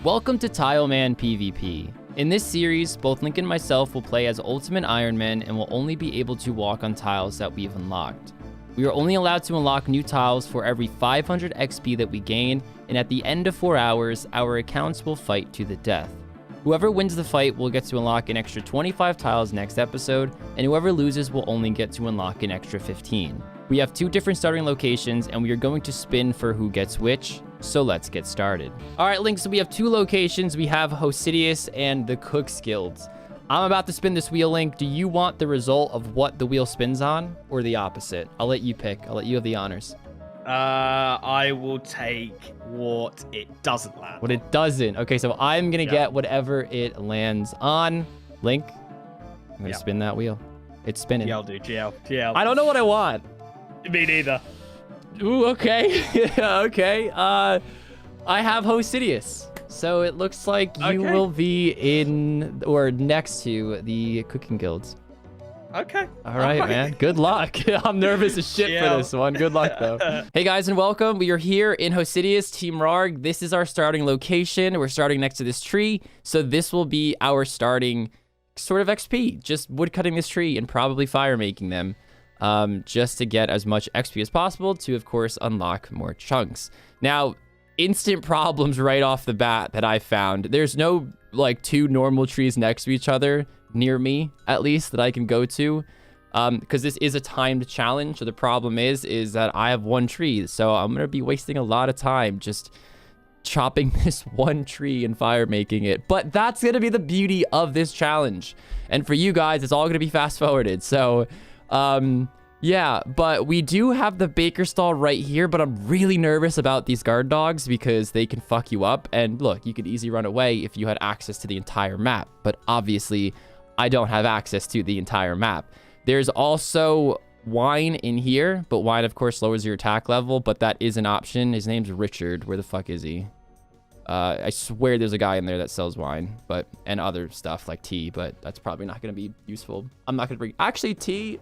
Welcome to Tileman PvP. In this series, both Link and myself will play as Ultimate Iron Men and will only be able to walk on tiles that we've unlocked. We are only allowed to unlock new tiles for every 500 XP that we gain, and at the end of 4 hours, our accounts will fight to the death. Whoever wins the fight will get to unlock an extra 25 tiles next episode, and whoever loses will only get to unlock an extra 15. We have 2 different starting locations, and we are going to spin for who gets which, so let's get started. All right, Link, so we have 2 locations. We have Hosidius and the Cook's Guilds. I'm about to spin this wheel, Link. Do you want the result of what the wheel spins on, or the opposite? I'll let you pick. I'll let you have the honors. I will take what it doesn't land. What it doesn't. Okay, so I'm going to get whatever it lands on. Link, I'm going to spin that wheel. It's spinning. Yeah, I'll do. GL. I don't know what I want. Me neither. Ooh, okay. Okay. I have Hosidius. So it looks like you will be in or next to the cooking guilds. Okay. All right, man. Good luck. I'm nervous as shit for this one. Good luck, though. Hey, guys, and welcome. We are here in Hosidius, Team Rargh. This is our starting location. We're starting next to this tree. So this will be our starting sort of XP. Just woodcutting this tree and probably fire making them. Just to get as much XP as possible to, of course, unlock more chunks. Now, instant problems right off the bat that I found. There's no, like, 2 normal trees next to each other, near me, at least, that I can go to. Because this is a timed challenge. So the problem is that I have 1 tree. So I'm going to be wasting a lot of time just chopping this 1 tree and fire making it. But that's going to be the beauty of this challenge. And for you guys, it's all going to be fast forwarded. So... yeah, but we do have the baker stall right here, but I'm really nervous about these guard dogs because they can fuck you up. And look, you could easily run away if you had access to the entire map, but obviously I don't have access to the entire map. There's also wine in here, but wine of course lowers your attack level, but that is an option. His name's Richard. Where the fuck is he? I swear there's a guy in there that sells wine, and other stuff like tea, but that's probably not going to be useful. I'm not going to bring... Actually, tea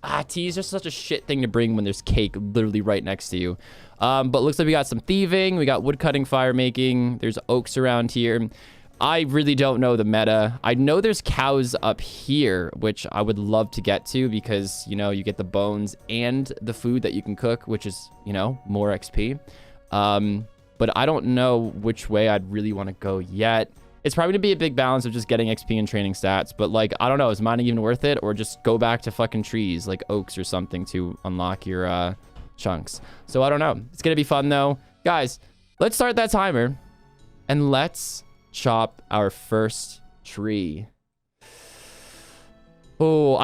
is just such a shit thing to bring when there's cake literally right next to you. But looks like we got some thieving. We got woodcutting, fire making. There's oaks around here. I really don't know the meta. I know there's cows up here, which I would love to get to because, you know, you get the bones and the food that you can cook, which is, you know, more XP. But I don't know which way I'd really want to go yet. It's probably going to be a big balance of just getting XP and training stats. But, like, I don't know. Is mining even worth it? Or just go back to fucking trees, like oaks or something, to unlock your chunks. So, I don't know. It's going to be fun, though. Guys, let's start that timer. And let's chop our first tree. Oh,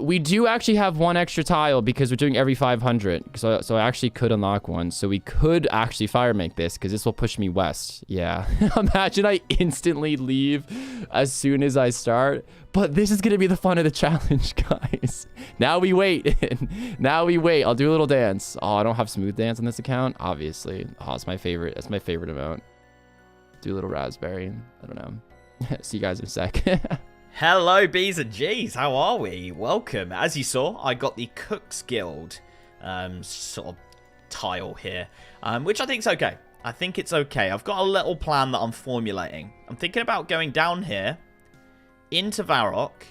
we do actually have 1 extra tile because we're doing every 500. So I actually could unlock 1. So we could actually fire make this because this will push me west. Yeah. Imagine I instantly leave as soon as I start. But this is going to be the fun of the challenge, guys. Now we wait. Now we wait. I'll do a little dance. Oh, I don't have smooth dance on this account. Obviously. Oh, it's my favorite. That's my favorite amount. Do a little raspberry. I don't know. See you guys in a sec. Hello, B's and G's. How are we? Welcome. As you saw, I got the Cook's Guild sort of tile here, which I think is okay. I think it's okay. I've got a little plan that I'm formulating. I'm thinking about going down here into Varrock.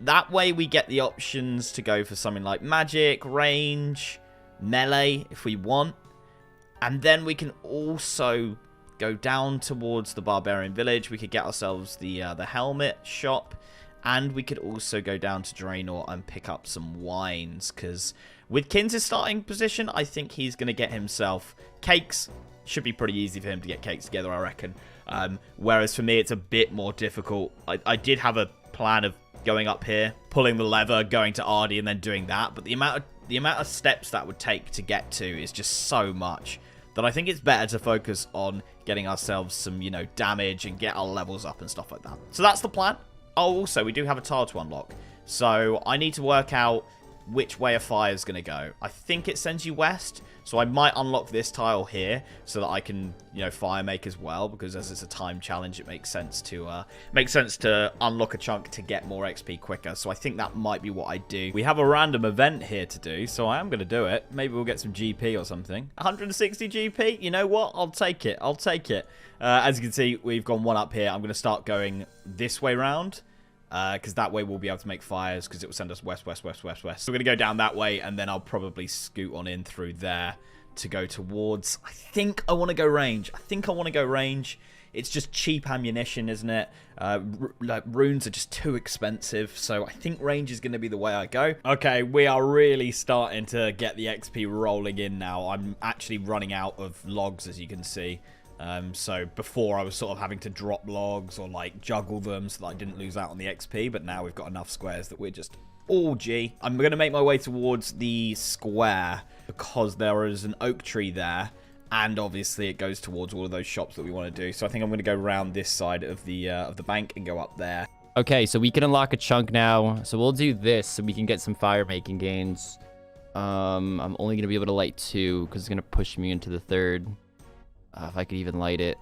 That way we get the options to go for something like magic, range, melee if we want. And then we can also go down towards the barbarian village. We could get ourselves the helmet shop, and we could also go down to Draenor and pick up some wines, because with Kins' starting position, I think he's going to get himself cakes. Should be pretty easy for him to get cakes together, I reckon. Whereas for me, it's a bit more difficult. I did have a plan of going up here, pulling the lever, going to Ardy, and then doing that, but the amount of steps that would take to get to is just so much that I think it's better to focus on getting ourselves some, you know, damage and get our levels up and stuff like that. So that's the plan. Oh, also, we do have a tile to unlock. So I need to work out which way a fire is going to go. I think it sends you west, so I might unlock this tile here so that I can, you know, fire make as well, because as it's a time challenge, it makes sense to unlock a chunk to get more XP quicker. So I think that might be what I do. We have a random event here to do, so I am going to do it. Maybe we'll get some GP or something. 160 GP, you know what? I'll take it. I'll take it. As you can see, we've gone one up here. I'm going to start going this way round. Because that way we'll be able to make fires, because it will send us west, west, west, west, west. So we're going to go down that way, and then I'll probably scoot on in through there to go towards... I think I want to go range. It's just cheap ammunition, isn't it? Like, runes are just too expensive, so I think range is going to be the way I go. Okay, we are really starting to get the XP rolling in now. I'm actually running out of logs, as you can see. So before I was sort of having to drop logs or like juggle them so that I didn't lose out on the XP, but now we've got enough squares that we're just all G. I'm going to make my way towards the square because there is an oak tree there, and obviously it goes towards all of those shops that we want to do. So I think I'm going to go around this side of the bank and go up there. Okay, so we can unlock a chunk now. So we'll do this so we can get some fire making gains. I'm only going to be able to light 2 because it's going to push me into the 3rd. If I could even light it.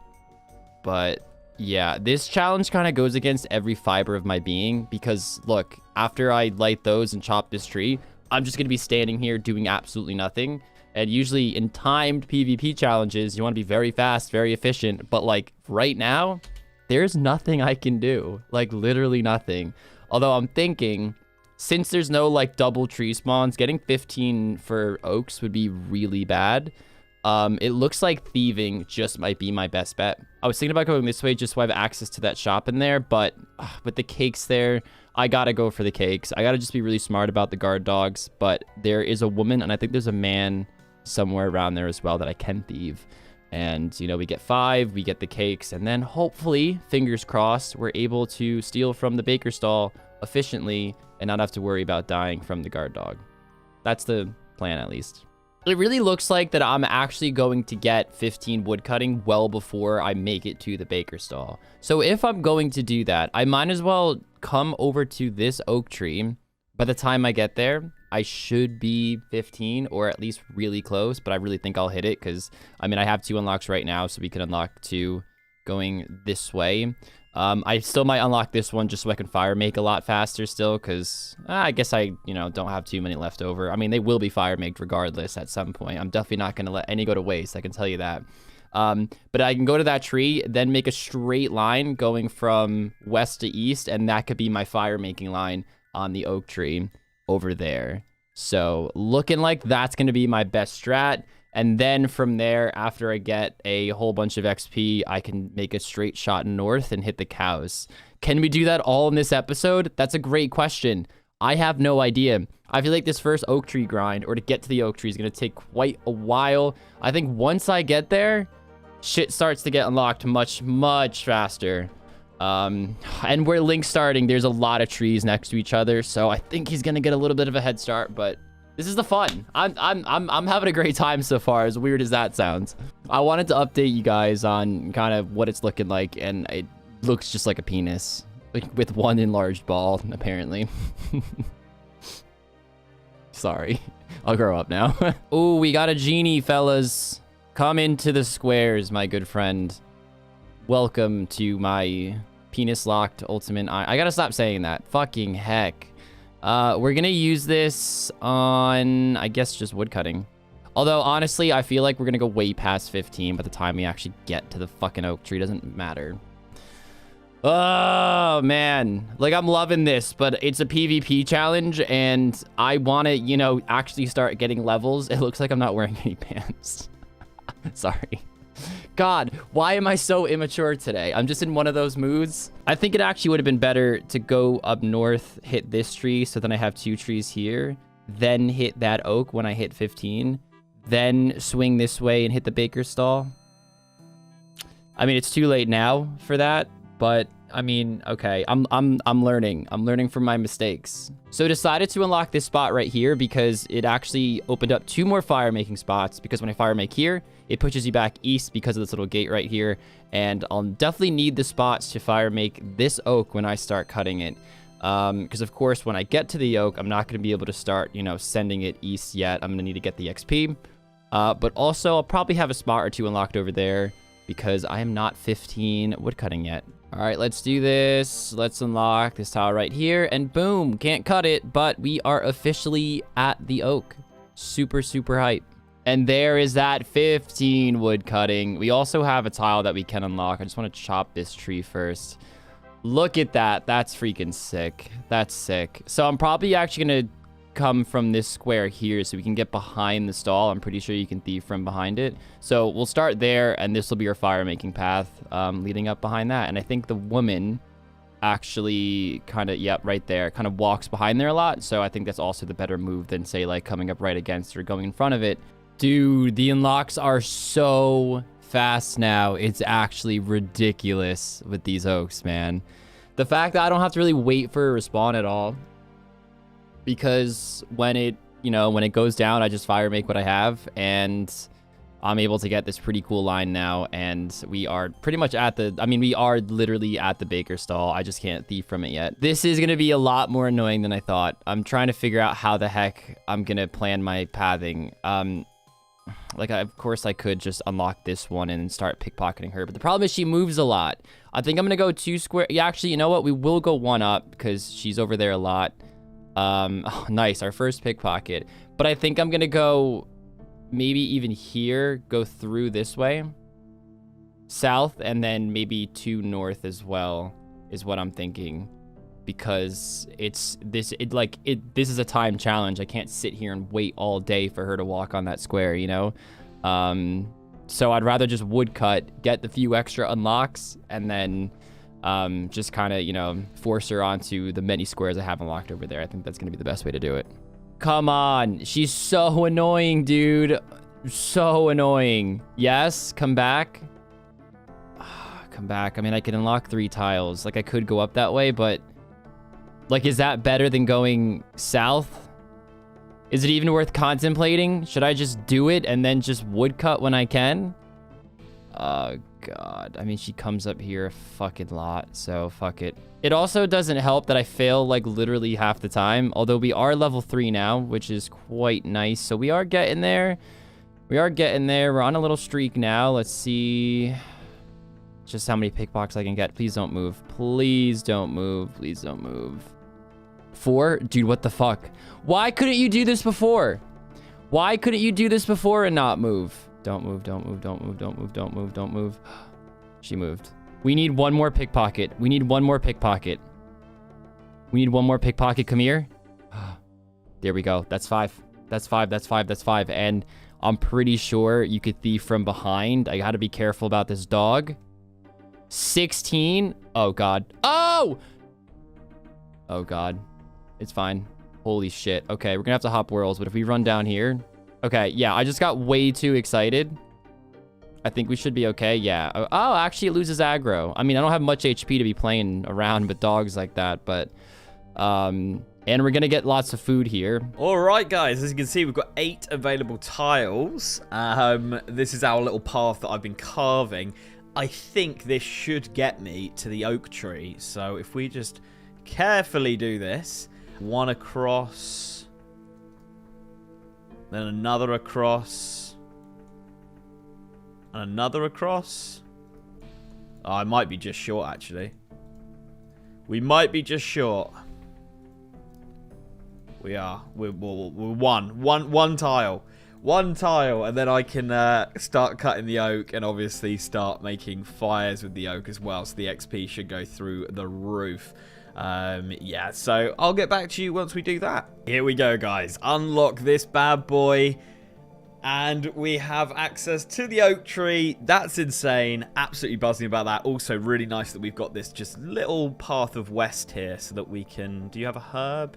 But yeah, this challenge kind of goes against every fiber of my being, because look, after I light those and chop this tree, I'm just going to be standing here doing absolutely nothing. And usually in timed PvP challenges, you want to be very fast, very efficient. But like right now, there's nothing I can do. Like literally nothing. Although I'm thinking, since there's no like double tree spawns, getting 15 for oaks would be really bad. It looks like thieving just might be my best bet. I was thinking about going this way just so I have access to that shop in there, but with the cakes there, I gotta go for the cakes. I gotta just be really smart about the guard dogs, but there is a woman, and I think there's a man somewhere around there as well that I can thieve. And, you know, we get 5, we get the cakes, and then hopefully, fingers crossed, we're able to steal from the baker stall efficiently and not have to worry about dying from the guard dog. That's the plan, at least. It really looks like that I'm actually going to get 15 wood cutting well before I make it to the baker stall. So if I'm going to do that, I might as well come over to this oak tree. By the time I get there, I should be 15 or at least really close, but I really think I'll hit it because, I mean, I have 2 unlocks right now, so we can unlock 2 going this way. I still might unlock this one just so I can fire make a lot faster still, because I guess I, you know, don't have too many left over. I mean, they will be fire made regardless at some point. I'm definitely not going to let any go to waste, I can tell you that. But I can go to that tree, then make a straight line going from west to east, and that could be my fire making line on the oak tree over there. So looking like that's going to be my best strat. And then from there, after I get a whole bunch of XP, I can make a straight shot north and hit the cows. Can we do that all in this episode? That's a great question. I have no idea. I feel like this first oak tree grind, or to get to the oak tree, is going to take quite a while. I think once I get there, shit starts to get unlocked much, much faster. And where Link's starting, there's a lot of trees next to each other, so I think he's going to get a little bit of a head start, but... this is the fun. I'm having a great time so far, as weird as that sounds. I wanted to update you guys on kind of what it's looking like, and it looks just like a penis. Like, with one enlarged ball, apparently. Sorry. I'll grow up now. Oh, we got a genie, fellas. Come into the squares, my good friend. Welcome to my penis-locked ultimate... I gotta stop saying that. Fucking heck. We're gonna use this on, I guess, just woodcutting. Although, honestly, I feel like we're gonna go way past 15 by the time we actually get to the fucking oak tree. Doesn't matter. Oh, man. Like, I'm loving this, but it's a PvP challenge, and I want to, you know, actually start getting levels. It looks like I'm not wearing any pants. Sorry. God, why am I so immature today? I'm just in one of those moods. I think it actually would have been better to go up north, hit this tree, so then I have 2 trees here, then hit that oak when I hit 15, then swing this way and hit the baker's stall. I mean, it's too late now for that, but I mean, okay, I'm learning. I'm learning from my mistakes. So I decided to unlock this spot right here because it actually opened up 2 more fire making spots, because when I fire make here, it pushes you back east because of this little gate right here. And I'll definitely need the spots to fire make this oak when I start cutting it. Because, of course, when I get to the oak, I'm not going to be able to start, you know, sending it east yet. I'm going to need to get the XP. But also, I'll probably have a spot or two unlocked over there because I am not 15 woodcutting yet. All right, let's do this. Let's unlock this tile right here. And boom, can't cut it, but we are officially at the oak. Super, super hype. And there is that 15 wood cutting. We also have a tile that we can unlock. I just want to chop this tree first. Look at that. That's freaking sick. That's sick. So I'm probably actually going to come from this square here so we can get behind the stall. I'm pretty sure you can thieve from behind it. So we'll start there, and this will be our fire making path leading up behind that. And I think the woman actually kind of, yep, right there, kind of walks behind there a lot. So I think that's also the better move than, say, like coming up right against or going in front of it. Dude, the unlocks are so fast now. It's actually ridiculous with these oaks, man. The fact that I don't have to really wait for a respawn at all, because when it, you know, when it goes down, I just fire make what I have, and I'm able to get this pretty cool line now. And we are pretty much at the, I mean, we are literally at the baker stall. I just can't thieve from it yet. This is going to be a lot more annoying than I thought. I'm trying to figure out how the heck I'm going to plan my pathing. Like, of course, I could just unlock this one and start pickpocketing her. But the problem is she moves a lot. I think I'm going to go 2 square. Yeah, actually, you know what? We will go 1 up because she's over there a lot. Oh, nice. Our first pickpocket. But I think I'm going to go maybe even here, go through this way. South, and then maybe 2 north as well is what I'm thinking. Because this is a time challenge. I can't sit here and wait all day for her to walk on that square, you know? So I'd rather just woodcut, get the few extra unlocks, and then just kind of, you know, force her onto the many squares I have unlocked over there. I think that's going to be the best way to do it. Come on. She's so annoying, dude. So annoying. Yes, come back. Come back. I mean, I can unlock 3 tiles. Like, I could go up that way, but... like, is that better than going south? Is it even worth contemplating? Should I just do it and then just woodcut when I can? Oh, God. I mean, she comes up here a fucking lot, so fuck it. It also doesn't help that I fail, like, literally half the time. Although we are level 3 now, which is quite nice. So we are getting there. We are getting there. We're on a little streak now. Let's see just how many pickpockets I can get. Please don't move. Please don't move. Please don't move. 4? Dude, what the fuck? Why couldn't you do this before? Why couldn't you do this before and not move? Don't move, don't move, don't move, don't move, don't move, don't move. She moved. We need 1 more pickpocket. We need 1 more pickpocket. We need 1 more pickpocket. Come here. There we go. That's 5. That's 5. That's 5. That's 5. And I'm pretty sure you could thieve from behind. I gotta be careful about this dog. 16. Oh, God. Oh! Oh, God. It's fine. Holy shit. Okay, we're gonna have to hop worlds, but if we run down here... okay, yeah, I just got way too excited. I think we should be okay. Yeah. Oh, actually, it loses aggro. I mean, I don't have much HP to be playing around with dogs like that, but... and we're gonna get lots of food here. All right, guys, as you can see, we've got 8 available tiles. This is our little path that I've been carving. I think this should get me to the oak tree. So if we just carefully do this... 1 across, then another across, and another across. Oh, I might be just short, actually. We might be just short. We are. We're one tile. 1 tile, and then I can start cutting the oak and obviously start making fires with the oak as well. So the XP should go through the roof. Yeah, so I'll get back to you once we do that. Here we go, guys. Unlock this bad boy. And we have access to the oak tree. That's insane. Absolutely buzzing about that. Also, really nice that we've got this just little path of west here so that we can... do you have a herb?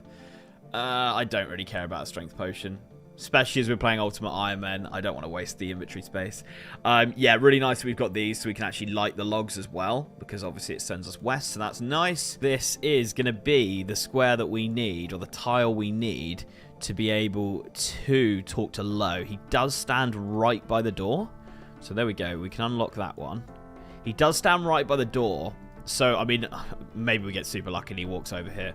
I don't really care about a strength potion. Especially as we're playing Ultimate Iron Man. I don't want to waste the inventory space. Yeah, really nice that we've got these so we can actually light the logs as well. Because obviously it sends us west, so that's nice. This is going to be the square that we need, or the tile we need, to be able to talk to Low. He does stand right by the door. So there we go. We can unlock that one. He does stand right by the door. So, I mean, maybe we get super lucky and he walks over here.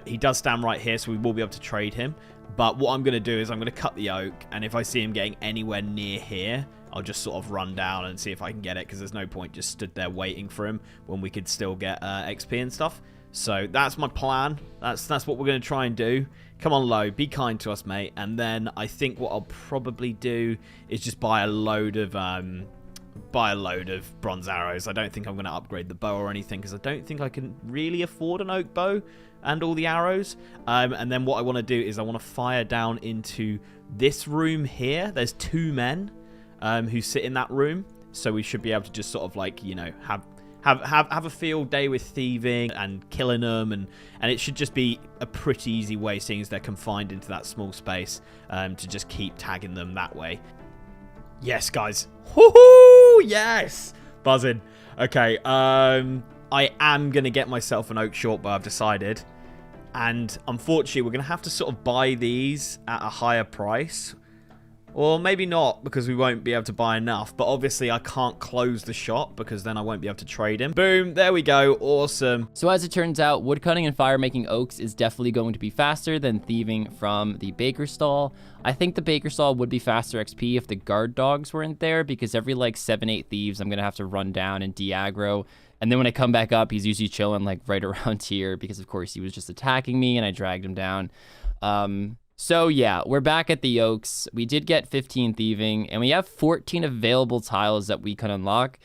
He does stand right here, so we will be able to trade him. But what I'm going to do is I'm going to cut the oak, and if I see him getting anywhere near here, I'll just sort of run down and see if I can get it, because there's no point just stood there waiting for him when we could still get XP and stuff. So that's my plan. That's what we're going to try and do. Come on, Low. Be kind to us, mate. And then I think what I'll probably do is just buy a load of bronze arrows. I don't think I'm going to upgrade the bow or anything, because I don't think I can really afford an oak bow and all the arrows. And then what I want to do is I want to fire down into this room here. There's 2 men who sit in that room, so we should be able to just sort of like, you know, have a field day with thieving and killing them, and it should just be a pretty easy way, seeing as they're confined into that small space, to just keep tagging them that way. Yes, guys. Woohoo! Yes! Buzzing. Okay, I am going to get myself an oak short bow, I've decided. And unfortunately, we're going to have to sort of buy these at a higher price. Or maybe not, because we won't be able to buy enough. But obviously, I can't close the shop, because then I won't be able to trade him. Boom, there we go. Awesome. So as it turns out, woodcutting and fire making oaks is definitely going to be faster than thieving from the baker stall. I think the baker stall would be faster XP if the guard dogs weren't there, because every like 7-8 thieves, I'm going to have to run down and de-aggro. And then when I come back up, he's usually chilling like right around here, because of course he was just attacking me and I dragged him down. So yeah, we're back at the oaks. We did get 15 thieving, and we have 14 available tiles that we can unlock.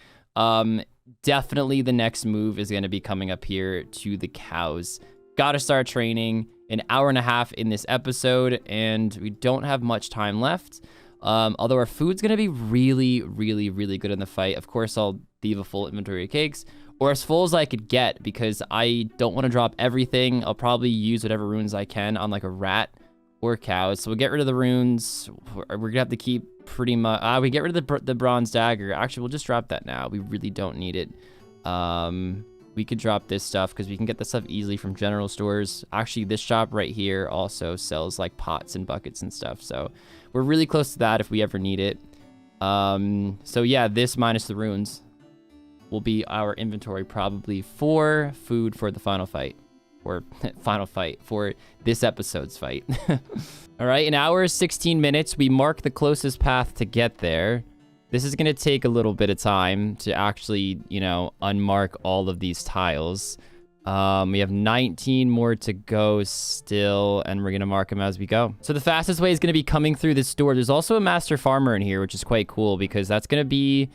Definitely the next move is going to be coming up here to the cows. Gotta start training. An hour and a half in this episode, and we don't have much time left. Although our food's going to be really, really, really good in the fight. Of course, I'll thieve a full inventory of cakes, or as full as I could get, because I don't want to drop everything. I'll probably use whatever runes I can on like a rat or cows. So we'll get rid of the runes. We're gonna have to keep pretty much we get rid of the bronze dagger. Actually, we'll just drop that now. We really don't need it. We could drop this stuff because we can get this stuff easily from general stores. Actually, this shop right here also sells like pots and buckets and stuff, so we're really close to that if we ever need it. So yeah, this minus the runes will be our inventory probably for food for the final fight. Or final fight for this episode's fight. All right, an hour, 16 minutes. We mark the closest path to get there. This is going to take a little bit of time to actually, you know, unmark all of these tiles. We have 19 more to go still, and we're going to mark them as we go. So the fastest way is going to be coming through this door. There's also a master farmer in here, which is quite cool, because that's going to be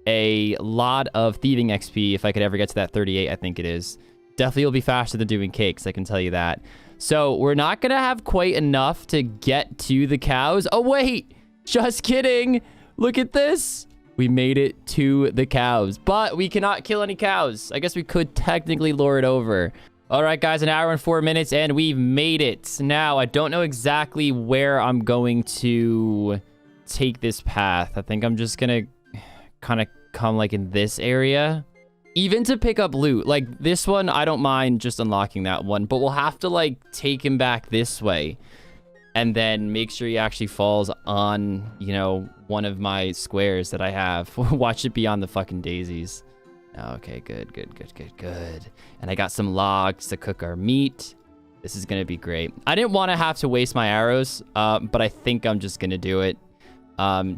a lot of thieving XP if I could ever get to that 38, I think it is. Definitely will be faster than doing cakes, I can tell you that. So we're not going to have quite enough to get to the cows. Oh, wait. Just kidding. Look at this. We made it to the cows, but we cannot kill any cows. I guess we could technically lure it over. All right, guys, an hour and 4 minutes, and we've made it. Now, I don't know exactly where I'm going to take this path. I think I'm just going to kind of come like in this area. Even to pick up loot, like this one, I don't mind just unlocking that one, but we'll have to like take him back this way and then make sure he actually falls on, you know, one of my squares that I have. Watch it be on the fucking daisies. Okay, good. And I got some logs to cook our meat. This is going to be great. I didn't want to have to waste my arrows, but I think I'm just going to do it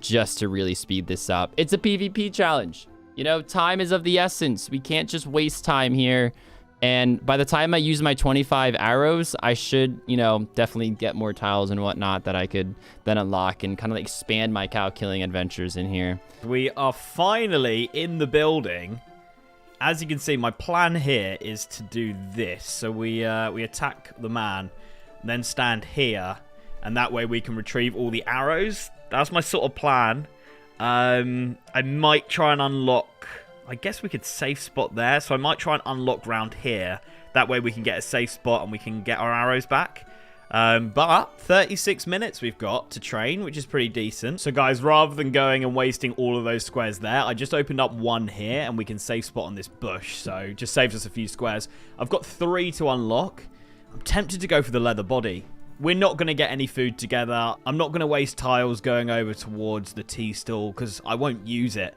just to really speed this up. It's a PvP challenge. You know, time is of the essence. We can't just waste time here. And by the time I use my 25 arrows, I should, you know, definitely get more tiles and whatnot that I could then unlock and kind of expand my cow killing adventures in here. We are finally in the building. As you can see, my plan here is to do this. So we attack the man, and then stand here, and that way we can retrieve all the arrows. That's my sort of plan. I might try and unlock, I guess we could safe spot there, so I might try and unlock round here. That way we can get a safe spot and we can get our arrows back. But 36 minutes we've got to train, which is pretty decent. So guys, rather than going and wasting all of those squares there, I just opened up one here and we can safe spot on this bush. So just saves us a few squares. I've got 3 to unlock. I'm tempted to go for the leather body. We're not going to get any food together. I'm not going to waste tiles going over towards the tea stall because I won't use it.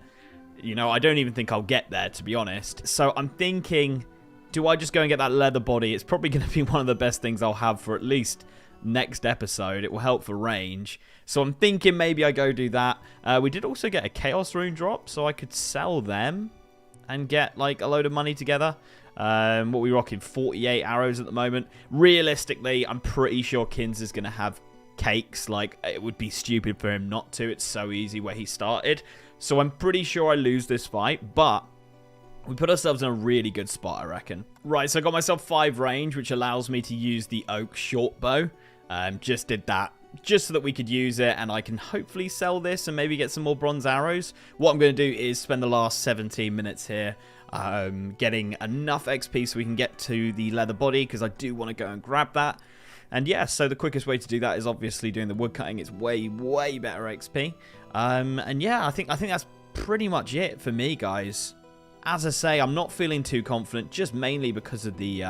You know, I don't even think I'll get there, to be honest. So I'm thinking, do I just go and get that leather body? It's probably going to be one of the best things I'll have for at least next episode. It will help for range. So I'm thinking maybe I go do that. We did also get a chaos rune drop, so I could sell them and get like a load of money together. What we rocking, 48 arrows at the moment. Realistically, I'm pretty sure Kins is going to have cakes. Like, it would be stupid for him not to. It's so easy where he started. So I'm pretty sure I lose this fight, but we put ourselves in a really good spot, I reckon. Right, so I got myself 5 range, which allows me to use the oak short bow. Just did that just so that we could use it, and I can hopefully sell this and maybe get some more bronze arrows. What I'm going to do is spend the last 17 minutes here getting enough XP so we can get to the leather body, because I do want to go and grab that. And yeah, so the quickest way to do that is obviously doing the wood cutting. It's way better XP. And yeah, I think that's pretty much it for me, guys. As I say, I'm not feeling too confident, just mainly because of the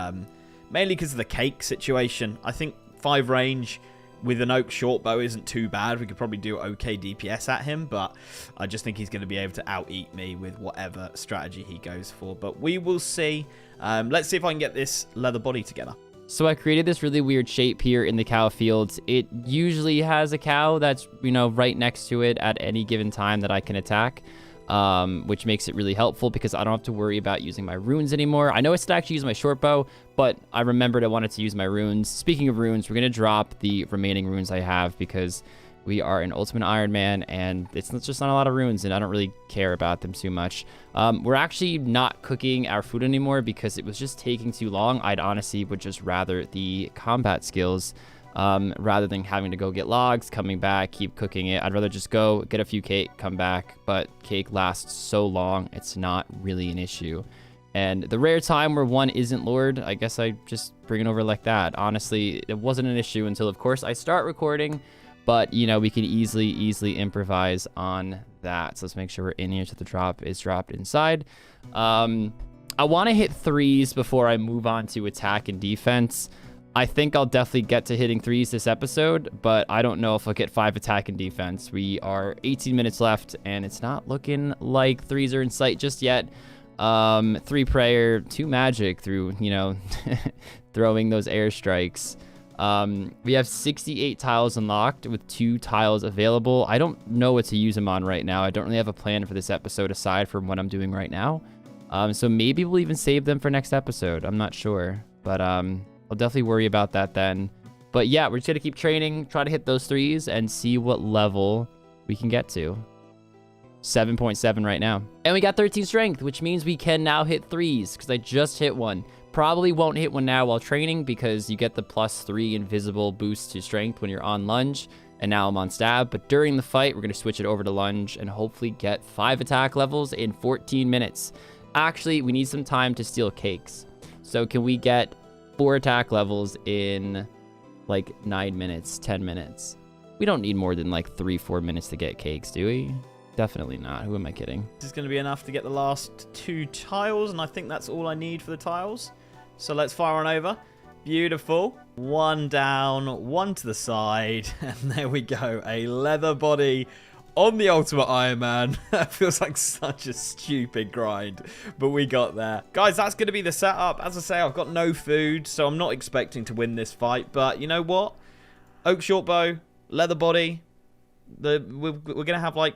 cake situation. I think 5 range with an oak short bow isn't too bad. We could probably do okay DPS at him, but I just think he's going to be able to out-eat me with whatever strategy he goes for. But we will see. Let's see if I can get this leather body together. So I created this really weird shape here in the cow fields. It usually has a cow that's, you know, right next to it at any given time that I can attack. Which makes it really helpful because I don't have to worry about using my runes anymore. I know I still actually use my short bow, but I remembered I wanted to use my runes. Speaking of runes, we're going to drop the remaining runes I have because we are an Ultimate Iron Man and it's just not a lot of runes and I don't really care about them too much. We're actually not cooking our food anymore because it was just taking too long. I'd honestly would just rather the combat skills rather than having to go get logs, coming back, keep cooking it. I'd rather just go get a few cake, come back, but cake lasts so long, it's not really an issue. And the rare time where one isn't lured, I guess I just bring it over like that. Honestly, it wasn't an issue until, of course, I start recording, but, you know, we can easily improvise on that. So let's make sure we're in here so the drop is dropped inside. I want to hit 3s before I move on to attack and defense. I think I'll definitely get to hitting 3s this episode, but I don't know if I'll get 5 attack and defense. We are 18 minutes left, and it's not looking like 3s are in sight just yet. 3 prayer, 2 magic through, you know, throwing those airstrikes. We have 68 tiles unlocked with 2 tiles available. I don't know what to use them on right now. I don't really have a plan for this episode aside from what I'm doing right now. So maybe we'll even save them for next episode. I'm not sure, but I'll definitely worry about that then. But yeah, we're just going to keep training, try to hit those 3s, and see what level we can get to. 7.7 right now. And we got 13 strength, which means we can now hit 3s, because I just hit one. Probably won't hit one now while training, because you get the +3 invisible boost to strength when you're on lunge, and now I'm on stab. But during the fight, we're going to switch it over to lunge, and hopefully get 5 attack levels in 14 minutes. Actually, we need some time to steal cakes. So can we get 4 attack levels in like 9 minutes, 10 minutes? We don't need more than like 3-4 minutes to get cakes, do we? Definitely not. Who am I kidding? This is going to be enough to get the last 2 tiles, and I think that's all I need for the tiles. So let's fire on over. Beautiful. 1 down, 1 to the side, and there we go. A leather body on the Ultimate Iron Man. That feels like such a stupid grind, but we got there. Guys, that's going to be the setup. As I say, I've got no food, so I'm not expecting to win this fight, but you know what? Oak short bow, leather body. We're going to have like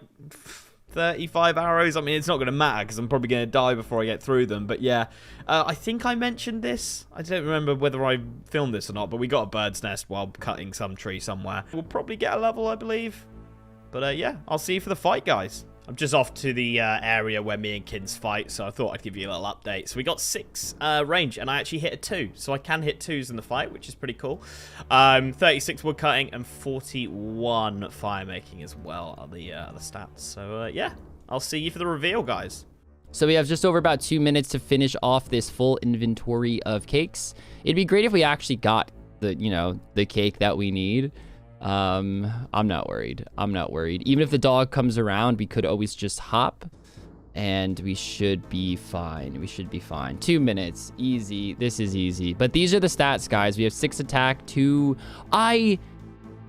35 arrows. I mean, it's not going to matter because I'm probably going to die before I get through them, but yeah. I think I mentioned this. I don't remember whether I filmed this or not, but we got a bird's nest while cutting some tree somewhere. We'll probably get a level, I believe. But yeah, I'll see you for the fight, guys. I'm just off to the area where me and Kins fight, so I thought I'd give you a little update. So we got 6 range, and I actually hit a 2. So I can hit 2s in the fight, which is pretty cool. 36 wood cutting and 41 fire making as well are the stats. So yeah, I'll see you for the reveal, guys. So we have just over about 2 minutes to finish off this full inventory of cakes. It'd be great if we actually got the, you know, the cake that we need. I'm not worried. I'm not worried. Even if the dog comes around, we could always just hop and we should be fine. We should be fine. 2 minutes. Easy. This is easy. But these are the stats, guys. We have 6 attack, 2...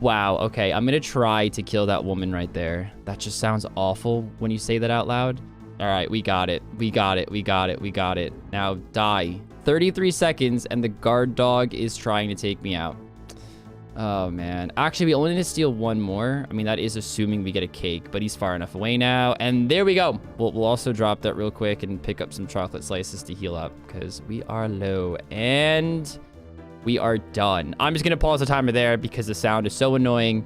Wow. Okay. I'm going to try to kill that woman right there. That just sounds awful when you say that out loud. All right, we got it. We got it. We got it. We got it. Now die. 33 seconds, and the guard dog is trying to take me out. Oh, man. Actually, we only need to steal one more. I mean, that is assuming we get a cake, but he's far enough away now. And there we go. We'll also drop that real quick and pick up some chocolate slices to heal up because we are low. And we are done. I'm just going to pause the timer there because the sound is so annoying.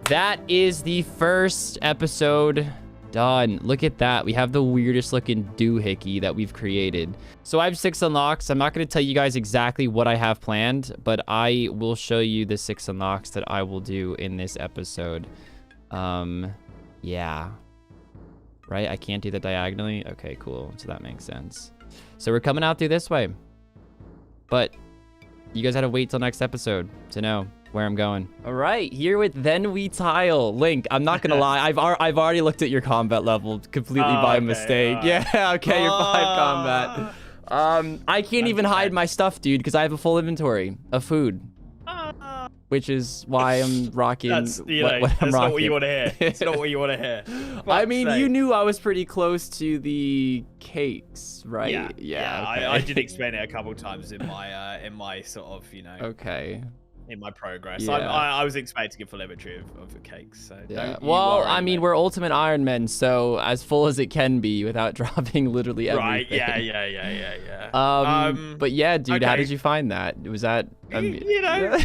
That is the first episode done. Look at that. We have the weirdest looking doohickey that we've created. So I have 6 unlocks. I'm not going to tell you guys exactly what I have planned, but I will show you the 6 unlocks that I will do in this episode. Yeah. Right? I can't do that diagonally? Okay, cool. So that makes sense. So we're coming out through this way. But you guys had to wait till next episode to know where I'm going. All right, here with Then We Tile. Link, I'm not gonna lie, I've already looked at your combat level completely by mistake. Yeah, okay, you're 5 combat. I can't even hide my stuff, dude, because I have a full inventory of food. Which is why I'm rocking what I'm rocking. That's not what you want to hear. It's not what you want to hear. I mean, you knew I was pretty close to the cakes, right? Yeah. Okay. I did explain it a couple times in my sort of, Okay. in my progress. Yeah. I was expecting a full inventory of the cakes. So yeah. Well, I mean, we're ultimate Iron Men, so as full as it can be without dropping literally everything. Right. Yeah. But yeah, dude, how okay. did you find that? Was that? I mean, you know.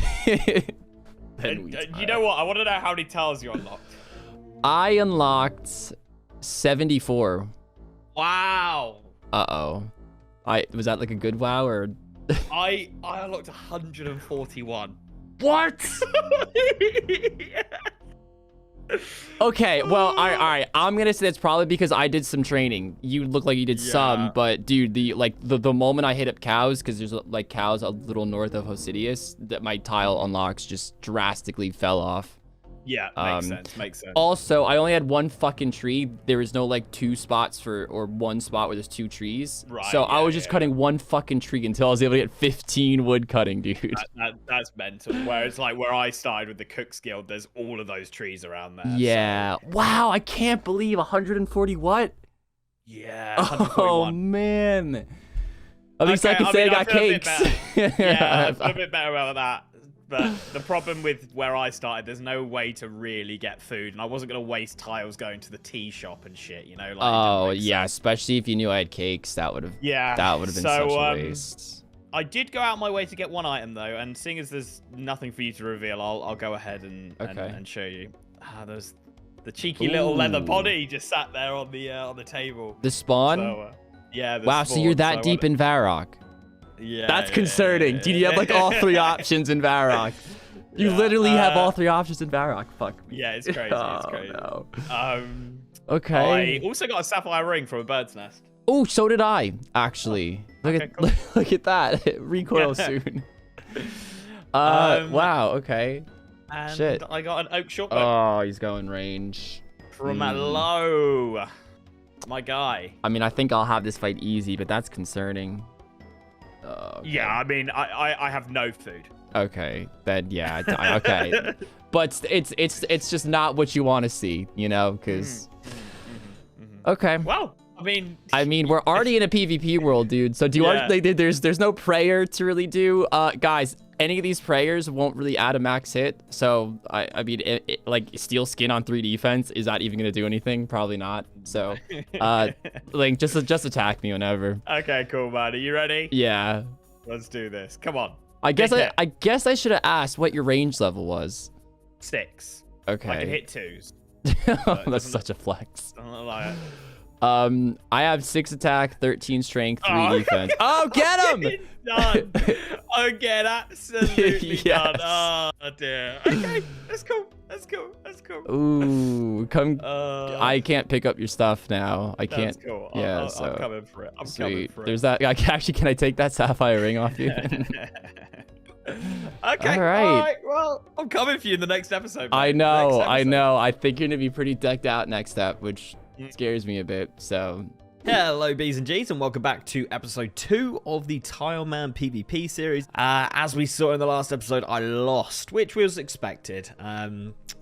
Then you know what? I want to know how many tiles you unlocked. I unlocked 74. Wow. Uh-oh. Was that like a good wow or? I unlocked 141. What? Okay, well, all right. I'm gonna say that's probably because I did some training. You look like you did some, but dude, the moment I hit up cows, because there's like cows a little north of Hosidius, that my tile unlocks just drastically fell off. Yeah, makes sense. Also, I only had 1 fucking tree. There was no like 2 spots or 1 spot where there's 2 trees. Right. So I was just cutting 1 fucking tree until I was able to get 15 wood cutting, dude. That's mental. Whereas like where I started with the Cook's Guild, there's all of those trees around there. Yeah. So. Wow, I can't believe 140 what? Yeah. Oh man. At least I can say I got cakes. Yeah, I feel a bit better about that. But the problem with where I started, there's no way to really get food, and I wasn't gonna waste tiles going to the tea shop and shit, you know. Like, oh yeah, especially if you knew I had cakes, that would have. Yeah, that would have been such a waste. I did go out my way to get 1 item though, and seeing as there's nothing for you to reveal, I'll go ahead and show you. There's the cheeky little leather body just sat there on the table. The spawn. So, yeah. Wow, so you're that deep in Varrock. Yeah, that's concerning. Dude, you have like all 3 options in Varrock. You literally have all 3 options in Varrock. Fuck me. Yeah, it's crazy. It's crazy. No. Okay. I also got a sapphire ring from a bird's nest. Oh, so did I, actually. Look at that. Recoil soon. Wow, okay. And shit. I got an oak shotgun. Oh, he's going range. From a low. My guy. I mean, I think I'll have this fight easy, but that's concerning. Okay. Yeah, I mean, I have no food. Okay, then yeah, okay, but it's just not what you want to see, you know, because. Okay. Well, I mean, we're already in a PvP world, dude. So do you want? There's no prayer to really do, guys. Any of these prayers won't really add a max hit. So I mean, like steel skin on 3 defense, is that even gonna do anything? Probably not. So, like just attack me whenever. Okay, cool, man. Are you ready? Yeah. Let's do this. Come on. I guess I should have asked what your range level was. 6. Okay. I can hit 2s. That's such a flex. I don't like it. I have 6 attack, 13 strength, 3 defense. Oh, get him! Done. Okay, absolutely done. Oh dear. Okay, that's cool. Ooh, come. I can't pick up your stuff now. I can't. That's cool. Yeah, I'm coming for it. Coming for it. There's that. Actually, can I take that sapphire ring off you? Okay. All right. Well, I'm coming for you in the next episode. I know. I think you're gonna be pretty decked out next step, which scares me a bit. So Hello B's and G's and welcome back to episode 2 of the Tileman PvP series. As we saw in the last episode, I lost, which was expected.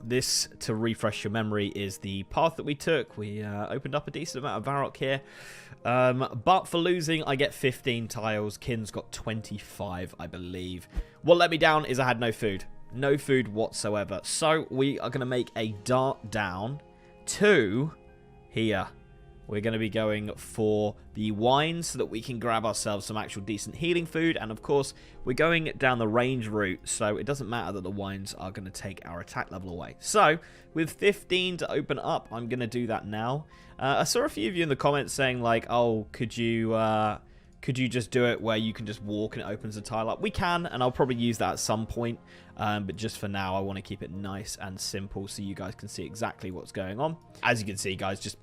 This, to refresh your memory, is the path that we took. We opened up a decent amount of Rargh here. But for losing, I get 15 tiles. Kin's got 25, I believe. What let me down is I had no food. No food whatsoever. So we are going to make a dart down to here. We're going to be going for the wines so that we can grab ourselves some actual decent healing food. And of course, we're going down the range route, so it doesn't matter that the wines are going to take our attack level away. So, with 15 to open up, I'm going to do that now. I saw a few of you in the comments saying like, oh, could you just do it where you can just walk and it opens the tile up? We can, and I'll probably use that at some point. But just for now, I want to keep it nice and simple so you guys can see exactly what's going on. As you can see, guys, just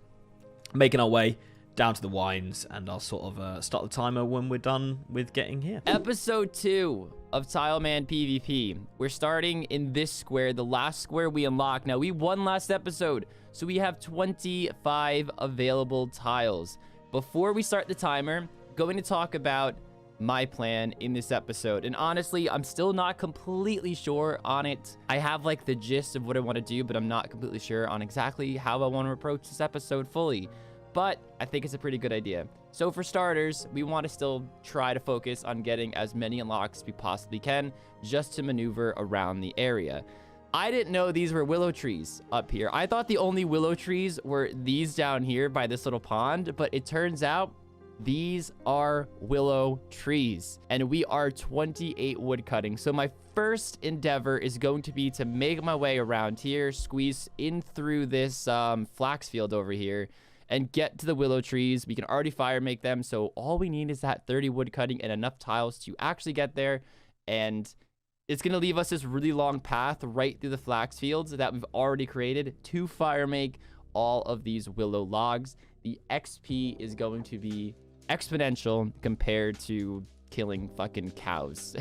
making our way down to the wines, and I'll sort of start the timer when we're done with getting here. Episode 2 of Tileman PvP. We're starting in this square, the last square we unlocked. Now, we won last episode, so we have 25 available tiles. Before we start the timer, going to talk about my plan in this episode, and honestly, I'm still not completely sure on it. I have like the gist of what I want to do, but I'm not completely sure on exactly how I want to approach this episode fully, but I think it's a pretty good idea. So for starters, we want to still try to focus on getting as many unlocks as we possibly can just to maneuver around the area. I didn't know these were willow trees up here. I thought the only willow trees were these down here by this little pond, but it turns out these are willow trees, and we are 28 wood cutting. So my first endeavor is going to be to make my way around here, squeeze in through this flax field over here, and get to the willow trees. We can already fire make them, so all we need is that 30 wood cutting and enough tiles to actually get there. And it's going to leave us this really long path right through the flax fields that we've already created to fire make all of these willow logs. The XP is going to be exponential compared to killing fucking cows.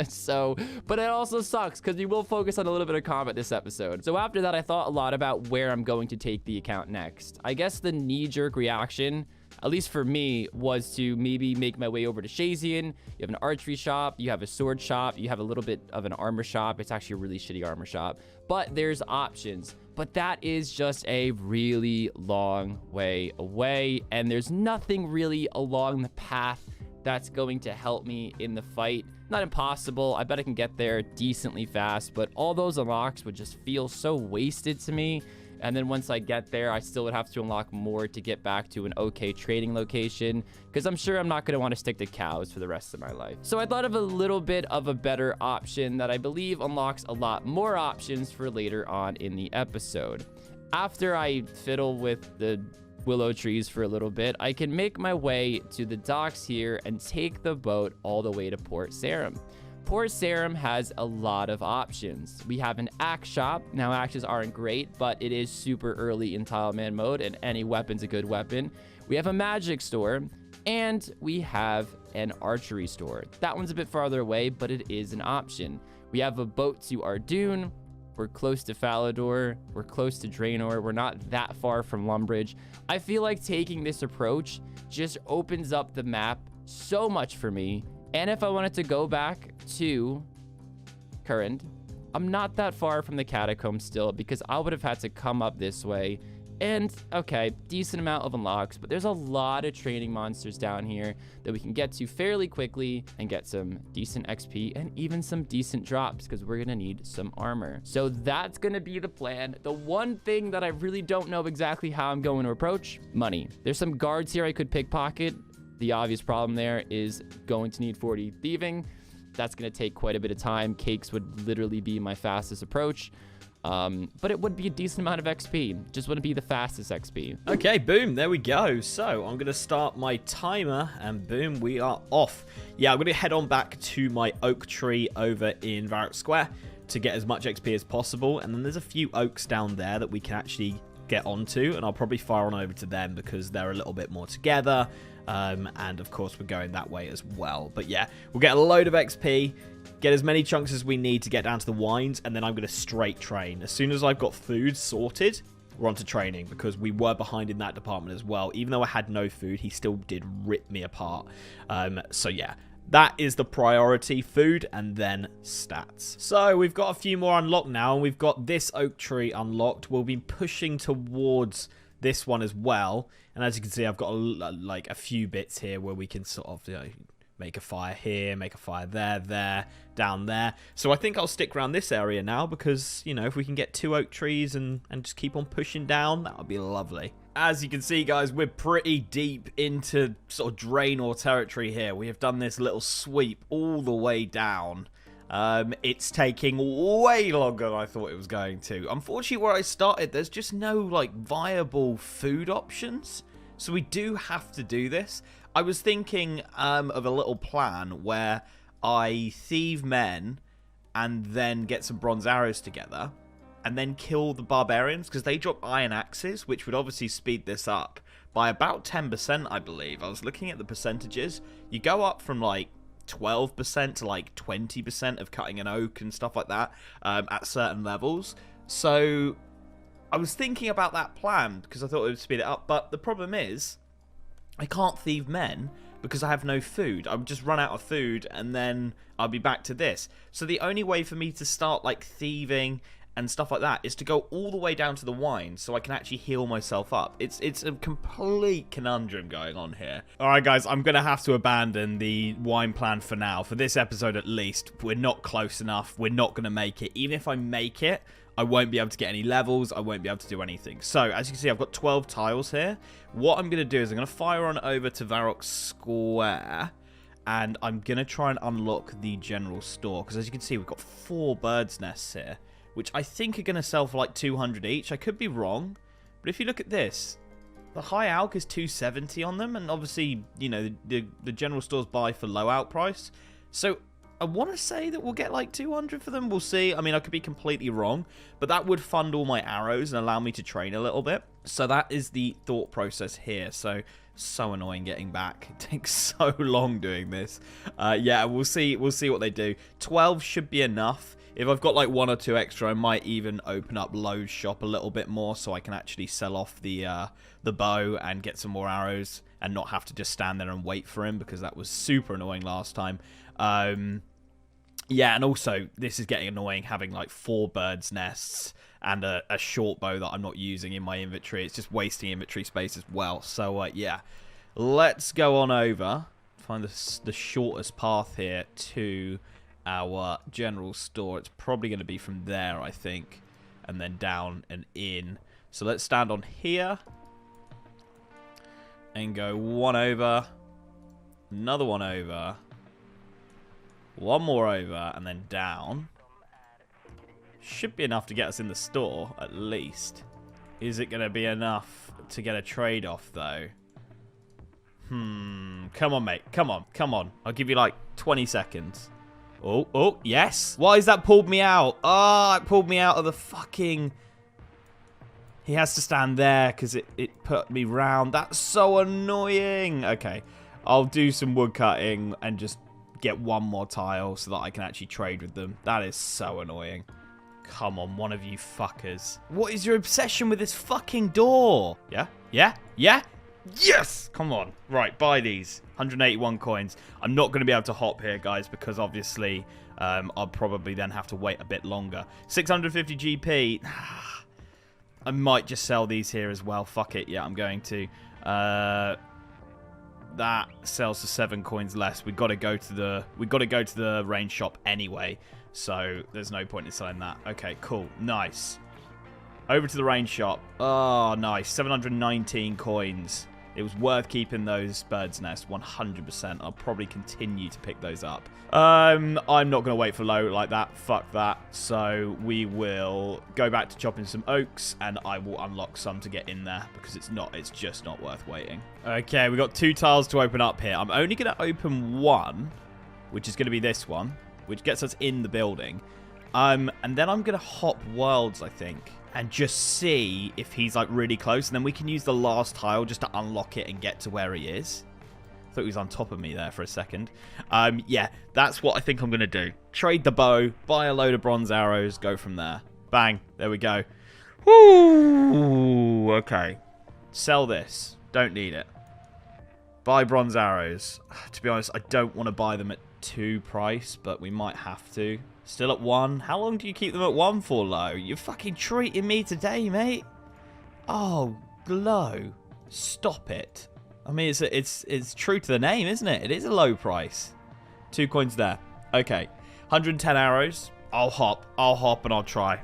So, but it also sucks because we will focus on a little bit of combat this episode. So after that, I thought a lot about where I'm going to take the account next. I guess the knee-jerk reaction, at least for me, was to maybe make my way over to Shazian. You have an archery shop, you have a sword shop, you have a little bit of an armor shop. It's actually a really shitty armor shop, but there's options. But that is just a really long way away, and there's nothing really along the path that's going to help me in the fight. Not impossible. I bet I can get there decently fast, but all those unlocks would just feel so wasted to me. And then once I get there, I still would have to unlock more to get back to an okay trading location, because I'm sure I'm not going to want to stick to cows for the rest of my life. So I thought of a little bit of a better option that I believe unlocks a lot more options for later on in the episode. After I fiddle with the willow trees for a little bit, I can make my way to the docks here and take the boat all the way to Port Sarim. Port Sarim has a lot of options. We have an axe shop. Now, axes aren't great, but it is super early in Tileman mode, and any weapon's a good weapon. We have a magic store, and we have an archery store. That one's a bit farther away, but it is an option. We have a boat to Ardoon. We're close to Falador. We're close to Draenor. We're not that far from Lumbridge. I feel like taking this approach just opens up the map so much for me. And if I wanted to go back to Current, I'm not that far from the catacombs still, because I would have had to come up this way. And, okay, decent amount of unlocks, but there's a lot of training monsters down here that we can get to fairly quickly and get some decent XP and even some decent drops, because we're going to need some armor. So that's going to be the plan. The one thing that I really don't know exactly how I'm going to approach, money. There's some guards here I could pickpocket. The obvious problem there is going to need 40 thieving. That's going to take quite a bit of time. Cakes would literally be my fastest approach. But it would be a decent amount of XP. Just wouldn't be the fastest XP. Okay, boom, there we go. So I'm going to start my timer, and boom, we are off. Yeah, I'm going to head on back to my oak tree over in Rargh Square to get as much XP as possible. And then there's a few oaks down there that we can actually get onto, and I'll probably fire on over to them because they're a little bit more together. And of course we're going that way as well. But yeah, we'll get a load of XP, get as many chunks as we need to get down to the wines, and then I'm going to straight train. As soon as I've got food sorted, we're on to training, because we were behind in that department as well. Even though I had no food, he still did rip me apart. So yeah, that is the priority, food and then stats. So we've got a few more unlocked now, and we've got this oak tree unlocked. We'll be pushing towards this one as well. And as you can see, I've got like a few bits here where we can sort of, you know, make a fire here, make a fire there, down there. So I think I'll stick around this area now, because, you know, if we can get 2 oak trees and just keep on pushing down, that would be lovely. As you can see, guys, we're pretty deep into sort of Draenor territory here. We have done this little sweep all the way down. It's taking way longer than I thought it was going to. Unfortunately, where I started, there's just no, like, viable food options. So we do have to do this. I was thinking of a little plan where I thieve men and then get some bronze arrows together and then kill the barbarians, because they drop iron axes, which would obviously speed this up by about 10%, I believe. I was looking at the percentages. You go up from like 12% to like 20% of cutting an oak and stuff like that at certain levels. So I was thinking about that plan because I thought it would speed it up, but the problem is I can't thieve men because I have no food. I would just run out of food and then I'll be back to this. So the only way for me to start like thieving and stuff like that is to go all the way down to the wine so I can actually heal myself up. It's a complete conundrum going on here. Alright guys, I'm going to have to abandon the wine plan for now. For this episode at least, we're not close enough. We're not going to make it. Even if I make it, I won't be able to get any levels. I won't be able to do anything. So, as you can see, I've got 12 tiles here. What I'm going to do is I'm going to fire on over to Varrock Square. And I'm going to try and unlock the general store. Because as you can see, we've got 4 birds' nests here, which I think are going to sell for like 200 each. I could be wrong. But if you look at this, the high alch is 270 on them. And obviously, you know, the general stores buy for low out price. So I want to say that we'll get like 200 for them. We'll see. I mean, I could be completely wrong, but that would fund all my arrows and allow me to train a little bit. So that is the thought process here. So annoying getting back. It takes so long doing this. Yeah, we'll see. We'll see what they do. 12 should be enough. If I've got like 1 or 2 extra, I might even open up Lowe's shop a little bit more so I can actually sell off the bow and get some more arrows and not have to just stand there and wait for him, because that was super annoying last time. Yeah, and also this is getting annoying having like 4 birds' nests and a short bow that I'm not using in my inventory. It's just wasting inventory space as well. So yeah, let's go on over, find the shortest path here to our general store. It's probably going to be from there, I think, and then down and in. So let's stand on here and go 1 over, another 1 over, 1 more over, and then down. Should be enough to get us in the store, at least. Is it going to be enough to get a trade off, though? Come on, mate. Come on. Come on. I'll give you like 20 seconds. Oh, yes. Why has that pulled me out? Oh, it pulled me out of the fucking... He has to stand there because it put me round. That's so annoying. Okay, I'll do some wood cutting and just get 1 more tile so that I can actually trade with them. That is so annoying. Come on, one of you fuckers. What is your obsession with this fucking door? Yeah? Yes! Come on. Right, buy these. 181 coins. I'm not going to be able to hop here, guys, because obviously I'll probably then have to wait a bit longer. 650 GP. I might just sell these here as well. Fuck it. Yeah, I'm going to. That sells for 7 coins less. We've got to go to the range shop anyway, so there's no point in selling that. Okay, cool. Nice. Over to the range shop. Oh, nice. 719 coins. It was worth keeping those birds' nest 100%. I'll probably continue to pick those up. I'm not going to wait for low like that. Fuck that. So we will go back to chopping some oaks, and I will unlock some to get in there because it's just not worth waiting. Okay, we got 2 tiles to open up here. I'm only going to open 1, which is going to be this one, which gets us in the building. And then I'm going to hop worlds, I think, and just see if he's like really close, and then we can use the last tile just to unlock it and get to where he is. I thought he was on top of me there for a second. Yeah, that's what I think I'm going to do. Trade the bow, buy a load of bronze arrows, go from there. Bang, there we go. Ooh, okay. Sell this. Don't need it. Buy bronze arrows. To be honest, I don't want to buy them at 2 price, but we might have to. Still at 1. How long do you keep them at 1 for, Low? You're fucking treating me today, mate. Oh, Low. Stop it. I mean, it's true to the name, isn't it? It is a low price. 2 coins there. Okay. 110 arrows. I'll hop and I'll try.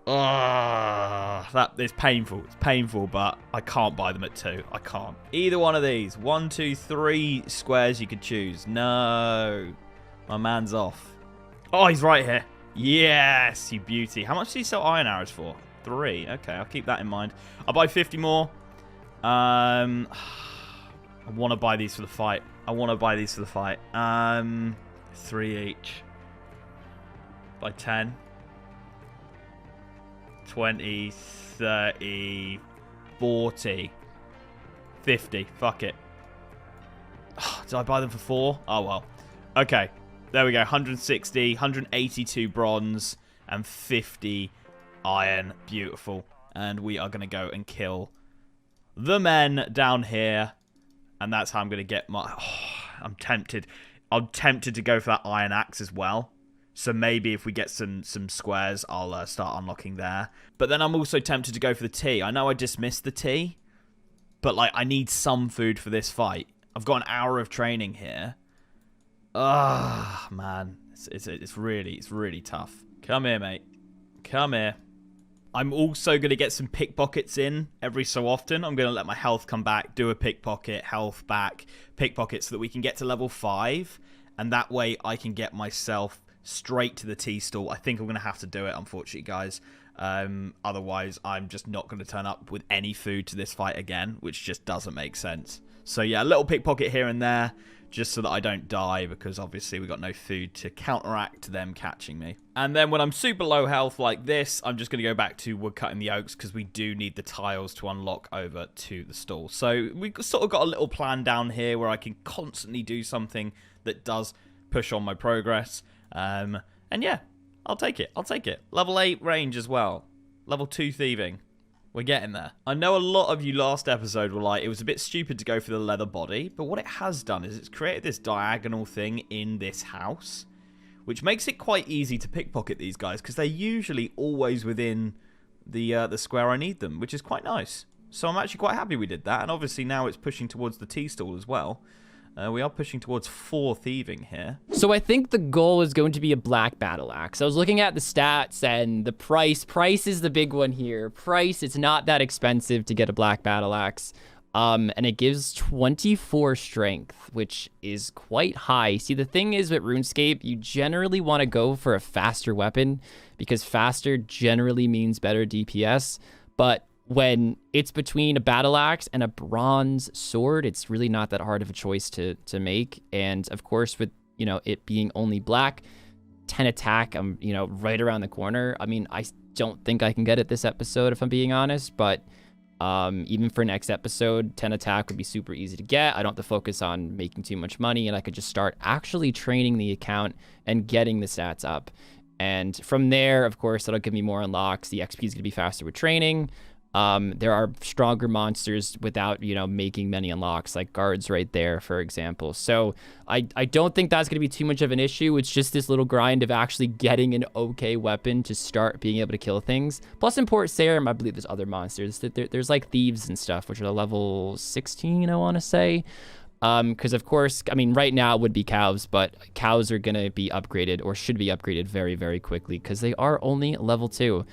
That is painful. It's painful, but I can't buy them at 2. I can't. Either one of these. 1, 2, 3 squares you could choose. No. My man's off. Oh, he's right here. Yes, you beauty. How much do you sell iron arrows for? 3. Okay, I'll keep that in mind. I'll buy 50 more. I want to buy these for the fight. 3 each. By 10. 20, 30, 40, 50. Fuck it. Oh, did I buy them for 4? Oh, well. Okay. There we go. 160, 182 bronze, and 50 iron. Beautiful. And we are going to go and kill the men down here. And that's how I'm going to get my... Oh, I'm tempted. I'm tempted to go for that iron axe as well. So maybe if we get some squares, I'll start unlocking there. But then I'm also tempted to go for the tea. I know I dismissed the tea, but like I need some food for this fight. I've got an hour of training here. Ah, man, it's really tough. Come here, mate. Come here. I'm also going to get some pickpockets in every so often. I'm going to let my health come back, do a pickpocket, health back, pickpocket, so that we can get to level 5. And that way I can get myself straight to the tea stall. I think I'm going to have to do it, unfortunately, guys. Otherwise, I'm just not going to turn up with any food to this fight again, which just doesn't make sense. So yeah, a little pickpocket here and there, just so that I don't die, because obviously we got no food to counteract them catching me. And then when I'm super low health like this, I'm just going to go back to woodcutting the oaks, because we do need the tiles to unlock over to the stall. So we've sort of got a little plan down here where I can constantly do something that does push on my progress. And yeah, I'll take it. Level 8 range as well. Level 2 thieving. We're getting there. I know a lot of you last episode were like, it was a bit stupid to go for the leather body, but what it has done is it's created this diagonal thing in this house, which makes it quite easy to pickpocket these guys, because they're usually always within the square I need them, which is quite nice. So I'm actually quite happy we did that, and obviously now it's pushing towards the tea stall as well. We are pushing towards 4 thieving here. So I think the goal is going to be a black battle axe. I was looking at the stats and the price. Price is the big one here. Price, it's not that expensive to get a black battle axe. And it gives 24 strength, which is quite high. See, the thing is with RuneScape, you generally want to go for a faster weapon, because faster generally means better DPS. But when it's between a battle axe and a bronze sword, it's really not that hard of a choice to make. And of course, with, you know, it being only black, 10 attack, I'm, you know, right around the corner. I mean, I don't think I can get it this episode, if I'm being honest, but even for next episode, 10 attack would be super easy to get. I don't have to focus on making too much money, and I could just start actually training the account and getting the stats up. And from there, of course, that'll give me more unlocks. The XP is going to be faster with training. There are stronger monsters without, you know, making many unlocks, like guards right there, for example. So I don't think that's going to be too much of an issue. It's just this little grind of actually getting an okay weapon to start being able to kill things. Plus in Port Sarim, I believe there's other monsters. There's like thieves and stuff, which are level 16, I want to say. Because of course, I mean, right now it would be cows, but cows are going to be upgraded, or should be upgraded very, very quickly, because they are only level 2.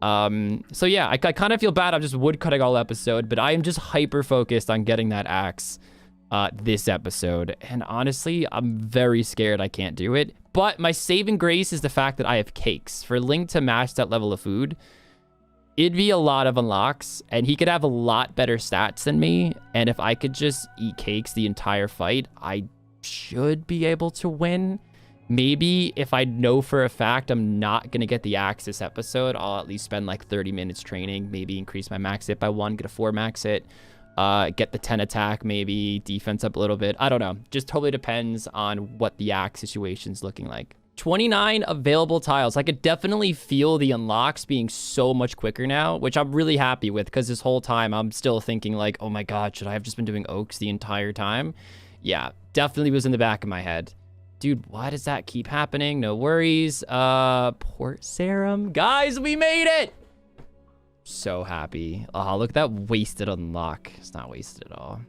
So yeah, I kind of feel bad. I'm just woodcutting all episode, but I am just hyper focused on getting that axe this episode. And honestly, I'm very scared I can't do it. But my saving grace is the fact that I have cakes. For Link to match that level of food, it'd be a lot of unlocks, and he could have a lot better stats than me. And if I could just eat cakes the entire fight, I should be able to win. Maybe if I know for a fact I'm not going to get the axe this episode, I'll at least spend like 30 minutes training, maybe increase my max hit by 1, get a 4 max hit, get the 10 attack, maybe defense up a little bit. I don't know. Just totally depends on what the axe situation's looking like. 29 available tiles. I could definitely feel the unlocks being so much quicker now, which I'm really happy with, because this whole time I'm still thinking like, oh my god, should I have just been doing oaks the entire time? Yeah, definitely was in the back of my head. Dude, why does that keep happening? No worries. Port serum. Guys, we made it! So happy. Oh, look at that wasted unlock. It's not wasted at all.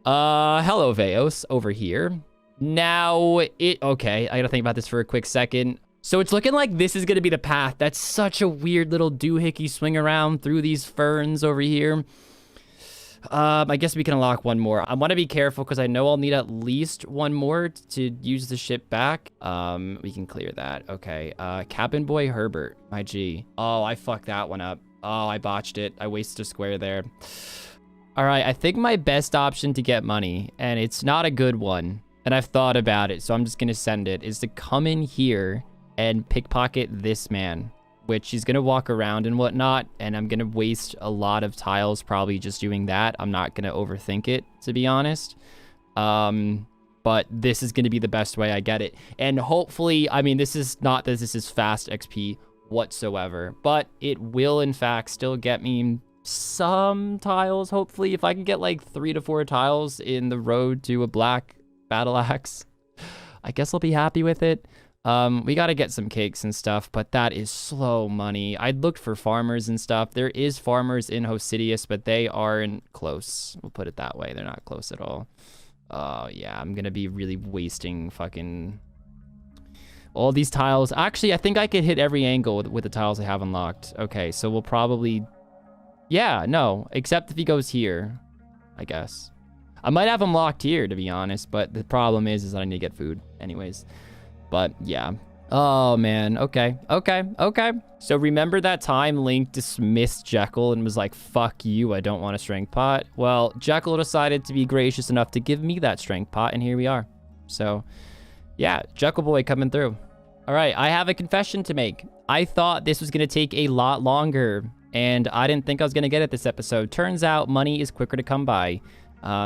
Hello, Veos, over here. Now, okay, I gotta think about this for a quick second. So it's looking like this is gonna be the path. That's such a weird little doohickey swing around through these ferns over here. I guess we can unlock one more. I want to be careful because I know I'll need at least one more to use the ship back. We can clear that. Okay. Cabin Boy Herbert, my G. Oh, I fucked that one up. Oh, I botched it. I wasted a square there. All right, I think my best option to get money, and it's not a good one, and I've thought about it, so I'm just gonna send it, is to come in here and pickpocket this man, which he's gonna walk around and whatnot, and I'm gonna waste a lot of tiles probably just doing that. I'm not gonna overthink it, to be honest. But this is gonna be the best way I get it. And hopefully, I mean, this is not that this is fast XP whatsoever, but it will in fact still get me some tiles, hopefully. If I can get like 3 to 4 tiles in the road to a black battle axe, I guess I'll be happy with it. We got to get some cakes and stuff, but that is slow money. I looked for farmers and stuff. There is farmers in Hosidius, but they aren't close. We'll put it that way. They're not close at all. Yeah, I'm going to be really wasting fucking all these tiles. Actually, I think I could hit every angle with the tiles I have unlocked. Okay, so we'll probably... Yeah, no, except if he goes here, I guess. I might have him locked here, to be honest, but the problem is that I need to get food anyways. But yeah. Oh man. Okay. So remember that time Link dismissed Jekyll and was like, fuck you, I don't want a strength pot? Well, Jekyll decided to be gracious enough to give me that strength pot, and here we are. So yeah, Jekyll boy coming through. All right, I have a confession to make. I thought this was gonna take a lot longer, and I didn't think I was gonna get it this episode. Turns out money is quicker to come by.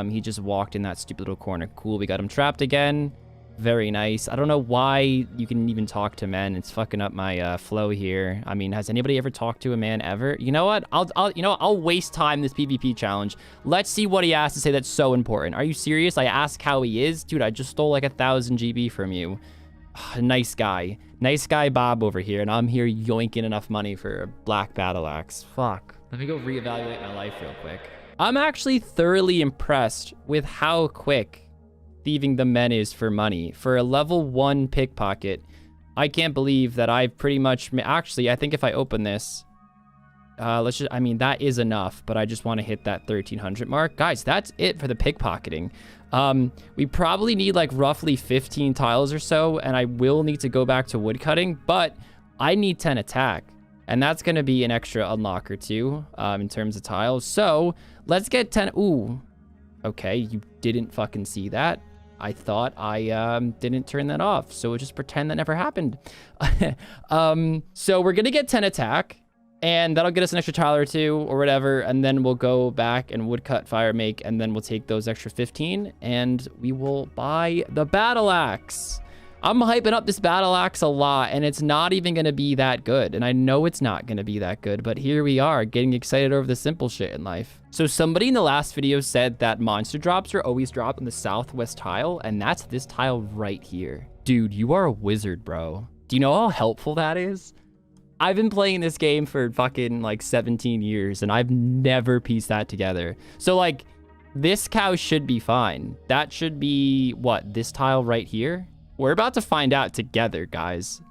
He just walked in that stupid little corner. Cool, we got him trapped again. Very nice. I don't know why you can even talk to men. It's fucking up my flow here. I mean, has anybody ever talked to a man ever? You know what? I'll waste time this PvP challenge. Let's see what he has to say that's so important. Are you serious? I ask how he is? Dude, I just stole like 1,000 GB from you. Nice guy. Nice guy Bob over here, and I'm here yoinking enough money for a black battle axe. Fuck. Let me go reevaluate my life real quick. I'm actually thoroughly impressed with how quick thieving the men is for money. For a level 1 pickpocket, I can't believe that I've pretty much... Actually, I think if I open this... I mean, that is enough, but I just want to hit that 1,300 mark. Guys, that's it for the pickpocketing. We probably need like roughly 15 tiles or so, and I will need to go back to woodcutting, but I need 10 attack, and that's going to be an extra unlock or two in terms of tiles. So let's get 10. Ooh, okay, you didn't fucking see that. I thought I didn't turn that off, so we'll just pretend that never happened. So we're going to get 10 attack, and that'll get us an extra tile or two or whatever, and then we'll go back and woodcut, fire make, and then we'll take those extra 15, and we will buy the battle axe. I'm hyping up this battle axe a lot, and it's not even going to be that good, and I know it's not going to be that good, but here we are, getting excited over the simple shit in life. So somebody in the last video said that monster drops are always dropped on the southwest tile, and that's this tile right here. Dude, you are a wizard, bro. Do you know how helpful that is? I've been playing this game for fucking like 17 years, and I've never pieced that together. So like, this cow should be fine. That should be, what, this tile right here? We're about to find out together, guys.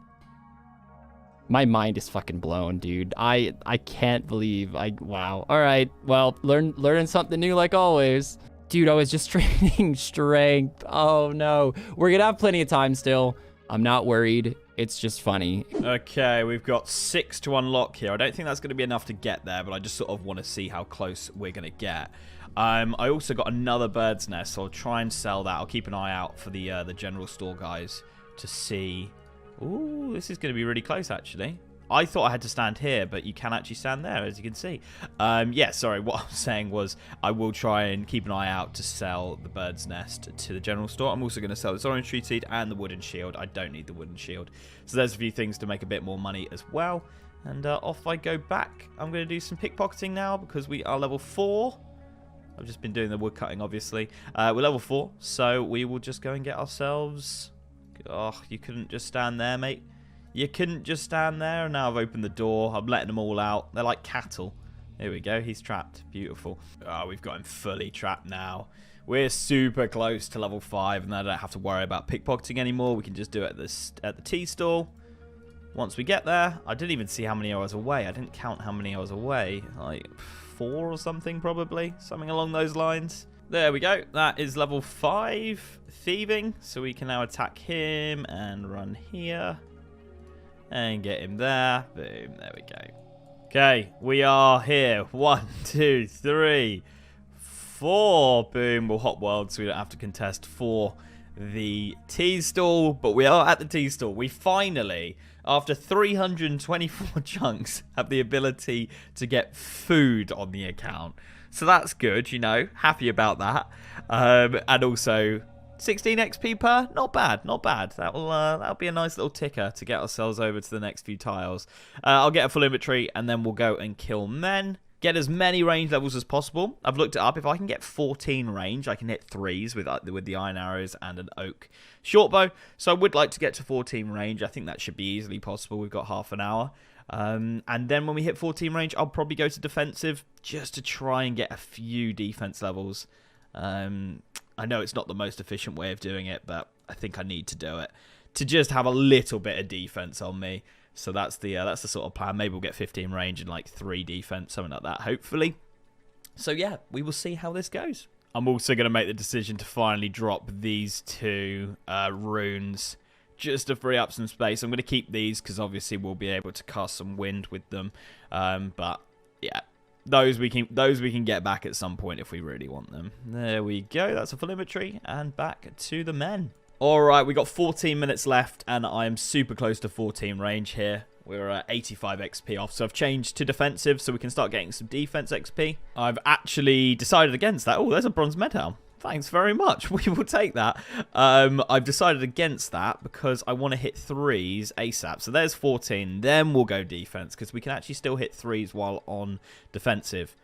My mind is fucking blown, dude. I can't believe wow. All right, well, learning something new like always. Dude, I was just training strength. Oh no, we're gonna have plenty of time still. I'm not worried. It's just funny. Okay, we've got 6 to unlock here. I don't think that's going to be enough to get there, but I just sort of want to see how close we're going to get. I also got another bird's nest, so I'll try and sell that. I'll keep an eye out for the general store guys to see. Ooh, this is going to be really close, actually. I thought I had to stand here, but you can actually stand there, as you can see. Yeah, sorry, what I was saying was I will try and keep an eye out to sell the bird's nest to the general store. I'm also going to sell this orange tree seed and the wooden shield. I don't need the wooden shield. So there's a few things to make a bit more money as well. And off I go back. I'm going to do some pickpocketing now because we are level 4. I've just been doing the wood cutting, obviously. We're level 4, so we will just go and get ourselves... Oh, you couldn't just stand there, mate. You couldn't just stand there. And now I've opened the door. I'm letting them all out. They're like cattle. Here we go. He's trapped. Beautiful. Oh, we've got him fully trapped now. We're super close to level 5, and I don't have to worry about pickpocketing anymore. We can just do it at the tea stall. Once we get there, I didn't even see how many I was away. I didn't count how many I was away. Like 4 or something, probably. Something along those lines. There we go. That is level 5 thieving. So we can now attack him and run here. And get him there. Boom. There we go. Okay, we are here. 1, 2, 3, 4. Boom. We'll hot world so we don't have to contest for the tea stall. But we are at the tea stall. We finally... After 324 chunks, have the ability to get food on the account. So that's good, you know. Happy about that. And also, 16 XP per. Not bad, not bad. That'll be a nice little ticker to get ourselves over to the next few tiles. I'll get a full inventory, and then we'll go and kill men. Get as many range levels as possible. I've looked it up. If I can get 14 range, I can hit 3s with the iron arrows and an oak short bow. So I would like to get to 14 range. I think that should be easily possible. We've got half an hour. And then when we hit 14 range, I'll probably go to defensive just to try and get a few defense levels. I know it's not the most efficient way of doing it, but I think I need to do it to just have a little bit of defense on me. So that's the sort of plan. Maybe we'll get 15 range and like 3 defense, something like that, hopefully. So yeah, we will see how this goes. I'm also going to make the decision to finally drop these 2 runes just to free up some space. I'm going to keep these because obviously we'll be able to cast some wind with them. But yeah, those we can get back at some point if we really want them. There we go. That's a full inventory and back to the men. Alright, we got 14 minutes left, and I am super close to 14 range here. We're at 85 XP off, so I've changed to defensive so we can start getting some defense XP. I've actually decided against that. Oh, there's a bronze medal. Thanks very much. We will take that. I've decided against that because I want to hit 3s ASAP. So there's 14. Then we'll go defense because we can actually still hit 3s while on defensive.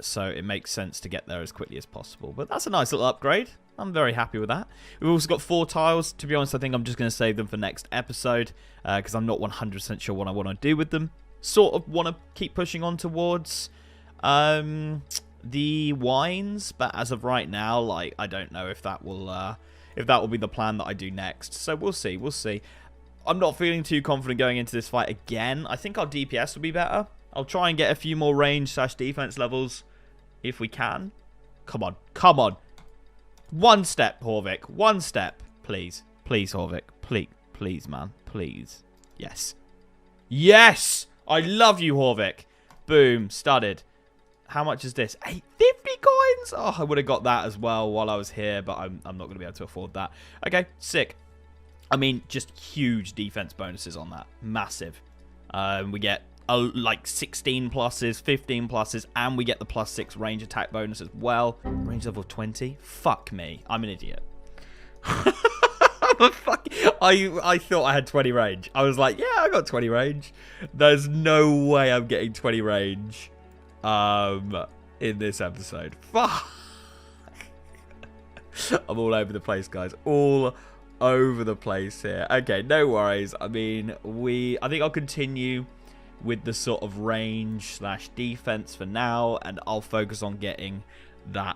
So it makes sense to get there as quickly as possible. But that's a nice little upgrade. I'm very happy with that. We've also got 4 tiles. To be honest, I think I'm just going to save them for next episode because I'm not 100% sure what I want to do with them. Sort of want to keep pushing on towards the wines, but as of right now, like I don't know if that will be the plan that I do next. So we'll see. We'll see. I'm not feeling too confident going into this fight again. I think our DPS will be better. I'll try and get a few more range / defense levels if we can. Come on. Come on. One step, Horvik. One step. Please. Please, Horvik. Please. Please, man. Please. Yes. Yes! I love you, Horvik. Boom. Studded. How much is this? 850 coins? Oh, I would have got that as well while I was here, but I'm not going to be able to afford that. Okay, sick. I mean, just huge defense bonuses on that. Massive. We get like 16 pluses, 15 pluses, and we get the +6 range attack bonus as well. Range level 20? Fuck me. I'm an idiot. I thought I had 20 range. I was like, yeah, I got 20 range. There's no way I'm getting 20 range in this episode. Fuck. I'm all over the place, guys. All over the place here. Okay, no worries. I mean, I think I'll continue with the sort of range / defense for now, and I'll focus on getting that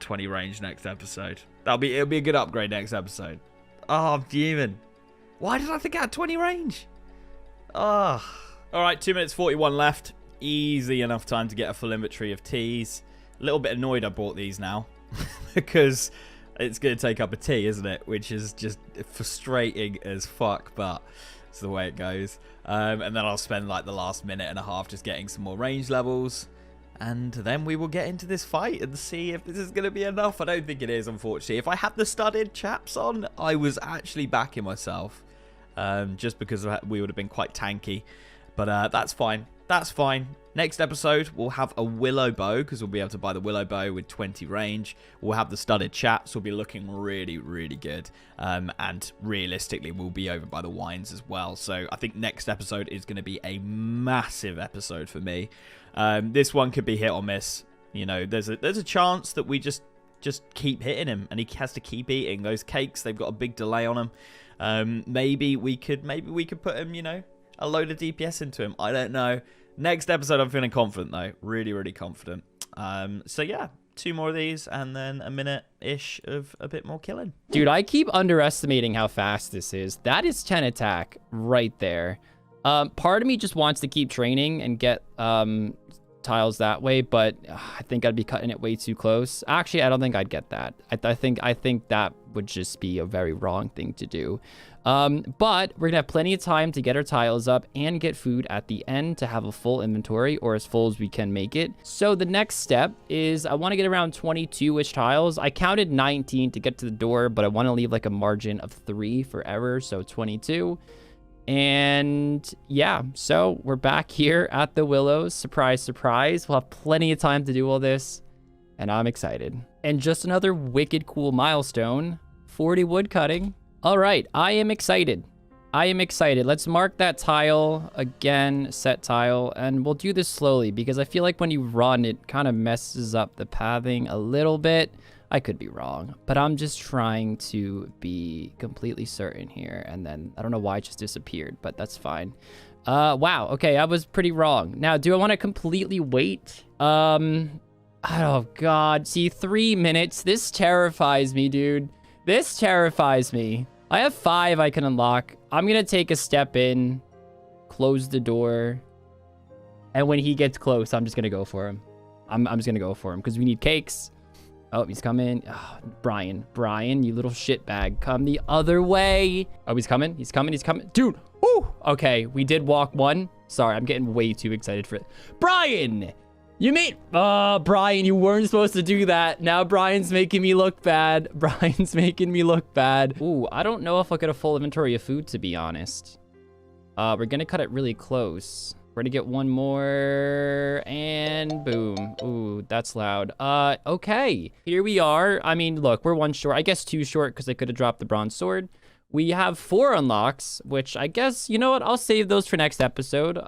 20 range next episode. It'll be a good upgrade next episode. Oh, I'm fuming. Why did I think I had 20 range? Oh. Alright, 2 minutes 41 left. Easy enough time to get a full inventory of teas. A little bit annoyed I bought these now because it's going to take up a tea, isn't it? Which is just frustrating as fuck, but it's the way it goes. And then I'll spend like the last minute and a half just getting some more range levels. And then we will get into this fight and see if this is going to be enough. I don't think it is, unfortunately. If I had the studded chaps on, I was actually backing myself. just because we would have been quite tanky. But that's fine. That's fine. Next episode, we'll have a willow bow, because we'll be able to buy the willow bow with 20 range. We'll have the studded chaps. We'll be looking really, really good. And realistically, we'll be over by the wines as well. So I think next episode is going to be a massive episode for me. This one could be hit or miss. You know, there's a chance that we just keep hitting him, and he has to keep eating those cakes. They've got a big delay on them. Maybe we could put him, you know, a load of DPS into him. I don't know. Next episode, I'm feeling confident, though. Really, really confident. So, yeah, 2 more of these, and then a minute-ish of a bit more killing. Dude, I keep underestimating how fast this is. That is 10 attack right there. Part of me just wants to keep training and get tiles that way, but I think I'd be cutting it way too close. Actually, I don't think I'd get that. I think that would just be a very wrong thing to do. But we're gonna have plenty of time to get our tiles up and get food at the end to have a full inventory, or as full as we can make it. So the next step is I want to get around 22-ish tiles. I counted 19 to get to the door, but I want to leave like a margin of 3 for error, so 22. And yeah, so we're back here at the Willows. Surprise, surprise. We'll have plenty of time to do all this, and I'm excited. And just another wicked cool milestone, 40 wood cutting. All right, I am excited. I am excited. Let's mark that tile again, set tile, and we'll do this slowly because I feel like when you run, it kind of messes up the pathing a little bit. I could be wrong, but I'm just trying to be completely certain here. And then I don't know why it just disappeared, but that's fine. Wow. Okay, I was pretty wrong. Now, do I want to completely wait? Oh God. See, 3 minutes. This terrifies me, dude. This terrifies me. I have 5 I can unlock. I'm going to take a step in, close the door, and when he gets close, I'm just going to go for him. I'm just going to go for him because we need cakes. Oh, he's coming. Oh, Brian, you little shitbag. Come the other way. Oh, he's coming. He's coming. Dude. Woo. Okay, we did walk 1. Sorry, I'm getting way too excited for it. Brian! You mean... Brian, you weren't supposed to do that. Now Brian's making me look bad. Brian's making me look bad. Ooh, I don't know if I'll get a full inventory of food, to be honest. We're gonna cut it really close. We're gonna get 1 more, and boom. Ooh, that's loud. Okay. Here we are. I mean, look, we're 1 short. I guess 2 short, because I could have dropped the bronze sword. We have 4 unlocks, which I guess, you know what? I'll save those for next episode,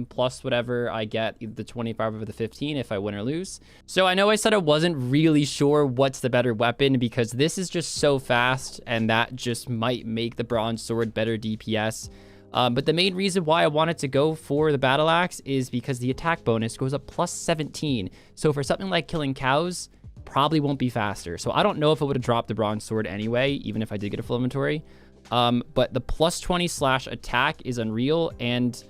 plus whatever I get, either the 25 or the 15 if I win or lose. So I know I said I wasn't really sure what's the better weapon because this is just so fast, and that just might make the bronze sword better DPS. But the main reason why I wanted to go for the battle axe is because the attack bonus goes up plus 17. So for something like killing cows, probably won't be faster. So I don't know if I would have dropped the bronze sword anyway, even if I did get a full inventory. But the plus 20 slash attack is unreal, and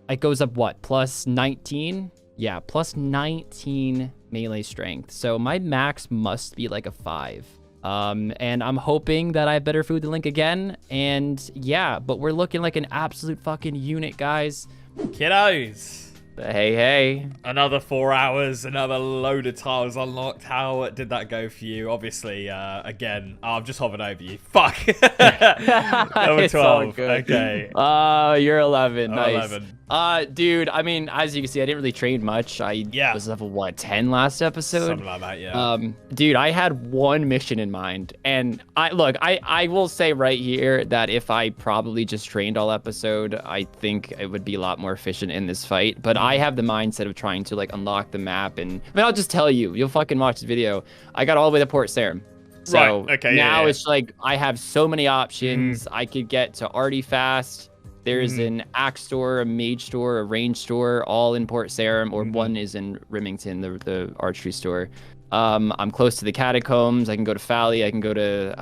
it goes up what? Plus 19? Yeah, plus 19 melee strength. So my max must be like a 5. And I'm hoping that I have better food than Link again. And yeah, but we're looking like an absolute fucking unit, guys. Kiddos. Hey. Another 4 hours, another load of tiles unlocked. How did that go for you? Obviously, again, I've just hovered over you. Fuck. Number 12. Okay. You're 11. Nice. 11. Dude, I mean, as you can see, I didn't really train much. I was level, what, 10 last episode? Something like that, yeah. Dude, I had 1 mission in mind. And I will say right here that if I probably just trained all episode, I think it would be a lot more efficient in this fight. But I have the mindset of trying to, like, unlock the map. And I mean, I'll just tell you, you'll fucking watch the video. I got all the way to Port Sarum. So right. Okay, now it's like I have so many options. I could get to Artie fast. There's an axe store, a mage store, a range store, all in Port Sarum, or one is in Remington, the archery store. I'm close to the catacombs. I can go to Fally. I can go to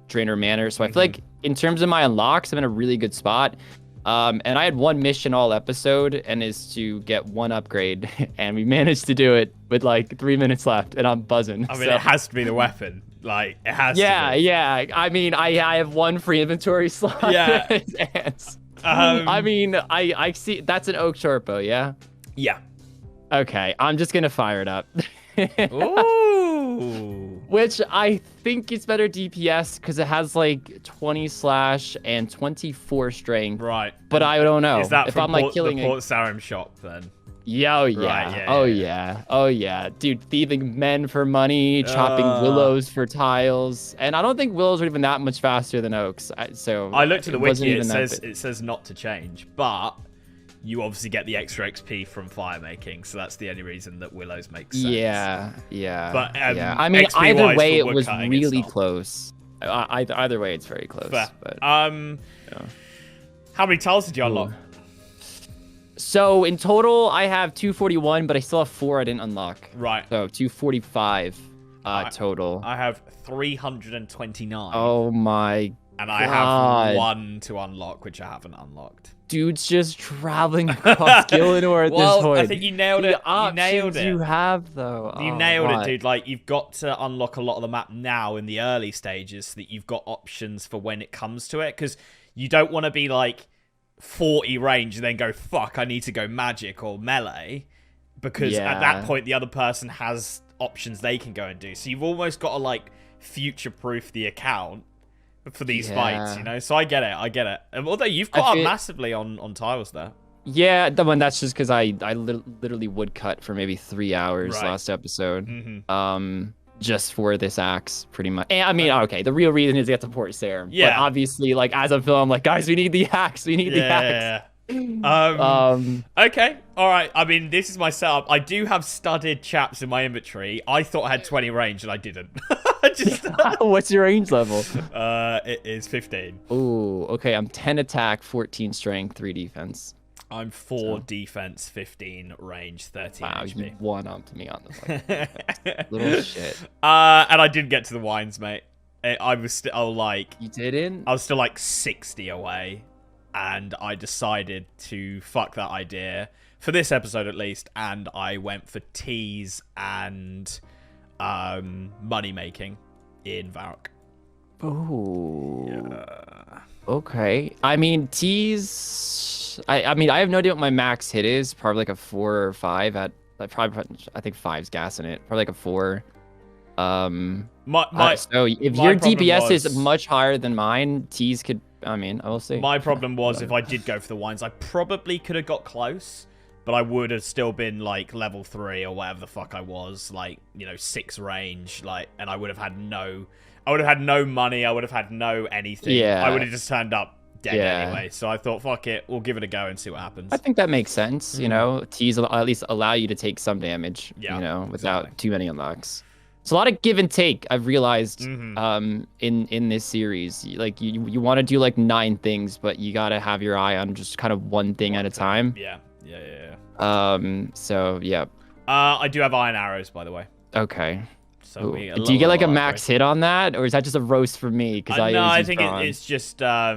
Draenor Manor. So I feel like in terms of my unlocks, I'm in a really good spot. And I had 1 mission all episode, and is to get 1 upgrade, and we managed to do it with like 3 minutes left, and I'm buzzing. I mean, it has to be the weapon. Like, it has to be. Yeah. I mean, I have 1 free inventory slot. Yeah. In his hands. I mean, I see that's an oak torpo, yeah? Yeah. Okay, I'm just gonna fire it up. Ooh. Which I think it's better DPS because it has like 20 slash and 24 strength. Right. But I don't know. Is that if from I'm like killing the Port Sarim shop then? Yeah, oh yeah. Right, yeah, oh yeah, yeah. Oh yeah. Dude, thieving men for money, chopping willows for tiles. And I don't think willows are even that much faster than oaks. So I looked at the wiki, it says not to change, but you obviously get the extra XP from fire making, so that's the only reason that willows make sense. Yeah. But yeah. I mean, XP either wise way, for it was woodcutting, really it's not. close. Either way, it's very close. Fair. But, yeah. How many tiles did you unlock? Ooh. So in total, I have 241, but I still have 4 I didn't unlock. Right. So 245 total. I have 329. Oh my God. And I have 1 to unlock, which I haven't unlocked. Dude's just traveling across Gillinor at this point. I think you nailed it. You nailed it. You have though. You nailed it, dude. Like, you've got to unlock a lot of the map now in the early stages so that you've got options for when it comes to it. Because you don't want to be like 40 range and then go, fuck, I need to go magic or melee. Because at that point, the other person has options they can go and do. So you've almost got to like future-proof the account for these fights, you know? So I get it. Although you've got up massively on tiles there. Yeah, that's just because I literally woodcut for maybe 3 hours last episode. Just for this axe, pretty much. And, I mean, okay, the real reason is to get to Port Sarim. Yeah. But obviously, like, as a film, I'm like, guys, we need the axe. We need the axe. Okay, all right. I mean, this is my setup. I do have studded chaps in my inventory. I thought I had 20 range, and I didn't. What's your range level? It is 15. Ooh, okay. I'm 10 attack, 14 strength, 3 defense. I'm 4 defense, 15 range, 13 wow, HP. you one-upped me on the little shit. And I didn't get to the wines, mate. I was still like... You didn't? I was still like 60 away. And I decided to fuck that idea, for this episode at least, and I went for teas and money making in Varrock. Oh. Yeah. Okay. I mean, teas. I mean, I have no idea what my max hit is. Probably like a 4 or 5 at. I think 5's gas in it. Probably like a 4. So if your DPS is much higher than mine, teas could. I mean, I will see. My problem was if I did go for the wines, I probably could have got close, but I would have still been like level 3 or whatever the fuck I was, like, you know, 6 range, like, and I would have had no money, I would have had no anything. Yeah. I would have just turned up dead anyway. So I thought, fuck it, we'll give it a go and see what happens. I think that makes sense. You know, teas will at least allow you to take some damage. Yeah, you know, without too many unlocks. It's a lot of give and take, I've realized, in this series. Like, you want to do, like, 9 things, but you got to have your eye on just kind of one thing at a time. Yeah. So, yeah. I do have iron arrows, by the way. Okay. So do you get, like, a max hit on that? Or is that just a roast for me? No, I think it's just, I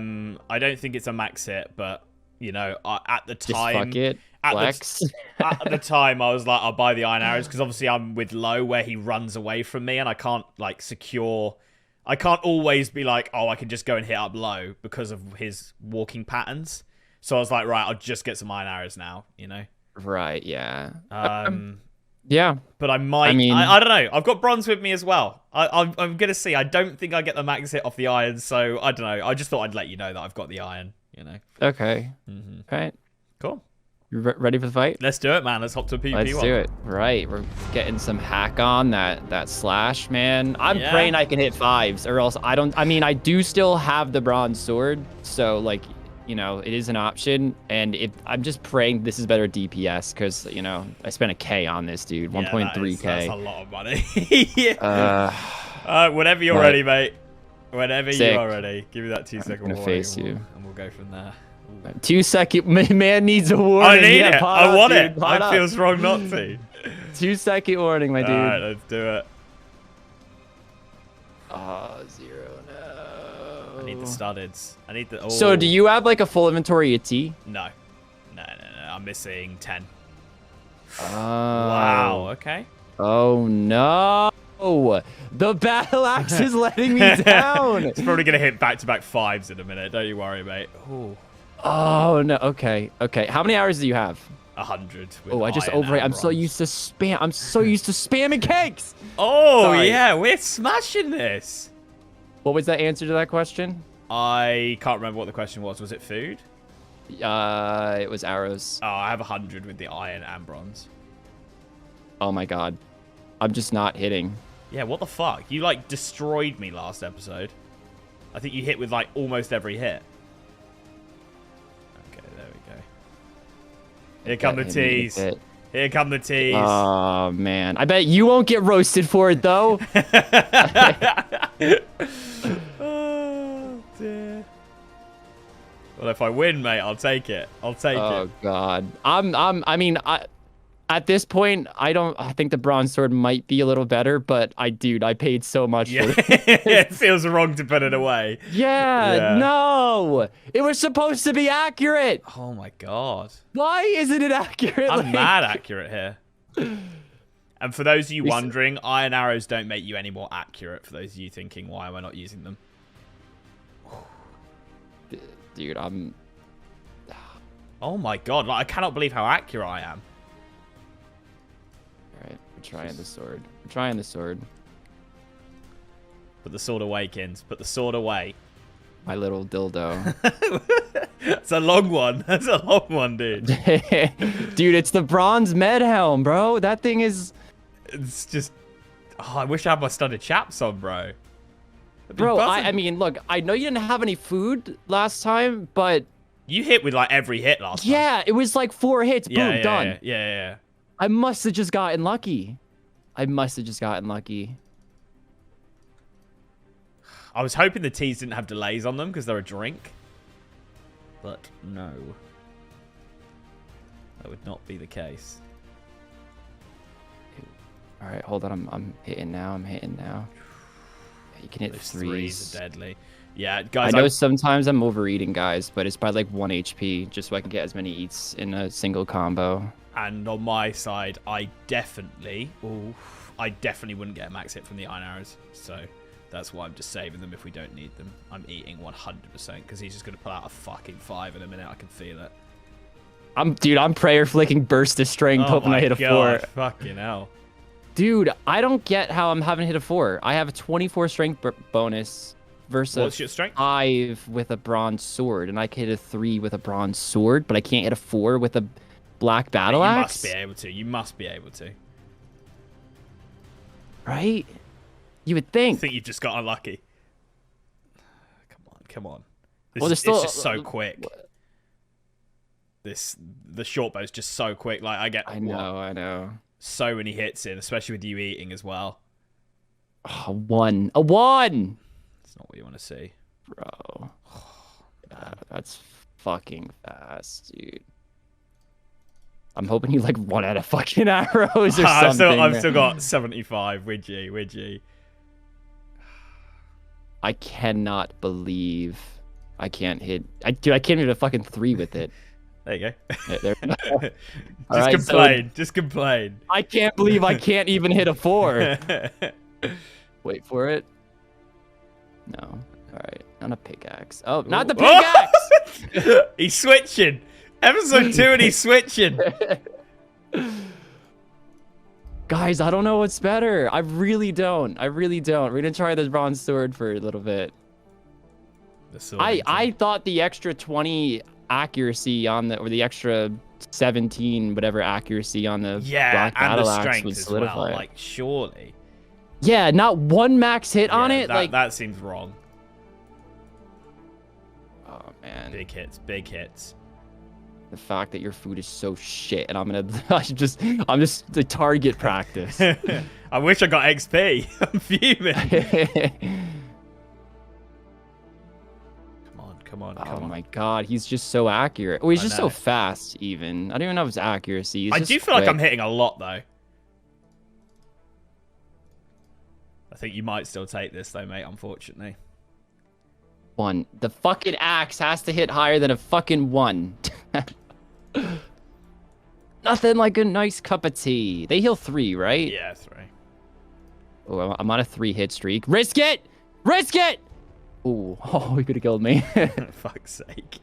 don't think it's a max hit, but, you know, at the time... Just fuck it. Flex. At the time, I was like, I'll buy the iron arrows because obviously I'm with Low where he runs away from me and I can't like secure. I can't always be like, oh, I can just go and hit up Low because of his walking patterns. So I was like, right, I'll just get some iron arrows now, you know? Right, yeah. Yeah. But I might. I mean, I don't know. I've got bronze with me as well. I'm gonna see. I don't think I get the max hit off the iron, so I don't know. I just thought I'd let you know that I've got the iron. You know. Okay. Right. Cool. You ready for the fight? Let's do it, man. Let's hop to a PvP. Let's do it. Right. We're getting some hack on that slash, man. I'm praying I can hit 5s, or else I don't. I mean, I do still have the bronze sword, so like, you know, it is an option. And if I'm just praying this is better DPS, because you know I spent a K on this, dude. 1.3K. That's a lot of money. Whenever you're ready, mate. Whenever you are ready, give me that 2-second warning. Face you, and we'll go from there. 2-second. Man needs a warning. I need it. I want it. It feels wrong not to. 2-second warning, my dude. All right, let's do it. Oh, 0, no. I need the studdeds. I need the... Oh. So do you have like a full inventory of T? No. I'm missing 10. Wow. Okay. Oh, no. The battle axe is letting me down. It's probably going to hit back-to-back 5s in a minute. Don't you worry, mate. Oh, no. Okay. How many hours do you have? 100. Oh, I just overate. I'm so used to spam. I'm so used to spamming cakes. Oh, Sorry. yeah, we're smashing this. What was that answer to that question? I can't remember what the question was. Was it food? It was arrows. Oh, I have 100 with the iron and bronze. Oh my god. I'm just not hitting. Yeah, what the fuck? You, like, destroyed me last episode. I think you hit with, like, almost every hit. Okay, there we go. Here come the teas. Here come the teas. Oh, man. I bet you won't get roasted for it, though. Oh, dear. Well, if I win, mate, I'll take it. I'll take it. Oh, God. I mean, at this point, I think the bronze sword might be a little better, but dude, I paid so much for it. It feels wrong to put it away. Yeah, no. It was supposed to be accurate. Oh my god. Why isn't it accurate? I'm mad accurate here. And for those of you wondering, iron arrows don't make you any more accurate. For those of you thinking, why am I not using them? Dude, I'm... Oh my god, like, I cannot believe how accurate I am. Alright, we're trying the sword. We're trying the sword. Put the sword away, Kins. Put the sword away. My little dildo. It's a long one. That's a long one, dude. Dude, it's the bronze med helm, bro. That thing is... It's just... Oh, I wish I had my studded chaps on, bro. Bro, I mean, look, I know you didn't have any food last time, but... You hit with, like, every hit last time. Yeah, it was like 4 hits. Yeah, boom, done. Yeah. I must have just gotten lucky. I was hoping the teas didn't have delays on them because they're a drink. But no. That would not be the case. All right, hold on. I'm hitting now. You can hit Those threes. are deadly. Yeah, guys. I know sometimes I'm overeating, guys, but it's by like 1 HP just so I can get as many eats in a single combo. And on my side, I definitely wouldn't get a max hit from the iron arrows. So that's why I'm just saving them if we don't need them. I'm eating 100% because he's just going to pull out a fucking 5 in a minute. I can feel it. I'm prayer flicking burst of strength, hoping I hit a 4. Fucking hell. Dude, I don't get how I'm having hit a 4. I have a 24 strength bonus versus What's your strength? 5 with a bronze sword, and I can hit a 3 with a bronze sword, but I can't hit a 4 with a black battle axe. You must be able to. You must be able to. Right? You would think. I think you've just got unlucky. Come on. It's Well, just so quick. The short bow's just so quick. Like I know. So many hits in, especially with you eating as well. Oh, a 1. A 1! That's not what you want to see. Bro. That's fucking fast, dude. I'm hoping you like run out of fucking arrows or something. I've still got 75 with you. I cannot believe I can't hit. Dude, I can't hit a fucking 3 with it. There you go. Just complain. I can't believe I can't even hit a 4. Wait for it. No. All right. Not a pickaxe. Oh, not the pickaxe! He's switching. Episode 2 and he's switching. Guys, I don't know what's better. I really don't. We're gonna try this bronze sword for a little bit. I thought the extra 20 accuracy on the extra 17 whatever accuracy on the black battle axe would solidify well. it. Like surely. Yeah, not 1 max hit on it. That seems wrong. Oh man. Big hits. The fact that your food is so shit, and I'm just the target practice. I wish I got XP. I'm fuming. Come on. Oh my god, he's just so accurate. Oh, he's just so fast. Even I don't even know if it's accuracy. I do feel like I'm hitting a lot though. I think you might still take this though, mate. Unfortunately. 1. The fucking axe has to hit higher than a fucking 1. Nothing like a nice cup of tea. They heal 3, right? Yeah, 3. Oh, I'm on a 3-hit streak. Risk it! Ooh. Oh, he could have killed me. Fuck's sake.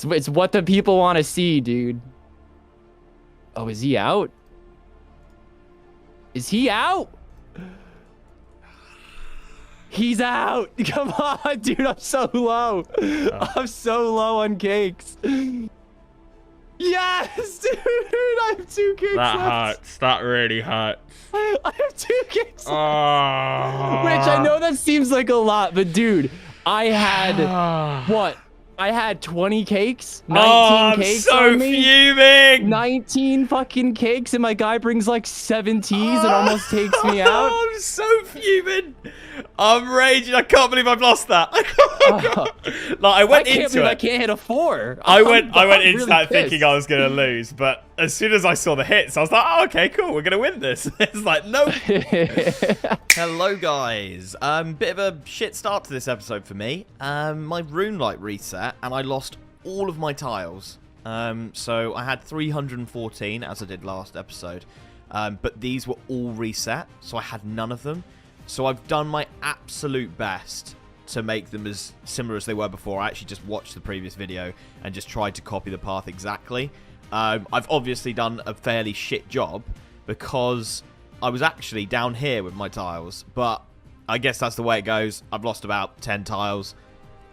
It's what the people want to see, dude. Oh, is he out? Is he out? He's out. Come on, dude. I'm so low. I'm so low on cakes. Yes, dude. I have 2 cakes That left. hurts. That really hurts. I have 2 cakes left. Oh. Which I know that seems like a lot, but dude, I had what? I had 20 cakes, 19 cakes I'm so on me. fuming. 19 fucking cakes, and my guy brings like 7 teas and almost takes me out. I'm so fuming. I'm raging. I can't believe I've lost that. Like I went into it. I can't hit a 4. I went into really that pissed. thinking I was gonna lose, but as soon as I saw the hits, I was like, oh, okay, cool, we're gonna win this. It's like, no. Hello guys, bit of a shit start to this episode for me. My rune light reset and I lost all of my tiles. So I had 314 as I did last episode, but these were all reset, so I had none of them. So I've done my absolute best to make them as similar as they were before. I actually just watched the previous video and just tried to copy the path exactly. I've obviously done a fairly shit job because I was actually down here with my tiles, but I guess that's the way it goes. I've lost about 10 tiles.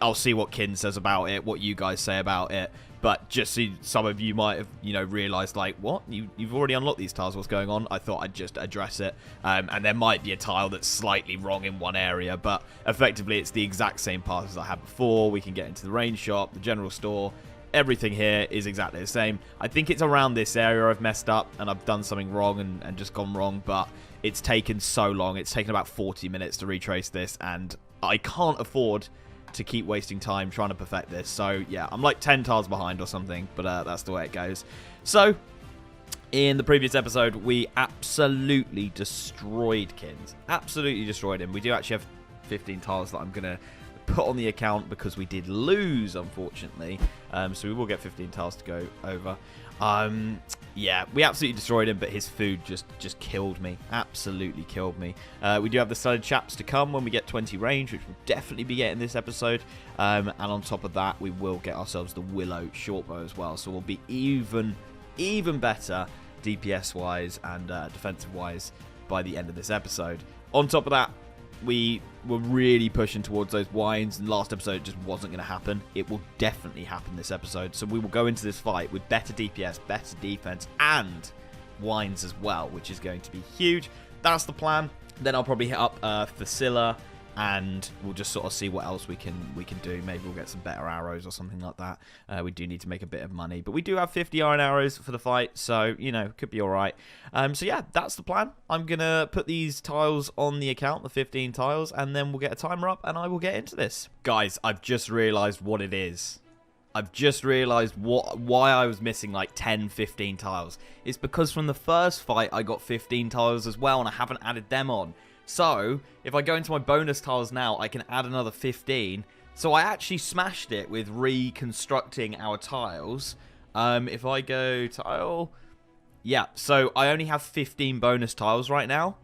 I'll see what Kin says about it, what you guys say about it. But just so some of you might have, you know, realised, like, what? You've already unlocked these tiles, what's going on? I thought I'd just address it. And there might be a tile that's slightly wrong in one area, but effectively it's the exact same path as I had before. We can get into the range shop, the general store. Everything here is exactly the same. I think it's around this area I've messed up and I've done something wrong and just gone wrong, but it's taken so long. It's taken about 40 minutes to retrace this, and I can't afford to keep wasting time trying to perfect this. So yeah, I'm like 10 tiles behind or something, but that's the way it goes. So in the previous episode, we absolutely destroyed Kins. Absolutely destroyed him. We do actually have 15 tiles that I'm going to put on the account because we did lose, unfortunately. So we will get 15 tiles to go over. Yeah, we absolutely destroyed him, but his food just killed me. Absolutely killed me. We do have the studded chaps to come when we get 20 range, which we'll definitely be getting this episode. And on top of that, we will get ourselves the Willow shortbow as well. So we'll be even better DPS-wise and defensive-wise by the end of this episode. On top of that, we were really pushing towards those wines, and last episode it just wasn't going to happen. It will definitely happen this episode, so we will go into this fight with better DPS, better defense, and wines as well, which is going to be huge. That's the plan. Then I'll probably hit up Facilla, and we'll just sort of see what else we can do. Maybe we'll get some better arrows or something like that. We do need to make a bit of money, but we do have 50 iron arrows for the fight, so, you know, could be all right. So yeah, that's the plan. I'm going to put these tiles on the account, the 15 tiles, and then we'll get a timer up, and I will get into this. Guys, I've just realized what it is. I've just realized why I was missing like 10, 15 tiles. It's because from the first fight, I got 15 tiles as well, and I haven't added them on. So, if I go into my bonus tiles now, I can add another 15. So I actually smashed it with reconstructing our tiles. If I go tile... Yeah, so I only have 15 bonus tiles right now.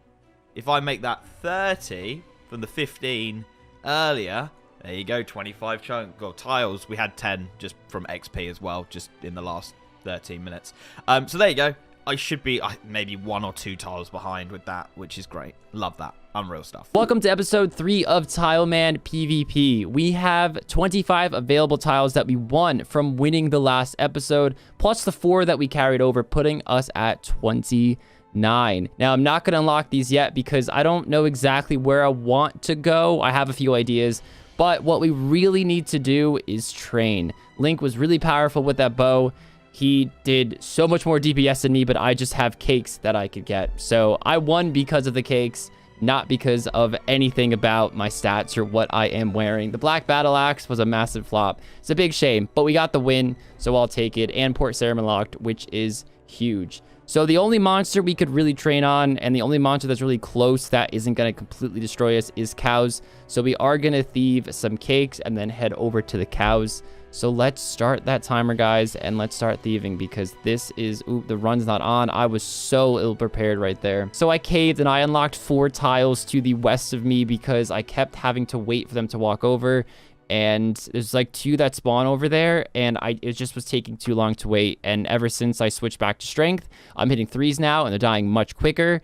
If I make that 30 from the 15 earlier... There you go, 25 tiles. We had 10 just from XP as well, just in the last 13 minutes. So there you go. I should be maybe 1 or 2 tiles behind with that, which is great. Love that. Unreal stuff. Welcome to episode 3 of Tileman PvP. We have 25 available tiles that we won from winning the last episode, plus the 4 that we carried over, putting us at 29. Now, I'm not going to unlock these yet because I don't know exactly where I want to go. I have a few ideas, but what we really need to do is train. Link was really powerful with that bow. He did so much more DPS than me, but I just have cakes that I could get. So I won because of the cakes, not because of anything about my stats or what I am wearing. The Black Battle Axe was a massive flop. It's a big shame, but we got the win, so I'll take it. And Port Sarum locked, which is huge. So the only monster we could really train on, and the only monster that's really close that isn't going to completely destroy us, is cows. So we are going to thieve some cakes and then head over to the cows. So let's start that timer, guys, and let's start thieving because this is... Ooh, the run's not on. I was so ill-prepared right there. So I caved and I unlocked 4 tiles to the west of me because I kept having to wait for them to walk over. and there's like 2 that spawn over there, and it just was taking too long to wait. And ever since I switched back to strength, I'm hitting 3s now, and they're dying much quicker.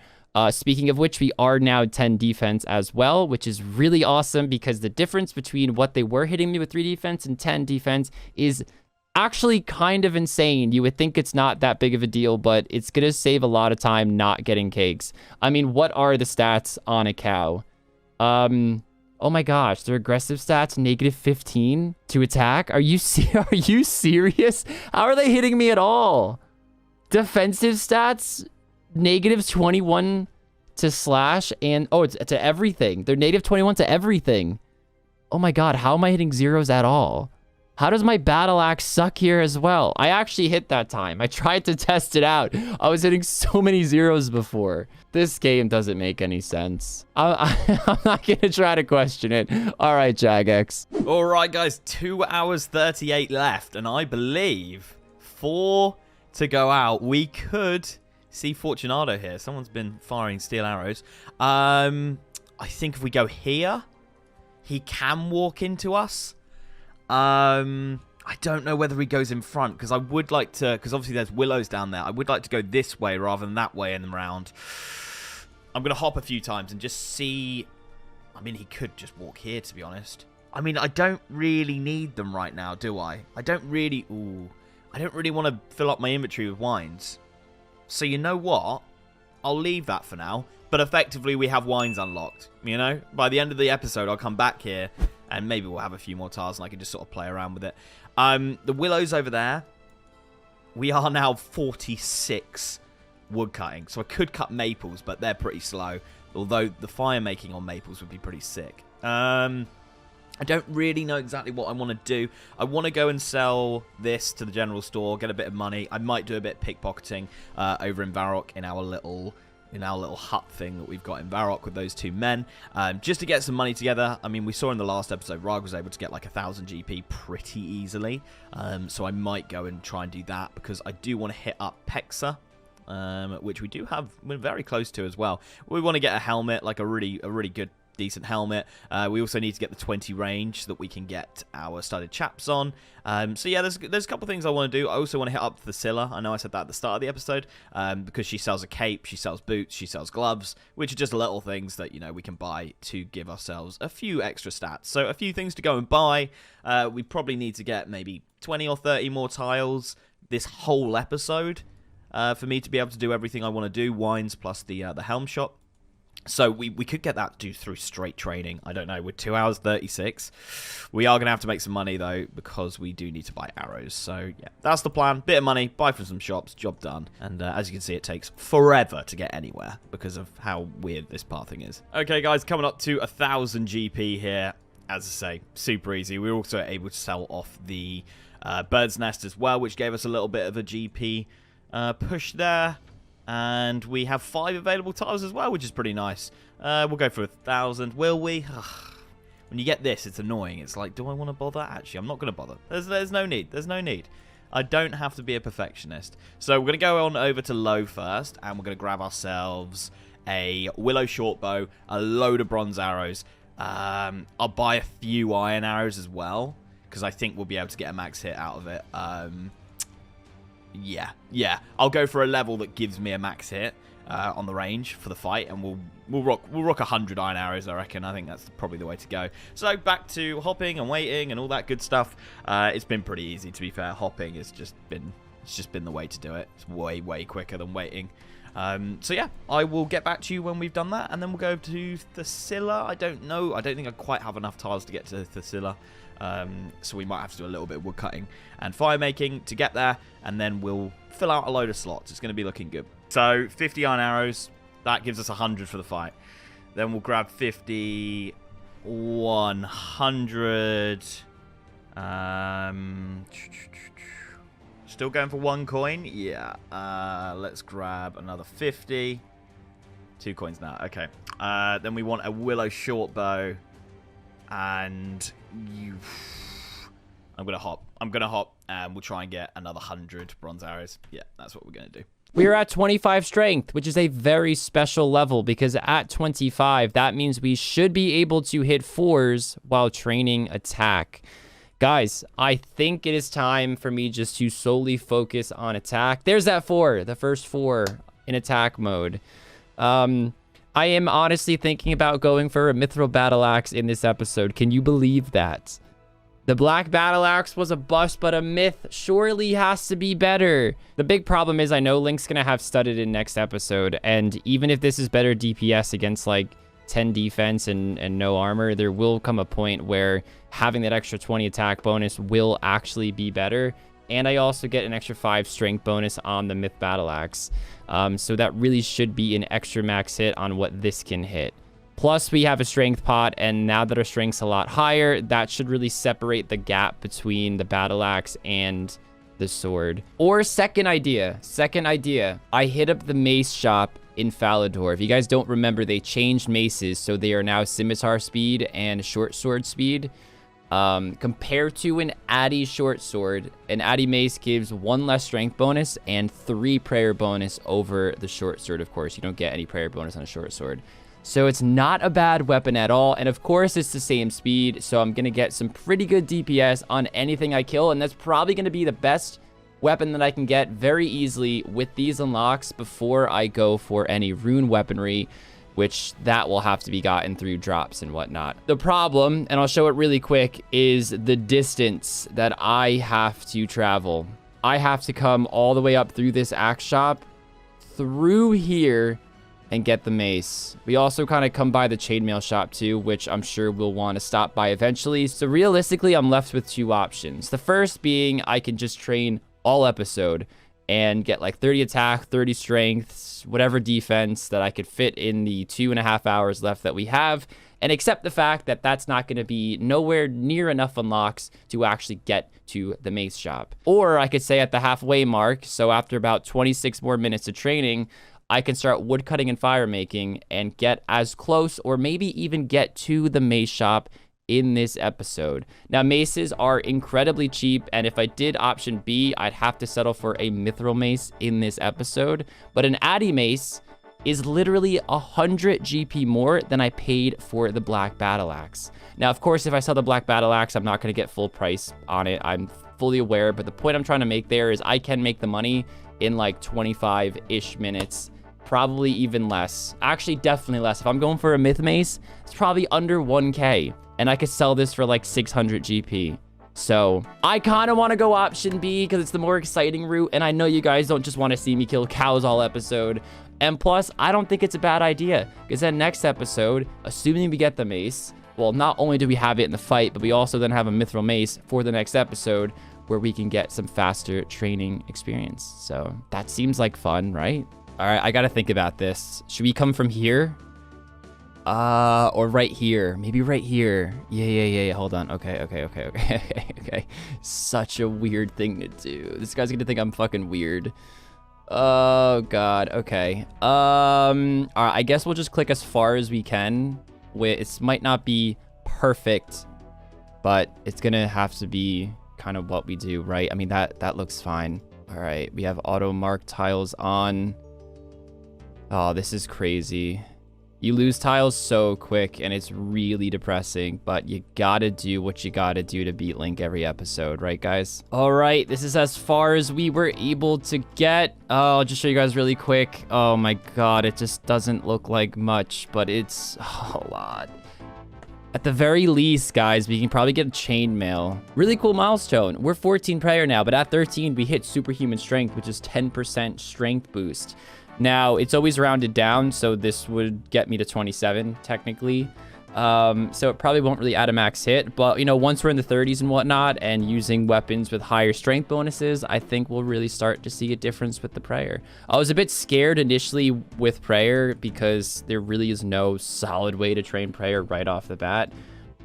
Speaking of which, we are now 10 defense as well, which is really awesome because the difference between what they were hitting me with 3 defense and 10 defense is actually kind of insane. You would think it's not that big of a deal, but it's going to save a lot of time not getting cakes. I mean, what are the stats on a cow? Oh my gosh, their aggressive stats, -15 to attack. Are you serious? How are they hitting me at all? Defensive stats, -21 to slash, and oh, it's to everything. They're -21 to everything. Oh my god, how am I hitting 0s at all? How does my battle axe suck here as well? I actually hit that time. I tried to test it out. I was hitting so many 0s before. This game doesn't make any sense. I'm not gonna try to question it. All right, Jagex. All right, guys, 2 hours 38 left, and I believe 4 to go out. We could see Fortunato here. Someone's been firing steel arrows. I think if we go here, he can walk into us. I don't know whether he goes in front, because I would like to, because obviously there's willows down there. I would like to go this way rather than that way in the round. I'm going to hop a few times and just see. I mean, he could just walk here, to be honest. I mean, I don't really need them right now, do I? I don't really want to fill up my inventory with wines. So you know what? I'll leave that for now. But effectively, we have wines unlocked, you know? By the end of the episode, I'll come back here, and maybe we'll have a few more tiles, and I can just sort of play around with it. The willows over there, we are now 46 wood cutting. So I could cut maples, but they're pretty slow. Although the fire making on maples would be pretty sick. I don't really know exactly what I want to do. I want to go and sell this to the general store, get a bit of money. I might do a bit of pickpocketing over in Varrock in our little hut thing that we've got in Varrock with those 2 men, just to get some money together. I mean, we saw in the last episode, Rargh was able to get like 1,000 GP pretty easily, so I might go and try and do that, because I do want to hit up Pexa, which we're very close to as well. We want to get a helmet, like a really good, decent helmet. We also need to get the 20 range so that we can get our studded chaps on. So yeah, there's a couple of things I want to do. I also want to hit up Thesilla. I know I said that at the start of the episode, because she sells a cape, she sells boots, she sells gloves, which are just little things that, you know, we can buy to give ourselves a few extra stats. So a few things to go and buy. We probably need to get maybe 20 or 30 more tiles this whole episode for me to be able to do everything I want to do. Wines plus the helm shop. So we could get that due through straight training. I don't know. We're 2 hours 36. We are going to have to make some money, though, because we do need to buy arrows. So, yeah, that's the plan. Bit of money, buy from some shops, job done. And as you can see, it takes forever to get anywhere because of how weird this pathing is. Okay, guys, coming up to 1,000 GP here. As I say, super easy. We were also able to sell off the bird's nest as well, which gave us a little bit of a GP push there. And we have 5 available tiles as well, which is pretty nice. We'll go for 1,000, will we? When you get this, it's annoying. It's like, do I want to bother? Actually, I'm not going to bother. There's no need. There's no need. I don't have to be a perfectionist. So we're going to go on over to low first, and we're going to grab ourselves a willow shortbow, a load of bronze arrows. I'll buy a few iron arrows as well, because I think we'll be able to get a max hit out of it. Yeah. I'll go for a level that gives me a max hit on the range for the fight, and we'll rock 100 iron arrows, I reckon. I think that's probably the way to go. So back to hopping and waiting and all that good stuff. It's been pretty easy, to be fair. Hopping has just been the way to do it. It's way quicker than waiting. So yeah, I will get back to you when we've done that, and then we'll go to Thesilla. I don't know. I don't think I quite have enough tiles to get to Thesilla. So we might have to do a little bit of wood cutting and fire making to get there, and then we'll fill out a load of slots. It's going to be looking good. So 50 iron arrows, that gives us 100 for the fight. Then we'll grab 50, 100. Still going for 1 coin? Yeah. Let's grab another 50. 2 coins now. Okay. Then we want a willow short bow. And I'm going to hop, and we'll try and get another 100 bronze arrows. Yeah, that's what we're going to do. We are at 25 strength, which is a very special level because at 25, that means we should be able to hit 4s while training attack. Guys, I think it is time for me just to solely focus on attack. There's that 4, the first 4 in attack mode. I am honestly thinking about going for a mithril battle axe in this episode. Can you believe that? The black battle axe was a bust, but a myth surely has to be better. The big problem is I know Link's gonna have studded in next episode, and even if this is better DPS against like 10 defense and no armor, there will come a point where having that extra 20 attack bonus will actually be better. And I also get an extra 5 strength bonus on the myth battle axe. So that really should be an extra max hit on what this can hit. Plus, we have a strength pot, and now that our strength's a lot higher, that should really separate the gap between the battle axe and the sword. Or second idea, I hit up the mace shop in Falador. If you guys don't remember, they changed maces, so they are now scimitar speed and short sword speed. Compared to an Addy short sword, an Addy mace gives 1 less strength bonus and 3 prayer bonus over the short sword. Of course, you don't get any prayer bonus on a short sword. So it's not a bad weapon at all. And of course, it's the same speed. So I'm going to get some pretty good DPS on anything I kill. And that's probably going to be the best weapon that I can get very easily with these unlocks before I go for any rune weaponry, which that will have to be gotten through drops and whatnot. The problem, and I'll show it really quick, is the distance that I have to travel. I have to come all the way up through this axe shop, through here, and get the mace. We also kind of come by the chainmail shop too, which I'm sure we'll want to stop by eventually. So realistically, I'm left with 2 options. The first being I can just train all episode and get like 30 attack, 30 strength, whatever defense that I could fit in the 2.5 hours left that we have, and accept the fact that that's not going to be nowhere near enough unlocks to actually get to the mace shop. Or I could say at the halfway mark, so after about 26 more minutes of training, I can start woodcutting and fire making and get as close or maybe even get to the mace shop in this episode. Now, maces are incredibly cheap, and if I did option B, I'd have to settle for a mithril mace in this episode. But an Addy mace is literally 100 GP more than I paid for the black battle axe. Now, of course, if I sell the black battle axe, I'm not going to get full price on it. I'm fully aware, but the point I'm trying to make there is I can make the money in like 25-ish minutes. Probably even less. Actually, definitely less. If I'm going for a myth mace, it's probably under 1k. And I could sell this for like 600 GP. So I kind of want to go option B because it's the more exciting route. And I know you guys don't just want to see me kill cows all episode. And plus, I don't think it's a bad idea. Because then next episode, assuming we get the mace, well, not only do we have it in the fight, but we also then have a mithril mace for the next episode where we can get some faster training experience. So that seems like fun, right? All right, I got to think about this. Should we come from here? Or right here? Maybe right here. Yeah. Hold on. Okay. Such a weird thing to do. This guy's gonna think I'm fucking weird. Oh, God. Okay. All right, I guess we'll just click as far as we can. It might not be perfect, but it's gonna have to be kind of what we do, right? I mean, that looks fine. All right, we have auto mark tiles on. Oh, this is crazy. You lose tiles so quick, and it's really depressing, but you gotta do what you gotta do to beat Link every episode, right, guys? All right, this is as far as we were able to get. Oh, I'll just show you guys really quick. Oh my God, it just doesn't look like much, but it's a lot. At the very least, guys, we can probably get a chainmail. Really cool milestone. We're 14 prayer now, but at 13, we hit superhuman strength, which is 10% strength boost. Now, it's always rounded down, so this would get me to 27, technically. So it probably won't really add a max hit, but, you know, once we're in the 30s and whatnot, and using weapons with higher strength bonuses, I think we'll really start to see a difference with the prayer. I was a bit scared initially with prayer, because there really is no solid way to train prayer right off the bat,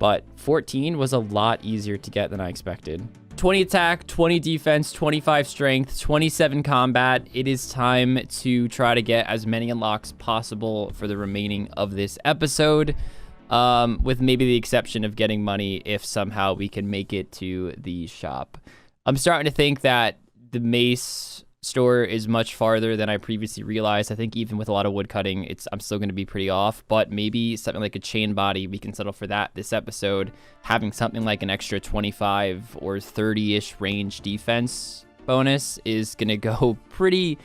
but 14 was a lot easier to get than I expected. 20 attack, 20 defense, 25 strength, 27 combat. It is time to try to get as many unlocks possible for the remaining of this episode, with maybe the exception of getting money if somehow we can make it to the shop. I'm starting to think that the mace store is much farther than I previously realized. I think even with a lot of wood cutting, I'm still going to be pretty off, but maybe something like a chain body, we can settle for that this episode. Having something like an extra 25 or 30-ish range defense bonus is going to go a pretty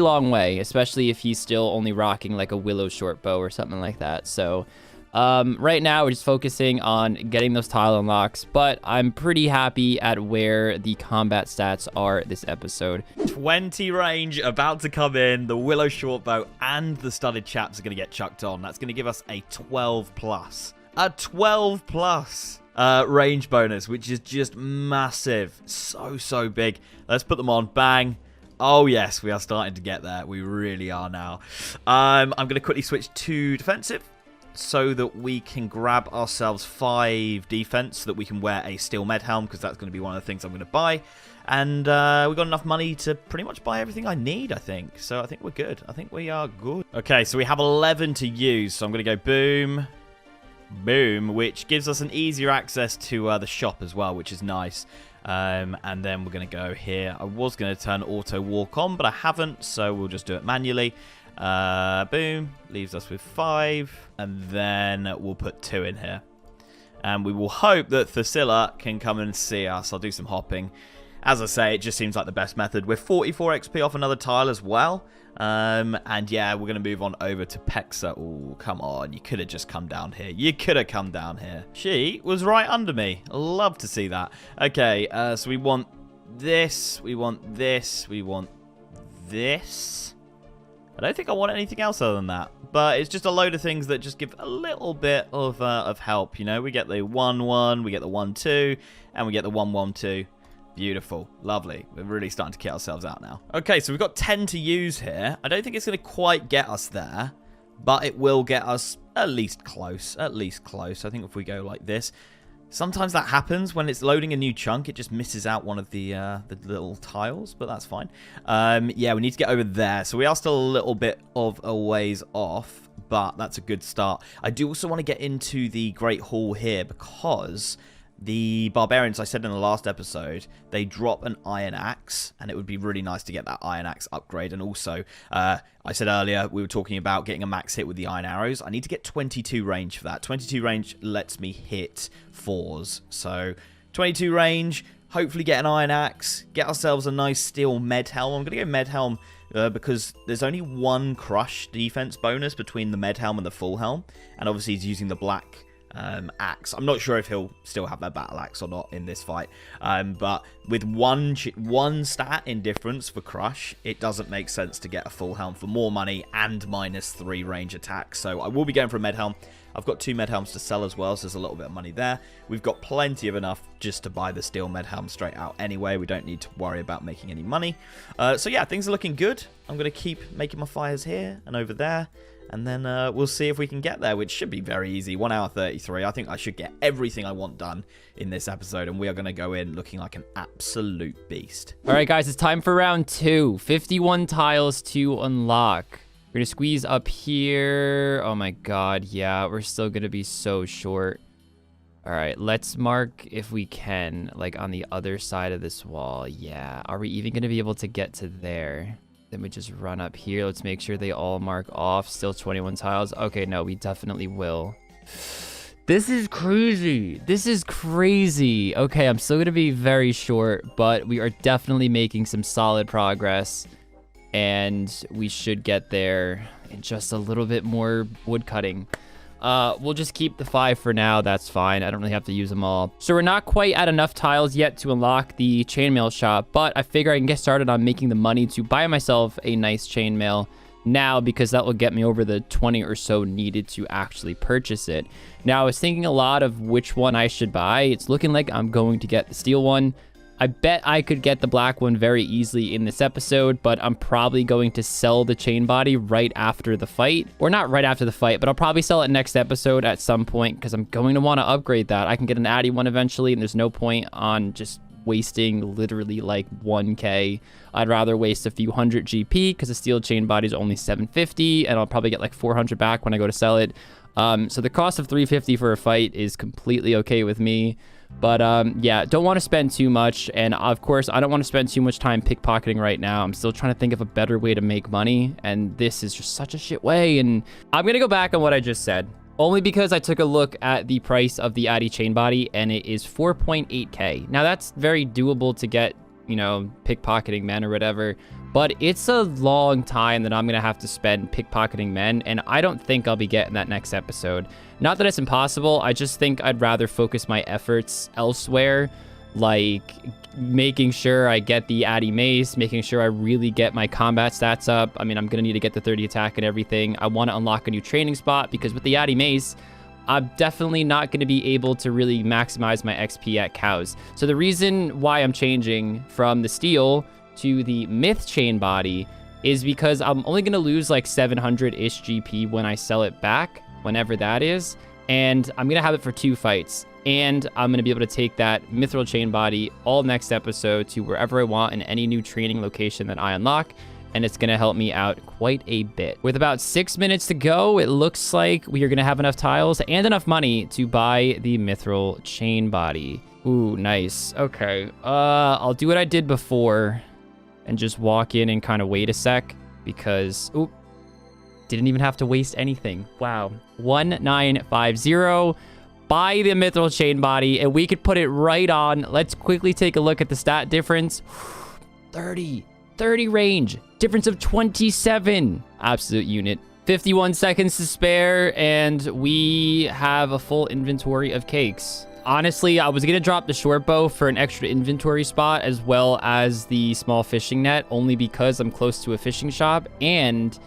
long way, especially if he's still only rocking like a willow short bow or something like that. So right now we're just focusing on getting those tile unlocks, but I'm pretty happy at where the combat stats are this episode. 20 range about to come in. The willow shortbow and the studded chaps are going to get chucked on. That's going to give us a 12 plus. A 12 plus range bonus, which is just massive. So big. Let's put them on. Bang. Oh, yes, we are starting to get there. We really are now. I'm going to quickly switch to defensive so that we can grab ourselves 5 defense so that we can wear a steel med helm, because that's going to be one of the things I'm going to buy. And we've got enough money to pretty much buy everything I need, I think. So I think we're good. I think we are good. Okay, so we have 11 to use. So I'm going to go boom, boom, which gives us an easier access to the shop as well, which is nice. And then we're going to go here. I was going to turn auto walk on, but I haven't, so we'll just do it manually. Boom, leaves us with 5, and then we'll put 2 in here. And we will hope that Thasilla can come and see us. I'll do some hopping. As I say, it just seems like the best method. We're 44 XP off another tile as well. And yeah, we're going to move on over to Pexa. Oh, come on. You could have just come down here. You could have come down here. She was right under me. Love to see that. Okay, so we want this. We want this. We want this. I don't think I want anything else other than that. But it's just a load of things that just give a little bit of help. You know, we get the 1-1, we get the 1-2, and we get the 1-1-2. Beautiful. Lovely. We're really starting to kit ourselves out now. Okay, so we've got 10 to use here. I don't think it's going to quite get us there, but it will get us at least close. At least close. I think if we go like this. Sometimes that happens when it's loading a new chunk. It just misses out one of the little tiles, but that's fine. Yeah, we need to get over there. So we are still a little bit of a ways off, but that's a good start. I do also want to get into the Great Hall here because the barbarians, I said in the last episode, they drop an iron axe, and it would be really nice to get that iron axe upgrade. And also, I said earlier, we were talking about getting a max hit with the iron arrows. I need to get 22 range for that. 22 range lets me hit 4s. So 22 range, hopefully get an iron axe, get ourselves a nice steel med helm. I'm going to go med helm because there's only 1 crush defense bonus between the med helm and the full helm. And obviously he's using the black axe. I'm not sure if he'll still have that battle axe or not in this fight, but with one stat in difference for crush, it doesn't make sense to get a full helm for more money and -3 range attack. So I will be going for a med helm. I've got 2 med helms to sell as well, so there's a little bit of money there. We've got plenty of enough just to buy the steel med helm straight out anyway. We don't need to worry about making any money. So yeah, things are looking good. I'm going to keep making my fires here and over there. And then we'll see if we can get there, which should be very easy. 1 hour 33. I think I should get everything I want done in this episode. And we are going to go in looking like an absolute beast. All right, guys, it's time for round 2. 51 tiles to unlock. We're going to squeeze up here. Oh, my God. Yeah, we're still going to be so short. All right, let's mark if we can, like on the other side of this wall. Yeah, are we even going to be able to get to there? Then we just run up here. Let's make sure they all mark off. Still 21 tiles. Okay, no, we definitely will. This is crazy. This is crazy. Okay, I'm still going to be very short, but we are definitely making some solid progress. And we should get there in just a little bit more wood cutting. We'll just keep the 5 for now. That's fine. I don't really have to use them all. So we're not quite at enough tiles yet to unlock the chainmail shop, but I figure I can get started on making the money to buy myself a nice chainmail now, because that will get me over the 20 or so needed to actually purchase it. Now, I was thinking a lot of which one I should buy. It's looking like I'm going to get the steel one. I bet I could get the black one very easily in this episode, but I'm probably going to sell the chain body right after the fight. Or not right after the fight, but I'll probably sell it next episode at some point, because I'm going to want to upgrade that. I can get an Addy one eventually, and there's no point on just wasting literally like 1k. I'd rather waste a few hundred GP, because the steel chain body is only 750, and I'll probably get like 400 back when I go to sell it. So the cost of 350 for a fight is completely okay with me. But yeah, don't want to spend too much. And of course, I don't want to spend too much time pickpocketing right now. I'm still trying to think of a better way to make money. And this is just such a shit way. And I'm going to go back on what I just said. Only because I took a look at the price of the Addy chain body and it is 4.8k. Now that's very doable to get, you know, pickpocketing men or whatever. But it's a long time that I'm going to have to spend pickpocketing men, and I don't think I'll be getting that next episode. Not that it's impossible, I just think I'd rather focus my efforts elsewhere, like making sure I get the Addy mace, making sure I really get my combat stats up. I mean, I'm going to need to get the 30 attack and everything. I want to unlock a new training spot, because with the Addy mace, I'm definitely not going to be able to really maximize my XP at cows. So the reason why I'm changing from the steel to the myth chain body is because I'm only going to lose like 700-ish GP when I sell it back, whenever that is. And I'm going to have it for 2 fights. And I'm going to be able to take that mithril chain body all next episode to wherever I want in any new training location that I unlock. And it's going to help me out quite a bit. With about 6 minutes to go, it looks like we are going to have enough tiles and enough money to buy the mithril chain body. Ooh, nice. Okay. I'll do what I did before and just walk in and kind of wait a sec, because, oop, didn't even have to waste anything. Wow. 1950. Buy the mithril chain body, and we could put it right on. Let's quickly take a look at the stat difference. 30 range, difference of 27. Absolute unit. 51 seconds to spare, and we have a full inventory of cakes. Honestly, I was going to drop the short bow for an extra inventory spot, as well as the small fishing net, only because I'm close to a fishing shop and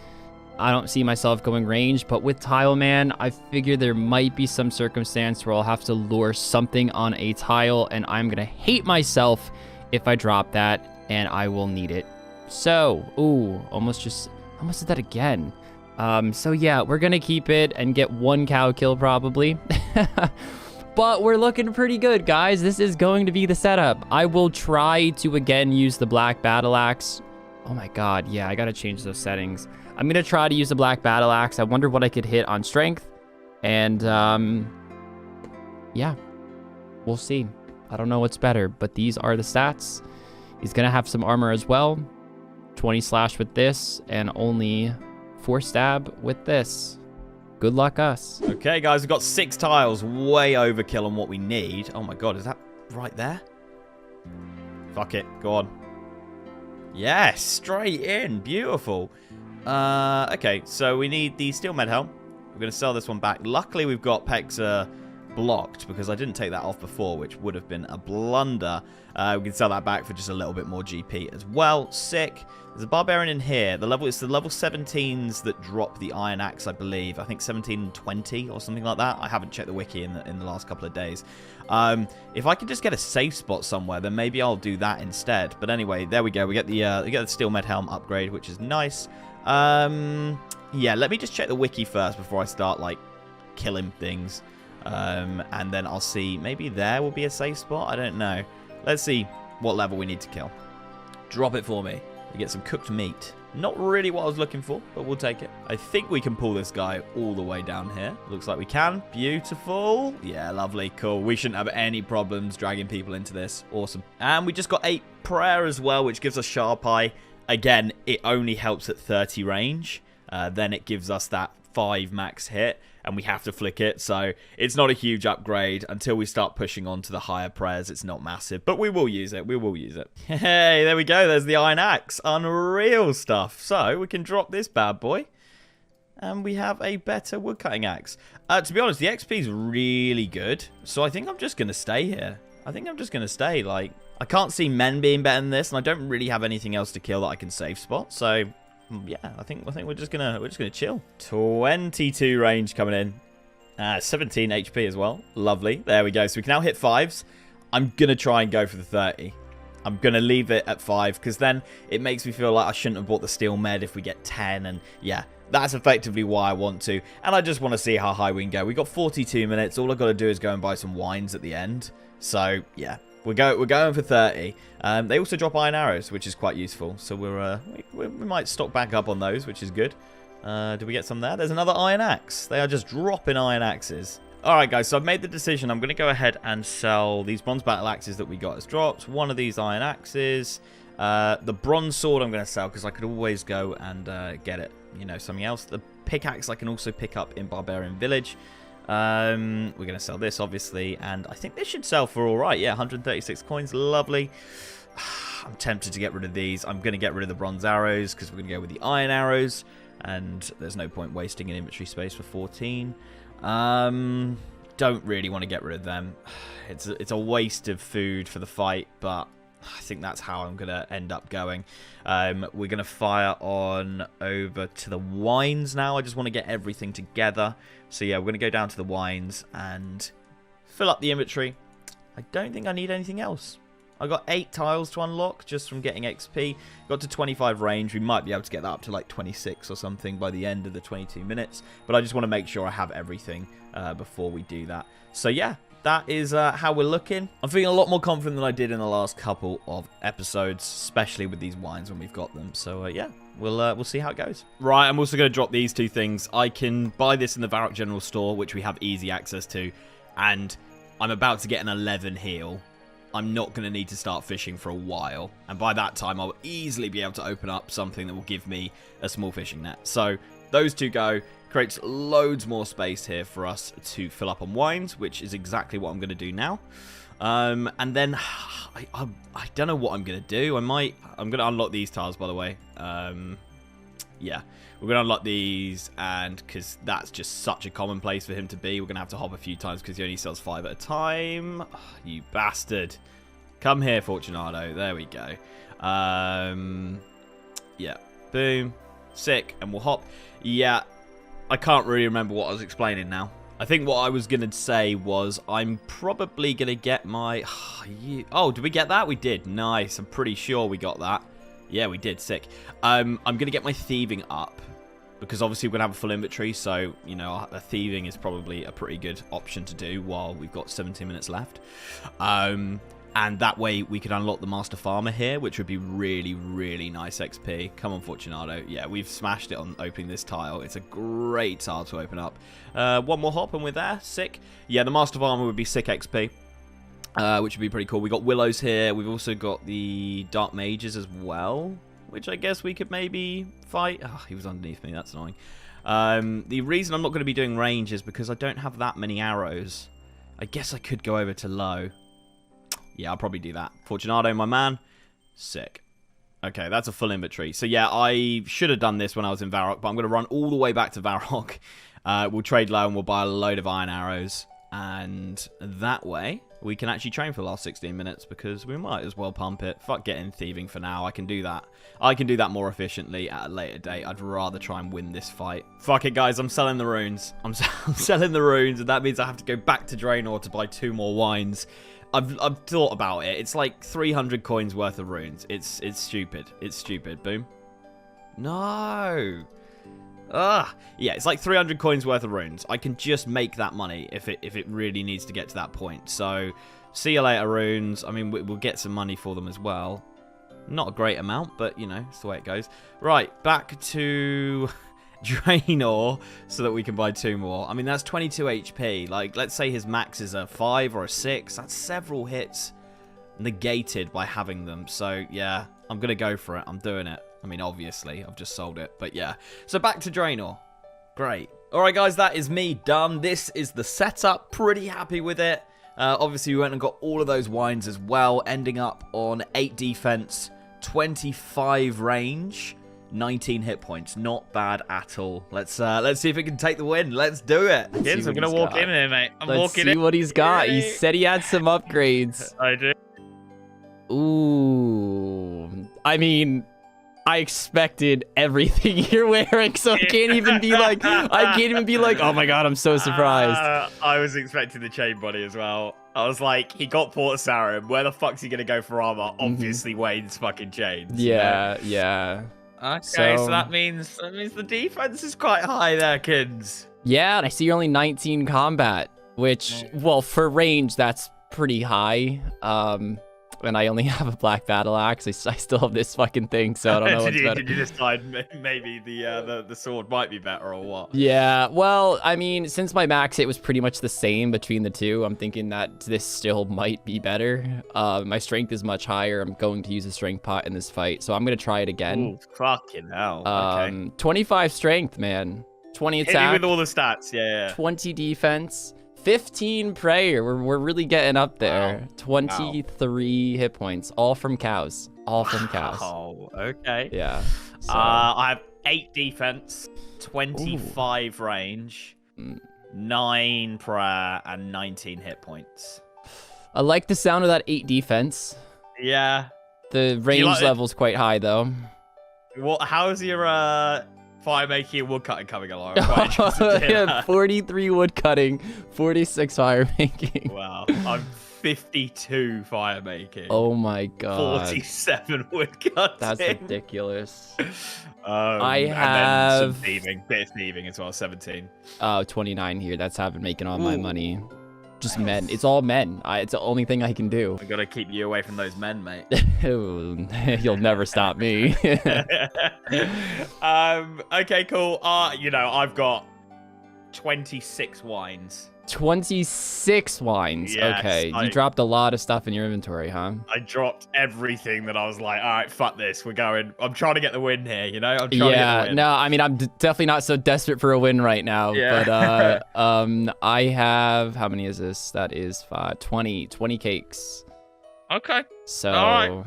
I don't see myself going range. But with Tileman, I figure there might be some circumstance where I'll have to lure something on a tile, and I'm going to hate myself if I drop that, and I will need it. So, ooh, almost did that again. So yeah, we're going to keep it and get 1 cow kill probably. But we're looking pretty good, guys. This is going to be the setup. I will try to, again, use the black battle axe. Oh my god, yeah, I gotta change those settings. I'm gonna try to use the black battle axe. I wonder what I could hit on strength. And, yeah, we'll see. I don't know what's better, but these are the stats. He's gonna have some armor as well. 20 slash with this, and only 4 stab with this. Good luck, us. Okay, guys, we've got 6 tiles, way overkill on what we need. Oh my god, is that right there? Fuck it, go on. Yes, straight in, beautiful. Okay, so we need the steel med helm. We're going to sell this one back. Luckily, we've got Pexa blocked, because I didn't take that off before, which would have been a blunder. We can sell that back for just a little bit more GP as well. Sick. There's a barbarian in here. It's the level 17s that drop the iron axe, I believe. I think 17 and 20 or something like that. I haven't checked the wiki in the last couple of days. If I could just get a safe spot somewhere, then maybe I'll do that instead. But anyway, there we go. We get the steel med helm upgrade, which is nice. Yeah, let me just check the wiki first before I start like killing things. And then I'll see. Maybe there will be a safe spot. I don't know. Let's see what level we need to kill. Drop it for me. We get some cooked meat. Not really what I was looking for, but we'll take it. I think we can pull this guy all the way down here. Looks like we can. Beautiful. Yeah, lovely. Cool. We shouldn't have any problems dragging people into this. Awesome. And we just got 8 prayer as well, which gives us sharp eye. Again, it only helps at 30 range. Then it gives us that 5 max hit, and we have to flick it, so it's not a huge upgrade. Until we start pushing on to the higher prayers, it's not massive, but we will use it. We will use it. Hey, there we go. There's the iron axe. Unreal stuff. So we can drop this bad boy, and we have a better woodcutting axe. To be honest, the XP is really good, so I think I'm just going to stay here. I think I'm just going to stay. Like, I can't see men being better than this, and I don't really have anything else to kill that I can save spot, so yeah, I think we're just gonna chill. 22 range coming in. 17 HP as well. Lovely. There we go. So we can now hit 5s. I'm gonna try and go for the 30. I'm gonna leave it at 5, because then it makes me feel like I shouldn't have bought the steel med if we get 10. And yeah, that's effectively why I want to. And I just want to see how high we can go. We got 42 minutes. All I've got to do is go and buy some wines at the end. So yeah. We're going for 30. They also drop iron arrows, which is quite useful. So we might stock back up on those, which is good. Did we get some there? There's another iron axe. They are just dropping iron axes. Alright guys, so I've made the decision. I'm going to go ahead and sell these bronze battle axes that we got as drops. One of these iron axes. The bronze sword I'm going to sell because I could always go and get it. You know, something else. The pickaxe I can also pick up in Barbarian Village. We're going to sell this, obviously. And I think this should sell for alright. Yeah, 136 coins. Lovely. I'm tempted to get rid of these. I'm going to get rid of the bronze arrows because we're going to go with the iron arrows. And there's no point wasting an inventory space for 14. Don't really want to get rid of them. It's a waste of food for the fight, but I think that's how I'm going to end up going. We're going to fire on over to the wines now. I just want to get everything together. So yeah, we're going to go down to the wines and fill up the inventory. I don't think I need anything else. I got 8 tiles to unlock just from getting XP. Got to 25 range. We might be able to get that up to like 26 or something by the end of the 22 minutes. But I just want to make sure I have everything before we do that. So yeah, that is how we're looking. I'm feeling a lot more confident than I did in the last couple of episodes, especially with these wines when we've got them. So yeah, we'll see how it goes. Right, I'm also going to drop these 2 things. I can buy this in the Varrock General Store, which we have easy access to. And I'm about to get an 11 heal. I'm not going to need to start fishing for a while. And by that time, I'll easily be able to open up something that will give me a small fishing net. So those 2 go. Creates loads more space here for us to fill up on wines, which is exactly what I'm going to do now. And then I don't know what I'm going to do. I'm going to unlock these tiles, by the way. Yeah, we're going to unlock these, and because that's just such a common place for him to be, we're going to have to hop a few times because he only sells 5 at a time. Oh, you bastard. Come here, Fortunato. There we go. Yeah, boom. Sick, and we'll hop. Yeah, I can't really remember what I was explaining now. I think what I was going to say was I'm probably going to get my... Oh, did we get that? We did. Nice. I'm pretty sure we got that. Yeah, we did. Sick. I'm going to get my thieving up because obviously we're going to have a full inventory. So, you know, a thieving is probably a pretty good option to do while we've got 17 minutes left. And that way we could unlock the Master Farmer here, which would be really, really nice XP. Come on, Fortunato. Yeah, we've smashed it on opening this tile. It's a great tile to open up. One more hop and we're there. Sick. Yeah, the Master Farmer would be sick XP, which would be pretty cool. We got Willows here. We've also got the Dark Mages as well, which I guess we could maybe fight. Oh, he was underneath me. That's annoying. The reason I'm not going to be doing range is because I don't have that many arrows. I guess I could go over to low. Yeah, I'll probably do that. Fortunato, my man. Sick. Okay, that's a full inventory. So yeah, I should have done this when I was in Varrock, but I'm going to run all the way back to Varrock. We'll trade low and we'll buy a load of iron arrows. And that way, we can actually train for the last 16 minutes because we might as well pump it. Fuck getting thieving for now. I can do that. I can do that more efficiently at a later date. I'd rather try and win this fight. Fuck it, guys. I'm selling the runes. I'm selling the runes, and that means I have to go back to Draenor to buy 2 more wines. I've thought about it. It's like 300 coins worth of runes. It's stupid. It's stupid. Boom. No. Ugh. Yeah, it's like 300 coins worth of runes. I can just make that money if it really needs to get to that point. So, see you later, runes. I mean, we'll get some money for them as well. Not a great amount, but, you know, it's the way it goes. Right, back to Draenor so that we can buy 2 more. I mean, that's 22 HP. Like, let's say his max is a 5 or a 6. That's several hits negated by having them. So, yeah, I'm going to go for it. I'm doing it. I mean, obviously, I've just sold it. But, yeah. So, back to Draenor. Great. All right, guys, that is me done. This is the setup. Pretty happy with it. Obviously, we went and got all of those wines as well, ending up on 8 defense, 25 range, 19 hit points. Not bad at all. Let's see if it can take the win. Let's do it. Kids, I'm gonna walk in here, mate. Let's see what he's got. He said he had some upgrades. I do. Ooh. I mean, I expected everything you're wearing, so I can't even be like, oh my god, I'm so surprised. I was expecting the chain body as well. I was like, he got Port Sarim. Where the fuck's he gonna go for armor? Obviously, Wayne's fucking chains. Yeah, you know? Yeah. Okay, so that means the defense is quite high there, kids. Yeah, and I see you're only 19 combat, which, well, for range, that's pretty high. and I only have a black battle axe. I still have this fucking thing, so I don't know what's better. Did you decide maybe the sword might be better or what? Yeah, well, I mean, since my max hit was pretty much the same between the two, I'm thinking that this still might be better. My strength is much higher. I'm going to use a strength pot in this fight, so I'm gonna try it again. Ooh, fucking hell. Okay. 25 strength, man. 20 Hit attack. me with all the stats. Yeah. 20 defense. 15 prayer. We're really getting up there. Wow. 23 hit points, all from cows. All from cows. Oh, okay. Yeah. So. I have 8 defense, 25 range, 9 prayer, and 19 hit points. I like the sound of that 8 defense. Yeah. The range level's quite high though. What? How's your fire making and wood cutting coming along? I'm quite interested to hear that. 43 wood cutting, 46 fire making. Wow. I'm 52 fire making. Oh my god. 47 wood cutting. That's ridiculous. I have and then some thieving, bit of thieving as well. 17. 29 here. That's having making all my money. Just men. It's all men. It's the only thing I can do. I gotta keep you away from those men, mate. You'll never stop me. Okay, cool. You know, I've got 26 wines. 26 wines. Yes, okay. You dropped a lot of stuff in your inventory, huh? I dropped everything that I was like, all right, fuck this. We're going. I'm trying to get the win here, you know? I'm trying to get the win. No, I mean, I'm definitely not so desperate for a win right now. Yeah. But I have, how many is this? That is 20 cakes. Okay. So all right.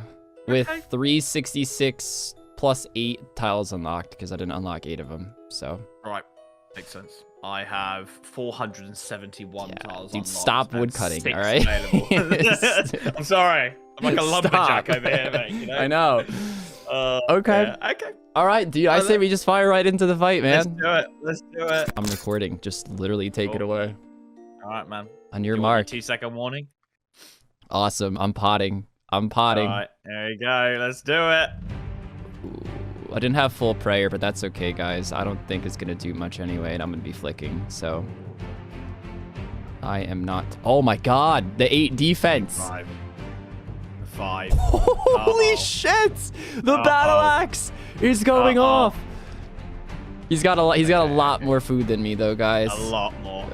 with Okay. 366 plus 8 tiles unlocked, because I didn't unlock 8 of them. So. Right. Makes sense. I have 471 tiles. Dude, stop woodcutting, all right? I'm sorry. I'm like a lumberjack over here, mate. You know? I know. Okay. Yeah. Okay. All right, dude. I say we just fire right into the fight, man. Let's do it. I'm recording. Just literally take it away. All right, man. On your You mark. want a 2-second warning? Awesome. I'm potting. I'm potting. All right. There you go. Let's do it. Ooh, I didn't have full prayer, but that's okay, guys. I don't think it's going to do much anyway, and I'm going to be flicking, so... I am not... Oh my god! The 8 defense! 5. Holy shit! The battle axe is going off! He's got a lot more food than me, though, guys. A lot more.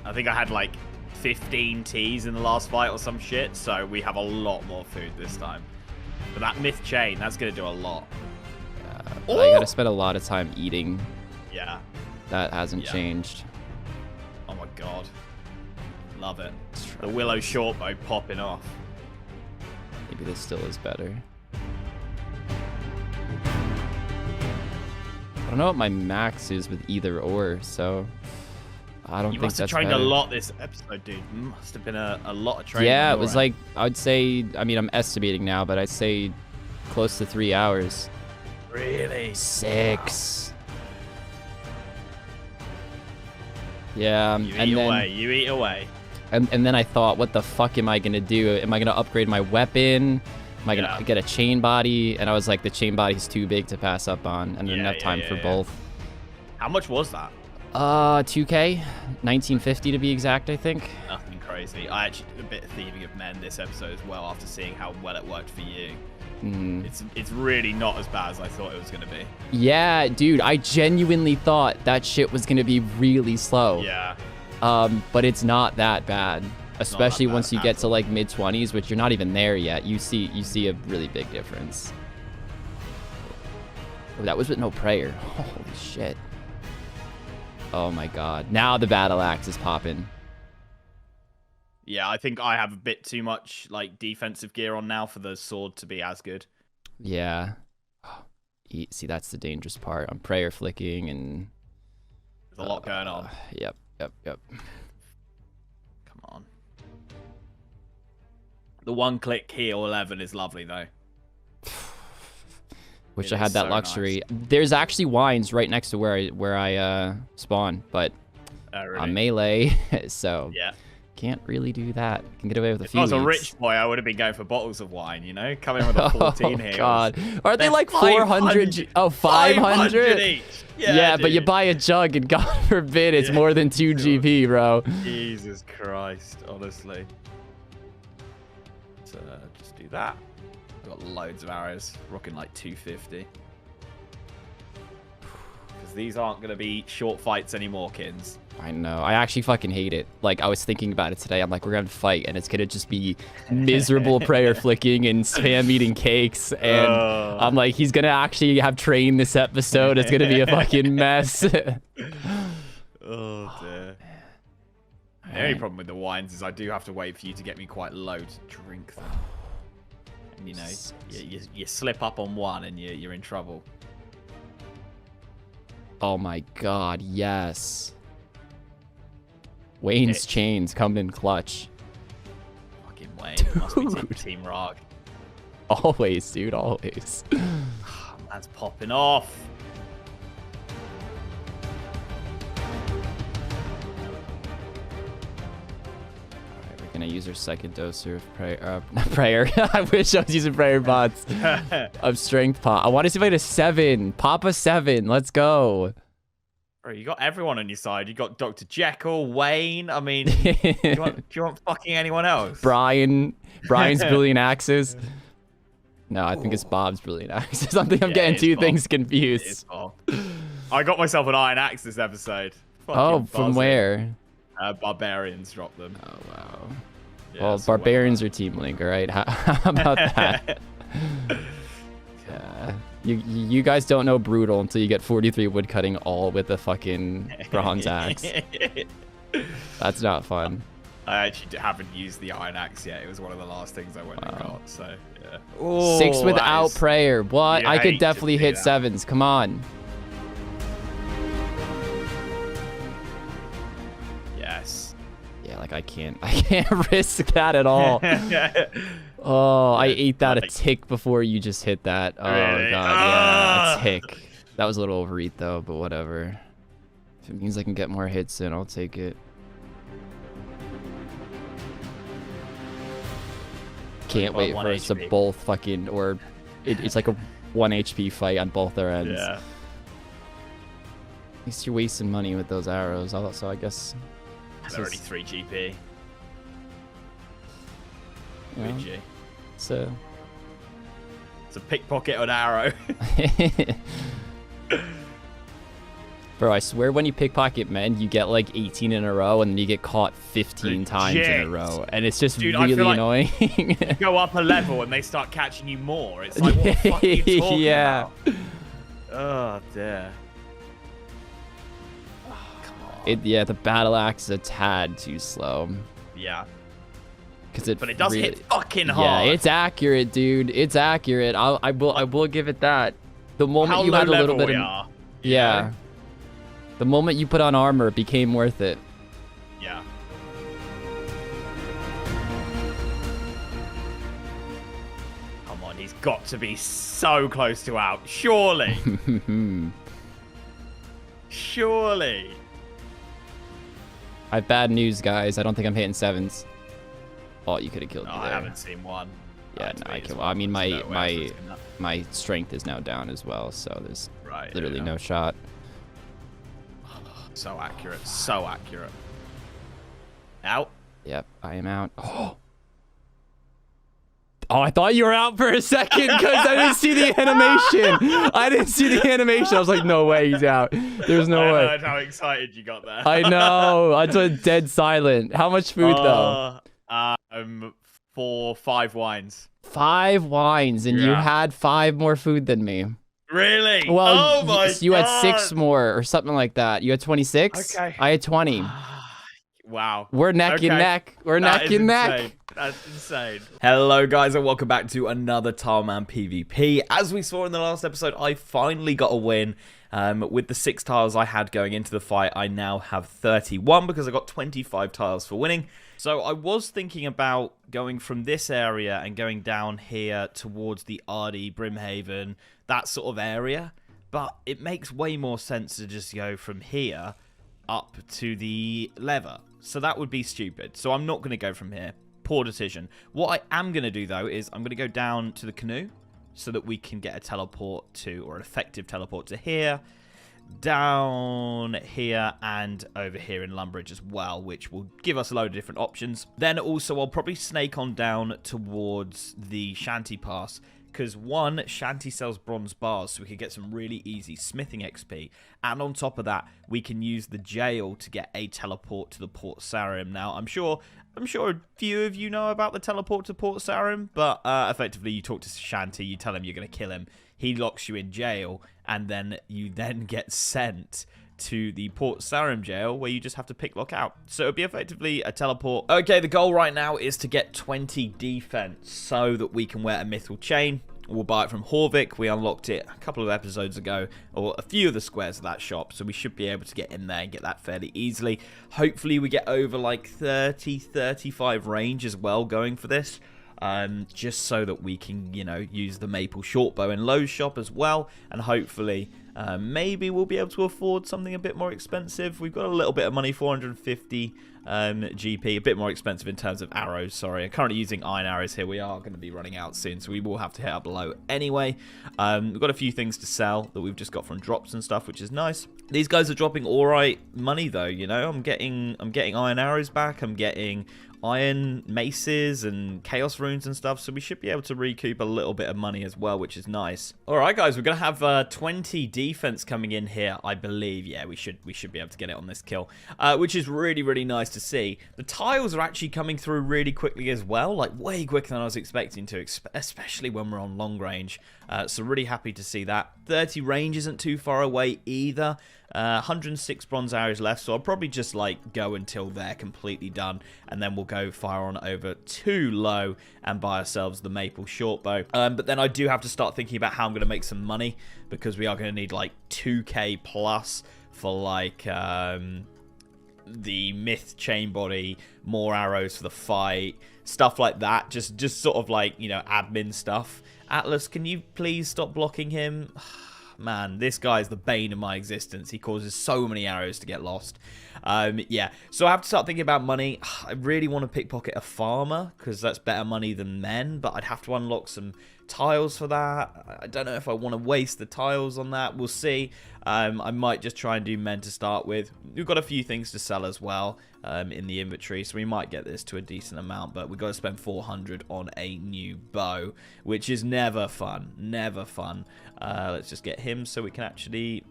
I think I had like 15 teas in the last fight or some shit, so we have a lot more food this time. But that myth chain, that's going to do a lot. But I gotta spend a lot of time eating. Yeah. That hasn't changed. Oh my god. Love it. The willow shortbow popping off. Maybe this still is better. I don't know what my max is with either or, so I don't think that's You must have trained better. a lot this episode, dude. Must have been a lot of training. Yeah, it was like, I would say, I mean, I'm estimating now, but I'd say close to 3 hours. Really? 6. Yeah, You eat away. And then I thought, what the fuck am I gonna do? Am I gonna upgrade my weapon? Am I gonna get a chain body? And I was like, the chain body's too big to pass up on, and I didn't have time for both. How much was that? 2K, 1950 to be exact, I think. Nothing crazy. I actually did a bit of thieving of men this episode as well after seeing how well it worked for you. It's really not as bad as I thought it was gonna be. Yeah, dude, I genuinely thought that shit was gonna be really slow. Yeah. But it's not that bad, especially that bad once you get to like mid-20s, which you're not even there yet. You see a really big difference. Oh, that was with no prayer. Holy shit. Oh my god. Now the battle axe is popping. Yeah, I think I have a bit too much like defensive gear on now for the sword to be as good. Yeah. See, that's the dangerous part. I'm prayer flicking and... There's a lot going on. Yep. Come on. The one-click heal 11 is lovely, though. Wish I had that luxury. Nice. There's actually wines right next to where I spawn, but really? I'm melee, so yeah. Can't really do that. Can get away with a few. If I was a rich boy, I would have been going for bottles of wine, you know? Coming with a 14 here. Oh, God. Aren't they like 400? Oh, 500? Each. Yeah, but you buy a jug and God forbid it's more than 2 GP, bro. Jesus Christ, honestly. just do that. I've got loads of arrows, rocking like 250. Because these aren't going to be short fights anymore, Kins. I know. I actually fucking hate it. Like, I was thinking about it today. I'm like, we're going to fight, and it's going to just be miserable prayer flicking and spam eating cakes. And I'm like, he's going to actually have trained this episode. It's going to be a fucking mess. Oh, dear. The only problem with the wines is I do have to wait for you to get me quite low to drink them. And, you know, you slip up on one and you're in trouble. Oh, my God. Yes. Wayne's chains coming in clutch. Fucking Wayne. Must be Team Rargh. Always, dude. Always. Man's popping off. Alright, we're gonna use our second doser of prayer. Not prayer. I wish I was using prayer bots. Of strength pot. I want to see if I get a 7. Pop a 7. Let's go. Bro, you got everyone on your side. You got Dr. Jekyll, Wayne. I mean, do you want fucking anyone else? Brian's brilliant axes. No, I think it's Bob's brilliant axes. I think I'm getting two things confused. I got myself an iron axe this episode. Oh, from where? Barbarians dropped them. Oh, wow. Yeah, well, so Barbarians are Team Link, all right? How about that? Yeah. You guys don't know brutal until you get 43 woodcutting all with a fucking bronze axe. That's not fun. I actually haven't used the iron axe yet. It was one of the last things I went and got, so yeah. Ooh, 6 without prayer. What? I could definitely hit 7s. Come on. Yes. Yeah, like I can't risk that at all. Oh, I ate that a tick before you just hit that. Oh, really? God, yeah, a tick. That was a little overeat, though, but whatever. If it means I can get more hits in, I'll take it. Can't wait for us to both fucking, or it's like a 1 HP fight on both our ends. Yeah. At least you're wasting money with those arrows, so I guess... They're already 3 GP. Yeah. So it's a pickpocket on arrow. Bro, I swear when you pickpocket men, you get like 18 in a row and then you get caught 15 times in a row. And it's just really annoying. You go up a level and they start catching you more. It's like, what the fuck are you talking about? Oh, dear. Oh, come on. Yeah, the battle axe is a tad too slow. Yeah. But it does hit fucking hard. Yeah, it's accurate, dude. It's accurate. I will give it that. The moment you had a little bit of yeah. The moment you put on armor, it became worth it. Yeah. Come on, he's got to be so close to out. Surely. Surely. I have bad news, guys. I don't think I'm hitting 7s. Oh, you could have killed me there. I haven't seen one. Yeah, no, I can. Well, I mean, my strength is now down as well, so there's literally no shot. So accurate. So accurate. Out. Yep, I am out. Oh, I thought you were out for a second because I didn't see the animation. I didn't see the animation. I was like, no way, he's out. There's no way. I heard how excited you got there. I know. I went dead silent. How much food, though? 5 wines. 5 wines, and you had 5 more food than me. Really? Well, oh my you had 6 more or something like that. You had 26? Okay. I had 20. Wow. We're neck and neck. We're neck and neck. That's insane. Hello guys and welcome back to another Tileman PvP. As we saw in the last episode, I finally got a win. With the 6 tiles I had going into the fight, I now have 31 because I got 25 tiles for winning. So I was thinking about going from this area and going down here towards the Ardee, Brimhaven, that sort of area. But it makes way more sense to just go from here up to the lever. So that would be stupid. So I'm not going to go from here. Poor decision. What I am going to do, though, is I'm going to go down to the canoe so that we can get a teleport to, or an effective teleport to here. down here and over here in Lumbridge as well, which will give us a load of different options. Then also I'll probably snake on down towards the Shanty Pass, because one, Shanty sells bronze bars, so we could get some really easy smithing XP. And on top of that, we can use the jail to get a teleport to the Port Sarim. Now, I'm sure a few of you know about the teleport to Port Sarim, but effectively you talk to Shanty, you tell him you're going to kill him, he locks you in jail, and then you then get sent to the Port Sarim jail, where you just have to pick lock out. So it'll be effectively a teleport. Okay, the goal right now is to get 20 defense so that we can wear a mithril chain. We'll buy it from Horvik. We unlocked it a couple of episodes ago, or a few of the squares of that shop, so we should be able to get in there and get that fairly easily. Hopefully we get over like 30, 35 range as well going for this. Just so that we can, you know, use the maple shortbow in Lowe's shop as well, and hopefully maybe we'll be able to afford something a bit more expensive. We've got a little bit of money, 450 GP, a bit more expensive in terms of arrows, sorry. I'm currently using iron arrows here. We are going to be running out soon, so we will have to hit up low anyway. We've got a few things to sell that we've just got from drops and stuff, which is nice. These guys are dropping alright money though, you know. I'm getting iron arrows back, I'm getting iron maces and chaos runes and stuff, so we should be able to recoup a little bit of money as well, which is nice. All right, guys, we're gonna have 20 defense coming in here, I believe. Yeah, we should be able to get it on this kill, which is really nice to see. The tiles are actually coming through really quickly as well, like way quicker than I was expecting to, especially when we're on long range. So really happy to see that. 30 range isn't too far away either. 106 bronze arrows left, so I'll probably just like go until they're completely done, and then we'll go fire on over to low and buy ourselves the maple shortbow. But then I do have to start thinking about how I'm going to make some money, because we are going to need like 2k plus for like the myth chain body, more arrows for the fight, stuff like that. Just sort of like, you know, admin stuff. Atlas, can you please stop blocking him? Man, this guy is the bane of my existence. He causes so many arrows to get lost. Yeah, so I have to start thinking about money. I really want to pickpocket a farmer, because that's better money than men, but I'd have to unlock some tiles for that. I don't know if I want to waste the tiles on that. We'll see. I might just try and do men to start with. We've got a few things to sell as well in the inventory, so we might get this to a decent amount, but we've got to spend 400 on a new bow, which is never fun. Never fun. Let's just get him so we can actually...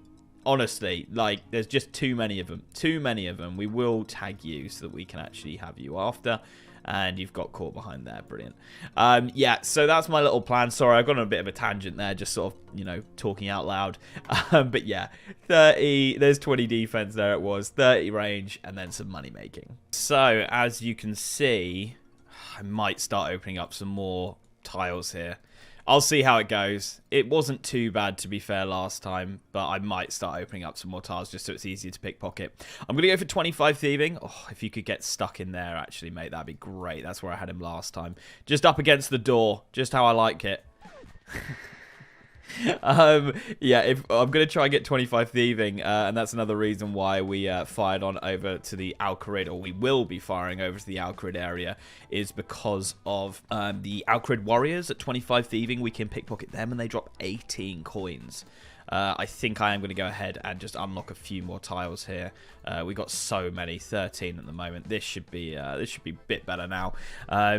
Honestly, like, there's just too many of them. Too many of them. We will tag you so that we can actually have you after. And you've got caught behind there. Brilliant. Yeah, so that's my little plan. Sorry, I've gone on a bit of a tangent there, just sort of, you know, talking out loud. But yeah, 30, there's 20 defense, there it was, 30 range, and then some money making. So, as you can see, I might start opening up some more tiles here. I'll see how it goes. It wasn't too bad, to be fair, last time, but I might start opening up some more tiles just so it's easier to pickpocket. I'm going to go for 25 thieving. Oh, if you could get stuck in there, actually, mate, that'd be great. That's where I had him last time. Just up against the door. Just how I like it. Yeah, if I'm gonna try and get 25 thieving, and that's another reason why we fired on over to the Alcarid, or we will be firing over to the Alcarid area, is because of the Alcarid warriors. At 25 thieving, we can pickpocket them, and they drop 18 coins. I think I am going to go ahead and just unlock a few more tiles here. We got so many, 13 at the moment. This should be a bit better now.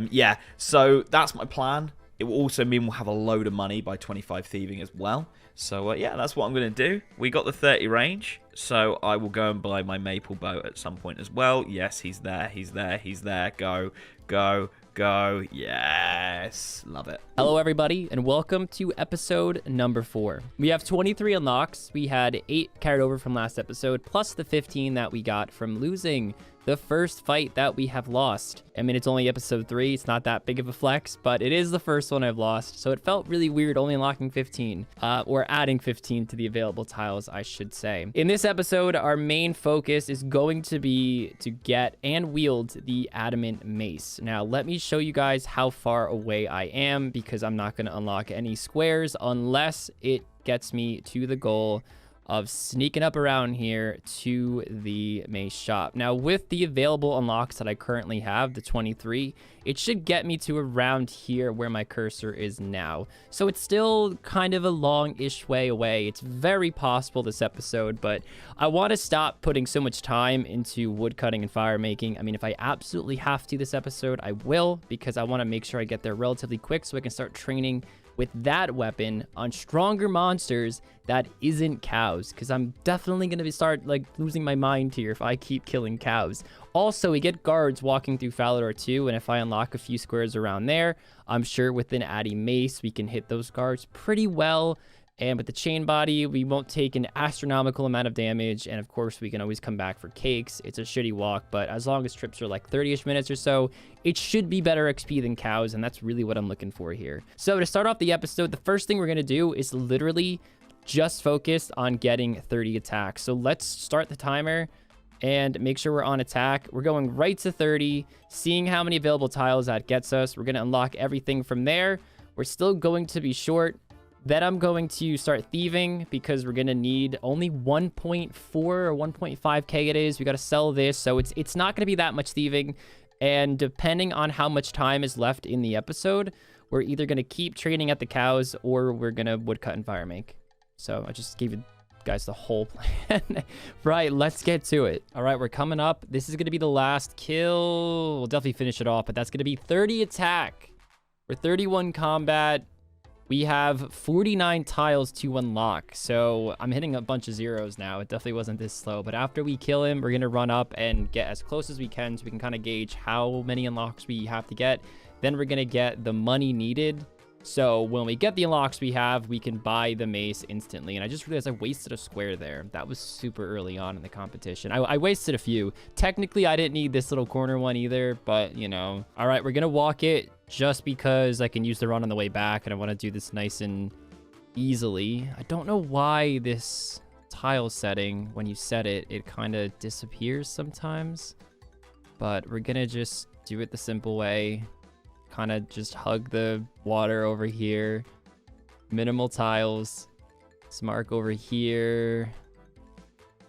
Yeah, so that's my plan. It will also mean we'll have a load of money by 25 thieving as well. So, yeah, that's what I'm going to do. We got the 30 range, so I will go and buy my maple bow at some point as well. Yes, he's there, he's there, he's there. Go, go, go. Yes. Love it. Hello, everybody, and welcome to episode number 4. We have 23 unlocks. We had 8 carried over from last episode, plus the 15 that we got from losing the first fight that we have lost. I mean, it's only episode 3. It's not that big of a flex, but it is the first one I've lost. So it felt really weird only unlocking 15, or adding 15 to the available tiles, I should say. In this episode, our main focus is going to be to get and wield the adamant mace. Now, let me show you guys how far away I am, because I'm not going to unlock any squares unless it gets me to the goal of sneaking up around here to the mace shop. Now, with the available unlocks that I currently have, the 23, it should get me to around here where my cursor is now. So it's still kind of a long-ish way away. It's very possible this episode, but I want to stop putting so much time into wood cutting and fire making. I mean, if I absolutely have to this episode, I will, because I want to make sure I get there relatively quick so I can start training with that weapon on stronger monsters that isn't cows, because I'm definitely going to start like losing my mind here if I keep killing cows. Also, we get guards walking through Falador 2, and if I unlock a few squares around there, I'm sure with an Addy Mace we can hit those guards pretty well. And with the chain body, we won't take an astronomical amount of damage. And of course, we can always come back for cakes. It's a shitty walk, but as long as trips are like 30-ish minutes or so, it should be better XP than cows. And that's really what I'm looking for here. So to start off the episode, the first thing we're going to do is literally just focus on getting 30 attacks. So let's start the timer and make sure we're on attack. We're going right to 30, seeing how many available tiles that gets us. We're going to unlock everything from there. We're still going to be short. Then I'm going to start thieving because we're going to need only 1.4 or 1.5k it is. We got to sell this. So it's not going to be that much thieving. And depending on how much time is left in the episode, we're either going to keep training at the cows or we're going to woodcut and fire make. So I just gave you guys the whole plan. Right, let's get to it. All right, we're coming up. This is going to be the last kill. We'll definitely finish it off, but that's going to be 30 attack. We're 31 combat. We have 49 tiles to unlock, so I'm hitting a bunch of zeros now. It definitely wasn't this slow, but after we kill him, we're going to run up and get as close as we can so we can kind of gauge how many unlocks we have to get. Then we're going to get the money needed. So when we get the unlocks we have, we can buy the mace instantly. And I just realized I wasted a square there. That was super early on in the competition. I wasted a few. Technically, I didn't need this little corner one either, but you know. All right, we're going to walk it just because I can use the run on the way back. And I want to do this nice and easily. I don't know why this tile setting, when you set it, it kind of disappears sometimes. But we're going to just do it the simple way. Kind of just hug the water over here. Minimal tiles. Mark over here.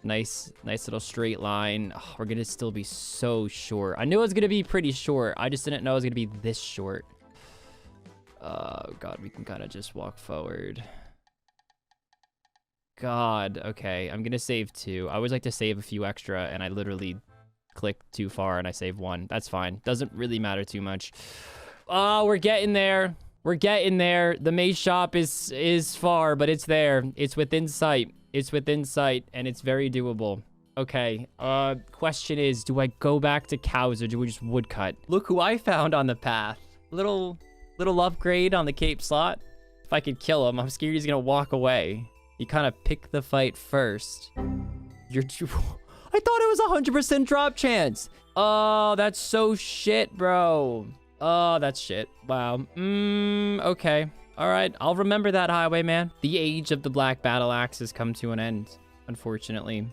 Nice little straight line. Oh, we're gonna still be so short. I knew it was gonna be pretty short. I just didn't know it was gonna be this short. Oh god, we can kind of just walk forward. God, okay. I'm gonna save 2. I always like to save a few extra, and I literally clicked too far and I save 1. That's fine. Doesn't really matter too much. Oh, we're getting there. We're getting there. The maze shop is far, but it's there. It's within sight. It's within sight, and it's very doable. Okay, question is, do I go back to cows or do we just woodcut? Look who I found on the path. Little upgrade on the cape slot. If I could kill him, I'm scared he's gonna walk away. You kind of pick the fight first. You're too... I thought it was 100% drop chance. Oh, that's so shit, bro. Oh, that's shit. Wow. Okay. All right. I'll remember that, Highwayman. The age of the black battle axe has come to an end, unfortunately.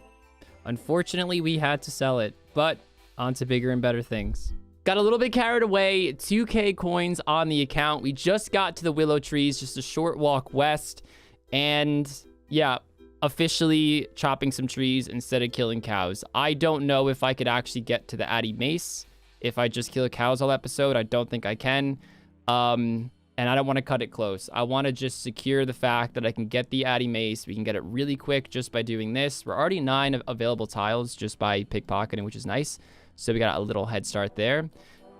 Unfortunately, we had to sell it, but on to bigger and better things. Got a little bit carried away. 2k coins on the account. We just got to the willow trees, just a short walk west. And yeah, officially chopping some trees instead of killing cows. I don't know if I could actually get to the Addy Mace if I just kill cows all episode. I don't think I can. And I don't want to cut it close. I want to just secure the fact that I can get the Addy Mace. We can get it really quick just by doing this. We're already 9 available tiles just by pickpocketing, which is nice. So we got a little head start there.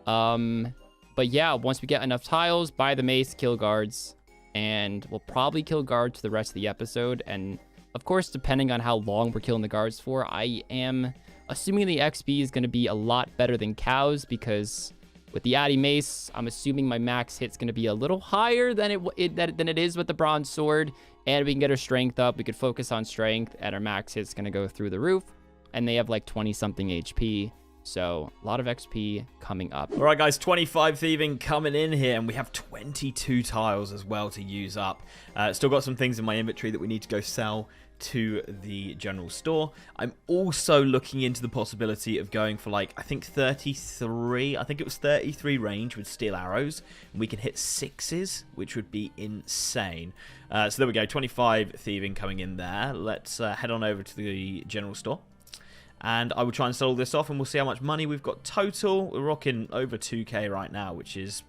But yeah, once we get enough tiles, buy the mace, kill guards. And we'll probably kill guards the rest of the episode. And of course, depending on how long we're killing the guards for, I am assuming the XP is going to be a lot better than cows, because with the Addy Mace, I'm assuming my max hit's going to be a little higher than it is with the bronze sword, and we can get our strength up. We could focus on strength, and our max hit's going to go through the roof, and they have like 20 something HP. So a lot of XP coming up. All right, guys, 25 thieving coming in here, and we have 22 tiles as well to use up. Still got some things in my inventory that we need to go sell to the general store. I'm also looking into the possibility of going for like, I think 33, I think it was 33 range with steel arrows. And we can hit 6s, which would be insane. So there we go, 25 thieving coming in there. Let's head on over to the general store. And I will try and sell all this off, and we'll see how much money we've got total. We're rocking over 2k right now, which is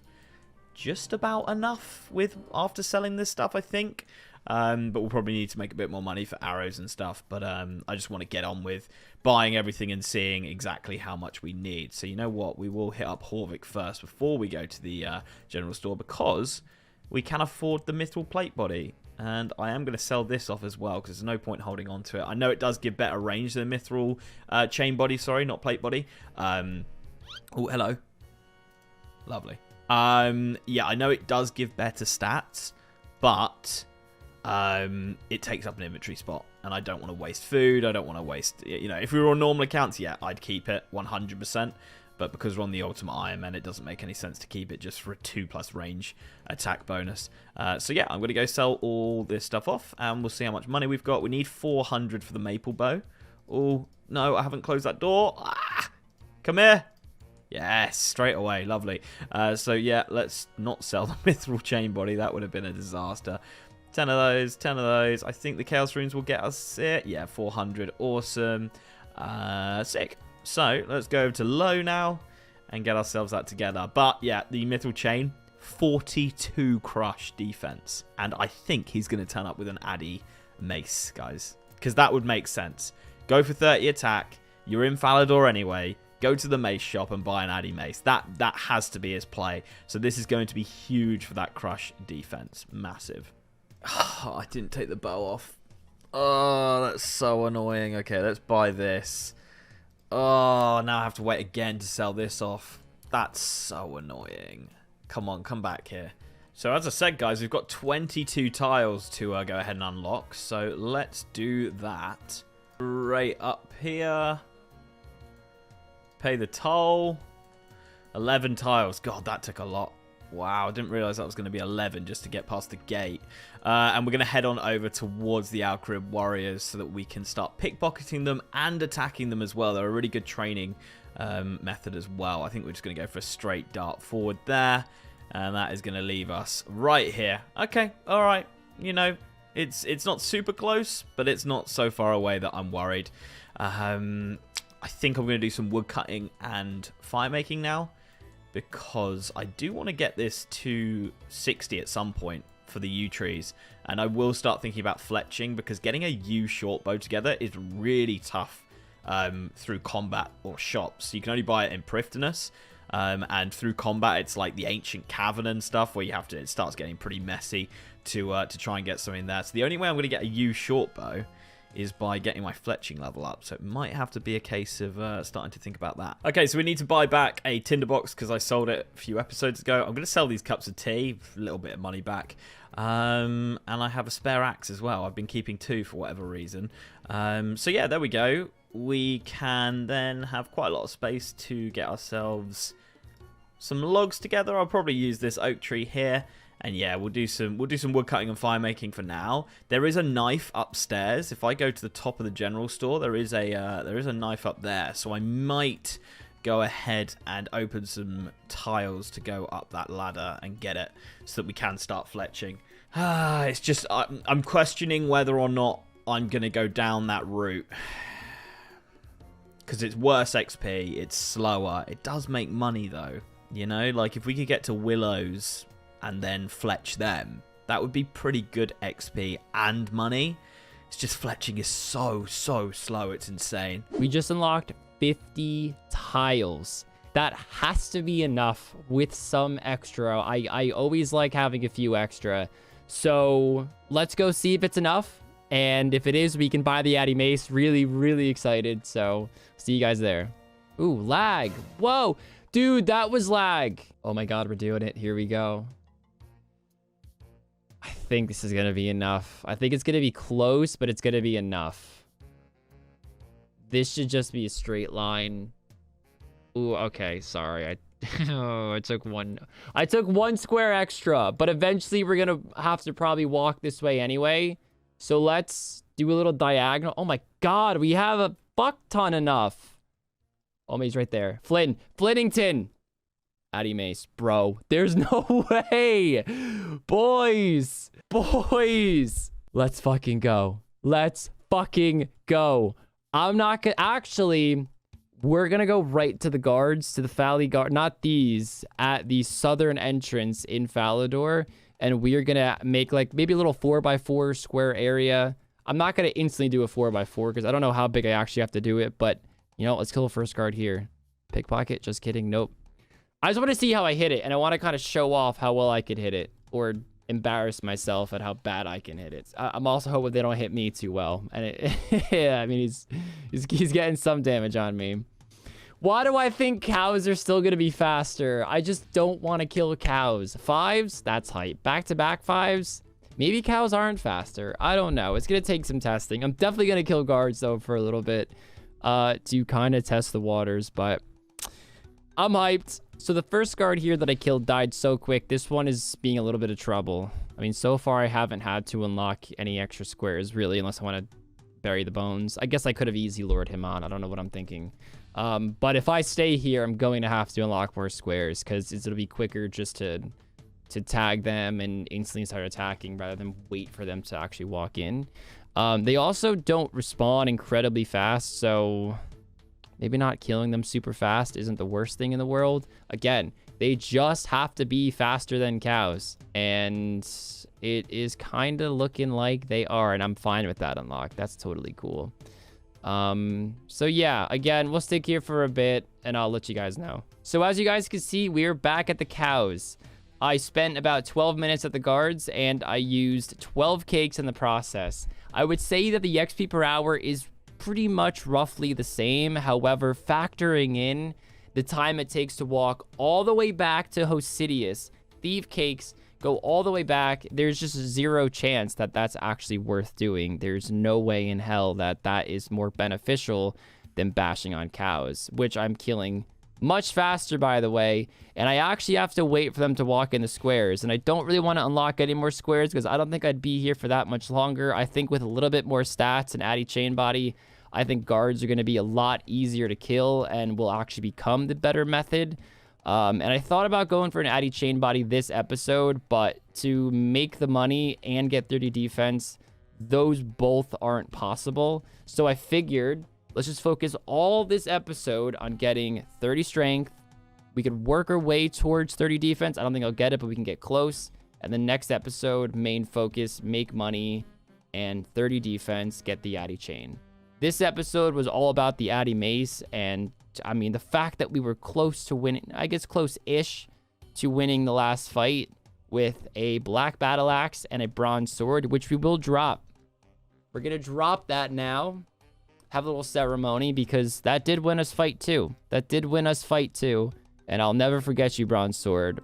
just about enough with after selling this stuff, I think. But we'll probably need to make a bit more money for arrows and stuff. But I just want to get on with buying everything and seeing exactly how much we need. So you know what? We will hit up Rargh first before we go to the general store, because we can afford the mithril plate body. And I am going to sell this off as well, because there's no point holding on to it. I know it does give better range than mithril chain body. Sorry, not plate body. Oh, hello. Lovely. Yeah, I know it does give better stats, but it takes up an inventory spot, and I don't want to waste food. I don't want to waste, you know, if we were on normal accounts, yeah, I'd keep it 100%. But because we're on the Ultimate Iron Man, it doesn't make any sense to keep it just for a 2+ range attack bonus. So yeah, I'm going to go sell all this stuff off, and we'll see how much money we've got. We need 400 for the maple bow. Oh, no, I haven't closed that door. Ah, come here. Yes, straight away. Lovely. So yeah, let's not sell the mithril chain body. That would have been a disaster. 10 of those, 10 of those. I think the Chaos Runes will get us it. Yeah, 400. Awesome. Sick. So let's go over to low now and get ourselves that together. But yeah, the mithril chain, 42 crush defense. And I think he's going to turn up with an Addy mace, guys. Because that would make sense. Go for 30 attack. You're in Falador anyway. Go to the mace shop and buy an Addy mace. That has to be his play. So this is going to be huge for that crush defense. Massive. Oh, I didn't take the bow off. Oh, that's so annoying. Okay, let's buy this. Oh, now I have to wait again to sell this off. That's so annoying. Come on, come back here. So as I said, guys, we've got 22 tiles to go ahead and unlock. So let's do that. Right up here. Pay the toll. 11 tiles. God, that took a lot. Wow, I didn't realize that was going to be 11 just to get past the gate. And we're going to head on over towards the Alcarib warriors so that we can start pickpocketing them and attacking them as well. They're a really good training method as well. I think we're just going to go for a straight dart forward there. And that is going to leave us right here. Okay, all right. You know, it's not super close, but it's not so far away that I'm worried. I think I'm going to do some wood cutting and fire making now, because I do want to get this to 60 at some point for the yew trees. And I will start thinking about fletching, because getting a yew short bow together is really tough through combat or shops. You can only buy it in Prifddinas. And through combat, it's like the ancient cavern and stuff where you have to, it starts getting pretty messy to try and get something there. So the only way I'm going to get a yew short bow is by getting my fletching level up. So it might have to be a case of starting to think about that. Okay, so we need to buy back a tinderbox because I sold it a few episodes ago. I'm going to sell these cups of tea, a little bit of money back. And I have a spare axe as well. I've been keeping 2 for whatever reason. So yeah, there we go. We can then have quite a lot of space to get ourselves some logs together. I'll probably use this oak tree here. And yeah, we'll do some wood cutting and fire making for now. There is a knife upstairs. If I go to the top of the general store, there is a knife up there. So I might go ahead and open some tiles to go up that ladder and get it so that we can start fletching. It's just I'm questioning whether or not I'm gonna go down that route, because it's worse XP, it's slower. It does make money though, you know. Like if we could get to willows and then fletch them, that would be pretty good XP and money. It's just fletching is so slow, it's insane. We just unlocked 50 tiles. That has to be enough with some extra. I always like having a few extra. So let's go see if it's enough. And if it is, we can buy the Addy Mace. Really excited. So see you guys there. Ooh, lag. Whoa, dude, that was lag. Oh my God, we're doing it. Here we go. I think this is going to be enough. I think it's going to be close, but it's going to be enough. This should just be a straight line. Ooh, okay. Sorry. I took one square extra, but eventually we're going to have to probably walk this way anyway. So let's do a little diagonal. Oh my God, we have a fuck ton enough. Oh, he's right there. Flittington. Addy Mace, bro. There's no way. Boys. Let's fucking go. Let's fucking go. I'm not gonna... Actually, we're gonna go right to the guards, to the Valley Guard. Not these. At the southern entrance in Falador. And we're gonna make like maybe a little 4x4 square area. I'm not gonna instantly do a 4x4 because I don't know how big I actually have to do it. But, you know, let's kill the first guard here. Pickpocket. Just kidding. Nope. I just want to see how I hit it, and I want to kind of show off how well I could hit it, or embarrass myself at how bad I can hit it. I'm also hoping they don't hit me too well. And yeah, I mean, he's getting some damage on me. Why do I think cows are still going to be faster? I just don't want to kill cows. 5s? That's hype. Back-to-back 5s? Maybe cows aren't faster. I don't know. It's going to take some testing. I'm definitely going to kill guards, though, for a little bit to kind of test the waters, but I'm hyped. So the first guard here that I killed died so quick. This one is being a little bit of trouble. I mean, so far I haven't had to unlock any extra squares, really, unless I want to bury the bones. I guess I could have easily lured him on. I don't know what I'm thinking. But if I stay here, I'm going to have to unlock more squares because it'll be quicker just to tag them and instantly start attacking rather than wait for them to actually walk in. They also don't respawn incredibly fast, so... maybe not killing them super fast isn't the worst thing in the world. Again, they just have to be faster than cows. And it is kind of looking like they are. And I'm fine with that unlock. That's totally cool. So yeah, again, we'll stick here for a bit and I'll let you guys know. So as you guys can see, we're back at the cows. I spent about 12 minutes at the guards and I used 12 cakes in the process. I would say that the XP per hour is pretty much roughly the same. However, factoring in the time it takes to walk all the way back to Hosidius, thief cakes, go all the way back, there's just zero chance that that's actually worth doing. There's no way in hell that that is more beneficial than bashing on cows, which I'm killing much faster, by the way, and I actually have to wait for them to walk in the squares, and I don't really want to unlock any more squares because I don't think I'd be here for that much longer. I think with a little bit more stats and Addy chain body, I think guards are going to be a lot easier to kill and will actually become the better method. And I thought about going for an Addy chain body this episode, but to make the money and get 30 defense, those both aren't possible. So I figured, let's just focus all this episode on getting 30 strength. We could work our way towards 30 defense. I don't think I'll get it, but we can get close. And the next episode, main focus, make money, and 30 defense, get the Addy chain. This episode was all about the Addy mace, and I mean, the fact that we were close to winning, I guess close-ish to winning the last fight with a black battle axe and a bronze sword, which we will drop. We're going to drop that now. Have a little ceremony because that did win us fight too. And I'll never forget you, bronze sword.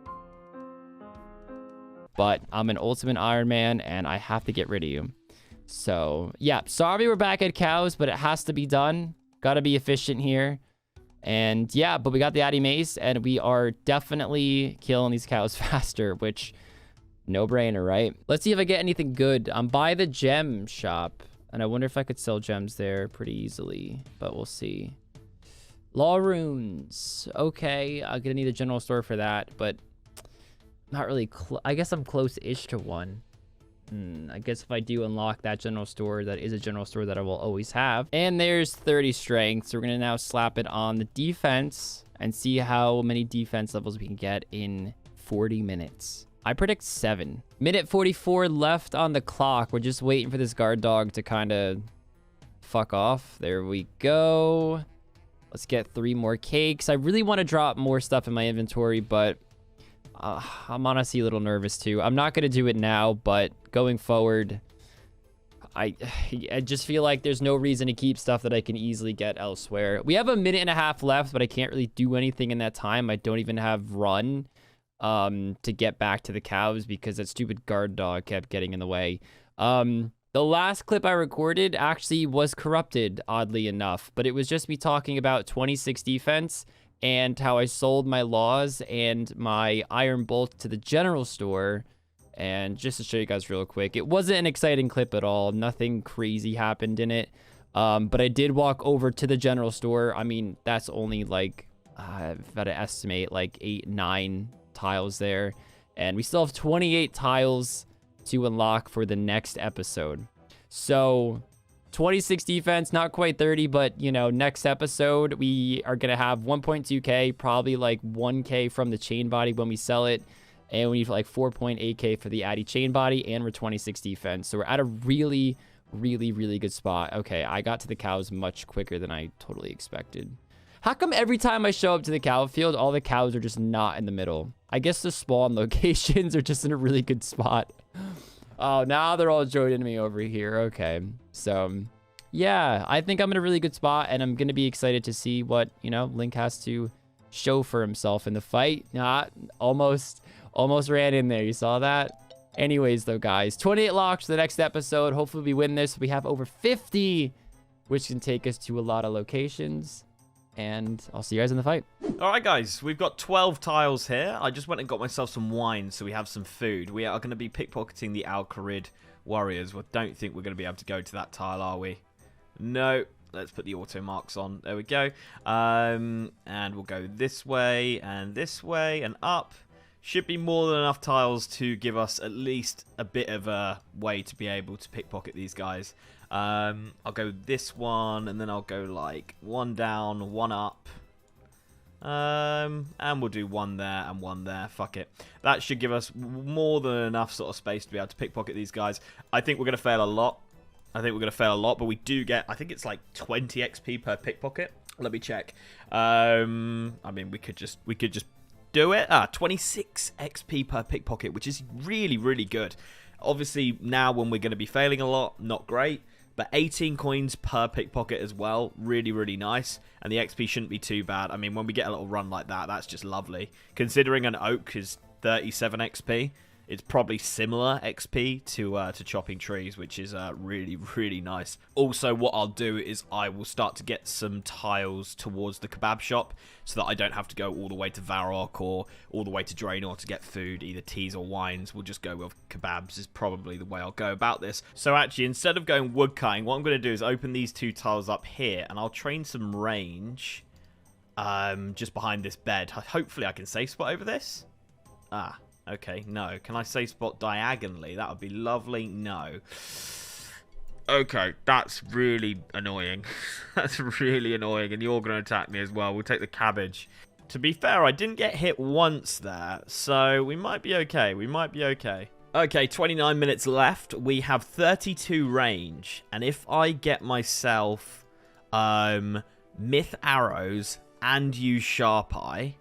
But I'm an ultimate Iron Man and I have to get rid of you. So yeah, sorry we're back at cows, but it has to be done. Gotta be efficient here. And yeah, but we got the Addy mace and we are definitely killing these cows faster, which no brainer, right? Let's see if I get anything good. I'm by the gem shop. And I wonder if I could sell gems there pretty easily, but we'll see. Law runes. Okay, I'm gonna need a general store for that, but not really. I guess I'm close-ish to one. I guess if I do unlock that general store, that is a general store that I will always have. And there's 30 strength, so we're gonna now slap it on the defense and see how many defense levels we can get in 40 minutes. I predict 7. Minute 44 left on the clock. We're just waiting for this guard dog to kind of fuck off. There we go. Let's get 3 more cakes. I really want to drop more stuff in my inventory, but I'm honestly a little nervous too. I'm not going to do it now, but going forward, I just feel like there's no reason to keep stuff that I can easily get elsewhere. We have a minute and a half left, but I can't really do anything in that time. I don't even have run to get back to the cows because that stupid guard dog kept getting in the way. The last clip I recorded actually was corrupted, oddly enough, but it was just me talking about 26 defense and how I sold my laws and my iron bolt to the general store And just to show you guys real quick, it wasn't an exciting clip at all. Nothing crazy happened in it. But I did walk over to the general store. I mean, that's only like, I've got to estimate like 8, 9 tiles there. And we still have 28 tiles to unlock for the next episode. So 26 defense, not quite 30, but you know, next episode, we are going to have 1.2K, probably like 1K from the chain body when we sell it. And we need like 4.8K for the Addy chain body, and we're 26 defense. So we're at a really, really, really good spot. Okay, I got to the cows much quicker than I totally expected. How come every time I show up to the cow field, all the cows are just not in the middle? I guess the spawn locations are just in a really good spot. Oh, now they're all joining me over here. Okay, so yeah, I think I'm in a really good spot, and I'm going to be excited to see what, you know, Link has to show for himself in the fight. Almost ran in there. You saw that? Anyways, though, guys, 28 locks for the next episode. Hopefully we win this. We have over 50, which can take us to a lot of locations. And I'll see you guys in the fight. All right, guys, we've got 12 tiles here. I just went and got myself some wine so we have some food. We are going to be pickpocketing the Al-Kharid warriors. Well, don't think we're going to be able to go to that tile, are we? No. Let's put the auto marks on. There we go. And we'll go this way and up. Should be more than enough tiles to give us at least a bit of a way to be able to pickpocket these guys. I'll go this one, and then I'll go like 1 down, 1 up. And we'll do 1 there and 1 there. Fuck it. That should give us more than enough sort of space to be able to pickpocket these guys. I think we're going to fail a lot. But we do get, I think it's like 20 XP per pickpocket. Let me check. I mean, we could just do it. 26 XP per pickpocket, which is really, really good. Obviously, now when we're going to be failing a lot, not great. But 18 coins per pickpocket as well. Really, really nice. And the XP shouldn't be too bad. I mean, when we get a little run like that, that's just lovely. Considering an oak is 37 XP, it's probably similar XP to chopping trees, which is really, really nice. Also, what I'll do is I will start to get some tiles towards the kebab shop so that I don't have to go all the way to Varrock or all the way to Draenor to get food, either teas or wines. We'll just go with kebabs is probably the way I'll go about this. So actually, instead of going wood cutting, what I'm going to do is open these 2 tiles up here, and I'll train some range just behind this bed. Hopefully, I can safe spot over this. Okay, no. Can I safe spot diagonally? That would be lovely. No. Okay, that's really annoying. That's really annoying, and you're going to attack me as well. We'll take the cabbage. To be fair, I didn't get hit once there, so we might be okay. Okay, 29 minutes left. We have 32 range, and if I get myself myth arrows and use sharp eye,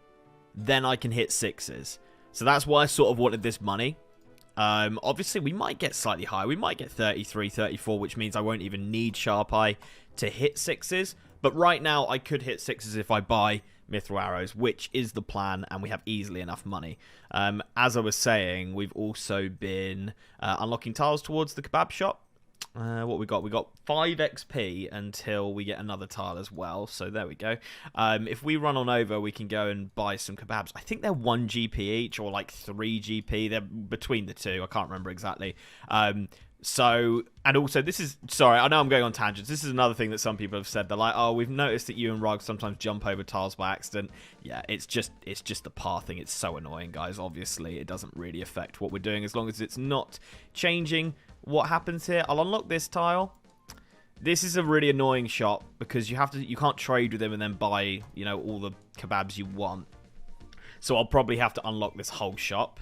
then I can hit 6s. So that's why I sort of wanted this money. Obviously, we might get slightly higher. We might get 33, 34, which means I won't even need Sharp Eye to hit 6s. But right now, I could hit 6s if I buy Mithril Arrows, which is the plan, and we have easily enough money. As I was saying, we've also been unlocking tiles towards the kebab shop. What we got? We got 5 XP until we get another tile as well. So there we go. If we run on over, we can go and buy some kebabs. I think they're 1 GP each or like 3 GP. They're between the two. I can't remember exactly. So, and also this is, sorry, I know I'm going on tangents. This is another thing that some people have said. They're like, oh, we've noticed that you and Rargh sometimes jump over tiles by accident. Yeah, it's just the pathing. It's so annoying, guys. Obviously, it doesn't really affect what we're doing as long as it's not changing what happens here. I'll unlock this tile. This is a really annoying shop because you can't trade with him and then buy, you know, all the kebabs you want. So I'll probably have to unlock this whole shop.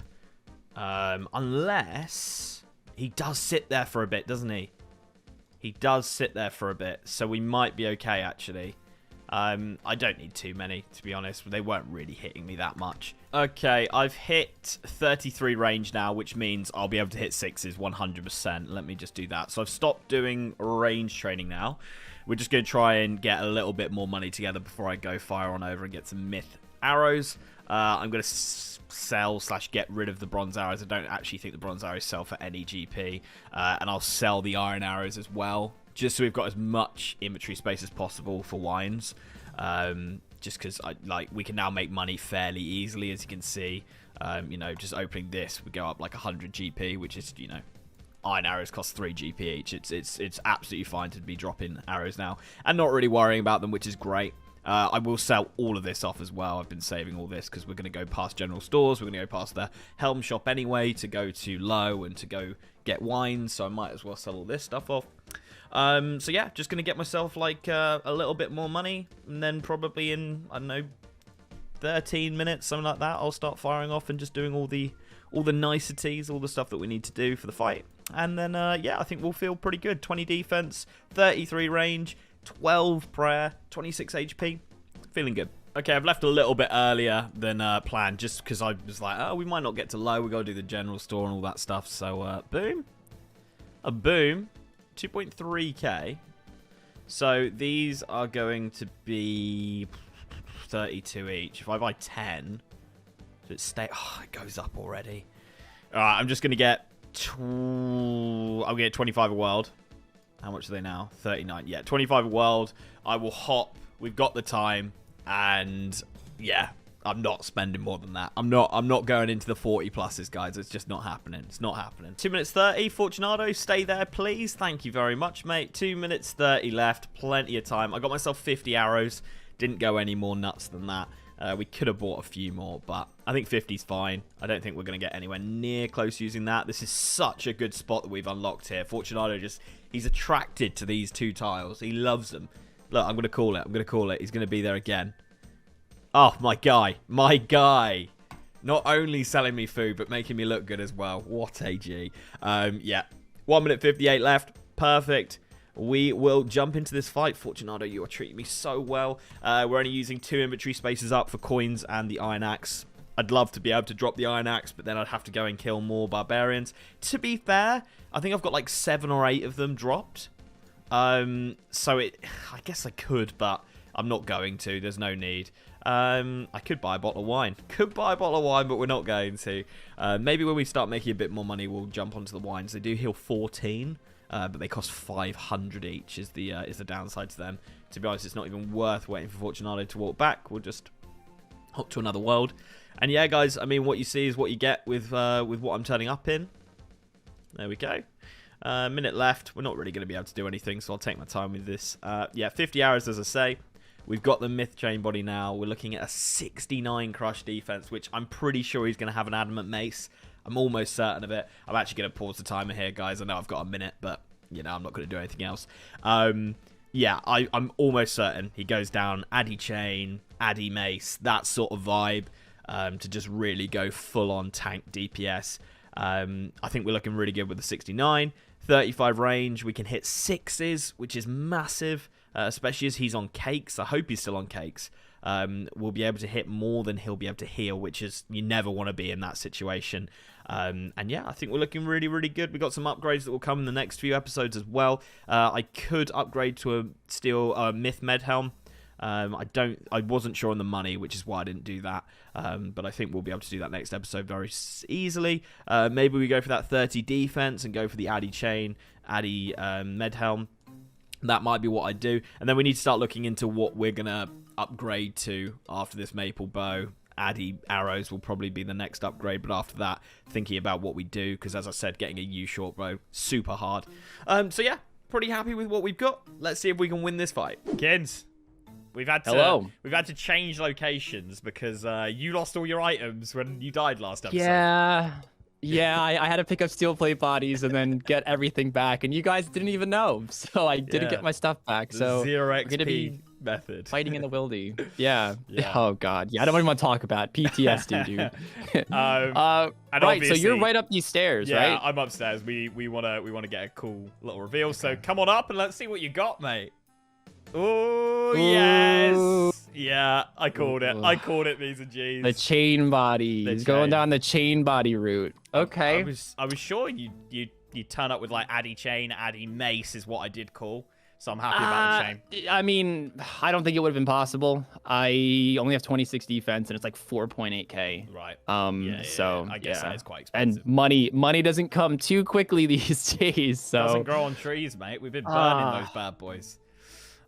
Unless he does sit there for a bit, doesn't he? He does sit there for a bit, so we might be okay actually. I don't need too many, to be honest. They weren't really hitting me that much. Okay, I've hit 33 range now, which means I'll be able to hit 6s 100%. Let me just do that. So I've stopped doing range training now. We're just going to try and get a little bit more money together before I go fire on over and get some myth arrows. I'm going to sell/get rid of the bronze arrows. I don't actually think the bronze arrows sell for any GP. And I'll sell the iron arrows as well, just so we've got as much inventory space as possible for wines. just because we can now make money fairly easily, as you can see. You know, just opening this, we go up like 100 GP, which is, you know, iron arrows cost 3 GP each. It's absolutely fine to be dropping arrows now and not really worrying about them, which is great. I will sell all of this off as well. I've been saving all this because we're going to go past general stores. We're going to go past the helm shop anyway to go to low and to go get wine. So I might as well sell all this stuff off. So yeah, just going to get myself like a little bit more money, and then probably in, I don't know, 13 minutes, something like that, I'll start firing off and just doing all the niceties, all the stuff that we need to do for the fight. And then, yeah, I think we'll feel pretty good. 20 defense, 33 range, 12 prayer, 26 HP. Feeling good. Okay, I've left a little bit earlier than planned, just because I was like, oh, we might not get to low. We got to do the general store and all that stuff. So, boom. A boom. 2.3k. So, these are going to be 32 each. If I buy 10, it goes up already. Alright, I'm just going to get I'll get 25 a world. How much are they now? 39. Yeah, 25 a world. I will hop. We've got the time. And yeah, I'm not spending more than that. I'm not going into the 40 pluses, guys. It's just not happening. It's not happening. 2 minutes 30. Fortunato, stay there, please. Thank you very much, mate. 2 minutes 30 left. Plenty of time. I got myself 50 arrows. Didn't go any more nuts than that. We could have bought a few more, but I think 50's fine. I don't think we're going to get anywhere near close using that. This is such a good spot that we've unlocked here. Fortunato he's attracted to these 2 tiles. He loves them. Look, I'm going to call it. I'm going to call it. He's going to be there again. Oh, my guy. My guy. Not only selling me food, but making me look good as well. What a G. Yeah. 1 minute 58 left. Perfect. We will jump into this fight. Fortunato, you are treating me so well. We're only using 2 inventory spaces up for coins and the iron axe. I'd love to be able to drop the iron axe, but then I'd have to go and kill more barbarians. To be fair, I think I've got like 7 or 8 of them dropped. I guess I could, but I'm not going to. There's no need. I could buy a bottle of wine. Could buy a bottle of wine, but we're not going to. Maybe when we start making a bit more money, we'll jump onto the wines. They do heal 14. But they cost 500 each is the downside to them. To be honest, it's not even worth waiting for Fortunato to walk back. We'll just hop to another world. And yeah, guys, I mean, what you see is what you get with what I'm turning up in. There we go. Minute left. We're not really going to be able to do anything, so I'll take my time with this. Yeah, 50 arrows, as I say. We've got the Myth Chain Body now. We're looking at a 69 crush defense, which I'm pretty sure he's going to have an Adamant Mace. I'm almost certain of it. I'm actually going to pause the timer here, guys. I know I've got a minute, but, you know, I'm not going to do anything else. Yeah, I'm almost certain he goes down Addy Chain, Addy Mace, that sort of vibe, to just really go full-on tank DPS. I think we're looking really good with the 69. 35 range. We can hit 6s, which is massive, especially as he's on cakes. I hope he's still on cakes. We'll be able to hit more than he'll be able to heal, which is, you never want to be in that situation. And yeah, I think we're looking really, really good. We've got some upgrades that will come in the next few episodes as well. I could upgrade to a steel Myth Med Helm. I wasn't sure on the money, which is why I didn't do that. But I think we'll be able to do that next episode very easily. Maybe we go for that 30 defense and go for the Addy Chain, Addy Med Helm. That might be what I do. And then we need to start looking into what we're going to upgrade to after this Maple Bow. Addy Arrows will probably be the next upgrade. But after that, thinking about what we do. Because as I said, getting a U short bow, super hard. So yeah, pretty happy with what we've got. Let's see if we can win this fight. Kids, we've had to change locations because you lost all your items when you died last episode. Yeah, I had to pick up steel plate bodies and then get everything back, and you guys didn't even know, so I didn't get my stuff back. So zero XP we're gonna be method. Fighting in the wildy. Yeah. Oh god. Yeah, I don't even want to talk about PTSD, dude. Right. So you're right up these stairs, right? Yeah, I'm upstairs. We wanna get a cool little reveal. So come on up and let's see what you got, mate. Oh yes. Yeah, I called it. I called it, B's and G's. The chain body. He's going down the chain body route. Okay. I was sure you turn up with like Addy Chain, Addy Mace is what I did call. So I'm happy about the chain. I mean, I don't think it would have been possible. I only have 26 defense and it's like 4.8k. Right. So I guess that is quite expensive. And money doesn't come too quickly these days. So doesn't grow on trees, mate. We've been burning those bad boys.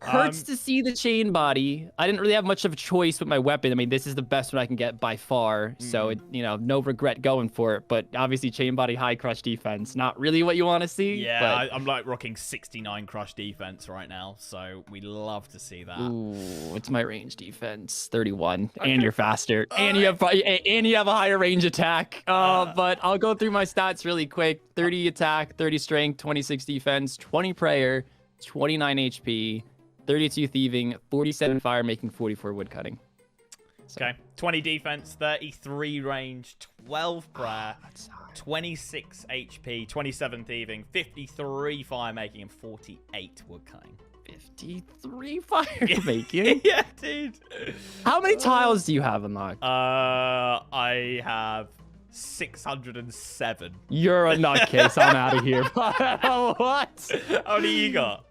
Hurts to see the chain body. I didn't really have much of a choice with my weapon. I mean, this is the best one I can get by far. So, no regret going for it. But obviously, chain body, high crush defense. Not really what you want to see. Yeah, but... I'm like rocking 69 crush defense right now. So we love to see that. Ooh, what's my range defense? 31. Okay. And you're faster. And you have a higher range attack. But I'll go through my stats really quick. 30 attack, 30 strength, 26 defense, 20 prayer, 29 HP. 32 thieving, 47 fire, making 44 wood cutting. So. Okay, 20 defense, 33 range, 12 prayer, 26 HP, 27 thieving, 53 fire making, and 48 wood cutting. 53 fire making? Yeah, dude. How many tiles do you have unlocked? I have 607. You're a nutcase. I'm out of here. What? How many you got?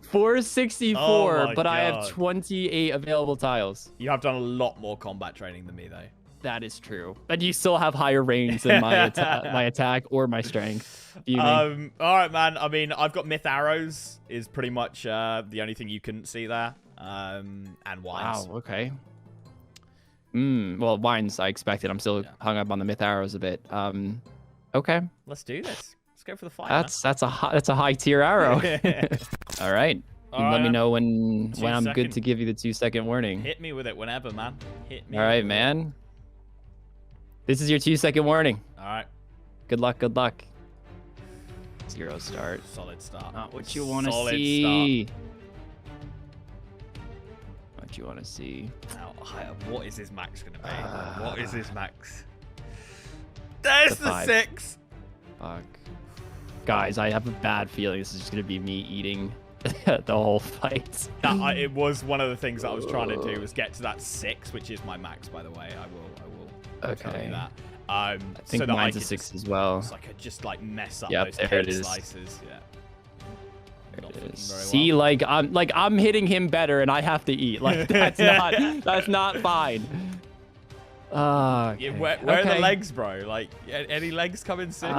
464, but God. I have 28 available tiles. You have done a lot more combat training than me, though. That is true. But you still have higher range than my attack or my strength. All right, man. I mean, I've got myth arrows is pretty much the only thing you couldn't see there. And wines. Wow, okay. Well, wines I expected. I'm still hung up on the myth arrows a bit. Okay. Let's do this. Let's go for the fight. That's a high tier arrow. All right. Let me know when I'm good to give you the 2-second warning. Hit me with it whenever, man. Hit me. All right, man. This is your 2-second warning. All right. Good luck. Good luck. 0 start. Solid start. Not what you want to see. What you want to see. Now, what is his max going to be? What is his max? There's the 6. Fuck. Guys, I have a bad feeling this is just going to be me eating the whole fight. It was one of the things that I was trying to do was get to that 6, which is my max, by the way. I will tell you that. I think so mine's a 6 as well. So I could just like mess up those there it is. slices. Yeah. There it is. See, well. I'm hitting him better and I have to eat. Like that's not fine. Okay. Where are the legs, bro? Like any legs coming soon?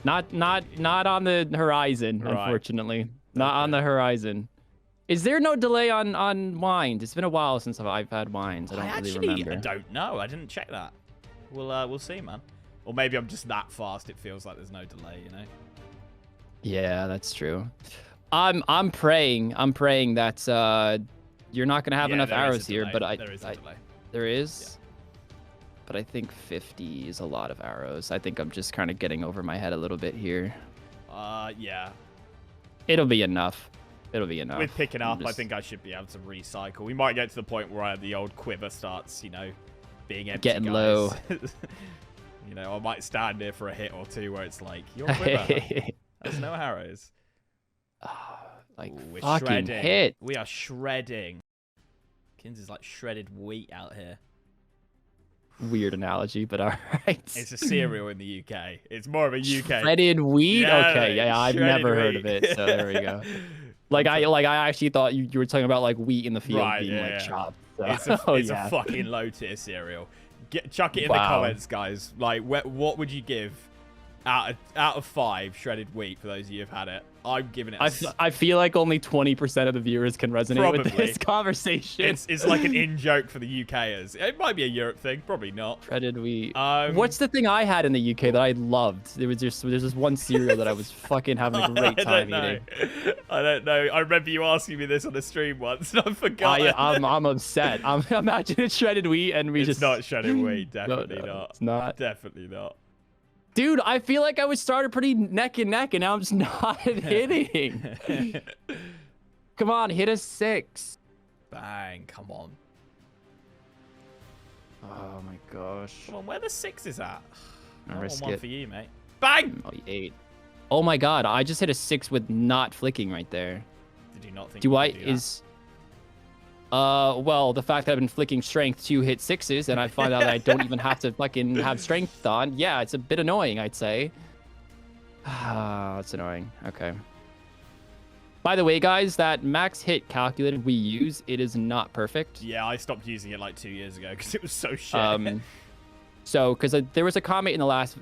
Not on the horizon, unfortunately. Not on the horizon. Is there no delay on wines? It's been a while since I've had wines. I don't really remember. I don't know. I didn't check that. We'll see, man. Or maybe I'm just that fast. It feels like there's no delay, you know. Yeah, that's true. I'm praying that you're not gonna have enough arrows here, but there is a delay. There is. Yeah. But I think 50 is a lot of arrows. I think I'm just kind of getting over my head a little bit here. Yeah. It'll be enough. With picking up, I think I should be able to recycle. We might get to the point where the old quiver starts, being empty. Getting low. I might stand here for a hit or two where it's like, your quiver. There's no arrows. We're fucking shredding. Hit. We are shredding. Kins is like shredded wheat out here. Weird analogy, but all right. It's a cereal in the UK. It's more of a UK. Shredded wheat? Yeah, okay, yeah, I've never heard of it, so there we go. I actually thought you were talking about like wheat in the field being chopped. So. It's a fucking low tier cereal. Chuck it in the comments, guys. Like, what would you give out of 5 shredded wheat for those of you who've had it? I'm giving it. I feel like only 20% of the viewers can resonate with this conversation. It's like an in joke for the UKers. It might be a Europe thing, probably not. Shredded wheat. What's the thing I had in the UK that I loved? There's this one cereal that I was fucking having a great time eating. I don't know. I remember you asking me this on the stream once, and I forgot. I'm upset. Imagine it's shredded wheat, and it's not shredded wheat. Definitely not. It's not. Definitely not. Dude, I feel like I was started pretty neck and neck, and now I'm just not hitting. Come on, hit a 6. Bang, come on. Oh my gosh. Come on, where the 6 is at? I want one for you, mate. Bang! Oh, 8. Oh my god, I just hit a 6 with not flicking right there. Did you not think do that? Well, the fact that I've been flicking strength to hit 6s, and I find out that I don't even have to fucking have strength on. Yeah, it's a bit annoying, I'd say. That's annoying. Okay. By the way, guys, that max hit calculator we use, it is not perfect. Yeah, I stopped using it like 2 years ago because it was so shit. Because there was a comment in the last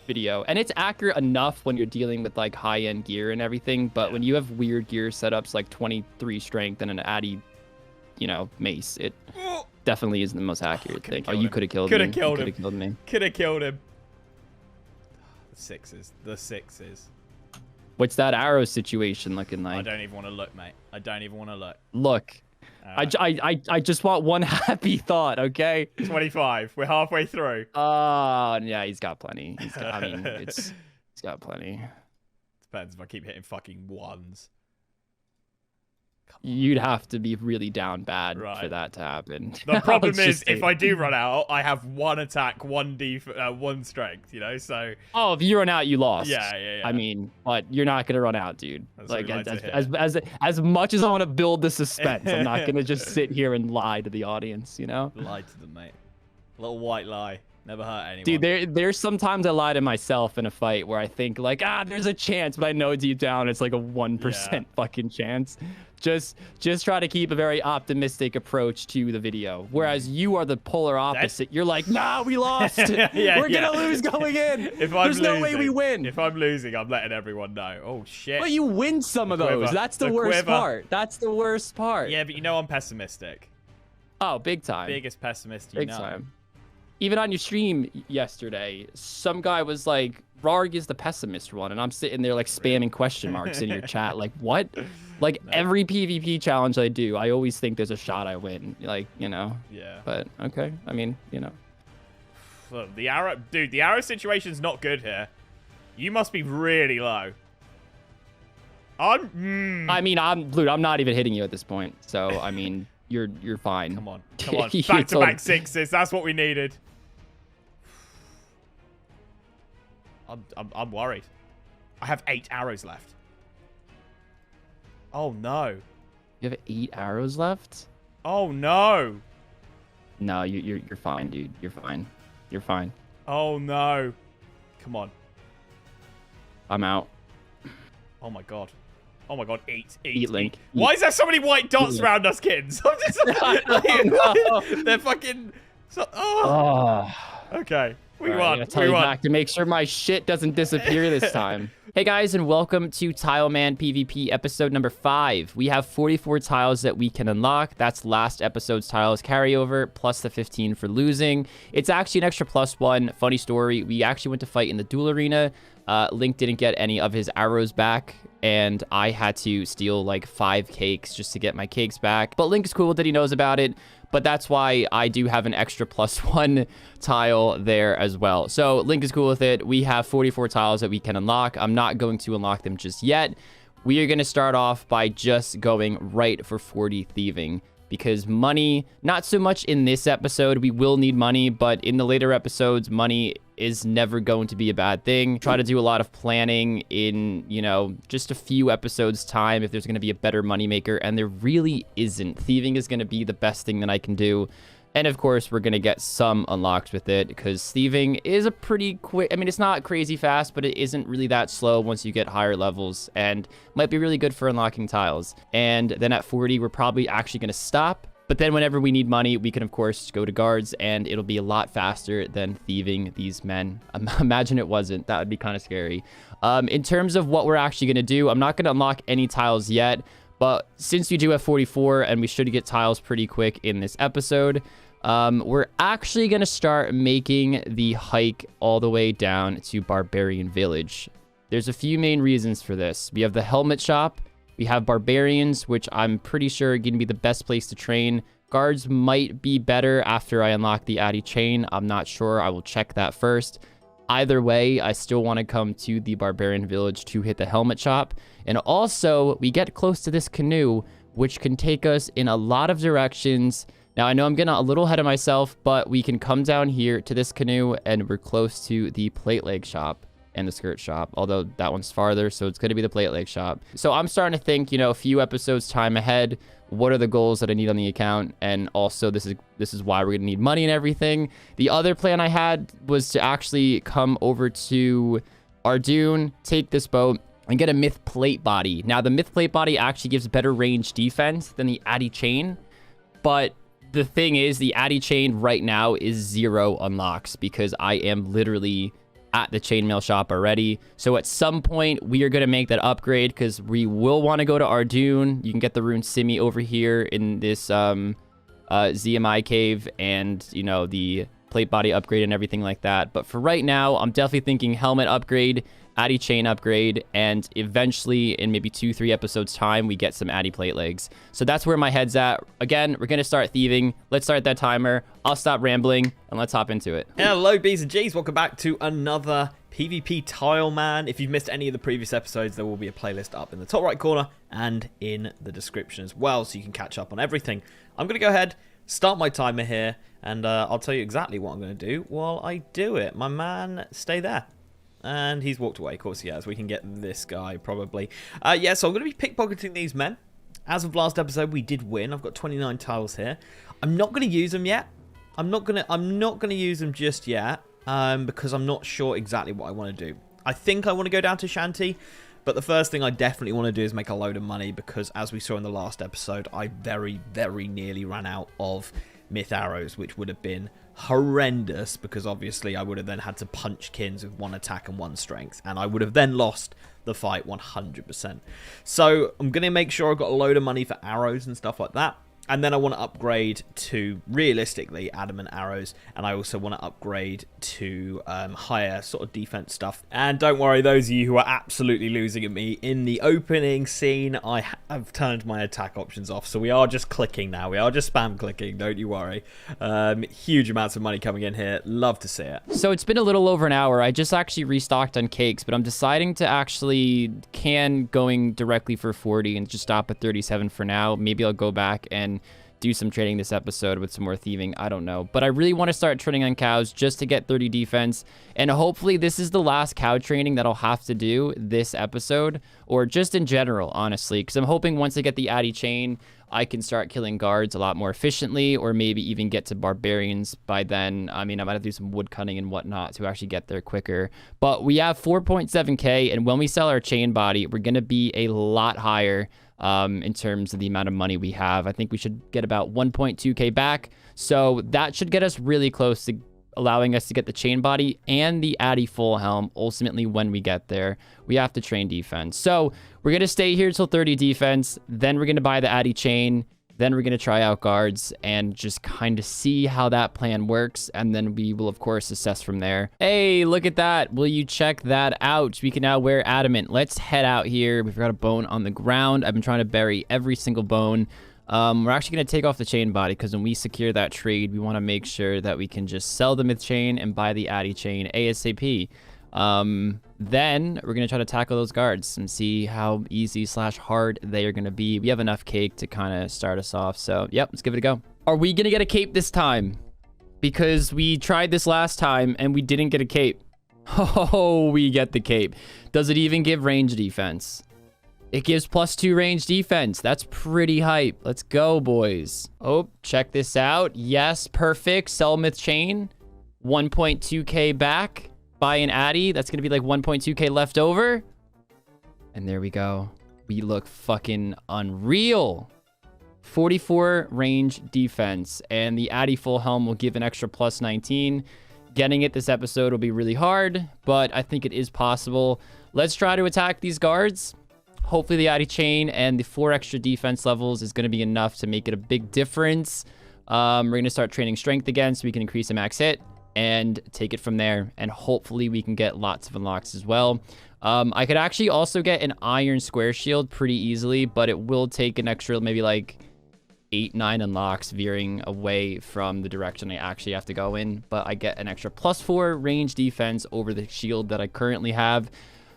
video, and it's accurate enough when you're dealing with like high-end gear and everything, but when you have weird gear setups like 23 strength and an Addy, you know, mace, it definitely isn't the most accurate thing. Oh, you could have killed me. Could have killed him. Could have killed him. The sixes. The sixes. What's that arrow situation looking like? I don't even want to look, mate. I don't even want to look. Look. I just want one happy thought, okay? 25. We're halfway through. Yeah, he's got plenty. He's got plenty. Depends if I keep hitting fucking ones. You'd have to be really down bad for that to happen. The problem is, if I do run out, I have one attack, one strength, you know, so... Oh, if you run out, you lost. Yeah. I mean, but you're not going to run out, dude. That's like, as much as I want to build the suspense, I'm not going to just sit here and lie to the audience, you know? Lie to them, mate. A little white lie. Never hurt anyone. Dude, there's sometimes I lie to myself in a fight where I think like, there's a chance, but I know deep down it's like a 1% fucking chance. Just try to keep a very optimistic approach to the video. Whereas you are the polar opposite. You're like, nah, we lost. We're gonna lose going in. There's no way we win. If I'm losing, I'm letting everyone know. Oh shit. But you win some of those. That's the worst part. That's the worst part. Yeah, but you know I'm pessimistic. Oh, big time. Biggest pessimist you big know. Time. Even on your stream yesterday, some guy was like, Rargh is the pessimist one. And I'm sitting there like spamming question marks in your chat. Like, what? Like every PvP challenge I do, I always think there's a shot I win. Like, you know. Yeah. But okay. I mean, you know. Look, the arrow situation's not good here. You must be really low. I mean, I'm not even hitting you at this point. So, I mean, you're fine. Come on. Back-to-back sixes. That's what we needed. I'm worried. I have 8 arrows left. Oh no. You have 8 arrows left? Oh no. No, you're fine, dude. You're fine. You're fine. Oh no. Come on. I'm out. Oh my god. Oh my god, eat. Link. Why is there so many white dots around us, kids? I'm just they're fucking... Okay. We won. Tell you back to make sure my shit doesn't disappear this time. Hey guys, and welcome to Tileman PvP episode number 5. We have 44 tiles that we can unlock. That's last episode's tiles carryover, plus the 15 for losing. It's actually an extra +1. Funny story, we actually went to fight in the duel arena. Link didn't get any of his arrows back, and I had to steal like 5 cakes just to get my cakes back. But Link is cool that he knows about it, but that's why I do have an extra +1 tile there as well. So Link is cool with it. We have 44 tiles that we can unlock. I'm not going to unlock them just yet. We are going to start off by just going right for 40 thieving. Because money, not so much in this episode, we will need money, but in the later episodes, money is never going to be a bad thing. Try to do a lot of planning in, you know, just a few episodes time if there's going to be a better moneymaker, and there really isn't. Thieving is going to be the best thing that I can do. And of course, we're going to get some unlocks with it because thieving is a pretty quick... I mean, it's not crazy fast, but it isn't really that slow once you get higher levels and might be really good for unlocking tiles. And then at 40, we're probably actually going to stop. But then whenever we need money, we can, of course, go to guards, and it'll be a lot faster than thieving these men. Imagine it wasn't. That would be kind of scary. In terms of what we're actually going to do, I'm not going to unlock any tiles yet. But since we do have 44, and we should get tiles pretty quick in this episode... we're actually going to start making the hike all the way down to Barbarian Village. There's a few main reasons for this. We have the helmet shop. We have barbarians, which I'm pretty sure are going to be the best place to train. Guards might be better after I unlock the Addy chain. I'm not sure. I will check that first. Either way, I still want to come to the Barbarian Village to hit the helmet shop. And also, we get close to this canoe, which can take us in a lot of directions. Now, I know I'm getting a little ahead of myself, but we can come down here to this canoe, and we're close to the plate leg shop and the skirt shop, although that one's farther, so it's going to be the plate leg shop. So I'm starting to think, you know, a few episodes time ahead, what are the goals that I need on the account? And also, this is why we're going to need money and everything. The other plan I had was to actually come over to Ardoon, take this boat, and get a myth plate body. Now, the myth plate body actually gives better range defense than the Addy chain, but... the thing is, the Addy chain right now is 0 unlocks because I am literally at the chainmail shop already. So at some point, we are going to make that upgrade because we will want to go to Ardoon. You can get the Rune Scimitar over here in this ZMI cave and, you know, the plate body upgrade and everything like that. But for right now, I'm definitely thinking helmet upgrade, Addy chain upgrade, and eventually in maybe 2-3 episodes time, we get some Addy plate legs. So that's where my head's at. Again, we're going to start thieving. Let's start that timer. I'll stop rambling and let's hop into it. Hello, B's and G's. Welcome back to another PvP Tileman. If you've missed any of the previous episodes, there will be a playlist up in the top right corner and in the description as well, so you can catch up on everything. I'm going to go ahead, start my timer here, and I'll tell you exactly what I'm going to do while I do it. My man, stay there. And he's walked away. Of course he has. We can get this guy, probably. Yeah, so I'm going to be pickpocketing these men. As of last episode, we did win. I've got 29 tiles here. I'm not going to use them yet. I'm not going to use them just yet. Because I'm not sure exactly what I want to do. I think I want to go down to Shanty. But the first thing I definitely want to do is make a load of money. Because as we saw in the last episode, I very, very nearly ran out of myth arrows, which would have been horrendous, because obviously I would have then had to punch kins with 1 attack and 1 strength, and I would have then lost the fight 100%. So I'm going to make sure I've got a load of money for arrows and stuff like that. And then I want to upgrade to, realistically, adamant arrows. And I also want to upgrade to higher sort of defense stuff. And don't worry, those of you who are absolutely losing at me, in the opening scene, I have turned my attack options off. So we are just clicking now. We are just spam clicking, don't you worry. Huge amounts of money coming in here. Love to see it. So it's been a little over an hour. I just actually restocked on cakes, but I'm deciding to actually can going directly for 40 and just stop at 37 for now. Maybe I'll go back and do some trading this episode with some more thieving. I don't know, but I really want to start trading on cows just to get 30 defense, and hopefully this is the last cow training that I'll have to do this episode, or just in general, honestly, because I'm hoping once I get the Addy chain, I can start killing guards a lot more efficiently, or maybe even get to barbarians by then. I mean, I might have to do some wood cutting and whatnot to actually get there quicker. But we have 4.7k, and when we sell our chain body, we're going to be a lot higher in terms of the amount of money we have. I think we should get about 1.2k back. So that should get us really close to allowing us to get the chain body and the Addy full helm. Ultimately, when we get there, we have to train defense. So we're going to stay here till 30 defense. Then we're going to buy the Addy chain. Then we're going to try out guards and just kind of see how that plan works. And then we will, of course, assess from there. Hey, look at that. Will you check that out? We can now wear adamant. Let's head out here. We've got a bone on the ground. I've been trying to bury every single bone. We're actually going to take off the chain body because when we secure that trade, we want to make sure that we can just sell the myth chain and buy the Addy chain ASAP. Then we're going to try to tackle those guards and see how easy / hard they are going to be. We have enough cake to kind of start us off. So, yep, let's give it a go. Are we going to get a cape this time? Because we tried this last time and we didn't get a cape. Oh, we get the cape. Does it even give range defense? It gives +2 range defense. That's pretty hype. Let's go, boys. Oh, check this out. Yes, perfect. Sell myth chain. 1.2k back. Buy an Addy. That's going to be like 1.2k left over. And there we go. We look fucking unreal. 44 range defense. And the Addy full helm will give an extra +19. Getting it this episode will be really hard, but I think it is possible. Let's try to attack these guards. Hopefully the Addy chain and the 4 extra defense levels is going to be enough to make it a big difference. We're going to start training strength again so we can increase the max hit and take it from there. And hopefully we can get lots of unlocks as well. I could actually also get an iron square shield pretty easily, but it will take an extra maybe like 8-9 unlocks veering away from the direction I actually have to go in. But I get an extra +4 range defense over the shield that I currently have.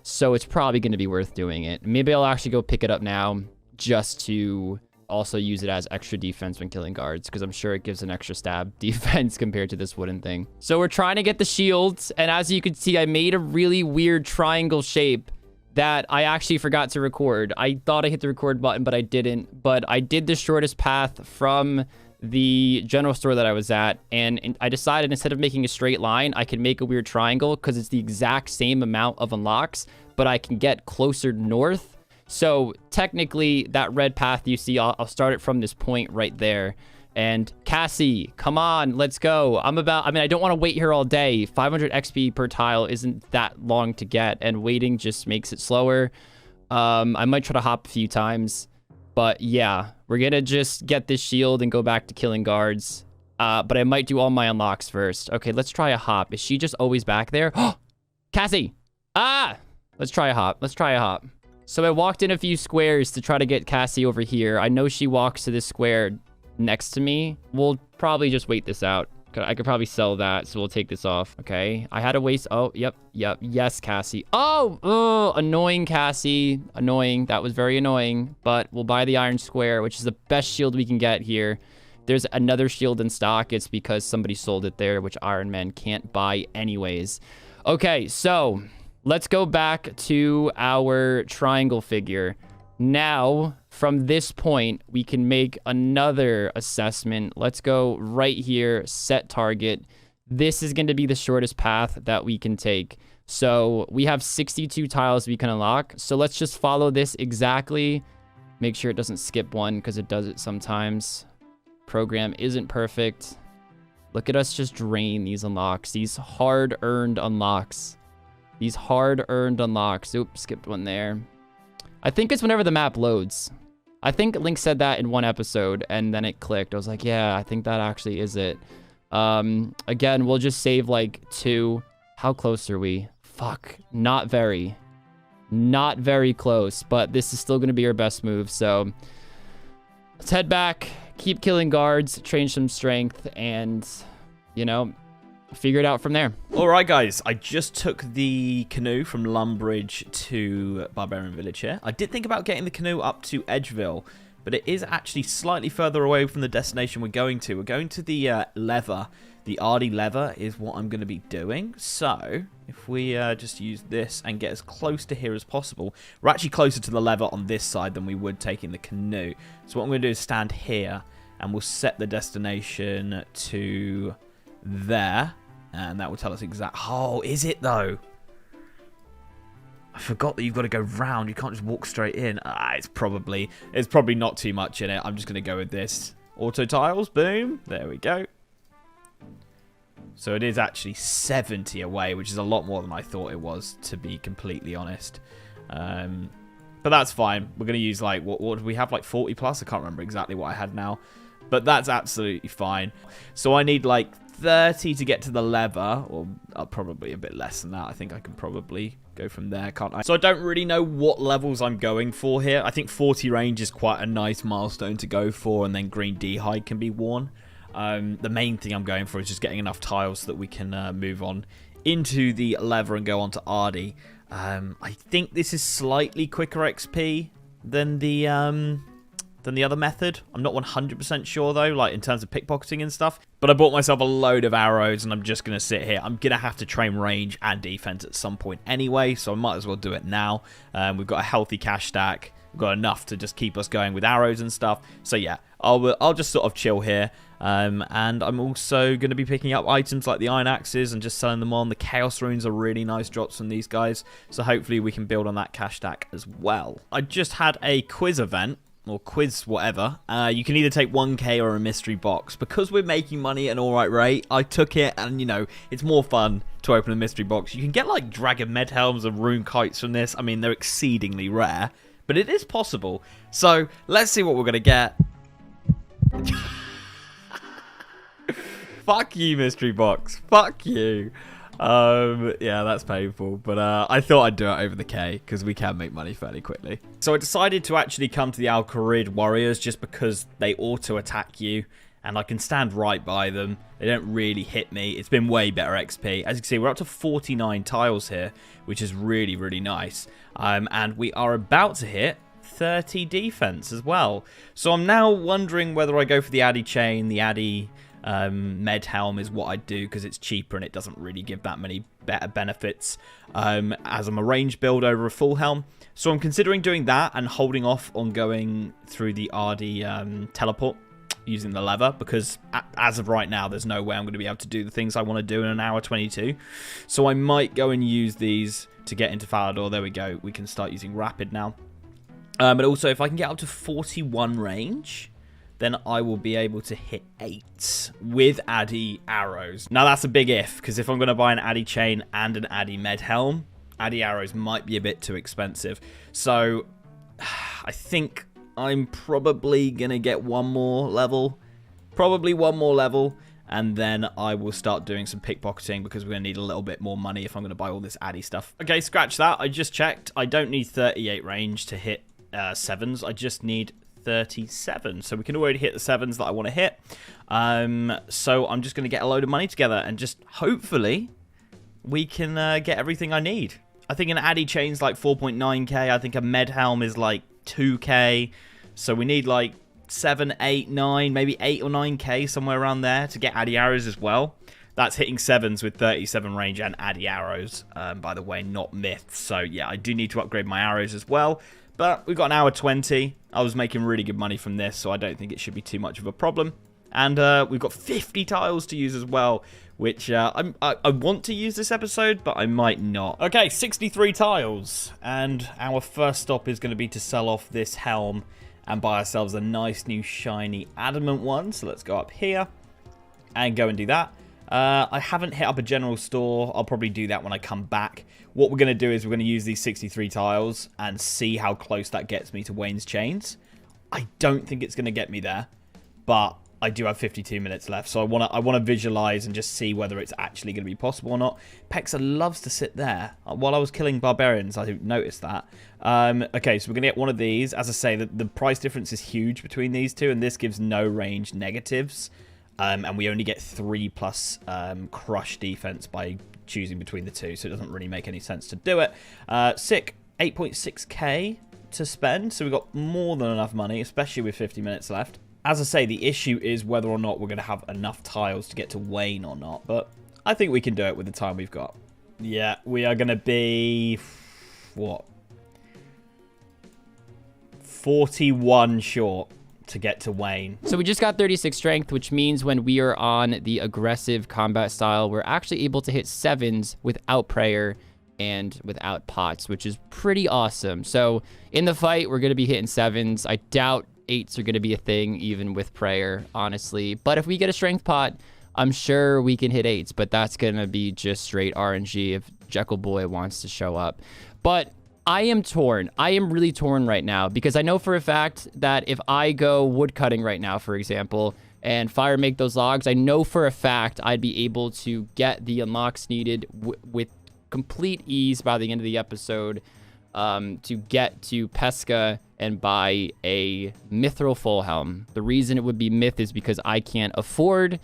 So it's probably going to be worth doing it. Maybe I'll actually go pick it up now just to also use it as extra defense when killing guards, because I'm sure it gives an extra stab defense compared to this wooden thing. So we're trying to get the shields, and as you can see, I made a really weird triangle shape that I actually forgot to record. I thought I hit the record button, but I didn't. But I did the shortest path from the general store that I was at, and I decided instead of making a straight line, I can make a weird triangle because it's the exact same amount of unlocks, but I can get closer north. So technically that red path you see, I'll start it from this point right there, And Cassie, come on, let's go. I mean, I don't want to wait here all day. 500 XP per tile isn't that long to get, and waiting just makes it slower. I might try to hop a few times, but yeah, we're gonna just get this shield and go back to killing guards. But I might do all my unlocks first. Okay, let's try a hop. Is she just always back there? Cassie! Ah! Let's try a hop. Let's try a hop. So I walked in a few squares to try to get Cassie over here. I know she walks to this square next to me. We'll probably just wait this out. I could probably sell that, so we'll take this off. Okay, I had to waste. Oh, yep. Yes, Cassie. Oh, annoying, Cassie. Annoying. That was very annoying. But we'll buy the iron square, which is the best shield we can get here. There's another shield in stock. It's because somebody sold it there, which Iron Man can't buy anyways. Okay, so let's go back to our triangle figure. Now, from this point, we can make another assessment. Let's go right here, set target. This is going to be the shortest path that we can take. So we have 62 tiles we can unlock. So let's just follow this exactly. Make sure it doesn't skip one because it does it sometimes. Program isn't perfect. Look at us just drain these unlocks. These hard-earned unlocks. These hard-earned unlocks. Oops, skipped one there. I think it's whenever the map loads. I think Link said that in one episode, and then it clicked. I was like, yeah, I think that actually is it. Again, we'll just save like 2. How close are we? Fuck, not very. Not very close, but this is still going to be our best move, so let's head back, keep killing guards, train some strength, and, you know, figure it out from there. All right, guys, I just took the canoe from Lumbridge to Barbarian Village here. I did think about getting the canoe up to Edgeville, but it is actually slightly further away from the destination we're going to. We're going to the lever. The Ardee lever is what I'm going to be doing. So if we just use this and get as close to here as possible, we're actually closer to the lever on this side than we would taking the canoe. So what I'm going to do is stand here, and we'll set the destination to there, and that will tell us exact. Oh, is it though? I forgot that you've got to go round. You can't just walk straight in. It's probably not too much in it. I'm just going to go with this. Auto tiles, boom. There we go. So it is actually 70 away, which is a lot more than I thought it was, to be completely honest. But that's fine. We're going to use like, what do we have, like 40 plus? I can't remember exactly what I had now. But that's absolutely fine. So I need like 30 to get to the lever, or probably a bit less than that. I think I can probably go from there, can't I? So I don't really know what levels I'm going for here. I think 40 range is quite a nice milestone to go for, and then green D-hide can be worn. The main thing I'm going for is just getting enough tiles so that we can move on into the lever and go on to Ardee. I think this is slightly quicker XP than the other method. I'm not 100% sure though, like in terms of pickpocketing and stuff. But I bought myself a load of arrows, and I'm just going to sit here. I'm going to have to train range and defense at some point anyway, so I might as well do it now. We've got a healthy cash stack. We've got enough to just keep us going with arrows and stuff. So yeah, I'll just sort of chill here. And I'm also going to be picking up items like the iron axes and just selling them on. The chaos runes are really nice drops from these guys, so hopefully we can build on that cash stack as well. I just had a quiz event, or quiz whatever. You can either take 1k or a mystery box. Because we're making money at an alright rate, I took it, and you know, it's more fun to open a mystery box. You can get like dragon med helms and rune kites from this. I mean, they're exceedingly rare, but it is possible. So let's see what we're gonna get. Fuck you, mystery box. Fuck you. Yeah, that's painful, but I thought I'd do it over the K because we can make money fairly quickly. So I decided to actually come to the Al-Kharid warriors just because they auto attack you, and I can stand right by them. They don't really hit me. It's been way better XP. As you can see, we're up to 49 tiles here, which is really, really nice. And we are about to hit 30 defense as well. So I'm now wondering whether I go for the Ardee chain, the Ardee med helm is what I do because it's cheaper and it doesn't really give that many better benefits as I'm a range build over a full helm. So I'm considering doing that and holding off on going through the Ardee teleport using the lever, because as of right now there's no way I'm going to be able to do the things I want to do in an hour 22. So I might go and use these to get into Falador. There we go. We can start using rapid now. But also if I can get up to 41 range, then I will be able to hit 8 with Addy arrows. Now, that's a big if, because if I'm going to buy an Addy chain and an Addy med helm, Addy arrows might be a bit too expensive. So, I think I'm probably going to get one more level. Probably one more level. And then I will start doing some pickpocketing because we're going to need a little bit more money if I'm going to buy all this Addy stuff. Okay, scratch that. I just checked. I don't need 38 range to hit 7s. I just need 37. So we can already hit the 7s that I want to hit. So I'm just going to get a load of money together and just hopefully we can get everything I need. I think an Addy chain's like 4.9k. I think a med helm is like 2k. So we need like 7, 8, 9, maybe 8 or 9k, somewhere around there to get Addy arrows as well. That's hitting 7s with 37 range and Addy arrows, by the way, not myths. So yeah, I do need to upgrade my arrows as well. But we've got an hour 20. I was making really good money from this, so I don't think it should be too much of a problem. And we've got 50 tiles to use as well, which I want to use this episode, but I might not. Okay, 63 tiles. And our first stop is going to be to sell off this helm and buy ourselves a nice new shiny adamant one. So let's go up here and go and do that. I haven't hit up a general store. I'll probably do that when I come back. What we're going to do is we're going to use these 63 tiles and see how close that gets me to Wayne's Chains. I don't think it's going to get me there, but I do have 52 minutes left, so I want to visualize and just see whether it's actually going to be possible or not. Pexa loves to sit there. While I was killing barbarians, I noticed that. Okay, so we're going to get one of these. As I say, the price difference is huge between these two, and this gives no range negatives. And we only get 3 plus crush defense by choosing between the two, so it doesn't really make any sense to do it. Sick, 8.6k to spend, so we've got more than enough money, especially with 50 minutes left. As I say, the issue is whether or not we're going to have enough tiles to get to Wayne or not, but I think we can do it with the time we've got. Yeah, we are going to be, what, 41 short to get to Wayne. So we just got 36 strength, which means when we are on the aggressive combat style, we're actually able to hit 7s without prayer and without pots, which is pretty awesome. So in the fight, we're going to be hitting 7s. I doubt 8s are going to be a thing, even with prayer, honestly. But if we get a strength pot, I'm sure we can hit 8s, but that's going to be just straight RNG if Jekyll Boy wants to show up. But I am torn. I am really torn right now because I know for a fact that if I go woodcutting right now, for example, and fire make those logs, I know for a fact I'd be able to get the unlocks needed with complete ease by the end of the episode to get to Pesca and buy a mithril full helm. The reason it would be myth is because I can't afford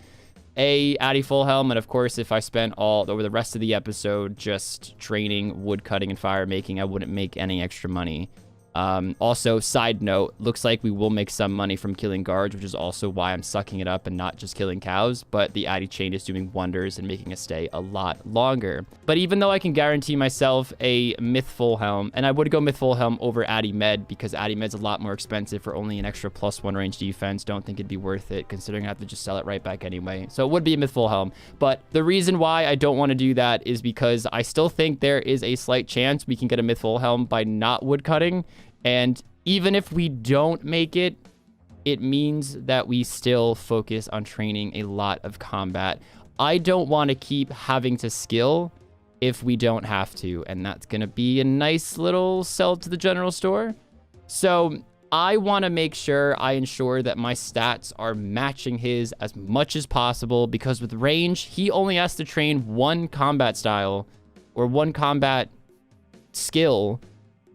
a Addy full helm, and of course if I spent over the rest of the episode just training wood cutting and fire making, I wouldn't make any extra money. Also, side note, looks like we will make some money from killing guards, which is also why I'm sucking it up and not just killing cows, but the Addy chain is doing wonders and making us stay a lot longer. But even though I can guarantee myself a myth full helm, and I would go myth full helm over Addy med because Addy med's a lot more expensive for only an extra +1 range defense, don't think it'd be worth it considering I have to just sell it right back anyway. So it would be a myth full helm. But the reason why I don't want to do that is because I still think there is a slight chance we can get a myth full helm by not wood cutting. And even if we don't make it, it means that we still focus on training a lot of combat. I don't want to keep having to skill if we don't have to, and that's going to be a nice little sell to the general store. So I want to make sure I ensure that my stats are matching his as much as possible, because with range, he only has to train one combat style or one combat skill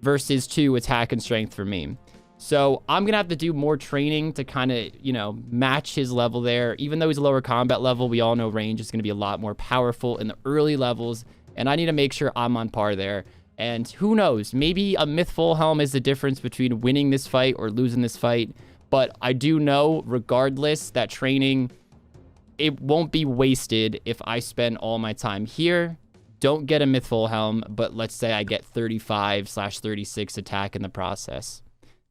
versus 2 attack and strength for me. So I'm going to have to do more training to kind of, you know, match his level there. Even though he's a lower combat level, we all know range is going to be a lot more powerful in the early levels, and I need to make sure I'm on par there. And who knows, maybe a myth full helm is the difference between winning this fight or losing this fight. But I do know, regardless, that training, it won't be wasted if I spend all my time here. Don't get a myth full helm, but let's say I get 35/36 attack in the process.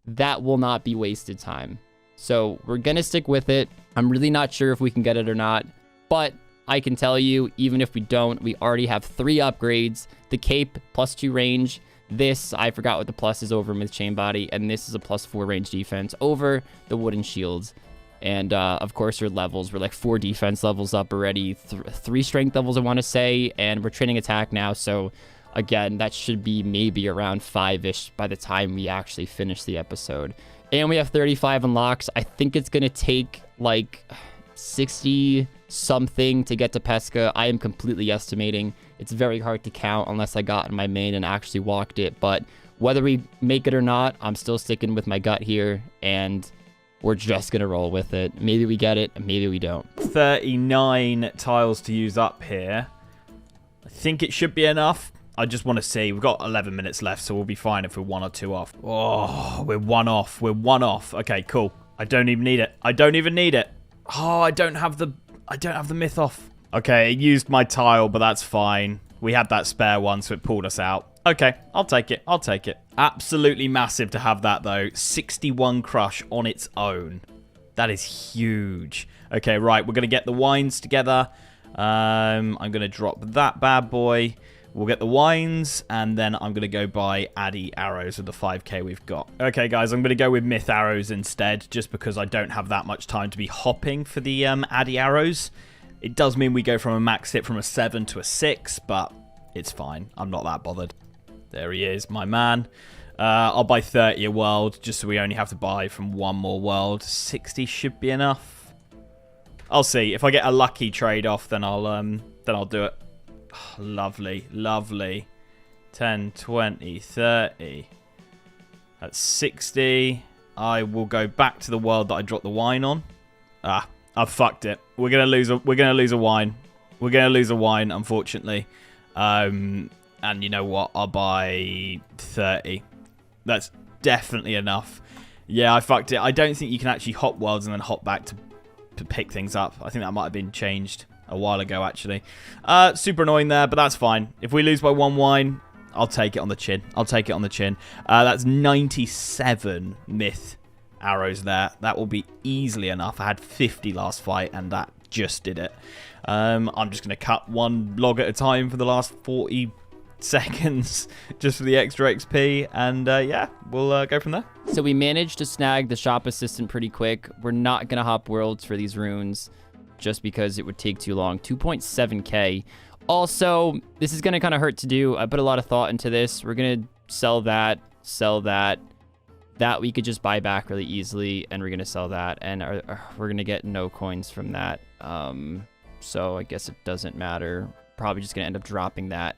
That will not be wasted time. So we're going to stick with it. I'm really not sure if we can get it or not, but I can tell you, even if we don't, we already have 3 upgrades. The cape, +2 range. This, I forgot what the plus is over myth chain body, and this is a +4 range defense over the wooden shields. And of course, your levels, we're like 4 defense levels up already, 3 strength levels, I want to say, and we're training attack now. So again, that should be maybe around 5-ish by the time we actually finish the episode. And we have 35 unlocks. I think it's going to take like 60 something to get to Pesca. I am completely estimating. It's very hard to count unless I got in my main and actually walked it. But whether we make it or not, I'm still sticking with my gut here, and we're just going to roll with it. Maybe we get it, maybe we don't. 39 tiles to use up here. I think it should be enough. I just want to see. We've got 11 minutes left, so we'll be fine if we're 1 or 2 off. Oh, we're 1 off. We're 1 off. Okay, cool. I don't even need it. I don't even need it. Oh, I don't have the myth off. Okay, it used my tile, but that's fine. We had that spare one, so it pulled us out. Okay, I'll take it. I'll take it. Absolutely massive to have that, though. 61 crush on its own. That is huge. Okay, right. We're going to get the wines together. I'm going to drop that bad boy. We'll get the wines, and then I'm going to go buy Addy arrows with the 5k we've got. Okay, guys, I'm going to go with myth arrows instead, just because I don't have that much time to be hopping for the Addy arrows. It does mean we go from a max hit from a 7 to a 6, but it's fine. I'm not that bothered. There he is, my man. I'll buy 30 a world, just so we only have to buy from 1 more world. 60 should be enough. I'll see. If I get a lucky trade-off, then I'll do it. Oh, lovely, lovely. 10, 20, 30. That's 60. I will go back to the world that I dropped the wine on. Ah, I've fucked it. We're gonna lose a wine. We're gonna lose a wine, unfortunately. And you know what? I'll buy 30. That's definitely enough. Yeah, I fucked it. I don't think you can actually hop worlds and then hop back to pick things up. I think that might have been changed a while ago, actually. Super annoying there, but that's fine. If we lose by 1 wine, I'll take it on the chin. I'll take it on the chin. That's 97 myth arrows there. That will be easily enough. I had 50 last fight, and that just did it. I'm just going to cut 1 log at a time for the last 40 seconds just for the extra XP, and yeah, we'll go from there. So we managed to snag the shop assistant pretty quick. We're not going to hop worlds for these runes, just because it would take too long. 2.7k. Also, this is going to kind of hurt to do. I put a lot of thought into this. We're going to sell that. That we could just buy back really easily, and we're going to sell that, and we're going to get no coins from that. So I guess it doesn't matter. Probably just going to end up dropping that.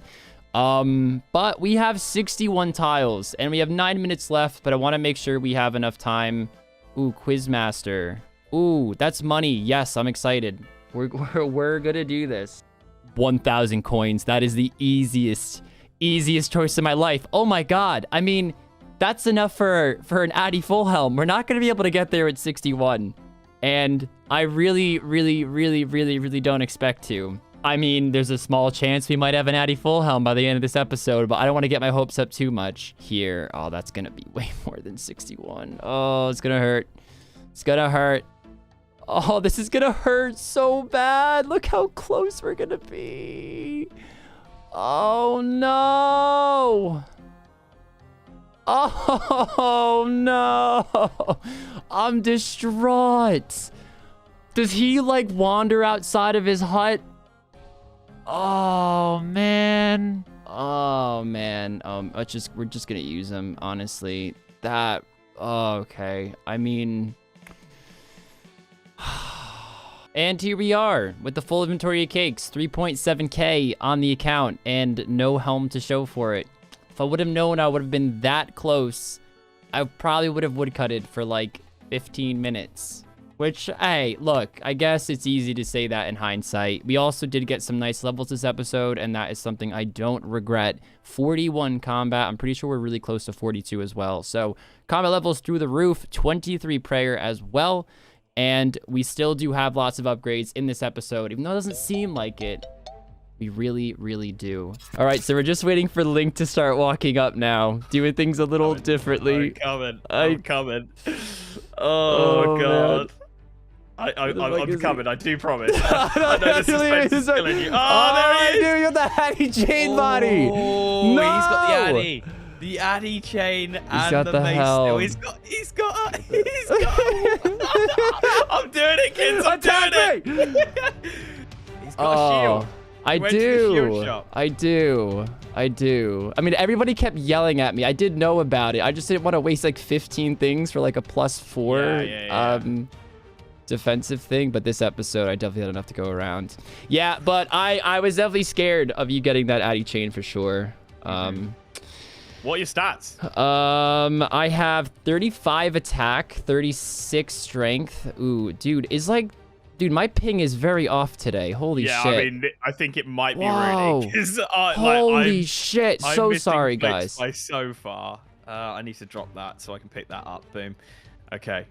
But we have 61 tiles, and we have 9 minutes left, but I want to make sure we have enough time. Ooh, Quizmaster. Ooh, that's money. Yes, I'm excited. We're gonna do this. 1,000 coins. That is the easiest choice in my life. Oh my god. I mean, that's enough for an Addy full helm. We're not gonna be able to get there at 61. And I really don't expect to. I mean, there's a small chance we might have an Addy full helm by the end of this episode, but I don't want to get my hopes up too much here. Oh, that's gonna be way more than 61. Oh, it's gonna hurt. It's gonna hurt. Oh, this is gonna hurt so bad. Look how close we're gonna be. Oh, no. Oh, no. I'm distraught. Does he, like, wander outside of his hut? Oh, man. Oh, man. We're just gonna use him, honestly. That... Oh, okay. I mean... And here we are with the full inventory of cakes, 3.7k on the account, and no helm to show for it. If I would have known I would have been that close, I probably would have woodcutted for like 15 minutes. Which, hey, look, I guess it's easy to say that in hindsight. We also did get some nice levels this episode, and that is something I don't regret. 41 combat. I'm pretty sure we're really close to 42 as well. So combat levels through the roof, 23 prayer as well. And we still do have lots of upgrades in this episode, even though it doesn't seem like it. We really do. All right, so we're just waiting for Link to start walking up now, doing things a little differently. I'm coming. Oh god. I'm coming, I do promise. I know the suspense is killing you. Oh, there he is! Dude, you got the Addy chain body! No! He's got the Addy. The Addy chain and got the the mace. helm. Oh, he's got I'm doing it, kids. I'm doing it. He's got a shield. I do. I do. I mean, everybody kept yelling at me. I did know about it. I just didn't want to waste like 15 things for like a +4 defensive thing. But this episode, I definitely had enough to go around. Yeah, but I was definitely scared of you getting that Addy chain for sure. What are your stats? I have 35 attack, 36 strength. Ooh, dude, dude, my ping is very off today. Holy shit. Yeah, I mean, I think it might be Whoa. Rune. Holy shit. I'm So missing sorry, clicks guys. By so far. I need to drop that so I can pick that up. Boom. Okay.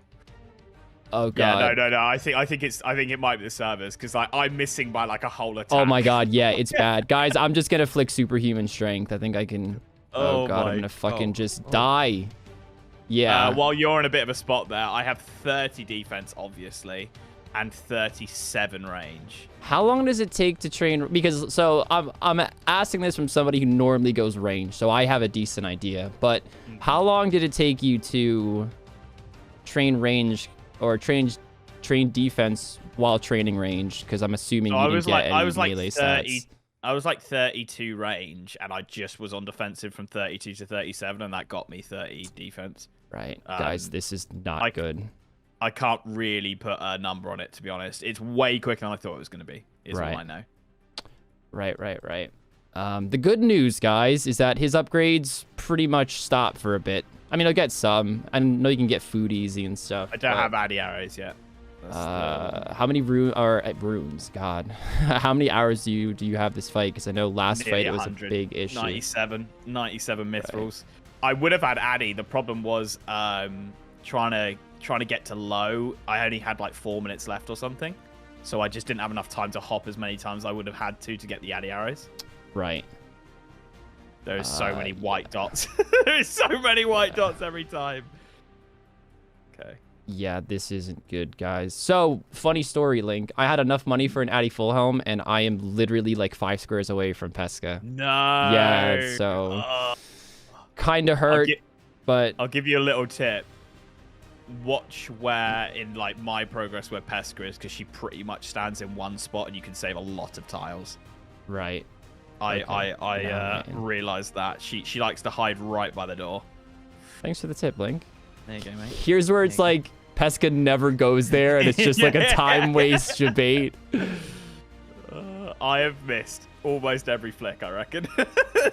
Oh god. Yeah, no. I think it might be the servers because I'm missing by like a whole attack. Oh my god, yeah, it's bad. Guys, I'm just gonna flick superhuman strength. I think I can. Oh god, I'm gonna fucking just die. Yeah. While you're in a bit of a spot there, I have 30 defense, obviously, and 37 range. How long does it take to train? Because so I'm asking this from somebody who normally goes range, so I have a decent idea. But how long did it take you to train range or train defense while training range? Because I'm assuming you didn't get any melee stats. I was like 32 range, and I just was on defensive from 32 to 37, and that got me 30 defense. Right, guys, this is not good. I can't really put a number on it, to be honest. It's way quicker than I thought it was going to be, is all I know. Right. The good news, guys, is that his upgrades pretty much stop for a bit. I mean, I'll get some. I know you can get food easy and stuff. I don't have Addy arrows yet. How many runes? God, how many hours do you have this fight? Because I know last fight it was a big issue. 97 mithrils. Right. I would have had Addy. The problem was trying to get to low. I only had like 4 minutes left or something, so I just didn't have enough time to hop as many times as I would have had to get the Addy arrows. Right. There's so many white dots. There's so many white dots every time. Okay. Yeah, this isn't good, guys. So, funny story, Link. I had enough money for an Addy full helm, and I am literally like 5 squares away from Pesca. No. Yeah, so kind of hurt, but I'll give you a little tip. Watch where in like my progress where Pesca is, because she pretty much stands in one spot, and you can save a lot of tiles. Right. I realized that she likes to hide right by the door. Thanks for the tip, Link. There you go, mate. Here's where it's like Pesca never goes there, and it's just like a time waste debate. I have missed almost every flick, I reckon.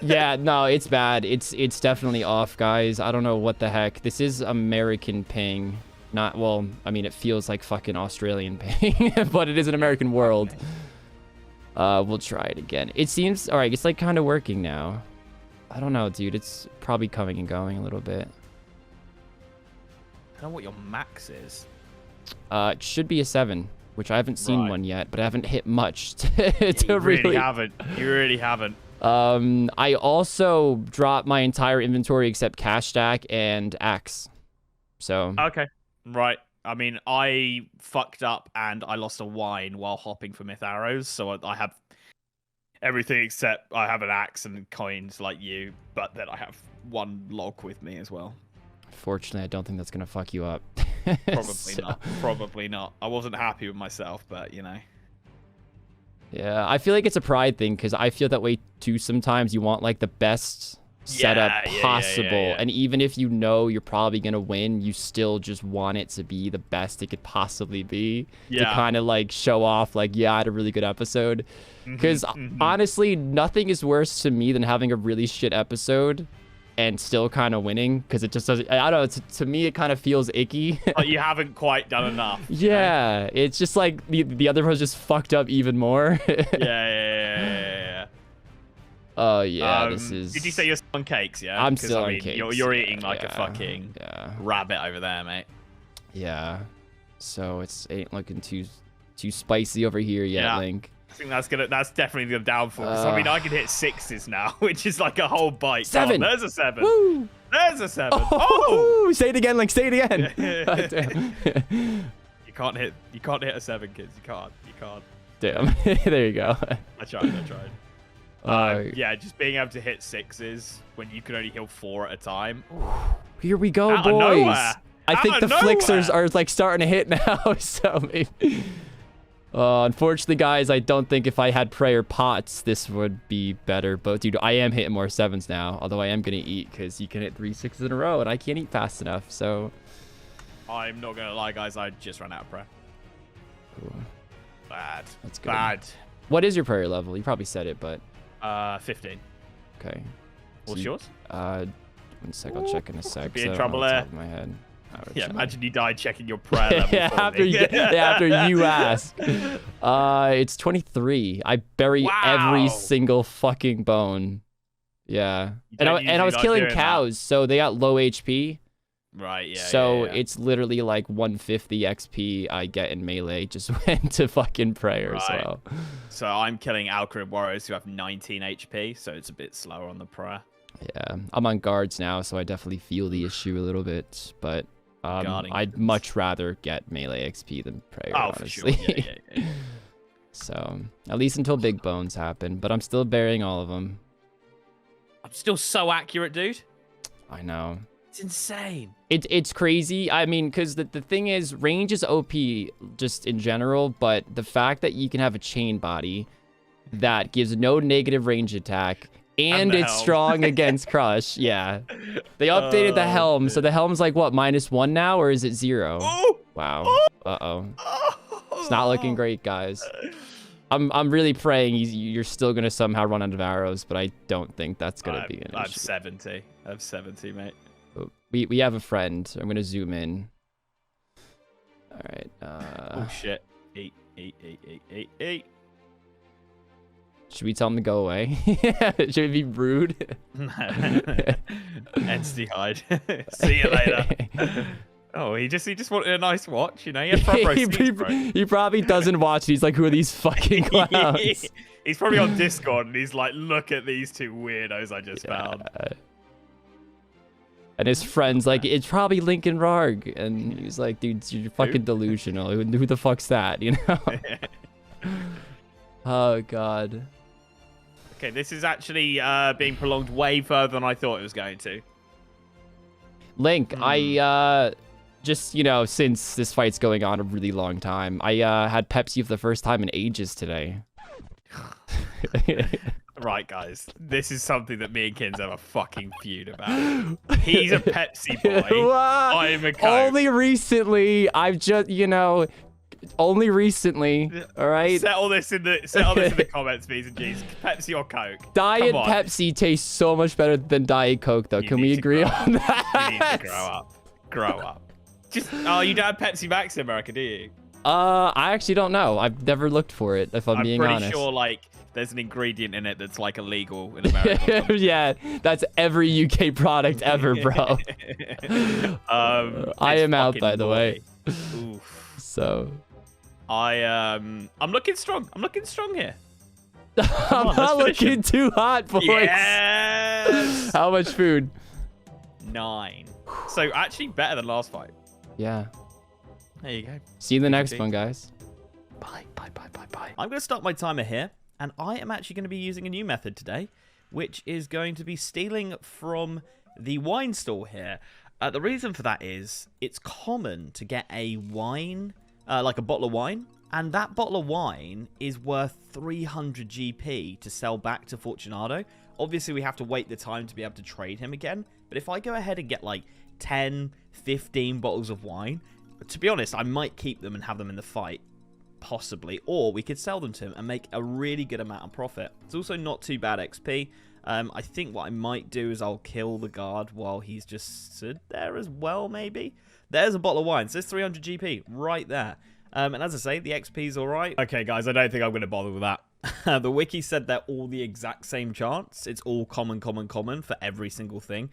Yeah, no, it's bad. It's definitely off, guys. I don't know what the heck. This is American ping. Not, well, I mean, it feels like fucking Australian ping, but it is an American world. Okay. We'll try it again. It seems, all right, it's like kind of working now. I don't know, dude. It's probably coming and going a little bit. I don't know what your max is. It should be a 7, which I haven't seen one yet, but I haven't hit much to you really haven't. You really haven't. I also dropped my entire inventory except cash stack and axe. So okay, right. I mean, I fucked up and I lost a wine while hopping for myth arrows, so I have everything except I have an axe and coins like you, but then I have 1 log with me as well. Fortunately, I don't think that's gonna fuck you up. Probably not. Probably not. I wasn't happy with myself, but you know. Yeah, I feel like it's a pride thing because I feel that way too. Sometimes you want like the best setup possible, and even if you know you're probably gonna win, you still just want it to be the best it could possibly be to kind of like show off, like, yeah, I had a really good episode. Because honestly, nothing is worse to me than having a really shit episode and still kind of winning, because it just doesn't, I don't know, to me it kind of feels icky. But you haven't quite done enough. Yeah, right? It's just like the other was just fucked up even more. Yeah. Oh yeah, this is. Did you say you're still on cakes? Yeah, I'm still on cakes. You're eating like a fucking rabbit over there, mate. Yeah, so it ain't looking too spicy over here yet, Link. I think that's definitely the downfall. I mean, I can hit 6s now, which is like a whole bite. 7. Oh, there's a 7. Woo! There's a 7. Oh! Say it again, Link. Say it again. You can't hit a 7, kids. You can't. Damn. There you go. I tried. Yeah, just being able to hit 6s when you can only heal 4 at a time. Here we go, Out boys. I think Out the of flicks nowhere. are like starting to hit now. So maybe. Unfortunately, guys, I don't think if I had prayer pots, this would be better. But dude, I am hitting more 7s now. Although I am gonna eat because you can hit 3 6s in a row, and I can't eat fast enough. So. I'm not gonna lie, guys. I just ran out of prayer. Cool. Bad. That's good. Bad. What is your prayer level? You probably said it, but 15. okay. What's yours? 1 sec. I'll check in a sec. Be in so trouble on there. top of my head. Yeah, imagine you died checking your prayer level. Yeah, for after me. after you ask. It's 23. I bury every Wow. single fucking bone. Yeah. You And don't I usually was like killing doing that. cows, so they got low HP. Right, yeah. So yeah. it's literally like 150 XP I get in melee just went to fucking prayer as Right. well. So I'm killing Alcrid warriors who have 19 HP, so it's a bit slower on the prayer. Yeah, I'm on guards now, so I definitely feel the issue a little bit, but Guarding I'd things. much rather get melee XP than prayer, Oh, for honestly. sure. Yeah. So, at least until big bones happen, but I'm still burying all of them. I'm still so accurate, dude. I know. It's insane. It's crazy. I mean, because the thing is, range is OP just in general, but the fact that you can have a chain body that gives no negative range attack and the it's helm. strong against crush. Yeah. They updated the Oh, helm, so the helm's like what, -1 now, or is it 0? Oh! Wow. Uh-oh. Oh! It's not looking great, guys. I'm really praying you're still gonna somehow run out of arrows, but I don't think that's gonna be an I'm issue. 70. I'm 70, mate. Oh, we have a friend. I'm gonna zoom in. All right. Oh shit. Eat. Should we tell him to go away? Should it be rude? Entity hide. See you later. Oh, he just wanted a nice watch, you know. He had front row seats, bro. He probably doesn't watch. He's like, who are these fucking clowns? He's probably on Discord and he's like, look at these two weirdos I just found. And his friend's like, it's probably Lincoln Rargh. And he's like, dude, you're fucking delusional. Who the fuck's that, you know? Oh, God. Okay, this is actually being prolonged way further than I thought it was going to. Link, I, just, you know, since this fight's going on a really long time, I had Pepsi for the first time in ages today. Right, guys. This is something that me and Kins have a fucking feud about. He's a Pepsi boy. I'm a Coke. Only recently, I've just, you know, only recently, all right? Settle this in the comments, B's and G's. Pepsi or Coke? Diet Come on. Pepsi tastes so much better than Diet Coke, though. You Can need we to agree grow on up. that? You need to grow up. Grow up. Just you don't have Pepsi Max in America, do you? I actually don't know. I've never looked for it, if I'm being pretty honest. sure like there's an ingredient in it that's like illegal in America. Yeah, that's every UK product ever, bro. I am out, by the way. Oof. So I'm looking strong. I'm looking strong here. I'm on, not let's finish looking too hot, boys. Yes. How much food? 9. So actually better than last fight. Yeah. There you go. See you in the next GG. one, guys. Bye. I'm going to start my timer here, and I am actually going to be using a new method today, which is going to be stealing from the wine stall here. The reason for that is it's common to get a wine, like a bottle of wine, and that bottle of wine is worth 300 GP to sell back to Fortunato. Obviously, we have to wait the time to be able to trade him again, but if I go ahead and get like 10, 15 bottles of wine, to be honest, I might keep them and have them in the fight, possibly, or we could sell them to him and make a really good amount of profit. It's also not too bad XP. I think what I might do is I'll kill the guard while he's just stood there as well, maybe. There's a bottle of wine. So there's 300 GP right there. And as I say, the XP's all right. Okay, guys, I don't think I'm going to bother with that. The wiki said they're all the exact same chance. It's all common for every single thing.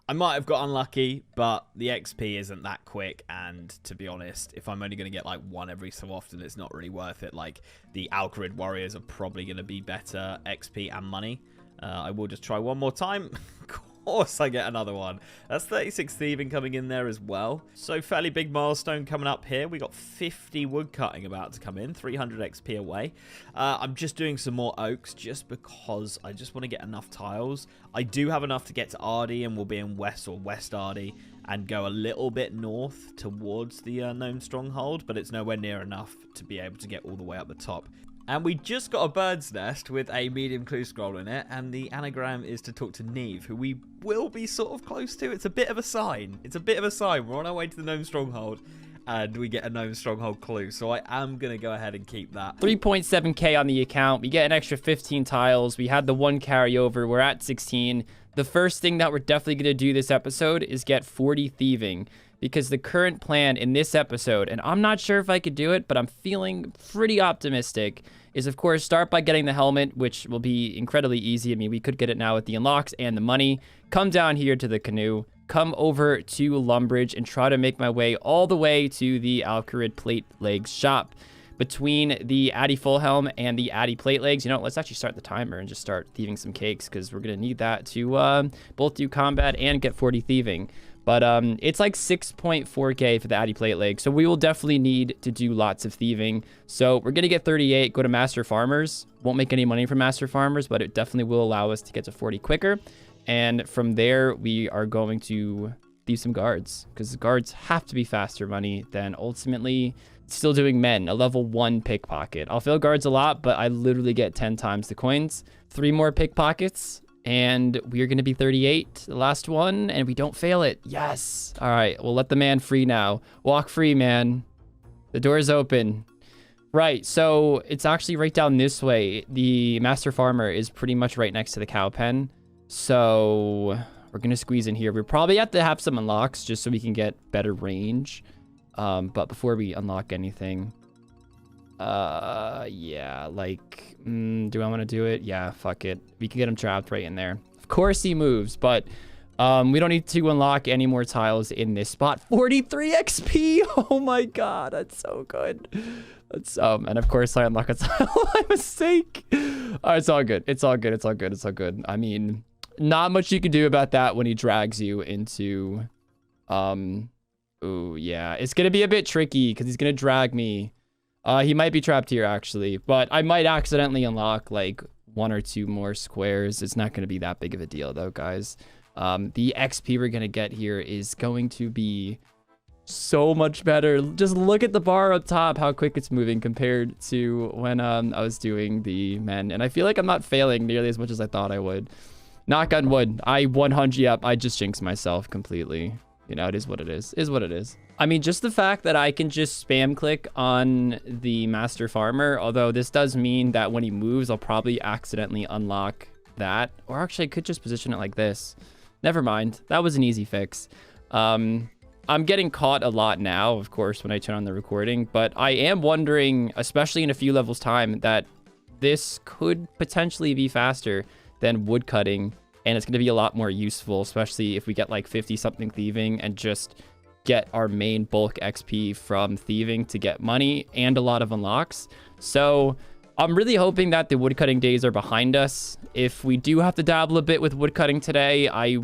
I might have got unlucky, but the XP isn't that quick, and to be honest, if I'm only going to get like one every so often, it's not really worth it. Like, the Alcrid warriors are probably going to be better XP and money. I will just try one more time. Of course I get another one. That's 36 thieving coming in there as well. So fairly big milestone coming up here. We got 50 wood cutting about to come in, 300 XP away. I'm just doing some more oaks just because I just want to get enough tiles. I do have enough to get to Ardy, and we'll be in West Ardy, and go a little bit north towards the gnome stronghold, but it's nowhere near enough to be able to get all the way up the top. And we just got a bird's nest with a medium clue scroll in it, and the anagram is to talk to Neve, who we will be sort of close to. It's a bit of a sign. It's a bit of a sign. We're on our way to the gnome stronghold, and we get a gnome stronghold clue. So I am going to go ahead and keep that. 3.7k on the account. We get an extra 15 tiles. We had the 1 carryover. We're at 16. The first thing that we're definitely going to do this episode is get 40 thieving, because the current plan in this episode, and I'm not sure if I could do it, but I'm feeling pretty optimistic, is of course start by getting the helmet, which will be incredibly easy. I mean, we could get it now with the unlocks and the money. Come down here to the canoe, come over to Lumbridge, and try to make my way all the way to the Alcarid plate legs shop. Between the Addy full helm and the Addy plate legs, you know, let's actually start the timer and just start thieving some cakes, because we're going to need that to both do combat and get 40 thieving. But it's like 6.4k for the Addy plate leg, so we will definitely need to do lots of thieving. So we're going to get 38, go to Master Farmers. Won't make any money from Master Farmers, but it definitely will allow us to get to 40 quicker. And from there, we are going to thieve some guards, because the guards have to be faster money than ultimately still doing men, a level 1 pickpocket. I'll fail guards a lot, but I literally get 10 times the coins. 3 more pickpockets, and we're going to be 38, the last one, and we don't fail it. Yes. All right, we'll let the man free now. Walk free, man. The door's open. Right, so it's actually right down this way. The Master Farmer is pretty much right next to the cow pen. So we're going to squeeze in here. We probably have to have some unlocks just so we can get better range. But before we unlock anything, yeah, like, do I want to do it? Yeah, fuck it. We can get him trapped right in there. Of course he moves, but we don't need to unlock any more tiles in this spot. 43 XP. Oh my God, that's so good. That's and of course I unlock a tile by mistake. It's all good. It's all good. It's all good. It's all good. I mean, not much you can do about that when he drags you into, ooh, yeah, it's gonna be a bit tricky because he's gonna drag me. He might be trapped here actually, but I might accidentally unlock like 1 or 2 more squares. It's not gonna be that big of a deal though, guys. The XP we're gonna get here is going to be so much better. Just look at the bar up top, how quick it's moving compared to when I was doing the men, and I feel like I'm not failing nearly as much as I thought I would. Knock on wood. I 100 up. I just jinxed myself completely. You know, it is what it is. Is what it is. I mean, just the fact that I can just spam click on the Master Farmer, although this does mean that when he moves, I'll probably accidentally unlock that. Or actually, I could just position it like this. Never mind. That was an easy fix. I'm getting caught a lot now, of course, when I turn on the recording, but I am wondering, especially in a few levels time, that this could potentially be faster than woodcutting, and it's going to be a lot more useful, especially if we get like 50-something thieving and just get our main bulk XP from thieving to get money and a lot of unlocks. So I'm really hoping that the woodcutting days are behind us. If we do have to dabble a bit with woodcutting today, I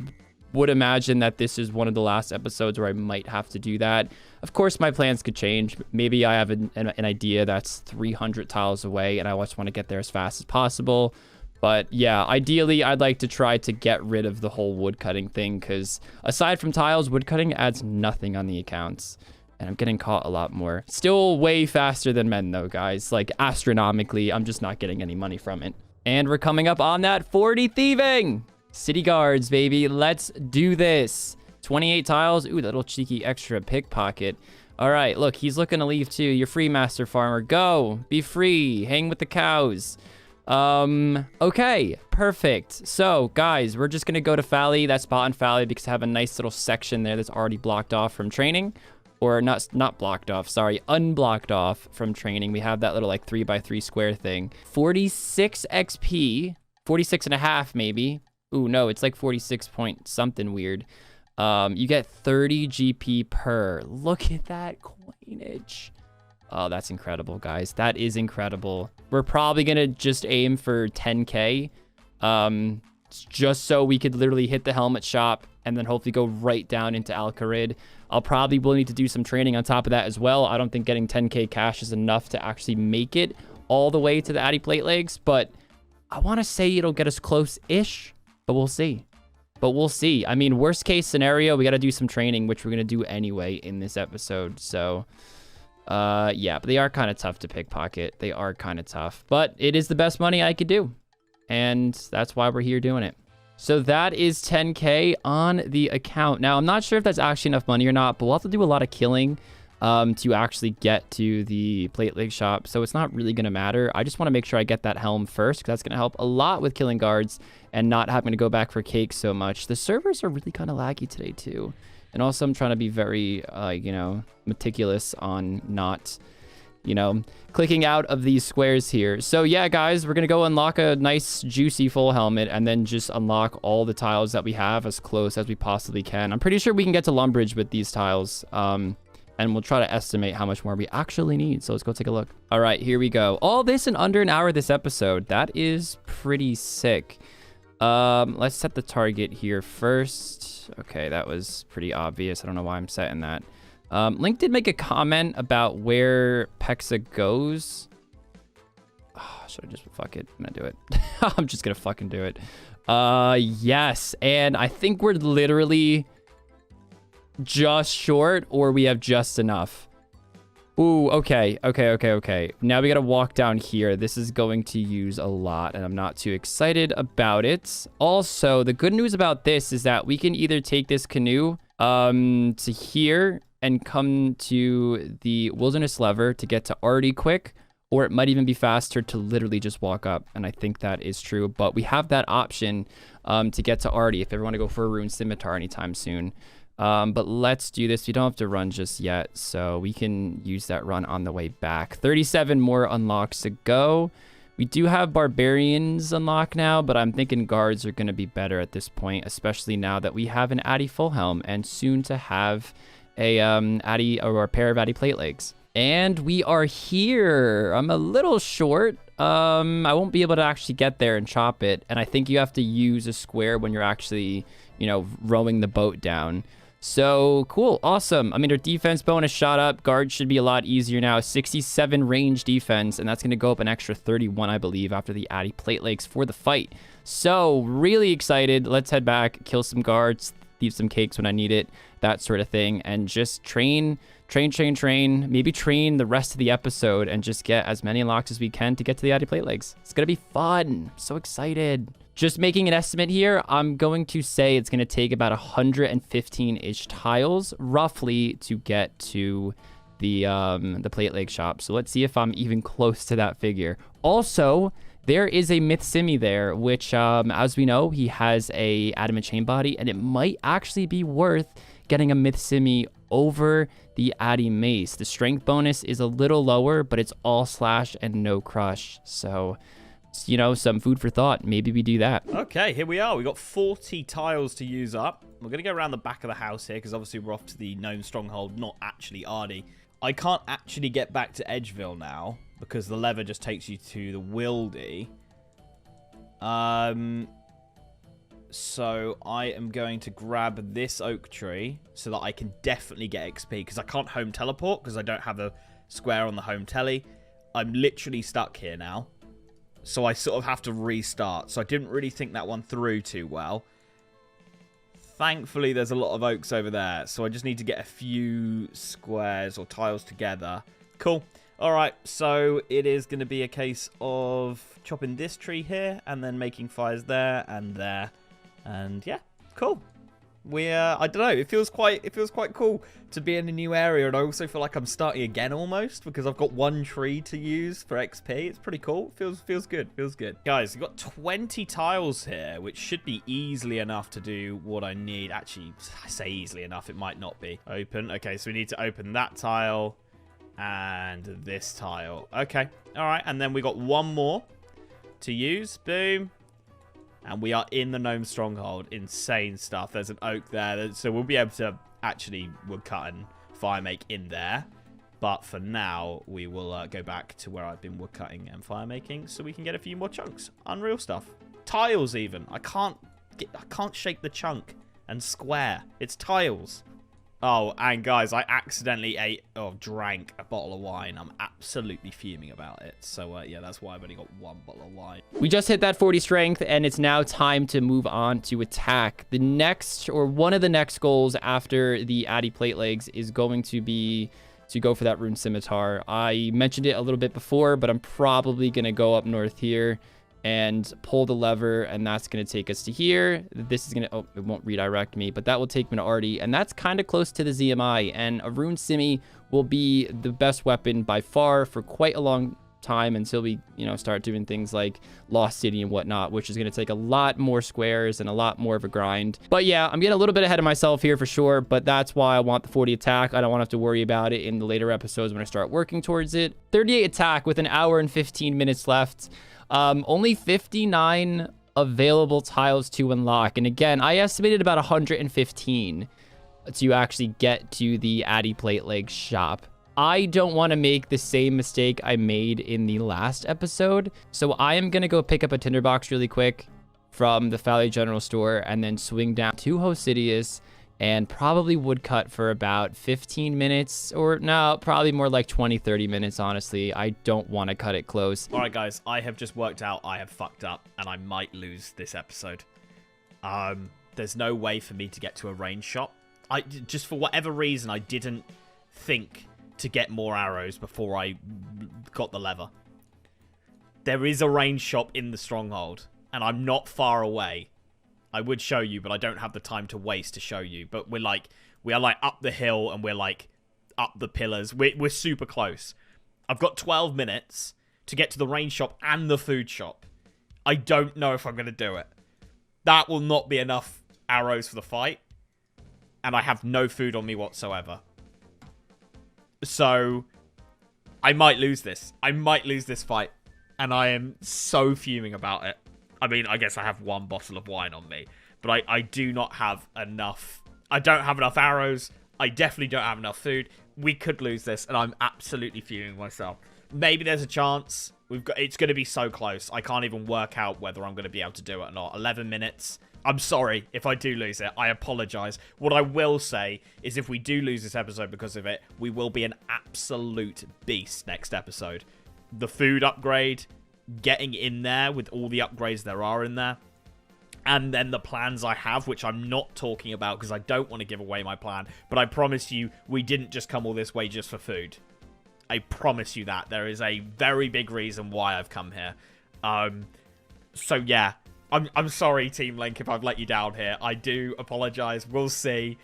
would imagine that this is one of the last episodes where I might have to do that. Of course, my plans could change. Maybe I have an idea that's 300 tiles away and I just want to get there as fast as possible. But yeah, ideally, I'd like to try to get rid of the whole woodcutting thing, because aside from tiles, woodcutting adds nothing on the accounts. And I'm getting caught a lot more. Still way faster than men though, guys. Like astronomically, I'm just not getting any money from it. And we're coming up on that 40 thieving. City guards, baby. Let's do this. 28 tiles. Ooh, that little cheeky extra pickpocket. All right, look, he's looking to leave too. You're free, Master Farmer. Go. Be free. Hang with the cows. Okay, perfect. So, guys, we're just gonna go to Fally. That's spot on Fally because I have a nice little section there that's already blocked off from training. Or not blocked off, sorry, unblocked off from training. We have that little like 3x3 square thing. 46 XP, 46 and a half maybe. Ooh, no, it's like 46 point something weird. You get 30 GP per. Look at that coinage. Oh, that's incredible, guys. That is incredible. We're probably gonna just aim for 10K, just so we could literally hit the helmet shop and then hopefully go right down into Alcarid. I'll probably will need to do some training on top of that as well. I don't think getting 10K cash is enough to actually make it all the way to the Addy plate legs, but I want to say it'll get us close-ish, but we'll see. But we'll see. I mean, worst case scenario, we got to do some training, which we're going to do anyway in this episode. So, yeah, but they are kind of tough to pickpocket. They are kind of tough. But it is the best money I could do. And that's why we're here doing it. So that is 10K on the account. Now, I'm not sure if that's actually enough money or not, but we'll have to do a lot of killing to actually get to the plate leg shop. So it's not really going to matter. I just want to make sure I get that helm first, because that's going to help a lot with killing guards and not having to go back for cake so much. The servers are really kind of laggy today too. And also I'm trying to be very, you know, meticulous on not, you know, clicking out of these squares here. So yeah, guys, we're going to go unlock a nice juicy full helmet and then just unlock all the tiles that we have as close as we possibly can. I'm pretty sure we can get to Lumbridge with these tiles. And we'll try to estimate how much more we actually need. So let's go take a look. All right, here we go. All this in under an hour this episode. That is pretty sick. Let's set the target here first. Okay, that was pretty obvious. I don't know why I'm setting that. Link did make a comment about where Pexa goes. Oh, should I just fuck it? I'm gonna do it. I'm just gonna fucking do it. Yes, and I think we're literally just short, or we have just enough. Ooh, okay. Now we gotta walk down here. This is going to use a lot, and I'm not too excited about it. Also, the good news about this is that we can either take this canoe to here and come to the wilderness lever to get to Artie quick, or it might even be faster to literally just walk up, and I think that is true. But we have that option to get to Artie if ever want to go for a Rune Scimitar anytime soon. But let's do this. We don't have to run just yet, so we can use that run on the way back. 37 more unlocks to go. We do have barbarians unlocked now, but I'm thinking guards are going to be better at this point, especially now that we have an Addy full helm and soon to have a Addy or a pair of Addy plate legs. And we are here. I'm a little short. I won't be able to actually get there and chop it, and I think you have to use a square when you're actually, you know, rowing the boat down. So cool, awesome. I mean, our defense bonus shot up. Guard should be a lot easier now. 67 range defense, and that's going to go up an extra 31, I believe, after the Addy plate legs for the fight. So really excited. Let's head back, kill some guards, thieve some cakes when I need it, that sort of thing, and just train. Maybe train the rest of the episode and just get as many unlocks as we can to get to the Addy plate legs. It's going to be fun. I'm so excited. Just making an estimate here, I'm going to say it's going to take about 115-ish tiles, roughly, to get to the plate leg shop. So let's see if I'm even close to that figure. Also, there is a Myth Simi there, which, as we know, he has a adamant chain body, and it might actually be worth getting a Myth Simi over the Addy mace. The strength bonus is a little lower, but it's all slash and no crush. So, you know, some food for thought. Maybe we do that. Okay, here we are. We got 40 tiles to use up. We're going to go around the back of the house here, because obviously we're off to the gnome stronghold, not actually Artie. I can't actually get back to Edgeville now, because the lever just takes you to the Wildy. So I am going to grab this oak tree so that I can definitely get XP, because I can't home teleport because I don't have a square on the home telly. I'm literally stuck here now. So I sort of have to restart. So I didn't really think that one through too well. Thankfully, there's a lot of oaks over there. So I just need to get a few squares or tiles together. Cool. All right. So it is going to be a case of chopping this tree here and then making fires there and there. And yeah, cool. I don't know, it feels quite cool to be in a new area, and I also feel like I'm starting again almost, because I've got one tree to use for XP. It's pretty cool. Feels good. Guys, we've got 20 tiles here, which should be easily enough to do what I need. Actually, I say easily enough, it might not be. Open. Okay, so we need to open that tile and this tile. Okay, all right, and then we got one more to use. Boom. And we are in the gnome stronghold. Insane stuff. There's an oak there. So we'll be able to actually woodcut and fire make in there. But for now, we will go back to where I've been woodcutting and fire making, so we can get a few more chunks. Unreal stuff. Tiles even. I can't shake the chunk and square. It's tiles. Oh, and guys, I accidentally drank a bottle of wine. I'm absolutely fuming about it. So, yeah, that's why I've only got one bottle of wine. We just hit that 40 strength, and it's now time to move on to attack. The next, or one of the next goals after the Addy plate legs is going to be to go for that Rune Scimitar. I mentioned it a little bit before, but I'm probably going to go up north here and pull the lever, and that's going to take us to here. This is going to, it won't redirect me, but that will take me to Artie, and that's kind of close to the ZMI, and a Rune Scimi will be the best weapon by far for quite a long time until we, start doing things like Lost City and whatnot, which is going to take a lot more squares and a lot more of a grind. But yeah, I'm getting a little bit ahead of myself here for sure, but that's why I want the 40 attack. I don't want to have to worry about it in the later episodes when I start working towards it. 38 attack with an hour and 15 minutes left. Only 59 available tiles to unlock. And again, I estimated about 115 to actually get to the Addy Plate Leg shop. I don't want to make the same mistake I made in the last episode. So I am going to go pick up a tinderbox really quick from the Valley General Store and then swing down to Hosidius and probably woodcut for about 15 minutes, or no, probably more like 20-30 minutes. Honestly, I don't want to cut it close. All right, guys, I have just worked out I have fucked up and I might lose this episode. There's no way for me to get to a range shop. I just, for whatever reason, I didn't think to get more arrows before I got the lever. There is a range shop in the stronghold, and I'm not far away. I would show you, but I don't have the time to waste to show you. But we are like up the hill, and we're like up the pillars. We're super close. I've got 12 minutes to get to the range shop and the food shop. I don't know if I'm going to do it. That will not be enough arrows for the fight. And I have no food on me whatsoever. So I might lose this. I might lose this fight. And I am so fuming about it. I mean, I guess I have one bottle of wine on me, but I do not have enough. I don't have enough arrows. I definitely don't have enough food. We could lose this, and I'm absolutely fuming myself. Maybe there's a chance. It's going to be so close. I can't even work out whether I'm going to be able to do it or not. 11 minutes. I'm sorry if I do lose it. I apologize. What I will say is if we do lose this episode because of it, we will be an absolute beast next episode. The food upgrade, getting in there with all the upgrades there are in there, and then the plans I have, which I'm not talking about because I don't want to give away my plan, but I promise you we didn't just come all this way just for food. I promise you that. There is a very big reason why I've come here. So yeah, I'm sorry, Team Link, if I've let you down here. I do apologize. We'll see.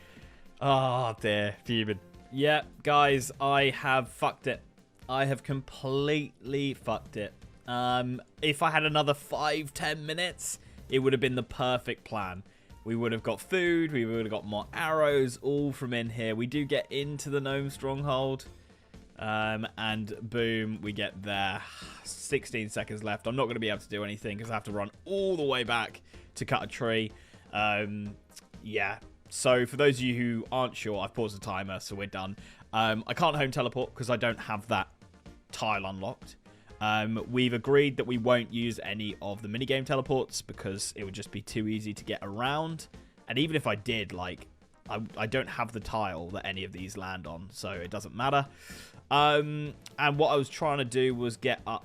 Oh dear, fuming. Yeah, guys, I have fucked it. I have completely fucked it. If I had another 5-10 minutes, it would have been the perfect plan. We would have got food, we would have got more arrows, all from in here. We do get into the gnome stronghold, and boom, we get there. 16 seconds left. I'm not going to be able to do anything because I have to run all the way back to cut a tree. Yeah, so for those of you who aren't sure, I've paused the timer, so we're done. I can't home teleport because I don't have that tile unlocked. We've agreed that we won't use any of the minigame teleports because it would just be too easy to get around. And even if I did, like, I don't have the tile that any of these land on, so it doesn't matter. And what I was trying to do was get up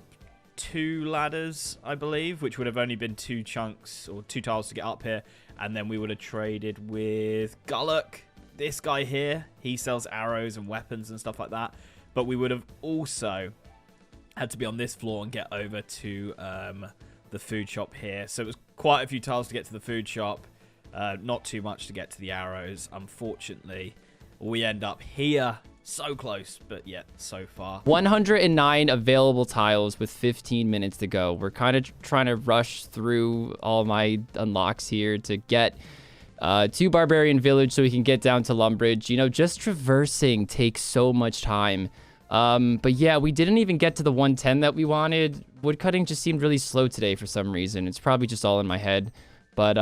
2 ladders, I believe, which would have only been 2 chunks or 2 tiles to get up here. And then we would have traded with Gulluk, this guy here. He sells arrows and weapons and stuff like that. But we would have also had to be on this floor and get over to the food shop here. So it was quite a few tiles to get to the food shop. Not too much to get to the arrows. Unfortunately, we end up here. So close, but yet so far. 109 available tiles with 15 minutes to go. We're kind of trying to rush through all my unlocks here to get to Barbarian Village so we can get down to Lumbridge. You know, just traversing takes so much time. But yeah, we didn't even get to the 110 that we wanted. Woodcutting just seemed really slow today for some reason. It's probably just all in my head. But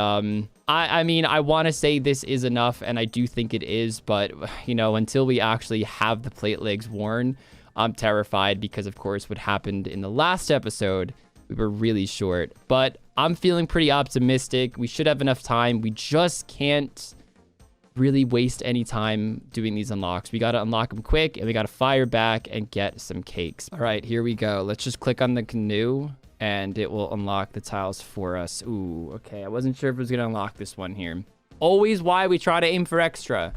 I mean, I want to say this is enough, and I do think it is. But, you know, until we actually have the plate legs worn, I'm terrified because, of course, what happened in the last episode, we were really short. But I'm feeling pretty optimistic. We should have enough time. We just can't really waste any time doing these unlocks. We got to unlock them quick, and we got to fire back and get some cakes. All right, here we go. Let's just click on the canoe, and it will unlock the tiles for us. Ooh, okay. I wasn't sure if it was going to unlock this one here. Always why we try to aim for extra.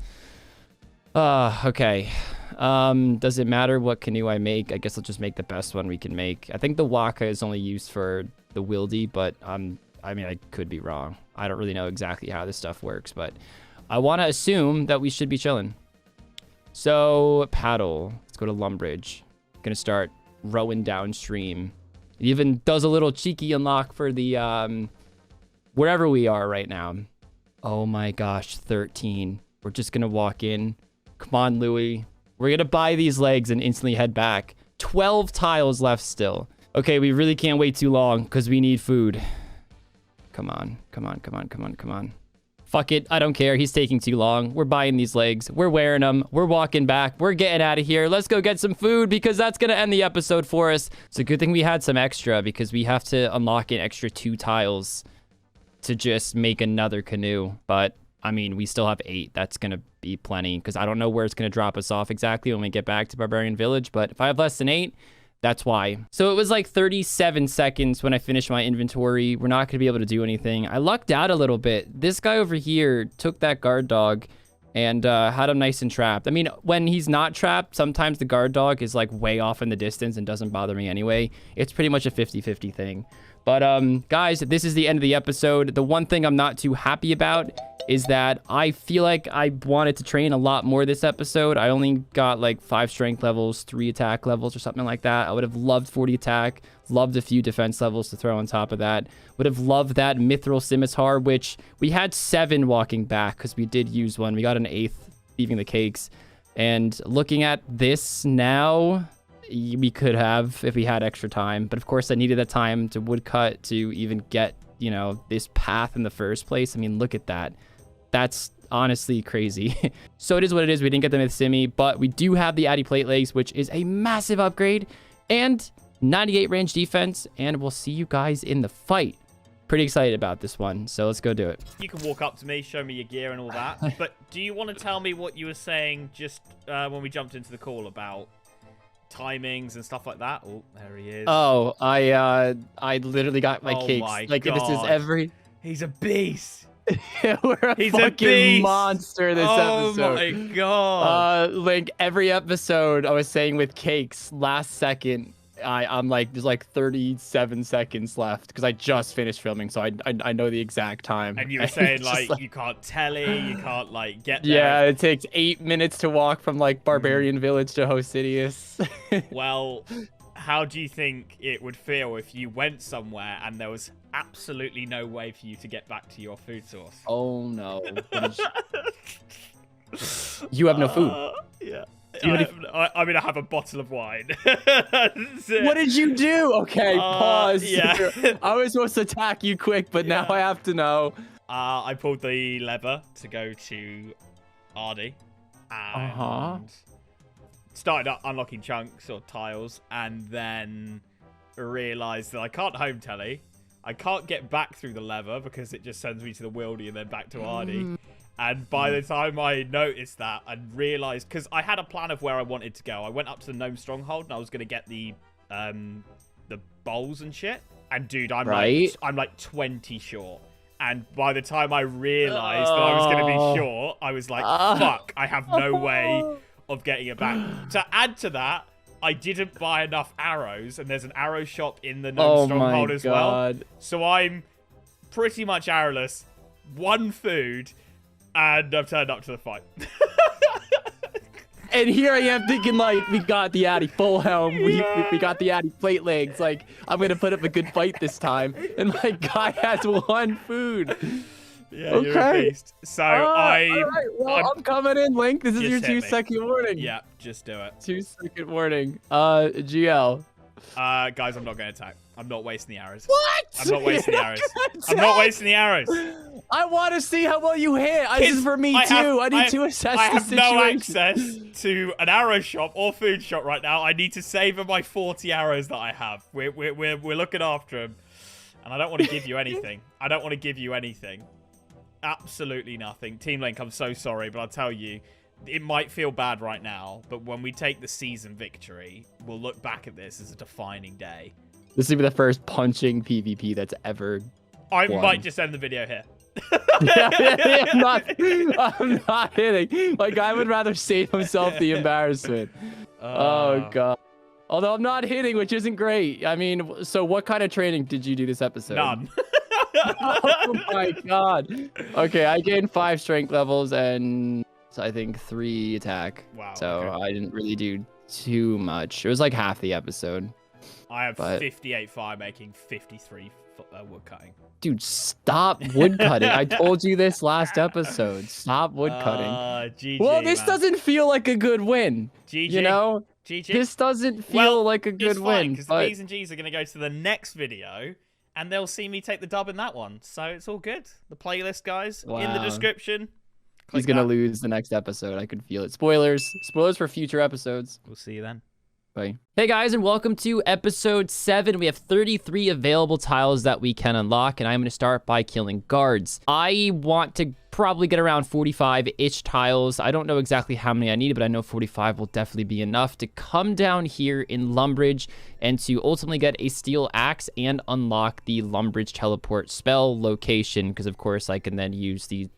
Okay. Does it matter what canoe I make? I guess I'll just make the best one we can make. I think the waka is only used for the wildy, but I mean, I could be wrong. I don't really know exactly how this stuff works, but I want to assume that we should be chilling. So, paddle. Let's go to Lumbridge. Gonna start rowing downstream. It even does a little cheeky unlock for the, wherever we are right now. Oh my gosh, 13. We're just gonna walk in. Come on, Louie. We're gonna buy these legs and instantly head back. 12 tiles left still. Okay, we really can't wait too long because we need food. Come on, come on, come on, come on, come on. Fuck it, I don't care. He's taking too long. We're buying these legs. We're wearing them. We're walking back. We're getting out of here. Let's go get some food because that's gonna end the episode for us. It's a good thing we had some extra because we have to unlock an extra 2 tiles to just make another canoe. But I mean, we still have 8. That's gonna be plenty because I don't know where it's gonna drop us off exactly when we get back to Barbarian Village. But if I have less than 8, that's why. So it was like 37 seconds when I finished my inventory. We're not gonna be able to do anything. I lucked out a little bit. This guy over here took that guard dog and had him nice and trapped. I mean, when he's not trapped, sometimes the guard dog is like way off in the distance and doesn't bother me anyway. It's pretty much a 50-50 thing. But guys, this is the end of the episode. The one thing I'm not too happy about is that I feel like I wanted to train a lot more this episode. I only got like 5 strength levels, 3 attack levels or something like that. I would have loved 40 attack, loved a few defense levels to throw on top of that. Would have loved that mithril scimitar, which we had 7 walking back because we did use one. We got an 8th thieving the cakes. And looking at this now, we could have if we had extra time, but of course I needed that time to woodcut to even get, you know, this path in the first place. I mean, look at that. That's honestly crazy. So it is what it is. We didn't get the myth simi, but we do have the Addy plate legs, which is a massive upgrade, and 98 range defense, and we'll see you guys in the fight. Pretty excited about this one, so let's go do it. You can walk up to me, show me your gear and all that, but do you want to tell me what you were saying just when we jumped into the call about timings and stuff like that? Oh, there he is. Oh, I literally got my cakes. My like God. This is every. He's a beast. We're a He's fucking a beast. monster this episode. Oh my God. Like every episode I was saying with cakes, last second I'm like, there's like 37 seconds left because I just finished filming, so I know the exact time. And you were saying like you can't telly, you can't like get there. Yeah, it takes 8 minutes to walk from like Barbarian Village to Hosidius. Well, how do you think it would feel if you went somewhere and there was absolutely no way for you to get back to your food source? Oh no. You have no food. Yeah. I mean, I have a bottle of wine. What did you do? Okay, pause. Yeah. I was supposed to attack you quick, but now I have to know. I pulled the lever to go to Ardy. And started unlocking chunks or tiles, and then realized that I can't home telly. I can't get back through the lever because it just sends me to the wildy and then back to Ardy. And by the time I noticed that and realized, because I had a plan of where I wanted to go. I went up to the gnome stronghold and I was going to get the bowls and shit. And dude, I'm like 20 short. And by the time I realized that I was going to be short, I was like, fuck, I have no way of getting it back. To add to that, I didn't buy enough arrows, and there's an arrow shop in the gnome stronghold as well. So I'm pretty much arrowless, 1 food, and I've turned up to the fight. And here I am thinking, like, we got the Addy full helm, we got the Addy plate legs, like, I'm gonna put up a good fight this time, and my guy has 1 food. Yeah, okay. You're a beast. So all right. Well, I'm coming in, Link. This is your 2-second warning. Yeah, just do it. 2-second warning. GL. Guys, I'm not going to attack. I'm not wasting the arrows. What? I'm not wasting the arrows. I'm not wasting the arrows. I want to see how well you hit. This is for me too. I need to assess the situation. I have no access to an arrow shop or food shop right now. I need to savor my 40 arrows that I have. We're looking after them, and I don't want to give you anything. I don't want to give you anything. Absolutely nothing. Team Link, I'm so sorry, but I'll tell you, it might feel bad right now, but when we take the season victory, we'll look back at this as a defining day. This will be the first punching PvP that's ever I won. might just end the video here. I'm not hitting. My guy would rather save himself the embarrassment. Oh, God. Although I'm not hitting, which isn't great. I mean, so what kind of training did you do this episode? None. Oh, my God. Okay, I gained 5 strength levels and I think 3 attack. Wow. So okay. I didn't really do too much. It was like half the episode. I have 58 fire making, 53 wood cutting. Dude, stop wood cutting. I told you this last episode. Stop wood cutting. GG, well, this man. doesn't feel like a good win. GG. You know? GG. This doesn't feel like a good win. Because the B's and G's are going to go to the next video, and they'll see me take the dub in that one. So it's all good. The playlist, guys, in the description. He's going to lose the next episode. I could feel it. Spoilers. Spoilers for future episodes. We'll see you then. Bye. Hey guys, and welcome to episode 7. We have 33 available tiles that we can unlock, and I'm going to start by killing guards. I want to probably get around 45-ish tiles. I don't know exactly how many I need, but I know 45 will definitely be enough to come down here in Lumbridge and to ultimately get a steel axe and unlock the Lumbridge teleport spell location, because of course I can then use the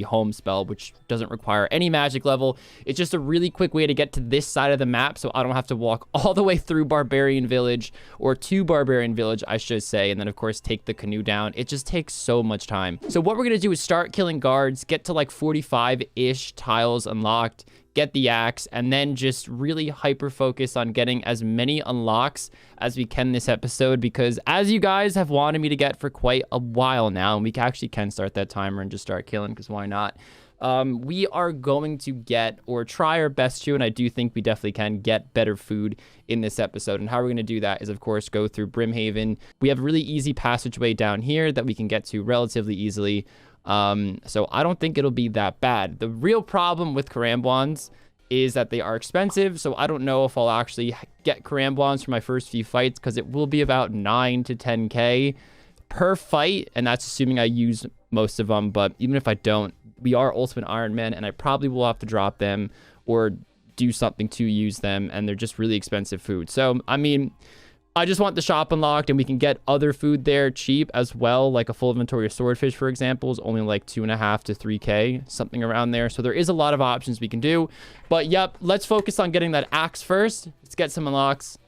home spell, which doesn't require any magic level. It's just a really quick way to get to this side of the map, so I don't have to walk all the way through Barbarian Village, or to Barbarian Village, I should say, and then of course take the canoe down. It just takes so much time. So what we're gonna do is start killing guards, get to like 45-ish tiles unlocked, get the axe, and then just really hyper focus on getting as many unlocks as we can this episode, because as you guys have wanted me to get for quite a while now, and we actually can start that timer and just start killing, because why not? We are going to get, or try our best to, and I do think we definitely can get better food in this episode. And how we're going to do that is, of course, go through Brimhaven. We have a really easy passageway down here that we can get to relatively easily. So I don't think it'll be that bad. The real problem with Karambwans is that they are expensive, so I don't know if I'll actually get Karambwans for my first few fights, because it will be about 9 to 10k per fight, and that's assuming I use most of them. But even if I don't, we are Ultimate Iron Men, and I probably will have to drop them or do something to use them, and they're just really expensive food. So I mean, I just want the shop unlocked, and we can get other food there cheap as well, like a full inventory of swordfish, for example, is only like 2.5 to 3k, something around there. So there is a lot of options we can do. But yep, let's focus on getting that axe first. Let's get some unlocks,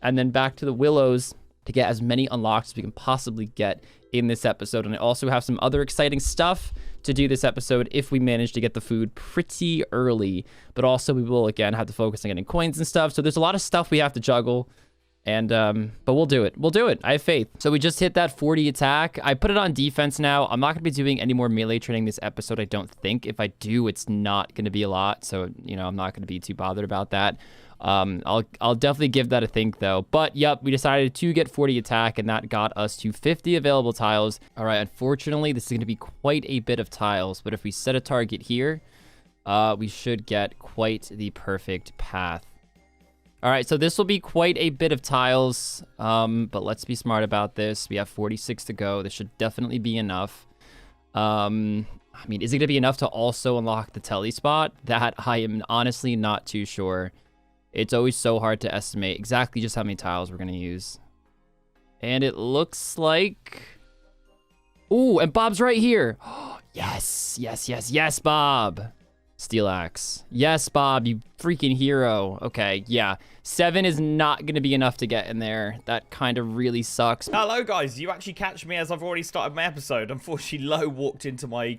and then back to the willows to get as many unlocks as we can possibly get in this episode. And I also have some other exciting stuff to do this episode if we manage to get the food pretty early. But also we will, again, have to focus on getting coins and stuff. So there's a lot of stuff we have to juggle. And, but we'll do it. We'll do it. I have faith. So we just hit that 40 attack. I put it on defense now. I'm not going to be doing any more melee training this episode, I don't think. If I do, it's not going to be a lot. So, you know, I'm not going to be too bothered about that. I'll definitely give that a think though. But yep, we decided to get 40 attack, and that got us to 50 available tiles. All right, unfortunately, this is going to be quite a bit of tiles, but if we set a target here, we should get quite the perfect path. All right, so this will be quite a bit of tiles, but let's be smart about this. We have 46 to go. This should definitely be enough. I mean, is it going to be enough to also unlock the tele spot? That I am honestly not too sure. It's always so hard to estimate exactly just how many tiles we're going to use. And it looks like... Ooh, and Bob's right here. Yes, yes, yes, yes, Bob. Steel axe. Yes, Bob, you freaking hero. Okay, yeah. 7 is not going to be enough to get in there. That kind of really sucks. Hello, guys. You actually catch me as I've already started my episode. Unfortunately, Lo walked into my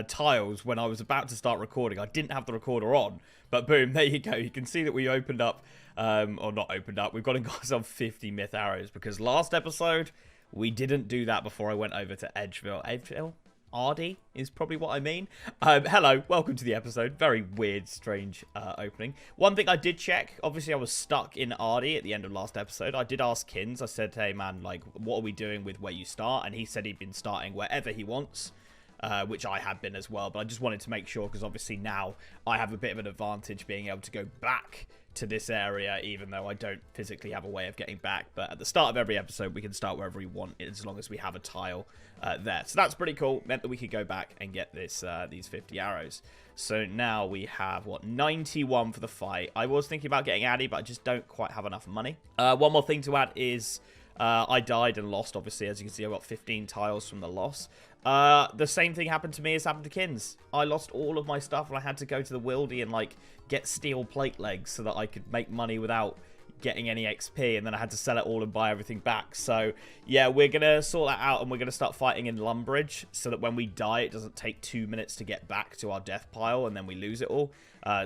tiles when I was about to start recording. I didn't have the recorder on. But boom, there you go. You can see that we opened up, or not opened up. We've got ourselves 50 myth arrows, because last episode, we didn't do that before I went over to Edgeville. Edgeville? Ardy is probably what I mean. Hello, welcome to the episode. Very weird, strange opening. One thing I did check, obviously I was stuck in Ardy at the end of last episode. I did ask Kins, I said, hey man, like, what are we doing with where you start? And he said he'd been starting wherever he wants. which I had been as well. But I just wanted to make sure, because obviously now I have a bit of an advantage being able to go back to this area, even though I don't physically have a way of getting back. But at the start of every episode, we can start wherever we want, as long as we have a tile there. So that's pretty cool. Meant that we could go back and get this these 50 arrows. So now we have, what, 91 for the fight. I was thinking about getting Addy, but I just don't quite have enough money. One more thing to add is I died and lost, obviously. As you can see, I got 15 tiles from the loss. The same thing happened to me as happened to Kins. I lost all of my stuff, and I had to go to the Wildy and, like, get steel plate legs so that I could make money without getting any XP, and then I had to sell it all and buy everything back. So, yeah, we're going to sort that out, and we're going to start fighting in Lumbridge so that when we die, it doesn't take 2 minutes to get back to our death pile, and then we lose it all.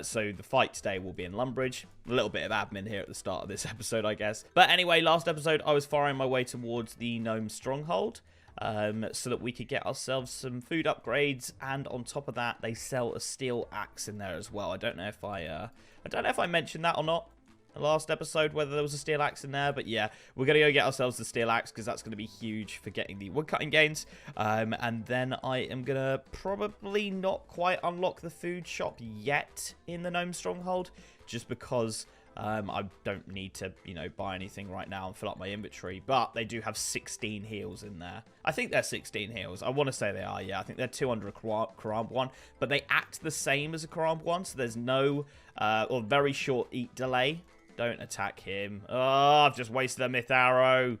So the fight today will be in Lumbridge. A little bit of admin here at the start of this episode, I guess. But anyway, last episode, I was firing my way towards the Gnome Stronghold, so that we could get ourselves some food upgrades, and on top of that, they sell a steel axe in there as well. I don't know if I mentioned that or not last episode, whether there was a steel axe in there, but yeah, we're gonna go get ourselves the steel axe because that's gonna be huge for getting the woodcutting gains. And then I am gonna probably not quite unlock the food shop yet in the Gnome Stronghold, just because I don't need to, you know, buy anything right now and fill up my inventory. But they do have 16 heals in there. I think they're 16 heals. I want to say they are, yeah. I think they're 200 a Karamb one. But they act the same as a Karamb one, so there's no, or very short eat delay. Don't attack him. Oh, I've just wasted a myth arrow.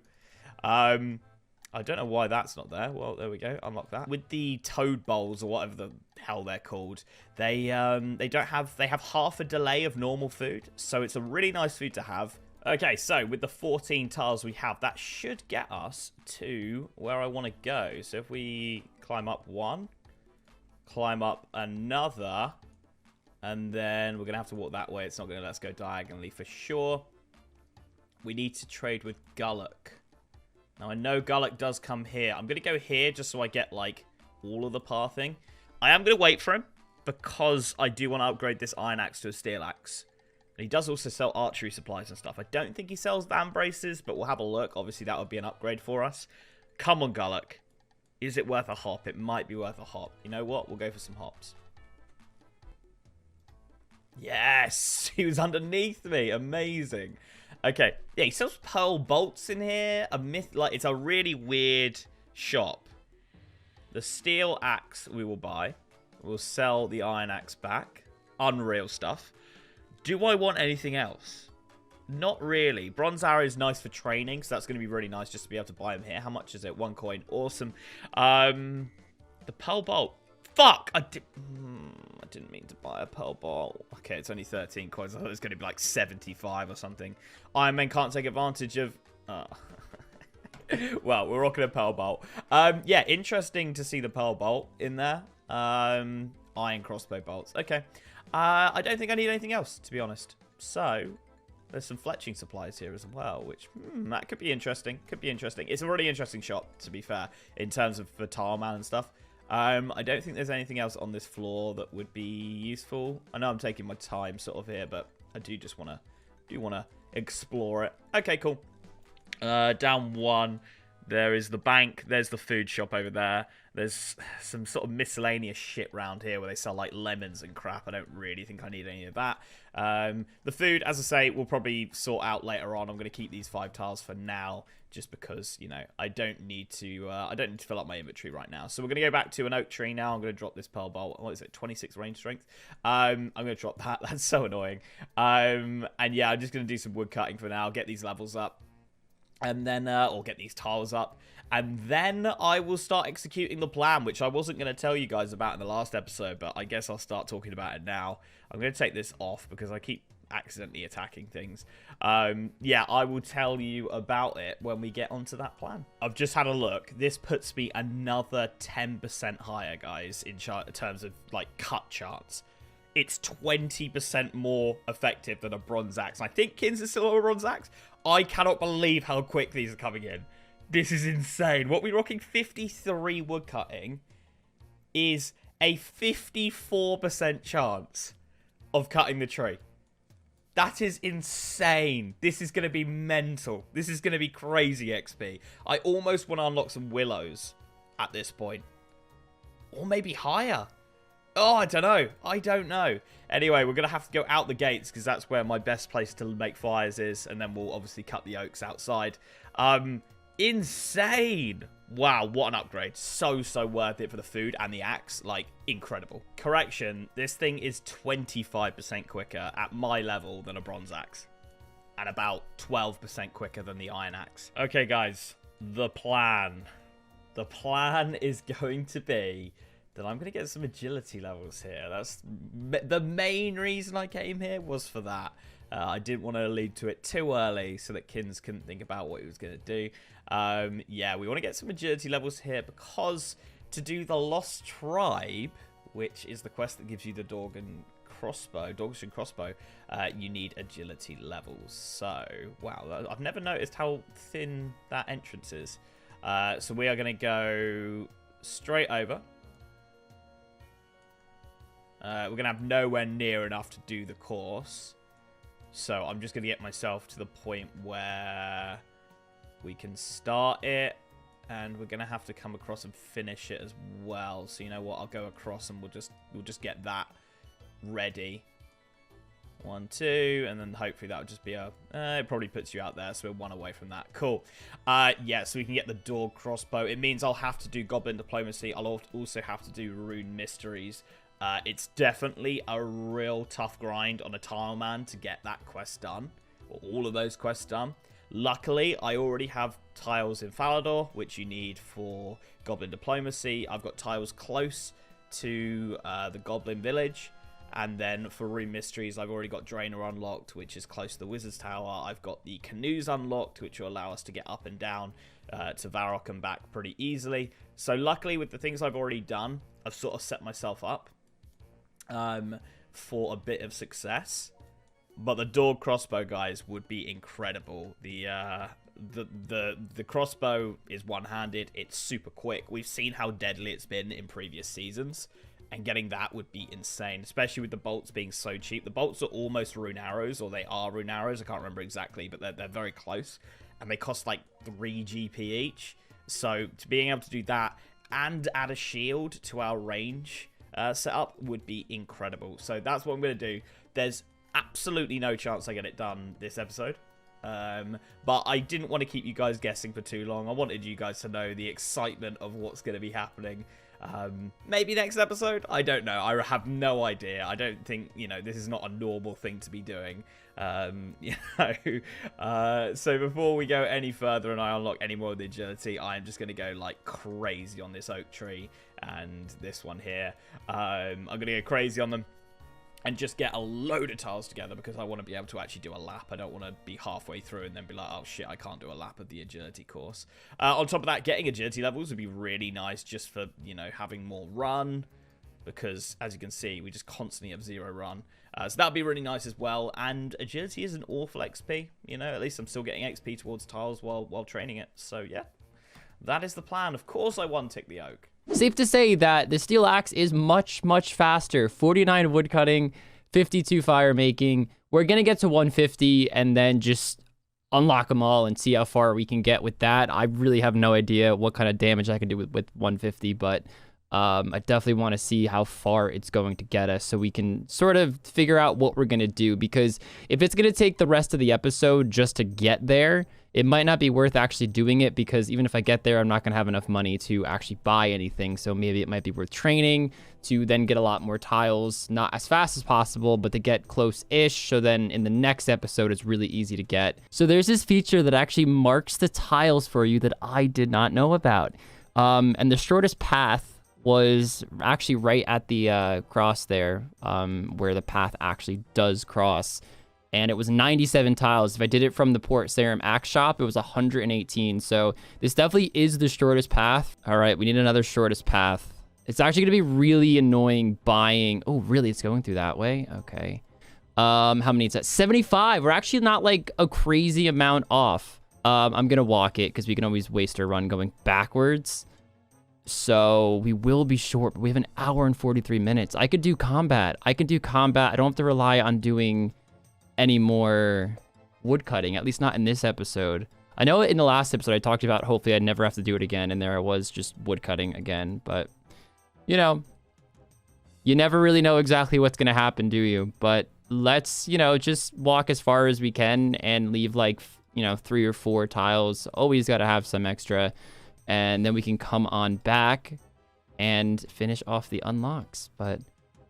I don't know why that's not there. Well, there we go. Unlock that. With the toad bowls, or whatever the hell they're called, they have half a delay of normal food, so it's a really nice food to have. Okay, so with the 14 tiles we have, that should get us to where I want to go. So if we climb up one, climb up another, and then we're going to have to walk that way. It's not going to let us go diagonally for sure. We need to trade with Gullock. Now, I know Gullock does come here. I'm going to go here just so I get, like, all of the pathing. I am going to wait for him because I do want to upgrade this iron axe to a steel axe. And he does also sell archery supplies and stuff. I don't think he sells land braces, but we'll have a look. Obviously, that would be an upgrade for us. Come on, Gullock. Is it worth a hop? It might be worth a hop. You know what? We'll go for some hops. Yes! He was underneath me. Amazing. Okay. Yeah, he sells pearl bolts in here. It's a really weird shop. The steel axe we will buy. We'll sell the iron axe back. Unreal stuff. Do I want anything else? Not really. Bronze arrow is nice for training, so that's going to be really nice just to be able to buy them here. How much is it? 1 coin. Awesome. The pearl bolt. Fuck! I didn't mean to buy a pearl bolt. Okay, it's only 13 coins. I thought it was going to be like 75 or something. Iron Men can't take advantage of... Well, we're rocking a pearl bolt. Yeah, interesting to see the pearl bolt in there. Iron crossbow bolts. Okay. I don't think I need anything else, to be honest. So, there's some fletching supplies here as well, which, that could be interesting. Could be interesting. It's a really interesting shop, to be fair, in terms of for Tileman and stuff. I don't think there's anything else on this floor that would be useful. I know I'm taking my time sort of here, but I do just want to explore it. Okay, cool. Down one, there is the bank. There's the food shop over there. There's some sort of miscellaneous shit round here where they sell like lemons and crap. I don't really think I need any of that. The food, as I say, we'll probably sort out later on. I'm going to keep these 5 tiles for now, just because, you know, I don't need to fill up my inventory right now. So we're going to go back to an oak tree now. I'm going to drop this pearl bolt. What is it? 26 range strength. I'm going to drop that. That's so annoying. And yeah, I'm just going to do some wood cutting for now. Get these levels up. And then, or get these tiles up. And then I will start executing the plan, which I wasn't going to tell you guys about in the last episode, but I guess I'll start talking about it now. I'm going to take this off because I keep accidentally attacking things. Yeah, I will tell you about it when we get onto that plan. I've just had a look. This puts me another 10% higher, guys, in terms of, like, cut charts. It's 20% more effective than a bronze axe. And I think Kins is still a bronze axe. I cannot believe how quick these are coming in. This is insane. What we're rocking 53 woodcutting is a 54% chance of cutting the tree. That is insane. This is going to be mental. This is going to be crazy XP. I almost want to unlock some willows at this point. Or maybe higher. Oh, I don't know. I don't know. Anyway, we're going to have to go out the gates because that's where my best place to make fires is. And then we'll obviously cut the oaks outside. Insane. Wow, what an upgrade. So worth it for the food and the axe. Like, incredible. Correction, this thing is 25% quicker at my level than a bronze axe. And about 12% quicker than the iron axe. Okay, guys, the plan. The plan is going to be that I'm going to get some agility levels here. That's the main reason I came here was for that. I didn't want to lead to it too early so that Kins couldn't think about what he was going to do. Yeah, we want to get some agility levels here because to do the Lost Tribe, which is the quest that gives you the Dogskin crossbow, you need agility levels. So, wow, I've never noticed how thin that entrance is. So we are going to go straight over. We're going to have nowhere near enough to do the course. So I'm just going to get myself to the point where we can start it. And we're going to have to come across and finish it as well. So you know what? I'll go across and we'll just get that ready. 1, 2, and then hopefully that'll just be a... it probably puts you out there, so we're 1 away from that. Cool. Yeah, so we can get the dog crossbow. It means I'll have to do goblin diplomacy. I'll also have to do rune mysteries. It's definitely a real tough grind on a Tileman to get that quest done, or all of those quests done. Luckily, I already have tiles in Falador, which you need for goblin diplomacy. I've got tiles close to the goblin village. And then for Rune Mysteries, I've already got Drainer unlocked, which is close to the Wizard's Tower. I've got the canoes unlocked, which will allow us to get up and down to Varrock and back pretty easily. So luckily, with the things I've already done, I've sort of set myself up for a bit of success. But the dog crossbow, guys, would be incredible. The crossbow is one-handed. It's super quick. We've seen how deadly it's been in previous seasons. And getting that would be insane, especially with the bolts being so cheap. The bolts are almost rune arrows, or they are rune arrows. I can't remember exactly, but they're very close. And they cost like 3 GP each. So to being able to do that and add a shield to our range setup would be incredible. So that's what I'm going to do. There's absolutely no chance I get it done this episode. But I didn't want to keep you guys guessing for too long. I wanted you guys to know the excitement of what's going to be happening. Maybe next episode? I don't know. I have no idea. I don't think, this is not a normal thing to be doing. So before we go any further and I unlock any more of the agility, I am just going to go like crazy on this oak tree and this one here. I'm going to go crazy on them and just get a load of tiles together because I want to be able to actually do a lap. I don't want to be halfway through and then be like, oh shit, I can't do a lap of the agility course. On top of that, getting agility levels would be really nice just for, having more run. Because, as you can see, we just constantly have 0 run. So that would be really nice as well. And agility isn't awful XP. At least I'm still getting XP towards tiles while training it. So, yeah. That is the plan. Of course I one-tick the oak. Safe to say that the steel axe is much, much faster. 49 wood cutting, 52 fire making. We're going to get to 150 and then just unlock them all and see how far we can get with that. I really have no idea what kind of damage I can do with 150, but I definitely want to see how far it's going to get us so we can sort of figure out what we're going to do. Because if it's going to take the rest of the episode just to get there, it might not be worth actually doing it, because even if I get there, I'm not going to have enough money to actually buy anything. So maybe it might be worth training to then get a lot more tiles, not as fast as possible, but to get close-ish. So then in the next episode, it's really easy to get. So there's this feature that actually marks the tiles for you that I did not know about. And the shortest path was actually right at the cross there, where the path actually does cross. And it was 97 tiles. If I did it from the Port Sarim Axe Shop, it was 118. So this definitely is the shortest path. All right, we need another shortest path. It's actually going to be really annoying buying. Oh, really? It's going through that way? Okay. How many is that? 75. We're actually not like a crazy amount off. I'm going to walk it because we can always waste our run going backwards. So we will be short. But we have an hour and 43 minutes. I could do combat. I don't have to rely on doing any more wood cutting, at least not in this episode. I know in the last episode I talked about hopefully I'd never have to do it again, and there I was just wood cutting again, but you know, you never really know exactly what's going to happen, do you? But let's, you know, just walk as far as we can and leave like, you know, 3 or 4 tiles. Always got to have some extra. And then we can come on back and finish off the unlocks. But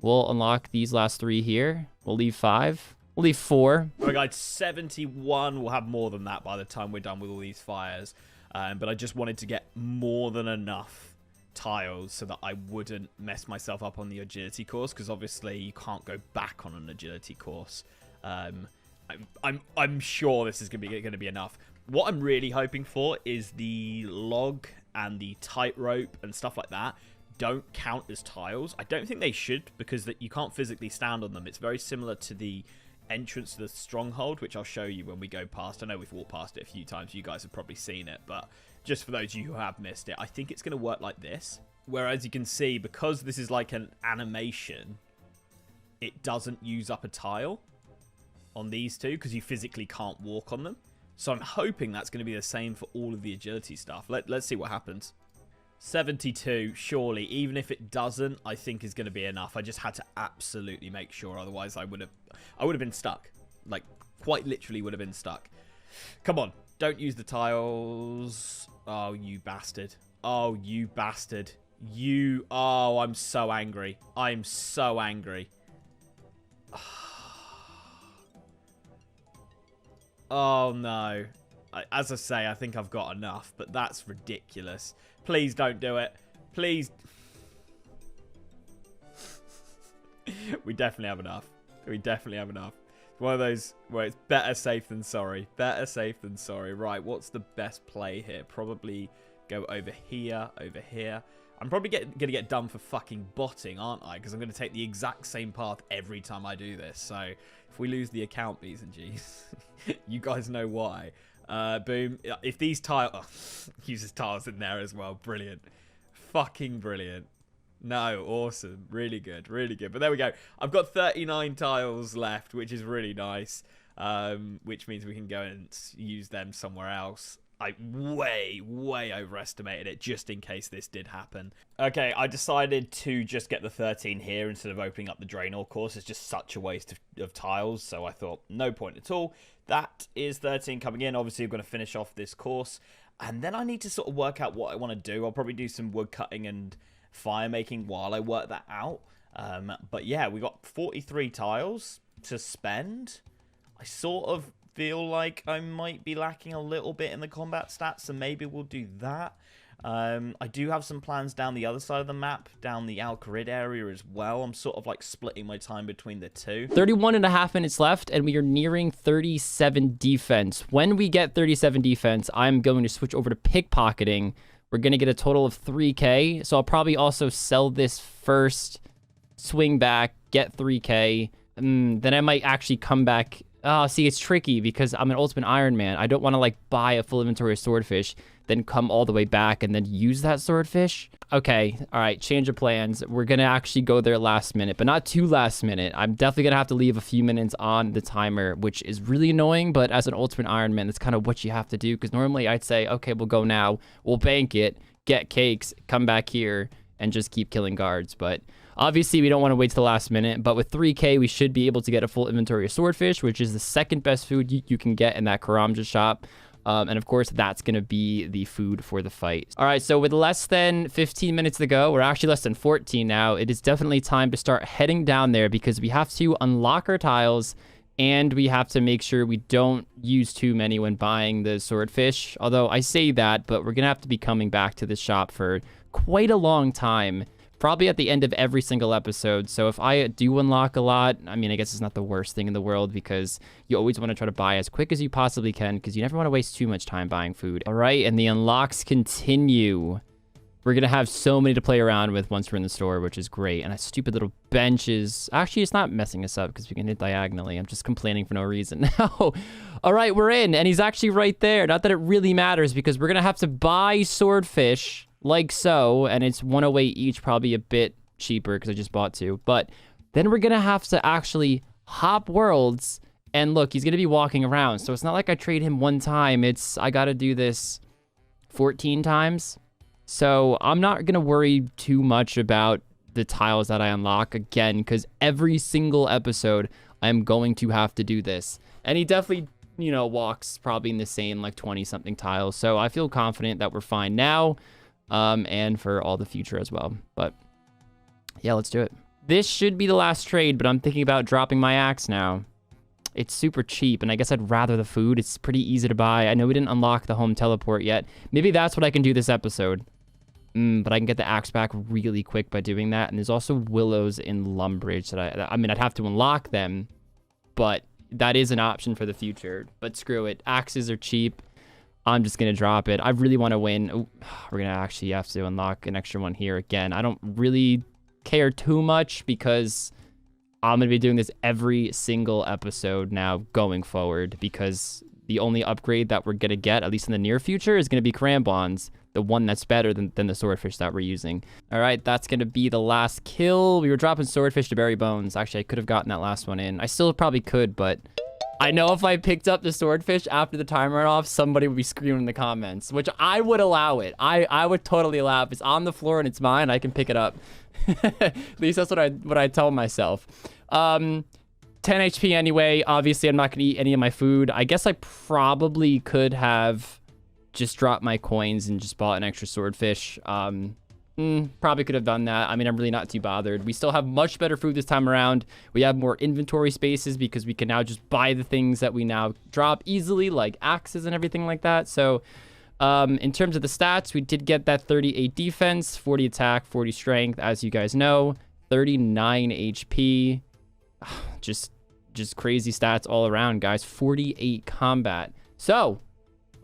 we'll unlock these last 3 here. We'll leave 5. We'll leave 4. Alright guys, 71. We'll have more than that by the time we're done with all these fires. But I just wanted to get more than enough tiles so that I wouldn't mess myself up on the agility course, because obviously you can't go back on an agility course. I'm sure this is going to be enough. What I'm really hoping for is the log and the tightrope and stuff like that don't count as tiles. I don't think they should, because you can't physically stand on them. It's very similar to the entrance to the stronghold, which I'll show you when we go past. I know we've walked past it a few times. You guys have probably seen it, but just for those of you who have missed it, I think it's going to work like this. Whereas you can see, because this is like an animation, it doesn't use up a tile on these two because you physically can't walk on them. So I'm hoping that's going to be the same for all of the agility stuff. Let's see what happens. 72, surely. Even if it doesn't, I think is going to be enough. I just had to absolutely make sure. Otherwise, I would have been stuck. Like, quite literally would have been stuck. Come on. Don't use the tiles. Oh, you bastard. Oh, you bastard. You... Oh, I'm so angry. I'm so angry. Oh, no. As I say, I think I've got enough, but that's ridiculous. Please don't do it. Please. We definitely have enough. We definitely have enough. It's one of those where it's better safe than sorry. Better safe than sorry. Right, what's the best play here? Probably go over here, over here. I'm probably going to get done for fucking botting, aren't I? Because I'm going to take the exact same path every time I do this. So if we lose the account, B's and G's, you guys know why. Boom. If these tiles... Oh, uses tiles in there as well. Brilliant. Fucking brilliant. No, awesome. Really good. Really good. But there we go. I've got 39 tiles left, which is really nice. Which means we can go and use them somewhere else. I way overestimated it just in case this did happen. Okay, I decided to just get the 13 here instead of opening up the Draenor course. It's just such a waste of tiles, so I thought no point at all. That is 13 coming in. Obviously, I'm going to finish off this course, and then I need to sort of work out what I want to do. I'll probably do some wood cutting and fire making while I work that out. But yeah, we got 43 tiles to spend. I sort of feel like I might be lacking a little bit in the combat stats, so maybe we'll do that. I do have some plans down the other side of the map, down the Al-Qarid area as well. I'm sort of like splitting my time between the two. 31.5 minutes left, and we are nearing 37 defense. When we get 37 defense, I'm going to switch over to pickpocketing. We're going to get a total of 3K, so I'll probably also sell this first, swing back, get 3K, then I might actually come back. Oh, see, it's tricky because I'm an Ultimate Iron Man. I don't want to, like, buy a full inventory of swordfish, then come all the way back and then use that swordfish. Okay, all right, change of plans. We're going to actually go there last minute, but not too last minute. I'm definitely going to have to leave a few minutes on the timer, which is really annoying, but as an Ultimate Iron Man, that's kind of what you have to do, because normally I'd say, okay, we'll go now, we'll bank it, get cakes, come back here, and just keep killing guards, but... Obviously, we don't want to wait till the last minute, but with 3K, we should be able to get a full inventory of swordfish, which is the second best food you can get in that Karamja shop. And of course, that's going to be the food for the fight. All right, so with less than 15 minutes to go, we're actually less than 14 now. It is definitely time to start heading down there because we have to unlock our tiles and we have to make sure we don't use too many when buying the swordfish. Although I say that, but we're going to have to be coming back to this shop for quite a long time. Probably at the end of every single episode. So if I do unlock a lot, I mean, I guess it's not the worst thing in the world because you always want to try to buy as quick as you possibly can because you never want to waste too much time buying food. All right, and the unlocks continue. We're going to have so many to play around with once we're in the store, which is great. And a stupid little benches. Actually, it's not messing us up because we can hit diagonally. I'm just complaining for no reason now. All right, we're in. And he's actually right there. Not that it really matters because we're going to have to buy swordfish like so, and it's 108 each, probably a bit cheaper because I just bought 2. But then we're going to have to actually hop worlds, and look, he's going to be walking around. So it's not like I trade him one time. It's, I got to do this 14 times. So I'm not going to worry too much about the tiles that I unlock again, because every single episode I'm going to have to do this. And he definitely, you know, walks probably in the same like 20 something tiles. So I feel confident that we're fine now, and for all the future as well. But yeah, let's do it. This should be the last trade, but I'm thinking about dropping my axe now. It's super cheap, and I guess I'd rather the food. It's pretty easy to buy. I know we didn't unlock the home teleport yet. Maybe that's what I can do this episode. But I can get the axe back really quick by doing that. And there's also willows in Lumbridge that I mean, I'd have to unlock them, but that is an option for the future. But screw it. Axes are cheap. I'm just going to drop it. I really want to win. Ooh, we're going to actually have to unlock an extra one here again. I don't really care too much because I'm going to be doing this every single episode now going forward, because the only upgrade that we're going to get, at least in the near future, is going to be Crambons, the one that's better than the swordfish that we're using. All right, that's going to be the last kill. We were dropping swordfish to bury bones. Actually, I could have gotten that last one in. I still probably could, but I know if I picked up the swordfish after the timer went off, somebody would be screaming in the comments, which I would allow it. I would totally allow it. If it's on the floor and it's mine, I can pick it up. At least that's what I tell myself. 10 HP anyway. Obviously, I'm not going to eat any of my food. I guess I probably could have just dropped my coins and just bought an extra swordfish. Probably could have done that. I mean, I'm really not too bothered. We still have much better food this time around. We have more inventory spaces because we can now just buy the things that we now drop easily, like axes and everything like that. So in terms of the stats, we did get that 38 defense, 40 attack, 40 strength, as you guys know, 39 HP. Just crazy stats all around, guys. 48 combat. So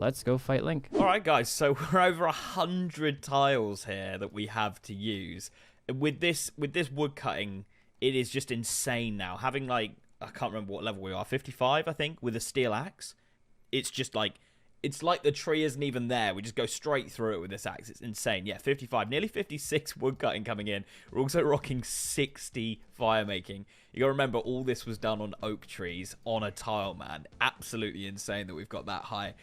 let's go fight Link. All right, guys. So we're over 100 tiles here that we have to use. With this wood cutting, it is just insane now. Having like, I can't remember what level we are, 55, I think, with a steel axe. It's just like, it's like the tree isn't even there. We just go straight through it with this axe. It's insane. Yeah, 55, nearly 56 wood cutting coming in. We're also rocking 60 fire making. You gotta remember, all this was done on oak trees on a tile, man. Absolutely insane that we've got that high.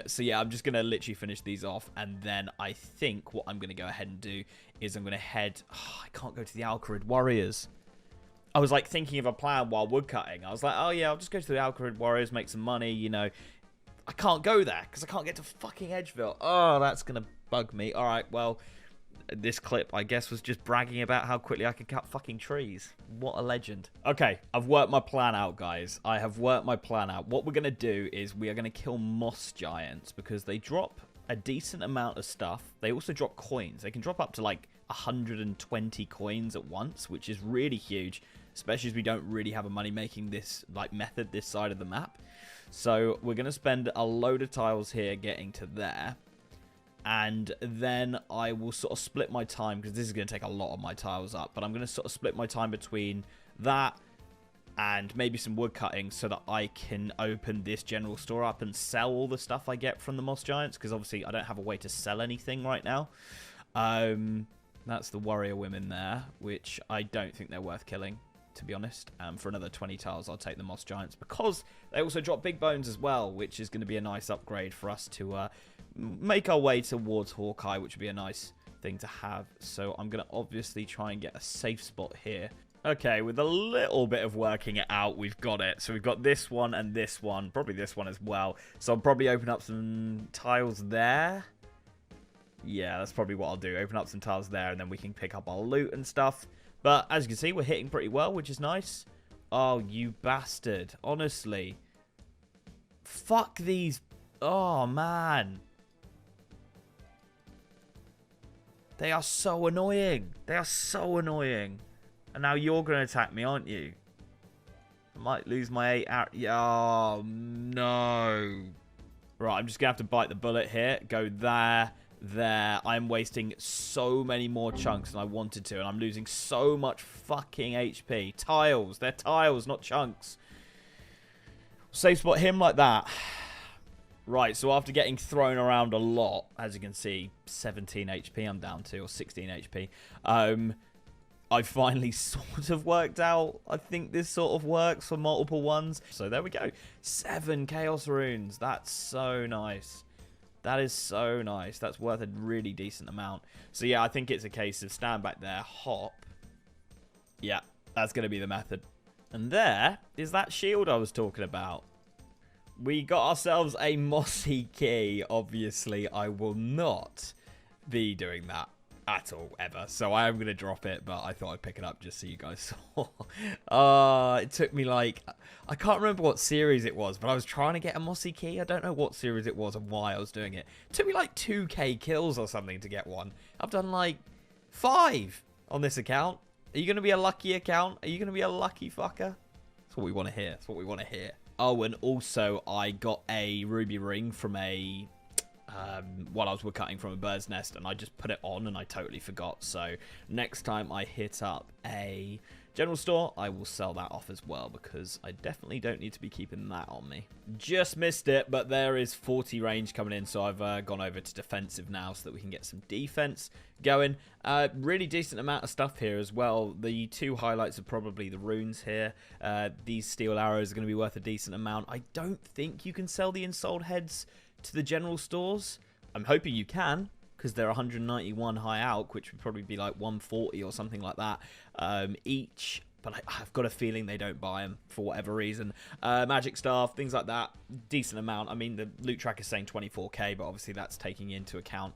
So yeah, I'm just gonna literally finish these off, and then I think what I'm gonna go ahead and do is I'm gonna head. Oh, I can't go to the Alcarid Warriors. I was like thinking of a plan while wood cutting. I was like, oh yeah, I'll just go to the Alcarid Warriors, make some money, you know. I can't go there because I can't get to fucking Edgeville. Oh, that's going to bug me. All right, well, this clip, I guess, was just bragging about how quickly I can cut fucking trees. What a legend. Okay, I've worked my plan out, guys. I have worked my plan out. What we're going to do is we are going to kill moss giants because they drop a decent amount of stuff. They also drop coins. They can drop up to like 120 coins at once, which is really huge, especially as we don't really have a money-making this like method this side of the map. So we're going to spend a load of tiles here getting to there. And then I will sort of split my time, because this is going to take a lot of my tiles up. But I'm going to sort of split my time between that and maybe some wood cutting so that I can open this general store up and sell all the stuff I get from the moss giants. Because obviously I don't have a way to sell anything right now. That's the warrior women there, which I don't think they're worth killing, to be honest. For another 20 tiles, I'll take the moss giants because they also drop big bones as well, which is going to be a nice upgrade for us to make our way towards Hawkeye, which would be a nice thing to have. So I'm going to obviously try and get a safe spot here. Okay, with a little bit of working it out, we've got it. So we've got this one and this one, probably this one as well. So I'll probably open up some tiles there. Yeah, that's probably what I'll do. Open up some tiles there, and then we can pick up our loot and stuff. But as you can see, we're hitting pretty well, which is nice. Oh, you bastard. Honestly. Fuck these. Oh, man. They are so annoying. They are so annoying. And now you're going to attack me, aren't you? I might lose my 8 out. Oh, no. Right, I'm just going to have to bite the bullet here. Go there. There. I'm wasting so many more chunks than I wanted to, and I'm losing so much fucking HP. Tiles. They're tiles, not chunks. Safe spot him like that. Right, so after getting thrown around a lot, as you can see, 17 HP I'm down to, or 16 HP, I finally sort of worked out. I think this sort of works for multiple ones. So there we go. 7 Chaos Runes. That's so nice. That is so nice. That's worth a really decent amount. So yeah, I think it's a case of stand back there, hop. Yeah, that's going to be the method. And there is that shield I was talking about. We got ourselves a mossy key. Obviously, I will not be doing that at all, ever. So I am going to drop it, but I thought I'd pick it up just so you guys saw. It took me like, I can't remember what series it was, but I was trying to get a mossy key. I don't know what series it was and why I was doing it. It took me like 2k kills or something to get one. I've done like 5 on this account. Are you going to be a lucky account? Are you going to be a lucky fucker? That's what we want to hear. That's what we want to hear. Oh, and also I got a ruby ring from a... while I was woodcutting from a bird's nest, and I just put it on and I totally forgot. So next time I hit up a general store, I will sell that off as well, because I definitely don't need to be keeping that on me. Just missed it, but there is 40 range coming in, so I've gone over to defensive now so that we can get some defense going. Really decent amount of stuff here as well. The 2 highlights are probably the runes here. These steel arrows are going to be worth a decent amount. I don't think you can sell the ensouled heads to the general stores. I'm hoping you can, because they're 191 high alch, which would probably be like 140 or something like that each. But I've got a feeling they don't buy them for whatever reason. Magic staff, things like that, decent amount. I mean, the loot track is saying 24k, but obviously that's taking into account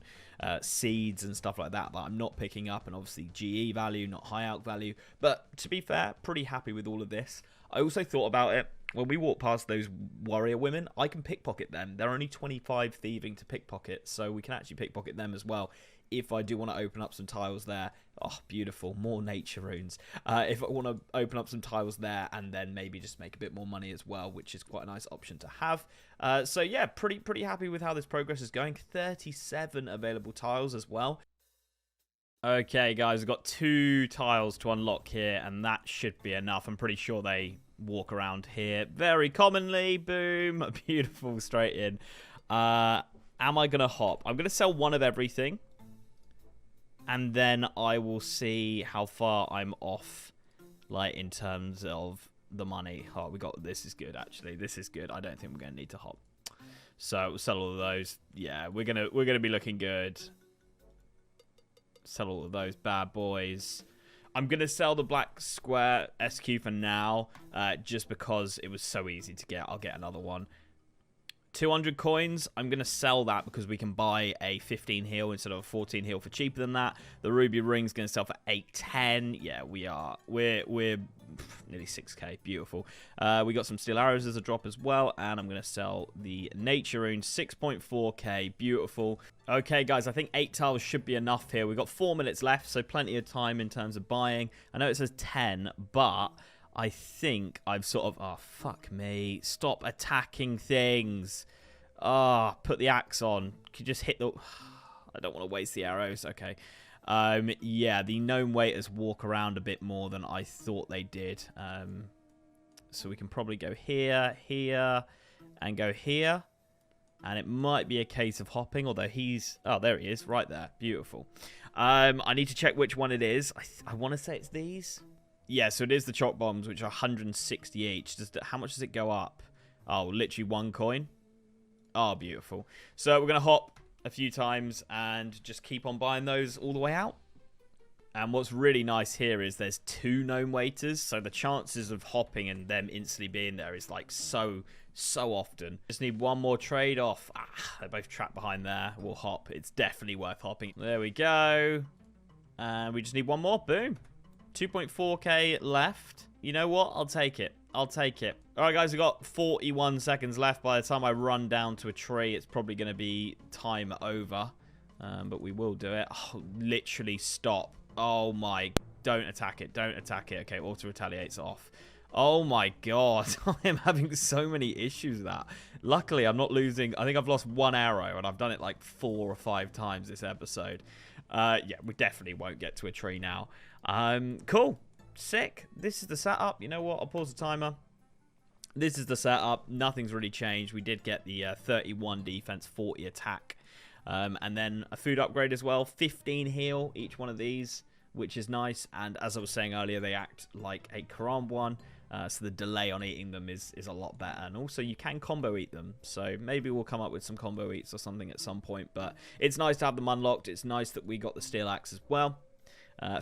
seeds and stuff like that I'm not picking up, and obviously GE value, not high alch value. But to be fair, pretty happy with all of this. I also thought about it. When we walk past those warrior women, I can pickpocket them. They're only 25 thieving to pickpocket, so we can actually pickpocket them as well if I do want to open up some tiles there. Oh, beautiful. More nature runes. If I want to open up some tiles there and then maybe just make a bit more money as well, which is quite a nice option to have. So yeah, pretty happy with how this progress is going. 37 available tiles as well. Okay, guys, we've got 2 tiles to unlock here, and that should be enough. I'm pretty sure they walk around here very commonly. Boom. Beautiful. Straight in. Am I going to hop? I'm going to sell 1 of everything, and then I will see how far I'm off, like, in terms of the money. Oh, we got... This is good, actually. This is good. I don't think we're going to need to hop. So, we'll sell all of those. Yeah, we're gonna be looking good. Sell all of those bad boys. I'm going to sell the black square SQ for now, just because it was so easy to get. I'll get another one. 200 coins, I'm going to sell that because we can buy a 15 heal instead of a 14 heal for cheaper than that. The ruby ring's going to sell for 810. Yeah, we're nearly 6k. Beautiful. We got some steel arrows as a drop as well, and I'm going to sell the nature rune, 6.4k. Beautiful. Okay, guys, I think 8 tiles should be enough here. We've got 4 minutes left, so plenty of time in terms of buying. I know it says 10, but I think I've sort of... Oh, fuck me. Stop attacking things. Ah, put the axe on. Could you just hit the... I don't want to waste the arrows. Okay. Yeah, the gnome waiters walk around a bit more than I thought they did. So we can probably go here, here, and go here. And it might be a case of hopping, although he's... Oh, there he is, right there. Beautiful. I need to check which one it is. I want to say it's these. Yeah, so it is the chalk bombs, which are 160 each. How much does it go up? Oh, literally 1 coin. Oh, beautiful. So we're going to hop a few times and just keep on buying those all the way out. And what's really nice here is there's 2 gnome waiters, so the chances of hopping and them instantly being there is like so often. Just need 1 more trade off. Ah, they're both trapped behind there. We'll hop. It's definitely worth hopping. There we go. And we just need 1 more. Boom. 2.4k left. You know what? I'll take it. I'll take it. All right, guys, we've got 41 seconds left. By the time I run down to a tree, it's probably going to be time over. But we will do it. Oh, literally stop. Oh, my. Don't attack it. Don't attack it. Okay, auto-retaliates off. Oh, my God. I am having so many issues with that. Luckily, I'm not losing. I think I've lost 1 arrow, and I've done it like 4 or 5 times this episode. Yeah, we definitely won't get to a tree now. Cool. Sick. This is the setup. You know what? I'll pause the timer. This is the setup. Nothing's really changed. We did get the 31 defense, 40 attack. And then a food upgrade as well. 15 heal, each one of these, which is nice. And as I was saying earlier, they act like a Quran one. So the delay on eating them is a lot better. And also you can combo eat them. So maybe we'll come up with some combo eats or something at some point. But it's nice to have them unlocked. It's nice that we got the steel axe as well.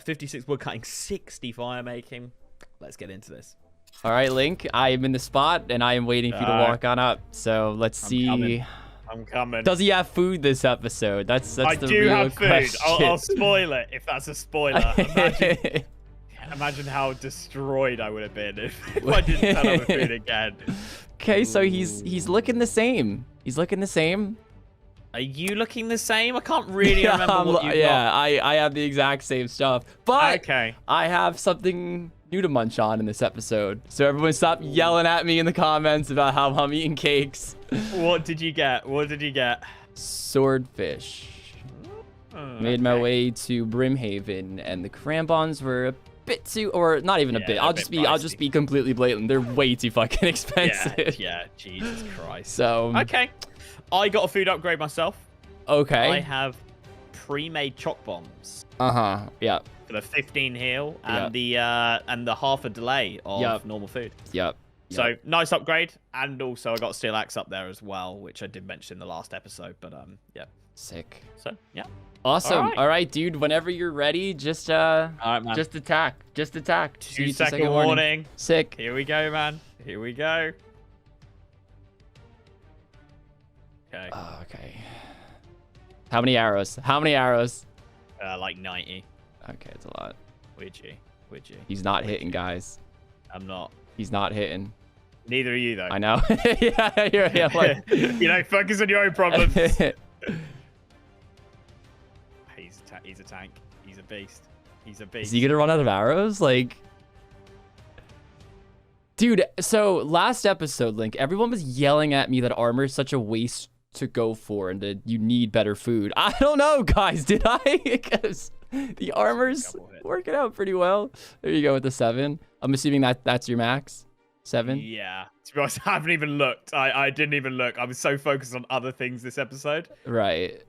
56 wood cutting, 60 fire making. Let's get into this. All right, Link, I am in the spot, and I am waiting for you to walk on up. So let's see. I'm coming. Does he have food this episode? That's the real do have question. food. I'll spoil it if that's a spoiler. Imagine how destroyed I would have been if I didn't turn up with food again. Okay, so he's looking the same. He's looking the same. Are you looking the same? I can't really remember what you got. I have the exact same stuff. But okay. I have something new to munch on in this episode. So everyone stop yelling at me in the comments about how I'm eating cakes. What did you get? What did you get? Swordfish. Made my way to Brimhaven, and the crambons were a bit too, or not even a bit. I'll just be completely blatant. They're way too fucking expensive. Yeah, Jesus Christ. So okay. I got a food upgrade myself. Okay. I have pre-made choc bombs. Yeah. For the 15 heal and the half a delay of normal food. Yep. So nice upgrade, and also I got steel axe up there as well, which I did mention in the last episode. But yeah. Sick. So yeah. Awesome. All right, dude. Whenever you're ready, just all right, man. just attack. Just attack. 2-second warning. Sick. Here we go, man. Here we go. Okay. Okay. How many arrows? How many arrows? Like 90. Okay, it's a lot. Would you? He's not hitting, guys. I'm not. He's not hitting. Neither are you, though. I know. Yeah, like... You know, focus on your own problems. He's a tank. He's a beast. He's a beast. Is he gonna run out of arrows? Like... Dude, so last episode, Link, everyone was yelling at me that armor is such a waste to go for and that you need better food. I don't know, guys. Did I? Because the armor's working out pretty well. There you go with the 7. I'm assuming that's your max? 7? Yeah. To be honest, I haven't even looked. I didn't even look. I was so focused on other things this episode. Right.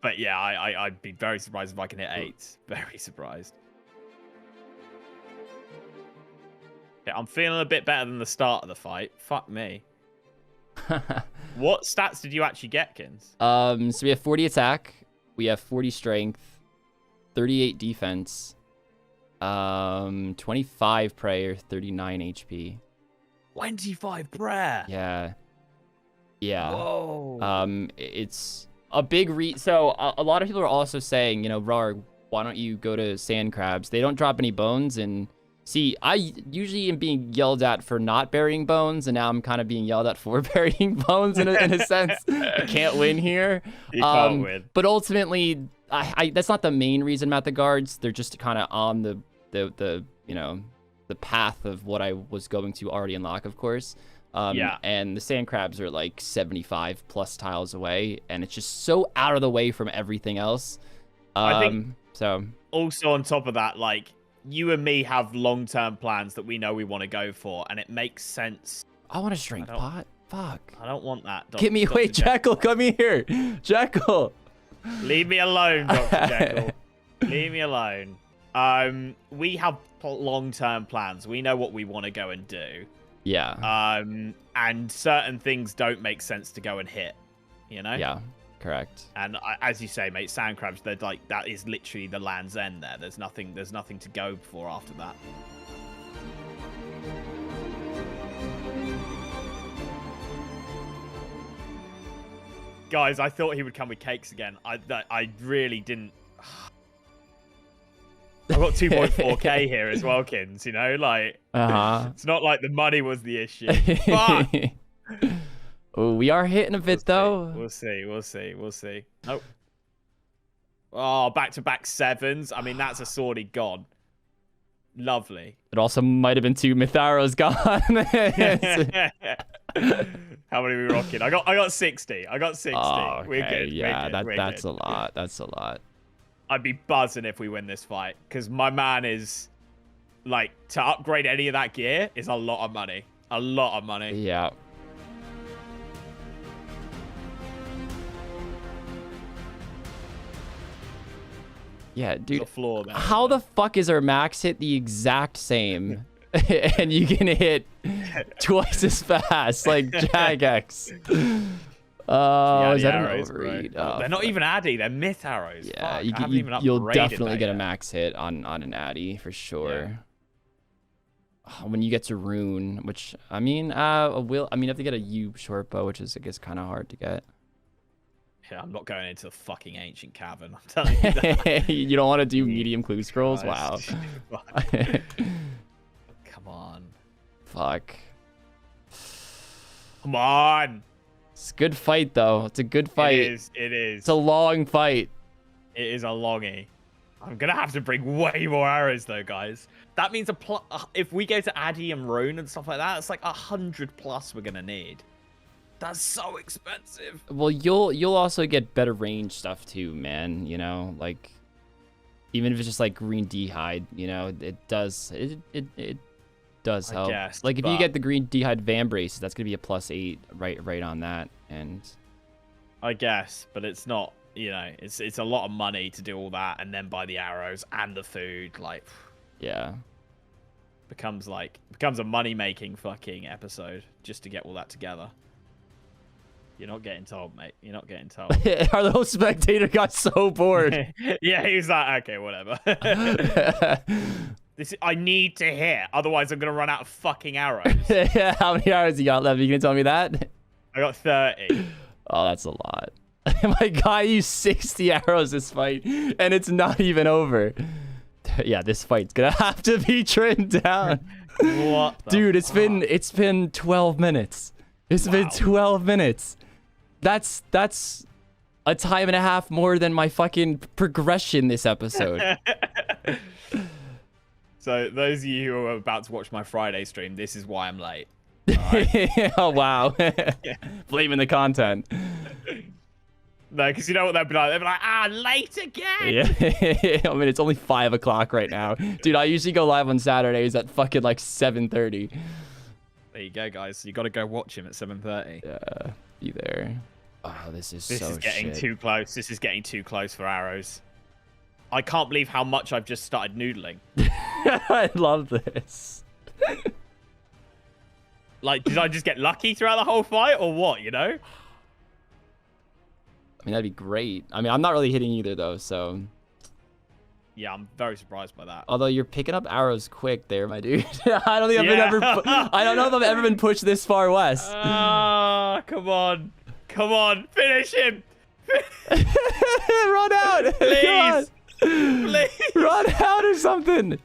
But yeah, I'd be very surprised if I can hit 8. Very surprised. Yeah, I'm feeling a bit better than the start of the fight. Fuck me. What stats did you actually get, Kins? So we have 40 attack, we have 40 strength, 38 defense, 25 prayer, 39 HP. 25 prayer. Yeah. Whoa. It's a big so a lot of people are also saying, you know, Rargh, why don't you go to sand crabs? They don't drop any bones. And see, I usually am being yelled at for not burying bones, and now I'm kind of being yelled at for burying bones in a sense. I can't win here. You can't win. But ultimately, I that's not the main reason I'm at the guards. They're just kind of on the you know, the path of what I was going to already unlock, of course. And the sand crabs are like 75 plus tiles away, and it's just so out of the way from everything else. I think so. Also on top of that, like, you and me have long-term plans that we know we want to go for, and it makes sense. I want a strength pot. Fuck. I don't want that. Get me away, Jekyll. Come here. Jekyll. Leave me alone, Dr. Jekyll. Leave me alone. We have long-term plans. We know what we want to go and do. Yeah. And certain things don't make sense to go and hit, you know? Yeah. Correct. And as you say, mate, sand crabs, they're like, that is literally the land's end there. There's nothing to go for after that. Guys, I thought he would come with cakes again. I really didn't. I've got 2.4k here as well, Kins, you know? Like, it's not like the money was the issue. Fuck! Oh, we are hitting a bit, though. We'll see. Oh. Oh, back-to-back 7s. I mean, that's a swordy god. Lovely. It also might have been 2 myth arrows gone. How many are we rocking? I got 60. Oh, okay. We're good. Yeah, that's good. a lot. That's a lot. I'd be buzzing if we win this fight, because my man is, like, to upgrade any of that gear is a lot of money. A lot of money. Yeah. Yeah, dude. The floor, man. How the fuck is our max hit the exact same? and you can hit twice as fast, like Jagex. Oh, is that arrows, an overeat? Oh, they're not even addy. They're myth arrows. Yeah, Fuck, you'll definitely get a max hit on an addy for sure. Yeah. When you get to rune, which I mean, you have to get a U short bow, which is I guess kind of hard to get. Yeah, I'm not going into the fucking ancient cavern. I'm telling you that. You don't want to do medium clue scrolls? Christ. Wow. Come on. Fuck. Come on. It's a good fight, though. It's a good fight. It is. It's a long fight. It is a longie. I'm going to have to bring way more arrows, though, guys. That means if we go to Addy and Rune and stuff like that, it's like 100 plus we're going to need. That's so expensive. Well, you'll also get better range stuff, too, man. You know, like, even if it's just, like, green dehide, you know, it does help. Guess, like, if you get the green dehide van braces, that's going to be a +8 right on that. And I guess, but it's not, you know, it's a lot of money to do all that and then buy the arrows and the food. Like, yeah. Becomes a money-making fucking episode just to get all that together. You're not getting told, mate. You're not getting told. Our little spectator got so bored. Yeah, he was like, okay, whatever. I need to hit, otherwise I'm gonna run out of fucking arrows. How many arrows you got left? You gonna tell me that? I got 30. Oh, that's a lot. My guy used 60 arrows this fight, and it's not even over. Yeah, this fight's gonna have to be trimmed down. What? Dude, it's been 12 minutes. It's been 12 minutes. That's a time and a half more than my fucking progression this episode. So those of you who are about to watch my Friday stream, this is why I'm late. Right? Oh, wow. Blaming the content. No, because you know what they'll be like? They'll be like, late again. Yeah. I mean, it's only 5 o'clock right now. Dude, I usually go live on Saturdays at fucking like 7:30. There you go, guys. You got to go watch him at 7:30. Yeah, be there. Oh, this is getting too close. This is getting too close for arrows. I can't believe how much I've just started noodling. I love this. Like, did I just get lucky throughout the whole fight or what, you know? I mean, that'd be great. I mean, I'm not really hitting either, though, so... Yeah, I'm very surprised by that. Although you're picking up arrows quick there, my dude. I don't think I don't know if I've ever been pushed this far west. Come on. Come on. Finish him. Run out. Please. Please. Run out or something.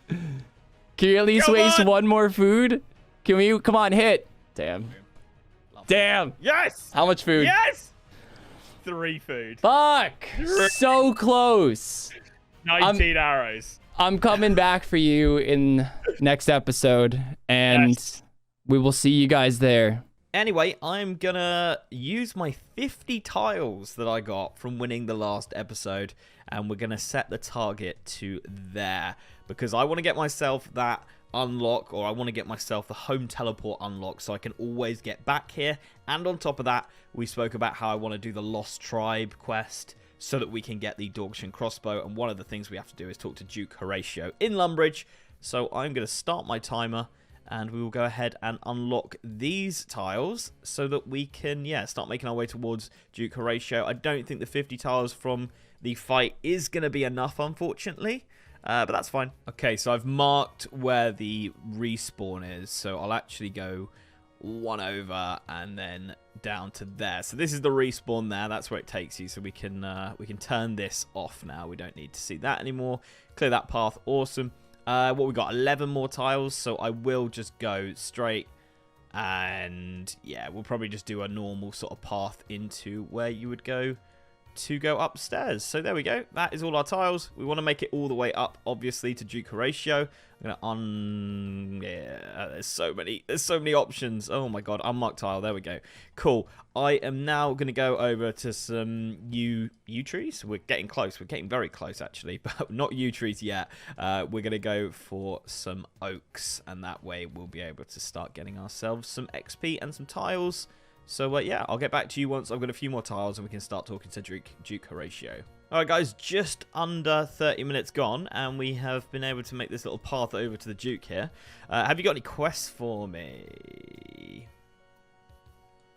Can you at least waste one more food? Can we? Come on, hit. Damn. Damn. Yes. How much food? Yes. 3 food. Fuck. So close. 19 arrows. I'm coming back for you in next episode, and we will see you guys there. Anyway, I'm gonna use my 50 tiles that I got from winning the last episode, and we're gonna set the target to there, because I want to get myself that unlock, or I want to get myself the home teleport unlock so I can always get back here. And on top of that, we spoke about how I want to do the Lost Tribe quest so that we can get the Dorkshan crossbow, and one of the things we have to do is talk to Duke Horatio in Lumbridge. So I'm going to start my timer, and we will go ahead and unlock these tiles so that we can, start making our way towards Duke Horatio. I don't think the 50 tiles from the fight is going to be enough, unfortunately, but that's fine. Okay, so I've marked where the respawn is, so I'll actually go 1 over and then down to there. So this is the respawn there. That's where it takes you. So we can turn this off now. We don't need to see that anymore. Clear that path. Awesome. What we got? 11 more tiles. So I will just go straight, and yeah, we'll probably just do a normal sort of path into where you would go to go upstairs. So there we go. That is all our tiles. We want to make it all the way up, obviously, to Duke Horatio. I'm gonna there's so many options. Oh my god, unmarked tile. There we go. Cool. I am now gonna go over to some yew trees. We're getting close. We're getting very close, actually, but not yew trees yet. We're gonna go for some oaks, and that way we'll be able to start getting ourselves some XP and some tiles. So yeah, I'll get back to you once I've got a few more tiles and we can start talking to Duke Horatio. Alright guys, just under 30 minutes gone, and we have been able to make this little path over to the Duke here. Have you got any quests for me?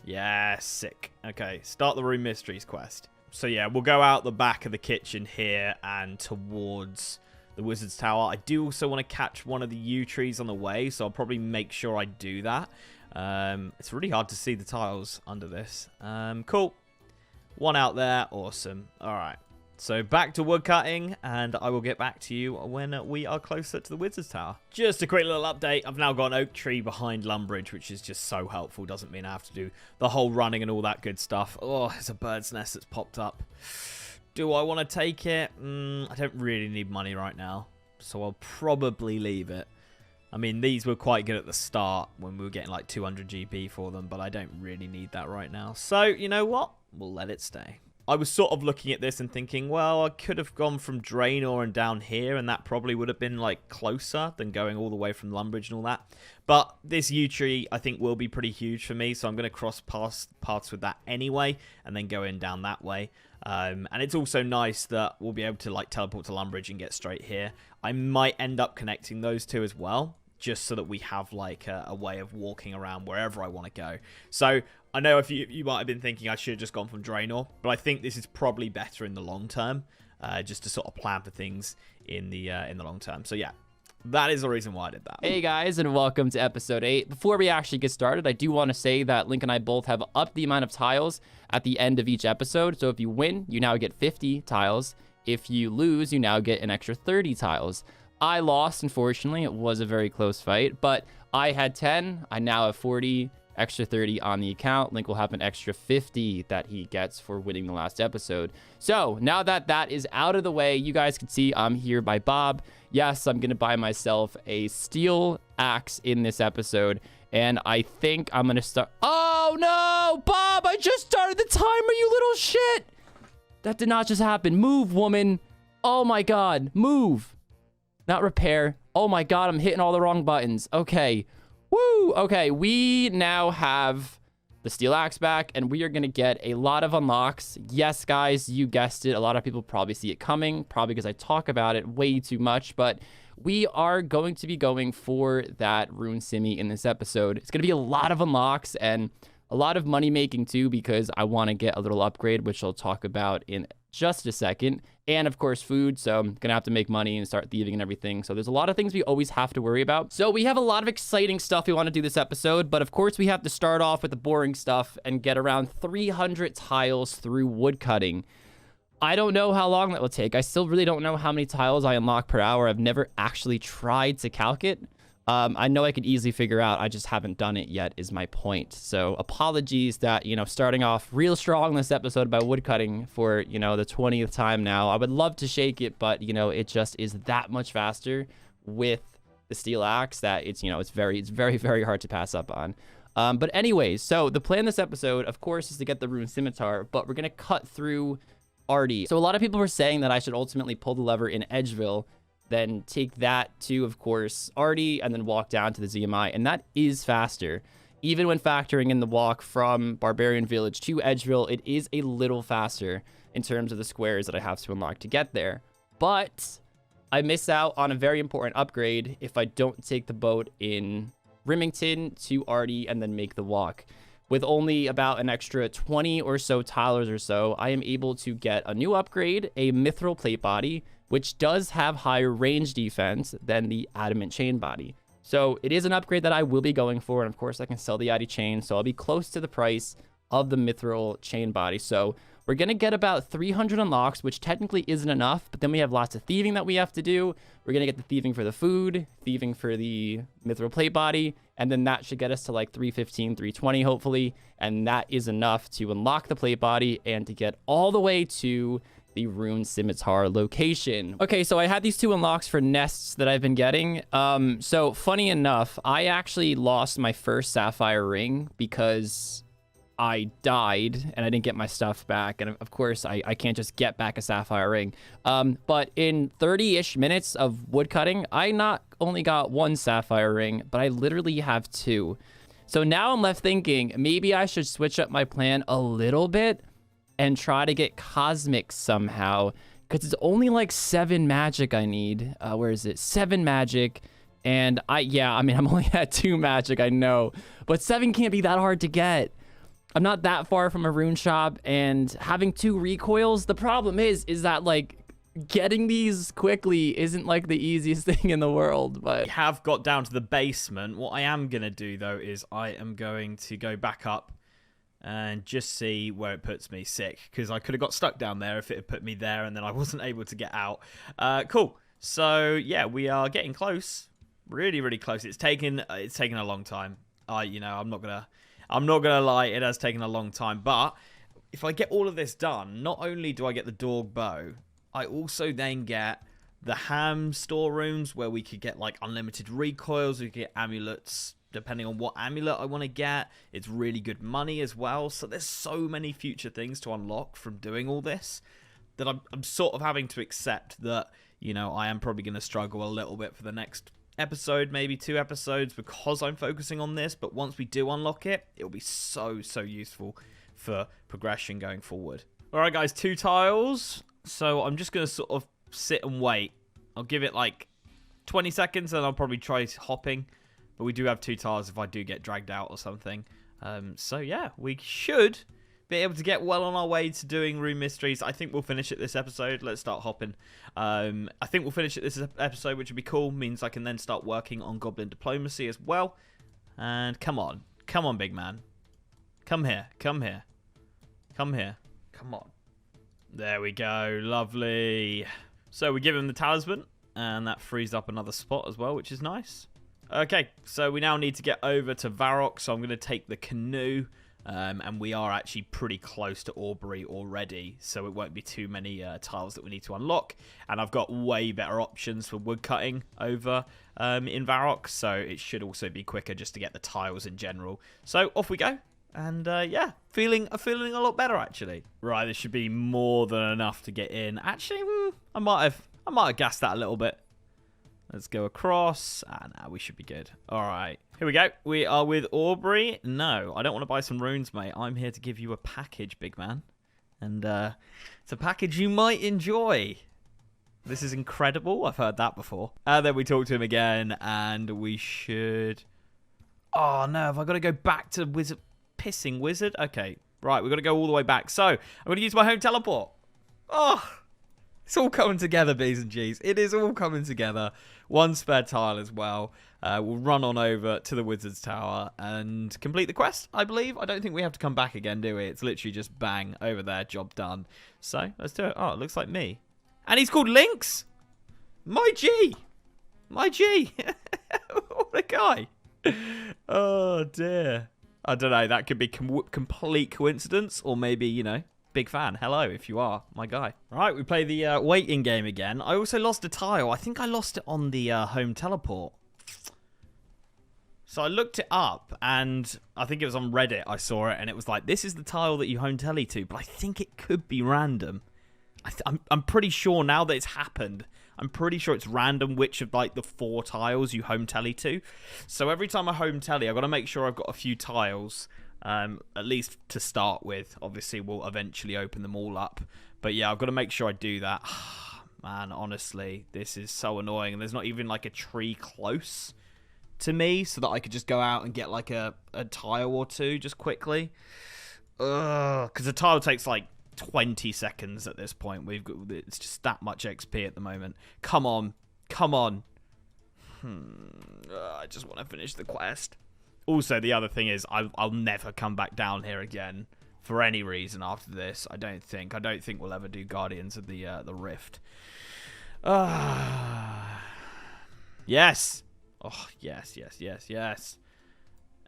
Yeah, sick. Okay, start the Room Mysteries quest. So yeah, we'll go out the back of the kitchen here and towards the Wizard's Tower. I do also want to catch one of the yew trees on the way, so I'll probably make sure I do that. It's really hard to see the tiles under this. Cool. One out there. Awesome. Alright. So back to woodcutting, and I will get back to you when we are closer to the Wizard's Tower. Just a quick little update. I've now got an oak tree behind Lumbridge, which is just so helpful. Doesn't mean I have to do the whole running and all that good stuff. Oh, it's a bird's nest that's popped up. Do I want to take it? I don't really need money right now, so I'll probably leave it. I mean, these were quite good at the start when we were getting like 200 GP for them, but I don't really need that right now. So, you know what? We'll let it stay. I was sort of looking at this and thinking, well, I could have gone from Draenor and down here, and that probably would have been, like, closer than going all the way from Lumbridge and all that. But this yew tree, I think, will be pretty huge for me, so I'm going to cross paths with that anyway, and then go in down that way. And it's also nice that we'll be able to, like, teleport to Lumbridge and get straight here. I might end up connecting those two as well, just so that we have, like, a way of walking around wherever I want to go. So I know if you might have been thinking I should have just gone from Draenor, but I think this is probably better in the long term, just to sort of plan for things in the long term. So yeah, that is the reason why I did that. Hey guys, and welcome to episode 8. Before we actually get started, I do want to say that Link and I both have upped the amount of tiles at the end of each episode. So if you win, you now get 50 tiles. If you lose, you now get an extra 30 tiles. I lost, unfortunately. It was a very close fight, but I had 10. I now have 40. Extra 30 on the account. Link will have an extra 50 that he gets for winning the last episode. So now that that is out of the way, you guys can see I'm here by Bob. Yes, I'm gonna buy myself a steel axe in this episode, and I think I'm gonna start. Oh no, Bob, I just started the timer, you little shit. That did not just happen. Move, woman. Oh my god, move. Not repair. Oh my god, I'm hitting all the wrong buttons. Okay. Woo! Okay, we now have the steel axe back, and we are going to get a lot of unlocks. Yes, guys, you guessed it. A lot of people probably see it coming, probably because I talk about it way too much, but we are going to be going for that Rune Simi in this episode. It's going to be a lot of unlocks and a lot of money making too, because I want to get a little upgrade, which I'll talk about in just a second, and of course food, so I'm gonna have to make money and start thieving and everything. So there's a lot of things we always have to worry about. So we have a lot of exciting stuff we want to do this episode, but of course we have to start off with the boring stuff and get around 300 tiles through woodcutting. I don't know how long that will take. I still really don't know how many tiles I unlock per hour. I've never actually tried to calc it. I know I could easily figure out. I just haven't done it yet is my point. So apologies that, you know, starting off real strong this episode by woodcutting for, you know, the 20th time now. I would love to shake it, but, you know, it just is that much faster with the steel axe that it's, you know, it's very, very hard to pass up on. But anyways, so the plan this episode, of course, is to get the Rune Scimitar, but we're going to cut through Artie. So a lot of people were saying that I should ultimately pull the lever in Edgeville, then take that to, of course, Artie, and then walk down to the ZMI. And that is faster. Even when factoring in the walk from Barbarian Village to Edgeville, it is a little faster in terms of the squares that I have to unlock to get there. But I miss out on a very important upgrade if I don't take the boat in Rimington to Artie and then make the walk. With only about an extra 20 or so tilers or so, I am able to get a new upgrade, a mithril plate body, which does have higher range defense than the adamant chain body. So it is an upgrade that I will be going for, and of course I can sell the Addy chain, so I'll be close to the price of the mithril chain body. So we're going to get about 300 unlocks, which technically isn't enough, but then we have lots of thieving that we have to do. We're going to get the thieving for the food, thieving for the mithril plate body, and then that should get us to like 315, 320 hopefully, and that is enough to unlock the plate body and to get all the way to the Rune Scimitar location. Okay, so I had these two unlocks for nests that I've been getting. So funny enough, I actually lost my first sapphire ring because I died and I didn't get my stuff back. And of course, I can't just get back a sapphire ring. But in 30-ish minutes of woodcutting, I not only got one sapphire ring, but I literally have two. So now I'm left thinking, maybe I should switch up my plan a little bit and try to get cosmic somehow, because it's only like 7 magic I need. Where is it? 7 magic. And I mean, I'm only at 2 magic, I know, but 7 can't be that hard to get. I'm not that far from a rune shop, and having 2 recoils, the problem is that like getting these quickly isn't like the easiest thing in the world. But we have got down to the basement. What I am going to do though is I am going to go back up and just see where it puts me. Sick, because I could have got stuck down there if it had put me there and then I wasn't able to get out. Cool. So yeah, we are getting close. Really, really close. It's taken a long time. I'm not gonna lie, it has taken a long time. But if I get all of this done, not only do I get the dog bow, I also then get the ham storerooms where we could get like unlimited recoils. We could get amulets depending on what amulet I want to get. It's really good money as well. So there's so many future things to unlock from doing all this that I'm sort of having to accept that, I am probably going to struggle a little bit for the next episode, maybe 2 episodes, because I'm focusing on this. But once we do unlock it, it'll be so useful for progression going forward. All right, guys, 2 tiles. So I'm just going to sort of sit and wait. I'll give it like 20 seconds and I'll probably try hopping. But we do have 2 tiles if I do get dragged out or something. So yeah, we should be able to get well on our way to doing Rune Mysteries. I think we'll finish it this episode. Let's start hopping. I think we'll finish it this episode, which would be cool. Means I can then start working on Goblin Diplomacy as well. And come on, big man. Come here. Come on. There we go. Lovely. So we give him the talisman, and that frees up another spot as well, which is nice. Okay, so we now need to get over to Varrock, so I'm going to take the canoe, and we are actually pretty close to Aubrey already, so it won't be too many tiles that we need to unlock, and I've got way better options for wood cutting over in Varrock, so it should also be quicker just to get the tiles in general. So off we go. And yeah, feeling a lot better actually. Right, this should be more than enough to get in. Actually, I might have gassed that a little bit. Let's go across. Nah, we should be good. All right, here we go. We are with Aubrey. No, I don't want to buy some runes, mate. I'm here to give you a package, big man. And it's a package you might enjoy. This is incredible. I've heard that before. Then we talk to him again, and we should. Oh no, have I got to go back to Wizard? Pissing wizard? Okay, right, we've got to go all the way back. So, I'm going to use my home teleport. Oh, it's all coming together, B's and G's. It is all coming together. 1 spare tile as well. We'll run on over to the wizard's tower and complete the quest, I believe. I don't think we have to come back again, do we? It's literally just bang, over there, job done. So, let's do it. Oh, it looks like me. And he's called Lynx. My G. What a guy. Oh, dear. I don't know, that could be complete coincidence, or maybe, big fan. Hello, if you are, my guy. All right, we play the waiting game again. I also lost a tile. I think I lost it on the home teleport. So I looked it up, and I think it was on Reddit. I saw it, and it was like, this is the tile that you home tele to, but I think it could be random. I'm pretty sure now that it's happened, I'm pretty sure it's random which of like the 4 tiles you home tele to. So every time I home tele, I've got to make sure I've got a few tiles, at least to start with. Obviously, we'll eventually open them all up. But yeah, I've got to make sure I do that. Man, honestly, this is so annoying. And there's not even like a tree close to me so that I could just go out and get like a tile or 2 just quickly. Ugh, because the tile takes like 20 seconds at this point. It's just that much XP at the moment. Come on. I just want to finish the quest. Also, the other thing is I'll never come back down here again for any reason after this. I don't think we'll ever do Guardians of the Rift. Yes. Oh, yes.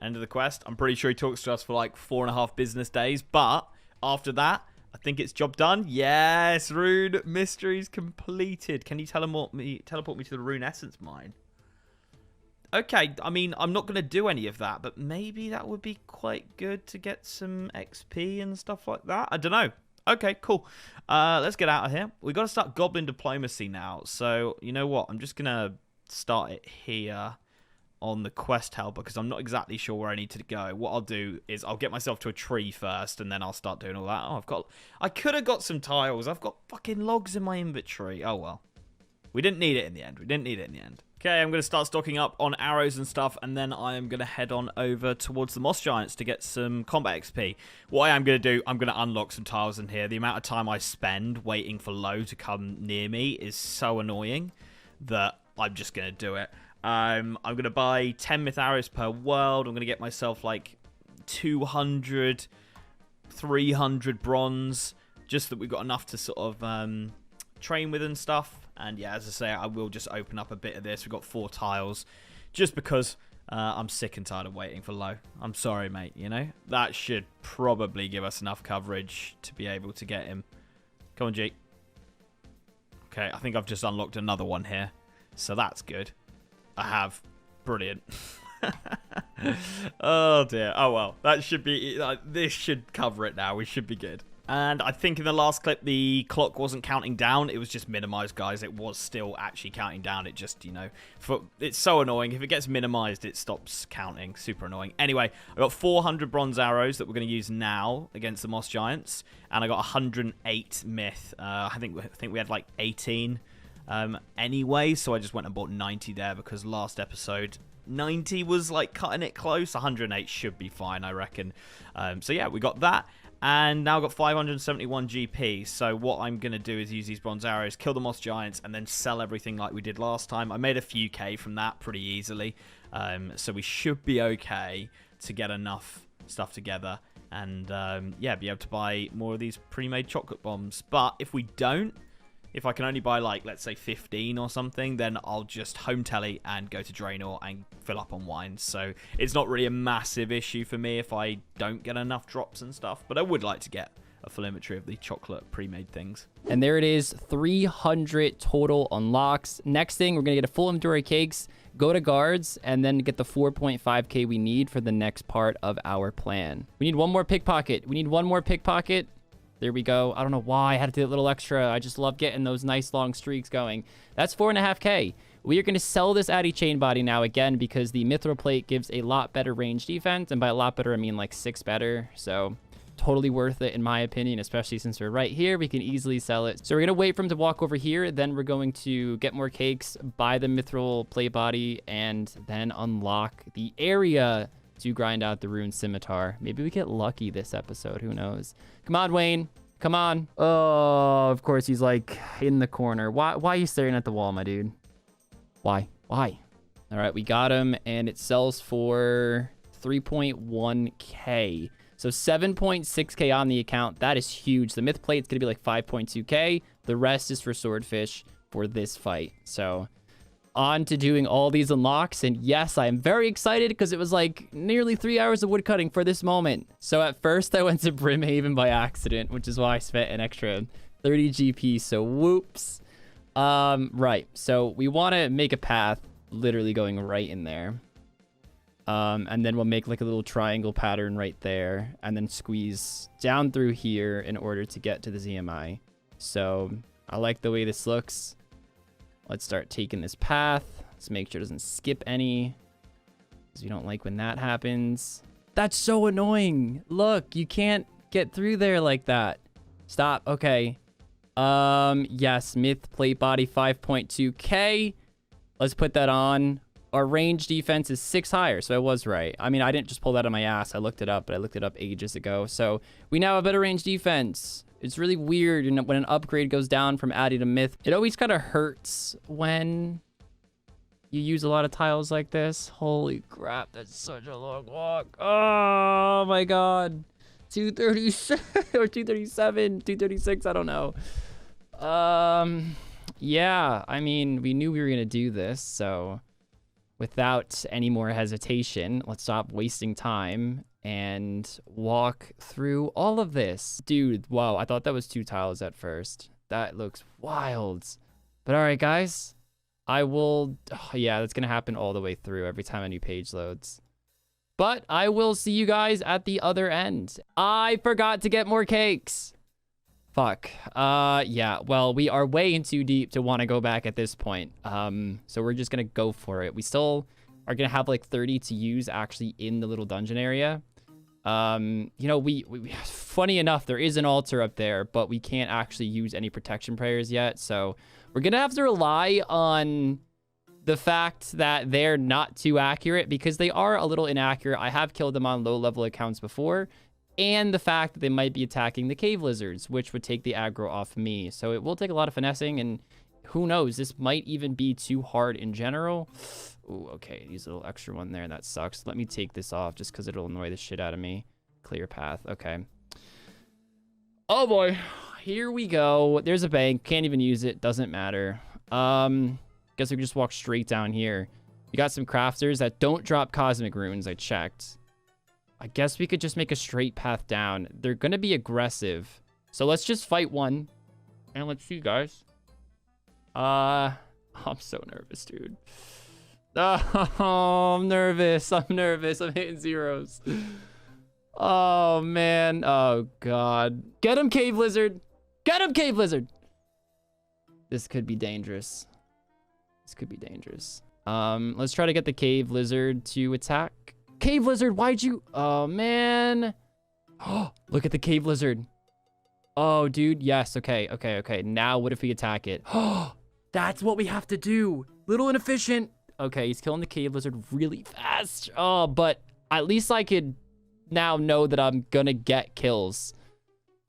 End of the quest. I'm pretty sure he talks to us for like 4.5 business days, but after that, I think it's job done. Yes, Rune Mysteries completed. Can you teleport me to the Rune Essence Mine? Okay, I mean, I'm not going to do any of that, but maybe that would be quite good to get some XP and stuff like that. I don't know. Okay, cool. Let's get out of here. We've got to start Goblin Diplomacy now. So, you know what? I'm just going to start it here. on the quest helper because I'm not exactly sure where I need to go. What I'll do is I'll get myself to a tree first, and then I'll start doing all that. Oh, I could have got some tiles. I've got fucking logs in my inventory. Oh, well. We didn't need it in the end. Okay, I'm going to start stocking up on arrows and stuff, and then I am going to head on over towards the Moss Giants to get some combat XP. What I am going to do, I'm going to unlock some tiles in here. The amount of time I spend waiting for Low to come near me is so annoying that I'm just going to do it. I'm going to buy 10 myth arrows per world. I'm going to get myself like 200, 300 bronze, just that we've got enough to sort of train with and stuff. And yeah, as I say, I will just open up a bit of this. We've got 4 tiles, just because I'm sick and tired of waiting for Low. I'm sorry, mate, you know? That should probably give us enough coverage to be able to get him. Come on, G. Okay, I think I've just unlocked another one here, so that's good. I have. Brilliant. Oh, dear. Oh, well. That should be... this should cover it now. We should be good. And I think in the last clip, the clock wasn't counting down. It was just minimized, guys. It was still actually counting down. It just, you know... it's so annoying. If it gets minimized, it stops counting. Super annoying. Anyway, I got 400 bronze arrows that we're going to use now against the Moss Giants. And I got 108 myth. I think we had like 18... anyway, so I just went and bought 90 there because last episode 90 was like cutting it close. 108 should be fine, I reckon. So yeah, we got that, and now I've got 571 GP. So what I'm gonna do is use these bronze arrows, kill the Moss Giants, and then sell everything like we did last time. I made a few K from that pretty easily, so we should be okay to get enough stuff together and yeah, be able to buy more of these pre-made chocolate bombs. But if we don't, if I can only buy, like, let's say 15 or something, then I'll just home telly and go to Draenor and fill up on wines. So it's not really a massive issue for me if I don't get enough drops and stuff. But I would like to get a full inventory of the chocolate pre-made things. And there it is, 300 total unlocks. Next thing, we're going to get a full inventory of cakes, go to guards, and then get the 4.5k we need for the next part of our plan. We need one more pickpocket. There we go. I don't know why I had to do a little extra. I just love getting those nice long streaks going. That's 4.5k. We are going to sell this Addy chain body now again because the mithril plate gives a lot better range defense. And by a lot better, I mean like 6 better. So totally worth it in my opinion, especially since we're right here. We can easily sell it. So we're going to wait for him to walk over here. Then we're going to get more cakes, buy the mithril plate body, and then unlock the area to grind out the Rune Scimitar. Maybe we get lucky this episode. Who knows? Come on, Wayne. Come on. Oh, of course he's like in the corner. Why are you staring at the wall, my dude? Why? All right, we got him, and it sells for 3.1k. So 7.6k on the account. That is huge. The myth plate's gonna be like 5.2k. The rest is for swordfish for this fight. So on to doing all these unlocks, and yes, I am very excited because it was like nearly 3 hours of woodcutting for this moment. So at first I went to Brimhaven by accident, which is why I spent an extra 30 GP, so whoops. Right, so we want to make a path literally going right in there. And then we'll make like a little triangle pattern right there, and then squeeze down through here in order to get to the ZMI. So I like the way this looks. Let's start taking this path. Let's make sure it doesn't skip any, because we don't like when that happens. That's so annoying. Look, you can't get through there like that. Stop. Okay. Yes, myth plate body 5.2k. Let's put that on. Our range defense is 6 higher, so I was right. I mean, I didn't just pull that on my ass. I looked it up, but I looked it up ages ago. So we now have better range defense. It's really weird when an upgrade goes down from Addy to myth. It always kind of hurts when you use a lot of tiles like this. Holy crap, that's such a long walk. Oh my god. 236 or 237, 236, I don't know. Yeah, I mean, we knew we were gonna do this, so without any more hesitation, let's stop wasting time and walk through all of this. Dude, wow, I thought that was 2 tiles at first. That looks wild. But all right, guys, I will... Oh, yeah, that's going to happen all the way through every time a new page loads. But I will see you guys at the other end. I forgot to get more cakes. Fuck. Yeah, well, we are way in too deep to want to go back at this point. So we're just going to go for it. We still are gonna have like 30 to use actually in the little dungeon area. You know, we funny enough, there is an altar up there, but we can't actually use any protection prayers yet. So we're gonna have to rely on the fact that they're not too accurate, because they are a little inaccurate. I have killed them on low level accounts before, and the fact that they might be attacking the cave lizards, which would take the aggro off me. So it will take a lot of finessing, and who knows, this might even be too hard in general. Ooh, okay, he's a little extra one there. That sucks. Let me take this off just because it'll annoy the shit out of me. Clear path. Okay. Oh boy, here we go. There's a bank. Can't even use it. Doesn't matter. Guess we can just walk straight down here. We got some crafters that don't drop cosmic runes. I checked. I guess we could just make a straight path down. They're gonna be aggressive, so let's just fight one, and let's see, guys. I'm so nervous, dude. Oh, I'm nervous. I'm nervous. I'm hitting zeros. Oh, man. Oh, God. Get him, cave lizard. Get him, cave lizard. This could be dangerous. This could be dangerous. Let's try to get the cave lizard to attack. Cave lizard, why'd you... Oh, man. Oh, look at the cave lizard. Oh, dude. Yes. Okay. Okay. Okay. Now, what if we attack it? Oh, that's what we have to do. Little inefficient. Okay, he's killing the cave lizard really fast. Oh, but at least I could now know that I'm gonna get kills,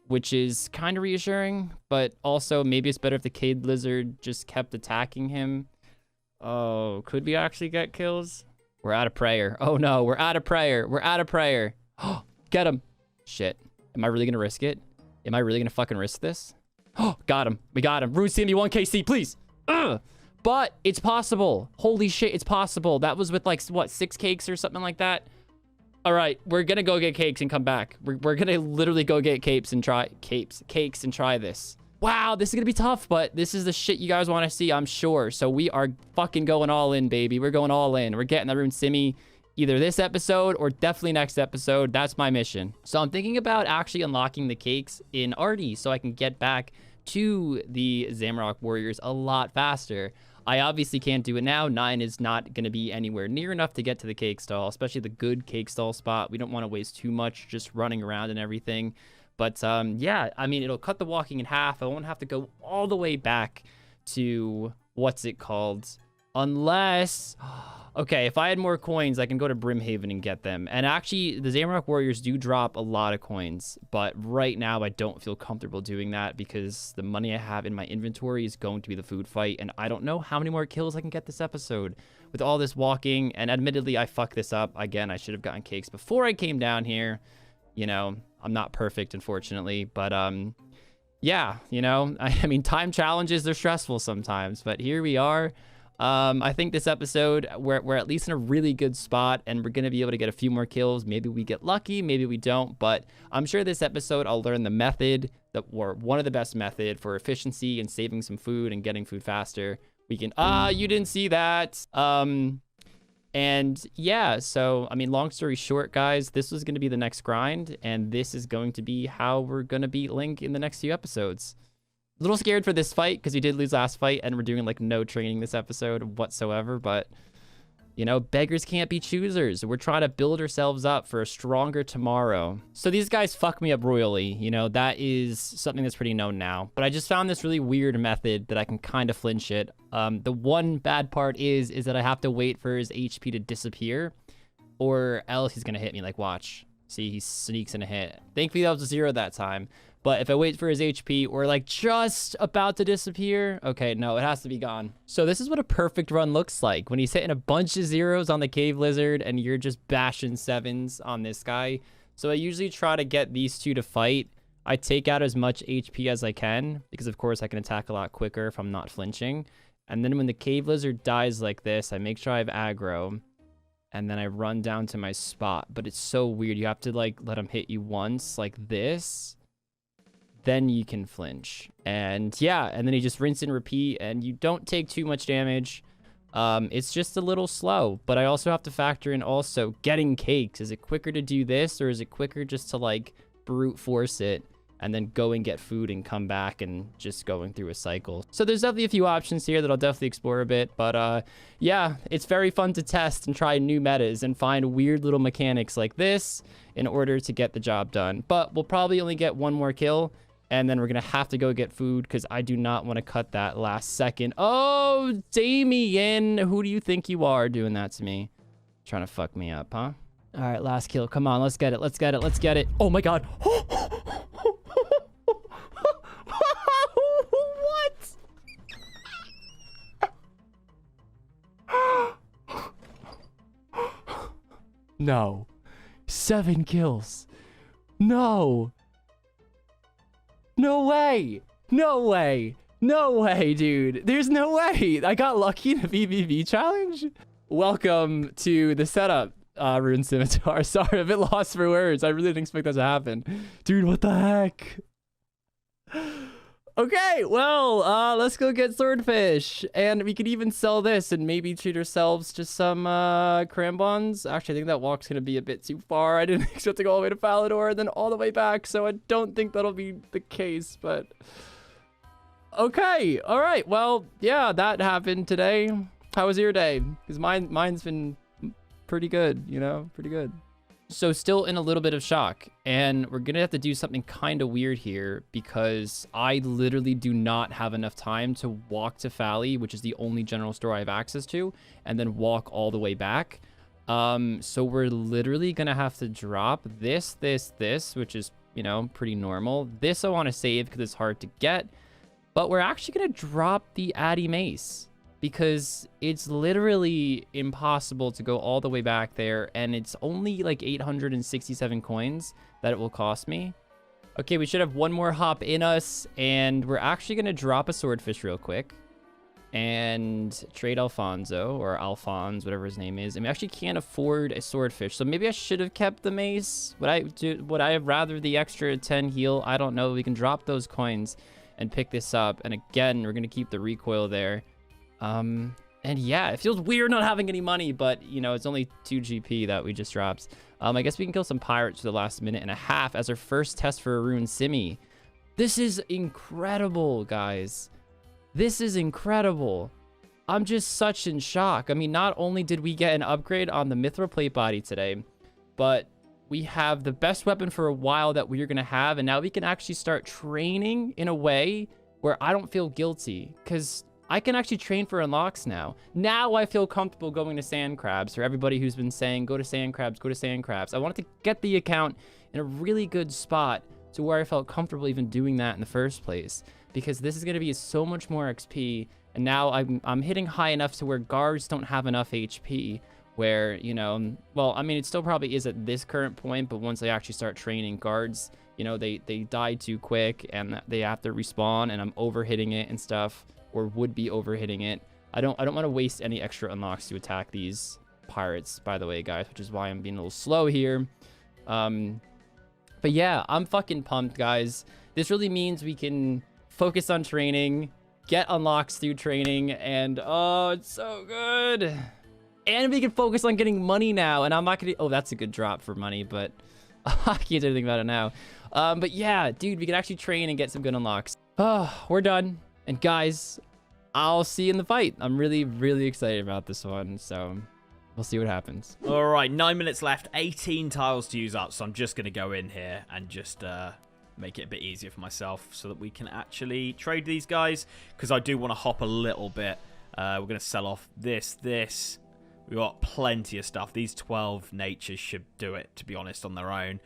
which is kind of reassuring, but also maybe it's better if the cave lizard just kept attacking him. Oh, could we actually get kills? We're out of prayer. Oh no, we're out of prayer. We're out of prayer. Oh, get him. Shit. Am I really gonna risk it? Am I really gonna fucking risk this? Oh, got him. We got him. Rune Scimitar 1KC, please. Ugh. But it's possible. Holy shit, it's possible. That was with like, what, 6 cakes or something like that? All right, we're gonna go get cakes and come back. We're gonna literally go get cakes and try this. Wow, this is gonna be tough, but this is the shit you guys want to see, I'm sure. So we are fucking going all in, baby. We're going all in. We're getting the Rune Scimitar either this episode or definitely next episode. That's my mission. So I'm thinking about actually unlocking the cakes in Artie so I can get back to the Zamorak warriors a lot faster. I obviously can't do it now. 9 is not going to be anywhere near enough to get to the cake stall, especially the good cake stall spot. We don't want to waste too much just running around and everything. But yeah, I mean, it'll cut the walking in half. I won't have to go all the way back to, what's it called? Unless, okay, if I had more coins, I can go to Brimhaven and get them. And actually, the Zamorak warriors do drop a lot of coins. But right now, I don't feel comfortable doing that because the money I have in my inventory is going to be the food fight. And I don't know how many more kills I can get this episode with all this walking. And admittedly, I fucked this up. Again, I should have gotten cakes before I came down here. You know, I'm not perfect, unfortunately. But yeah, you know, I mean, time challenges, they're stressful sometimes. But here we are. I think this episode, we're at least in a really good spot, and we're going to be able to get a few more kills. Maybe we get lucky, maybe we don't, but I'm sure this episode I'll learn the method, or one of the best method for efficiency and saving some food and getting food faster. We can, you didn't see that. And yeah, so, I mean, long story short, guys, this was going to be the next grind, and this is going to be how we're going to beat Link in the next few episodes. A little scared for this fight because we did lose last fight and we're doing like no training this episode whatsoever, but you know, beggars can't be choosers. We're trying to build ourselves up for a stronger tomorrow. So these guys fuck me up royally. You know, that is something that's pretty known now, but I just found this really weird method that I can kind of flinch it. The one bad part is that I have to wait for his HP to disappear or else he's going to hit me. Like, watch. See, he sneaks in a hit. Thankfully, that was a 0 that time. But if I wait for his HP or like just about to disappear, okay, no, it has to be gone. So this is what a perfect run looks like when he's hitting a bunch of 0s on the cave lizard and you're just bashing 7s on this guy. So I usually try to get these two to fight. I take out as much HP as I can because of course I can attack a lot quicker if I'm not flinching. And then when the cave lizard dies like this, I make sure I have aggro. And then I run down to my spot. But it's so weird. You have to like let him hit you once like this. Then you can flinch. And yeah, and then you just rinse and repeat and you don't take too much damage. It's just a little slow. But I also have to factor in also getting cakes. Is it quicker to do this or is it quicker just to like brute force it and then go and get food and come back and just going through a cycle. So there's definitely a few options here that I'll definitely explore a bit. But yeah, it's very fun to test and try new metas and find weird little mechanics like this in order to get the job done. But we'll probably only get one more kill, and then we're going to have to go get food because I do not want to cut that last second. Oh, Damien, who do you think you are doing that to me? Trying to fuck me up, huh? All right, last kill. Come on, let's get it. Let's get it. Let's get it. Oh my God. What? No. 7 kills. No. No way. No way. No way, dude. There's no way. I got lucky in a PvP challenge. Welcome to the setup, Rune Scimitar. Sorry, I'm a bit lost for words. I really didn't expect that to happen. Dude, what the heck? Okay, well, let's go get swordfish. And we could even sell this and maybe treat ourselves to some crambons. Actually, I think that walk's going to be a bit too far. I didn't expect to go all the way to Falador and then all the way back, so I don't think that'll be the case, but... Okay, all right. Well, yeah, that happened today. How was your day? Because mine's been pretty good, you know, pretty good. So still in a little bit of shock, and we're gonna have to do something kind of weird here because I literally do not have enough time to walk to Fally, which is the only general store I have access to, and then walk all the way back. So we're literally gonna have to drop this, which is, you know, pretty normal. This I want to save because it's hard to get, but we're actually gonna drop the Addy Mace because it's literally impossible to go all the way back there, and it's only like 867 coins that it will cost me. Okay, we should have one more hop in us, and we're actually gonna drop a swordfish real quick and trade Alfonso, or Alphonse, whatever his name is. And we actually can't afford a swordfish, so maybe I should have kept the mace. Would I have rather the extra 10 heal? I don't know. We can drop those coins and pick this up, and again, we're gonna keep the recoil there. And yeah, it feels weird not having any money, but you know, it's only 2 GP that we just dropped. I guess we can kill some pirates for the last minute and a half as our first test for a Rune Scimi. This is incredible, guys. This is incredible. I'm just such in shock. I mean, not only did we get an upgrade on the Mithril plate body today, but we have the best weapon for a while that we're gonna have, and now we can actually start training in a way where I don't feel guilty, because I can actually train for unlocks now. Now I feel comfortable going to sand crabs. For everybody who's been saying, go to sand crabs, go to sand crabs. I wanted to get the account in a really good spot to where I felt comfortable even doing that in the first place, because this is going to be so much more XP. And now I'm hitting high enough to where guards don't have enough HP, where, you know, well, I mean, it still probably is at this current point, but once they actually start training guards, you know, they die too quick and they have to respawn, and I'm overhitting it and stuff, or would be overhitting it. I don't want to waste any extra unlocks to attack these pirates, by the way, guys, which is why I'm being a little slow here. But yeah, I'm fucking pumped, guys. This really means we can focus on training, get unlocks through training, and oh, it's so good. And we can focus on getting money now, and I'm not gonna... Oh, that's a good drop for money, but I can't do anything about it now. But yeah, dude, we can actually train and get some good unlocks. Oh, we're done. And guys, I'll see you in the fight. I'm really, really excited about this one, so we'll see what happens. All right, 9 minutes left, 18 tiles to use up, so I'm just going to go in here and just make it a bit easier for myself so that we can actually trade these guys, because I do want to hop a little bit. We're going to sell off this. We've got plenty of stuff. These 12 natures should do it, to be honest, on their own.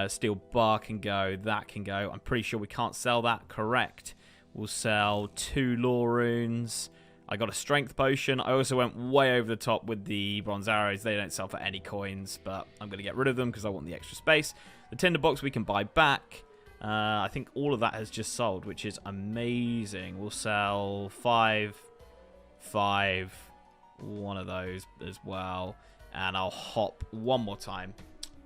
Steel bar can go, that can go. I'm pretty sure we can't sell that, correct. We'll sell 2 lore runes. I got a strength potion. I also went way over the top with the bronze arrows. They don't sell for any coins, but I'm going to get rid of them because I want the extra space. The tinderbox we can buy back. I think all of that has just sold, which is amazing. We'll sell 5, one of those as well. And I'll hop one more time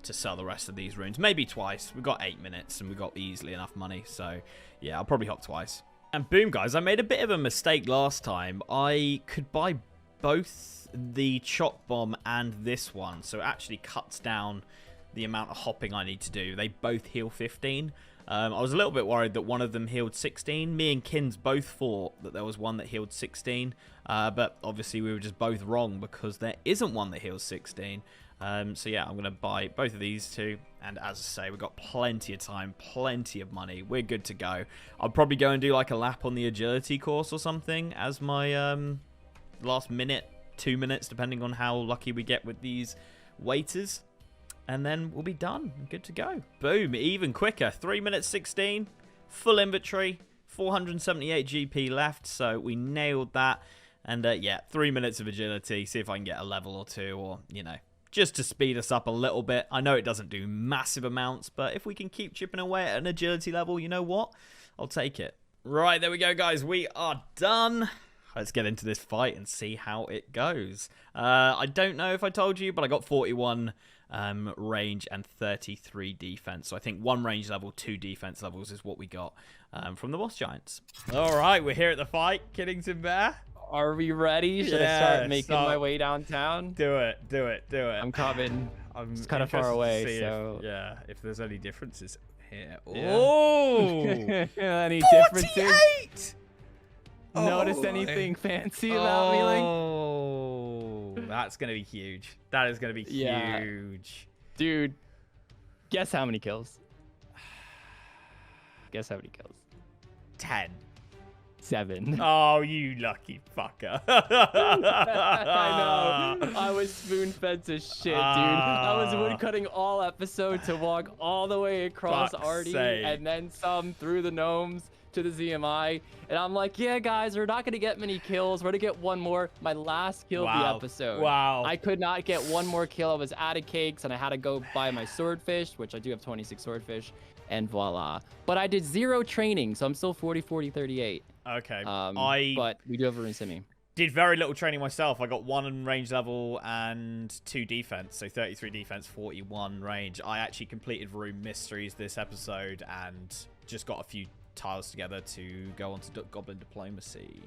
to sell the rest of these runes. Maybe twice. We've got 8 minutes and we've got easily enough money. So yeah, I'll probably hop twice. And boom, guys, I made a bit of a mistake last time. I could buy both the chop bomb and this one, so it actually cuts down the amount of hopping I need to do. They both heal 15. I was a little bit worried that one of them healed 16. Me and Kins both thought that there was one that healed 16, but obviously we were just both wrong because there isn't one that heals 16. So yeah, I'm going to buy both of these two, and as I say, we've got plenty of time, plenty of money. We're good to go. I'll probably go and do like a lap on the agility course or something as my last minute, 2 minutes, depending on how lucky we get with these waiters. And then we'll be done. Good to go. Boom. Even quicker. 3 minutes 16. Full inventory. 478 GP left. So we nailed that. And yeah, 3 minutes of agility. See if I can get a level or two, or, you know, just to speed us up a little bit. I know it doesn't do massive amounts, but if we can keep chipping away at an agility level, you know what? I'll take it. Right, there we go, guys. We are done. Let's get into this fight and see how it goes. I don't know if I told you, but I got 41 range and 33 defense. So I think 1 range level, 2 defense levels is what we got from the boss giants. All right, we're here at the fight. Kiddington Bear. Are we ready? Should I start making my way downtown? Do it. I'm coming. I'm just kind of far away, so... if there's any differences here. Yeah. Oh! Any 48! differences? Notice anything fancy about me? Like... Oh, that's going to be huge. That is going to be huge. Dude, guess how many kills? Guess how many kills? 10. 7. Oh, you lucky fucker. I know. I was spoon-fed to shit, dude. I was woodcutting all episode to walk all the way across Artie and then some through the gnomes to the ZMI. And I'm like, yeah, guys, we're not going to get many kills. We're going to get one more. My last kill of the episode. Wow. I could not get one more kill. I was out of cakes, and I had to go buy my swordfish, which I do have 26 swordfish, and voila. But I did 0 training, so I'm still 40, 40, 38. Okay. But we do have a Rune Scimitar. Did very little training myself. I got 1 range level and 2 defense, so 33 defense, 41 range. I actually completed Rune Mysteries this episode and just got a few tiles together to go on to Goblin Diplomacy.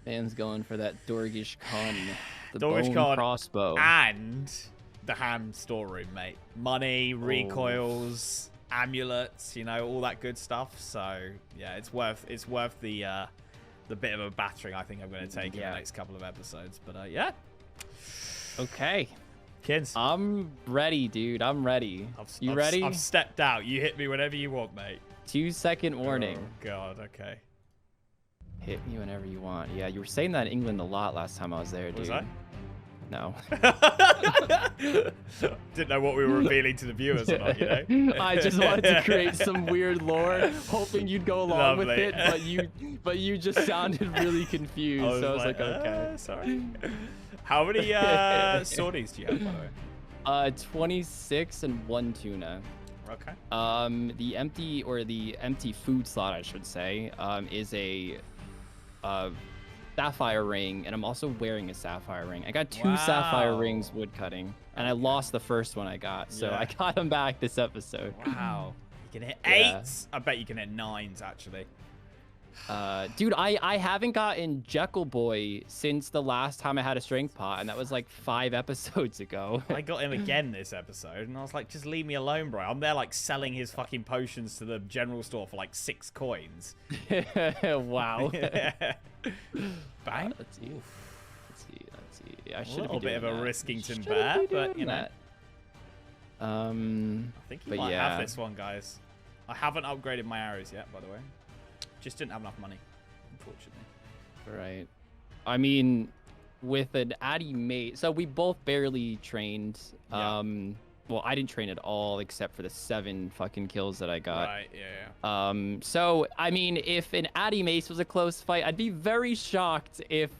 Man's going for that Dorgish Con, the Dorgish bone Con crossbow, and the ham storeroom, mate. Money, recoils, amulets, you know, all that good stuff. So yeah, it's worth the bit of a battering I think I'm going to take in the next couple of episodes. But yeah. Okay. Kids. I'm ready, dude. I'm ready. You ready? I've stepped out. You hit me whenever you want, mate. 2-second warning. Oh, God. Okay. Hit me whenever you want. Yeah, you were saying that in England a lot last time I was there, dude. Was I? No. Didn't know what we were revealing to the viewers or not, you know? I just wanted to create some weird lore, hoping you'd go along with it, but you just sounded really confused, so I was like, okay. Sorry. How many sorties do you have, by the way? 26 and 1 tuna. Okay. The empty food slot, I should say, is a sapphire ring, and I'm also wearing a sapphire ring. I got 2 sapphire rings wood cutting, and I lost the first one I got, so I got them back this episode. Wow. You can hit 8s. I bet you can hit 9s, actually. Dude, I haven't gotten Jekyll Boy since the last time I had a strength pot, and that was like 5 episodes ago. I got him again this episode, and I was like, just leave me alone, bro. I'm there like selling his fucking potions to the general store for like 6 coins. Wow. Bang. Let's see. I should a little bit of a Riskington Bear, bear, but you know. I think you might have this one, guys. I haven't upgraded my arrows yet, by the way. Just didn't have enough money, unfortunately. Right. I mean, with an Addy mate, so we both barely trained. Yeah. Well, I didn't train at all except for the 7 fucking kills that I got. Right, yeah. So, I mean, if an Addy Mace was a close fight, I'd be very shocked if,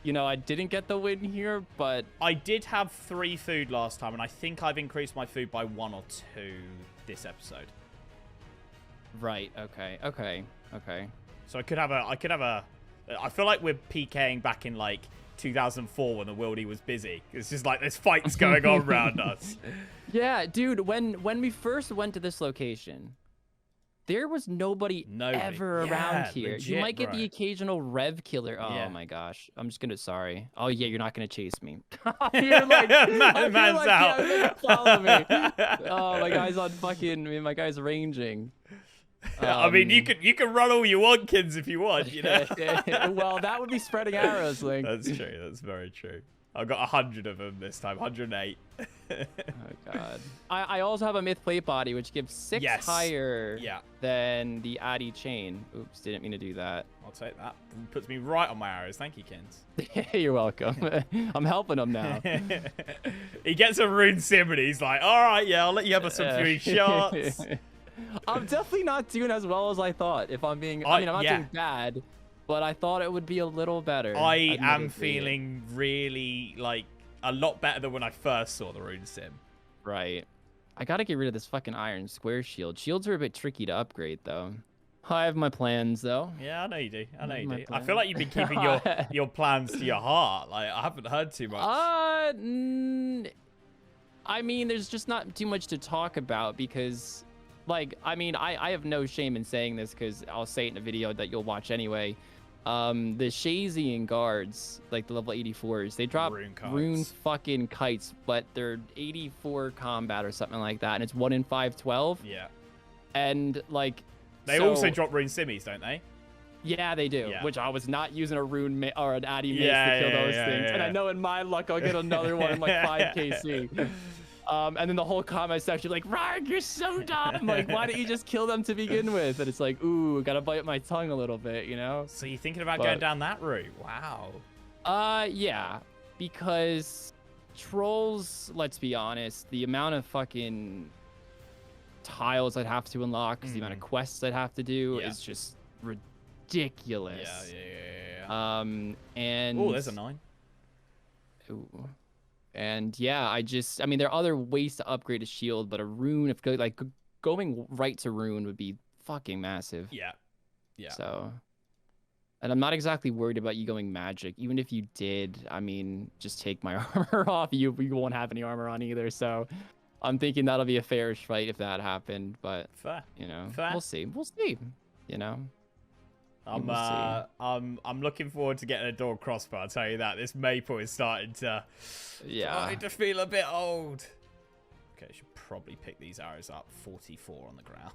you know, I didn't get the win here, but... I did have 3 food last time, and I think I've increased my food by 1 or 2 this episode. Right, okay. So I could have a... I feel like we're PKing back in, like, 2004 when the worldie was busy. It's just like there's fights going on around us. Yeah, dude, when we first went to this location, there was nobody ever around here. Legit, you might get bro. the occasional rev killer. Oh Yeah. my gosh. I'm just gonna, sorry. Oh yeah, you're not gonna chase me. You're like, Man's out. Yeah, follow me. Oh, my guy's on fucking, my guy's ranging. I mean, you can run all you want, kids, if you want, you know? Well, that would be spreading arrows, Link. That's true. That's very true. I got 100 of them this time. 108. Oh god. I also have a myth plate body, which gives 6 higher than the Addy chain. Oops, didn't mean to do that. I'll take that. Puts me right on my arrows. Thank you, Kins. You're welcome. I'm helping him now. He gets a Rune Scimitar. He's like, all right, yeah, I'll let you have some free shots. I'm definitely not doing as well as I thought. If I'm being, I mean, I'm not doing bad, but I thought it would be a little better. I am feeling really like a lot better than when I first saw the Rune Sim. Right. I gotta get rid of this fucking iron square shield. Shields are a bit tricky to upgrade, though. I have my plans, though. Yeah, I know you do. I know you do. I feel like you've been keeping your plans to your heart. Like, I haven't heard too much. I mean, there's just not too much to talk about because, like, I mean, I have no shame in saying this because I'll say it in a video that you'll watch anyway. The Shazian guards, like the level 84s, they drop rune fucking kites, but they're 84 combat or something like that, and it's 1 in 512. Yeah. And like, they also drop rune simmies, don't they? Yeah, they do. Yeah. Which I was not using a rune or an Addy mace to kill those things, and I know in my luck I'll get another one in like 5 KC. And then the whole comment section like, Rargh, you're so dumb. Like, why didn't you just kill them to begin with? And it's like, ooh, gotta bite my tongue a little bit, you know? So you're thinking about going down that route? Wow. Yeah, because trolls, let's be honest, the amount of fucking tiles I'd have to unlock, the amount of quests I'd have to do is just ridiculous. Yeah. And oh, there's a 9. Ooh. And yeah, I mean, there are other ways to upgrade a shield, but a rune, if like going right to rune would be fucking massive. Yeah. So, and I'm not exactly worried about you going magic. Even if you did, I mean, just take my armor off. You won't have any armor on either. So, I'm thinking that'll be a fairish fight if that happened. But fair. You know, fair. We'll see. You know. I'm looking forward to getting a dog crossbow. I'll tell you that. This maple is starting to feel a bit old. Okay, I should probably pick these arrows up. 44 on the ground.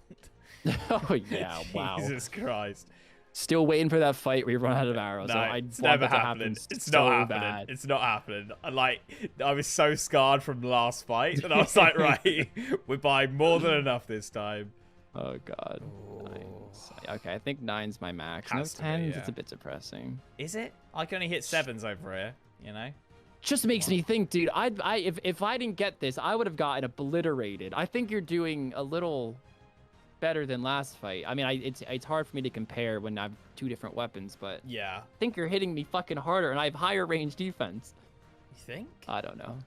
Oh yeah, wow. Jesus Christ. Still waiting for that fight where you run out of arrows. No, so it's never happening. It's not happening. Bad. It's not happening. I was so scarred from the last fight that I was like, right, we're buying more than enough this time. Oh god. Okay, I think 9's my max. No 10s, it's a bit depressing. Is it? I can only hit 7s over here, you know? Just makes me think, dude, if I didn't get this, I would have gotten obliterated. I think you're doing a little better than last fight. I mean, it's hard for me to compare when I have 2 different weapons, but yeah, I think you're hitting me fucking harder, and I have higher range defense. You think? I don't know.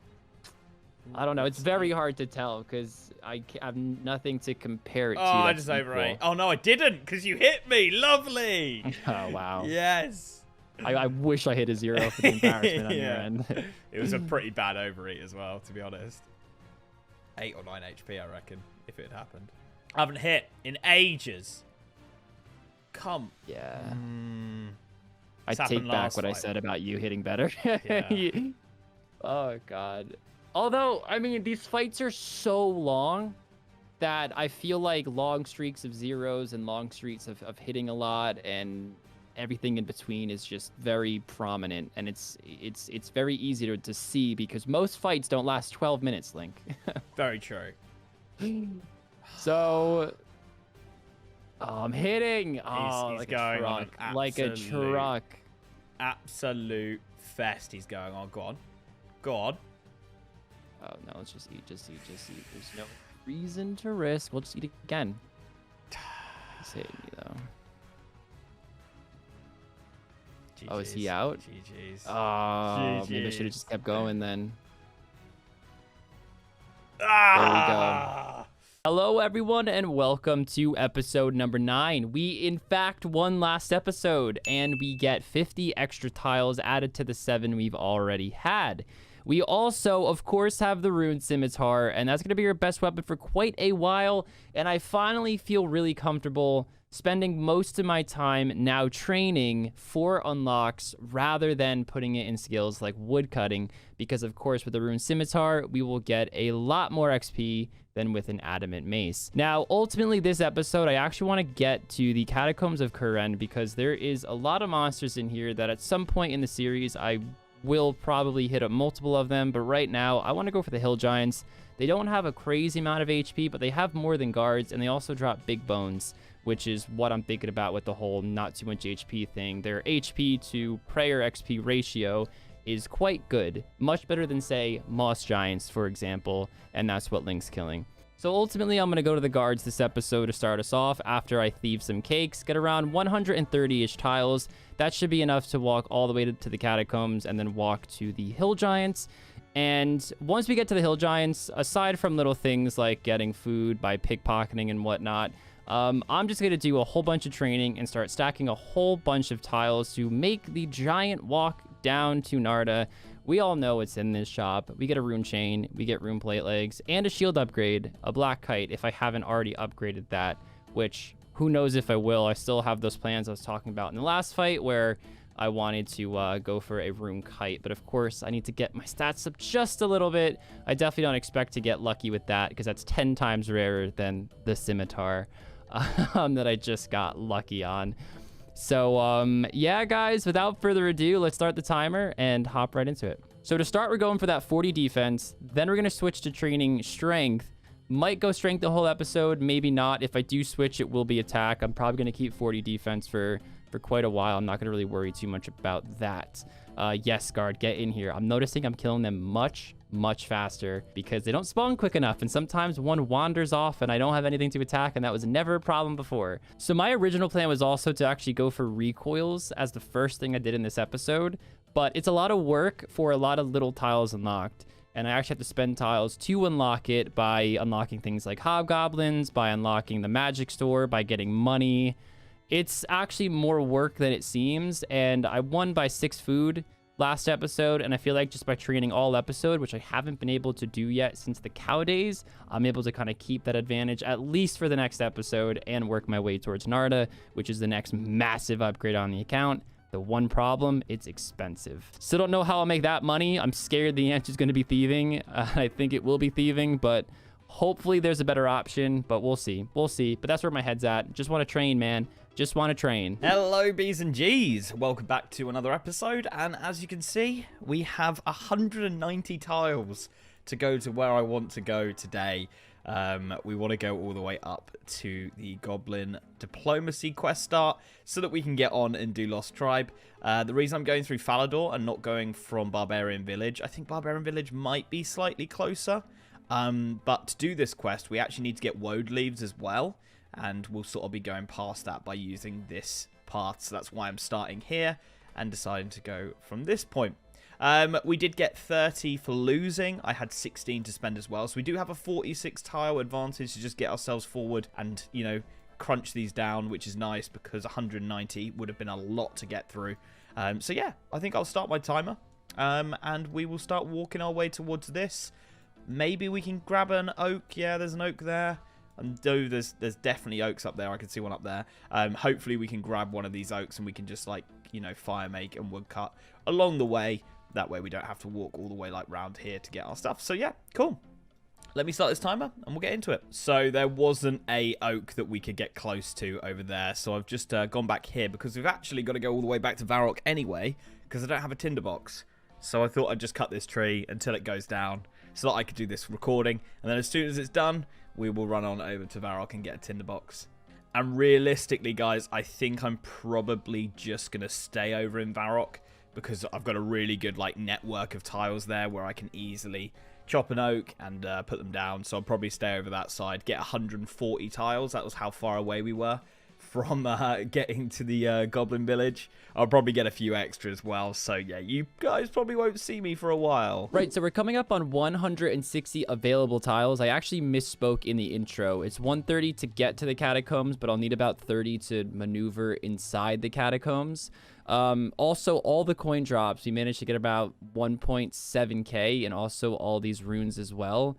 It's very hard to tell because I have nothing to compare it to. Oh, I just overate. Oh no, I didn't, because you hit me. Lovely. Oh wow. Yes. I wish I hit a 0 for the embarrassment on your end. It was a pretty bad overeat as well, to be honest. 8 or 9 HP, I reckon, if it had happened. I haven't hit in ages. Yeah. I take back what I said about you hitting better. Oh god. Although, I mean, these fights are so long that I feel like long streaks of 0s and long streaks of hitting a lot and everything in between is just very prominent. And it's very easy to see because most fights don't last 12 minutes, Link. Very true. So, I'm hitting. Oh, he's like going a truck. Like a truck. Absolute fest he's going on. Go on. Go on. Oh, no, let's just eat. There's no reason to risk. We'll just eat again. He's hitting me, though. GG's. Oh, is he out? GG's. Oh, maybe I should have just kept going then. Ah! There we go. Hello, everyone, and welcome to episode number 9. We, in fact, won last episode, and we get 50 extra tiles added to the 7 we've already had. We also, of course, have the Rune Scimitar, and that's going to be your best weapon for quite a while. And I finally feel really comfortable spending most of my time now training for unlocks rather than putting it in skills like woodcutting, because of course with the Rune Scimitar we will get a lot more XP than with an adamant mace. Now ultimately this episode I actually want to get to the Catacombs of Kuren, because there is a lot of monsters in here that at some point in the series I will probably hit up multiple of them, but right now I want to go for the hill giants. They don't have a crazy amount of HP, but they have more than guards, and they also drop big bones, which is what I'm thinking about with the whole not too much HP thing. Their HP to prayer XP ratio is quite good. Much better than, say, moss giants, for example, and that's what Link's killing. So ultimately, I'm going to go to the guards this episode to start us off after I thieve some cakes, get around 130-ish tiles. That should be enough to walk all the way to the catacombs and then walk to the hill giants. And once we get to the hill giants, aside from little things like getting food by pickpocketing and whatnot, I'm just going to do a whole bunch of training and start stacking a whole bunch of tiles to make the giant walk down to Narda. We all know what's in this shop. We get a rune chain, we get rune plate legs, and a shield upgrade, a black kite if I haven't already upgraded that, which who knows if I will. I still have those plans I was talking about in the last fight where I wanted to go for a rune kite, but of course I need to get my stats up just a little bit. I definitely don't expect to get lucky with that because that's 10 times rarer than the scimitar that I just got lucky on. So yeah guys, without further ado, let's start the timer and hop right into it. So to start, we're going for that 40 defense, then we're going to switch to training strength. Might go strength the whole episode, maybe not. If I do switch, it will be attack. I'm probably going to keep 40 defense for quite a while. I'm not going to really worry too much about that. Yes, guard, get in here. I'm noticing I'm killing them much faster because they don't spawn quick enough, and sometimes one wanders off and I don't have anything to attack, and that was never a problem before. So my original plan was also to actually go for recoils as the first thing I did in this episode, but it's a lot of work for a lot of little tiles unlocked, and I actually have to spend tiles to unlock it by unlocking things like hobgoblins, by unlocking the magic store, by getting money. It's actually more work than it seems, and I won by 6 food last episode, and I feel like just by training all episode, which I haven't been able to do yet since the cow days, I'm able to kind of keep that advantage at least for the next episode and work my way towards Narda, which is the next massive upgrade on the account. The one problem, it's expensive. Still don't know how I'll make that money. I'm scared the answer is going to be thieving. I think it will be thieving, but hopefully there's a better option, but we'll see. We'll see. But that's where my head's at. Just want to train, man. Just want to train. Hello, B's and G's. Welcome back to another episode. And as you can see, we have 190 tiles to go to where I want to go today. We want to go all the way up to the Goblin Diplomacy quest start so that we can get on and do Lost Tribe. The reason I'm going through Falador and not going from Barbarian Village, I think Barbarian Village might be slightly closer. But to do this quest, we actually need to get woad leaves as well. And we'll sort of be going past that by using this path. So that's why I'm starting here and deciding to go from this point. We did get 30 for losing. I had 16 to spend as well. So we do have a 46 tile advantage to just get ourselves forward and, you know, crunch these down, which is nice because 190 would have been a lot to get through. So yeah, I think I'll start my timer. And we will start walking our way towards this. Maybe we can grab an oak. Yeah, there's an oak there. And though there's definitely oaks up there. I can see one up there. Hopefully we can grab one of these oaks and we can just, like, you know, fire make and woodcut along the way. That way we don't have to walk all the way, like, round here to get our stuff. So yeah, cool. Let me start this timer and we'll get into it. So there wasn't a oak that we could get close to over there. So I've just gone back here because we've actually got to go all the way back to Varrock anyway because I don't have a tinderbox. So I thought I'd just cut this tree until it goes down so that I could do this recording. And then as soon as it's done, we will run on over to Varrock and get a tinderbox. And realistically, guys, I think I'm probably just going to stay over in Varrock because I've got a really good, like, network of tiles there where I can easily chop an oak and put them down. So I'll probably stay over that side, get 140 tiles. That was how far away we were from getting to the Goblin Village. I'll probably get a few extra as well. So yeah, you guys probably won't see me for a while. Right, so we're coming up on 160 available tiles. I actually misspoke in the intro. It's 130 to get to the catacombs, but I'll need about 30 to maneuver inside the catacombs. Also, all the coin drops, we managed to get about 1.7k, and also all these runes as well.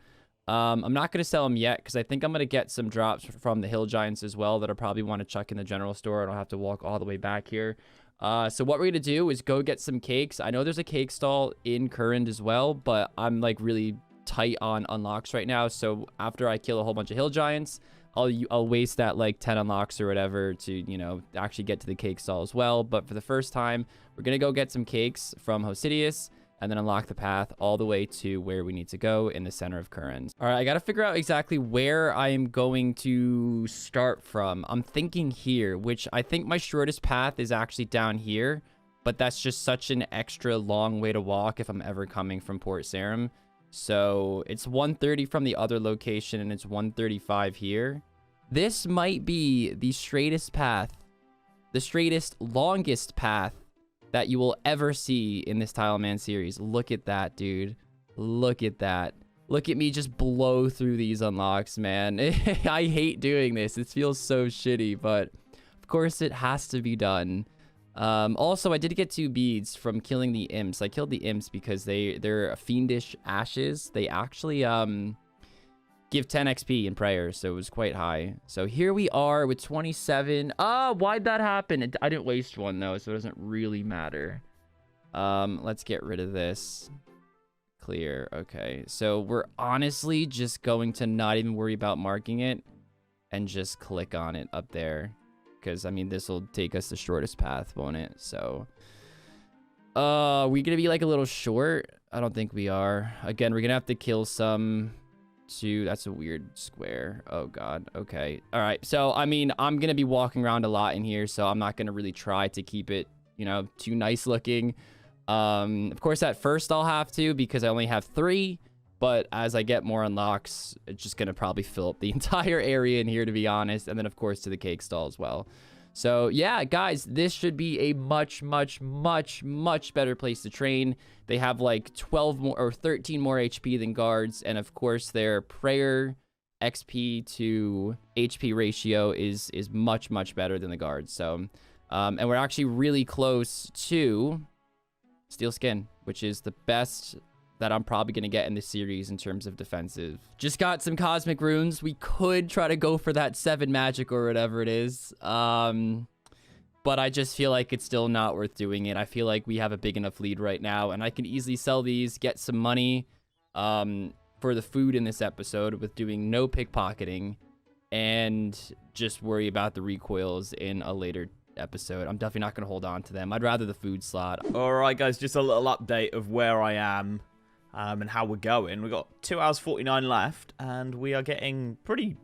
I'm not going to sell them yet because I think I'm going to get some drops from the hill giants as well that I'll probably want to chuck in the general store. I don't have to walk all the way back here. So what we're going to do is go get some cakes. I know there's a cake stall in Current as well, but I'm like really tight on unlocks right now. So after I kill a whole bunch of hill giants, I'll waste that like 10 unlocks or whatever to, you know, actually get to the cake stall as well. But for the first time, we're going to go get some cakes from Hosidius and then unlock the path all the way to where we need to go in the center of Current. All right, I got to figure out exactly where I am going to start from. I'm thinking here, which I think my shortest path is actually down here, but that's just such an extra long way to walk if I'm ever coming from Port Sarim. So it's 130 from the other location and it's 135 here. This might be the straightest path, the straightest, longest path that you will ever see in this Tileman series. Look at that, dude. Look at that. Look at me just blow through these unlocks, man. I hate doing this. It feels so shitty, but of course it has to be done. Also, I did get 2 beads from killing the imps. I killed the imps because they're fiendish ashes. They actually give 10 XP in prayers, so it was quite high. So here we are with 27. Why'd that happen? I didn't waste one though, so it doesn't really matter. Let's get rid of this. Clear. Okay, so we're honestly just going to not even worry about marking it and just click on it up there, because I mean this will take us the shortest path, won't it? So we gonna be like a little short? I don't think we are. Again, we're gonna have to kill some. That's a weird square. Oh god. Okay. All right, so I mean I'm gonna be walking around a lot in here, so I'm not gonna really try to keep it, you know, too nice looking. Of course at first I'll have to because I only have 3, but as I get more unlocks, it's just gonna probably fill up the entire area in here, to be honest, and then of course to the cake stall as well. So yeah, guys, this should be a much better place to train. They have like 12 more or 13 more HP than guards, and of course their prayer XP to HP ratio is much better than the guards. So and we're actually really close to steel skin, which is the best that I'm probably going to get in this series in terms of defensive. Just got some cosmic runes. We could try to go for that 7 magic or whatever it is. But I just feel like it's still not worth doing it. I feel like we have a big enough lead right now, and I can easily sell these, get some money for the food in this episode with doing no pickpocketing, and just worry about the recoils in a later episode. I'm definitely not going to hold on to them. I'd rather the food slot. All right, guys, just a little update of where I am and how we're going. We've got 2 hours 49 left, and we are getting pretty,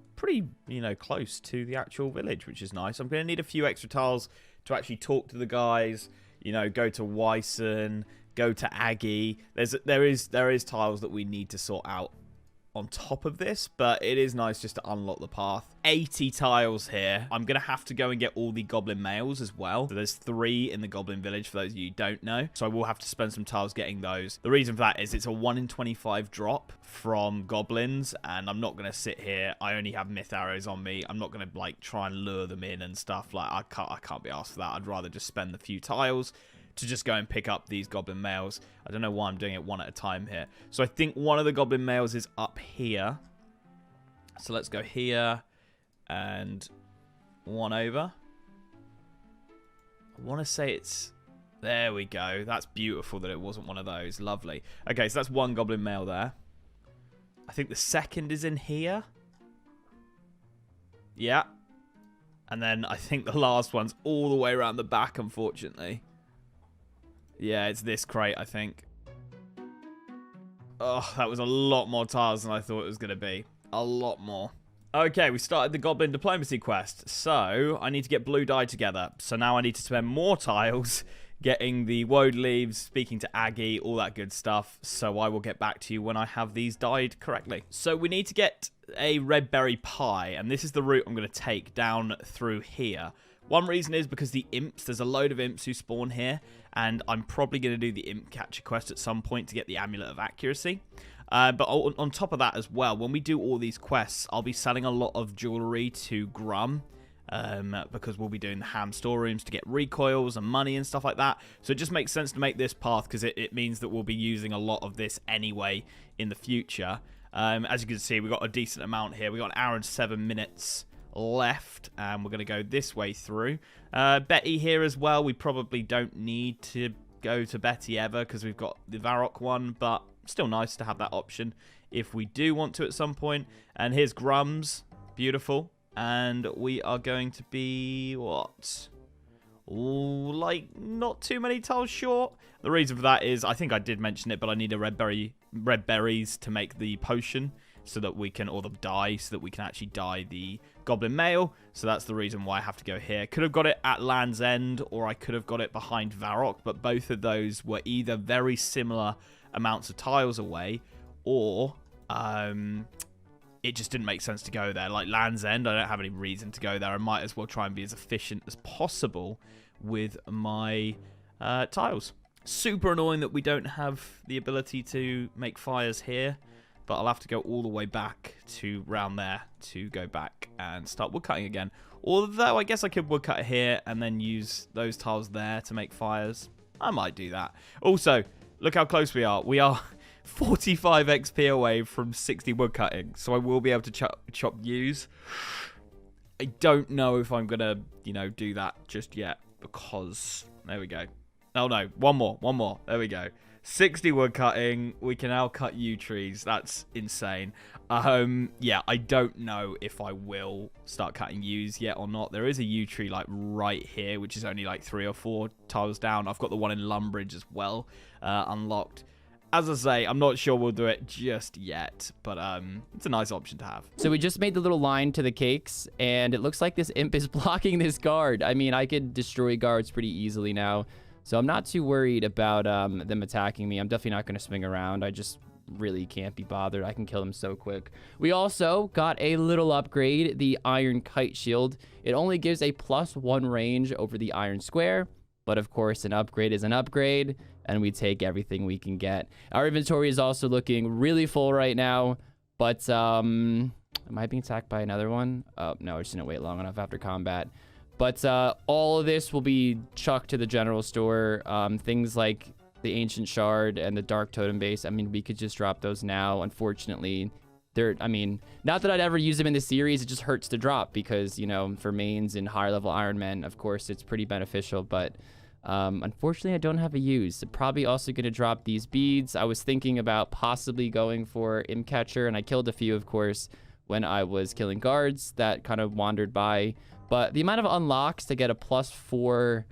you know, close to the actual village, which is nice. I'm going to need a few extra tiles to actually talk to the guys, you know, go to Wyson, go to Aggie. There is tiles that we need to sort out on top of this, but it is nice just to unlock the path. 80 tiles here. I'm gonna have to go and get all the goblin males as well. So there's 3 in the goblin village for those of you who don't know, so I will have to spend some tiles getting those. The reason for that is it's a 1 in 25 drop from goblins, and I'm not gonna sit here. I only have myth arrows on me. I'm not gonna like try and lure them in and stuff. Like I can't be asked for that. I'd rather just spend the few tiles to just go and pick up these goblin males. I don't know why I'm doing it one at a time here. So I think one of the goblin males is up here. So let's go here and one over. I want to say it's... There we go. That's beautiful that it wasn't one of those. Lovely. Okay, so that's one goblin male there. I think the second is in here. Yeah. And then I think the last one's all the way around the back, unfortunately. Yeah, it's this crate, I think. Oh, that was a lot more tiles than I thought it was going to be. A lot more. Okay, we started the Goblin Diplomacy quest. So, I need to get blue dye together. So now I need to spend more tiles getting the woad leaves, speaking to Aggie, all that good stuff. So I will get back to you when I have these dyed correctly. So we need to get a red berry pie, and this is the route I'm going to take down through here. One reason is because the imps, there's a load of imps who spawn here, and I'm probably going to do the imp catcher quest at some point to get the amulet of accuracy. But on top of that as well, when we do all these quests, I'll be selling a lot of jewelry to Grum, because we'll be doing the ham storerooms to get recoils and money and stuff like that. So it just makes sense to make this path, because it means that we'll be using a lot of this anyway in the future. As you can see, we've got a decent amount here. We've got 1 hour and 7 minutes left, and we're going to go this way through. Betty here as well. We probably don't need to go to Betty ever, because we've got the Varrock one, but still nice to have that option if we do want to at some point. And here's Grum's. Beautiful. And we are going to be, what? Ooh, like, not too many tiles short. The reason for that is, I think I did mention it, but I need a red berries to make the potion, so that we can, or the dye, so that we can actually dye the goblin mail. So that's the reason why I have to go here. Could have got it at Land's End, or I could have got it behind Varrock, but both of those were either very similar amounts of tiles away, or it just didn't make sense to go there. Like Land's End, I don't have any reason to go there. I might as well try and be as efficient as possible with my tiles. Super annoying that we don't have the ability to make fires here, but I'll have to go all the way back to round there to go back and start woodcutting again. Although I guess I could woodcut here and then use those tiles there to make fires. I might do that. Also, look how close we are. We are 45 XP away from 60 woodcutting, so I will be able to chop yews. I don't know if I'm gonna, do that just yet, because there we go. Oh no, one more. There we go. 60 wood cutting. We can now cut yew trees. That's insane. Yeah, I don't know if I will start cutting yews yet or not. There is a yew tree like right here, which is only like 3 or 4 tiles down. I've got the one in Lumbridge as well, unlocked. As I say, I'm not sure we'll do it just yet, but it's a nice option to have. So we just made the little line to the cakes, and it looks like this imp is blocking this guard. I mean, I could destroy guards pretty easily now, so I'm not too worried about them attacking me. I'm definitely not going to swing around. I just really can't be bothered. I can kill them so quick. We also got a little upgrade, the Iron Kite Shield. It only gives a +1 range over the Iron Square, but of course, an upgrade is an upgrade, and we take everything we can get. Our inventory is also looking really full right now, but am I being attacked by another one? Oh, no, I just didn't wait long enough after combat. But all of this will be chucked to the general store. Things like the Ancient Shard and the Dark Totem Base, I mean, we could just drop those now. Unfortunately, I mean, not that I'd ever use them in the series, it just hurts to drop because, for mains and higher level Iron Men, of course, it's pretty beneficial, but unfortunately, I don't have a use. I'm probably also going to drop these beads. I was thinking about possibly going for Imp Catcher, and I killed a few, of course, when I was killing guards that kind of wandered by. But the amount of unlocks to get a +4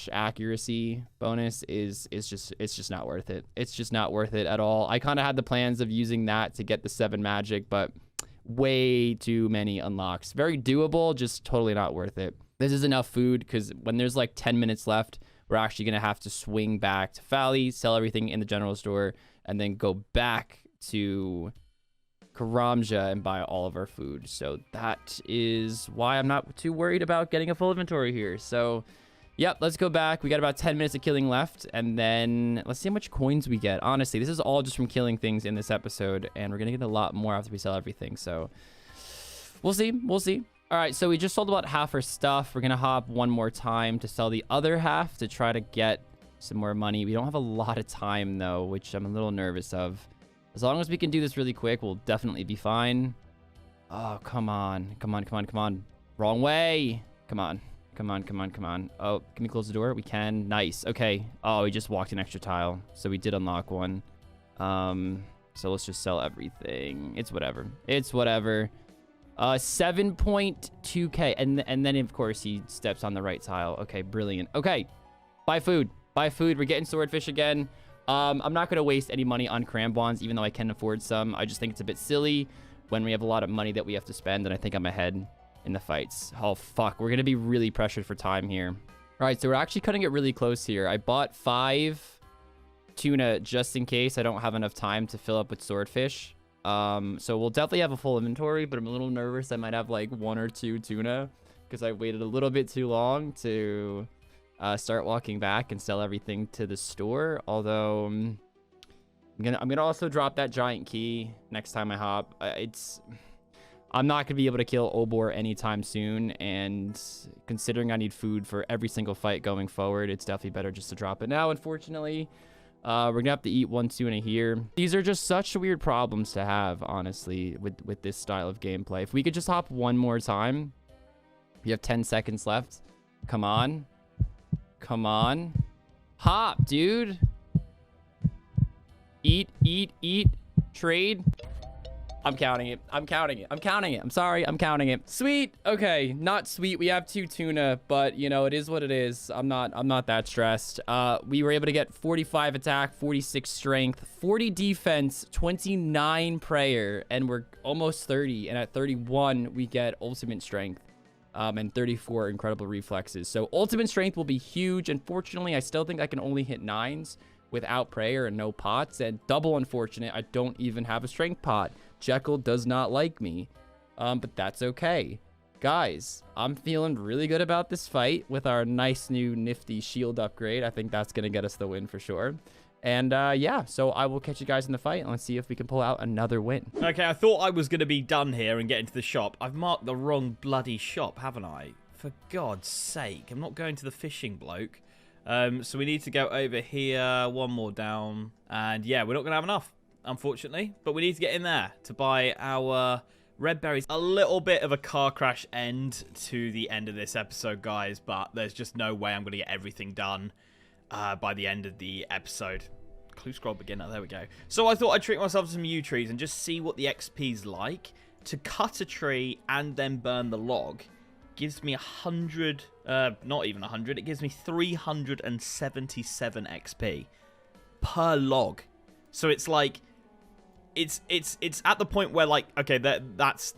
/ accuracy bonus is just not worth it. It's just not worth it at all. I kind of had the plans of using that to get the 7 magic, but way too many unlocks. Very doable, just totally not worth it. This is enough food because when there's like 10 minutes left, we're actually going to have to swing back to Fally, sell everything in the general store, and then go back to Karamja and buy all of our food. So that is why I'm not too worried about getting a full inventory here. So, yep, let's go back. We got about 10 minutes of killing left, and then let's see how much coins we get. Honestly, this is all just from killing things in this episode, and we're going to get a lot more after we sell everything. So we'll see. We'll see. All right, so we just sold about half our stuff. We're going to hop one more time to sell the other half to try to get some more money. We don't have a lot of time, though, which I'm a little nervous of. As long as we can do this really quick, we'll definitely be fine. Oh, come on. Come on, come on, come on. Wrong way. Come on. Come on, come on, come on. Oh, can we close the door? We can. Nice. Okay. Oh, we just walked an extra tile. So we did unlock one. So let's just sell everything. It's whatever. It's whatever. 7.2k. And then, of course, he steps on the right tile. Okay, brilliant. Okay. Buy food. Buy food. We're getting swordfish again. I'm not going to waste any money on crambons, even though I can afford some. I just think it's a bit silly when we have a lot of money that we have to spend, and I think I'm ahead in the fights. Oh, fuck. We're going to be really pressured for time here. All right, so we're actually cutting it really close here. I bought 5 tuna just in case I don't have enough time to fill up with swordfish. So we'll definitely have a full inventory, but I'm a little nervous I might have like 1 or 2 tuna because I waited a little bit too long to start walking back and sell everything to the store. Although I'm gonna also drop that giant key next time I hop. I'm not going to be able to kill Obor anytime soon, and considering I need food for every single fight going forward, it's definitely better just to drop it now, unfortunately. We're going to have to eat 1 tuna here. These are just such weird problems to have, honestly, with this style of gameplay. If we could just hop 1 more time. We have 10 seconds left. Come on. Come on. Hop, dude. Eat, eat, eat. Trade. I'm counting it. I'm counting it. I'm counting it. I'm sorry. I'm counting it. Sweet. Okay. Not sweet. We have 2 tuna, but you know, it is what it is. I'm not that stressed. We were able to get 45 attack, 46 strength, 40 defense, 29 prayer, and we're almost 30. And at 31, we get ultimate strength. And 34 incredible reflexes. So ultimate strength will be huge. Unfortunately, I still think I can only hit 9s without prayer and no pots. And double unfortunate, I don't even have a strength pot. Jekyll does not like me, but that's okay. Guys, I'm feeling really good about this fight with our nice new nifty shield upgrade. I think that's going to get us the win for sure. And yeah, so I will catch you guys in the fight and let's see if we can pull out another win. Okay, I thought I was going to be done here and get into the shop. I've marked the wrong bloody shop, haven't I? For God's sake, I'm not going to the fishing bloke. So we need to go over here, 1 more down. And yeah, we're not going to have enough, unfortunately. But we need to get in there to buy our red berries. A little bit of a car crash end to the end of this episode, guys. But there's just no way I'm going to get everything done by the end of the episode. Clue scroll beginner, there we go. So I thought I'd treat myself to some yew trees and just see what the XP's like. To cut a tree and then burn the log gives me 100, not even 100, it gives me 377 XP per log. So it's like, it's at the point where like, okay, that's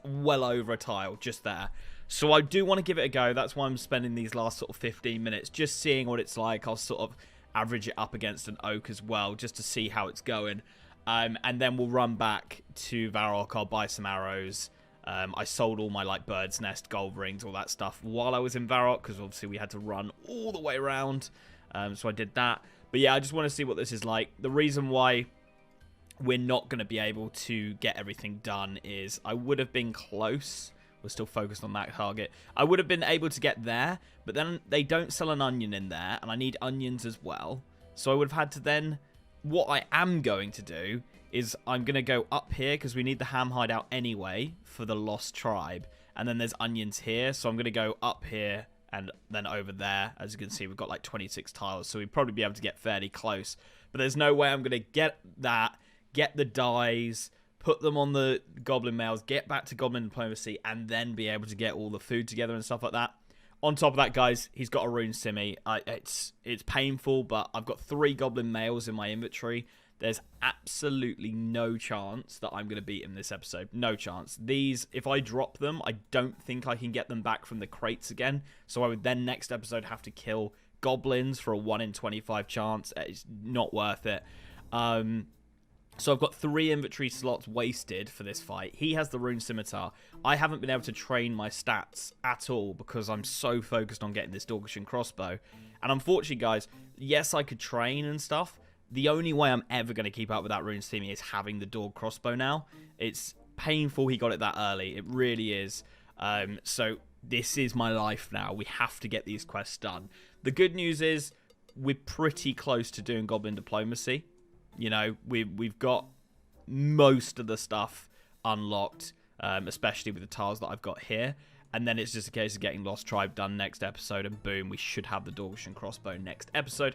well over a tile just there. So I do want to give it a go. That's why I'm spending these last sort of 15 minutes just seeing what it's like. I'll sort of average it up against an oak as well just to see how it's going. And then we'll run back to Varrock. I'll buy some arrows. I sold all my like bird's nest, gold rings, all that stuff while I was in Varrock because obviously we had to run all the way around. So I did that. But yeah, I just want to see what this is like. The reason why we're not going to be able to get everything done is I would have been close. We're still focused on that target. I would have been able to get there, but then they don't sell an onion in there, and I need onions as well. So I would have had to then... What I am going to do is I'm going to go up here because we need the ham hideout anyway for the lost tribe. And then there's onions here, so I'm going to go up here and then over there. As you can see, we've got like 26 tiles, so we'd probably be able to get fairly close. But there's no way I'm going to get that, get the dyes, put them on the goblin mails, get back to goblin diplomacy, and then be able to get all the food together and stuff like that. On top of that, guys, he's got a rune simi. It's painful, but I've got 3 goblin mails in my inventory. There's absolutely no chance that I'm going to beat him this episode. No chance. These, if I drop them, I don't think I can get them back from the crates again. So I would then next episode have to kill goblins for a 1 in 25 chance. It's not worth it. So I've got 3 inventory slots wasted for this fight. He has the Rune Scimitar. I haven't been able to train my stats at all because I'm so focused on getting this Dorcashian crossbow. And unfortunately, guys, yes, I could train and stuff. The only way I'm ever going to keep up with that Rune Scimitar is having the Dorg crossbow now. It's painful he got it that early. It really is. So this is my life now. We have to get these quests done. The good news is we're pretty close to doing goblin diplomacy. You know, we've got most of the stuff unlocked, especially with the tiles that I've got here. And then it's just a case of getting Lost Tribe done next episode, and boom, we should have the Dorcashian crossbow next episode.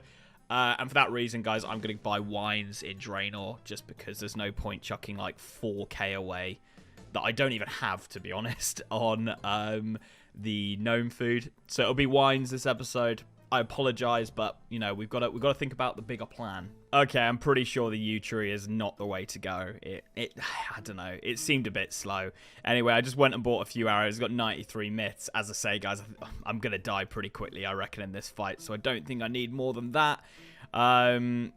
And for that reason, guys, I'm going to buy wines in Draenor, just because there's no point chucking like 4k away that I don't even have, to be honest, on the gnome food. So it'll be wines this episode. I apologize, but you know we've got to think about the bigger plan. Okay, I'm pretty sure the yew tree is not the way to go. It I don't know. It seemed a bit slow. Anyway, I just went and bought a few arrows. Got 93 myths. As I say, guys, I'm gonna die pretty quickly, I reckon, in this fight. So I don't think I need more than that. I'm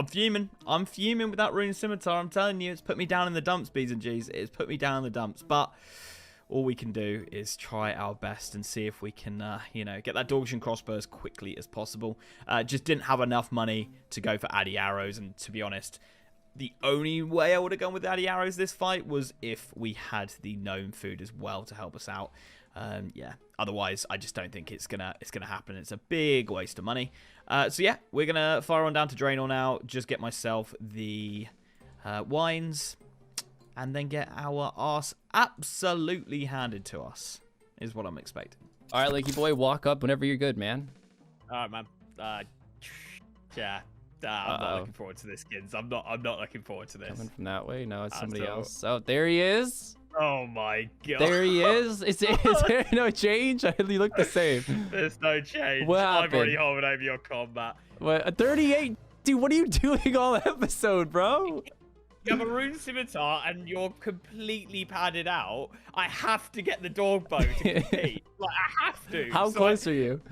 fuming. I'm fuming with that Rune Scimitar. I'm telling you, it's put me down in the dumps, B's and G's. It's put me down in the dumps. But all we can do is try our best and see if we can, you know, get that Dorgian crossbow as quickly as possible. Just didn't have enough money to go for Addy arrows. And to be honest, the only way I would have gone with Addy arrows this fight was if we had the gnome food as well to help us out. Yeah, otherwise I just don't think it's gonna happen. It's a big waste of money. So yeah, we're gonna fire on down to Draenor now, just get myself the wines, and then get our arse absolutely handed to us, is what I'm expecting. All right, Lakey boy, walk up whenever you're good, man. All right, man. Yeah. I'm not looking forward to this, kids. I'm not looking forward to this. Coming from that way? No, it's somebody else. Oh, there he is. Oh my god. There he is. Is there no change? You look the same. There's no change. What I'm happened? already holding over your combat. What? 38? Dude, what are you doing all episode, bro? You have a Rune Scimitar and you're completely padded out. I have to get the dog bow to compete. Like, I have to. How close are you?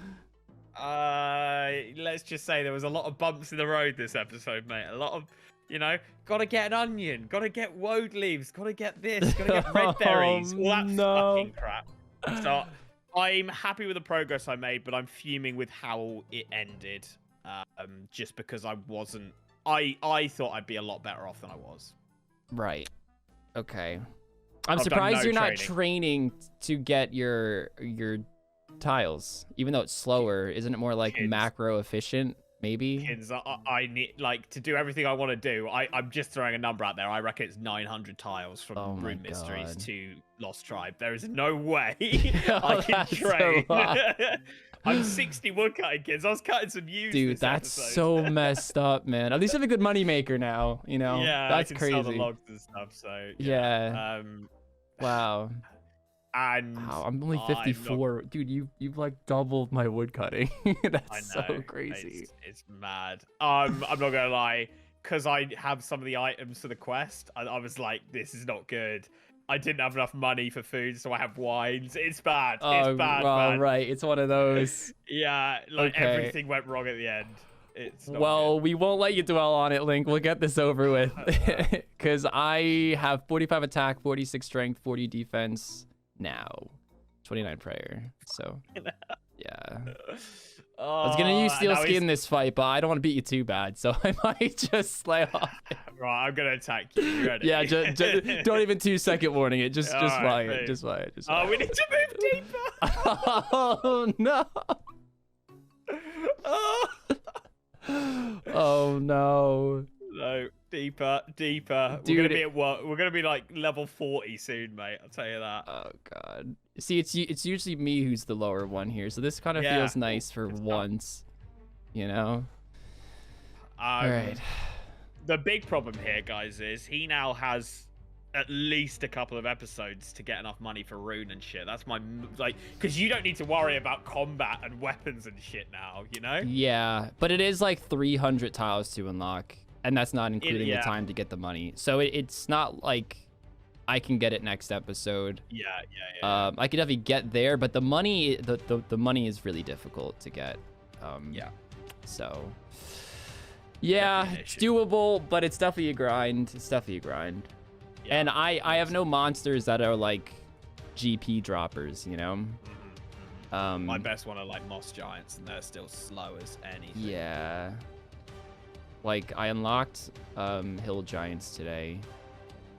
Let's just say there was a lot of bumps in the road this episode, mate. A lot of, you know, gotta get an onion, gotta get woad leaves, gotta get this, gotta get red berries, all that fucking crap. So I'm happy with the progress I made, but I'm fuming with how it ended. Just because I wasn't, I thought I'd be a lot better off than I was. Right. Okay. I'm surprised you're not training to get your tiles, even though it's slower. Isn't it more like macro efficient? Maybe. Kids, I need, like, to do everything I want to do. I'm just throwing a number out there. I reckon it's 900 tiles from Rune Mysteries to Lost Tribe. There is no way I can train. I'm 60 woodcutting, kids. I was cutting some yews. Dude, that's so messed up, man. At least you have a good money maker now. You know, yeah, that's I can crazy. Sell the logs and stuff. So yeah. Wow. And wow, I'm only 54. Dude, you've like doubled my wood cutting. That's so crazy. It's mad. I'm not gonna lie, because I have some of the items for the quest. I was like, this is not good. I didn't have enough money for food, so I have wines. It's bad. It's bad. Well, man. Right. It's one of those. Yeah, like everything went wrong at the end. It's not good. We won't let you dwell on it, Link. We'll get this over with. Because I have 45 attack, 46 strength, 40 defense now. 29 prayer. So, yeah. I was going to use Steel Skin in this fight, but I don't want to beat you too bad, so I might just slay off. Right, I'm going to attack you. You ready? Yeah, don't even 2-second warning it. Just fly it. Just fly it. Oh, we need to move deeper. Oh, no. Oh, no. No, deeper. Dude, we're gonna be like level 40 soon, mate. I'll tell you that. Oh god. See, it's usually me who's the lower one here, so this kind of feels nice for once. You know. All right. The big problem here, guys, is he now has at least a couple of episodes to get enough money for Rune and shit. That's my, like, because you don't need to worry about combat and weapons and shit now, you know? Yeah, but it is like 300 tiles to unlock, and that's not including the time to get the money. So it's not like I can get it next episode. Yeah. I could definitely get there, but the money, the money is really difficult to get. Yeah. So, yeah, it's doable, but it's definitely a grind. Yeah, and I have no monsters that are like GP droppers, you know? My best one are like moss giants, and they're still slow as anything. Yeah. Like, I unlocked hill giants today,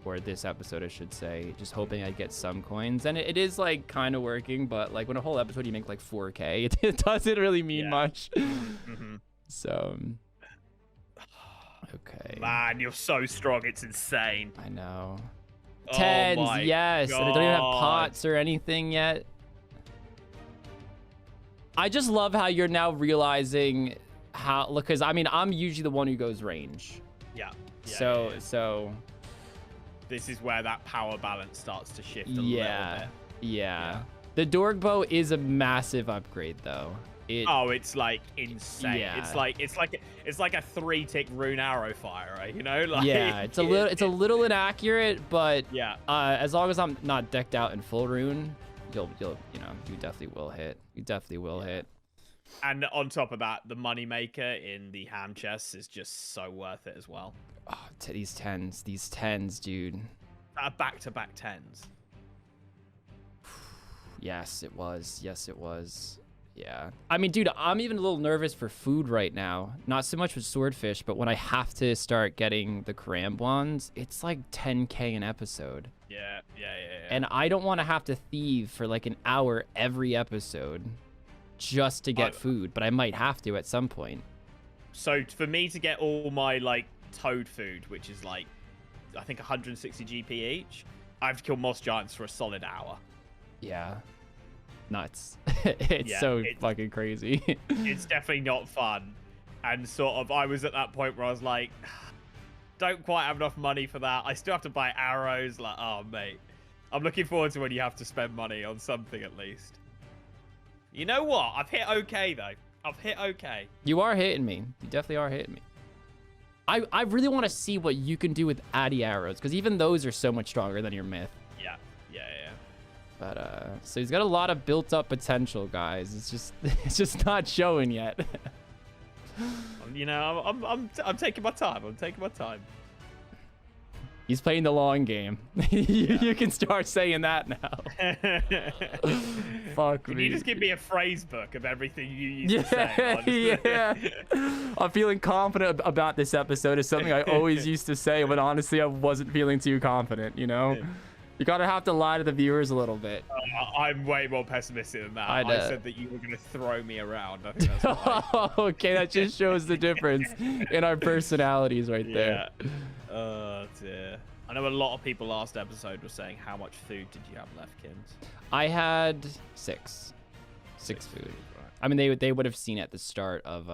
or this episode, I should say, just hoping I'd get some coins. And it is like kind of working, but like when a whole episode you make like 4K, it doesn't really mean much. So... Okay. Man, you're so strong. It's insane. I know. Tens, yes. And they don't even have pots or anything yet. I just love how you're now realizing how, because I mean, I'm usually the one who goes range. Yeah. So. This is where that power balance starts to shift a little bit. Yeah. The Dorg bow is a massive upgrade, though. Oh, it's like insane. Yeah. It's like a 3-tick rune arrow fire, you know? Like, yeah, it's a little inaccurate, but yeah. As long as I'm not decked out in full rune, you definitely will hit. You definitely will hit. And on top of that, the moneymaker in the ham chests is just so worth it as well. Oh, these tens, dude. Back-to-back 10s. Yes, it was. Yes, it was. Yeah. I mean, dude, I'm even a little nervous for food right now. Not so much with swordfish, but when I have to start getting the cram ones, it's like 10K an episode. Yeah. And I don't want to have to thieve for like an hour every episode just to get food, but I might have to at some point. So for me to get all my like toad food, which is like, I think 160 GP each, I have to kill moss giants for a solid hour. Yeah. Nuts. It's fucking crazy. It's definitely not fun. And sort of, I was at that point where I was like, don't quite have enough money for that. I still have to buy arrows. Like, oh, mate. I'm looking forward to when you have to spend money on something at least. You know what? I've hit okay, though. I've hit okay. You are hitting me. You definitely are hitting me. I really want to see what you can do with Addy arrows, because even those are so much stronger than your myth. Yeah. But so he's got a lot of built-up potential, guys. It's just not showing yet. You know, I'm taking my time. I'm taking my time. He's playing the long game. You can start saying that now. Fuck me. Can you just give me a phrase book of everything you used to say? Yeah. I'm feeling confident about this episode. Is something I always used to say, but honestly, I wasn't feeling too confident, you know? You gotta have to lie to the viewers a little bit. I'm way more pessimistic than that. I said that you were gonna throw me around. I think that's why. Okay, that just shows the difference in our personalities right there. Oh dear. I know a lot of people last episode were saying, how much food did you have left, Kins? I had six food. Right. I mean, they would have seen at the start of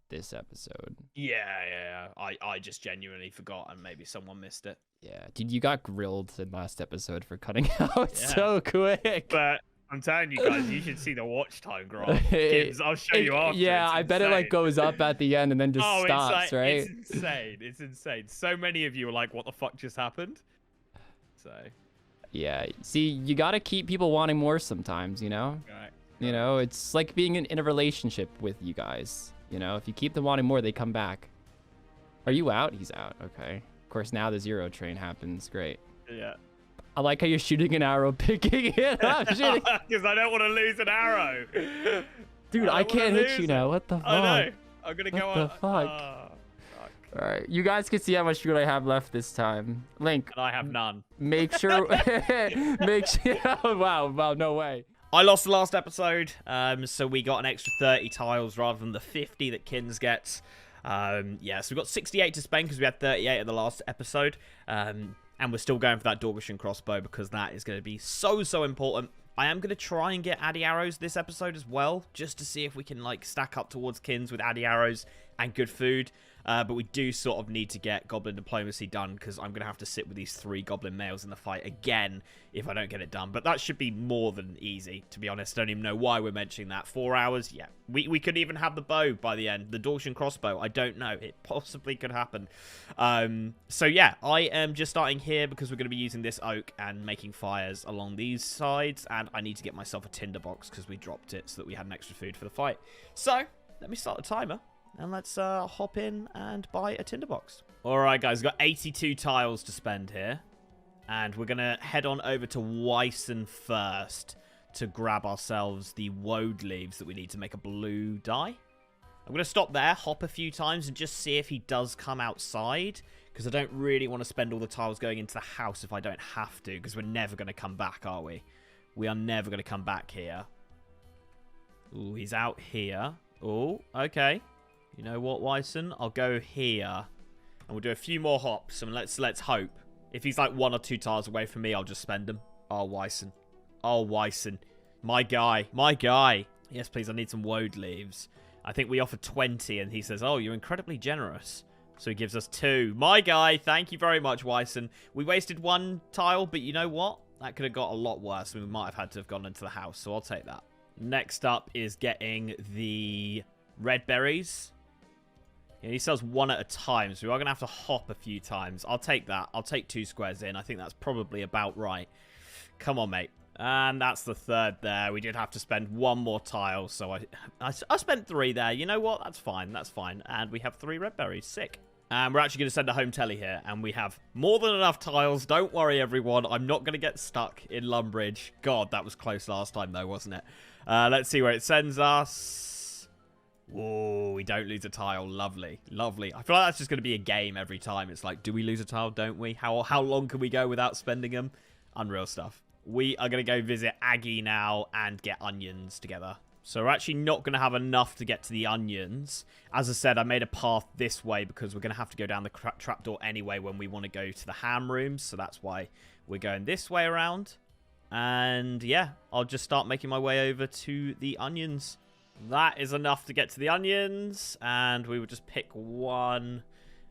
this episode. Yeah. I just genuinely forgot, and maybe someone missed it. Yeah, dude, you got grilled in last episode for cutting out so quick. But I'm telling you guys, you should see the watch time graph. Kids, I'll show you after. Yeah, I bet it like goes up at the end and then just stops, right? It's insane. It's insane. So many of you are like, what the fuck just happened? So. Yeah, see, you got to keep people wanting more sometimes, you know? Right. You know, it's like being in a relationship with you guys. You know, if you keep them wanting more, they come back. Are you out? He's out. Okay. Of course, now the zero train happens. Great. Yeah. I like how you're shooting an arrow, picking it up. Because I don't want to lose an arrow. Dude, I can't hit you now. What the fuck? I know. I'm going to go on. What the fuck? All right. You guys can see how much food I have left this time. Link. And I have none. Make sure. Oh, wow. No way. I lost the last episode, so we got an extra 30 tiles rather than the 50 that Kins gets. Yeah, so we've got 68 to spend because we had 38 at the last episode. And we're still going for that Dorgushan crossbow because that is going to be so important. I am going to try and get Addy arrows this episode as well, just to see if we can like stack up towards Kins with Addy arrows and good food. But we do sort of need to get Goblin Diplomacy done because I'm going to have to sit with these 3 Goblin males in the fight again if I don't get it done. But that should be more than easy, to be honest. I don't even know why we're mentioning that. 4 hours? Yeah. We could even have the bow by the end. The Dorgushan crossbow. I don't know. It possibly could happen. So yeah, I am just starting here because we're going to be using this oak and making fires along these sides. And I need to get myself a tinderbox because we dropped it so that we had an extra food for the fight. So, let me start the timer. And let's hop in and buy a tinderbox. Alright guys, we've got 82 tiles to spend here. And we're going to head on over to Wyson first to grab ourselves the woad leaves that we need to make a blue dye. I'm going to stop there, hop a few times and just see if he does come outside. Because I don't really want to spend all the tiles going into the house if I don't have to. Because we're never going to come back, are we? We are never going to come back here. Ooh, he's out here. Ooh, okay. You know what, Wyson? I'll go here. And we'll do a few more hops. And let's hope. If he's like 1 or 2 tiles away from me, I'll just spend him. Oh, Wyson. Oh, Wyson. My guy. My guy. Yes, please. I need some woad leaves. I think we offered 20. And he says, oh, you're incredibly generous. So he gives us 2. My guy. Thank you very much, Wyson. We wasted 1 tile. But you know what? That could have got a lot worse. We might have had to have gone into the house. So I'll take that. Next up is getting the red berries. Yeah, he sells one at a time, so we are going to have to hop a few times. I'll take that. I'll take 2 squares in. I think that's probably about right. Come on, mate. And that's the third there. We did have to spend 1 more tile, so I spent 3 there. You know what? That's fine. That's fine. And we have 3 red berries. Sick. And we're actually going to send a home telly here, and we have more than enough tiles. Don't worry, everyone. I'm not going to get stuck in Lumbridge. God, that was close last time, though, wasn't it? Let's see where it sends us. Whoa, we don't lose a tile. Lovely. Lovely. I feel like that's just going to be a game every time. It's like, do we lose a tile? Don't we? How long can we go without spending them? Unreal stuff. We are going to go visit Aggie now and get onions together. So we're actually not going to have enough to get to the onions. As I said, I made a path this way because we're going to have to go down the trapdoor anyway when we want to go to the ham rooms. So that's why we're going this way around. And yeah, I'll just start making my way over to the onions. That is enough to get to the onions, and we will just pick 1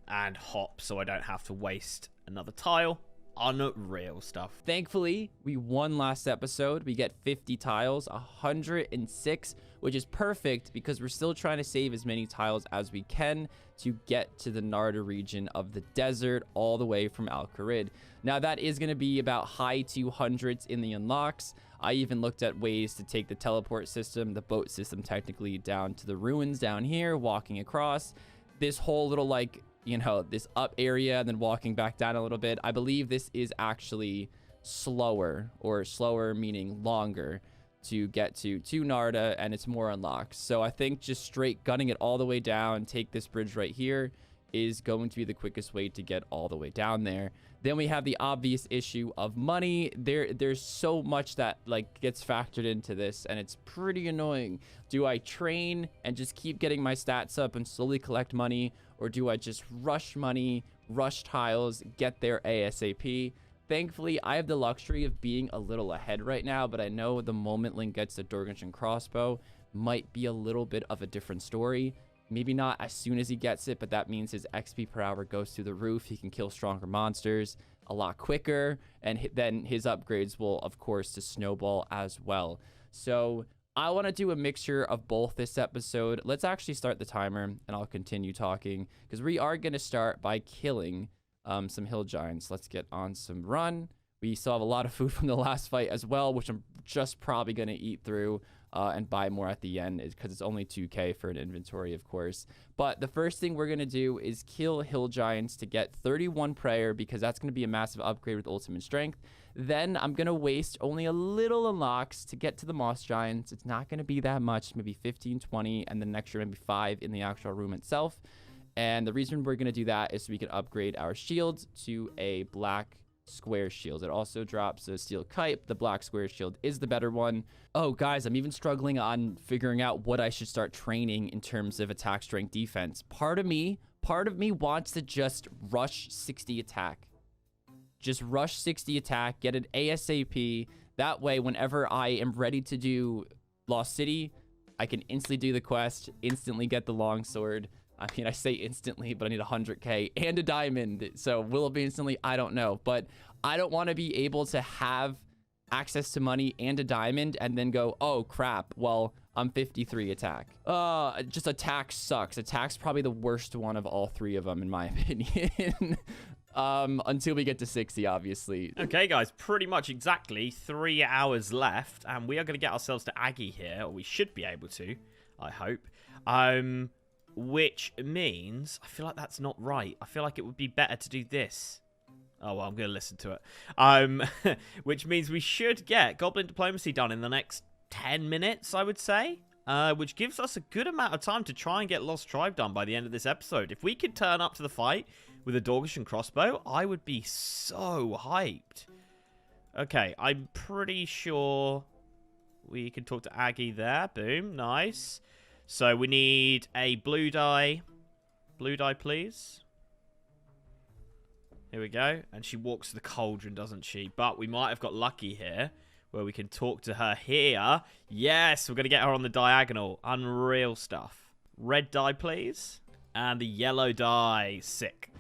and hop so I don't have to waste another tile. Unreal stuff. Thankfully, we won last episode. We get 50 tiles, 106, which is perfect because we're still trying to save as many tiles as we can to get to the Narda region of the desert all the way from Al Kharid. Now, that is going to be about high 200s in the unlocks. I even looked at ways to take the teleport system, the boat system technically, down to the ruins down here, walking across this whole little, like, you know, this up area and then walking back down a little bit. I believe this is actually slower, or slower meaning longer, to get to Narda, and it's more unlocked. So I think just straight gunning it all the way down, take this bridge right here, is going to be the quickest way to get all the way down there. Then we have the obvious issue of money. There's so much that like gets factored into this, and it's pretty annoying. Do I train and just keep getting my stats up and slowly collect money, or do I just rush money, rush tiles, get there ASAP? Thankfully, I have the luxury of being a little ahead right now, but I know the moment Link gets the Dorganshire crossbow might be a little bit of a different story. Maybe not as soon as he gets it, but that means his XP per hour goes through the roof. He can kill stronger monsters a lot quicker, and then his upgrades will, of course, to snowball as well. So I want to do a mixture of both this episode. Let's actually start the timer, and I'll continue talking, because we are going to start by killing some hill giants. Let's get on some run. We still have a lot of food from the last fight as well, which I'm just probably going to eat through and buy more at the end, because it's only 2k for an inventory, of course. But the first thing we're going to do is kill hill giants to get 31 prayer, because that's going to be a massive upgrade with ultimate strength. Then I'm going to waste only a little unlocks to get to the moss giants. It's not going to be that much, maybe 15, 20, and then next year maybe 5 in the actual room itself. And the reason we're going to do that is so we can upgrade our shields to a black square shield. It also drops a steel kite. The black square shield is the better one. Oh, guys, I'm even struggling on figuring out what I should start training in terms of attack, strength, defense. Part of me wants to just rush 60 attack. Just rush 60 attack, get an ASAP. That way, whenever I am ready to do Lost City, I can instantly do the quest, instantly get the longsword. I mean, I say instantly, but I need 100k and a diamond. So will it be instantly? I don't know. But I don't want to be able to have access to money and a diamond and then go, oh, crap. Well, I'm 53 attack. Just attack sucks. Attack's probably the worst one of all 3 of them, in my opinion. Until we get to 60, obviously. Okay, guys, pretty much exactly 3 hours left. And we are going to get ourselves to Aggie here. Or we should be able to, I hope. Which means, I feel like that's not right. I feel like it would be better to do this. Oh, well, I'm going to listen to it. Which means we should get Goblin Diplomacy done in the next 10 minutes, I would say. Which gives us a good amount of time to try and get Lost Tribe done by the end of this episode. If we could turn up to the fight with a Dorganshire crossbow, I would be so hyped. Okay, I'm pretty sure we can talk to Aggie there. Boom, nice. So we need a blue die. Blue die, please. Here we go. And she walks to the cauldron, doesn't she? But we might have got lucky here, where we can talk to her here. Yes, we're going to get her on the diagonal. Unreal stuff. Red die, please. And the yellow die. Sick.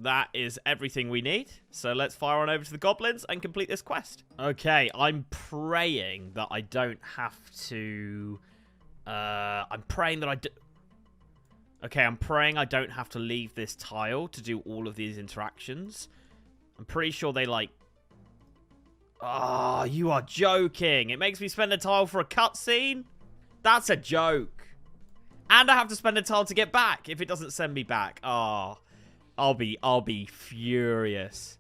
that is everything we need. So let's fire on over to the goblins and complete this quest. Okay, I'm praying that I don't have to... I'm praying that Okay, I'm praying I don't have to leave this tile to do all of these interactions. I'm pretty sure they, like... Oh, you are joking. It makes me spend a tile for a cutscene? That's a joke. And I have to spend a tile to get back if it doesn't send me back. Oh, I'll be furious.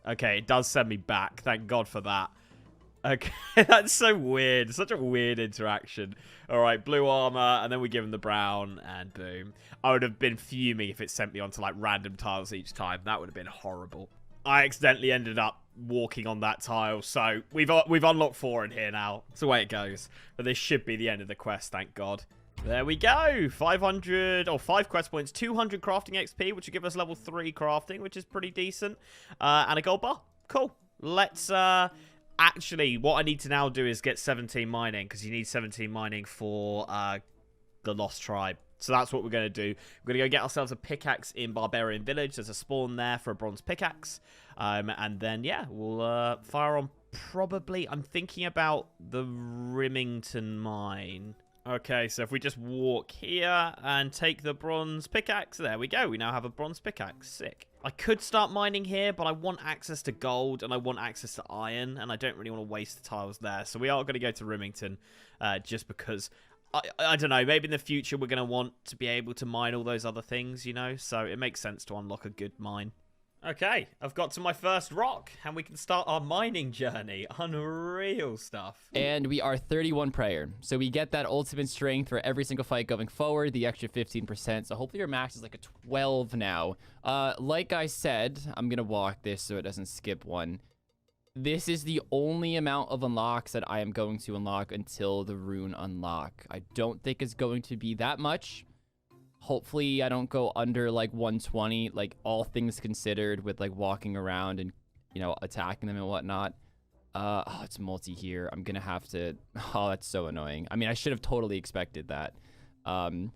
Okay, it does send me back. Thank God for that. Okay, that's so weird. Such a weird interaction. All right, blue armor, and then we give him the brown, and boom. I would have been fuming if it sent me onto, like, random tiles each time. That would have been horrible. I accidentally ended up walking on that tile, so we've unlocked 4 in here now. That's the way it goes. But this should be the end of the quest, thank God. There we go. 500, or 5 quest points, 200 crafting XP, which will give us level 3 crafting, which is pretty decent. And a gold bar. Cool. Let's, actually, what I need to now do is get 17 mining, because you need 17 mining for the Lost Tribe. So that's what we're going to do. We're going to go get ourselves a pickaxe in Barbarian Village. There's a spawn there for a bronze pickaxe. And then, yeah, we'll fire on probably... I'm thinking about the Rimington mine. Okay, so if we just walk here and take the bronze pickaxe, there we go. We now have a bronze pickaxe. Sick. I could start mining here, but I want access to gold and I want access to iron, and I don't really want to waste the tiles there. So we are going to go to Rimington just because, I don't know, maybe in the future we're going to want to be able to mine all those other things, you know? So it makes sense to unlock a good mine. Okay, I've got to my first rock, and we can start our mining journey. Unreal stuff. And we are 31 prayer. So we get that ultimate strength for every single fight going forward, the extra 15%. So hopefully your max is like a 12 now. Like I said, I'm going to walk this so it doesn't skip one. This is the only amount of unlocks that I am going to unlock until the rune unlock. I don't think it's going to be that much. Hopefully I don't go under like 120, like all things considered, with like walking around and, you know, attacking them and whatnot. Oh, it's multi here. I'm gonna have to... Oh, that's so annoying. I mean, I should have totally expected that.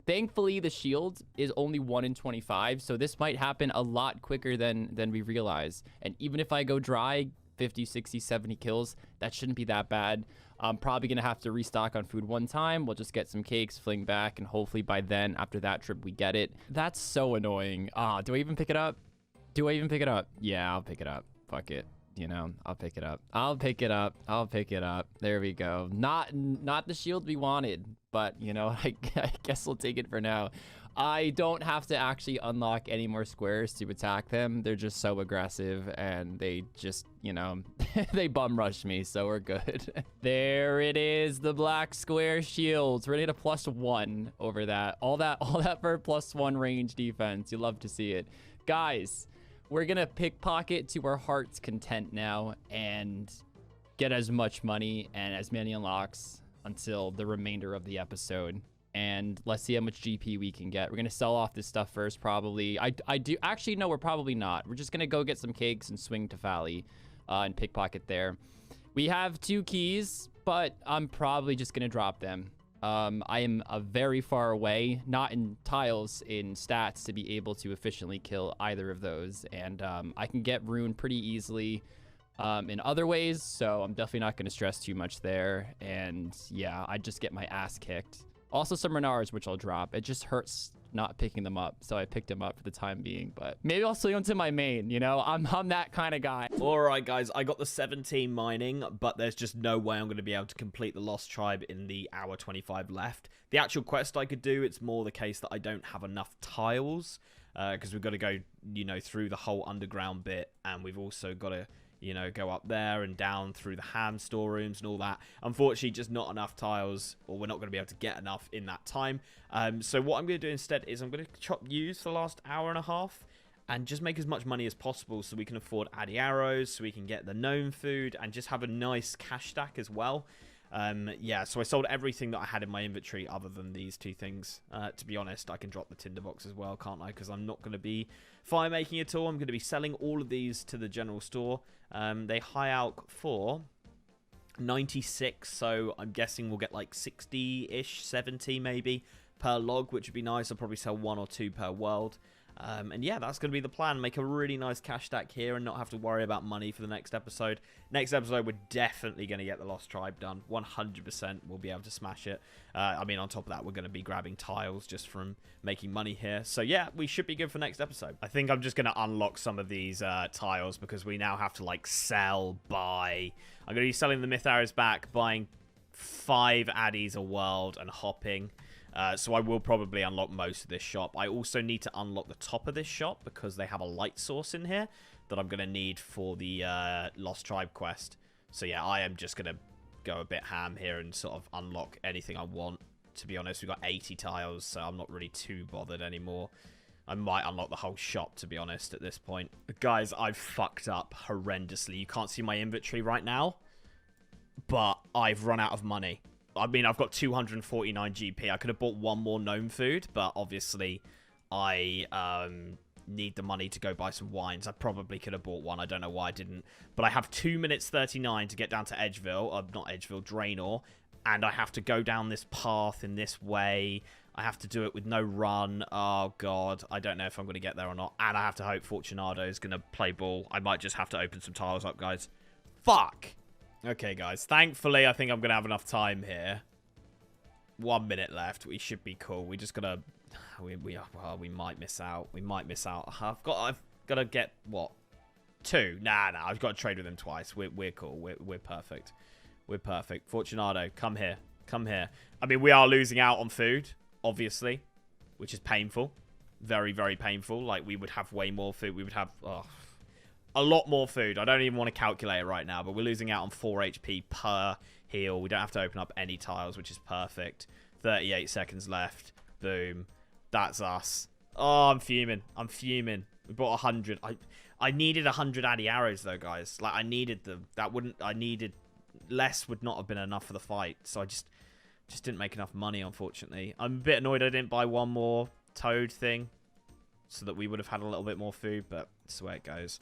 Thankfully, the shield is only 1 in 25, so this might happen a lot quicker than we realize. And even if I go dry, 50, 60, 70 kills, that shouldn't be that bad. I'm probably going to have to restock on food one time. We'll just get some cakes, fling back, and hopefully by then, after that trip, we get it. That's so annoying. Do I even pick it up? Do I even pick it up? Yeah, I'll pick it up. Fuck it. You know, I'll pick it up. I'll pick it up. I'll pick it up. There we go. Not the shield we wanted, but, you know, I guess we'll take it for now. I don't have to actually unlock any more squares to attack them. They're just so aggressive, and they just, you know, they bum rush me, so we're good. There it is, the black square shields. We're gonna get a +1 over that. All that for +1 range defense. You love to see it. Guys, we're gonna pickpocket to our heart's content now and get as much money and as many unlocks until the remainder of the episode. And let's see how much GP we can get. We're going to sell off this stuff first, probably. I do... Actually, no, we're probably not. We're just going to go get some cakes and swing to Fally and pickpocket there. We have 2 keys, but I'm probably just going to drop them. I am very far away, not in tiles, in stats, to be able to efficiently kill either of those. And I can get Rune pretty easily in other ways, so I'm definitely not going to stress too much there. And yeah, I just get my ass kicked. Also some Renards, which I'll drop. It just hurts not picking them up, so I picked them up for the time being. But maybe I'll swing them to my main, you know? I'm that kind of guy. All right, guys, I got the 17 mining, but there's just no way I'm going to be able to complete the Lost Tribe in the hour 25 left. The actual quest I could do, it's more the case that I don't have enough tiles, because we've got to go, you know, through the whole underground bit, and we've also got to... you know, go up there and down through the ham storerooms and all that. Unfortunately, just not enough tiles, or we're not going to be able to get enough in that time. So what I'm going to do instead is I'm going to chop use for the last hour and a half and just make as much money as possible so we can afford Addy arrows, so we can get the gnome food and just have a nice cash stack as well. Yeah, so I sold everything that I had in my inventory other than these 2 things. To be honest, I can drop the tinderbox as well, can't I? Because I'm not going to be fire making at all. I'm going to be selling all of these to the general store. They high out for 96, so I'm guessing we'll get like 60-ish, 70 maybe per log, which would be nice. I'll probably sell 1 or 2 per world. And yeah, that's going to be the plan. Make a really nice cash stack here and not have to worry about money for the next episode. Next episode, we're definitely going to get the Lost Tribe done. 100% we'll be able to smash it. I mean, on top of that, we're going to be grabbing tiles just from making money here. So yeah, we should be good for next episode. I think I'm just going to unlock some of these tiles because we now have to like sell, buy. I'm going to be selling the myth arrows back, buying 5 addies a world and hopping. So I will probably unlock most of this shop. I also need to unlock the top of this shop because they have a light source in here that I'm going to need for the Lost Tribe quest. So yeah, I am just going to go a bit ham here and sort of unlock anything I want. To be honest, we've got 80 tiles, so I'm not really too bothered anymore. I might unlock the whole shop, to be honest, at this point. Guys, I've fucked up horrendously. You can't see my inventory right now, but I've run out of money. I mean, I've got 249 GP. I could have bought 1 more gnome food, but obviously I need the money to go buy some wines. I probably could have bought 1. I don't know why I didn't. But I have 2 minutes 39 to get down to Edgeville. Not Edgeville, Draenor. And I have to go down this path in this way. I have to do it with no run. Oh, God. I don't know if I'm going to get there or not. And I have to hope Fortunato is going to play ball. I might just have to open some tiles up, guys. Fuck! Okay, guys. Thankfully, I think I'm going to have enough time here. 1 minute left. We should be cool. We just got to... We might miss out. We might miss out. I've got to get, what? 2? Nah. I've got to trade with him twice. We're cool. We're perfect. We're perfect. Fortunato, come here. Come here. I mean, we are losing out on food, obviously, which is painful. Very, very painful. Like, we would have way more food. We would have... a lot more food. I don't even want to calculate it right now, but we're losing out on 4 HP per heal. We don't have to open up any tiles, which is perfect. 38 seconds left. Boom. That's us. Oh, I'm fuming. I'm fuming. We bought 100. I needed 100 addy arrows, though, guys. Like, I needed them. I needed... Less would not have been enough for the fight, so I just didn't make enough money, unfortunately. I'm a bit annoyed I didn't buy 1 more toad thing so that we would have had a little bit more food, but that's the way it goes.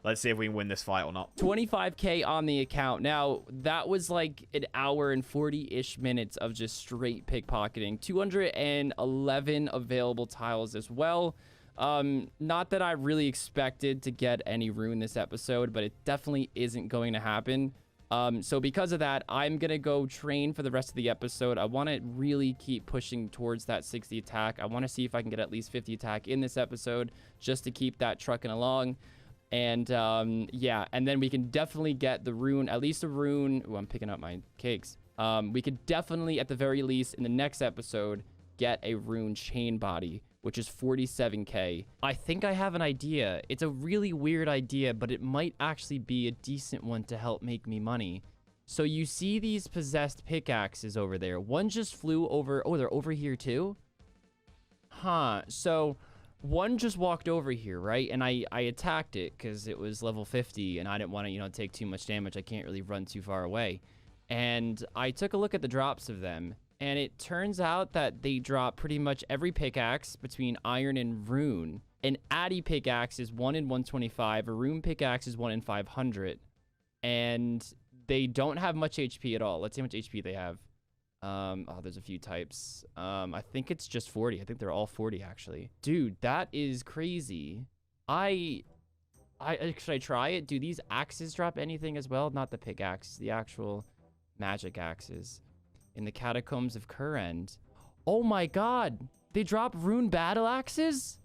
Let's see if we can win this fight or not. 25K on the account. Now, that was like an hour and 40-ish minutes of just straight pickpocketing. 211 available tiles as well. Not that I really expected to get any rune this episode, but it definitely isn't going to happen. So because of that, I'm going to go train for the rest of the episode. I want to really keep pushing towards that 60 attack. I want to see if I can get at least 50 attack in this episode just to keep that trucking along. And yeah, and then we can definitely get the rune, at least a rune. Oh, I'm picking up my cakes. We could definitely, at the very least, in the next episode, get a rune chain body, which is 47K. I think I have an idea. It's a really weird idea, but it might actually be a decent one to help make me money. So you see these possessed pickaxes over there. One just flew over. Oh, they're over here too? Huh. So one just walked over here, right? And I attacked it because it was level 50 and I didn't want to, you know, take too much damage. I can't really run too far away. And I took a look at the drops of them. And it turns out that they drop pretty much every pickaxe between iron and rune. An addy pickaxe is 1 in 125. A rune pickaxe is 1 in 500. And they don't have much HP at all. Let's see how much HP they have. Oh, there's a few types. I think it's just 40. I think they're all 40, actually. Dude, that is crazy. Should I try it? Do these axes drop anything as well? Not the pickaxe, the actual magic axes. In the catacombs of Kurend. Oh my god, they drop rune battle axes?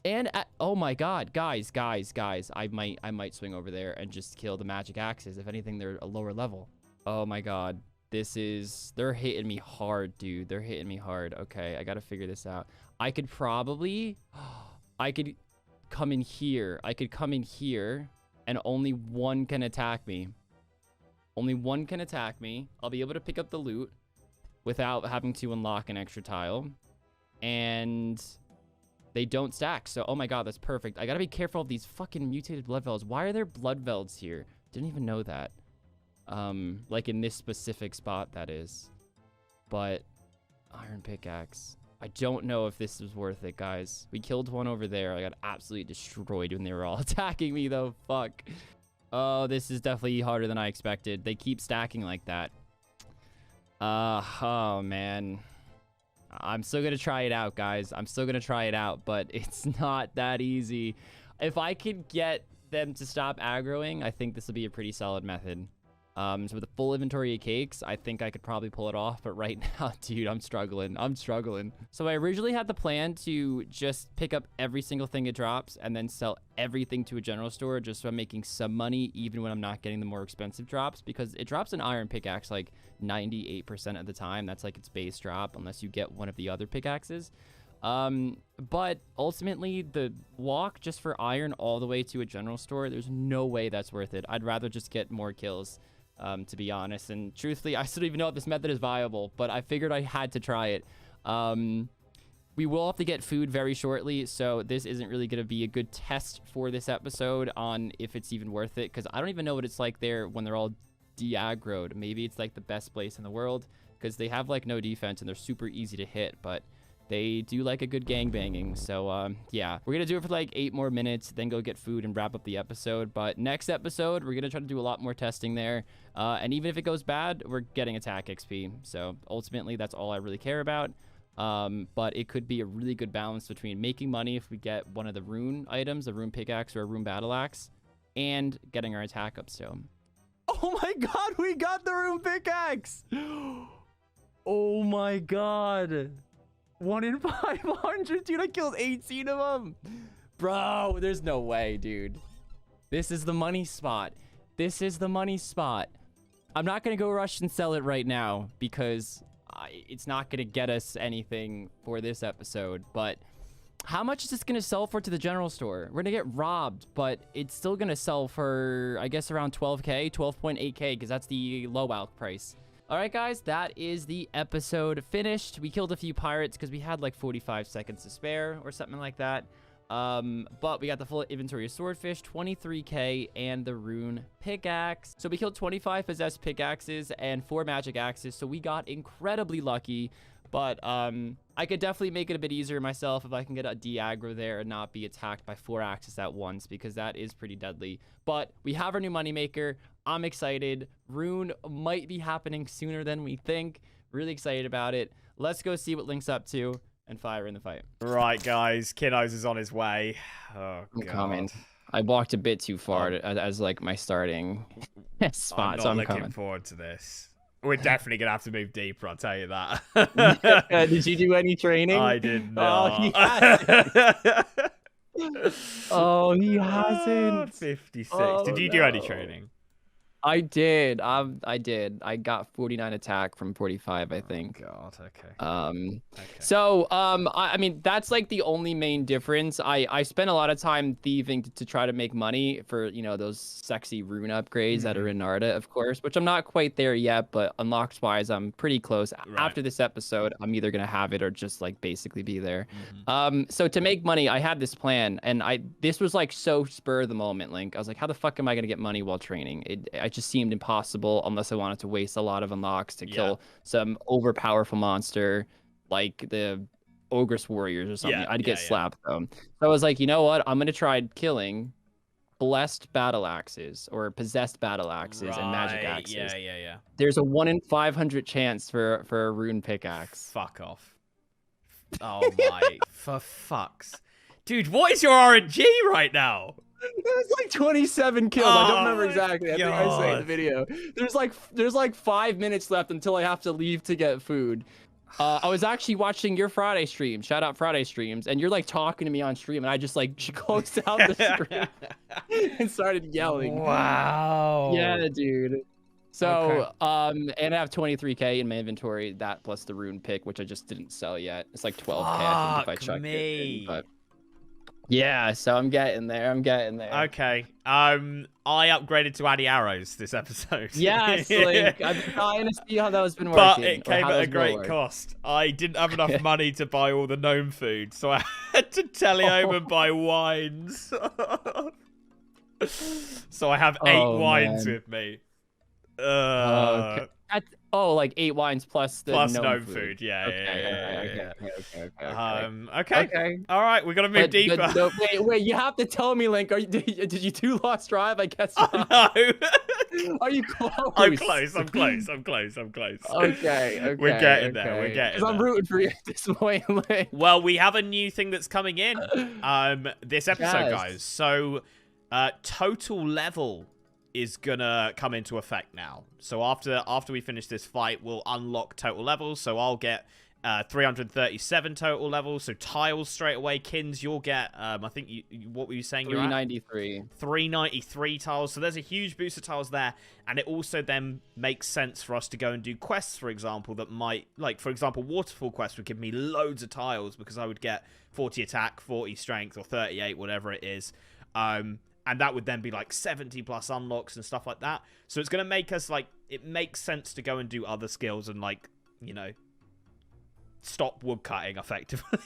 And oh my god, guys, I might swing over there and just kill the magic axes. If anything, they're a lower level. Oh my god, they're hitting me hard, dude. They're hitting me hard. Okay, I gotta figure this out. I could come in here. I could come in here and only one can attack me. Only one can attack me. I'll be able to pick up the loot without having to unlock an extra tile. And they don't stack. So, oh my god, that's perfect. I gotta be careful of these fucking mutated blood velds. Why are there blood velds here? Didn't even know that. Like in this specific spot, that is. But, iron pickaxe. I don't know if this is worth it, guys. We killed one over there. I got absolutely destroyed when they were all attacking me, though. Fuck. Oh, this is definitely harder than I expected. They keep stacking like that. Oh, man. I'm still going to try it out, guys. I'm still going to try it out, but it's not that easy. If I could get them to stop aggroing, I think this will be a pretty solid method. So with a full inventory of cakes, I think I could probably pull it off. But right now, dude, I'm struggling. So I originally had the plan to just pick up every single thing it drops and then sell everything to a general store just so I'm making some money even when I'm not getting the more expensive drops, because it drops an iron pickaxe like 98% of the time. That's like its base drop unless you get one of the other pickaxes. But ultimately the walk just for iron all the way to a general store, there's no way that's worth it. I'd rather just get more kills. To be honest, and truthfully, I still don't even know if this method is viable, but I figured I had to try it. We will have to get food very shortly, so this isn't really going to be a good test for this episode on if it's even worth it, because I don't even know what it's like there when they're all de-aggroed. Maybe it's like the best place in the world, because they have like no defense and they're super easy to hit, but they do like a good gangbanging. So yeah, we're gonna do it for like 8 more minutes, then go get food and wrap up the episode. But next episode, we're gonna try to do a lot more testing there, and even if it goes bad, we're getting attack XP. So ultimately, that's all I really care about. But it could be a really good balance between making money if we get one of the rune items, a rune pickaxe or a rune battle axe, and getting our attack up. So oh my god, we got the rune pickaxe. Oh my god. 1 in 500, dude. I killed 18 of them. Bro, there's no way, dude. This is the money spot. This is the money spot. I'm not going to go rush and sell it right now because it's not going to get us anything for this episode. But how much is this going to sell for to the general store? We're going to get robbed, but it's still going to sell for, I guess, around 12K, 12.8K, because that's the low out price. All right, guys, that is the episode finished. We killed a few pirates because we had like 45 seconds to spare or something like that. But we got the full inventory of swordfish, 23K, and the rune pickaxe. So we killed 25 possessed pickaxes and 4 magic axes. So we got incredibly lucky. But I could definitely make it a bit easier myself if I can get a de-aggro there and not be attacked by 4 axes at once, because that is pretty deadly. But we have our new moneymaker. I'm excited. Rune might be happening sooner than we think. Really excited about it. Let's go see what Link's up to and fire in the fight. Right, guys. Kiddos is on his way. Oh, I'm God. coming. I walked a bit too far as like my starting spot, so I'm looking coming. forward to this. We're definitely going to have to move deeper, I'll tell you that. Did you do any training? I did not. Oh, he hasn't. Oh, he hasn't. 56. Oh, did you do any training? I did. I did. I got 49 attack from 45, I think. Oh, God, okay. Okay. So, I mean, that's like the only main difference. I spent a lot of time thieving to try to make money for, you know, those sexy rune upgrades that are in Narda, of course, which I'm not quite there yet, but unlocks wise, I'm pretty close. Right. After this episode, I'm either gonna have it or just like basically be there. So to make money, I had this plan, and this was like so spur of the moment, Link. I was like, how the fuck am I gonna get money while training? It just seemed impossible unless I wanted to waste a lot of unlocks to kill some overpowerful monster like the Ogress Warriors or something. I'd get slapped though. So I was like, you know what? I'm gonna try killing blessed battle axes or possessed battle axes and magic axes. Yeah. There's a 1 in 500 chance for a rune pickaxe. Fuck off. Oh my, for fucks. Dude, what is your RNG right now? It was like 27 kills. I don't remember exactly. I think I say in the video. There's like 5 minutes left until I have to leave to get food. I was actually watching your Friday stream. Shout out Friday streams, and you're like talking to me on stream, and I just like closed out the stream and started yelling. Wow. Yeah, dude. So, and I have 23K in my inventory. That plus the rune pick, which I just didn't sell yet. It's like 12K. I think if I chuck it in, but yeah, so I'm getting there. Okay. I upgraded to Addy Arrows this episode. Yes, like I've been trying to see how that has been working. But it came at a great cost. I didn't have enough money to buy all the gnome food, so I had to tally home and buy wines. So I have 8 wines with me. Okay. Like 8 wines plus the gnome food. Yeah. Okay. All right, we gotta move deeper. Wait, you have to tell me, Link. Did you do Lost Drive? I guess not. No. Are you close? I'm close. I'm close. I'm close. I'm close. Okay. We're getting there. We're getting there. I'm rooting for you at this point. Like. Well, we have a new thing that's coming in this episode, guys. So, total level is gonna come into effect now. So after we finish this fight, we'll unlock total levels. So I'll get 337 total levels. So tiles straight away. Kins, you'll get I think what were you saying? 393. 393 tiles. So there's a huge boost of tiles there, and it also then makes sense for us to go and do quests, for example, that might, like, for example, waterfall quests would give me loads of tiles because I would get 40 attack, 40 strength, or 38, whatever it is. And that would then be like 70 plus unlocks and stuff like that. So it's going to make us, like, it makes sense to go and do other skills and, like, you know, stop wood cutting effectively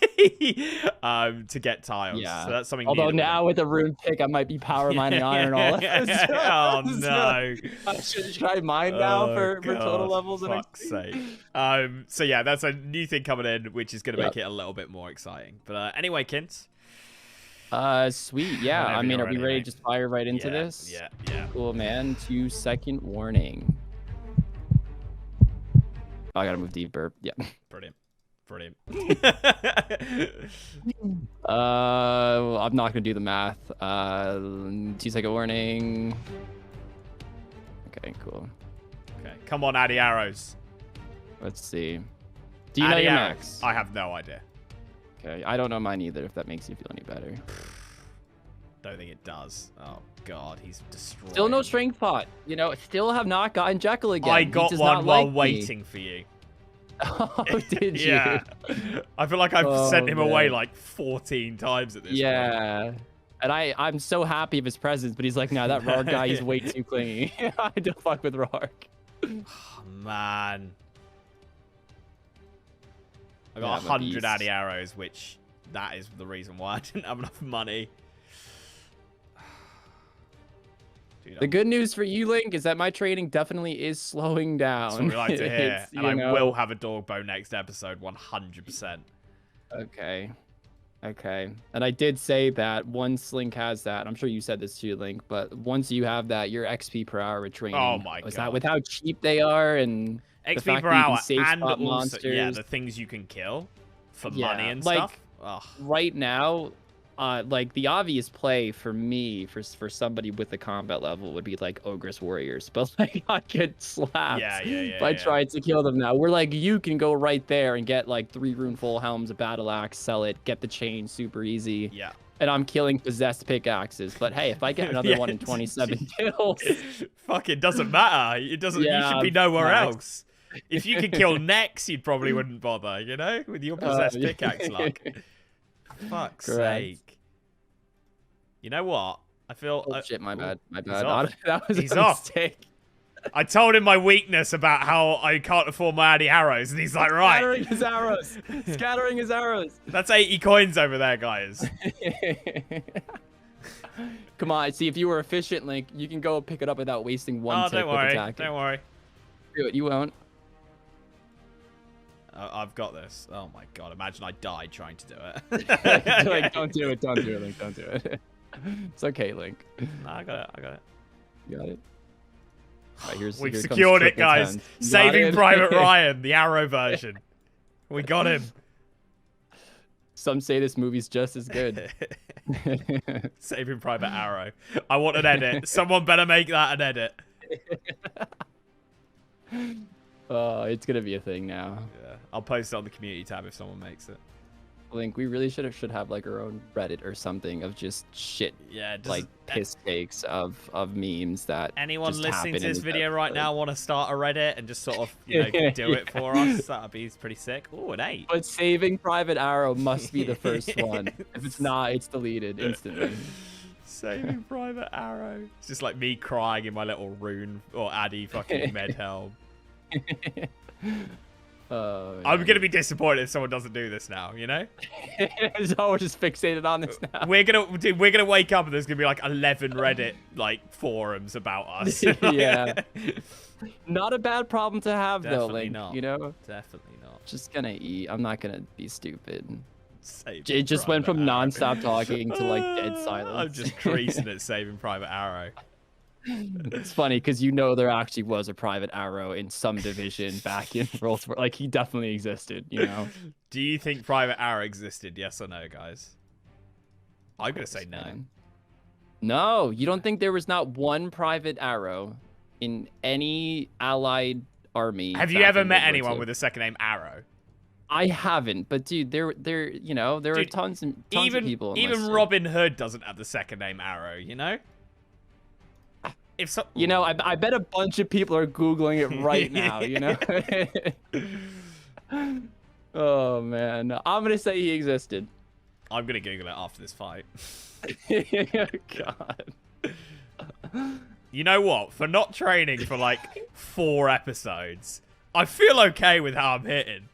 to get tiles. Yeah. So that's something. Although now with the rune pick, I might be power mining iron all of this. Oh no! Should I mine now for total levels? Fuck's sake. So yeah, that's a new thing coming in, which is going to make it a little bit more exciting. But anyway, Kins. Sweet. Yeah. I mean, are we ready to just fire right into this? Yeah. Cool, man. 2-second warning. Oh, I gotta move deeper. Yeah. Brilliant. I'm not gonna do the math. 2-second warning. Okay, cool. Okay, come on, Addy arrows. Let's see. Do you know your max? I have no idea. Okay, I don't know mine either. If that makes you feel any better. Don't think it does. Oh god, he's destroyed. Still no strength pot. You know, still have not gotten Jekyll again. I got one while waiting for you. Oh, did you? Yeah. I feel like I've sent him away like 14 times at this point. Yeah. And I'm so happy of his presence, but he's like, nah, that Rargh guy, he's way too clingy. I don't fuck with Rargh. Oh, man. I got Yeah, 100 Addy arrows, which that is the reason why I didn't have enough money. Dude, the good news for you, Link, is that my trading definitely is slowing down. That's what we like to hear. And I know... will have a dog bow next episode, 100%. Okay. And I did say that once Link has that, I'm sure you said this too, Link, but once you have that, your XP per hour with training. Oh my god. Is that with how cheap they are and XP per hour and also, monsters. yeah, the things you can kill for money and stuff. Ugh. Right now, like the obvious play for me, for somebody with the combat level would be like Ogress Warriors, but like I get slapped if I tried to kill them now. We're like, you can go right there and get like 3 rune full helms, a battle axe, sell it, get the chain super easy. Yeah. And I'm killing possessed pickaxes. But hey, if I get another one in 27 kills, fuck, it doesn't matter. It doesn't. You should be nowhere else. If you could kill Nex, you probably wouldn't bother, you know, with your possessed pickaxe luck. Fuck's sake. You know what? I feel. Oh shit! My bad. That was a mistake. I told him my weakness about how I can't afford my Addy arrows, and he's like, right. Scattering his arrows. That's 80 coins over there, guys. Come on, see, if you were efficient, Link, you can go pick it up without wasting one tick with attacking. Don't worry. Do it. You won't. I've got this. Oh my god! Imagine I died trying to do it. Like, don't do it, Link. Don't do it. It's okay, Link. No, I got it. You got it. Right, we've secured it, guys. Saving Private Ryan, the Arrow version. We got him. Some say this movie's just as good. Saving Private Arrow. I want an edit. Someone better make that an edit. Oh, it's gonna be a thing now. Yeah, I'll post it on the community tab if someone makes it. Link, we really should have like our own Reddit or something of just shit. Yeah, like piss takes of memes that. Anyone listening to this video right now want to start a Reddit and just sort of do it for us? That'd be pretty sick. Oh, an 8. But Saving Private Arrow must be the first one. If it's not, it's deleted instantly. Saving Private Arrow. It's just like me crying in my little rune or Addy fucking med helm. I'm gonna be disappointed if someone doesn't do this now, you know? So we're just fixated on this now. We're gonna wake up and there's gonna be like 11 Reddit like forums about us. Yeah. Not a bad problem to have though, Link. Not. You know? Definitely not. Just gonna eat. I'm not gonna be stupid. Saving it just went from non-stop talking to like dead silence. I'm just creasing at Saving Private Arrow. It's funny because you know there actually was a private arrow in some division back in World War. Like he definitely existed, you know. Do you think private arrow existed? Yes or no, guys? I'm gonna say no. Man. No, you don't think there was not one private arrow in any allied army? Have you ever met anyone with a second name Arrow? I haven't, but dude, there are tons of people. Even Robin Hood doesn't have the second name Arrow, you know? You know, I bet a bunch of people are Googling it right now, you know? Oh, man. I'm going to say he existed. I'm going to Google it after this fight. God. You know what? For not training for like 4 episodes, I feel okay with how I'm hitting.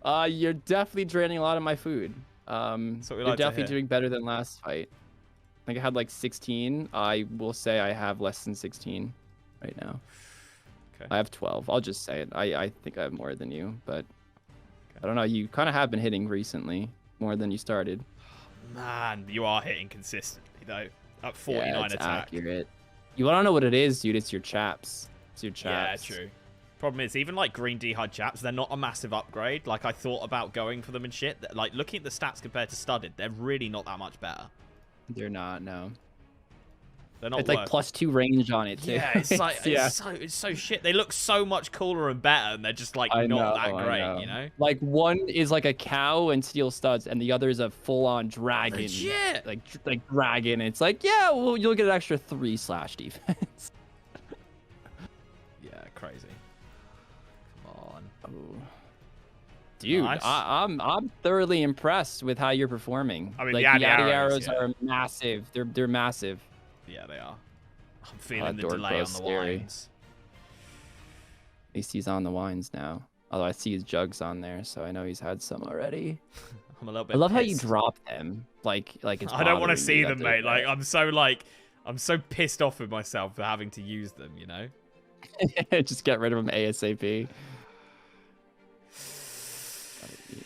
You're definitely draining a lot of my food. You're definitely doing better than last fight. I think I had like 16. I will say I have less than 16 right now. Okay. I have 12. I'll just say it. I think I have more than you, but okay. I don't know. You kind of have been hitting recently more than you started. Man, you are hitting consistently though. At 49 yeah, it's attack. Accurate. You want to know what it is, dude? It's your chaps. It's your chaps. Yeah, true. Problem is, even like green D-HUD chaps, they're not a massive upgrade. Like I thought about going for them and shit. Like looking at the stats compared to studded, they're really not that much better. They're not, no. They're not. It's like +2 range on it too. Yeah, it's like it's so shit. They look so much cooler and better, and they're just like not that great, you know? Like one is like a cow and steel studs, and the other is a full-on dragon. Legit. Like dragon. It's like, yeah, well, you'll get an extra 3 slash defense. Yeah, crazy. Come on. Oh. Dude, nice. I'm thoroughly impressed with how you're performing. I mean, like, the Addy arrows are massive. They're massive. Yeah, they are. I'm feeling the Dork delay on the scary. wines. At least he's on the wines now. Although I see his jugs on there, so I know he's had some already. I'm a little bit. I love pissed. how you drop them. Like it's. I don't want to see bothering them, mate. Like I'm so pissed off with myself for having to use them. You know. Just get rid of them ASAP.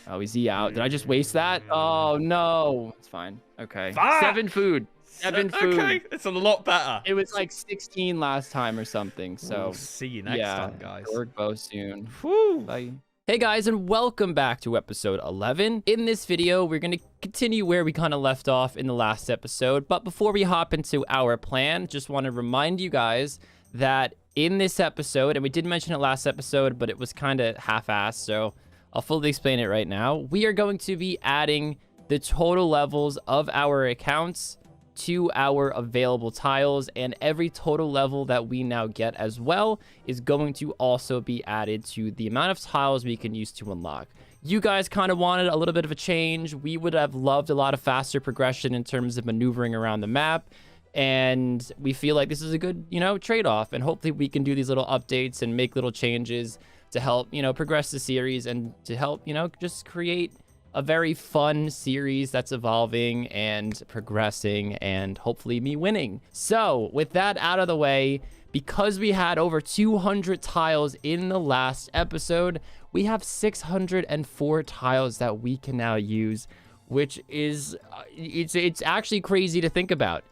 Oh, is he out? Did I just waste that? Oh no, it's fine. Okay. Fuck! 7 food. 7 food. Okay, it's a lot better. It was like 16 last time or something. So we'll see you next time, guys. Go soon. Woo. Bye. Hey guys, and welcome back to episode 11. In this video, we're going to continue where we kind of left off in the last episode. But before we hop into our plan, just want to remind you guys that in this episode, and we did mention it last episode, but it was kind of half-assed, so I'll fully explain it right now. We are going to be adding the total levels of our accounts to our available tiles, and every total level that we now get as well is going to also be added to the amount of tiles we can use to unlock. You guys kind of wanted a little bit of a change. We would have loved a lot of faster progression in terms of maneuvering around the map, and we feel like this is a good, trade-off, and hopefully we can do these little updates and make little changes to help, progress the series and to help, just create a very fun series that's evolving and progressing and hopefully me winning. So with that out of the way, because we had over 200 tiles in the last episode, we have 604 tiles that we can now use, which is, it's actually crazy to think about.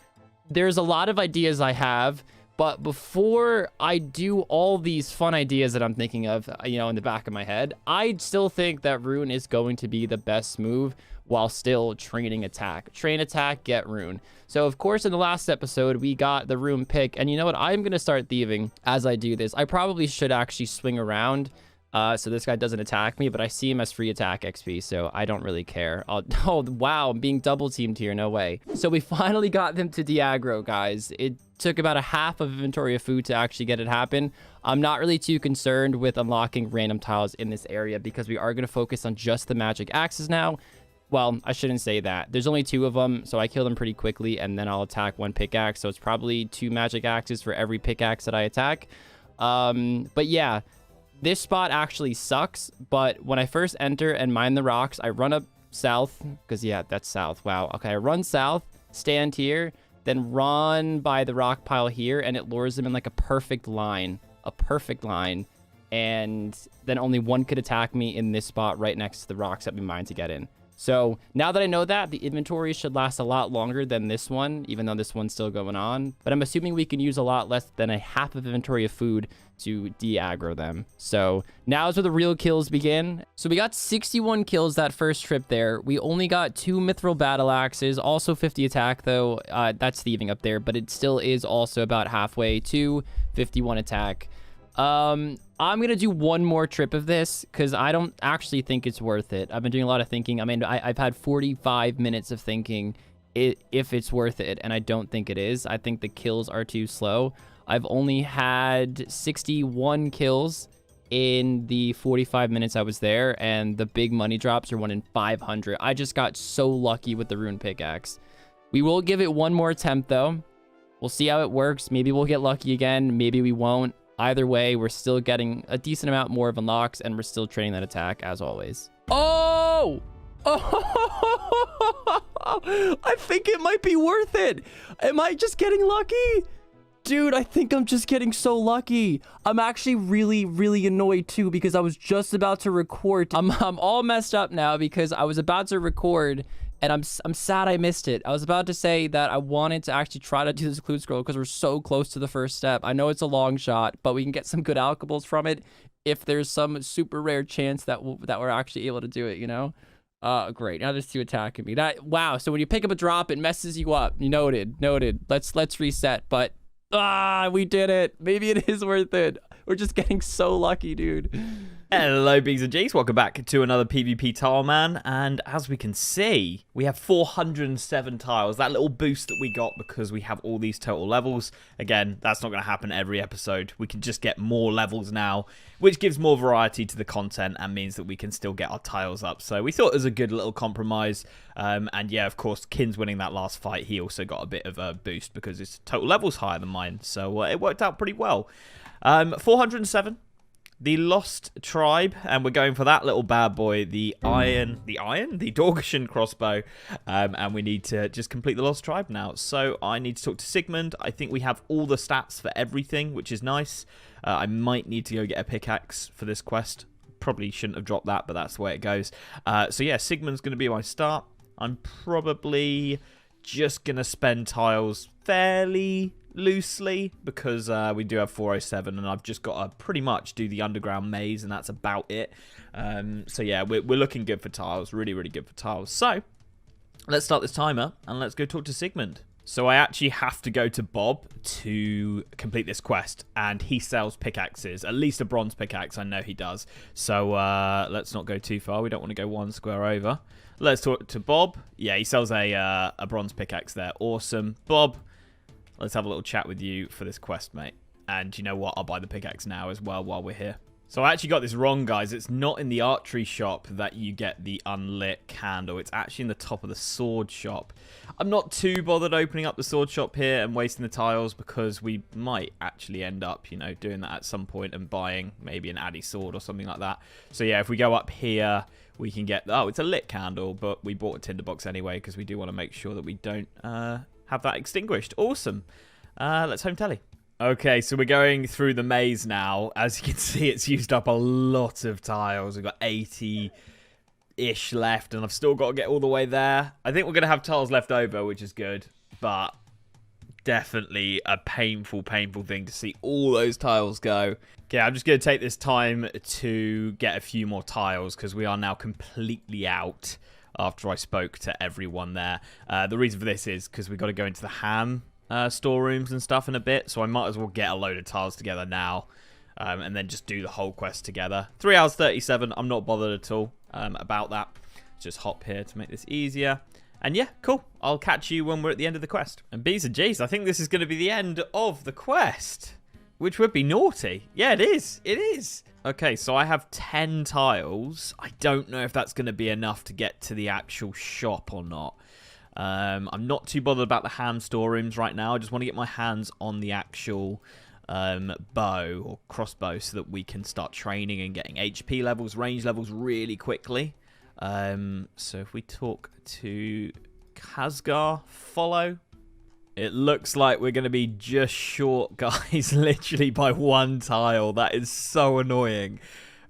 There's a lot of ideas I have, but before I do all these fun ideas that I'm thinking of, in the back of my head, I still think that Rune is going to be the best move while still training attack. Train attack, get Rune. So, of course, in the last episode, we got the Rune pick. And you know what? I'm going to start thieving as I do this. I probably should actually swing around so this guy doesn't attack me, but I see him as free attack XP, so I don't really care. Oh, wow, I'm being double teamed here. No way. So we finally got them to de-aggro, guys. It took about a half of inventory of food to actually get it happen. I'm not really too concerned with unlocking random tiles in this area because we are going to focus on just the magic axes now. Well, I shouldn't say that. There's only 2 of them, so I kill them pretty quickly, and then I'll attack 1 pickaxe. So it's probably 2 magic axes for every pickaxe that I attack. But yeah, this spot actually sucks. But when I first enter and mine the rocks, I run up south, because yeah, that's south. Wow. Okay, I run south, stand here, then run by the rock pile here, and it lures them in like a perfect line. And then only 1 could attack me in this spot right next to the rocks that we mined to get in. So now that I know that, the inventory should last a lot longer than this one, even though this one's still going on. But I'm assuming we can use a lot less than a half of inventory of food to de-aggro them. So now is where the real kills begin. So we got 61 kills that first trip there. We only got 2 mithril battle axes, also 50 attack though. That's thieving up there, but it still is also about halfway to 51 attack. I'm gonna do one more trip of this because I don't actually think it's worth it. I've been doing a lot of thinking. I mean, I've had 45 minutes of thinking if it's worth it, and I don't think it is. I think the kills are too slow. I've only had 61 kills in the 45 minutes I was there, and the big money drops are 1 in 500. I just got so lucky with the rune pickaxe. We will give it one more attempt though. We'll see how it works. Maybe we'll get lucky again. Maybe we won't. Either way, we're still getting a decent amount more of unlocks, and we're still training that attack as always. Oh! I think it might be worth it. Am I just getting lucky? Dude, I think I'm just getting so lucky. I'm actually really annoyed too because I was just about to record. I'm all messed up now because I was about to record and I'm sad I missed it. I was about to say that I wanted to actually try to do this clue scroll because we're so close to the first step. I know it's a long shot, but we can get some good alchables from it if there's some super rare chance that we're actually able to do it, you know? Great. Now there's 2 attacking me. Wow. So when you pick up a drop, it messes you up. Noted. Let's reset. But we did it. Maybe it is worth it. We're just getting so lucky, dude. Hello, B's and G's. Welcome back to another PvP Tileman. And as we can see, we have 407 tiles. That little boost that we got because we have all these total levels. Again, that's not going to happen every episode. We can just get more levels now, which gives more variety to the content and means that we can still get our tiles up. So we thought it was a good little compromise. And yeah, of course, Kin's winning that last fight. He also got a bit of a boost because his total level's higher than mine. So it worked out pretty well. 407. The Lost Tribe, and we're going for that little bad boy, the Dorgeshan crossbow, and we need to just complete the Lost Tribe now. So I need to talk to Sigmund. I think we have all the stats for everything, which is nice. I might need to go get a pickaxe for this quest. Probably shouldn't have dropped that, but that's the way it goes. So yeah, Sigmund's going to be my start. I'm probably just going to spend tiles fairly loosely because we do have 407 and I've just got to pretty much do the underground maze and that's about it. So yeah, we're looking good for tiles, really good for tiles. So let's start this timer and let's go talk to Sigmund. So I actually have to go to Bob to complete this quest, and he sells pickaxes, at least a bronze pickaxe. I know he does. So let's not go too far. We don't want to go 1 square over. Let's talk to Bob. Yeah, he sells a bronze pickaxe there. Awesome. Bob, let's have a little chat with you for this quest, mate. And you know what? I'll buy the pickaxe now as well while we're here. So I actually got this wrong, guys. It's not in the archery shop that you get the unlit candle. It's actually in the top of the sword shop. I'm not too bothered opening up the sword shop here and wasting the tiles because we might actually end up, you know, doing that at some point and buying maybe an Addy sword or something like that. So yeah, if we go up here, we can get... Oh, it's a lit candle, but we bought a tinderbox anyway because we do want to make sure that we don't have that extinguished. Awesome. Let's home telly. Okay, so we're going through the maze now. As you can see, it's used up a lot of tiles. We've got 80-ish left, and I've still got to get all the way there. I think we're going to have tiles left over, which is good, but definitely a painful thing to see all those tiles go. Okay, I'm just going to take this time to get a few more tiles, because we are now completely out after I spoke to everyone there. The reason for this is because we've got to go into the ham storerooms and stuff in a bit, so I might as well get a load of tiles together now and then just do the whole quest together. 3 hours 37. I'm not bothered at all about that. Just hop here to make this easier. And yeah, cool. I'll catch you when we're at the end of the quest. And B's and G's, I think this is going to be the end of the quest, which would be naughty. Yeah, it is. It is. Okay, so I have 10 tiles. I don't know if that's going to be enough to get to the actual shop or not. I'm not too bothered about the ham storerooms right now. I just want to get my hands on the actual bow or crossbow so that we can start training and getting HP levels, range levels really quickly. So if we talk to Khazgar, follow. It looks like we're going to be just short, guys, literally by 1 tile. That is so annoying.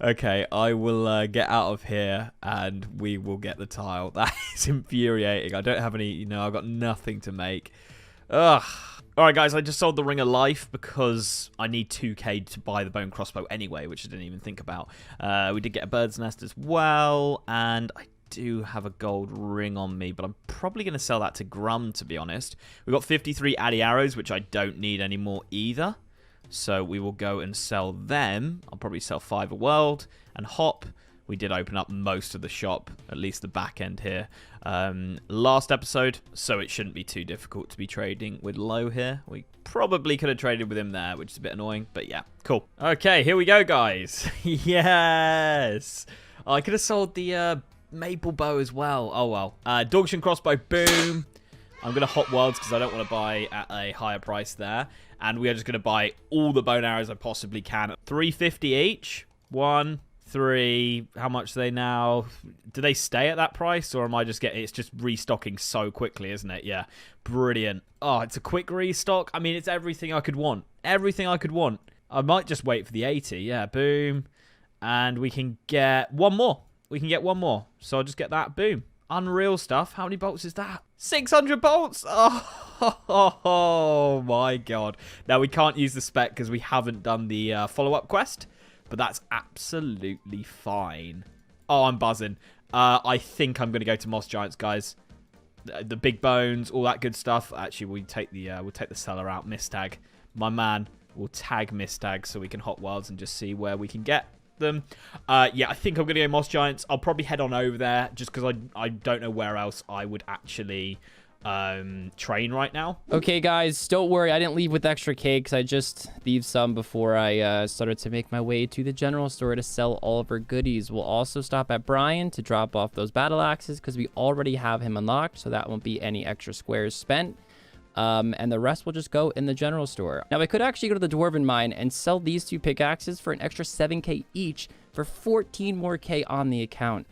Okay, I will get out of here and we will get the tile. That is infuriating. I don't have any, you know, I've got nothing to make. Ugh. Alright guys, I just sold the Ring of Life because I need 2k to buy the bone crossbow anyway, which I didn't even think about. We did get a bird's nest as well, and I do have a gold ring on me, but I'm probably going to sell that to Grum, to be honest. We've got 53 Addy arrows, which I don't need anymore either. So we will go and sell them. I'll probably sell 5 a world and hop. We did open up most of the shop, at least the back end here, last episode, so it shouldn't be too difficult to be trading with Low here. We probably could have traded with him there, which is a bit annoying, but yeah, cool. Okay, here we go, guys. Yes! Oh, I could have sold the maple bow as well. Oh, well. Dogshin crossbow, boom. I'm going to hot worlds because I don't want to buy at a higher price there. And we are just going to buy all the bone arrows I possibly can. 350 each. 1, 3. How much are they now? Do they stay at that price, or am I just getting? It's just restocking so quickly, isn't it? Yeah, brilliant. Oh, it's a quick restock. I mean, it's everything I could want. Everything I could want. I might just wait for the 80. Yeah, boom, and we can get one more. We can get one more. So I'll just get that. Boom. Unreal stuff. How many bolts is that? 600 bolts. Oh my god. Now we can't use the spec because we haven't done the follow-up quest. But that's absolutely fine. Oh, I'm buzzing. I think I'm going to go to Moss Giants, guys. The big bones, all that good stuff. Actually, we'll take the seller out. Mistag. My man will tag Mistag so we can hot wilds and just see where we can get them. Yeah, I think I'm going to go Moss Giants. I'll probably head on over there just because I don't know where else I would actually train right now. Okay, guys, don't worry. I didn't leave with extra cakes. I just thieved some before I started to make my way to the general store to sell all of our goodies. We'll also stop at Brian to drop off those battle axes because we already have him unlocked, so that won't be any extra squares spent. And the rest will just go in the general store. Now, I could actually go to the Dwarven Mine and sell these 2 pickaxes for an extra 7k each for 14 more k on the account.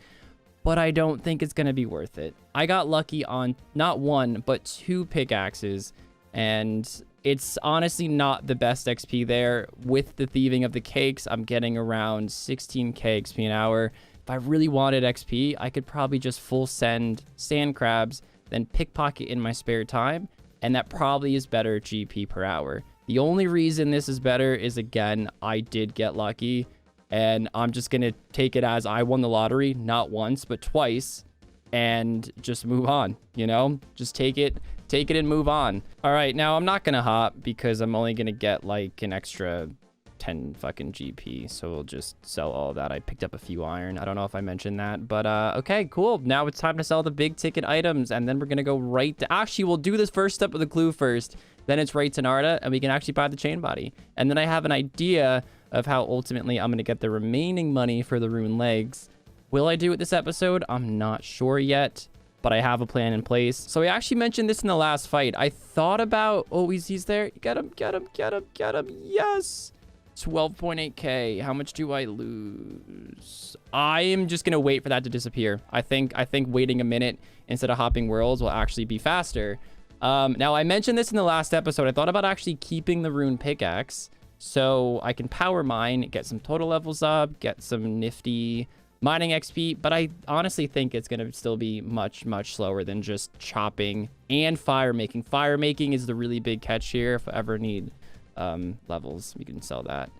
But I don't think it's going to be worth it. I got lucky on not 1, but 2 pickaxes, and it's honestly not the best XP there. With the thieving of the cakes, I'm getting around 16k XP an hour. If I really wanted XP, I could probably just full send sand crabs, then pickpocket in my spare time, and that probably is better GP per hour. The only reason this is better is, again, I did get lucky. And I'm just going to take it as I won the lottery, not once, but twice, and just move on, you know? Just take it and move on. All right, now I'm not going to hop because I'm only going to get like an extra 10 fucking GP. So we'll just sell all of that. I picked up a few iron. I don't know if I mentioned that, but okay, cool. Now it's time to sell the big ticket items, and then we're going to go right to... Actually, we'll do this first step with the clue first. Then it's right to Narda, and we can actually buy the chain body. And then I have an idea of how ultimately I'm going to get the remaining money for the rune legs. Will I do it this episode? I'm not sure yet, but I have a plan in place. So I actually mentioned this in the last fight. I thought about... Oh, he's there. Get him, get him, get him, get him. Yes! 12.8k. How much do I lose? I am just going to wait for that to disappear. I think waiting a minute instead of hopping worlds will actually be faster. Now, I mentioned this in the last episode. I thought about actually keeping the rune pickaxe so I can power mine, get some total levels up, get some nifty mining XP, but I honestly think it's going to still be much, much slower than just chopping and fire making. Fire making is the really big catch here. If I ever need levels, we can sell that.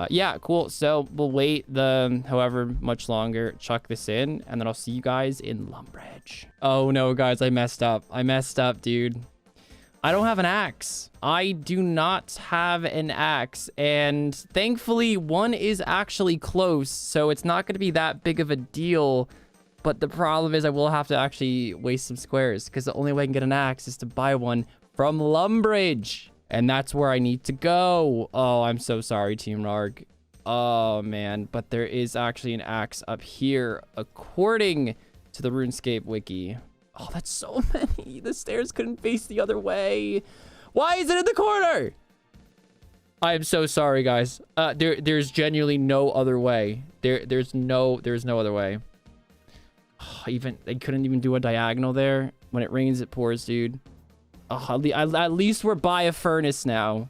Yeah, cool. So we'll wait however much longer, chuck this in, and then I'll see you guys in Lumbridge. Oh no, guys, I messed up. I messed up, dude. I don't have an axe. I do not have an axe, and thankfully one is actually close, so it's not going to be that big of a deal. But the problem is I will have to actually waste some squares because the only way I can get an axe is to buy one from Lumbridge. And that's where I need to go. Oh, I'm so sorry, Team Rargh. Oh, man. But there is actually an axe up here, according to the RuneScape wiki. Oh, that's so many. The stairs couldn't face the other way. Why is it in the corner? I am so sorry, guys. There's genuinely no other way. There's no other way. Oh, they couldn't even do a diagonal there. When it rains, it pours, dude. Oh, at least we're by a furnace now.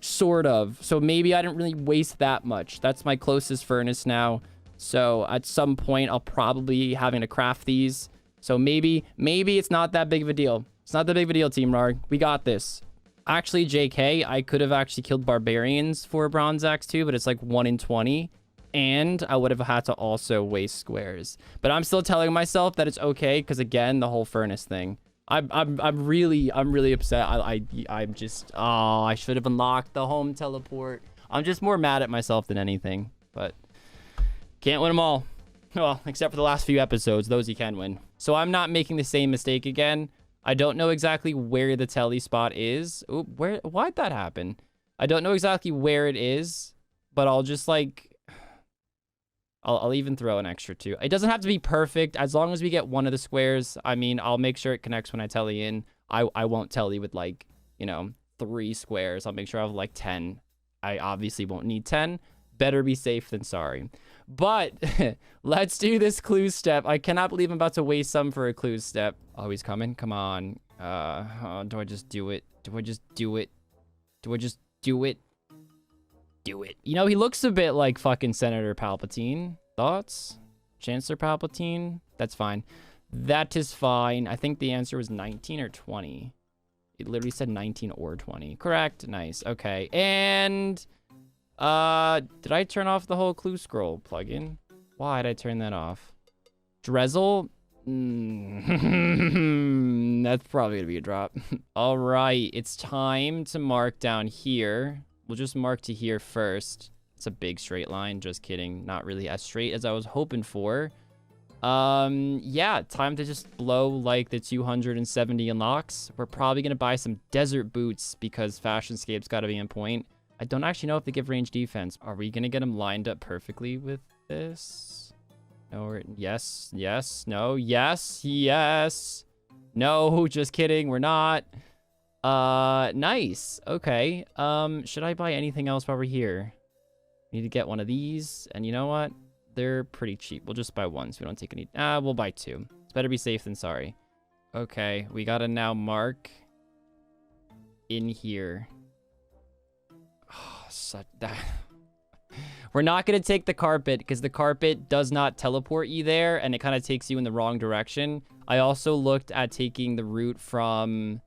sort of. So maybe I didn't really waste that much. That's my closest furnace now. So at some point, I'll probably be having to craft these. So maybe it's not that big of a deal. It's not that big of a deal, Team Rargh. We got this. Actually, JK, I could have actually killed barbarians for a bronze axe too, but it's like 1 in 20. And I would have had to also waste squares. But I'm still telling myself that it's okay, because again, the whole furnace thing. I'm really upset. I'm just, oh, I should have unlocked the home teleport. I'm just more mad at myself than anything. But can't win them all. Well, except for the last few episodes, those you can win. So I'm not making the same mistake again. I don't know exactly where the tele spot is. Ooh, why'd that happen? I don't know exactly where it is, but I'll just like, I'll even throw an extra 2. It doesn't have to be perfect. As long as we get one of the squares, I mean, I'll make sure it connects when I tele in. I won't tele with like, you know, 3 squares. I'll make sure I have like 10. I obviously won't need 10. Better be safe than sorry. But let's do this clue step. I cannot believe I'm about to waste some for a clue step. Oh, he's coming. Come on. Do I just do it? Do I just do it? Do I just do it? Do it. You know, he looks a bit like fucking Senator Palpatine. Thoughts? Chancellor Palpatine? That's fine. That is fine. I think the answer was 19 or 20. It literally said 19 or 20. Correct. Nice. Okay. And did I turn off the whole clue scroll plugin? Why did I turn that off? Drizzle? That's probably gonna be a drop. All right, it's time to mark down here. We'll just mark to here first. It's a big straight line. Just kidding. Not really as straight as I was hoping for. Yeah, time to just blow like the 270 unlocks. We're probably gonna buy some desert boots because Fashionscape's got to be in point. I don't actually know if they give range defense. Are we gonna get them lined up perfectly with this? No, yes, yes, no, yes, yes. No, just kidding, we're not. Nice, okay. Should I buy anything else while we're here? Need to get one of these, and you know what? They're pretty cheap. We'll just buy one so we don't take any. We'll buy 2. It's better be safe than sorry. Okay, we gotta now mark in here. Oh, such that. We're not going to take the carpet because the carpet does not teleport you there and it kind of takes you in the wrong direction. I also looked at taking the route from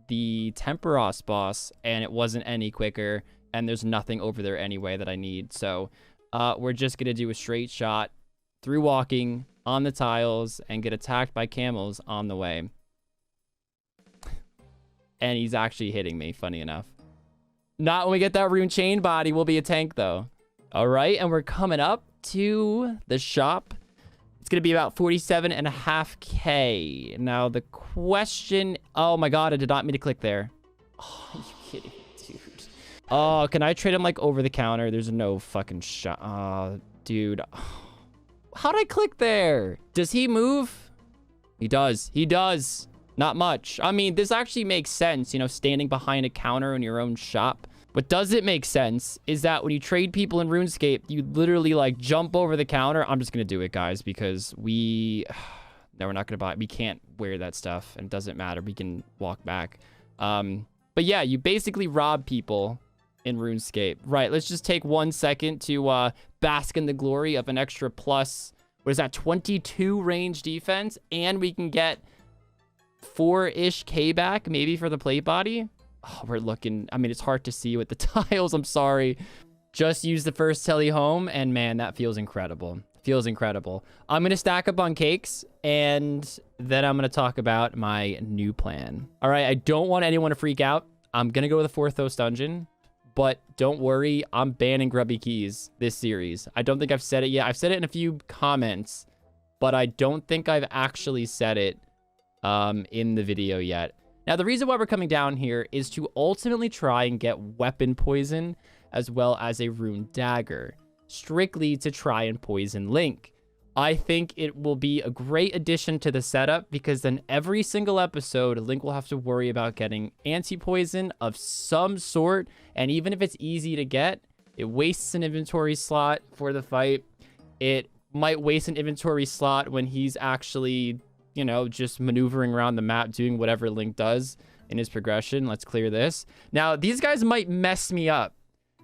the Temperos boss and it wasn't any quicker and there's nothing over there anyway that I need. So we're just going to do a straight shot through walking on the tiles and get attacked by camels on the way. And he's actually hitting me, funny enough. Not when we get that rune chain body. We'll be a tank, though. All right, and we're coming up to the shop. It's going to be about 47.5K. Now, the question... Oh, my God, I did not mean to click there. Oh, are you kidding, dude? Oh, can I trade him, like, over the counter? There's no fucking shot. Oh, dude. How'd I click there? Does he move? He does. He does. Not much. I mean, this actually makes sense, you know, standing behind a counter in your own shop. What doesn't make sense is that when you trade people in RuneScape, you literally, like, jump over the counter. I'm just going to do it, guys, because we... No, we're not going to buy it. We can't wear that stuff, and it doesn't matter. We can walk back. But, yeah, you basically rob people in RuneScape. Right, let's just take 1 second to bask in the glory of an extra plus... What is that? 22 range defense, and we can get... 4-ish K back, maybe for the plate body. Oh, we're looking... I mean, it's hard to see with the tiles. I'm sorry. Just use the first tele home, and man, that feels incredible. Feels incredible. I'm going to stack up on cakes, and then I'm going to talk about my new plan. All right, I don't want anyone to freak out. I'm going to go to the 4th host dungeon, but don't worry. I'm banning grubby keys this series. I don't think I've said it yet. I've said it in a few comments, but I don't think I've actually said it in the video yet. Now, the reason why we're coming down here is to ultimately try and get weapon poison as well as a rune dagger, strictly to try and poison Link. I think it will be a great addition to the setup because then every single episode, Link will have to worry about getting anti-poison of some sort, and even if it's easy to get, it wastes an inventory slot for the fight. It might waste an inventory slot when he's actually... you know, just maneuvering around the map, doing whatever Link does. in his progression. Let's clear this. Now, these guys might mess me up.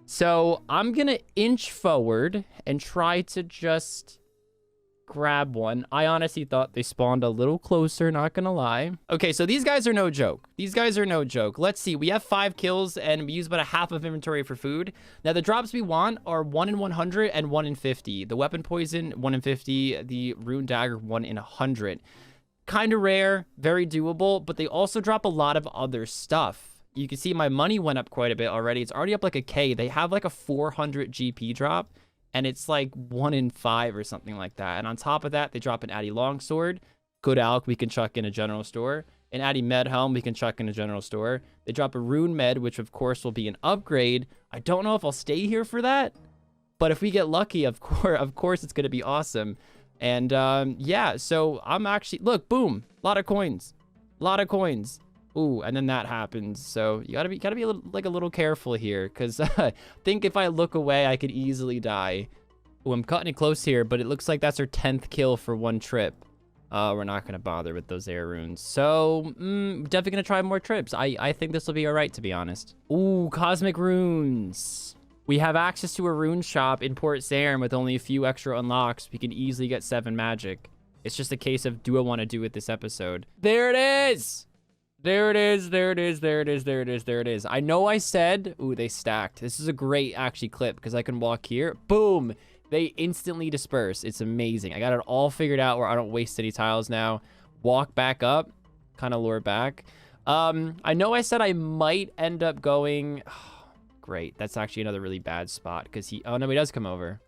So I'm going to inch forward and try to just grab one. I honestly thought they spawned a little closer, not gonna lie. Okay, so these guys are no joke. These guys are no joke. Let's see. We have 5 kills and we use about a half of inventory for food. Now, the drops we want are 1 in 100 and 1 in 50. The weapon poison, 1 in 50. The rune dagger, 1 in 100. Kind of rare, very doable, but they also drop a lot of other stuff. You can see my money went up quite a bit already. It's already up like a K. They have like a 400 GP drop. And it's like 1 in 5 or something like that. And on top of that, they drop an Addy Longsword. Good Alk, we can chuck in a general store. An Addy Med Helm, we can chuck in a general store. They drop a Rune Med, which of course will be an upgrade. I don't know if I'll stay here for that. But if we get lucky, of course it's going to be awesome. And yeah, so I'm actually... Look, boom. A lot of coins. A lot of coins. Ooh, and then that happens. So you gotta be a little careful here, because I think if I look away, I could easily die. Ooh, I'm cutting it close here, but it looks like that's our 10th kill for one trip. We're not gonna bother with those air runes. So definitely gonna try more trips. I think this will be all right, to be honest. Ooh, cosmic runes. We have access to a rune shop in Port Sarim with only a few extra unlocks. We can easily get 7 magic. It's just a case of, do I want to do it this episode? There it is. There it is, there it is, there it is, there it is, there it is. I know I said, ooh, they stacked. This is a great, actually, clip, because I can walk here. Boom! They instantly disperse. It's amazing. I got it all figured out where I don't waste any tiles now. Walk back up, kind of lure back. I know I said I might end up going... Oh, great. That's actually another really bad spot, because he... Oh, no, he does come over.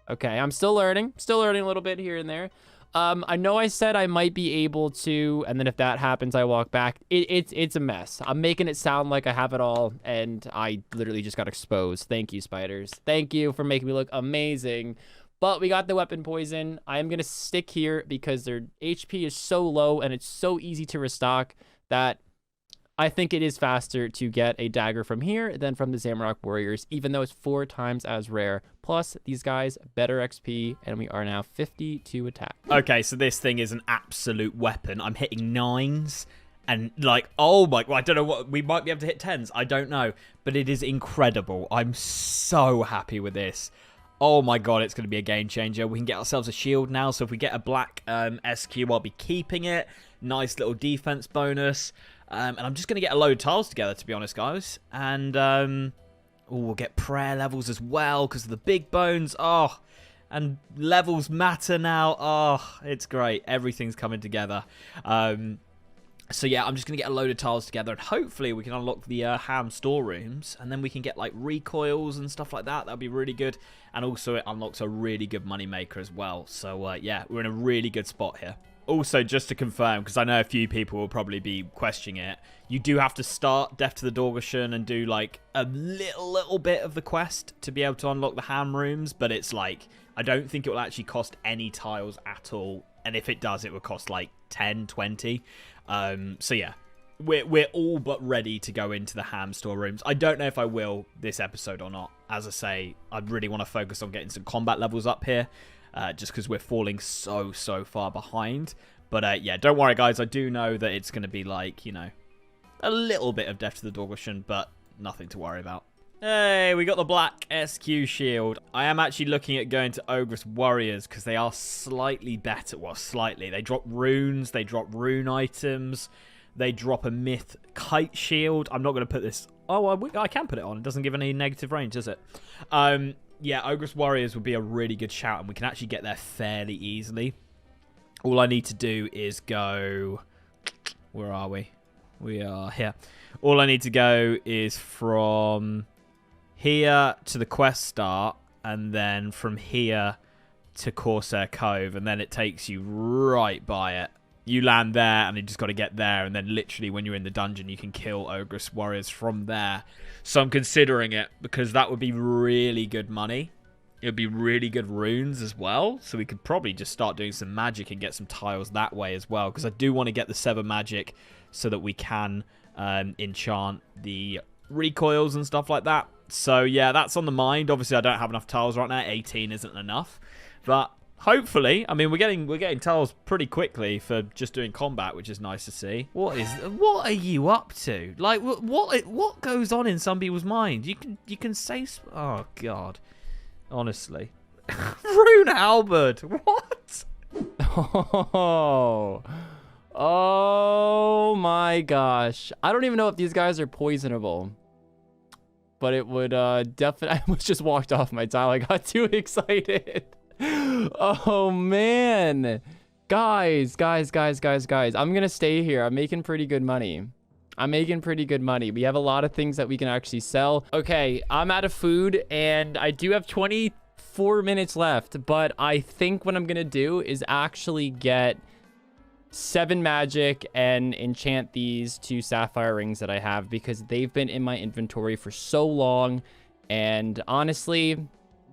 Okay, I'm still learning. Still learning a little bit here and there. I know I said I might be able to, and then if that happens, I walk back. It's a mess. I'm making it sound like I have it all, and I literally just got exposed. Thank you, spiders. Thank you for making me look amazing. But we got the weapon poison. I am going to stick here because their HP is so low, and it's so easy to restock that I think it is faster to get a dagger from here than from the Zamorak Warriors, even though it's 4 times as rare. Plus, these guys, better XP, and we are now 52 attack. Okay, so this thing is an absolute weapon. I'm hitting 9s, and like, oh my, well, I don't know what, we might be able to hit 10s. I don't know, but it is incredible. I'm so happy with this. Oh my god, it's going to be a game changer. We can get ourselves a shield now, so if we get a black SQ, I'll be keeping it. Nice little defense bonus. And I'm just going to get a load of tiles together, to be honest, guys. And we'll get prayer levels as well because of the big bones. Oh, and levels matter now. Oh, it's great. Everything's coming together. So yeah, I'm just going to get a load of tiles together, and hopefully we can unlock the ham storerooms, and then we can get like recoils and stuff like that. That'll be really good. And also it unlocks a really good money maker as well. So yeah, we're in a really good spot here. Also, just to confirm, because I know a few people will probably be questioning it, you do have to start Death to the Dorgashan and do like a little bit of the quest to be able to unlock the ham rooms, but it's like, I don't think it will actually cost any tiles at all, and if it does, it will cost like 10, 20. So yeah, we're all but ready to go into the ham storerooms. I don't know if I will this episode or not. As I say, I really want to focus on getting some combat levels up here. Just because we're falling so far behind. But yeah, don't worry, guys. I do know that it's going to be like, you know, a little bit of Death to the Dorgashan, but nothing to worry about. Hey, we got the black SQ shield. I am actually looking at going to Ogress Warriors because they are slightly better. Well, slightly. They drop runes. They drop rune items. They drop a myth kite shield. I'm not going to put this... Oh, I can put it on. It doesn't give any negative range, does it? Yeah, Ogress Warriors would be a really good shout, and we can actually get there fairly easily. All I need to do is go... Where are we? We are here. All I need to go is from here to the quest start, and then from here to Corsair Cove, and then it takes you right by it. You land there, and you just got to get there, and then literally when you're in the dungeon, you can kill Ogress Warriors from there. So I'm considering it, because that would be really good money. It would be really good runes as well, so we could probably just start doing some magic and get some tiles that way as well, because I do want to get the 7 magic so that we can enchant the recoils and stuff like that. So yeah, that's on the mind. Obviously, I don't have enough tiles right now. 18 isn't enough, but Hopefully. I mean, we're getting tiles pretty quickly for just doing combat, which is nice to see. What are you up to? Like, what goes on in some people's mind? You can say, oh god, honestly, Rune Albert, what? Oh my gosh, I don't even know if these guys are poisonable, but it would definitely. I almost just walked off my tile. I got too excited. Oh man, guys, I'm gonna stay here. I'm making pretty good money. We have a lot of things that we can actually sell. Okay, I'm out of food and I do have 24 minutes left, but I think what I'm gonna do is actually get 7 magic and enchant these 2 sapphire rings that I have, because they've been in my inventory for so long. And honestly,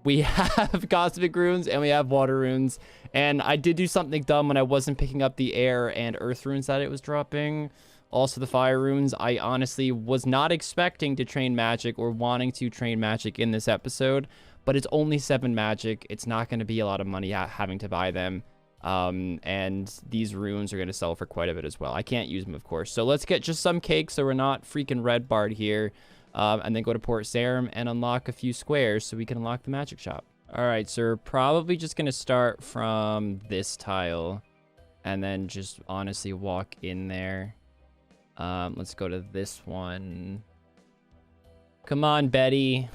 we have cosmic runes and we have water runes, and I did do something dumb when I wasn't picking up the air and earth runes that it was dropping. Also the fire runes. I honestly was not expecting to train magic or wanting to train magic in this episode, but it's only 7 magic. It's not going to be a lot of money having to buy them. And these runes are going to sell for quite a bit as well. I can't use them, of course. So let's get just some cakes so we're not freaking red barred here. And then go to Port Sarum and unlock a few squares so we can unlock the magic shop. All right, so we're probably just going to start from this tile and then just honestly walk in there. Let's go to this one. Come on, Betty.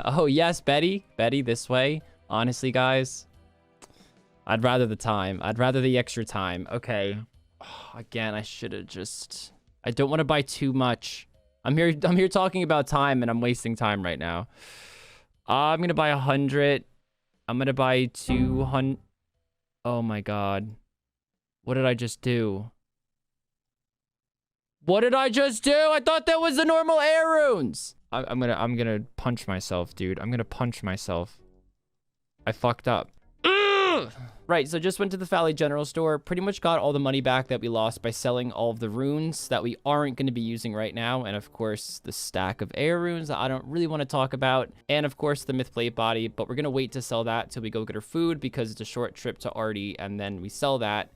Oh, yes, Betty. Betty, this way. Honestly, guys, I'd rather the time. I'd rather the extra time. Okay. Oh, again, I should have just... I don't want to buy too much. I'm here talking about time, and I'm wasting time right now. I'm going to buy 100. I'm going to buy 200. Oh, my God. What did I just do? What did I just do? I thought that was the normal air runes. I'm gonna punch myself, dude. I'm gonna punch myself. I fucked up. Ugh! Right, so just went to the Valley General Store. Pretty much got all the money back that we lost by selling all of the runes that we aren't going to be using right now. And of course, the stack of air runes that I don't really want to talk about. And of course, the myth plate body. But we're going to wait to sell that till we go get our food, because it's a short trip to Artie. And then we sell that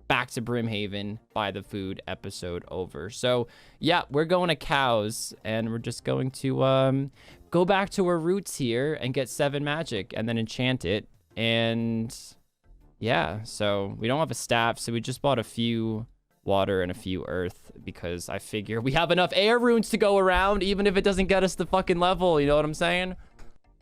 back to Brimhaven, buy the food, episode over. So yeah, we're going to cows, and we're just going to go back to our roots here and get 7 magic and then enchant it. And yeah, so we don't have a staff, so we just bought a few water and a few earth, because I figure we have enough air runes to go around, even if it doesn't get us the fucking level, you know what I'm saying?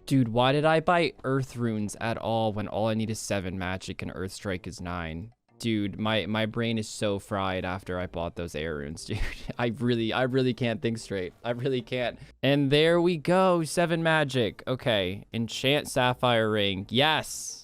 Dude, why did I buy earth runes at all when all I need is 7 magic and earth strike is 9? Dude, my brain is so fried after I bought those air runes, dude. I really can't think straight. I really can't. And there we go, 7 magic. Okay, enchant sapphire ring. Yes.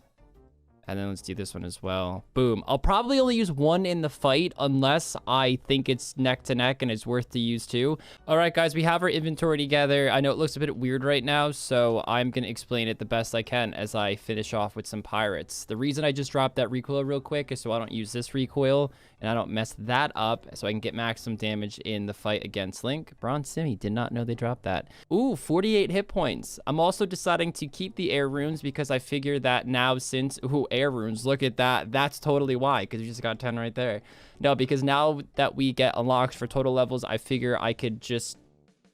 And then let's do this one as well. Boom. I'll probably only use 1 in the fight unless I think it's neck to neck and it's worth to use 2. All right, guys, we have our inventory together. I know it looks a bit weird right now, so I'm going to explain it the best I can as I finish off with some pirates. The reason I just dropped that recoil real quick is so I don't use this recoil and I don't mess that up, so I can get maximum damage in the fight against Link. Bronze Simi, did not know they dropped that. Ooh, 48 hit points. I'm also deciding to keep the air runes because I figure that now since... Ooh, air runes, look at that. That's totally why, because you just got 10 right there. No, because now that we get unlocked for total levels, I figure I could just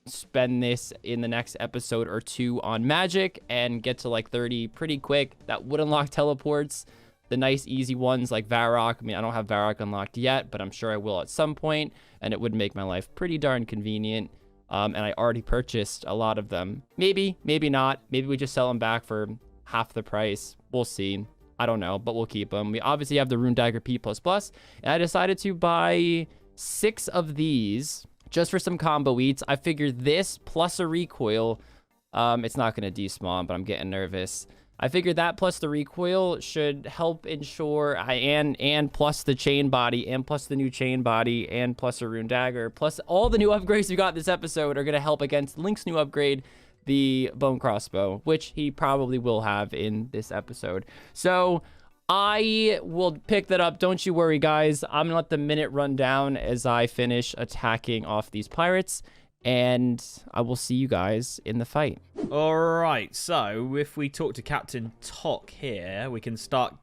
spend this in the next episode or 2 on magic and get to like 30 pretty quick. That would unlock teleports, the nice easy ones like Varrock. I mean, I don't have Varrock unlocked yet, but I'm sure I will at some point, and it would make my life pretty darn convenient. And I already purchased a lot of them. Maybe not. Maybe we just sell them back for half the price. We'll see. I don't know, but we'll keep them. We obviously have the Rune Dagger P++, and I decided to buy 6 of these just for some combo eats. I figured this plus a recoil, it's not going to despawn, but I'm getting nervous. I figured that plus the recoil should help ensure and plus the chain body and plus the new chain body and plus a Rune Dagger plus all the new upgrades we got this episode are going to help against Link's new upgrade, the bone crossbow, which he probably will have in this episode. So I will pick that up. Don't you worry, guys. I'm gonna let the minute run down as I finish attacking off these pirates, and I will see you guys in the fight. All right, so if we talk to Captain Tok here, we can start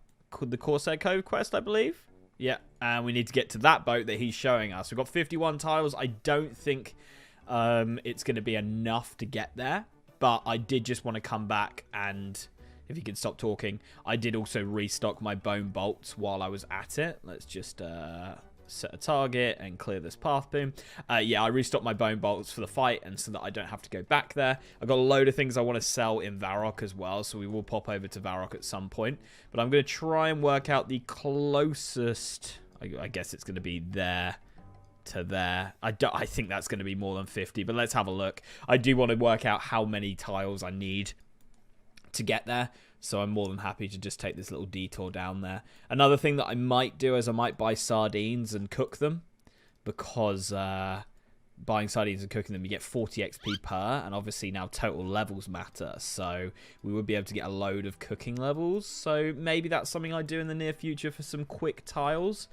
the Corsair Cove quest, I believe. Yeah, and we need to get to that boat that he's showing us. We've got 51 tiles. I don't think it's going to be enough to get there, but I did just want to come back and, if you could stop talking, I did also restock my bone bolts while I was at it. Let's just set a target and clear this path. Boom. Yeah, I restocked my bone bolts for the fight, and so that I don't have to go back there. I've got a load of things I want to sell in Varrock as well, so we will pop over to Varrock at some point. But I'm going to try and work out the closest. I guess it's going to be there to there. I think that's going to be more than 50, but let's have a look. I do want to work out how many tiles I need to get there, so I'm more than happy to just take this little detour down there. Another thing that I might do is I might buy sardines and cook them, because buying sardines and cooking them, you get 40 XP per, and obviously now total levels matter, so we would be able to get a load of cooking levels. So maybe that's something I do in the near future for some quick tiles.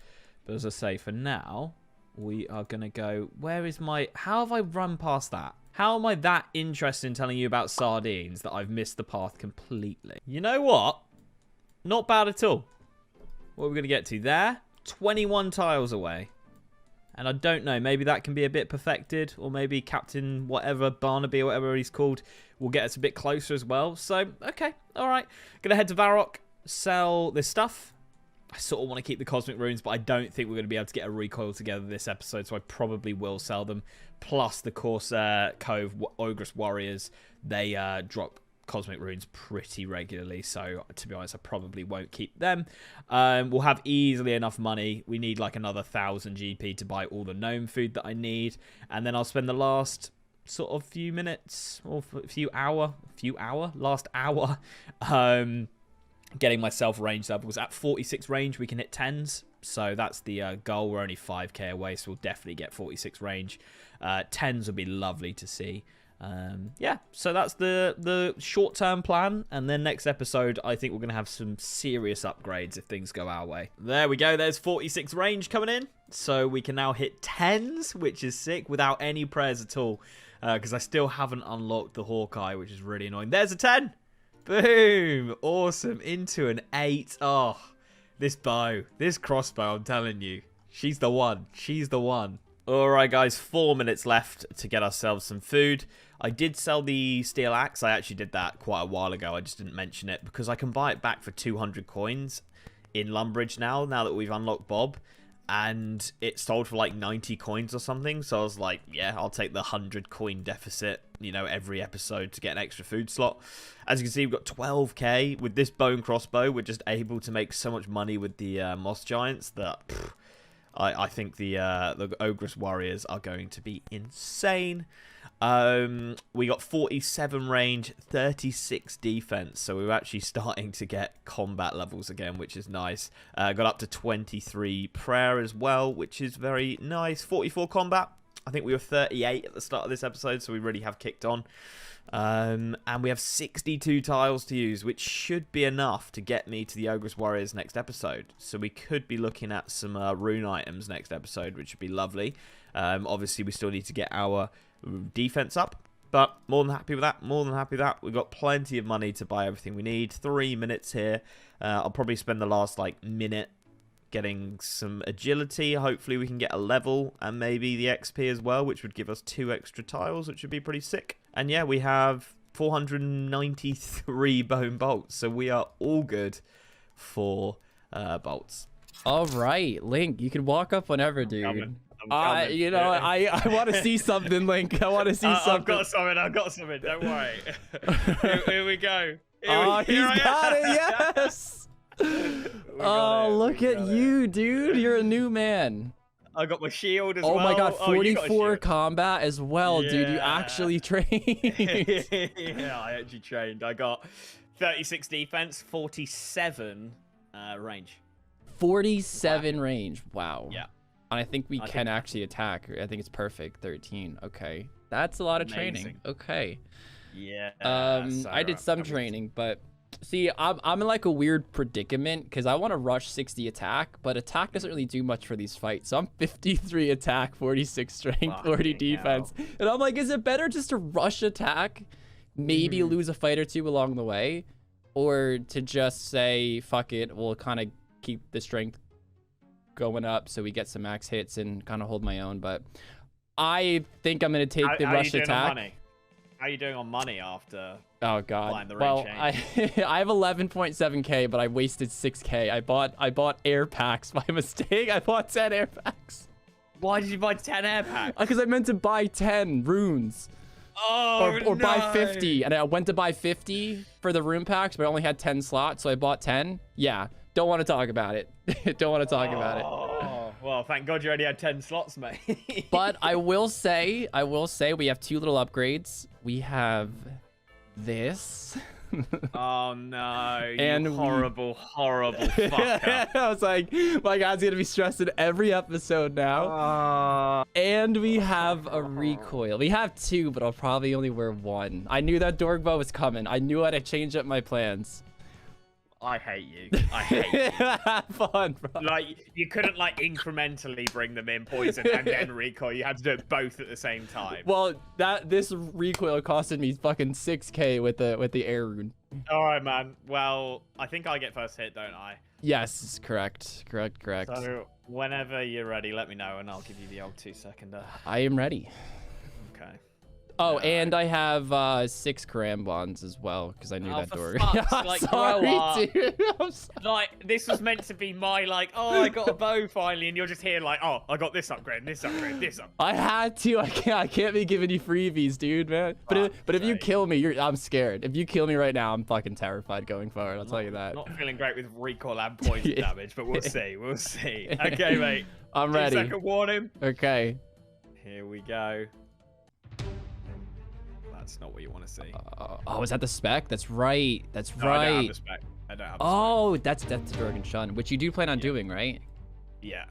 But as I say, for now, we are going to go... Where is my... How have I run past that? How am I that interested in telling you about sardines that I've missed the path completely? You know what? Not bad at all. What are we going to get to there? 21 tiles away. And I don't know. Maybe that can be a bit perfected. Or maybe Captain whatever, Barnaby or whatever he's called, will get us a bit closer as well. So, okay. All right. Going to head to Varrock. Sell this stuff. I sort of want to keep the cosmic runes, but I don't think we're going to be able to get a recoil together this episode, so I probably will sell them. Plus the Corsair Cove Ogress Warriors, they drop cosmic runes pretty regularly, so to be honest, I probably won't keep them. We'll have easily enough money. We need like another 1,000 GP to buy all the gnome food that I need, and then I'll spend the last sort of few minutes or last hour, getting myself range levels. At 46 range, we can hit 10s. So that's the goal. We're only 5k away, so we'll definitely get 46 range. 10s would be lovely to see. Yeah, so that's the short-term plan. And then next episode, I think we're going to have some serious upgrades if things go our way. There we go. There's 46 range coming in. So we can now hit 10s, which is sick, without any prayers at all. Because I still haven't unlocked the Hawkeye, which is really annoying. There's a 10! Boom! Awesome. Into an 8. Oh, this bow. This crossbow, I'm telling you. She's the one. She's the one. Alright, guys. 4 minutes left to get ourselves some food. I did sell the steel axe. I actually did that quite a while ago. I just didn't mention it because I can buy it back for 200 coins in Lumbridge now that we've unlocked Bob. And it sold for like 90 coins or something. So I was like, yeah, I'll take the 100 coin deficit, you know, every episode to get an extra food slot. As you can see, we've got 12k. With this bone crossbow, we're just able to make so much money with the moss giants that I think the Ogress Warriors are going to be insane. We got 47 range, 36 defense, so we're actually starting to get combat levels again, which is nice. Got up to 23 prayer as well, which is very nice. 44 combat. I think we were 38 at the start of this episode, so we really have kicked on. And we have 62 tiles to use, which should be enough to get me to the Ogress Warriors next episode. So we could be looking at some rune items next episode, which would be lovely. Obviously, we still need to get our defense up, but more than happy with that. More than happy with that. We've got plenty of money to buy everything we need. 3 minutes here. I'll probably spend the last like minute getting some agility. Hopefully we can get a level and maybe the XP as well, which would give us 2 extra tiles, which would be pretty sick. And yeah, we have 493 bone bolts, so we are all good for bolts. All right, Link, you can walk up whenever, dude. I'm coming. You know, I want to see something, Link. I want to see something. I've got something. Don't worry. Here we go. He's got it. Yes. Look at you, dude. You're a new man. I got my shield as well. Oh my god, 44 Oh, combat as well, yeah. dude. You actually trained. Yeah, I actually trained. I got 36 defense, 47 range. 47 range. Wow. Yeah. And I think we can actually attack. I think it's perfect. 13. Okay. That's a lot of training. Okay. Yeah. I did some training, but see, I'm in like a weird predicament because I want to rush 60 attack, but attack doesn't really do much for these fights. So I'm 53 attack, 46 strength, 40 defense. Hell. And I'm like, is it better just to rush attack, maybe lose a fight or two along the way? or to just say, fuck it, we'll kind of keep the strength going up so we get some max hits and kind of hold my own. But I think I'm going to take the rush attack. How are you doing on money after? Oh God. Well, I have 11.7k, but I wasted 6k. I bought air packs by mistake. I bought 10 air packs. Why did you buy 10 air packs? Because I meant to buy 10 runes. Oh, or no. buy 50, and I went to buy 50 for the rune packs, but I only had 10 slots, so I bought 10. Yeah, don't want to talk about it. Don't want to talk about it. Oh, well, thank God you only had 10 slots, mate. But I will say we have 2 little upgrades. We have this. Oh no, and you horrible fucker. I was like, my God's gonna be stressing every episode now. And we have a recoil. We have 2, but I'll probably only wear 1. I knew that Dorkbow was coming. I knew I had to change up my plans. I hate you. I hate you. Have fun, bro. Like, you couldn't, like, incrementally bring them in poison and then recoil. You had to do it both at the same time. Well, this recoil costed me fucking 6k with the air rune. All right, man. Well, I think I get first hit, don't I? Yes, correct. So, whenever you're ready, let me know, and I'll give you the old 2-seconder. I am ready. Okay. Oh, and I have 6 Karambons as well, because I knew that door. Like, sorry, dude. I'm sorry. Like, this was meant to be my, like, oh, I got a bow finally, and you're just here like, oh, I got this upgrade, and this upgrade, this upgrade. I had to. I can't be giving you freebies, dude, man. But if you kill me, I'm scared. If you kill me right now, I'm fucking terrified going forward. I'll tell you that. Not feeling great with recoil and poison damage, but we'll see. We'll see. Okay, mate. I'm ready. 2-second warning. Okay. Here we go. That's not what you want to see. Oh, is that the spec? That's right. That's No, right. I don't have the spec. I don't have the Oh, that's the Dragon Shun, which you do plan on doing, right? spec. Yeah.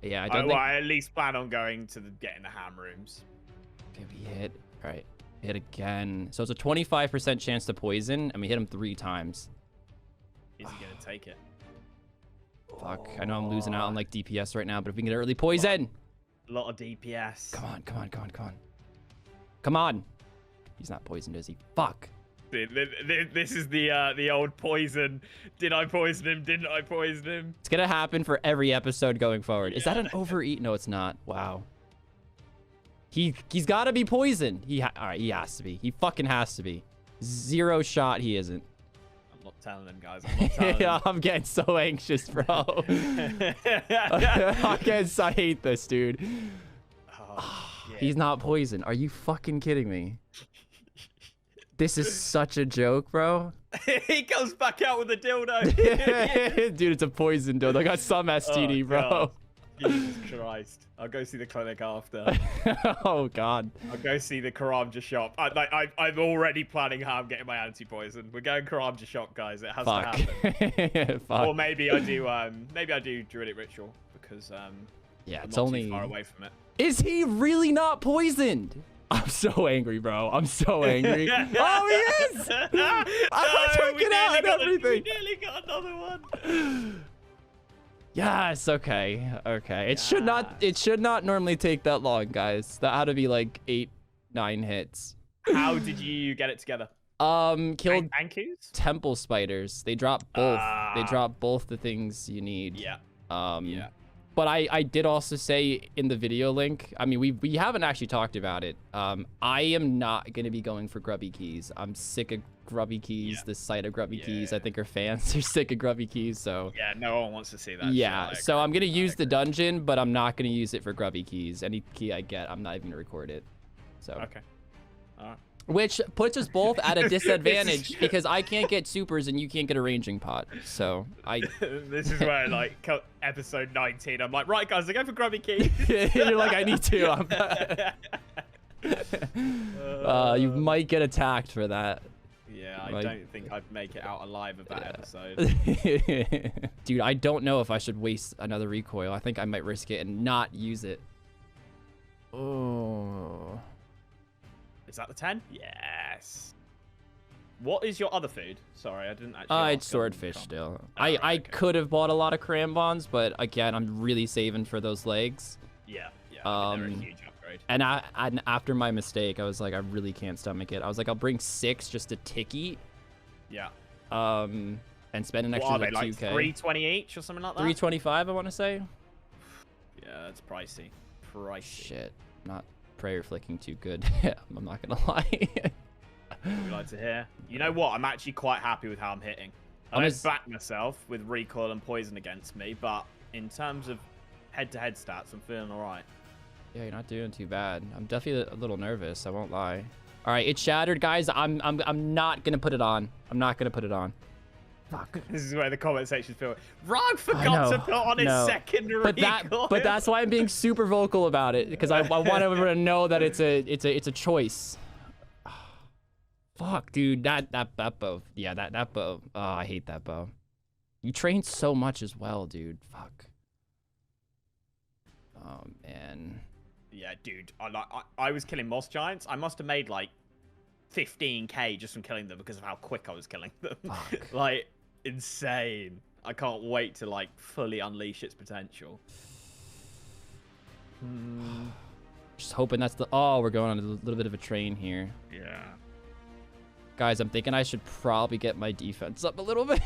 Yeah, I Well, don't think... I at least plan on going to getting the ham rooms. Okay, we hit. All right. Hit again. So it's a 25% chance to poison, and we hit him 3 times. Is he going to take it? Fuck. I know I'm losing out on, like, DPS right now, but if we can get early poison. A lot of DPS. Come on. Come on. He's not poisoned, is he? Fuck. This is the old poison. Did I poison him? Didn't I poison him? It's gonna happen for every episode going forward. Is that an overeat? No, it's not. Wow. He's got to be poisoned. All right, he has to be. He fucking has to be. 0 shot he isn't. I'm not telling them, guys. I'm not telling them. I'm getting so anxious, bro. I hate this, dude. Oh, He's not poisoned. Are you fucking kidding me? This is such a joke, bro. He comes back out with a dildo. Dude, it's a poison dildo. I got some STD, bro. God. Jesus Christ. I'll go see the clinic after. Oh, God. I'll go see the Karamja shop. I'm already planning how I'm getting my anti-poison. We're going Karamja shop, guys. It has to happen. Fuck. Or maybe I do Druidic Ritual, because yeah, I'm it's not only too far away from it. Is he really not poisoned? I'm so angry, bro. I'm so angry. Oh, he is! I took it out and everything. We nearly got another one. Yes, okay. It should not normally take that long, guys. That had to be like 8-9 hits. How did you get it together? Killed Ankus? temple spiders. They drop both. They drop both the things you need. Yeah. Yeah. But I did also say in the video link, I mean, we haven't actually talked about it. I am not going to be going for grubby keys. I'm sick of grubby keys. Yeah. The sight of grubby keys. I think our fans are sick of grubby keys, so... Yeah, no one wants to see that. Yeah, so I'm going to use the dungeon, but I'm not going to use it for grubby keys. Any key I get, I'm not even going to record it. So... Okay. All right. Which puts us both at a disadvantage because I can't get supers and you can't get a ranging pot. So This is where, like, episode 19, I'm like, right, guys, I go for grubby keys. You're like, I need to. You might get attacked for that. Yeah, I don't think I'd make it out alive of that episode. Dude, I don't know if I should waste another recoil. I think I might risk it and not use it. Oh. Is that the 10? Yes. What is your other food? Sorry, I didn't actually. It's swordfish still. I could have bought a lot of Karambons, but again, I'm really saving for those legs. Yeah. I mean, they're a huge upgrade. And after my mistake, I was like, I really can't stomach it. I was like, I'll bring 6 just to tick eat. Yeah. and spend an extra What are they, like like 2K. 320 each or something like that? 325, I want to say. Yeah, that's pricey. Pricey. Shit, not prayer flicking too good. I'm not gonna lie. We like to hear. You know what? I'm actually quite happy with how I'm hitting. I don't back myself with recoil and poison against me, but in terms of head-to-head stats, I'm feeling all right. Yeah, you're not doing too bad. I'm definitely a little nervous. I won't lie. All right, it's shattered, guys. I'm not gonna put it on. I'm not gonna put it on. Fuck. This is where the comment section's filled. Rargh forgot to put on his second recoil. But that's why I'm being super vocal about it, because I want everyone to know that it's a choice. Fuck, dude, that bow. Yeah, that bow. Oh, I hate that bow. You train so much as well, dude. Fuck. Oh man. Yeah, dude. I was killing moss giants. I must have made like 15k just from killing them because of how quick I was killing them. Fuck. Like insane. I can't wait to like fully unleash its potential. Just hoping that's the. Oh, we're going on a little bit of a train here. Yeah. Guys, I'm thinking I should probably get my defense up a little bit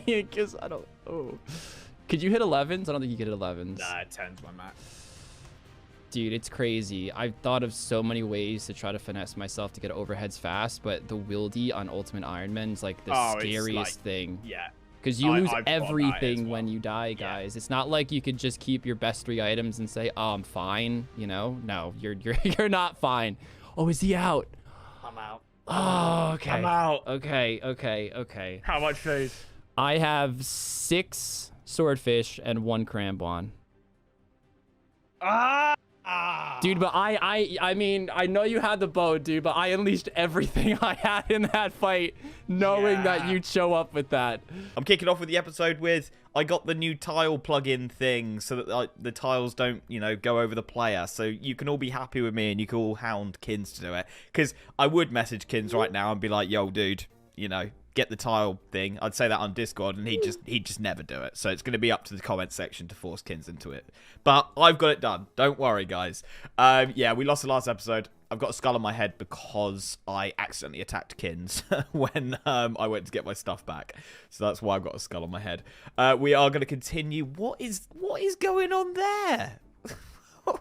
because I don't. Oh, could you hit 11s? I don't think you could hit 11s. Nah, 10's my max. Dude, it's crazy. I've thought of so many ways to try to finesse myself to get overheads fast, but the wildy on Ultimate Iron Man is like the scariest thing. Yeah. Because you lose everything when you die, guys. Yeah. It's not like you could just keep your best 3 items and say, "Oh, I'm fine." You know? No, you're not fine. Oh, is he out? I'm out. Oh, okay. I'm out. Okay. How much food? I have 6 swordfish and 1 crambon. Dude, but I mean, I know you had the bow, dude, but I unleashed everything I had in that fight, knowing that you'd show up with that. I'm kicking off with the episode with, I got the new tile plugin thing so that the tiles don't, you know, go over the player. So you can all be happy with me and you can all hound Kins to do it. Because I would message Kins right now and be like, yo, dude, you know, get the tile thing. I'd say that on Discord and he'd just never do it. So it's going to be up to the comment section to force Kins into it. But I've got it done. Don't worry, guys. Yeah, we lost the last episode. I've got a skull on my head because I accidentally attacked Kins when I went to get my stuff back. So that's why I've got a skull on my head. We are going to continue. What is going on there?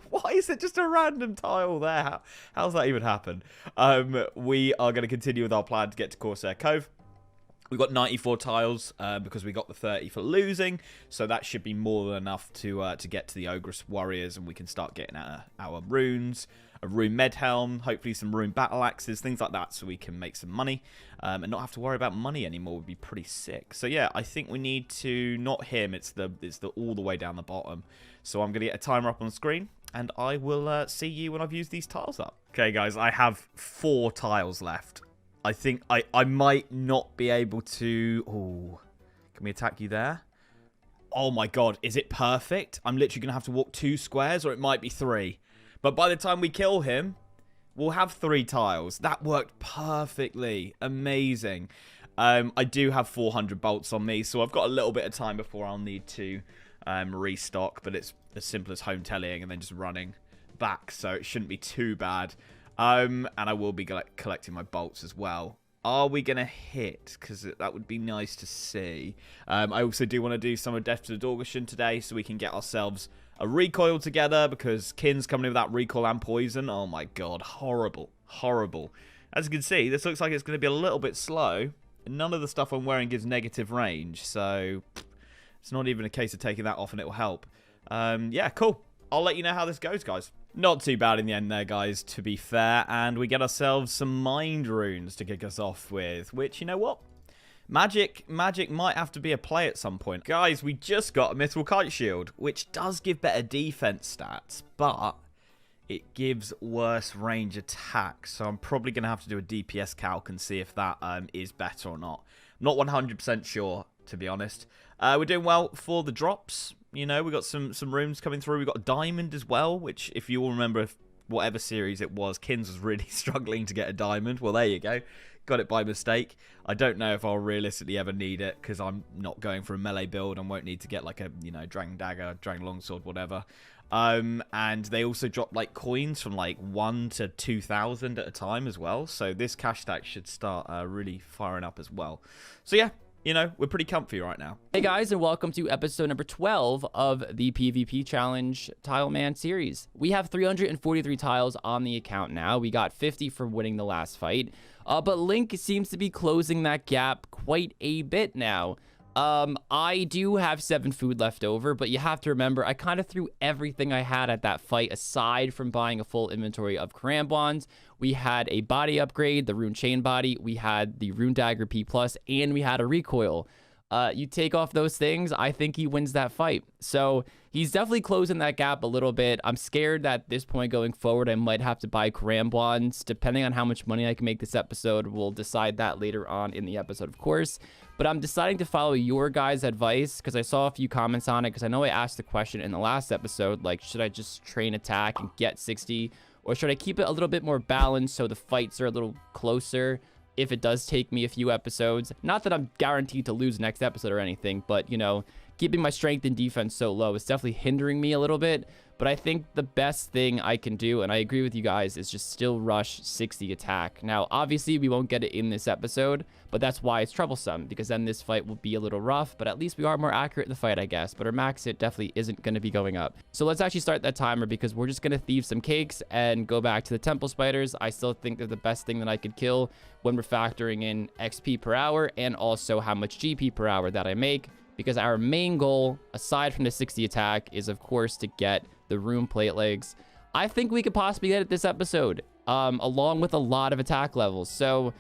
Why is it just a random tile there? How's that even happen? We are going to continue with our plan to get to Corsair Cove. We've got 94 tiles because we got the 30 for losing, so that should be more than enough to get to the Ogress Warriors, and we can start getting our runes, a rune med helm, hopefully some rune battle axes, things like that, so we can make some money and not have to worry about money anymore. Would be pretty sick. So yeah, I think we need to not him. It's the all the way down the bottom. So I'm gonna get a timer up on the screen, and I will see you when I've used these tiles up. Okay, guys, I have 4 tiles left. I think I might not be able to... Oh, can we attack you there? Oh my god, is it perfect? I'm literally going to have to walk 2 squares, or it might be 3. But by the time we kill him, we'll have 3 tiles. That worked perfectly. Amazing. I do have 400 bolts on me, so I've got a little bit of time before I'll need to restock. But it's as simple as home tellying and then just running back, so it shouldn't be too bad. And I will be collecting my bolts as well. Are we going to hit? Because that would be nice to see. I also do want to do some of Death to the Dorgushin today so we can get ourselves a recoil together, because Kin's coming in with that recoil and poison. Oh my god, horrible. Horrible. As you can see, this looks like it's going to be a little bit slow. None of the stuff I'm wearing gives negative range, so it's not even a case of taking that off and it will help. Yeah, cool. I'll let you know how this goes, guys. Not too bad in the end there, guys, to be fair. And we get ourselves some mind runes to kick us off with, which, you know what? Magic might have to be a play at some point. Guys, we just got a Mithril Kite Shield, which does give better defense stats, but it gives worse range attack. So I'm probably going to have to do a DPS calc and see if that is better or not. I'm not 100% sure, to be honest. We're doing well for the drops. You know, we got some runes coming through. We got a diamond as well, which, if you all remember, whatever series it was, Kins was really struggling to get a diamond. Well, there you go. Got it by mistake. I don't know if I'll realistically ever need it, because I'm not going for a melee build and won't need to get like a, you know, Dragon Dagger, Dragon Longsword, whatever. And they also drop like coins from like 1 to 2,000 at a time as well. So this cash stack should start really firing up as well. So yeah, you know, we're pretty comfy right now. Hey guys, and welcome to episode number 12 of the PvP Challenge Tileman series. We have 343 tiles on the account now. We got 50 for winning the last fight. But Link seems to be closing that gap quite a bit now. I do have 7 food left over, but you have to remember, I kind of threw everything I had at that fight aside from buying a full inventory of Karambwans. We had a body upgrade, the Rune Chain Body, we had the Rune Dagger P+, and we had a recoil. You take off those things, I think he wins that fight. So he's definitely closing that gap a little bit. I'm scared that at this point going forward, I might have to buy Karambwans. Depending on how much money I can make this episode, we'll decide that later on in the episode, of course. But I'm deciding to follow your guys' advice because I saw a few comments on it, because I know I asked the question in the last episode, like, should I just train attack and get 60? Or should I keep it a little bit more balanced so the fights are a little closer if it does take me a few episodes? Not that I'm guaranteed to lose next episode or anything, but, you know, keeping my strength and defense so low is definitely hindering me a little bit. But I think the best thing I can do, and I agree with you guys, is just still rush 60 attack. Now, obviously, we won't get it in this episode, but that's why it's troublesome, because then this fight will be a little rough, but at least we are more accurate in the fight, I guess. But our max hit definitely isn't going to be going up. So let's actually start that timer, because we're just going to thieve some cakes and go back to the temple spiders. I still think they're the best thing that I could kill when we're factoring in XP per hour and also how much GP per hour that I make, because our main goal, aside from the 60 attack, is, of course, to get the rune plate legs. I think we could possibly get it this episode, along with a lot of attack levels. So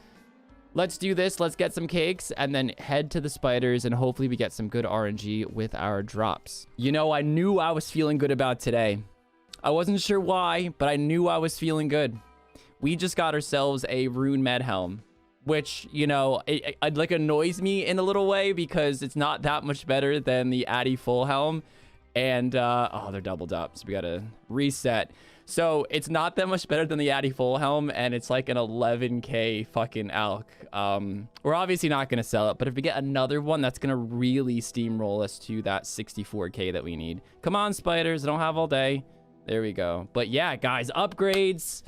let's do this. Let's get some cakes and then head to the spiders, and hopefully we get some good RNG with our drops. You know, I knew I was feeling good about today. I wasn't sure why, but I knew I was feeling good. We just got ourselves a rune med helm, which, you know, it like annoys me in a little way because it's not that much better than the Addy full helm. And, oh, they're doubled up, so we gotta reset. So it's not that much better than the Addy full helm, and it's like an 11k fucking alk. We're obviously not gonna sell it, but if we get another one, that's gonna really steamroll us to that 64k that we need. Come on, spiders, I don't have all day. There we go. But yeah, guys, upgrades.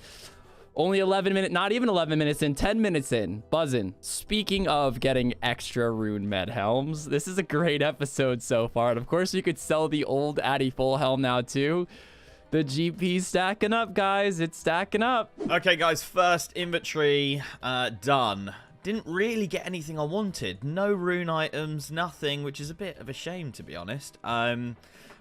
Only 11 minutes, not even 11 minutes in, 10 minutes in, buzzing. Speaking of getting extra rune med helms, this is a great episode so far. And of course, you could sell the old Addy full helm now too. The GP's stacking up, guys. It's stacking up. Okay, guys, first inventory done. Didn't really get anything I wanted. No rune items, nothing, which is a bit of a shame, to be honest.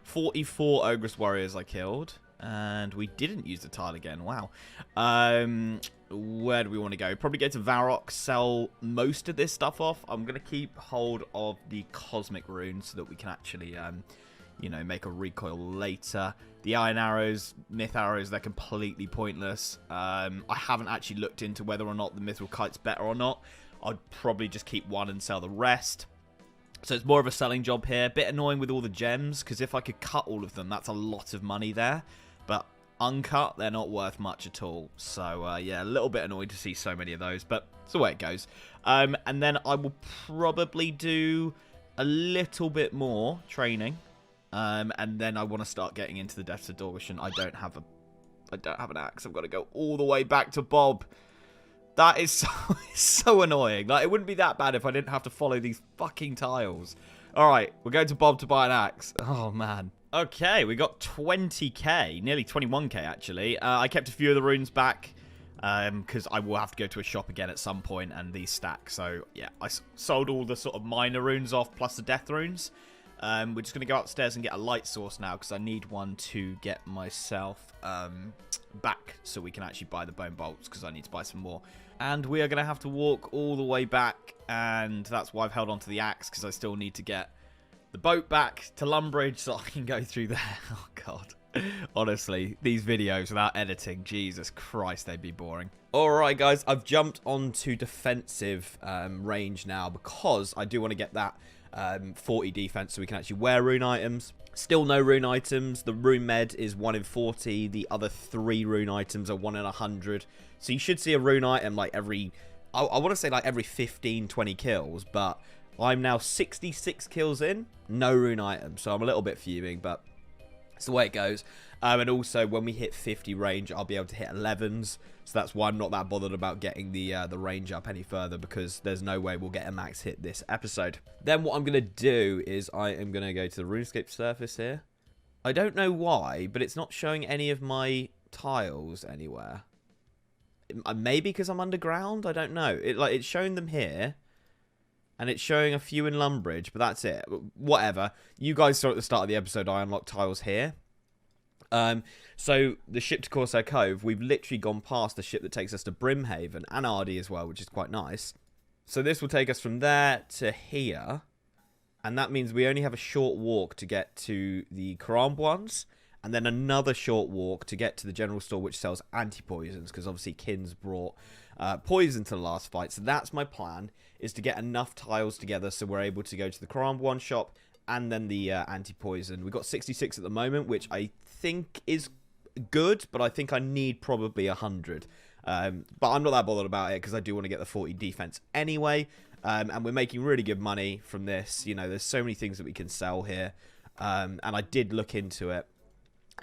44 Ogress Warriors I killed. And we didn't use the tile again. Wow. Where do we want to go? Probably go to Varrock, sell most of this stuff off. I'm going to keep hold of the Cosmic Rune so that we can actually, you know, make a recoil later. The Iron Arrows, Myth Arrows, they're completely pointless. I haven't actually looked into whether or not the Mithril Kite's better or not. I'd probably just keep one and sell the rest. So it's more of a selling job here. Bit annoying with all the gems, because if I could cut all of them, that's a lot of money there. But uncut, they're not worth much at all. So, yeah, a little bit annoyed to see so many of those, but it's the way it goes. And then I will probably do a little bit more training. And then I want to start getting into the Depths of Dorgeshan. I don't have an axe. I've got to go all the way back to Bob. That is so annoying. Like, it wouldn't be that bad if I didn't have to follow these fucking tiles. All right, we're going to Bob to buy an axe. Oh, man. Okay, we got 20k, nearly 21k, actually. I kept a few of the runes back because I will have to go to a shop again at some point, and these stack. So, yeah, I sold all the sort of minor runes off, plus the death runes. We're just going to go upstairs and get a light source now, because I need one to get myself back so we can actually buy the bone bolts, because I need to buy some more. And we are going to have to walk all the way back, and that's why I've held on to the axe, because I still need to get the boat back to Lumbridge so I can go through there. Oh, God. Honestly, these videos without editing, Jesus Christ, they'd be boring. Alright, guys, I've jumped onto defensive range now because I do want to get that 40 defense so we can actually wear rune items. Still no rune items. The rune med is 1 in 40. The other 3 rune items are 1 in 100. So you should see a rune item like every, I want to say like every 15, 20 kills, but I'm now 66 kills in, no rune item. So I'm a little bit fuming, but It's the way it goes. And also, when we hit 50 range, I'll be able to hit 11s. So that's why I'm not that bothered about getting the range up any further, because there's no way we'll get a max hit this episode. Then what I'm going to do is I am going to go to the RuneScape surface here. I don't know why, but it's not showing any of my tiles anywhere. Maybe because I'm underground? I don't know. It's showing them here. And it's showing a few in Lumbridge, but that's it. Whatever. You guys saw at the start of the episode I unlocked tiles here. So the ship to Corsair Cove, we've literally gone past the ship that takes us to Brimhaven and Ardee as well, which is quite nice. So this will take us from there to here. And that means we only have a short walk to get to the Karamb ones. And then another short walk to get to the general store, which sells anti-poisons. Because obviously Kins brought poison to the last fight. So that's my plan, is to get enough tiles together so we're able to go to the Karamb one shop and then the anti-poison. We've got 66 at the moment, which I think is good, but I think I need probably 100. But I'm not that bothered about it because I do want to get the 40 defense anyway. And we're making really good money from this. You know, there's so many things that we can sell here. And I did look into it.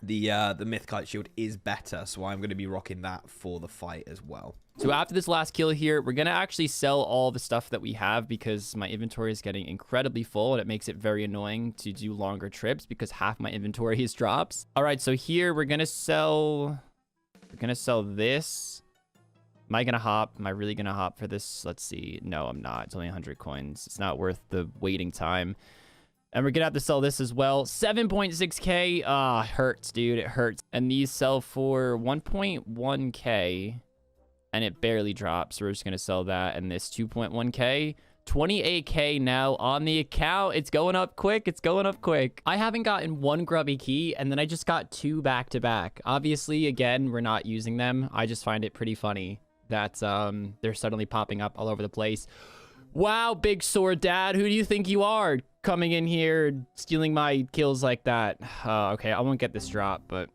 The Mythkite shield is better, so I'm going to be rocking that for the fight as well. So after this last kill here, we're going to actually sell all the stuff that we have because my inventory is getting incredibly full and it makes it very annoying to do longer trips because half my inventory is drops. All right, so here we're going to sell this. Am I going to hop? Am I really going to hop for this? Let's see. No, I'm not. It's only 100 coins. It's not worth the waiting time. And we're going to have to sell this as well. 7.6k. Ah, hurts, dude. It hurts. And these sell for 1.1k. And it barely drops. So we're just going to sell that. And this 2.1k. 28k now on the account. It's going up quick. It's going up quick. I haven't gotten one grubby key. And then I just got 2 back-to-back. Obviously, again, we're not using them. I just find it pretty funny that they're suddenly popping up all over the place. Wow, big sword dad. Who do you think you are? Coming in here, stealing my kills like that. Okay, I won't get this drop, but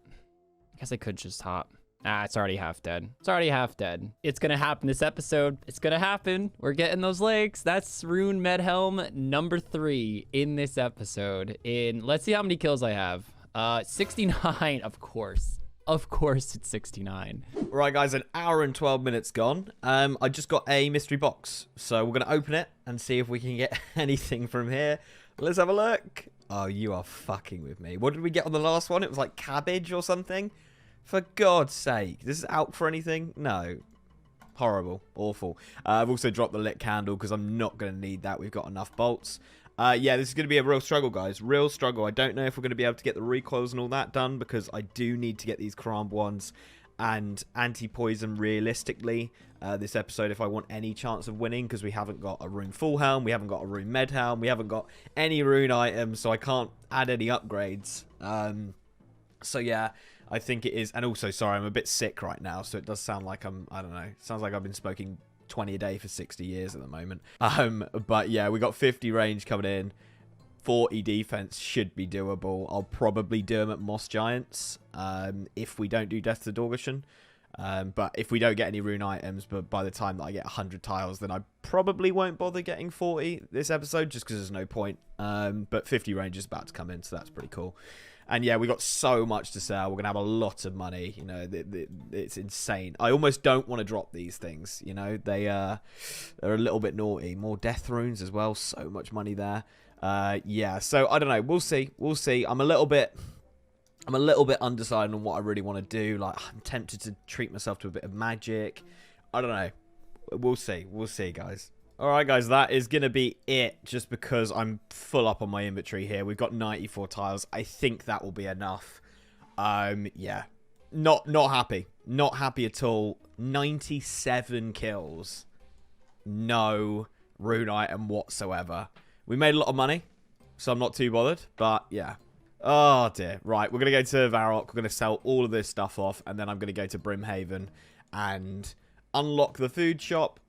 I guess I could just hop. Ah, it's already half dead. It's already half dead. It's gonna happen this episode. It's gonna happen. We're getting those legs. That's Rune Medhelm number 3 in this episode. Let's see how many kills I have. 69, of course. Of course it's 69. Right, guys, an hour and 12 minutes gone. I just got a mystery box, so we're going to open it and see if we can get anything from here. Let's have a look. Oh, you are fucking with me. What did we get on the last one? It was like cabbage or something? For God's sake. This is out for anything? No. Horrible. Awful. I've also dropped the lit candle because I'm not going to need that. We've got enough bolts. Yeah, this is going to be a real struggle, guys. Real struggle. I don't know if we're going to be able to get the recoils and all that done because I do need to get these Karamb ones and anti-poison realistically this episode if I want any chance of winning, because we haven't got a Rune Full Helm, we haven't got a Rune Med Helm, we haven't got any Rune items, so I can't add any upgrades. So yeah, I think it is. And also, sorry, I'm a bit sick right now, so it does sound like I don't know, it sounds like I've been smoking 20 a day for 60 years at the moment. But yeah, we got 50 range coming in. 40 defense should be doable. I'll probably do them at Moss Giants if we don't do Death to Dorgashan. But if we don't get any rune items, but by the time that I get 100 tiles, then I probably won't bother getting 40 this episode just because there's no point. But 50 range is about to come in, so that's pretty cool. And yeah, we got so much to sell. We're going to have a lot of money. You know, it's insane. I almost don't want to drop these things. You know, they're a little bit naughty. More death runes as well. So much money there. Yeah, so I don't know. We'll see. We'll see. I'm a little bit undecided on what I really want to do. Like, I'm tempted to treat myself to a bit of magic. I don't know. We'll see. We'll see, guys. Alright, guys, that is going to be it, just because I'm full up on my inventory here. We've got 94 tiles. I think that will be enough. Yeah. Not happy. Not happy at all. 97 kills. No rune item whatsoever. We made a lot of money, so I'm not too bothered, but yeah. Oh, dear. Right, we're going to go to Varrock. We're going to sell all of this stuff off, and then I'm going to go to Brimhaven and unlock the food shop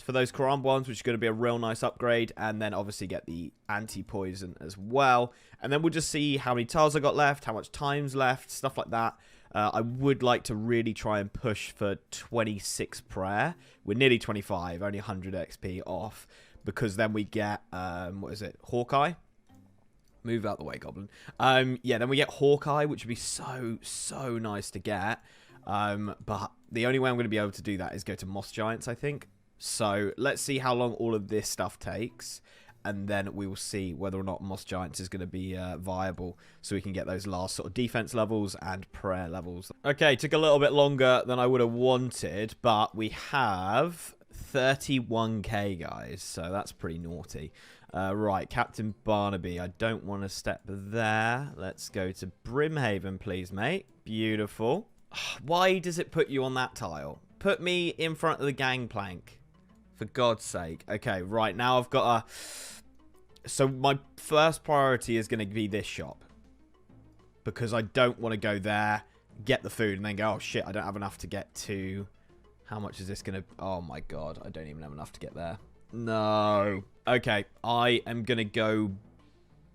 for those Karamb ones, which is going to be a real nice upgrade, and then obviously get the anti-poison as well. And then we'll just see how many tiles I got left, how much time's left, stuff like that. I would like to really try and push for 26 prayer. We're nearly 25, only 100 XP off, because then we get, what is it, Hawkeye? Move out the way, Goblin. Yeah, then we get Hawkeye, which would be so nice to get. But the only way I'm going to be able to do that is go to Moss Giants, I think. So let's see how long all of this stuff takes. And then we will see whether or not Moss Giants is going to be viable. So we can get those last sort of defense levels and prayer levels. Okay, took a little bit longer than I would have wanted. But we have 31k, guys. So that's pretty naughty. Right, Captain Barnaby. I don't want to step there. Let's go to Brimhaven, please, mate. Beautiful. Why does it put you on that tile? Put me in front of the gangplank. For God's sake. Okay, right, now I've got a... So my first priority is going to be this shop. Because I don't want to go there, get the food, and then go, oh shit, I don't have enough to get to... How much is this going to... Oh my God, I don't even have enough to get there. No. Okay, I am going to go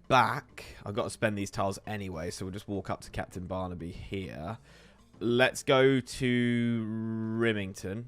back. I've got to spend these tiles anyway, so we'll just walk up to Captain Barnaby here. Let's go to Rimington.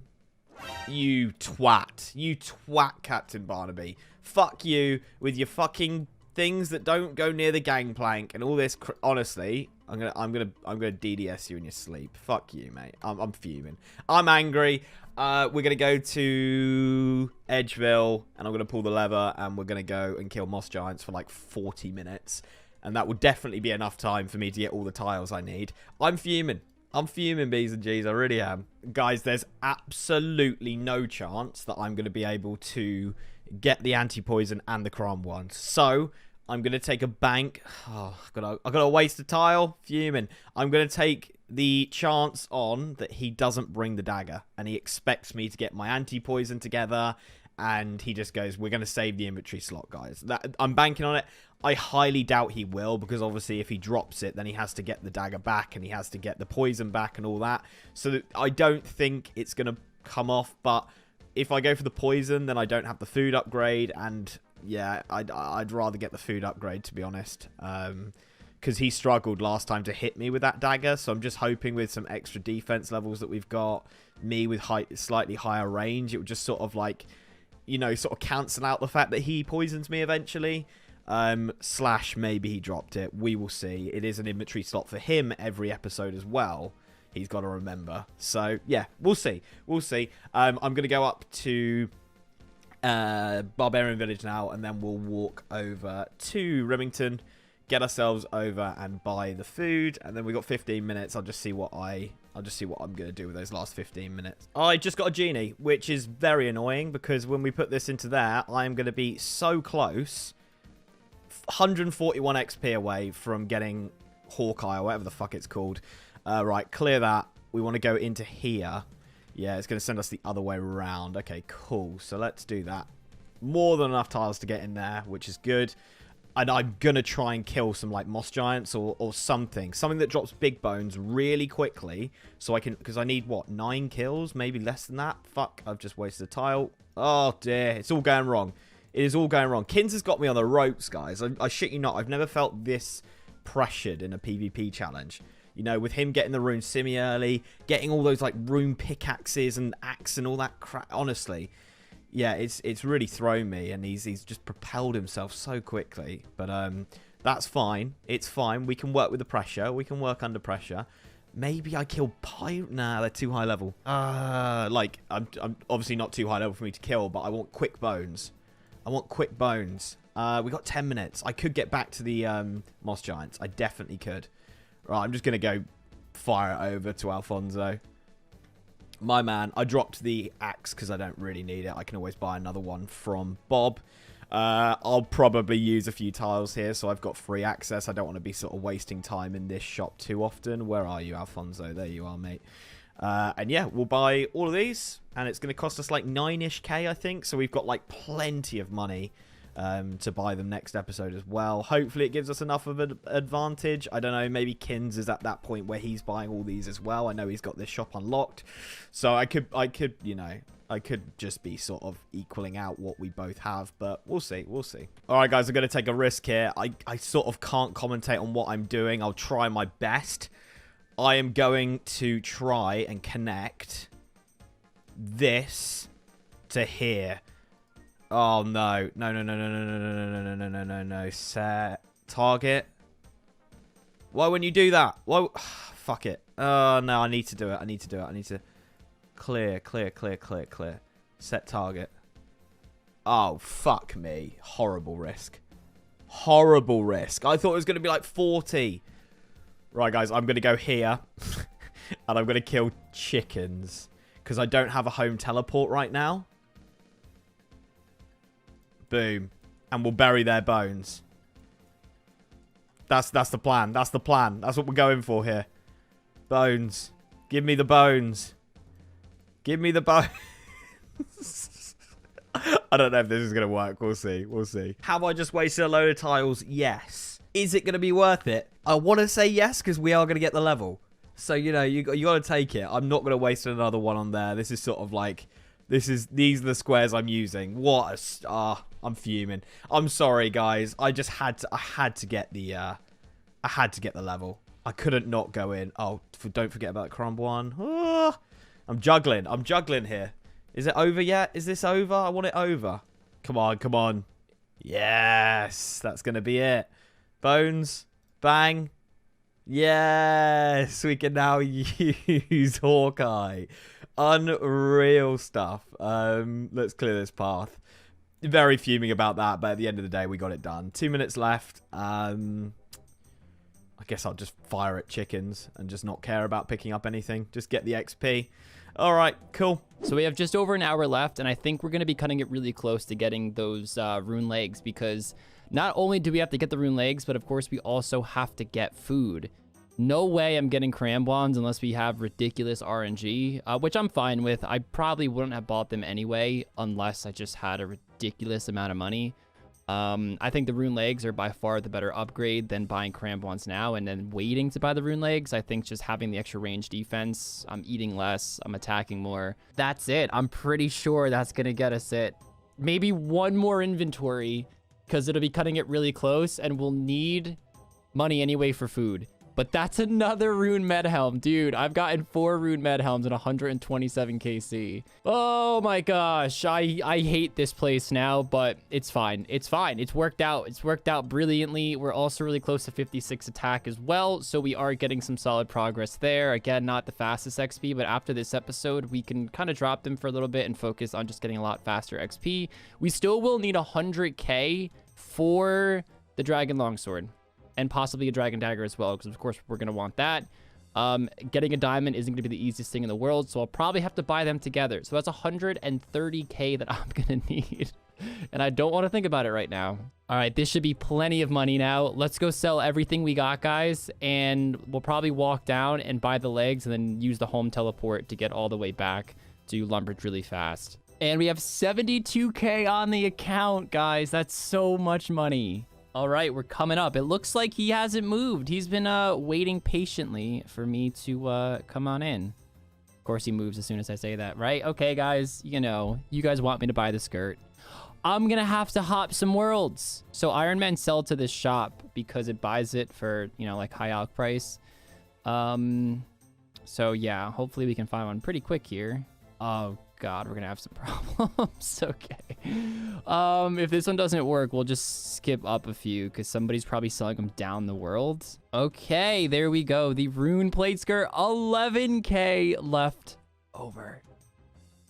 You twat. You twat, Captain Barnaby. Fuck you with your fucking things that don't go near the gangplank and all this. Honestly, I'm gonna DDS you in your sleep. Fuck you, mate. I'm fuming. I'm angry. We're gonna go to Edgeville and I'm gonna pull the lever and we're gonna go and kill Moss Giants for like 40 minutes, and that will definitely be enough time for me to get all the tiles I need. I'm fuming. I'm fuming, B's and G's. I really am. Guys, there's absolutely no chance that I'm going to be able to get the anti-poison and the crime ones. So, I'm going to take a bank. Oh, I've got to waste a tile. Fuming. I'm going to take the chance on that he doesn't bring the dagger. And he expects me to get my anti-poison together. And he just goes, we're going to save the inventory slot, guys. I'm banking on it. I highly doubt he will, because obviously if he drops it, then he has to get the dagger back and he has to get the poison back and all that. So I don't think it's going to come off, but if I go for the poison, then I don't have the food upgrade, and yeah, I'd rather get the food upgrade, to be honest, because he struggled last time to hit me with that dagger, so I'm just hoping with some extra defense levels that we've got, me with slightly higher range, it would just sort of like, you know, sort of cancel out the fact that he poisons me eventually. Slash maybe he dropped it. We will see. It is an inventory slot for him every episode as well. He's got to remember. So, yeah, we'll see. We'll see. I'm going to go up to Barbarian Village now, and then we'll walk over to Remington, get ourselves over and buy the food, and then we got 15 minutes. I'll just see what I'm going to do with those last 15 minutes. I just got a genie, which is very annoying, because when we put this into there, I am going to be so close, 141 XP away from getting Hawkeye, or whatever the fuck it's called. Right, clear that. We want to go into here. Yeah, it's going to send us the other way around. Okay, cool. So let's do that. More than enough tiles to get in there, which is good. And I'm going to try and kill some, like, Moss Giants or something. Something that drops big bones really quickly. So I can... Because I need, what, 9 kills? Maybe less than that? Fuck, I've just wasted a tile. Oh, dear. It's all going wrong. It is all going wrong. Kins has got me on the ropes, guys. I shit you not. I've never felt this pressured in a PvP challenge. You know, with him getting the Rune Scimitar early, getting all those, like, rune pickaxes and axe and all that crap. Honestly, yeah, it's really thrown me, and he's just propelled himself so quickly. But that's fine. It's fine. We can work with the pressure. We can work under pressure. Maybe I kill Pyro. Nah, they're too high level. Like, I'm obviously not too high level for me to kill, but I want quick bones. I want quick bones. We got 10 minutes. I could get back to the Moss Giants. I definitely could. Right, I'm just going to go fire it over to Alfonso. My man, I dropped the axe because I don't really need it. I can always buy another one from Bob. I'll probably use a few tiles here, so I've got free access. I don't want to be sort of wasting time in this shop too often. Where are you, Alfonso? There you are, mate. And yeah, we'll buy all of these, and it's going to cost us like 9-ish K, I think. So we've got like plenty of money to buy them next episode as well. Hopefully it gives us enough of an advantage. I don't know, maybe Kins is at that point where he's buying all these as well. I know he's got this shop unlocked, so I could, you know, I could just be sort of equaling out what we both have, but we'll see, we'll see. All right, guys, I'm going to take a risk here. I sort of can't commentate on what I'm doing. I'll try my best. I am going to try and connect this to here. Oh, no. No. Set Target. Why wouldn't you do that? Why? Fuck it. Oh, no, I need to do it. I need to clear. Set target. Oh, fuck me. Horrible risk. Horrible risk. I thought it was going to be like 40. Right, guys, I'm going to go here. And I'm going to kill chickens. Because I don't have a home teleport right now. Boom. And we'll bury their bones. That's the plan. That's the plan. That's what we're going for here. Bones. Give me the bones. Give me the bones. I don't know if this is going to work. We'll see. We'll see. Have I just wasted a load of tiles? Yes. Is it going to be worth it? I want to say yes because we are going to get the level. So, you know, you got to take it. I'm not going to waste another one on there. This is sort of like... These are the squares I'm using. What a star. I'm fuming. I'm sorry, guys. I had to get the level. I couldn't not go in. Oh, don't forget about crumb one. Oh, I'm juggling here. Is it over yet? Is this over? I want it over. Come on, come on. Yes, that's going to be it. Bones. Bang. Yes, we can now use Hawkeye. Unreal stuff. Let's clear this path. Very fuming about that, but at the end of the day, we got it done. 2 minutes left. I guess I'll just fire at chickens and just not care about picking up anything. Just get the XP. All right, cool. So we have just over an hour left, and I think we're going to be cutting it really close to getting those rune legs, because not only do we have to get the rune legs, but of course we also have to get food. No way I'm getting crambons unless we have ridiculous RNG, which I'm fine with. I probably wouldn't have bought them anyway unless I just had a ridiculous amount of money. I think the rune legs are by far the better upgrade than buying crambons now and then waiting to buy the rune legs. I think just having the extra range defense, I'm eating less, I'm attacking more. That's it. I'm pretty sure that's going to get us it. Maybe one more inventory because it'll be cutting it really close and we'll need money anyway for food. But that's another rune med helm. Dude, I've gotten 4 rune med helms and 127 KC. Oh my gosh. I hate this place now, but it's fine. It's fine. It's worked out. It's worked out brilliantly. We're also really close to 56 attack as well. So we are getting some solid progress there. Again, not the fastest XP, but after this episode, we can kind of drop them for a little bit and focus on just getting a lot faster XP. We still will need 100k for the Dragon Longsword. And possibly a Dragon Dagger as well, because of course we're going to want that. Getting a diamond isn't going to be the easiest thing in the world, so I'll probably have to buy them together. So that's 130k that I'm going to need. And I don't want to think about it right now. All right, this should be plenty of money now. Let's go sell everything we got, guys. And we'll probably walk down and buy the legs and then use the home teleport to get all the way back to Lumbridge really fast. And we have 72k on the account, guys. That's so much money. All right, we're coming up. It looks like he hasn't moved. He's been waiting patiently for me to come on in. Of course, he moves as soon as I say that, right? Okay, guys, you know, you guys want me to buy the skirt. I'm going to have to hop some worlds. So Iron Man sell to this shop because it buys it for, you know, like high alch price. So, yeah, hopefully we can find one pretty quick here. Oh, God, we're gonna have some problems. Okay. If this one doesn't work, we'll just skip up a few because somebody's probably selling them down the world. Okay, there we go. The rune plate skirt, 11k left over.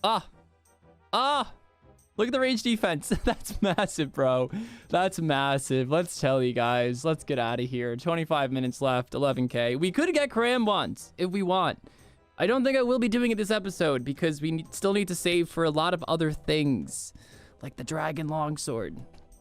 Look at the range defense. That's massive, bro. That's massive. Let's tell you guys. Let's get out of here. 25 minutes left, 11k. We could get crambons if we want. I don't think I will be doing it this episode because we still need to save for a lot of other things, like the Dragon Longsword.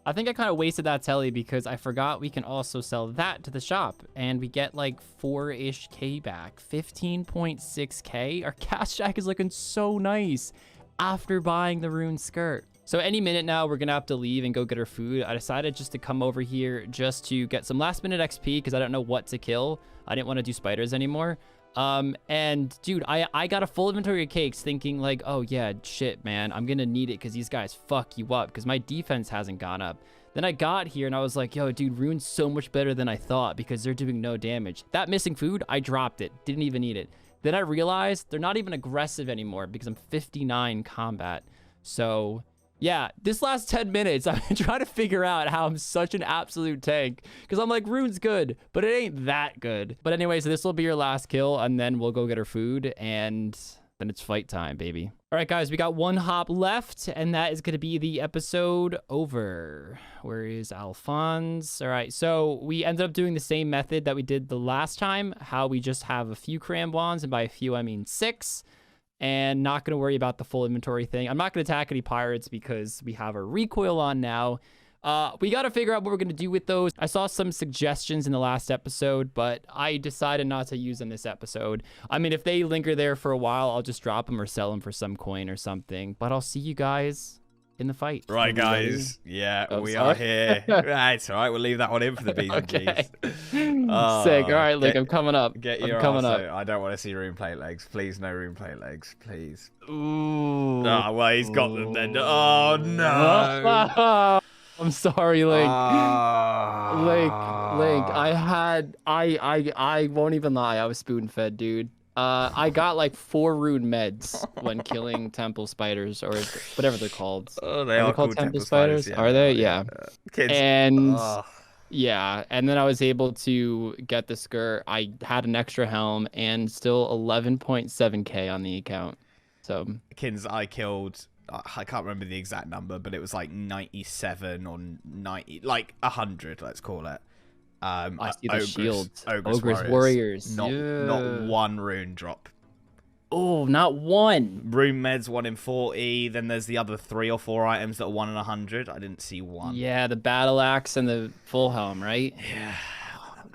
I think I kind of wasted that telly because I forgot we can also sell that to the shop, and we get like 4-ish K back, 15.6k. Our cash stack is looking so nice after buying the rune skirt. So any minute now, we're gonna have to leave and go get our food. I decided just to come over here just to get some last minute XP because I don't know what to kill. I didn't want to do spiders anymore. And dude, I got a full inventory of cakes thinking like, oh yeah, shit, man, I'm gonna need it because these guys fuck you up because my defense hasn't gone up. Then I got here and I was like, yo, dude, rune's so much better than I thought because they're doing no damage. That missing food, I dropped it, didn't even need it. Then I realized they're not even aggressive anymore because I'm 59 combat. So Yeah, this last 10 minutes, I've been trying to figure out how I'm such an absolute tank. Because I'm like, Rune's good, but it ain't that good. But anyway, so this will be your last kill, and then we'll go get our food, and then it's fight time, baby. All right, guys, we got one hop left, and that is going to be the episode over. Where is Alphonse? All right, so we ended up doing the same method that we did the last time, how we just have a few cramblons, and by a few, I mean 6. And not going to worry about the full inventory thing. I'm not going to attack any pirates because we have our recoil on now. We got to figure out what we're going to do with those. I saw some suggestions in the last episode, but I decided not to use them this episode. I mean, if they linger there for a while, I'll just drop them or sell them for some coin or something. But I'll see you guys in the fight. Right, guys. Yeah, we are here. Right, it's all right. We'll leave that one in for the B's and G's. Oh, sick. All right, Luke, I'm coming up. I'm coming up. I don't want to see Rune plate legs. Please, no Rune plate legs. Please. Ooh. Oh, well, he's got them then. Oh, no. I'm sorry, Link. Link, I won't even lie. I was spoon-fed, dude. I got like 4 rune meds when killing temple spiders or whatever they're called. Oh, they are called temple spiders? Yeah. Are they? Yeah. Kids. And yeah, and then I was able to get the skirt. I had an extra helm and still 11.7k on the account. So Kins, I killed. I can't remember the exact number, but it was like 97 or 90, like 100. Let's call it. I see the shields. Ogre's warriors. Not one rune drop. Oh, not one. Rune meds 1 in 40. Then there's the other 3 or 4 items that are 1 in 100. I didn't see one. Yeah, the battle axe and the full helm, right? Yeah.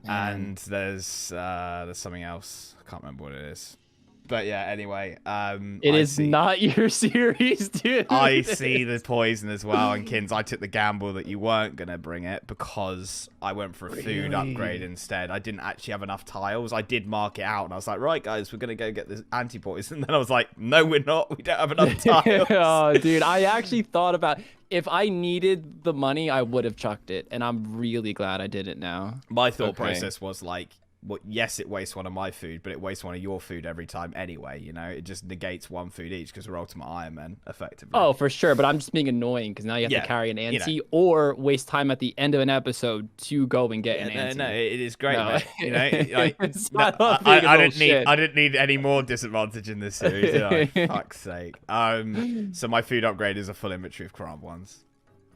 And there's something else. I can't remember what it is. But yeah, anyway, it is not your series, dude. I see the poison as well, and Kins, I took the gamble that you weren't gonna bring it because I went for a food upgrade instead. I didn't actually have enough tiles. I did mark it out, and I was like, right, guys, we're gonna go get this anti-poison. And then I was like, no, we're not. We don't have enough tiles. Oh, dude, I actually thought about if I needed the money, I would have chucked it, and I'm really glad I did it now. My thought process was like, well, yes, it wastes 1 of my food, but it wastes 1 of your food every time anyway. You know, it just negates 1 food each because we're Ultimate Iron Men, effectively. Oh, for sure. But I'm just being annoying because now you have to carry an anti or waste time at the end of an episode to go and get an anti. No, it is great, mate. You know, like, I didn't need any more disadvantage in this series. Did I? Fuck's sake. So my food upgrade is a full inventory of Karam ones.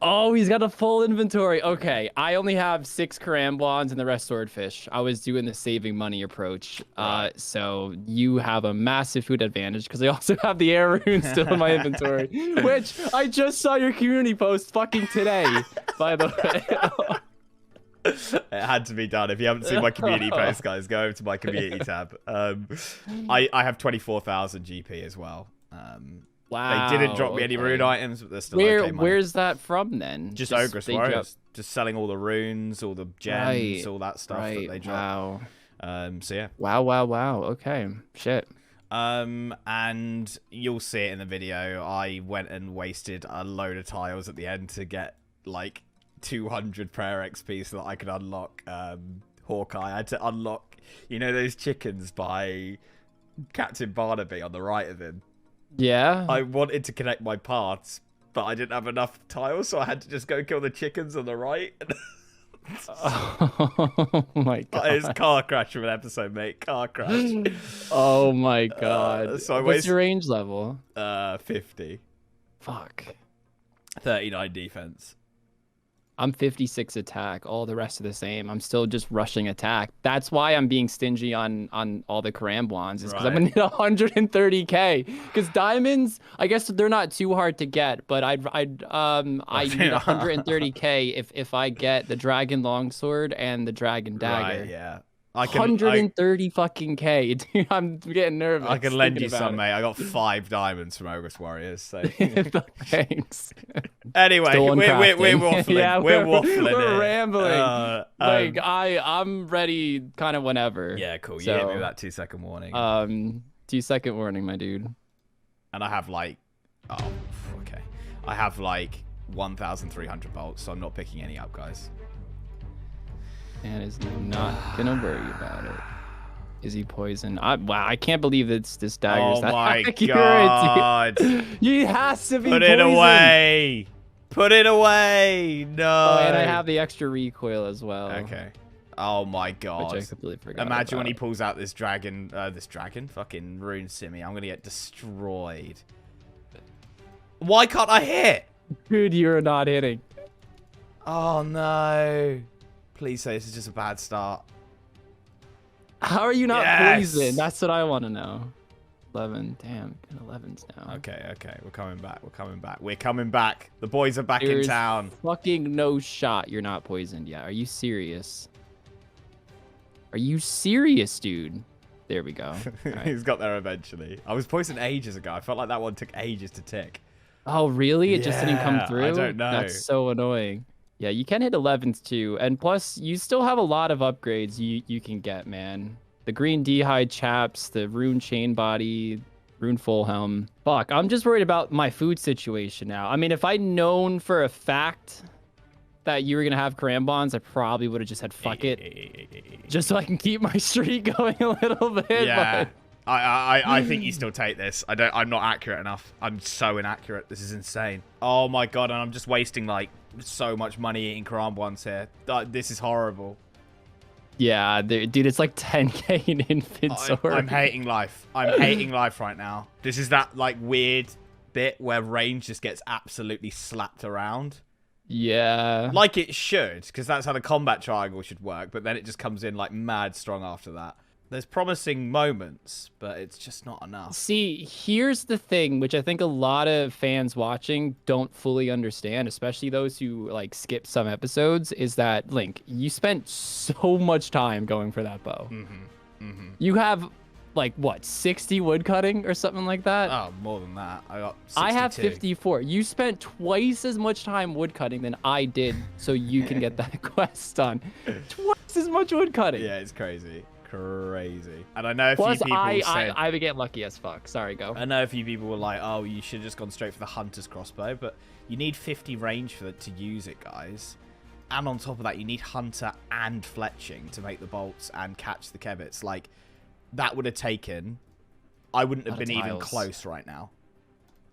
Oh, he's got a full inventory. Okay, I only have 6 caramblons and the rest swordfish. I was doing the saving money approach. Right. So you have a massive food advantage because I also have the air rune still in my inventory, which I just saw your community post fucking today, by the way. It had to be done. If you haven't seen my community post, guys, go over to my community tab. I have 24,000 GP as well. Wow. They didn't drop me any rune items, but they're still okay money. Where's that from then? Just Ogre's Warriors. Just selling all the runes, all the gems, all that stuff that they drop. Wow. So yeah. Wow. Okay. Shit. And you'll see it in the video. I went and wasted a load of tiles at the end to get like 200 prayer XP so that I could unlock Hawkeye. I had to unlock, you know, those chickens by Captain Barnaby on the right of him. Yeah. I wanted to connect my paths, but I didn't have enough tiles, so I had to just go kill the chickens on the right. Oh my god. It's car crash of an episode, mate. Car crash. Oh my god. So what's your range level? 50. Fuck. 39 defense. I'm 56 attack. All the rest are the same. I'm still just rushing attack. That's why I'm being stingy on all the caramblons. Is because I'm gonna need 130k. Because diamonds, I guess they're not too hard to get, but I need 130k if I get the dragon longsword and the dragon dagger. Right, yeah. 130 fucking K. Dude, I'm getting nervous. I can lend you some, mate. I got 5 diamonds from Ogre's Warriors. So thanks. Anyway, we're waffling. Yeah, we're waffling. We're rambling. Like I'm ready, kind of whenever. Yeah, cool. You hit me with that 2-second warning. 2-second warning, my dude. And I have like, I have like 1,300 bolts, so I'm not picking any up, guys. And is not gonna worry about it. Is he poisoned? Wow, I can't believe it's this dagger's Oh that my accurate, god. dude. He has to be Put poisoned. it away. Put it away. No. Oh, and I have the extra recoil as well. Okay. Oh my god. Which I completely forgot Imagine when about. he pulls out this dragon, fucking Rune Simi. I'm gonna get destroyed. Why can't I hit? Dude, you're not hitting. Oh no. Please say this is just a bad start. How are you not Yes! poisoned? That's what I want to know. 11. Damn, 11's now. Okay, okay. We're coming back. We're coming back. We're coming back. The boys are back There's in town. fucking no shot you're not poisoned yet. Are you serious? Are you serious, dude? There we go. Right. He's got there eventually. I was poisoned ages ago. I felt like that one took ages to tick. Oh, really? It just didn't come Yeah, through? I don't know. That's so annoying. Yeah, you can hit 11s too. And plus, you still have a lot of upgrades you can get, man. The green D-hide chaps, the rune chain body, rune full helm. Fuck, I'm just worried about my food situation now. I mean, if I'd known for a fact that you were going to have Karambons, I probably would have just said fuck it. Just so I can keep my streak going a little bit. Yeah. But... I think you still take this. I'm not accurate enough. I'm so inaccurate. This is insane. Oh my god, and I'm just wasting like so much money eating Karambons here. This is horrible. Yeah, dude, it's like 10k in inventory. I'm hating life. I'm hating life right now. This is that like weird bit where range just gets absolutely slapped around. Yeah. Like it should, because that's how the combat triangle should work, but then it just comes in like mad strong after that. There's promising moments, but it's just not enough. See, here's the thing, which I think a lot of fans watching don't fully understand, especially those who like skip some episodes, is that, Link, you spent so much time going for that bow. You have like what, 60 wood cutting or something like that? Oh, more than that. I got 62. I have 54. You spent twice as much time wood cutting than I did, so you can get that quest done. Twice as much wood cutting. Yeah, it's crazy. Crazy. And I know a few Plus, people said... I would get lucky as fuck. Sorry, go. I know a few people were like, oh, you should have just gone straight for the hunter's crossbow, but you need 50 range for to use it, guys. And on top of that, you need hunter and fletching to make the bolts and catch the kevits. Like, that would have taken... I wouldn't have been even close right now.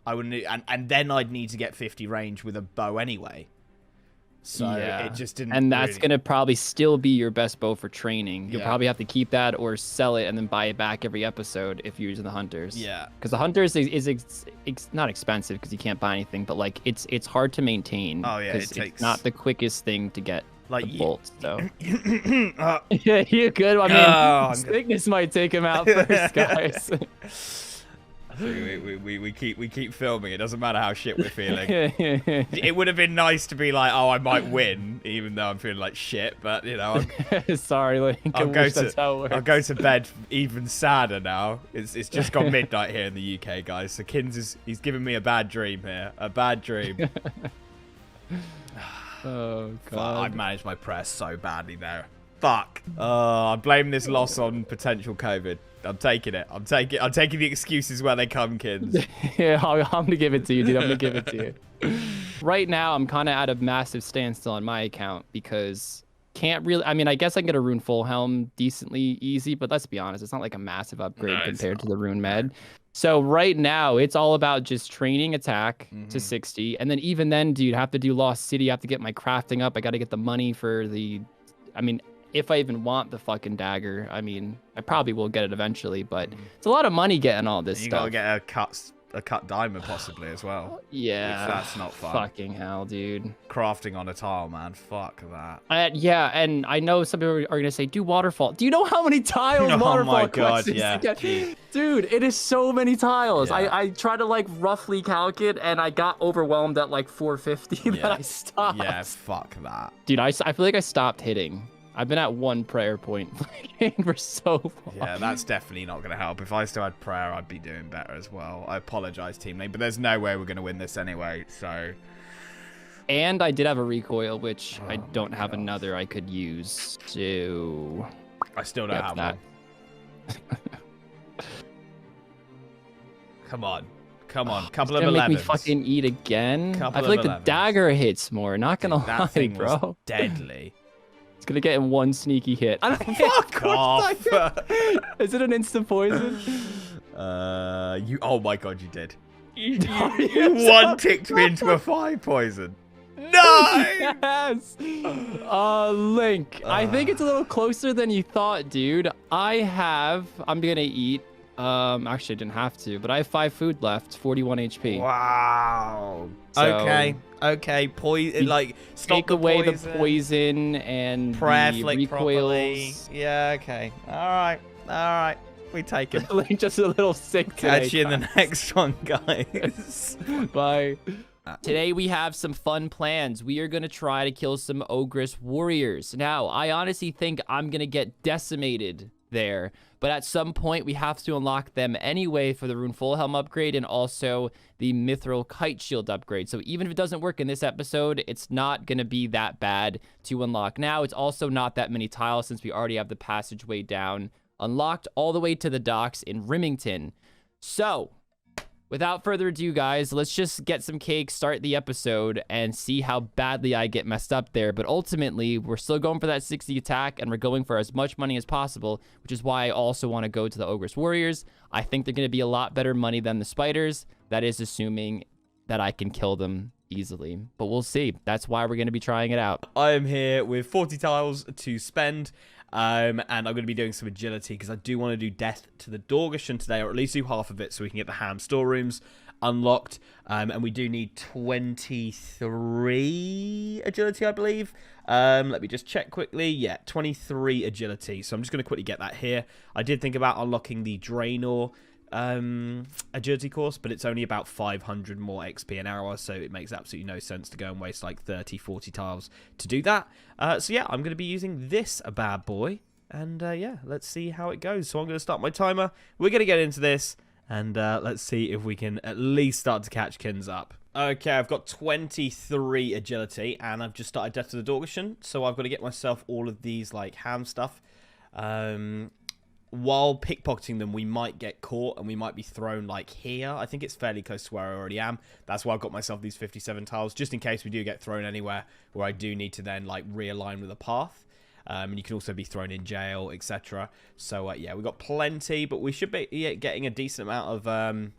I wouldn't... And then I'd need to get 50 range with a bow anyway. So yeah. it just didn't. And that's really... gonna probably still be your best bow for training. You'll probably have to keep that or sell it and then buy it back every episode if you're using the hunters. Yeah. Because the hunters is not expensive because you can't buy anything, but like it's hard to maintain. Oh yeah, it's not the quickest thing to get like the bolts. So yeah, you good. I mean, sickness might take him out first, guys. We keep filming. It doesn't matter how shit we're feeling. It would have been nice to be like, oh, I might win, even though I'm feeling like shit. But you know, sorry, Link. I'll go to bed even sadder now. It's just gone midnight here in the UK, guys. So Kins he's giving me a bad dream here. A bad dream. Oh god. I've managed my press so badly there. Fuck. I blame this loss on potential COVID. I'm taking it. I'm taking the excuses where they come, kids. Yeah, I'm gonna give it to you, dude. I'm gonna give it to you. Right now, I'm kind of at a massive standstill on my account because can't really. I mean, I guess I can get a rune full helm decently easy, but let's be honest, it's not like a massive upgrade compared to the rune med. So right now, it's all about just training attack to 60, and then even then, dude, I have to do Lost City. I have to get my crafting up. I got to get the money for the. I mean, if I even want the fucking dagger, I mean, I probably will get it eventually, but it's a lot of money getting all this stuff. You gotta get a cut diamond possibly as well. Yeah. That's not fun. Fucking hell, dude. Crafting on a tile, man. Fuck that. Yeah, and I know some people are gonna say, do waterfall. Do you know how many tiles waterfall Oh my god, yeah. Dude, it is so many tiles. Yeah. I tried to like roughly calc it, and I got overwhelmed at like 450 that I stopped. Yeah, fuck that. Dude, I feel like I stopped hitting. I've been at one prayer point for so long. Yeah, that's definitely not going to help. If I still had prayer, I'd be doing better as well. I apologize, team lead, but there's no way we're going to win this anyway, so... And I did have a recoil, which I don't have another I could use, so... I still don't have one. Come on. Come on. Couple of 11s. Make me fucking eat again? I feel like the dagger hits more, not gonna lie, that thing bro. Was deadly. It's gonna get in one sneaky hit. I don't Fuck off. Is it an instant poison? Oh my god, you did. You Yes. one-ticked me into a fire poison. No! Yes! Link. I think it's a little closer than you thought, dude. I'm gonna eat. Actually, I didn't have to, but I have 5 food left, 41 HP. Wow. So, Okay. Poison, like, stop take the away poison. the poison and Prayer the flick properly. recoils. Yeah, okay. All right. We take it. Link just a little sick today. Catch you in the next one, guys. Bye. Today we have some fun plans. We are going to try to kill some Ogress warriors. Now, I honestly think I'm going to get decimated there, but at some point we have to unlock them anyway for the Rune Full Helm upgrade and also the Mithril Kite Shield upgrade. So even if it doesn't work in this episode, it's not going to be that bad to unlock now. It's also not that many tiles since we already have the passageway down unlocked all the way to the docks in Rimington. So without further ado, guys, let's just get some cake, start the episode, and see how badly I get messed up there. But ultimately, we're still going for that 60 attack, and we're going for as much money as possible, which is why I also want to go to the Ogress Warriors. I think they're going to be a lot better money than the spiders. That is assuming that I can kill them easily. But we'll see. That's why we're going to be trying it out. I am here with 40 tiles to spend. And I'm going to be doing some agility because I do want to do Death to the Dorgushan today, or at least do half of it so we can get the ham storerooms unlocked. And we do need 23 agility, I believe. Let me just check quickly. Yeah, 23 agility. So I'm just going to quickly get that here. I did think about unlocking the Draenor agility course, but it's only about 500 more XP an hour, so it makes absolutely no sense to go and waste like 30-40 tiles to do that. So yeah, I'm going to be using this bad boy, and yeah, let's see how it goes. So I'm going to start my timer. We're going to get into this, and let's see if we can at least start to catch Kins up. Okay, I've got 23 agility, and I've just started Death to the Dorgushan, so I've got to get myself all of these like ham stuff. While pickpocketing them, we might get caught and we might be thrown like here. I think it's fairly close to where I already am. That's why I've got myself these 57 tiles, just in case we do get thrown anywhere where I do need to then like realign with a path. And you can also be thrown in jail, etc. So yeah, we've got plenty, but we should be getting a decent amount of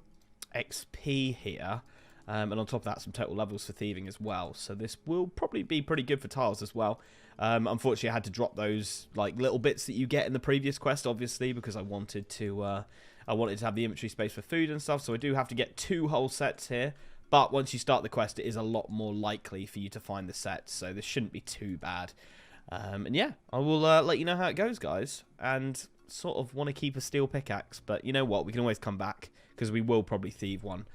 XP here. And on top of that, some total levels for thieving as well. So this will probably be pretty good for tiles as well. Unfortunately, I had to drop those like little bits that you get in the previous quest, obviously, because I wanted to have the inventory space for food and stuff. So I do have to get 2 whole sets here. But once you start the quest, it is a lot more likely for you to find the sets. So this shouldn't be too bad. And yeah, I will let you know how it goes, guys. And sort of want to keep a steel pickaxe, but you know what? We can always come back because we will probably thieve one.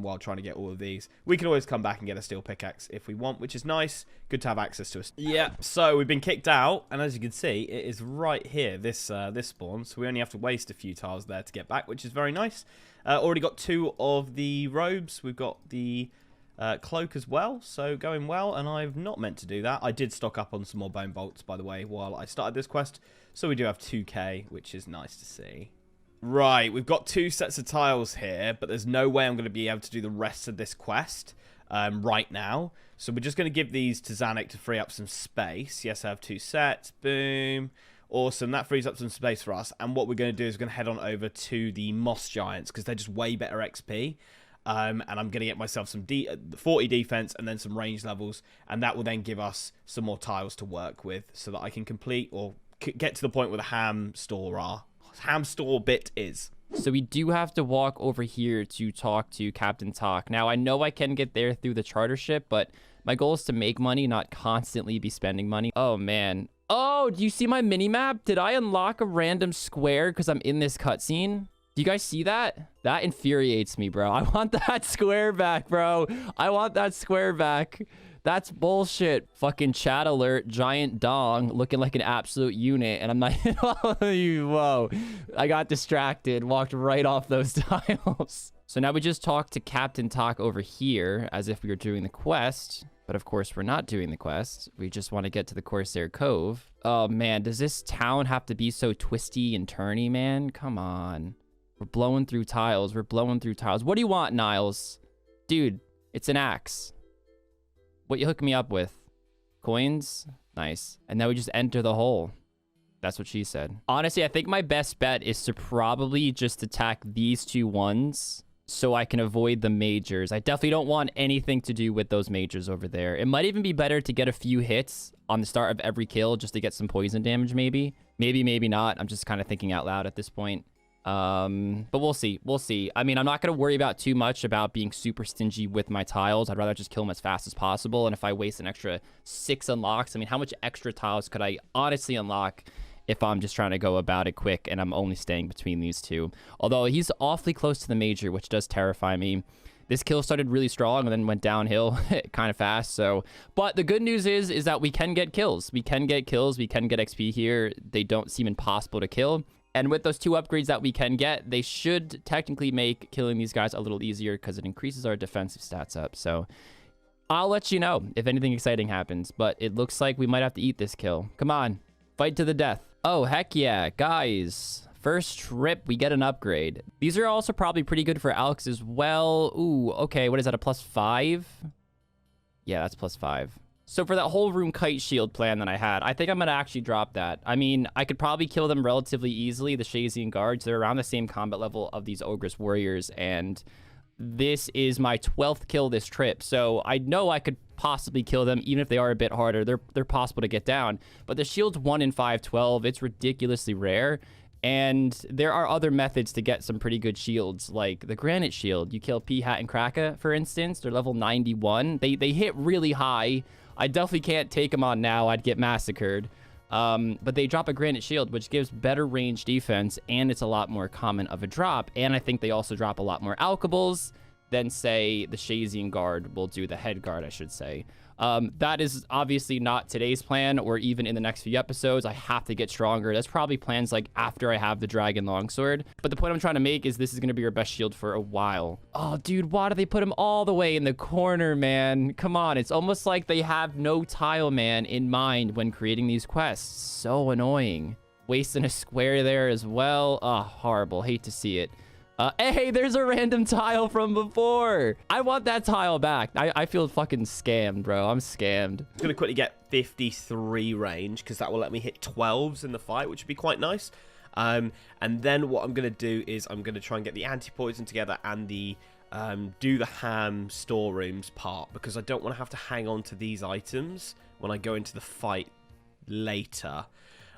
While trying to get all of these. We can always come back and get a steel pickaxe if we want, which is nice. Good to have access to us. Yeah, so we've been kicked out, and as you can see, it is right here, this spawn, so we only have to waste a few tiles there to get back, which is very nice. Already got 2 of the robes. We've got the cloak as well, so going well, and I've not meant to do that. I did stock up on some more bone bolts, by the way, while I started this quest, so we do have 2k, which is nice to see. Right, we've got 2 sets of tiles here, but there's no way I'm going to be able to do the rest of this quest right now. So we're just going to give these to Zanuck to free up some space. Yes, I have 2 sets. Boom. Awesome. That frees up some space for us. And what we're going to do is we're going to head on over to the Moss Giants because they're just way better XP. And I'm going to get myself some 40 defense and then some range levels. And that will then give us some more tiles to work with so that I can complete or get to the point where the ham store bit is. So we do have to walk over here to talk to Captain Talk. Now, I know I can get there through the charter ship, but my goal is to make money, not constantly be spending money. Oh, man. Oh, do you see my mini-map? Did I unlock a random square because I'm in this cutscene? Do you guys see that? That infuriates me, bro. I want that square back, bro. I want that square back. That's bullshit. Fucking chat alert, giant dong, looking like an absolute unit. And I'm like, whoa. I got distracted, walked right off those tiles. So now we just talked to Captain Talk over here as if we were doing the quest. But of course, we're not doing the quest. We just want to get to the Corsair Cove. Oh, man, does this town have to be so twisty and turny, man? Come on. We're blowing through tiles. We're blowing through tiles. What do you want, Niles? Dude, it's an axe. What you hook me up with? Coins? Nice. And then we just enter the hole. That's what she said. Honestly, I think my best bet is to probably just attack these 2 ones so I can avoid the majors. I definitely don't want anything to do with those majors over there. It might even be better to get a few hits on the start of every kill just to get some poison damage, maybe. Maybe not. I'm just kind of thinking out loud at this point. But we'll see. We'll see. I mean, I'm not going to worry about too much about being super stingy with my tiles. I'd rather just kill them as fast as possible. And if I waste an extra 6 unlocks, I mean, how much extra tiles could I honestly unlock if I'm just trying to go about it quick and I'm only staying between these 2? Although he's awfully close to the major, which does terrify me. This kill started really strong and then went downhill kind of fast. So, but the good news is that we can get kills. We can get kills. We can get XP here. They don't seem impossible to kill. And with those 2 upgrades that we can get, they should technically make killing these guys a little easier because it increases our defensive stats up. So I'll let you know if anything exciting happens. But it looks like we might have to eat this kill. Come on. Fight to the death. Oh, heck yeah. Guys, first trip, we get an upgrade. These are also probably pretty good for Alex as well. Ooh, okay. What is that, a +5? Yeah, that's +5. So for that whole room kite shield plan that I had, I think I'm going to actually drop that. I mean, I could probably kill them relatively easily, the Shazian guards. They're around the same combat level of these Ogress warriors, and this is my 12th kill this trip. So I know I could possibly kill them, even if they are a bit harder. They're possible to get down. But the shield's 1 in 512. It's ridiculously rare. And there are other methods to get some pretty good shields, like the Granite Shield. You kill P-Hat and Kraka, for instance. They're level 91. They hit really high. I definitely can't take them on now. I'd get massacred. But they drop a Granite Shield, which gives better range defense, and it's a lot more common of a drop. And I think they also drop a lot more alchables than, say, the Shazian guard will do, the head guard, I should say. That is obviously not today's plan or even in the next few episodes. I have to get stronger. That's probably plans like after I have the dragon longsword. But the point I'm trying to make is this is going to be our best shield for a while. Oh, dude, why do they put him all the way in the corner, man? Come on. It's almost like they have no Tileman in mind when creating these quests. So annoying. Wasting a square there as well. Oh, horrible. Hate to see it. Hey, there's a random tile from before. I want that tile back. I feel fucking scammed, bro. I'm scammed. I'm going to quickly get 53 range because that will let me hit 12s in the fight, which would be quite nice. And then what I'm going to do is I'm going to try and get the anti-poison together and the do the ham storerooms part, because I don't want to have to hang on to these items when I go into the fight later.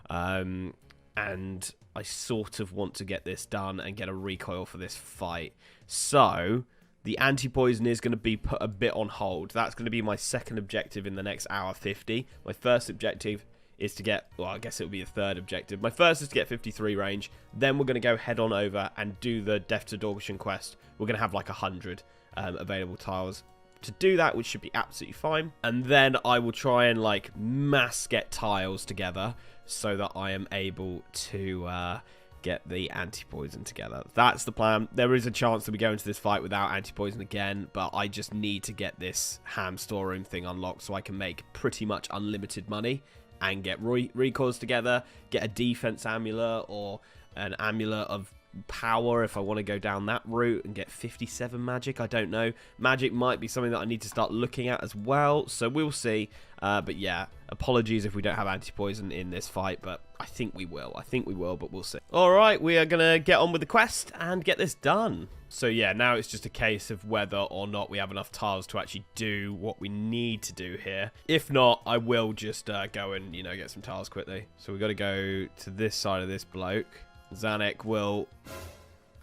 And I sort of want to get this done and get a recoil for this fight. So the anti-poison is going to be put a bit on hold. That's going to be my second objective in the next hour 50. My first objective is to get, well, I guess it'll be a third objective. My first is to get 53 range. Then we're going to go head on over and do the Death to Dorgeshan quest. We're going to have like 100 available tiles to do that, which should be absolutely fine. And then I will try and like mass get tiles together so that I am able to get the anti-poison together. That's the plan. There is a chance that we go into this fight without anti-poison again, but I just need to get this ham storeroom thing unlocked so I can make pretty much unlimited money and get recoils together, get a defense amulet or an amulet of power if I want to go down that route and get 57 magic. I don't know. Magic might be something that I need to start looking at as well, so we'll see. But yeah, apologies if we don't have anti-poison in this fight, but I think we will. But we'll see. Alright, we are going to get on with the quest and get this done. So yeah, now it's just a case of whether or not we have enough tiles to actually do what we need to do here. If not, I will just go and, you know, get some tiles quickly. So we've got to go to this side of this bloke. Zanek will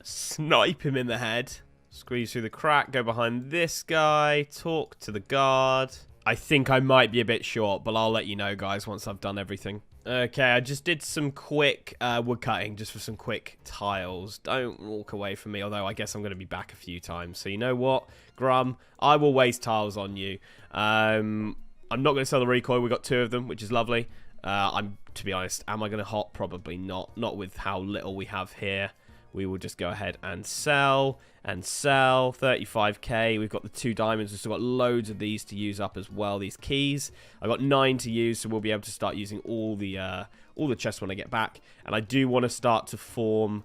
snipe him in the head, squeeze through the crack, go behind this guy, talk to the guard. I think I might be a bit short, but I'll let you know, guys, once I've done everything. Okay, I just did some quick wood cutting just for some quick tiles. Don't walk away from me, although I guess I'm going to be back a few times. So you know what, Grum? I will waste tiles on you. I'm not going to sell the recoil. We've got 2 of them, which is lovely. To be honest, am I going to hop? Probably not. Not with how little we have here. We will just go ahead and sell and sell. 35k. We've got the 2 diamonds. We've still got loads of these to use up as well. These keys. I've got 9 to use, so we'll be able to start using all the chests when I get back. And I do want to start to form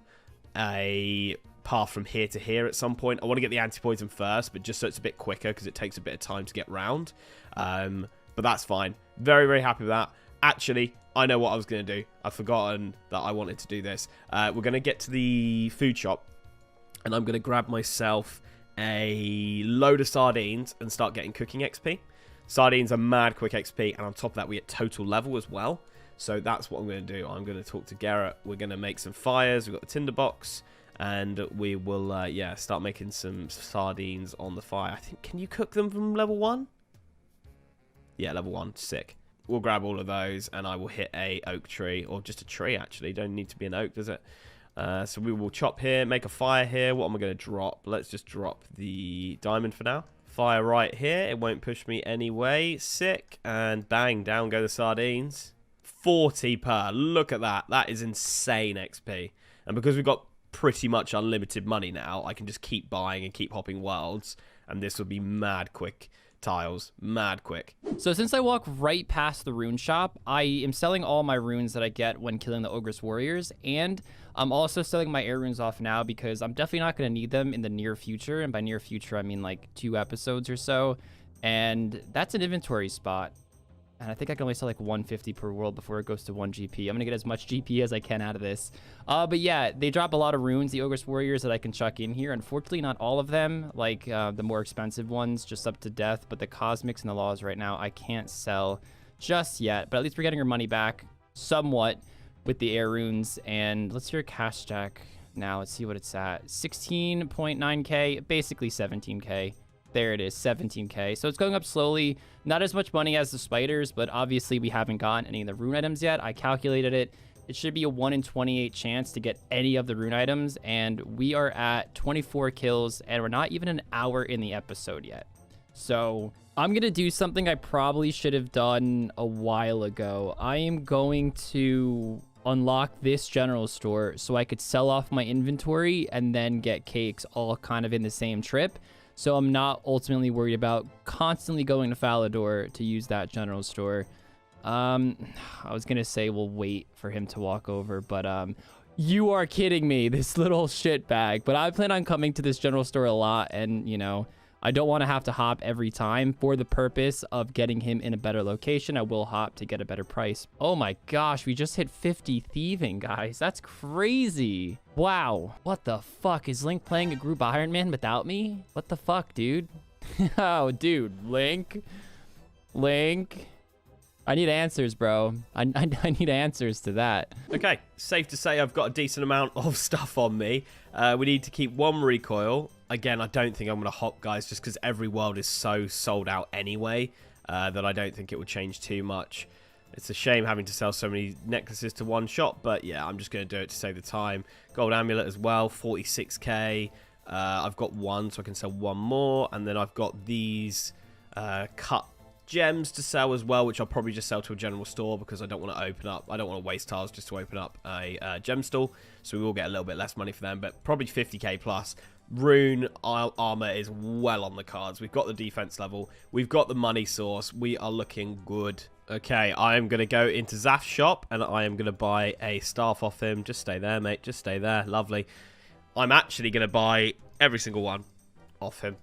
a path from here to here at some point. I want to get the anti-poison first, but just so it's a bit quicker because it takes a bit of time to get round. But that's fine. Very, very happy with that. Actually, I know what I was going to do. I've forgotten that I wanted to do this. We're going to get to the food shop, and I'm going to grab myself a load of sardines and start getting cooking XP. Sardines are mad quick XP, and on top of that, we get total level as well. So that's what I'm going to do. I'm going to talk to Garrett. We're going to make some fires. We've got the tinderbox, and we will, yeah, start making some sardines on the fire. I think, can you cook them from level 1? Yeah, level 1. Sick. We'll grab all of those, and I will hit a oak tree, or just a tree, actually. Don't need to be an oak, does it? So we will chop here, make a fire here. What am I going to drop? Let's just drop the diamond for now. Fire right here. It won't push me anyway. Sick. And bang, down go the sardines. 40 per. Look at that. That is insane XP. And because we've got pretty much unlimited money now, I can just keep buying and keep hopping worlds. And this will be mad quick tiles. Mad quick. So since I walk right past the rune shop, I am selling all my runes that I get when killing the Ogress warriors. And I'm also selling my air runes off now because I'm definitely not going to need them in the near future. And by near future, I mean like 2 episodes or so. And that's an inventory spot. And I think I can only sell like 150 per world before it goes to 1 GP. I'm going to get as much GP as I can out of this. But yeah, they drop a lot of runes, the Ogress Warriors, that I can chuck in here. Unfortunately, not all of them, like the more expensive ones, just up to death. But the Cosmics and the Laws right now, I can't sell just yet. But at least we're getting our money back somewhat with the air runes. And let's hear cash stack now. Let's see what it's at. 16.9k, basically 17k. There it is, 17k. So it's going up slowly. Not as much money as the spiders, but obviously we haven't gotten any of the rune items yet. I calculated it. It should be a 1 in 28 chance to get any of the rune items. And we are at 24 kills, and we're not even an hour in the episode yet. So I'm going to do something I probably should have done a while ago. I am going to unlock this general store so I could sell off my inventory and then get cakes all kind of in the same trip. So I'm not ultimately worried about constantly going to Falador to use that general store. I was going to say we'll wait for him to walk over, but you are kidding me, this little shit bag. But I plan on coming to this general store a lot, and, you know, I don't want to have to hop every time. For the purpose of getting him in a better location, I will hop to get a better price. Oh my gosh, we just hit 50 thieving, guys. That's crazy. Wow. What the fuck? Is Link playing a group Iron Man without me? What the fuck, dude? Oh, dude. Link? I need answers, bro. I need answers to that. Okay, safe to say I've got a decent amount of stuff on me. We need to keep 1 recoil. Again, I don't think I'm going to hop, guys, just because every world is so sold out anyway that I don't think it will change too much. It's a shame having to sell so many necklaces to one shot, but yeah, I'm just going to do it to save the time. Gold amulet as well, 46k. I've got 1, so I can sell 1 more, and then I've got these cut gems to sell as well, which I'll probably just sell to a general store because I don't want to open up. I don't want to waste tiles just to open up a gem stall, so we will get a little bit less money for them, but probably 50k plus. Rune armor is well on the cards. We've got the defense level. We've got the money source. We are looking good. Okay, I am going to go into Zaf's shop, and I am going to buy a staff off him. Just stay there, mate. Just stay there. Lovely. I'm actually going to buy every single one off him.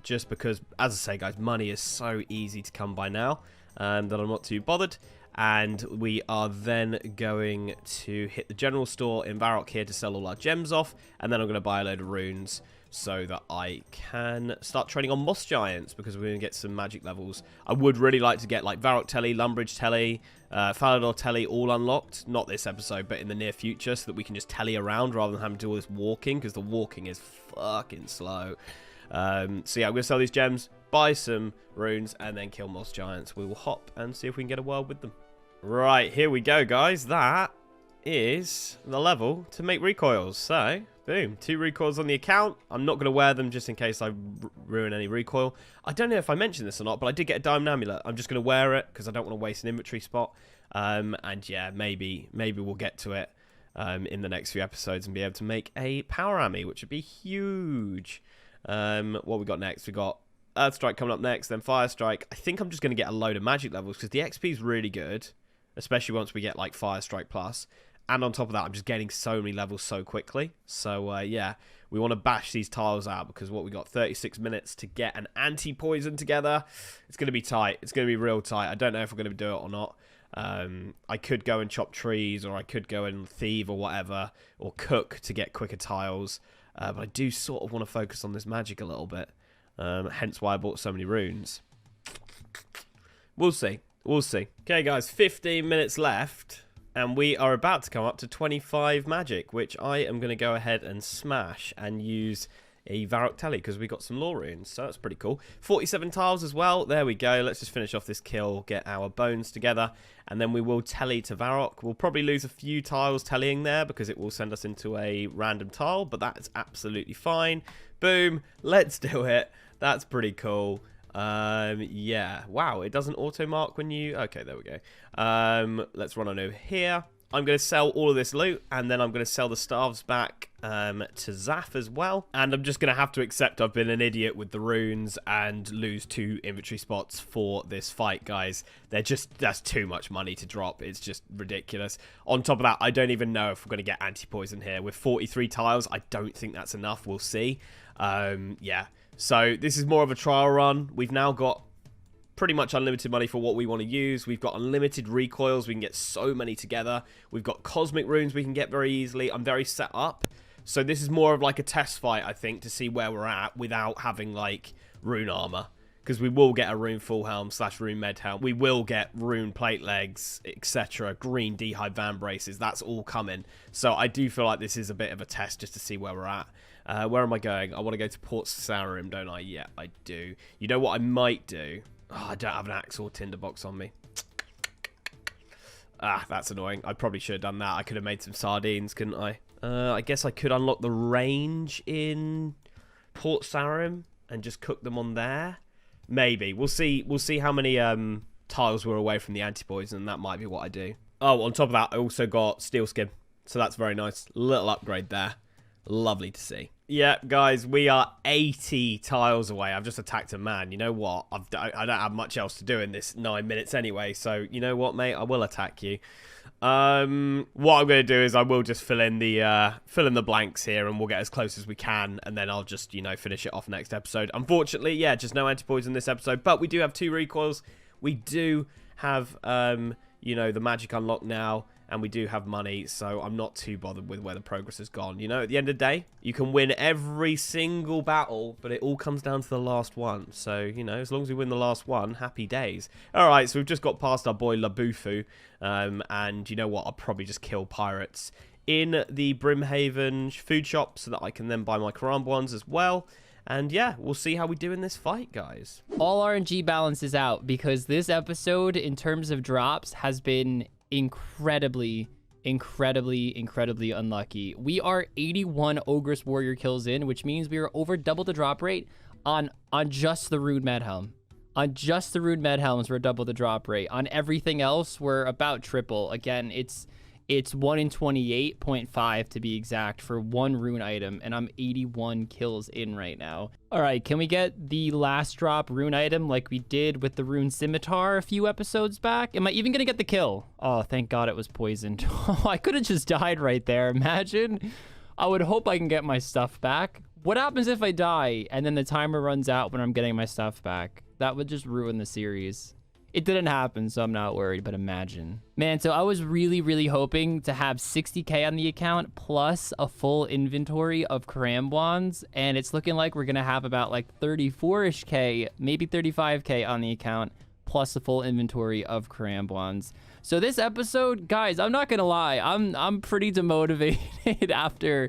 Just because, as I say, guys, money is so easy to come by now that I'm not too bothered. And we are then going to hit the general store in Varrock here to sell all our gems off. And then I'm going to buy a load of runes so that I can start trading on Moss Giants because we're going to get some magic levels. I would really like to get like Varrock Telly, Lumbridge Telly, Falador Telly all unlocked. Not this episode, but in the near future so that we can just telly around rather than having to do all this walking because the walking is fucking slow. So yeah, I'm going to sell these gems, buy some runes, and then kill Moss Giants. We will hop and see if we can get a world with them. Right, here we go, guys. That is the level to make recoils. So, boom, 2 recoils on the account. I'm not going to wear them just in case I ruin any recoil. I don't know if I mentioned this or not, but I did get a diamond amulet. I'm just going to wear it because I don't want to waste an inventory spot. And yeah, maybe we'll get to it in the next few episodes and be able to make a power army, which would be huge. What we got next? We got Earth Strike coming up next, then Fire Strike. I think I'm just going to get a load of magic levels because the XP is really good, especially once we get like Fire Strike Plus. And on top of that, I'm just gaining so many levels so quickly. So, yeah, we want to bash these tiles out because what we got 36 minutes to get an anti-poison together. It's going to be tight. It's going to be real tight. I don't know if we're going to do it or not. I could go and chop trees, or I could go and thieve or whatever, or cook to get quicker tiles. But I do sort of want to focus on this magic a little bit. Hence why I bought so many runes. We'll see. We'll see. Okay, guys, 15 minutes left. And we are about to come up to 25 magic, which I am going to go ahead and smash and use a Varrock telly because we got some lore runes, so that's pretty cool. 47 tiles as well. There we go. Let's just finish off this kill, get our bones together, and then we will telly to Varrock. We'll probably lose a few tiles tellying there because it will send us into a random tile, but that is absolutely fine. Boom. Let's do it. That's pretty cool. Yeah. Wow, it doesn't auto mark when you... Okay, there we go. Let's run on over here. I'm going to sell all of this loot, and then I'm going to sell the staves back to Zaf as well. And I'm just going to have to accept I've been an idiot with the runes and lose 2 inventory spots for this fight, guys. That's too much money to drop. It's just ridiculous. On top of that, I don't even know if we're going to get anti-poison here. With 43 tiles, I don't think that's enough. We'll see. Yeah. So this is more of a trial run. We've now got pretty much unlimited money for what we want to use. We've got unlimited recoils. We can get so many together. We've got cosmic runes we can get very easily. I'm very set up. So this is more of like a test fight, I think, to see where we're at without having like rune armor. Because we will get a rune full helm / rune med helm. We will get rune plate legs, etc. Green dehyde van braces. That's all coming. So I do feel like this is a bit of a test just to see where we're at. Where am I going? I want to go to Port Sarim, don't I? Yeah, I do. You know what I might do? Oh, I don't have an axe or tinderbox on me. Ah, that's annoying. I probably should have done that. I could have made some sardines, couldn't I? I guess I could unlock the range in Port Sarim and just cook them on there. Maybe. We'll see. We'll see how many tiles we're away from the anti-poison. That might be what I do. Oh, on top of that, I also got steel skin. So that's very nice. Little upgrade there. Lovely to see. Yeah, guys, we are 80 tiles away. I've just attacked a man. You know what? I don't have much else to do in this 9 minutes anyway. So, you know what, mate? I will attack you. What I'm going to do is I will just fill in the blanks here, and we'll get as close as we can, and then I'll just, you know, finish it off next episode. Unfortunately, yeah, just no anti-poison this episode, but we do have 2 recoils. We do have, you know, the magic unlocked now. And we do have money, so I'm not too bothered with where the progress has gone. You know, at the end of the day, you can win every single battle, but it all comes down to the last one. So, you know, as long as we win the last one, happy days. All right, so we've just got past our boy Labufu. And you know what? I'll probably just kill pirates in the Brimhaven food shop so that I can then buy my Karambwa ones as well. And yeah, we'll see how we do in this fight, guys. All RNG balance is out because this episode, in terms of drops, has been incredibly unlucky. We are 81 Ogress Warrior kills in, which means we are over double the drop rate on just the Rune Med Helm. On just the Rune Med Helms, we're double the drop rate. On everything else, we're about triple. Again, it's 1 in 28.5 to be exact for one rune item, and I'm 81 kills in right now. All right, can we get the last drop rune item like we did with the Rune Scimitar a few episodes back? Am I even gonna get the kill? Oh, thank God it was poisoned. Oh, I could have just died right there. Imagine. I would hope I can get my stuff back. What happens if I die and then the timer runs out when I'm getting my stuff back? That would just ruin the series. It didn't happen, so I'm not worried, but imagine. Man, so I was really hoping to have 60k on the account plus a full inventory of Karambwans, and it's looking like we're going to have about like 34-ish k, maybe 35k on the account, plus a full inventory of Karambwans. So this episode, guys, I'm not going to lie, I'm pretty demotivated after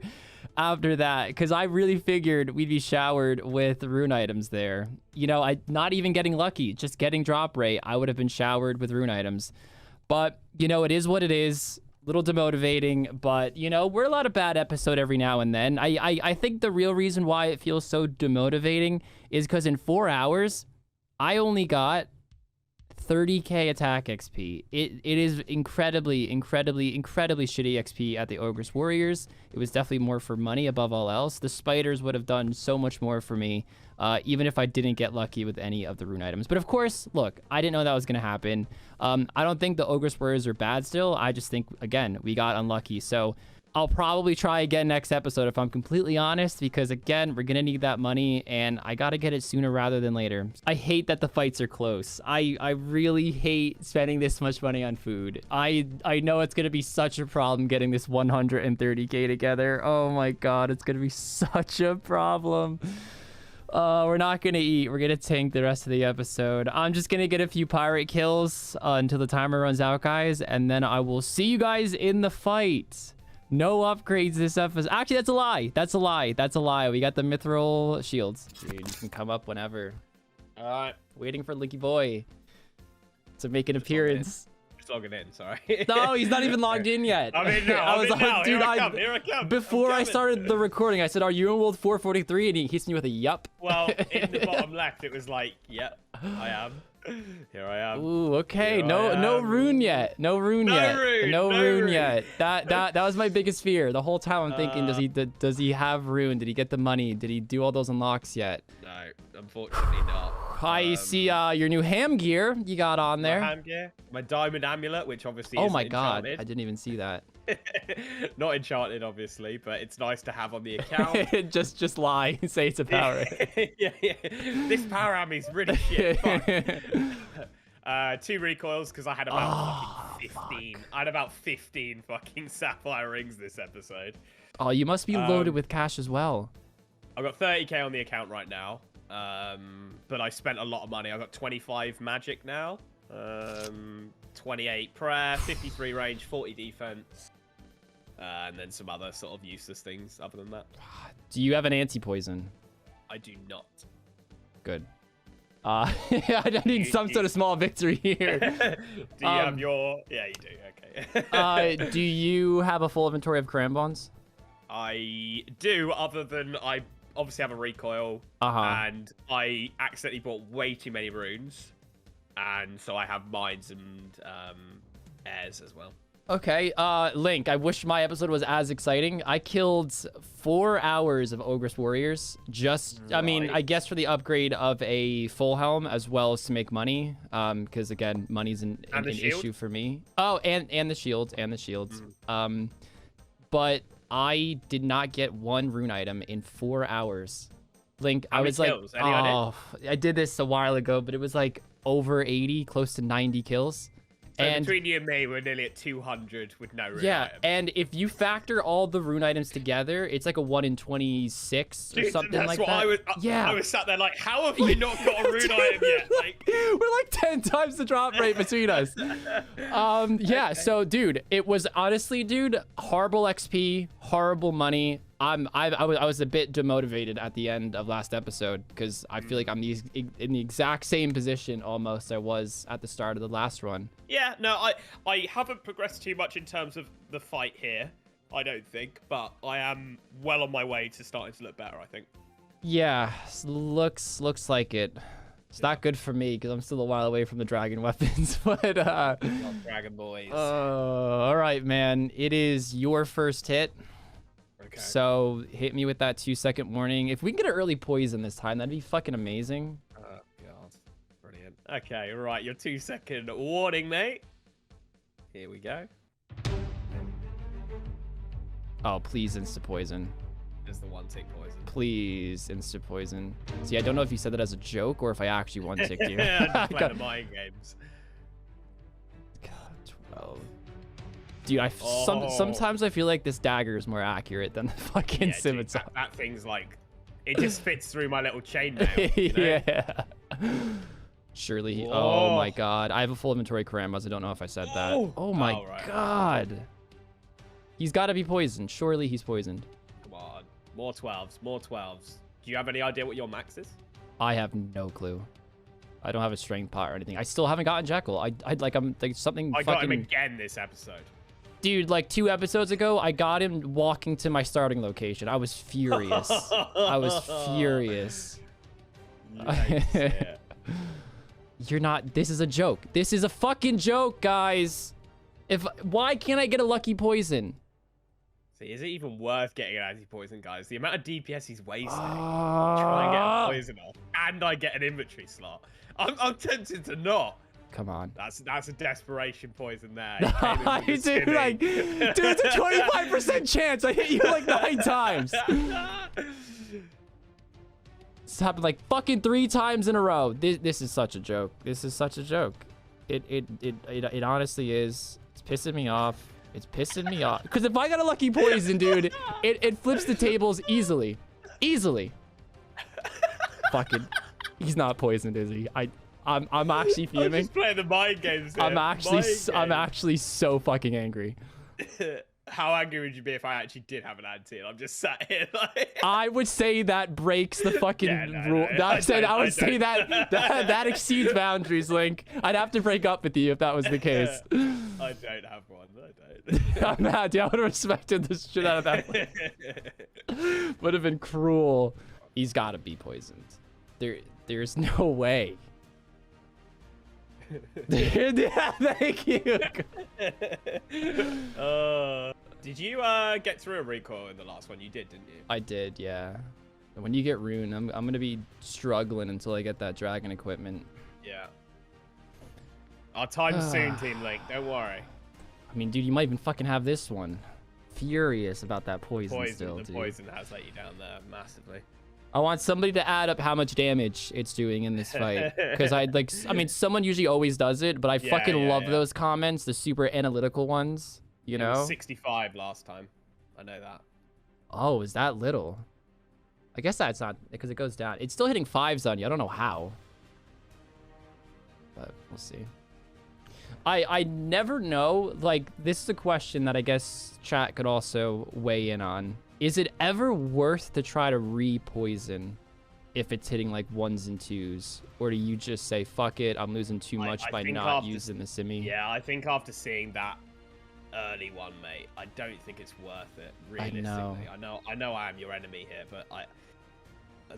that, because I really figured we'd be showered with rune items there. You know, not even getting lucky, just getting drop rate, I would have been showered with rune items. But, you know, it is what it is. Little demotivating, but, you know, we're allowed a bad episode every now and then. I think the real reason why it feels so demotivating is because in 4 hours, I only got 30k attack XP. It is incredibly shitty XP at the Ogress Warriors. It was definitely more for money above all else. The spiders would have done so much more for me, even if I didn't get lucky with any of the rune items. But of course, look, I didn't know that was going to happen. I don't think the Ogress Warriors are bad still. I just think, again, we got unlucky. So I'll probably try again next episode if I'm completely honest, because again, we're gonna need that money and I gotta get it sooner rather than later. I hate that the fights are close. I really hate spending this much money on food. I know it's gonna be such a problem getting this 130k together. Oh my god, it's gonna be such a problem. We're not gonna eat. We're gonna tank the rest of the episode. I'm just gonna get a few pirate kills until the timer runs out, guys, and then I will see you guys in the fight. No upgrades this episode. Actually, that's a lie. That's a lie. That's a lie. We got the mithril shields. Dude, you can come up whenever. All right. Waiting for Licky Boy to make an appearance. Just logging in, sorry. No, he's not even logged in yet. I'm in now. I was like, dude, Here I come. Before I started the recording, I said, are you in World 443? And he hits me with a yup. Well, in the bottom left, it was like, yep, I am. Here I am. Ooh, okay. Here No rune yet. No rune yet. Rune, no no rune rune. yet. That was my biggest fear. The whole time I'm thinking, does he have rune? Did he get the money? Did he do all those unlocks yet? No, unfortunately not. I see your new ham gear you got on there. My ham gear, my diamond amulet, which obviously Oh isn't my god, enchanted. I didn't even see that. Not enchanted, obviously, but it's nice to have on the account. just lie and say it's a power. yeah. This power am is really shit. Fuck. 2 recoils because I had about fucking 15. Fuck. I had about 15 fucking sapphire rings this episode. Oh, you must be loaded with cash as well. I've got 30k on the account right now. But I spent a lot of money. I've got 25 magic now. 28 prayer, 53 range, 40 defense. And then some other sort of useless things other than that. Do you have an anti-poison? I do not. Good. I need some sort of small victory here. Do you have your... Yeah, you do. Okay. Do you have a full inventory of cranbones? I do, other than I obviously have a recoil. And I accidentally bought way too many runes. And so I have mines and airs as well. Okay, Link, I wish my episode was as exciting. I killed 4 hours of Ogress Warriors. Just, I mean, I guess for the upgrade of a full helm as well as to make money. Because again, money's an issue for me. Oh, and the shields, but I did not get 1 rune item in 4 hours. Link, I was like, oh, I did this a while ago, but it was like over 80, close to 90 kills. So and between you and me, we're nearly at 200 with no rune item. And if you factor all the rune items together, it's like a 1 in 26 or something like that. I was sat there like, how have I not got a rune item yet? Like, we're like 10 times the drop rate between us. Yeah, so dude, it was honestly, dude, horrible XP, horrible money. I was a bit demotivated at the end of last episode because I feel like I'm in the exact same position almost I was at the start of the last run. Yeah, no, I haven't progressed too much in terms of the fight here, I don't think, but I am well on my way to starting to look better, I think. Yeah, looks like it. It's not good for me because I'm still a while away from the dragon weapons, but Dragon boys. All right, man. It is your first hit. Okay. So hit me with that 2-second warning. If we can get an early poison this time, that'd be fucking amazing. Oh, God. Brilliant. Okay, right. Your 2-second warning, mate. Here we go. Oh, please insta poison. There's the 1-tick poison. Please insta poison. See, I don't know if you said that as a joke or if I actually 1-ticked you. Yeah, just play the mind games. God, 12. Dude, sometimes I feel like this dagger is more accurate than the fucking scimitar. Dude, that thing's like, it just fits through my little chainmail. You know? Yeah. Surely. Oh my god. I have a full inventory of Karambas. I don't know if I said that. Oh my god. He's got to be poisoned. Surely he's poisoned. Come on. More 12s. More 12s. Do you have any idea what your max is? I have no clue. I don't have a strength pot or anything. I still haven't gotten Jekyll. I'm like something. I got him again this episode. Dude, like 2 episodes ago, I got him walking to my starting location. I was furious. I was furious. You're not. This is a joke. This is a fucking joke, guys. Why can't I get a lucky poison? See, is it even worth getting an anti-poison, guys? The amount of DPS he's wasting. Try and get a poison off, and I get an inventory slot. I'm tempted to not. Come on. That's a desperation poison there. Dude, like, dude, it's a 25% chance. I hit you like 9 times. This happened like fucking 3 times in a row. This is such a joke. This is such a joke. It honestly is. It's pissing me off. It's pissing me off. Because if I got a lucky poison, dude, it flips the tables easily. Easily. Fucking. He's not poisoned, is he? I'm actually fuming. I'm just playing the mind games here. I'm actually so fucking angry. How angry would you be if I actually did have an anti and I'm just sat here like... I would say that breaks the fucking rule. I would say that exceeds boundaries, Link. I'd have to break up with you if that was the case. I don't have one. I don't. I'm mad, dude. I would have respected the shit out of that. Would have been cruel. He's got to be poisoned. There's no way. Yeah, thank you. Did you get through a recoil in the last one? You did, didn't you? I did, yeah. And when you get Rune, I'm gonna be struggling until I get that dragon equipment. Yeah. Our time's soon, Team Link. Don't worry. I mean, dude, you might even fucking have this one. Furious about that poison still, dude. The poison has let you down there massively. I want somebody to add up how much damage it's doing in this fight. Because I mean, someone usually always does it, but I fucking love those comments, the super analytical ones, you know? It was 65 last time. I know that. Oh, is that little? I guess that's not, because it goes down. It's still hitting 5s on you. I don't know how. But we'll see. I never know, like, this is a question that I guess chat could also weigh in on. Is it ever worth to try to re-poison if it's hitting like 1s and 2s? Or do you just say, fuck it, I'm losing too much by not using the Simi? Yeah, I think after seeing that early one, mate, I don't think it's worth it, realistically. I know I am your enemy here, but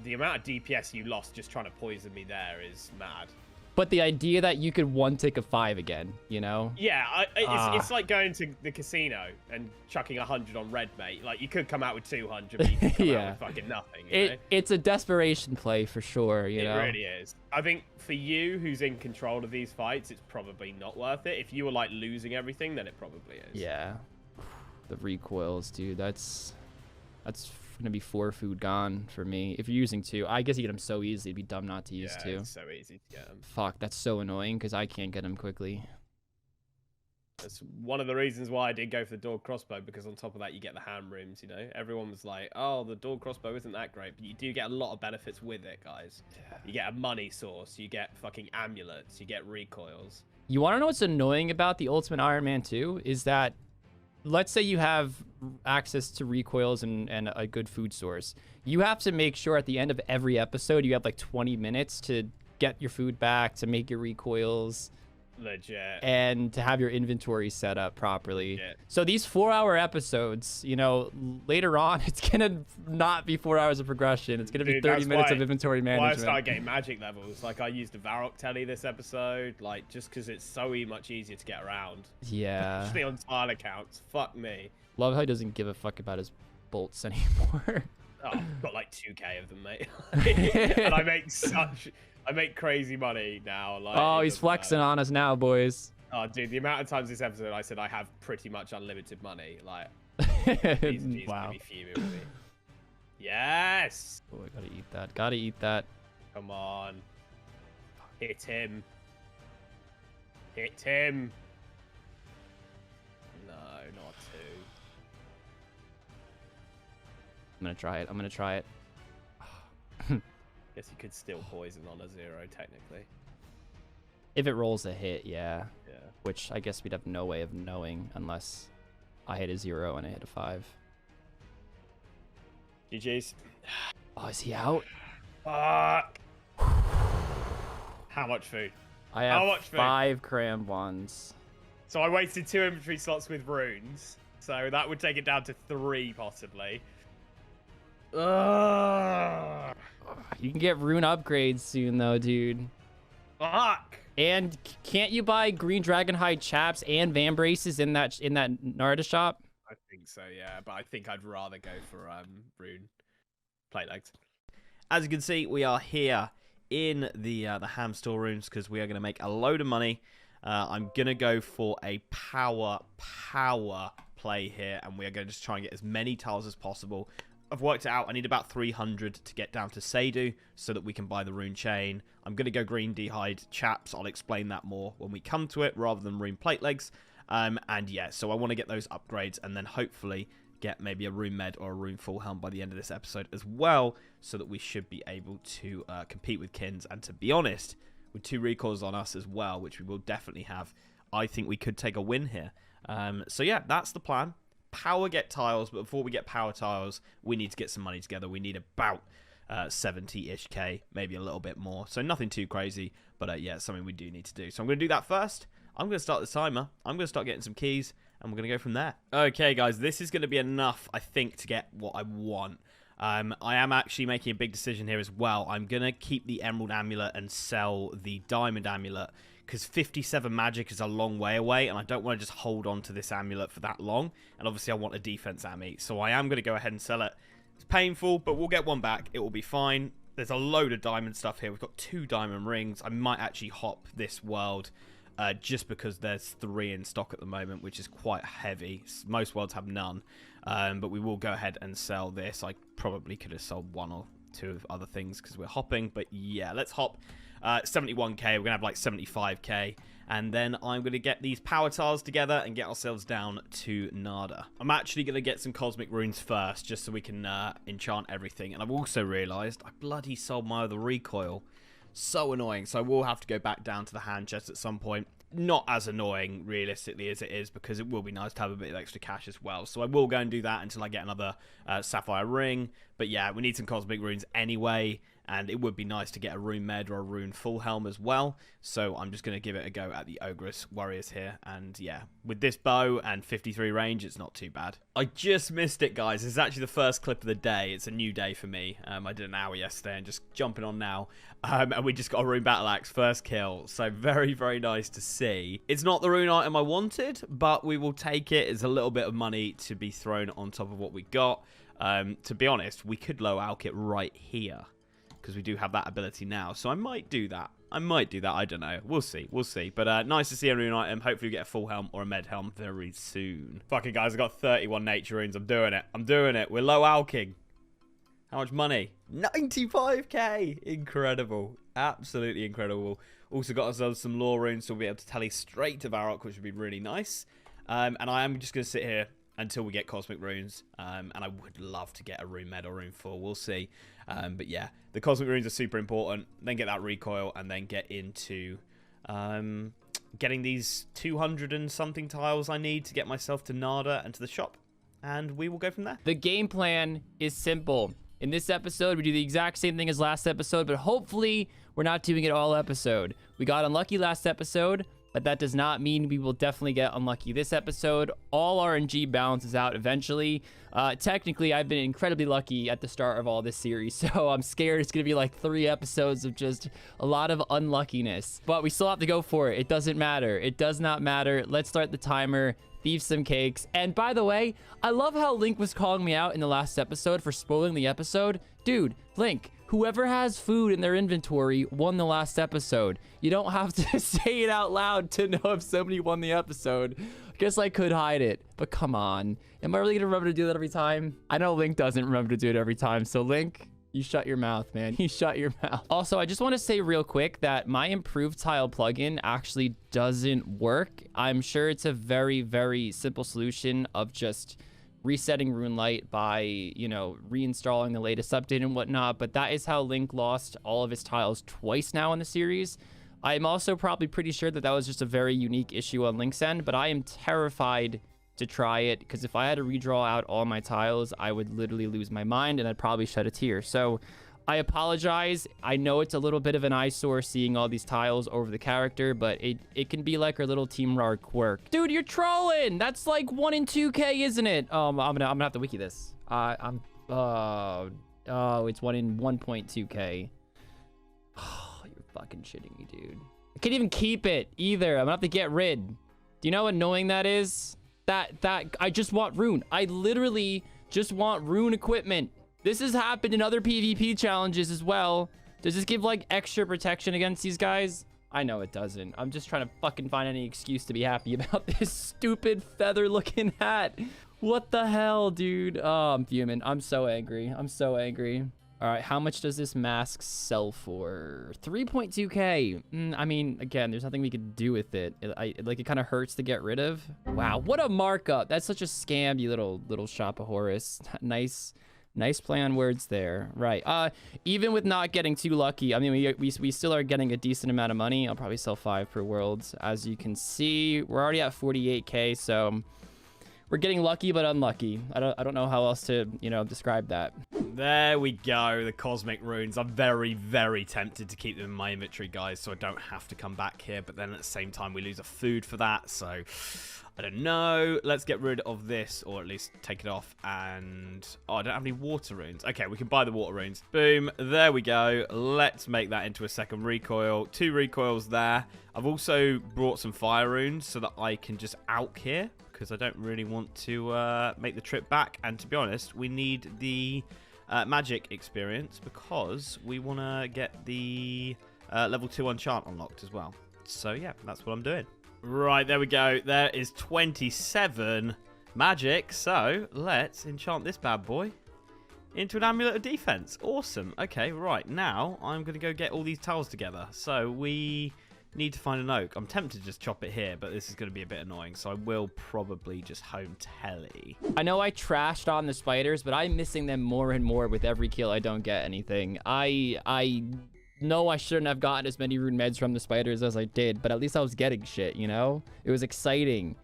the amount of DPS you lost just trying to poison me there is mad. But the idea that you could one tick a 5 again, you know? Yeah, it's like going to the casino and chucking 100 on red, mate. Like, you could come out with 200, but you could come out with fucking nothing, you know? It's a desperation play for sure, you know? It really is. I think for you, who's in control of these fights, it's probably not worth it. If you were, like, losing everything, then it probably is. Yeah. The recoils, dude, that's gonna be 4 food gone for me. If you're using 2, I guess you get them so easy. It'd be dumb not to use 2. Yeah, it's so easy to get them. Fuck, that's so annoying because I can't get them quickly. That's one of the reasons why I did go for the door crossbow, because on top of that, you get the hand rooms, you know? Everyone was like, oh, the door crossbow isn't that great, but you do get a lot of benefits with it, guys. Yeah. You get a money source, you get fucking amulets, you get recoils. You want to know what's annoying about the Ultimate Iron Man 2? Is that, let's say you have access to recoils and a good food source. You have to make sure at the end of every episode, you have like 20 minutes to get your food back, to make your recoils. Legit. And to have your inventory set up properly. Legit. So these 4-hour episodes, you know, later on, it's going to not be 4 hours of progression. It's going to be 30 minutes of inventory management. Why I started getting magic levels. Like, I used the Varrock telly this episode, like, just because it's so much easier to get around. Yeah. Especially on tile accounts. Fuck me. Love how he doesn't give a fuck about his bolts anymore. Oh, I've got like 2k of them, mate. And I make crazy money now. Like, oh, he's flexing on us now, boys. Oh, dude, the amount of times this episode I said I have pretty much unlimited money, like, he's wow. gonna be fuming with me. Yes! Oh, I gotta eat that. Gotta eat that. Come on. Hit him. Hit him. No, not 2. I'm gonna try it. I'm gonna try it. Guess you could still poison on a 0, technically. If it rolls a hit, yeah. Yeah. Which I guess we'd have no way of knowing unless I hit a 0 and I hit a 5. GG's. Oh, is he out? Fuck. How much food? I have 5 cram ones. So I wasted 2 inventory slots with runes. So that would take it down to 3, possibly. Ugh. You can get rune upgrades soon, though, dude. Fuck. And can't you buy green dragonhide chaps and van braces in that Narda shop? I think so, yeah. But I think I'd rather go for rune plate legs. As you can see, we are here in the ham store rooms because we are going to make a load of money. I'm going to go for a power play here, and we are going to just try and get as many tiles as possible. I've worked it out. I need about 300 to get down to Seydu so that we can buy the rune chain. I'm going to go green d'hide chaps. I'll explain that more when we come to it rather than rune plate legs. And yeah, so I want to get those upgrades and then hopefully get maybe a rune med or a rune full helm by the end of this episode as well, so that we should be able to compete with Kins. And to be honest, with 2 recoils on us as well, which we will definitely have, I think we could take a win here. So yeah, that's the plan. Power get tiles, but before we get power tiles, we need to get some money together. We need about 70-ish K, maybe a little bit more. So nothing too crazy, but yeah, something we do need to do. So I'm going to do that first. I'm going to start the timer. I'm going to start getting some keys, and we're going to go from there. Okay, guys, this is going to be enough, I think, to get what I want. I am actually making a big decision here as well. I'm going to keep the Emerald Amulet and sell the Diamond Amulet, because 57 magic is a long way away, and I don't want to just hold on to this amulet for that long. And obviously I want a defense ammy, so I am going to go ahead and sell it. It's painful, but we'll get one back. It will be fine. There's a load of diamond stuff here. We've got 2 diamond rings. I might actually hop this world just because there's 3 in stock at the moment, which is quite heavy. Most worlds have none, but we will go ahead and sell this. I probably could have sold 1 or 2 of other things because we're hopping, but yeah, let's hop. 71k, we're gonna have like 75k, and then I'm gonna get these power tiles together and get ourselves down to Narda. I'm actually gonna get some cosmic runes first, just so we can enchant everything. And I've also realized I bloody sold my other recoil. So annoying. So I will have to go back down to the hand chest at some point. Not as annoying realistically as it is, because it will be nice to have a bit of extra cash as well. So I will go and do that until I get another sapphire ring. But yeah, we need some cosmic runes anyway, and it would be nice to get a rune med or a rune full helm as well. So I'm just going to give it a go at the Ogress Warriors here. And yeah, with this bow and 53 range, it's not too bad. I just missed it, guys. This is actually the first clip of the day. It's a new day for me. I did an hour yesterday and just jumping on now. And we just got a rune battle axe, first kill. So very, very nice to see. It's not the rune item I wanted, but we will take it. It's a little bit of money to be thrown on top of what we got. To be honest, we could low alch it right here, because we do have that ability now. So I might do that. I don't know. We'll see. We'll see. But nice to see a rune item. Hopefully we get a full helm or a med helm very soon. Fucking guys, I got 31 nature runes. I'm doing it. I'm doing it. We're low alching. How much money? 95k. Incredible. Absolutely incredible. Also got ourselves some lore runes, so we'll be able to tally straight to Varrock, which would be really nice. And I am just going to sit here until we get cosmic runes, and I would love to get a rune med or rune full. We'll see. But yeah, the cosmic runes are super important. Then get that recoil, and then get into getting these 200 and something tiles I need to get myself to Narda and to the shop, and we will go from there. The game plan is simple. In this episode, we do the exact same thing as last episode, but hopefully we're not doing it all episode. We got unlucky last episode, but that does not mean we will definitely get unlucky this episode. All RNG balances out eventually. Technically, I've been incredibly lucky at the start of all this series, so I'm scared it's going to be like 3 episodes of just a lot of unluckiness. But we still have to go for it. It doesn't matter. It does not matter. Let's start the timer. Thieve some cakes. And by the way, I love how Link was calling me out in the last episode for spoiling the episode. Dude, Link, whoever has food in their inventory won the last episode. You don't have to say it out loud to know if somebody won the episode. I guess I could hide it, but come on. Am I really gonna remember to do that every time? I know Link doesn't remember to do it every time, so Link, you shut your mouth, man. You shut your mouth. Also, I just want to say real quick that my improved tile plugin actually doesn't work. I'm sure it's a very, very simple solution of just resetting RuneLite by, you know, reinstalling the latest update and whatnot, but that is how Link lost all of his tiles twice now in the series. I'm also probably pretty sure that that was just a very unique issue on Link's end, but I am terrified to try it, because if I had to redraw out all my tiles, I would literally lose my mind and I'd probably shed a tear. So I apologize. I know it's a little bit of an eyesore seeing all these tiles over the character, but it can be like our little Team Rargh quirk. Dude, you're trolling. That's like 1 in 2k, isn't it? I'm gonna have to wiki this. Oh, it's 1 in 1.2k. Oh, you're fucking shitting me, dude. I can't even keep it either. I'm gonna have to get rid. Do you know how annoying that is? That I just want rune. I literally just want rune equipment. This has happened in other PvP challenges as well. Does this give like extra protection against these guys? I know it doesn't. I'm just trying to fucking find any excuse to be happy about this stupid feather looking hat. What the hell, dude? Oh, I'm fuming. I'm so angry. I'm so angry. All right, how much does this mask sell for? 3.2k. I mean, again, there's nothing we could do with it. It kind of hurts to get rid of. Wow, what a markup. That's such a scam, you little shop-a-horus. Nice play on words there. Right. Even with not getting too lucky, I mean, we still are getting a decent amount of money. I'll probably sell 5 per world. As you can see, we're already at 48k, so we're getting lucky but unlucky. I don't know how else to, describe that. There we go, the cosmic runes. I'm very, very tempted to keep them in my inventory, guys, so I don't have to come back here. But then at the same time, we lose a food for that, so I don't know. Let's get rid of this, or at least take it off. And oh, I don't have any water runes. Okay, we can buy the water runes. Boom, there we go. Let's make that into a second recoil. 2 recoils there. I've also brought some fire runes so that I can just out here, because I don't really want to make the trip back. And to be honest, we need the magic experience because we want to get the level 2 enchant unlocked as well. So yeah, that's what I'm doing. Right, there we go. There is 27 magic. So let's enchant this bad boy into an amulet of defense. Awesome. Okay, right. Now I'm going to go get all these tiles together. So we need to find an oak. I'm tempted to just chop it here, but this is going to be a bit annoying, so I will probably just home telly. I know I trashed on the spiders, but I'm missing them more and more with every kill. I don't get anything. I know I shouldn't have gotten as many rune meds from the spiders as I did, but at least I was getting shit, It was exciting.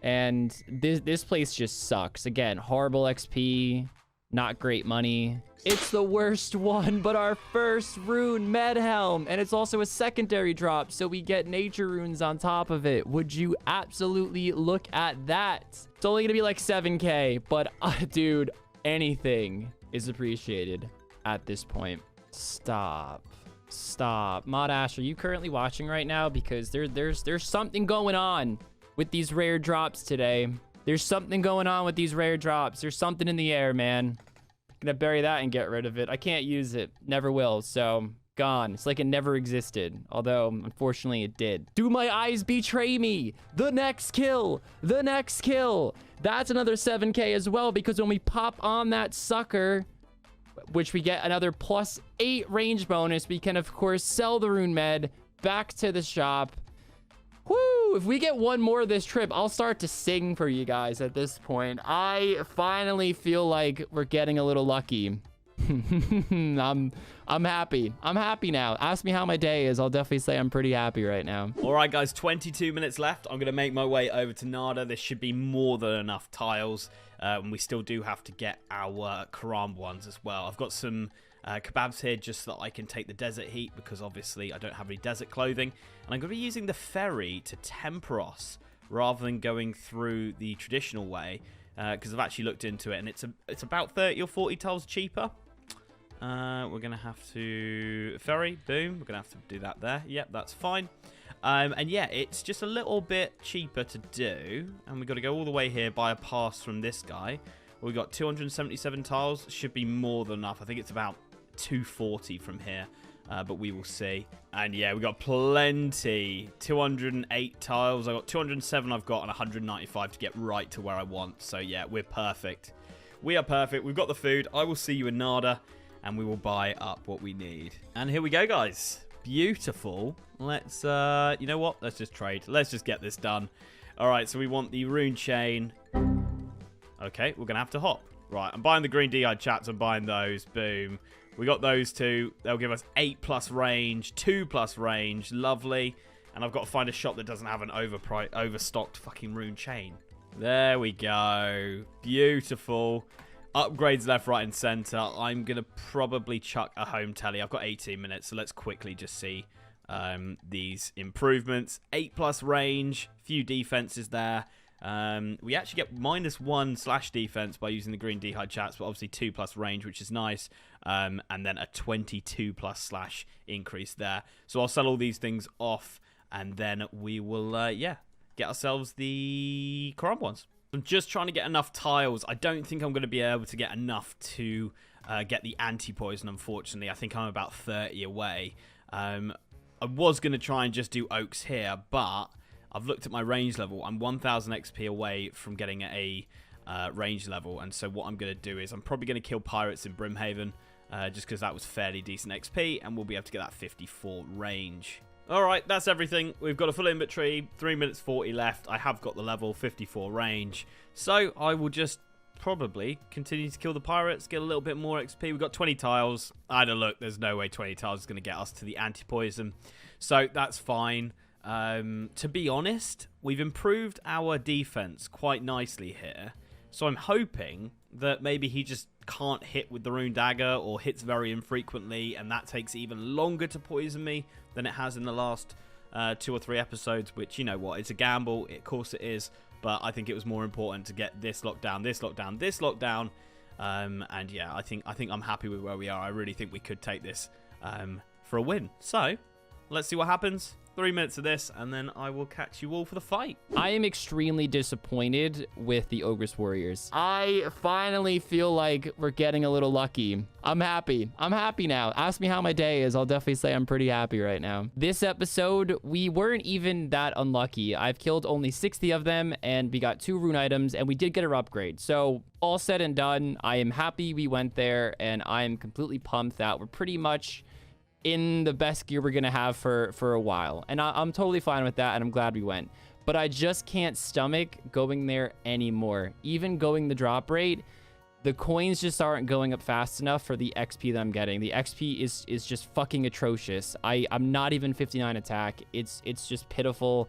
And this place just sucks. Again, horrible XP, not great money. It's the worst one, but our first rune med helm, and it's also a secondary drop, so we get nature runes on top of it. Would you absolutely look at that? It's only gonna be like 7k, but dude, anything is appreciated at this point. Stop. Mod Ash, are you currently watching right now? Because there's something going on with these rare drops today. There's something going on with these rare drops. There's something in the air, man. Gonna bury that and get rid of it. I can't use it. Never will. So, gone. It's like it never existed. Although, unfortunately, it did. Do my eyes betray me? The next kill. The next kill. That's another 7k as well, because when we pop on that sucker, which we get another +8 range bonus, we can, of course, sell the rune med back to the shop. Woo! If we get one more this trip, I'll start to sing for you guys at this point. I finally feel like we're getting a little lucky. I'm happy. I'm happy now. Ask me how my day is. I'll definitely say I'm pretty happy right now. All right, guys, 22 minutes left. I'm going to make my way over to Nada. This should be more than enough tiles. And we still do have to get our Karam ones as well. I've got some kebabs here just so that I can take the desert heat, because obviously I don't have any desert clothing. And I'm going to be using the ferry to Temperos rather than going through the traditional way, because I've actually looked into it and it's about 30 or 40 tiles cheaper. We're going to have to ferry, boom, we're going to have to do that there. Yep, that's fine. And yeah, it's just a little bit cheaper to do, and we've got to go all the way here, buy a pass from this guy. We've got 277 tiles, should be more than enough. I think it's about 240 from here, but we will see. And yeah, we got plenty. 208 tiles. I got 207 I've got, and 195 to get right to where I want. So yeah, we're perfect. We are perfect. We've got the food. I will see you in Nada, and we will buy up what we need. And here we go, guys. Beautiful. Let's, you know what? Let's just trade. Let's just get this done. All right, so we want the rune chain. Okay, we're going to have to hop. Right, I'm buying the green D-eyed chats. I'm buying those. Boom. We got those two. They'll give us 8+ range, 2+ range. Lovely. And I've got to find a shop that doesn't have an overstocked fucking rune chain. There we go. Beautiful. Upgrades left, right, and center. I'm going to probably chuck a home telly. I've got 18 minutes, so let's quickly just see these improvements. 8+ range, few defenses there. We actually get -1 /defense by using the green d'hide chats, but obviously 2+ range, which is nice. And then a 22+ / increase there. So I'll sell all these things off, and then we will, get ourselves the Coram ones. I'm just trying to get enough tiles. I don't think I'm going to be able to get enough to get the anti-poison, unfortunately. I think I'm about 30 away. I was going to try and just do oaks here, but I've looked at my range level. I'm 1,000 XP away from getting a range level, and so what I'm going to do is I'm probably going to kill pirates in Brimhaven, just because that was fairly decent XP, and we'll be able to get that 54 range. Alright, that's everything. We've got a full inventory, 3 minutes 40 left. I have got the level 54 range, so I will just probably continue to kill the pirates, get a little bit more XP. We've got 20 tiles. I had a look, there's no way 20 tiles is going to get us to the anti-poison, so that's fine. To be honest, we've improved our defense quite nicely here, so I'm hoping that maybe he just can't hit with the rune dagger, or hits very infrequently, and that takes even longer to poison me than it has in the last 2 or 3 episodes, which, you know what, it's a gamble, of course it is, but I think it was more important to get this lockdown, this lockdown, this lockdown, and yeah, I think I'm happy with where we are. I really think we could take this for a win, so let's see what happens. 3 minutes of this, and then I will catch you all for the fight. I am extremely disappointed with the Ogress Warriors. I finally feel like we're getting a little lucky. I'm happy. I'm happy now. Ask me how my day is. I'll definitely say I'm pretty happy right now. This episode, we weren't even that unlucky. I've killed only 60 of them, and we got 2 rune items, and we did get our upgrade. So all said and done, I am happy we went there, and I am completely pumped that we're pretty much in the best gear we're gonna have for a while, and I'm totally fine with that, and I'm glad we went. But I just can't stomach going there anymore. Even going the drop rate, the coins just aren't going up fast enough for the XP that I'm getting. The XP is just fucking atrocious. I'm not even 59 attack. It's just pitiful.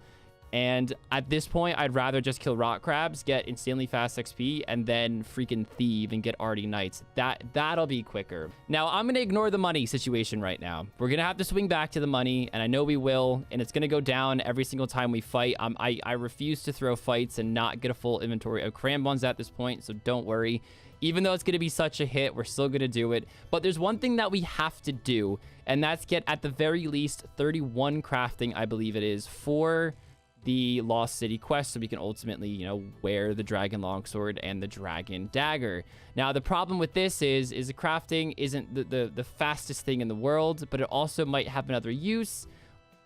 And at this point, I'd rather just kill rock crabs, get insanely fast XP, and then freaking thieve and get Arty Knights. That'll be quicker. Now, I'm going to ignore the money situation right now. We're going to have to swing back to the money, and I know we will, and it's going to go down every single time we fight. I refuse to throw fights and not get a full inventory of cram buns at this point, so don't worry. Even though it's going to be such a hit, we're still going to do it. But there's one thing that we have to do, and that's get at the very least 31 crafting, I believe it is, for the Lost City quest, so we can ultimately, you know, wear the Dragon Longsword and the Dragon Dagger. Now, the problem with this is the crafting isn't the fastest thing in the world, but it also might have another use.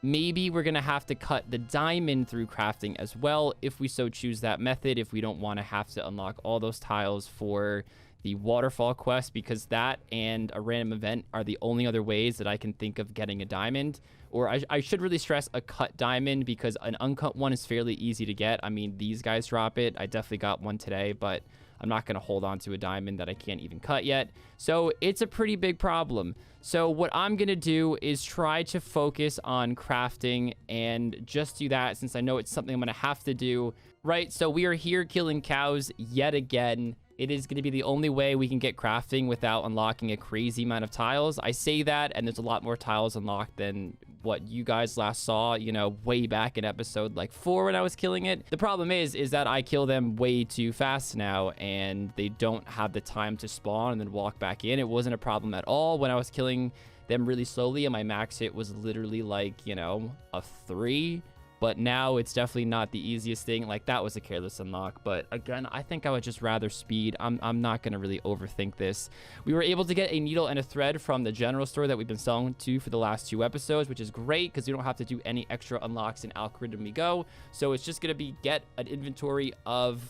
Maybe we're going to have to cut the diamond through crafting as well, if we so choose that method, if we don't want to have to unlock all those tiles for the waterfall quest, because that and a random event are the only other ways that I can think of getting a diamond. Or I should really stress a cut diamond, because an uncut one is fairly easy to get. I mean, these guys drop it. I definitely got one today, but I'm not going to hold on to a diamond that I can't even cut yet. So it's a pretty big problem. So what I'm going to do is try to focus on crafting and just do that, since I know it's something I'm going to have to do. Right, so we are here killing cows yet again. It is going to be the only way we can get crafting without unlocking a crazy amount of tiles. I say that, and there's a lot more tiles unlocked than what you guys last saw, you know, way back in episode like 4 when I was killing it. The problem is that I kill them way too fast now, and they don't have the time to spawn and then walk back in. It wasn't a problem at all when I was killing them really slowly, and my max hit was literally like, you know, a 3. But now it's definitely not the easiest thing. Like, that was a careless unlock. But again, I think I would just rather speed. I'm not going to really overthink this. We were able to get a needle and a thread from the general store that we've been selling to for the last 2 episodes, which is great because we don't have to do any extra unlocks in Alcarid when we go. So it's just going to be get an inventory of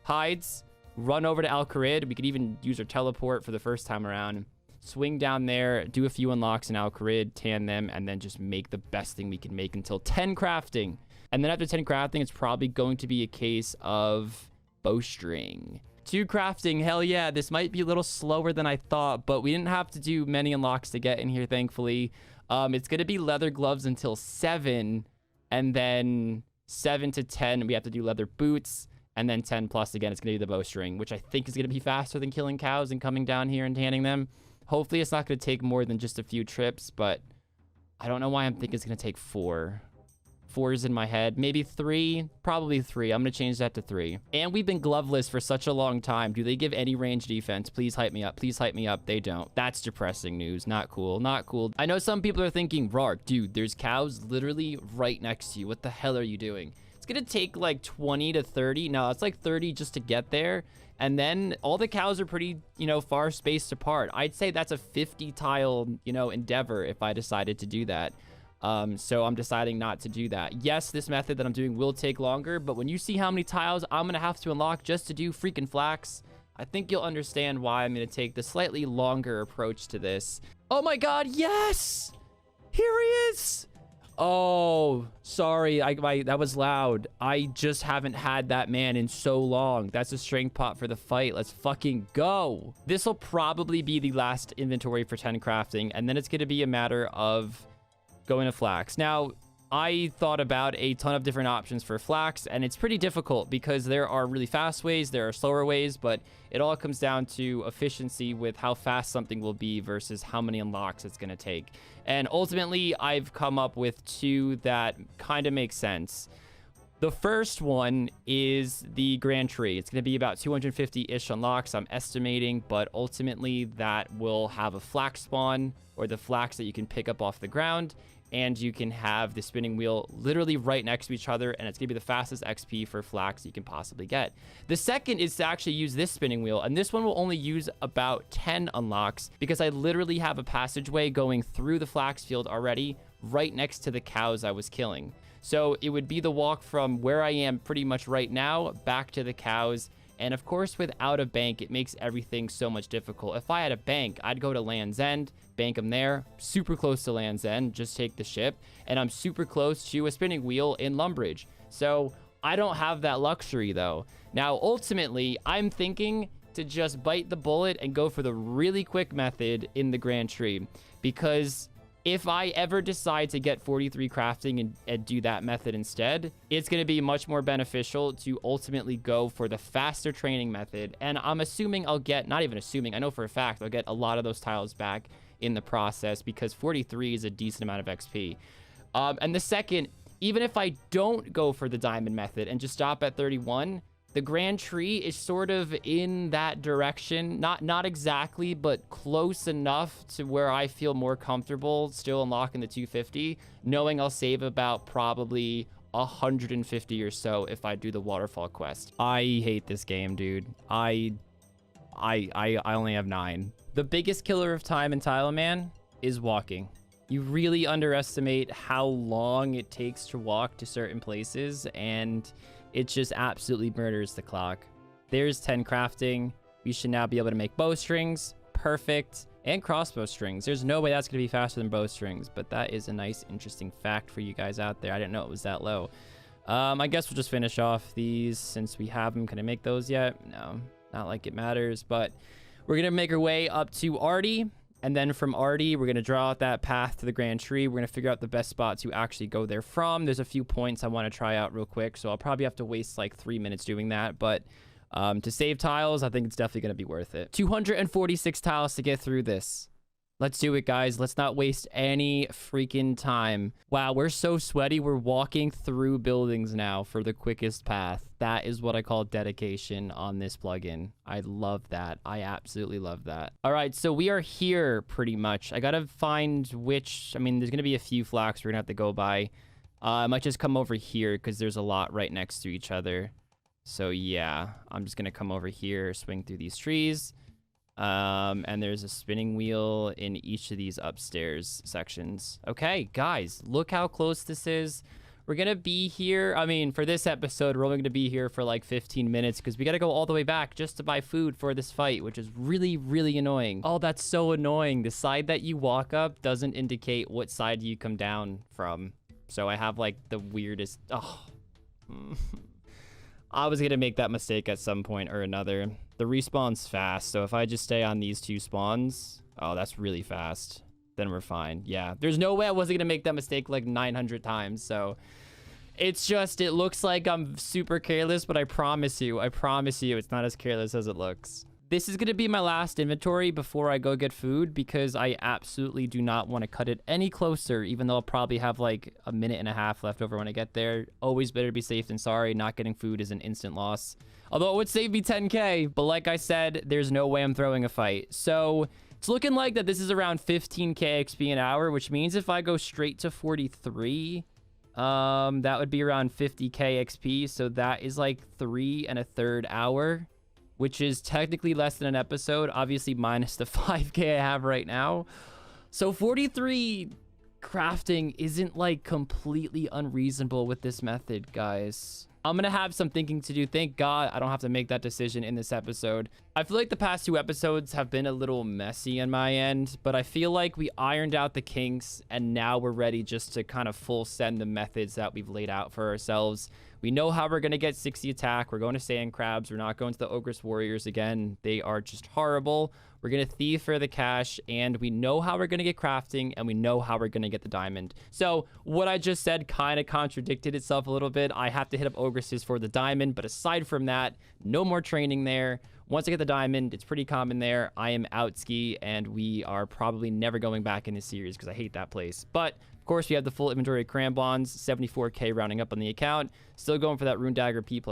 hides, run over to Alcarid. We could even use our teleport for the first time around. Swing down there, do a few unlocks in Alcarid, tan them, and then just make the best thing we can make until 10 crafting. And then after 10 crafting, it's probably going to be a case of bowstring. 2 crafting, hell yeah, this might be a little slower than I thought, but we didn't have to do many unlocks to get in here, thankfully. It's going to be leather gloves until 7, and then 7 to 10, we have to do leather boots. And then 10 plus, again, it's going to be the bowstring, which I think is going to be faster than killing cows and coming down here and tanning them. Hopefully it's not going to take more than just a few trips, but I don't know why I'm thinking it's going to take 4. 4's in my head. Maybe 3, probably 3. I'm gonna change that to 3. And we've been gloveless for such a long time. Do they give any range defense? Please hype me up. Please hype me up. They don't. That's depressing news. Not cool. Not cool. I know some people are thinking, Rargh, dude, there's cows literally right next to you. What the hell are you doing? It's gonna take like 20 to 30. No, it's like 30 just to get there. And then all the cows are pretty, you know, far spaced apart. I'd say that's a 50 tile, you know, endeavor if I decided to do that. So I'm deciding not to do that. Yes, this method that I'm doing will take longer, but when you see how many tiles I'm gonna have to unlock just to do freaking flax, I think you'll understand why I'm gonna take the slightly longer approach to this. Oh my god, yes! Here he is! Oh, sorry, that was loud. I just haven't had that man in so long. That's a strength pot for the fight. Let's fucking go. This will probably be the last inventory for 10 crafting, and then it's gonna be a matter of going to flax. Now, I thought about a ton of different options for flax, and it's pretty difficult because there are really fast ways, there are slower ways, but it all comes down to efficiency with how fast something will be versus how many unlocks it's going to take. And ultimately, I've come up with 2 that kind of make sense. The first one is the Grand Tree. It's going to be about 250-ish unlocks, I'm estimating, but ultimately that will have a flax spawn, or the flax that you can pick up off the ground, and you can have the spinning wheel literally right next to each other, and it's going to be the fastest XP for flax you can possibly get. The second is to actually use this spinning wheel, and this one will only use about 10 unlocks because I literally have a passageway going through the flax field already right next to the cows I was killing. So it would be the walk from where I am pretty much right now back to the cows. And of course, without a bank, it makes everything so much difficult. If I had a bank, I'd go to Land's End, bank them there, super close to Land's End, just take the ship, and I'm super close to a spinning wheel in Lumbridge. So I don't have that luxury though. Now, ultimately, I'm thinking to just bite the bullet and go for the really quick method in the Grand Tree, because if I ever decide to get 43 crafting and do that method instead, it's going to be much more beneficial to ultimately go for the faster training method. And I'm assuming I'll get, not even assuming, I know for a fact I'll get a lot of those tiles back in the process because 43 is a decent amount of XP. And the second, even if I don't go for the diamond method and just stop at 31, the Grand Tree is sort of in that direction. Not exactly, but close enough to where I feel more comfortable still unlocking the 250, knowing I'll save about probably 150 or so if I do the waterfall quest. I hate this game, dude. I only have 9. The biggest killer of time in Tileman is walking. You really underestimate how long it takes to walk to certain places, and it just absolutely murders the clock. There's 10 crafting. We should now be able to make bowstrings. Perfect. And crossbow strings. There's no way that's going to be faster than bowstrings, but that is a nice, interesting fact for you guys out there. I didn't know it was that low. I guess we'll just finish off these since we have them. Can I make those yet? No, not like it matters, but we're going to make our way up to Artie. And then from Artie, we're going to draw out that path to the Grand Tree. We're going to figure out the best spot to actually go there from. There's a few points I want to try out real quick, so I'll probably have to waste like 3 minutes doing that. But to save tiles, I think it's definitely going to be worth it. 246 tiles to get through this. Let's do it, guys. Let's not waste any freaking time. Wow, we're so sweaty. We're walking through buildings now for the quickest path. That is what I call dedication on this plugin. I love that. I absolutely love that. All right, so we are here pretty much. I gotta find which, I mean, there's gonna be a few flocks we're gonna have to go by. I might just come over here because there's a lot right next to each other. So yeah, I'm just gonna come over here, swing through these trees. And there's a spinning wheel in each of these upstairs sections. Okay, guys, look how close this is. We're gonna be here, I mean, for this episode, we're only gonna be here for like 15 minutes because we gotta go all the way back just to buy food for this fight, which is really, really annoying. Oh, that's so annoying. The side that you walk up doesn't indicate what side you come down from. So I have like the weirdest, oh. I was gonna make that mistake at some point or another. The respawn's fast, so if I just stay on these 2 spawns, oh, that's really fast. Then we're fine. Yeah, there's no way I wasn't gonna make that mistake like 900 times, so it's just, it looks like I'm super careless, but I promise you, it's not as careless as it looks. this is going to be my last inventory before I go get food because I absolutely do not want to cut it any closer, even though I'll probably have like a minute and a half left over when I get there. Always better be safe than sorry. Not getting food is an instant loss. Although it would save me 10K. But like I said, there's no way I'm throwing a fight. So it's looking like that this is around 15K XP an hour, which means if I go straight to 43, that would be around 50K XP. So that is like 3 1/3 hour, which is technically less than an episode, obviously minus the 5K I have right now. So 43 crafting isn't like completely unreasonable with this method, guys. I'm gonna have some thinking to do. Thank God I don't have to make that decision in this episode. I feel like the past 2 episodes have been a little messy on my end, but I feel like we ironed out the kinks and now we're ready just to kind of full send the methods that we've laid out for ourselves. We know how we're going to get 60 attack. We're going to sand crabs. We're not going to the Ogress Warriors again. They are just horrible. We're going to thieve for the cash, and we know how we're going to get crafting, and we know how we're going to get the diamond. So what I just said kind of contradicted itself a little bit. I have to hit up Ogresses for the diamond, but aside from that, no more training there. Once I get the diamond, it's pretty common there. I am out ski, and we are probably never going back in this series because I hate that place. But of course, we have the full inventory of Crambons, 74K rounding up on the account. Still going for that Rune Dagger P++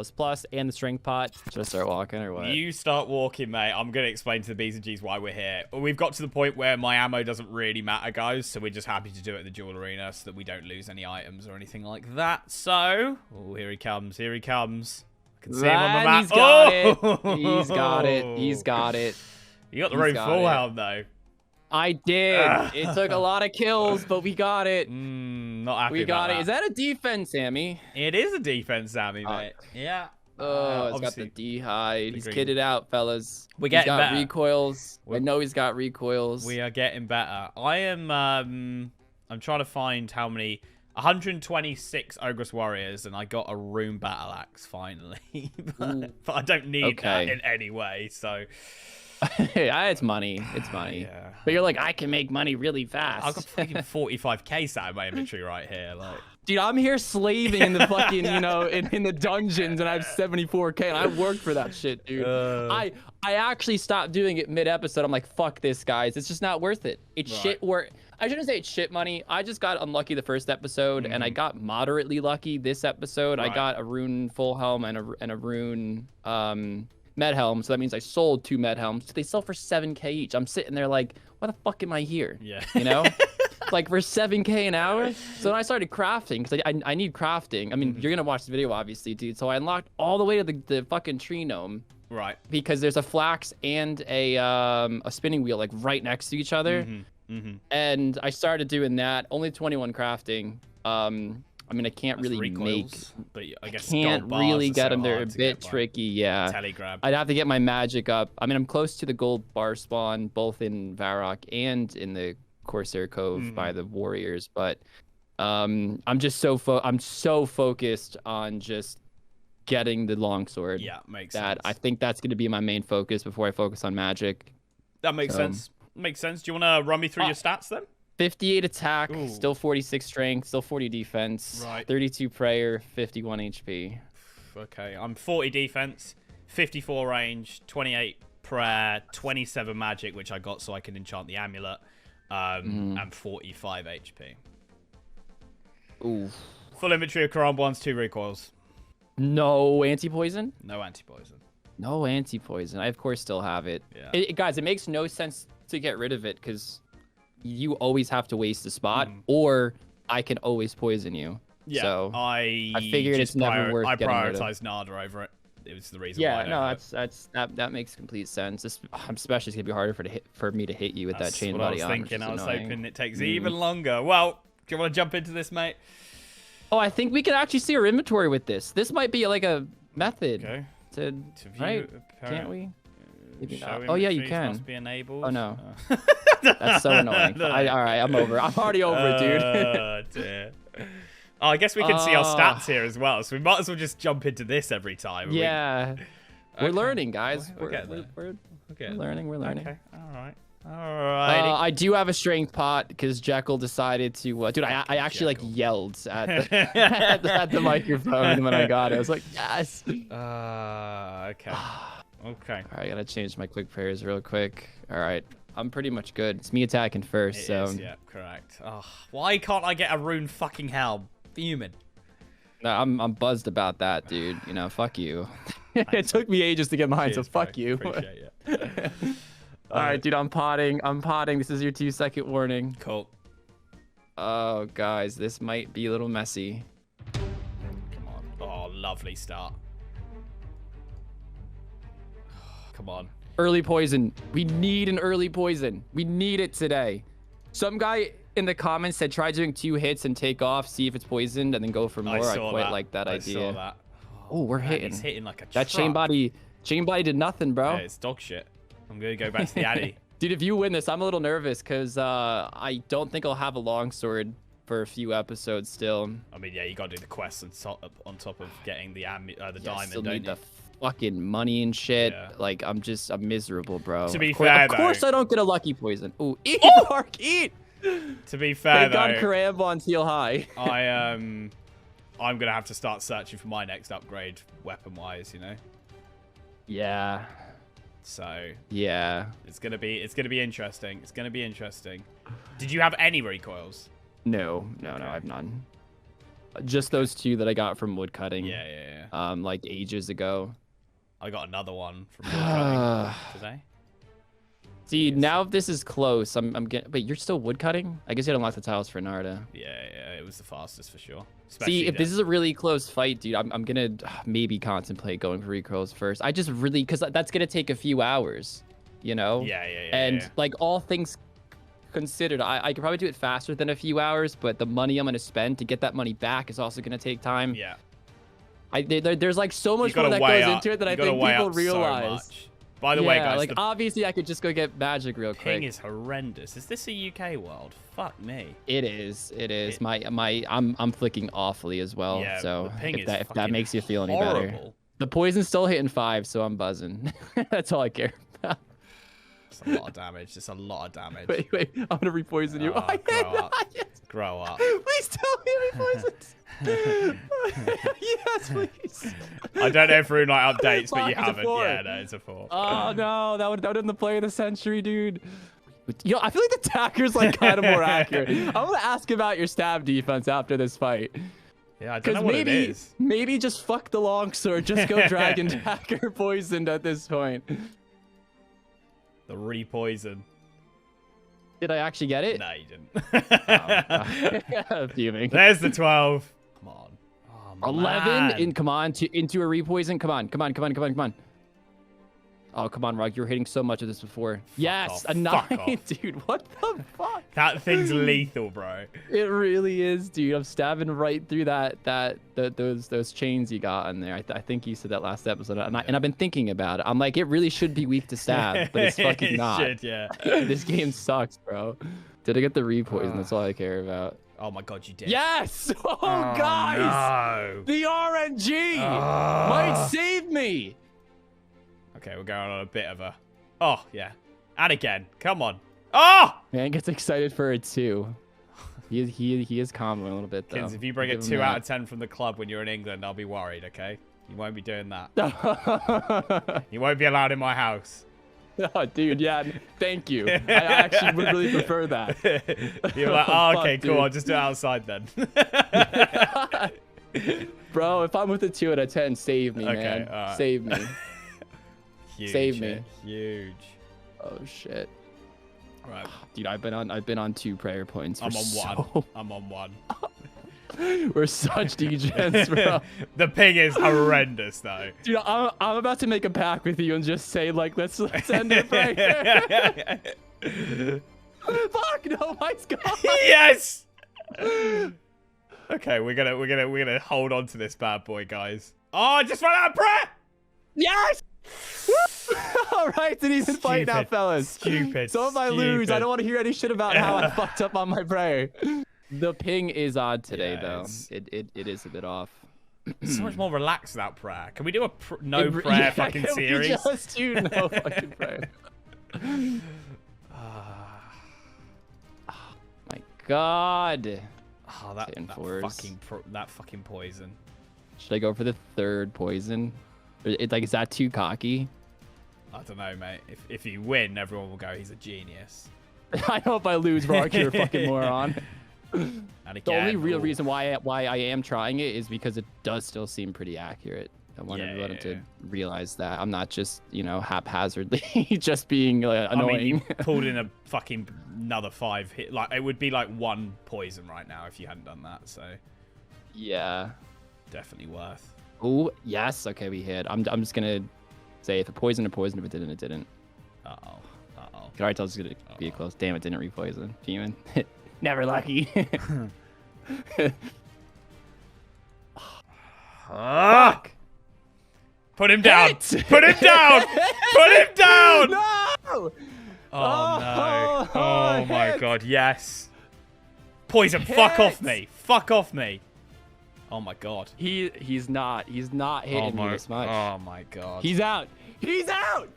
and the Strength Pot. Should I start walking or what? You start walking, mate. I'm going to explain to the B's and G's why we're here. We've got to the point where my ammo doesn't really matter, guys, so we're just happy to do it in the duel arena so that we don't lose any items or anything like that. So, oh, here he comes. Here he comes. I can see him on the map. He's got it. He's got it. He's got it. You got the room full helm, though. I did. It took a lot of kills, but we got it. Not happy We got about it. Is that a defense, Sammy? It is a defense, Sammy, mate. Yeah. Oh, it's got the D-hide. He's kitted out, fellas. We're getting got better. Recoils. I know he's got recoils. We are getting better. I am, I'm trying to find how many... 126 Ogress Warriors, and I got a Rune Battle Axe, finally. but I don't need that in any way, so... It's money. It's money. Yeah. But you're like, I can make money really fast. I've got fucking 45k sat in my inventory right here. Like, dude, I'm here slaving in the fucking, you know, in the dungeons, and I have 74K, and I worked for that shit, dude. I actually stopped doing it mid-episode. I'm like, fuck this, guys. It's just not worth it. It's shit work. I shouldn't say it's shit money. I just got unlucky the first episode, and I got moderately lucky this episode. I got a Rune full helm and a Rune med helm, so that means I sold 2 med helms. They sell for 7K each. I'm sitting there like, why the fuck am I here? yeah. You know? Like for 7K an hour. So then I started crafting because I need crafting. I mean, you're gonna watch the video obviously, dude. So I unlocked all the way to the fucking tree gnome. Right. Because there's a flax and a spinning wheel like right next to each other. And I started doing that. Only 21 crafting. I mean, I can't really but I guess can't really get them. They're a bit tricky. Yeah. Telegrab. I'd have to get my magic up. I mean, I'm close to the gold bar spawn, both in Varrock and in the Corsair Cove by the Warriors. But I'm just so focused on just getting the longsword. Yeah, makes sense. I think that's going to be my main focus before I focus on magic. That makes sense. Makes sense. Do you want to run me through your stats then? 58 attack, still 46 strength, still 40 defense, 32 prayer, 51 HP. Okay, I'm 40 defense, 54 range, 28 prayer, 27 magic, which I got so I can enchant the amulet, and 45 HP. Ooh. Full inventory of Karambwans, 2 recoils. No anti-poison? No anti-poison. No anti-poison. I, of course, still have it. Yeah. Guys, it makes no sense to get rid of it because you always have to waste a spot, or I can always poison you. Yeah, so I figured it's never worth getting rid of. I prioritized Nada over it. It was the reason why. Yeah, no, that makes complete sense. Especially it's gonna be harder for me to hit you with that chain body on. I was hoping it takes even longer. Well, do you want to jump into this, mate? Oh, I think we can actually see our inventory with this. This might be like a method to view, right? Can't we? Oh yeah, you can. Must be enabled. Oh no, that's so annoying. All right, I'm over. I'm already over it, dude. Oh dear. Oh, I guess we can see our stats here as well, so we might as well just jump into this every time. Yeah, we're learning, guys. We're learning. We're learning. Okay. All right. I do have a strength pot because Jekyll decided to. Dude, I actually like yelled at at the microphone when I got it. I was like, yes. Okay. Okay. All right, I gotta change my quick prayers real quick. All right, I'm pretty much good. It's me attacking first, It so. is, yeah, correct. Oh, why can't I get a rune fucking helm? Fuming. No, I'm buzzed about that, dude. You know, fuck you. It took me ages to get mine, Cheers, so fuck bro. you. Appreciate it. All right, dude, I'm potting. This is your 2-second warning. Cool. Oh, guys, this might be a little messy. Come on. Oh, lovely start. Come on. Early poison. We need an early poison. We need it today. Some guy in the comments said try doing 2 hits and take off, see if it's poisoned, and then go for more. I quite like that idea. I saw that. Oh, we're man, hitting. He's hitting like a That truck. chain body did nothing, bro. Yeah, it's dog shit. I'm gonna go back to the Addy. Dude, if you win this, I'm a little nervous because I don't think I'll have a longsword for a few episodes still. I mean, yeah, you gotta do the quest on top of getting the diamond, Still don't need you? the fucking money and shit. Yeah. Like, I'm miserable, bro. To be Of course- fair, of course though- I don't get a lucky poison. Ooh, eat, Mark, eat. To be fair, Thank God though, Karam on Teal High. I'm gonna have to start searching for my next upgrade, weapon-wise. You know. Yeah. So Yeah. it's gonna be interesting. It's gonna be interesting. Did you have any recoils? No, I have none. Just those 2 that I got from woodcutting. Yeah. Like ages ago. I got another one from woodcutting today. See, now if this is close, I'm getting. Wait, you're still woodcutting? I guess you had to unlock the tiles for Narda. Yeah, it was the fastest for sure. See, if this is a really close fight, dude, I'm gonna maybe contemplate going for recoils first. I just really, because that's gonna take a few hours, you know? Yeah. And like all things considered, I could probably do it faster than a few hours, but the money I'm gonna spend to get that money back is also gonna take time. Yeah. There's like so much You more gotta that weigh goes up- into it that I you gotta think weigh people up so realize. much. By the way, guys, like the obviously I could just go get magic real quick. ping is horrendous. Is this a UK world? Fuck me. It is. I'm flicking awfully as well. Yeah, so the ping if is that fucking makes you feel any better. horrible. The poison's still hitting 5, so I'm buzzing. That's all I care about. It's a lot of damage. It's a lot of damage. Wait, I'm gonna repoison you. Oh, I grow hit up. Yes. Grow up. Please tell me repoisons. Yes, please. I don't know if Rune Knight updates, but Fuck, you it's a haven't. 4. Yeah, no, it's a 4. Oh no, that would have been the play of the century, dude. Yo, I feel like the attacker's like kind of more accurate. I want to ask about your stab defense after this fight. Yeah, I don't know Because what it is. maybe just fuck the longsword. Just go dragon dagger poisoned at this point. The repoison. Did I actually get it? No, you didn't. Fuming. There's the 12. Come on. Oh, 11 man. come on into a repoison. Come on. Oh, come on, Rargh. You were hitting so much of this before. Yes, off, a fuck 9, off. dude. What the fuck? That thing's lethal, bro. It really is, dude. I'm stabbing right through those chains you got on there. I think you said that last episode, and I've been thinking about it. I'm like, it really should be weak to stab, but it's fucking It not. should, yeah. This game sucks, bro. Did I get the repoison? That's all I care about. Oh my god, you did. Yes! Oh, guys! No. The RNG Ah. might save me. Okay, we're going on a bit of a... Oh, yeah. And again. Come on. Oh! Man gets excited for it too. He is comboing a little bit though. Kids, if you bring a Give him 2 out that. of 10 from the club when you're in England, I'll be worried, okay? You won't be doing that. You won't be allowed in my house. Oh, dude, yeah, thank you. I actually would really prefer that. You're like, oh, okay, Fuck, cool. dude. I'll just do it outside then. Bro, if I'm with a 2 out of 10, save me, Okay, man. alright. Save me. Huge, Save yeah, me. Huge. Oh shit. Right. Dude, I've been on 2 prayer points. I'm on 1. I'm on 1. We're such degens, bro. The ping is horrendous, though. Dude, I'm about to make a pact with you and just say like, let's end it right here. Fuck no, mine's gone. Yes. Okay, we're gonna hold on to this bad boy, guys. Oh, I just ran out of prayer. Yes! All right, it's an even fight now, Stupid. fellas. Stupid. So if I lose, I stupid. don't want to hear any shit about how I fucked up on my prayer. The ping is odd today, Yeah, though. it's- It is a bit off. so much more relaxed without prayer. Can we do a no It- prayer yeah, fucking can we series? just do no fucking prayer. My God. Oh, that Hitting fours. fucking poison. Should I go for the 3rd poison? It's like, is that too cocky? I don't know, mate. If you win, everyone will go, he's a genius. I hope I lose, Rargh. You're a fucking moron. And again, The only real reason why I am trying it is because it does still seem pretty accurate. I want everyone to realize that I'm not just, haphazardly just being annoying. I mean, you pulled in a fucking another 5 hit. Like, it would be like 1 poison right now if you hadn't done that. So, yeah, definitely worth. Oh yes, okay, we hit. I'm just gonna say if it poisoned, it poisoned. If it didn't, it didn't. Uh oh. Can already tell it's gonna be close. Damn, it didn't repoison. Demon. Never lucky. Fuck! Put him down! Put him down! Put him down! No! Oh no. Oh my god, yes. Poison, fuck off me. Fuck off me. Oh my god. He's not hitting me this much. Oh my god. He's out. He's out!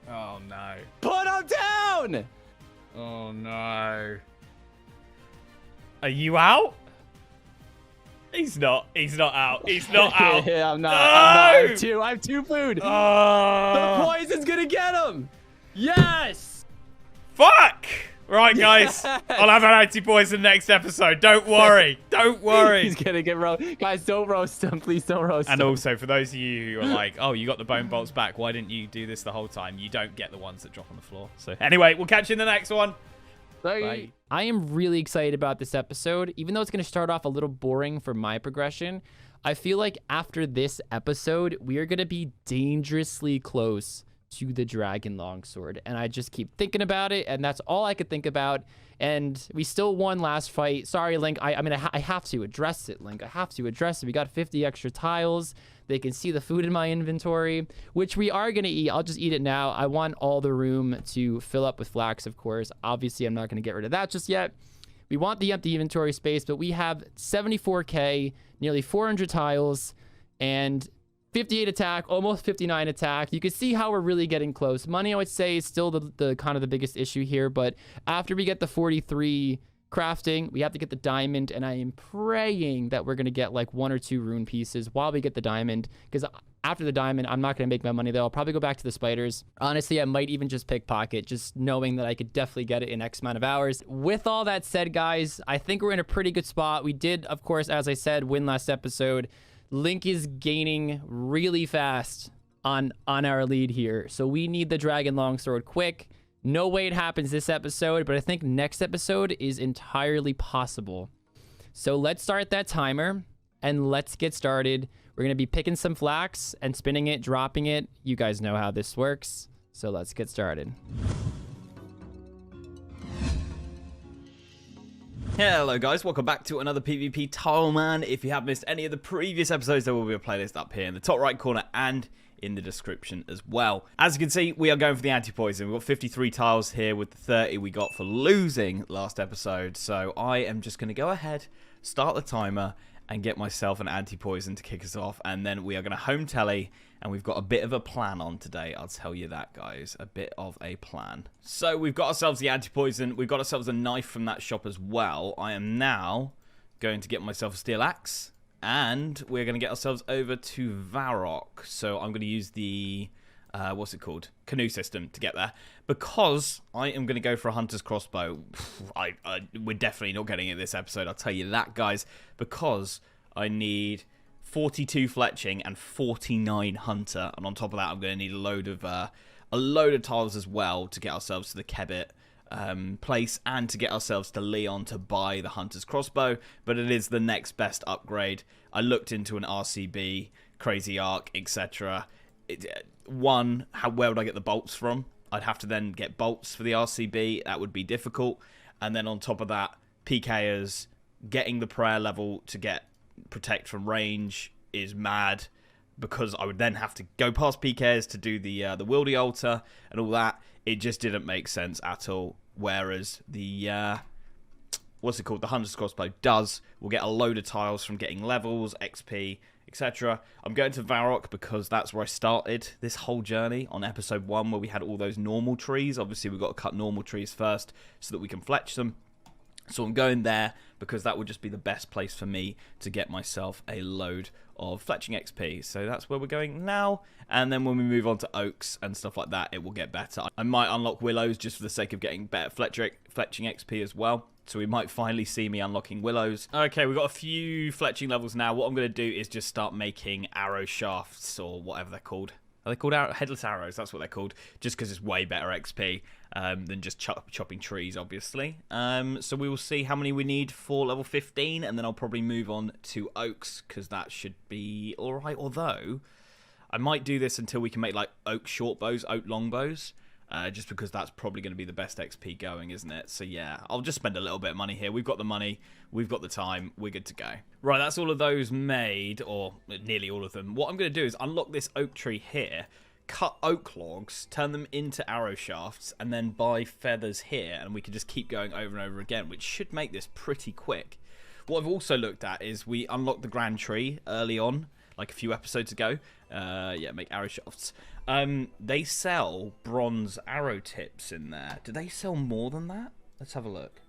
Oh no. Put him down! Oh no. Are you out? He's not out. He's not out. Yeah, I'm not. No! I have 2 food. The Oh. poison's gonna get him. Yes. Fuck! Right, guys. I'll have an anti-poison next episode. Don't worry. Don't worry. He's gonna get roasted. Guys, don't roast him. Please don't roast And him. also, for those of you who are like, oh, you got the bone bolts back, why didn't you do this the whole time? You don't get the ones that drop on the floor. So anyway, we'll catch you in the next one. Bye. I am really excited about this episode. Even though it's going to start off a little boring for my progression, I feel like after this episode, we are going to be dangerously close to the dragon longsword. And I just keep thinking about it, and that's all I could think about. And we still won last fight. Sorry, Link. I have to address it, Link. I have to address it. We got 50 extra tiles. They can see the food in my inventory, which we are going to eat. I'll just eat it now. I want all the room to fill up with flax, of course. Obviously, I'm not going to get rid of that just yet. We want the empty inventory space, but we have 74k, nearly 400 tiles, and 58 attack, almost 59 attack. You can see how we're really getting close. Money, I would say, is still the kind of the biggest issue here, but after we get the 43 crafting, we have to get the diamond, and I am praying that we're going to get like 1 or 2 rune pieces while we get the diamond, because after the diamond, I'm not going to make my money, though. I'll probably go back to the spiders. Honestly, I might even just pickpocket, just knowing that I could definitely get it in X amount of hours. With all that said, guys, I think we're in a pretty good spot. We did, of course, as I said, win last episode. Link is gaining really fast on our lead here, so we need the dragon longsword quick. No way it happens this episode, but I think next episode is entirely possible. So let's start that timer and let's get started. We're going to be picking some flax and spinning it, dropping it. You guys know how this works. So let's get started. Hello guys, welcome back to another PvP Tileman. If you have missed any of the previous episodes, there will be a playlist up here in the top right corner and in the description as well. As you can see, we are going for the anti-poison. We've got 53 tiles here with the 30 we got for losing last episode. So I am just going to go ahead, start the timer, and get myself an anti-poison to kick us off. And then we are going to home telly, and we've got a bit of a plan on today. I'll tell you that, guys. A bit of a plan. So we've got ourselves the anti-poison. We've got ourselves a knife from that shop as well. I am now going to get myself a steel axe. And we're going to get ourselves over to Varrock. So I'm going to use the, what's it called? Canoe system to get there. Because I am going to go for a hunter's crossbow. We're definitely not getting it this episode, I'll tell you that, guys. Because I need 42 fletching and 49 hunter. And on top of that, I'm going to need a load of tiles as well to get ourselves to the Kebbit place and to get ourselves to Leon to buy the hunter's crossbow, but it is the next best upgrade. I looked into an RCB, crazy arc, etc. Where would I get the bolts from? I'd have to then get bolts for the RCB. That would be difficult. And then on top of that, PKers, getting the prayer level to get protect from range is mad, because I would then have to go past PKs to do the wieldy altar and all that. It just didn't make sense at all. Whereas the what's it called? The hunter's crossbow does. We'll get a load of tiles from getting levels, XP, etc. I'm going to Varrock because that's where I started this whole journey on episode 1, where we had all those normal trees. Obviously, we've got to cut normal trees first so that we can fletch them. So I'm going there because that would just be the best place for me to get myself a load of fletching XP. So that's where we're going now. And then when we move on to oaks and stuff like that, it will get better. I might unlock willows just for the sake of getting better fletching XP as well. So we might finally see me unlocking willows. Okay, we've got a few fletching levels now. What I'm going to do is just start making arrow shafts or whatever they're called. Are they called headless arrows? That's what they're called. Just because it's way better XP than just chopping trees, obviously. So we will see how many we need for level 15, and then I'll probably move on to oaks, because that should be alright. Although, I might do this until we can make like oak short bows, oak long bows. Just because that's probably going to be the best XP going, isn't it? So yeah, I'll just spend a little bit of money here. We've got the money, we've got the time, we're good to go. Right, that's all of those made, or nearly all of them. What I'm going to do is unlock this oak tree here, cut oak logs, turn them into arrow shafts, and then buy feathers here, and we can just keep going over and over again, which should make this pretty quick. What I've also looked at is we unlocked the grand tree early on, like a few episodes ago. Yeah, make arrow shafts. They sell bronze arrow tips in there. Do they sell more than that? Let's have a look.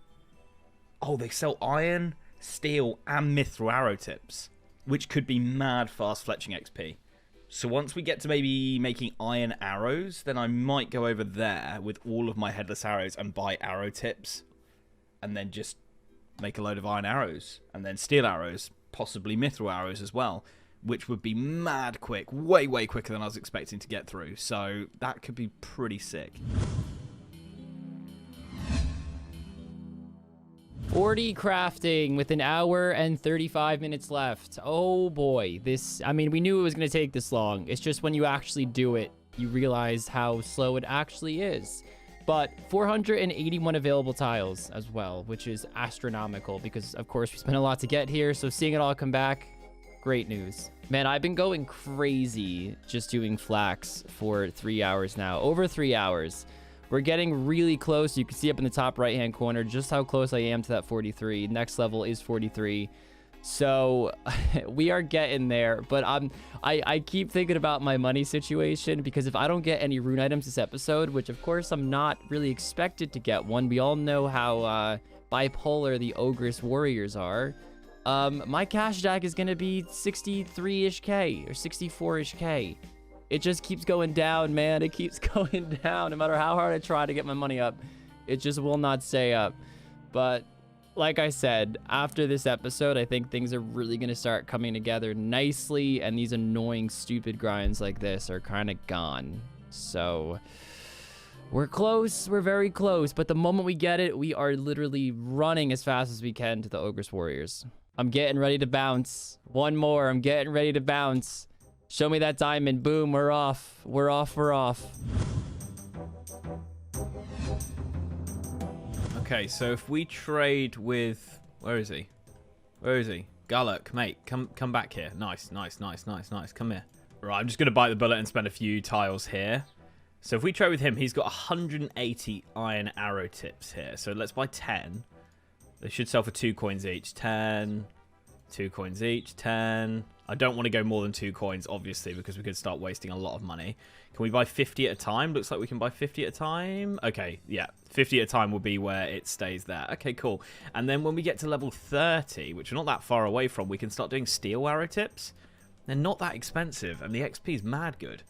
Oh, they sell iron, steel, and mithril arrow tips, which could be mad fast fletching XP. So once we get to maybe making iron arrows, then I might go over there with all of my headless arrows and buy arrow tips, and then just make a load of iron arrows, and then steel arrows, possibly mithril arrows as well, which would be mad quick, way quicker than I was expecting to get through. So that could be pretty sick. 40 crafting with an hour and 35 minutes left. Oh boy, I mean, we knew it was going to take this long. It's just when you actually do it, you realize how slow it actually is. But 481 available tiles as well, which is astronomical because, of course, we spent a lot to get here. So seeing it all come back, great news. Man, I've been going crazy just doing flax for 3 hours now. Over 3 hours. We're getting really close. You can see up in the top right-hand corner just how close I am to that 43. Next level is 43. So we are getting there. But I keep thinking about my money situation because if I don't get any rune items this episode, which of course I'm not really expected to get one. We all know how bipolar the Ogress warriors are. My cash stack is gonna be 63-ish K or 64-ish K. It just keeps going down, man. It keeps going down. No matter how hard I try to get my money up, it just will not stay up. But like I said, after this episode, I think things are really gonna start coming together nicely, and these annoying, stupid grinds like this are kind of gone. So we're close. We're very close. But the moment we get it, we are literally running as fast as we can to the Ogress warriors. I'm getting ready to bounce. One more. I'm getting ready to bounce. Show me that diamond. Boom. We're off. We're off. We're off. Okay, so if we trade with... Where is he? Where is he? Garlic, mate. Come back here. Nice. Come here. Right, I'm just going to bite the bullet and spend a few tiles here. So if we trade with him, he's got 180 iron arrow tips here. So let's buy 10. They should sell for 2 coins each. 10. 2 coins each. 10. I don't want to go more than 2 coins, obviously, because we could start wasting a lot of money. Can we buy 50 at a time? Looks like we can buy 50 at a time. Okay, yeah. 50 at a time will be where it stays there. Okay, cool. And then when we get to level 30, which we're not that far away from, we can start doing steel arrow tips. They're not that expensive, and the XP is mad good.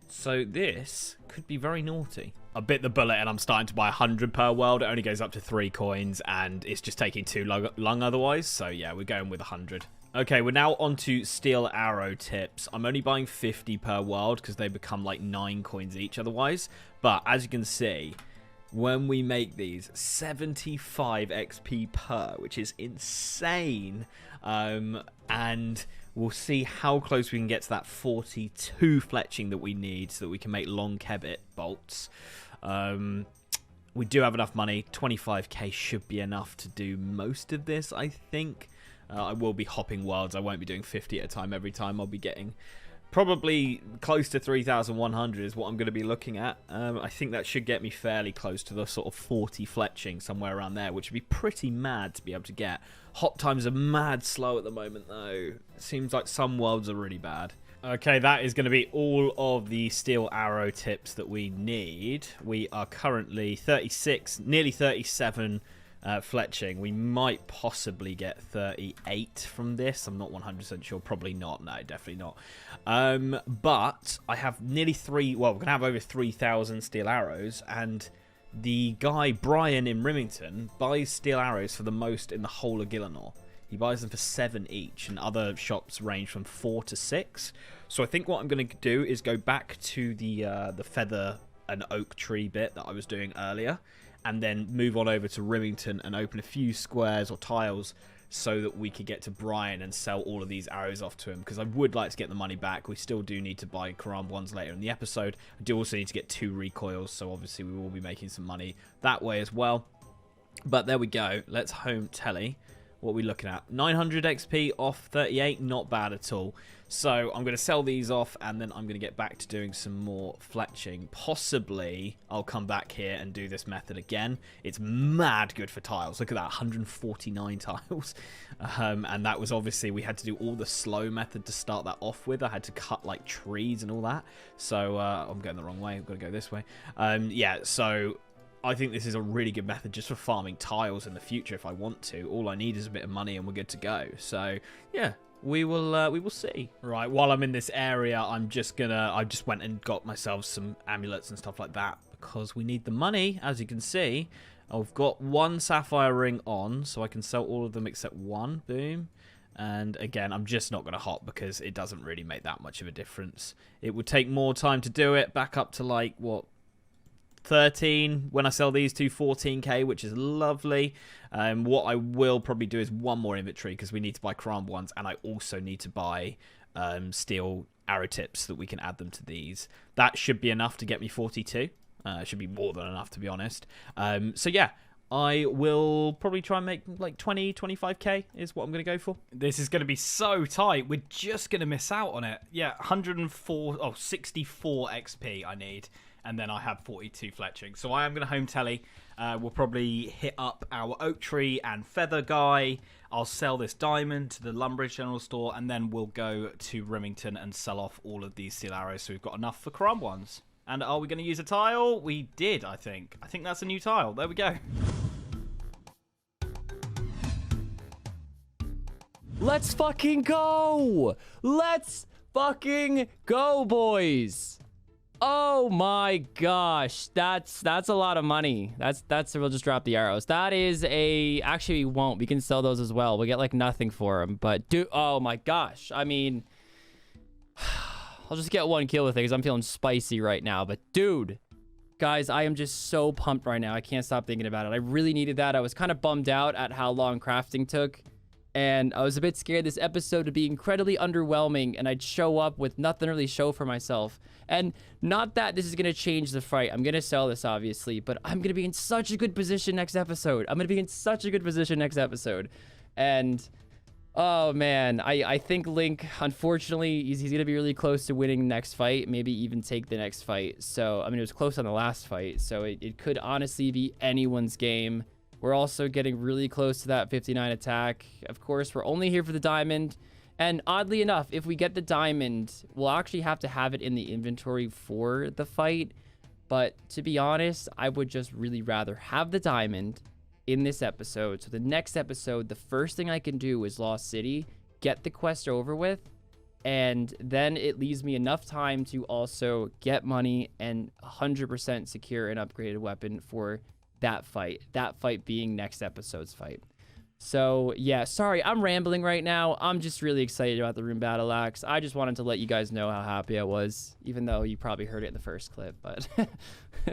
So this could be very naughty. I bit the bullet and I'm starting to buy 100 per world. It only goes up to 3 coins and it's just taking too long otherwise. So yeah, we're going with 100. Okay, we're now on to steel arrow tips. I'm only buying 50 per world because they become like 9 coins each otherwise. But as you can see, when we make these, 75 XP per, which is insane. And we'll see how close we can get to that 42 fletching that we need so that we can make long kebbit bolts. We do have enough money. 25k should be enough to do most of this, I think. I will be hopping worlds. I won't be doing 50 at a time every time. I'll be getting probably close to 3,100 is what I'm going to be looking at. I think that should get me fairly close to the sort of 40 fletching, somewhere around there, which would be pretty mad to be able to get. Hop times are mad slow at the moment, though. It seems like some worlds are really bad. Okay, that is going to be all of the steel arrow tips that we need. We are currently 36, nearly 37 fletching. We might possibly get 38 from this. I'm not 100% sure. Probably not. No, definitely not. But I have nearly we're going to have over 3,000 steel arrows, and the guy, Brian in Rimington, buys steel arrows for the most in the whole of Gillinor. He buys them for 7 each, and other shops range from 4 to 6. So I think what I'm going to do is go back to the feather and oak tree bit that I was doing earlier, and then move on over to Rimington and open a few squares or tiles so that we could get to Brian and sell all of these arrows off to him, because I would like to get the money back. We still do need to buy Karam ones later in the episode. I do also need to get 2 recoils, so obviously we will be making some money that way as well. But there we go. Let's home telly. What are we looking at? 900 XP off 38, not bad at all. So I'm going to sell these off, and then I'm going to get back to doing some more fletching. Possibly I'll come back here and do this method again. It's mad good for tiles. Look at that, 149 tiles. And that was obviously, we had to do all the slow method to start that off with. I had to cut like trees and all that. So I'm going the wrong way. I've got to go this way. Yeah, so I think this is a really good method just for farming tiles in the future if I want to. All I need is a bit of money and we're good to go. So yeah, we will see. Right, while I'm in this area, I just went and got myself some amulets and stuff like that because we need the money. As you can see, I've got 1 sapphire ring on, so I can sell all of them except 1. Boom. And again, I'm just not going to hop because it doesn't really make that much of a difference. It would take more time to do it, back up to like, what, 13 when I sell these to 14k, which is lovely. What I will probably do is 1 more inventory because we need to buy Karam ones, and I also need to buy steel arrow tips so that we can add them to these. That should be enough to get me 42. Should be more than enough, to be honest. So yeah, I will probably try and make like 20, 25k is what I'm going to go for. This is going to be so tight. We're just going to miss out on it. Yeah, 64 XP I need. And then I have 42 fletching. So I am going to home telly. We'll probably hit up our oak tree and feather guy. I'll sell this diamond to the Lumbridge General Store. And then we'll go to Rimington and sell off all of these steel arrows. So we've got enough for Karam ones. And are we going to use a tile? We did, I think. I think that's a new tile. There we go. Let's fucking go! Let's fucking go, boys! Oh my gosh, that's a lot of money. We'll just drop the arrows. That is actually we won't. We can sell those as well. We'll get like nothing for them. But dude, oh my gosh. I mean, I'll just get 1 kill with it because I'm feeling spicy right now. But dude, guys, I am just so pumped right now. I can't stop thinking about it. I really needed that. I was kind of bummed out at how long crafting took. And I was a bit scared this episode would be incredibly underwhelming and I'd show up with nothing to really show for myself. And not that this is going to change the fight. I'm going to sell this, obviously, but I'm going to be in such a good position next episode. And, oh, man, I think Link, unfortunately, he's going to be really close to winning next fight, maybe even take the next fight. So, I mean, it was close on the last fight, so it could honestly be anyone's game. We're also getting really close to that 59 attack. Of course, we're only here for the diamond. And oddly enough, if we get the diamond, we'll actually have to have it in the inventory for the fight. But to be honest, I would just really rather have the diamond in this episode. So the next episode, the first thing I can do is Lost City, get the quest over with. And then it leaves me enough time to also get money and 100% secure an upgraded weapon for that fight being next episode's fight. So yeah, sorry, I'm rambling right now. I'm just really excited about the Rune Battle Axe. I just wanted to let you guys know how happy I was, even though you probably heard it in the first clip, but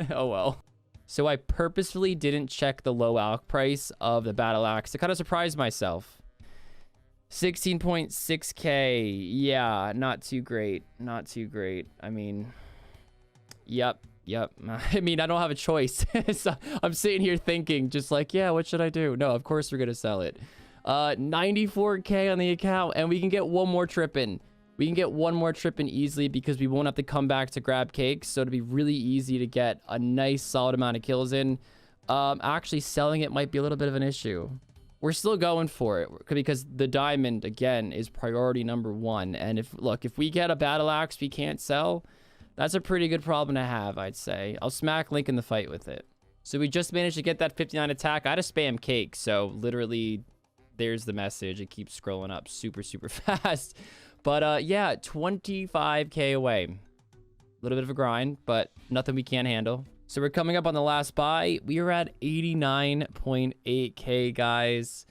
oh well. So I purposefully didn't check the low alch price of the Battle Axe to kind of surprise myself. 16.6k. Yeah, not too great. I mean, yep. I mean, I don't have a choice. So I'm sitting here thinking just like, yeah, what should I do? No, of course we're going to sell it. 94k on the account, and we can get 1 more trip in. We can get 1 more trip in easily because we won't have to come back to grab cakes. So it'll be really easy to get a nice solid amount of kills in. Actually selling it might be a little bit of an issue. We're still going for it because the diamond, again, is priority number 1. And if we get a battle axe we can't sell, that's a pretty good problem to have, I'd say. I'll smack Link in the fight with it. So we just managed to get that 59 attack. I had to spam cake, so literally there's the message. It keeps scrolling up super, super fast. But yeah, 25k away. A little bit of a grind, but nothing we can't handle. So we're coming up on the last buy. We are at 89.8k, guys.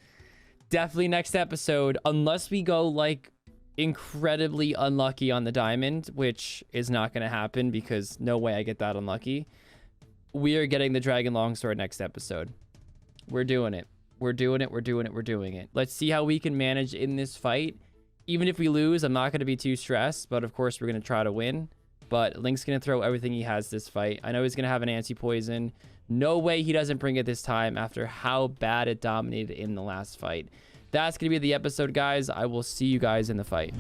Definitely next episode, unless we go like incredibly unlucky on the diamond, which is not going to happen because no way I get that unlucky. We are getting the dragon longsword next episode. We're doing it. We're doing it. We're doing it. We're doing it. Let's see how we can manage in this fight. Even if we lose, I'm not going to be too stressed, but of course we're going to try to win. But Link's going to throw everything he has this fight. I know he's going to have an anti-poison. No way he doesn't bring it this time after how bad it dominated in the last fight. That's going to be the episode, guys. I will see you guys in the fight.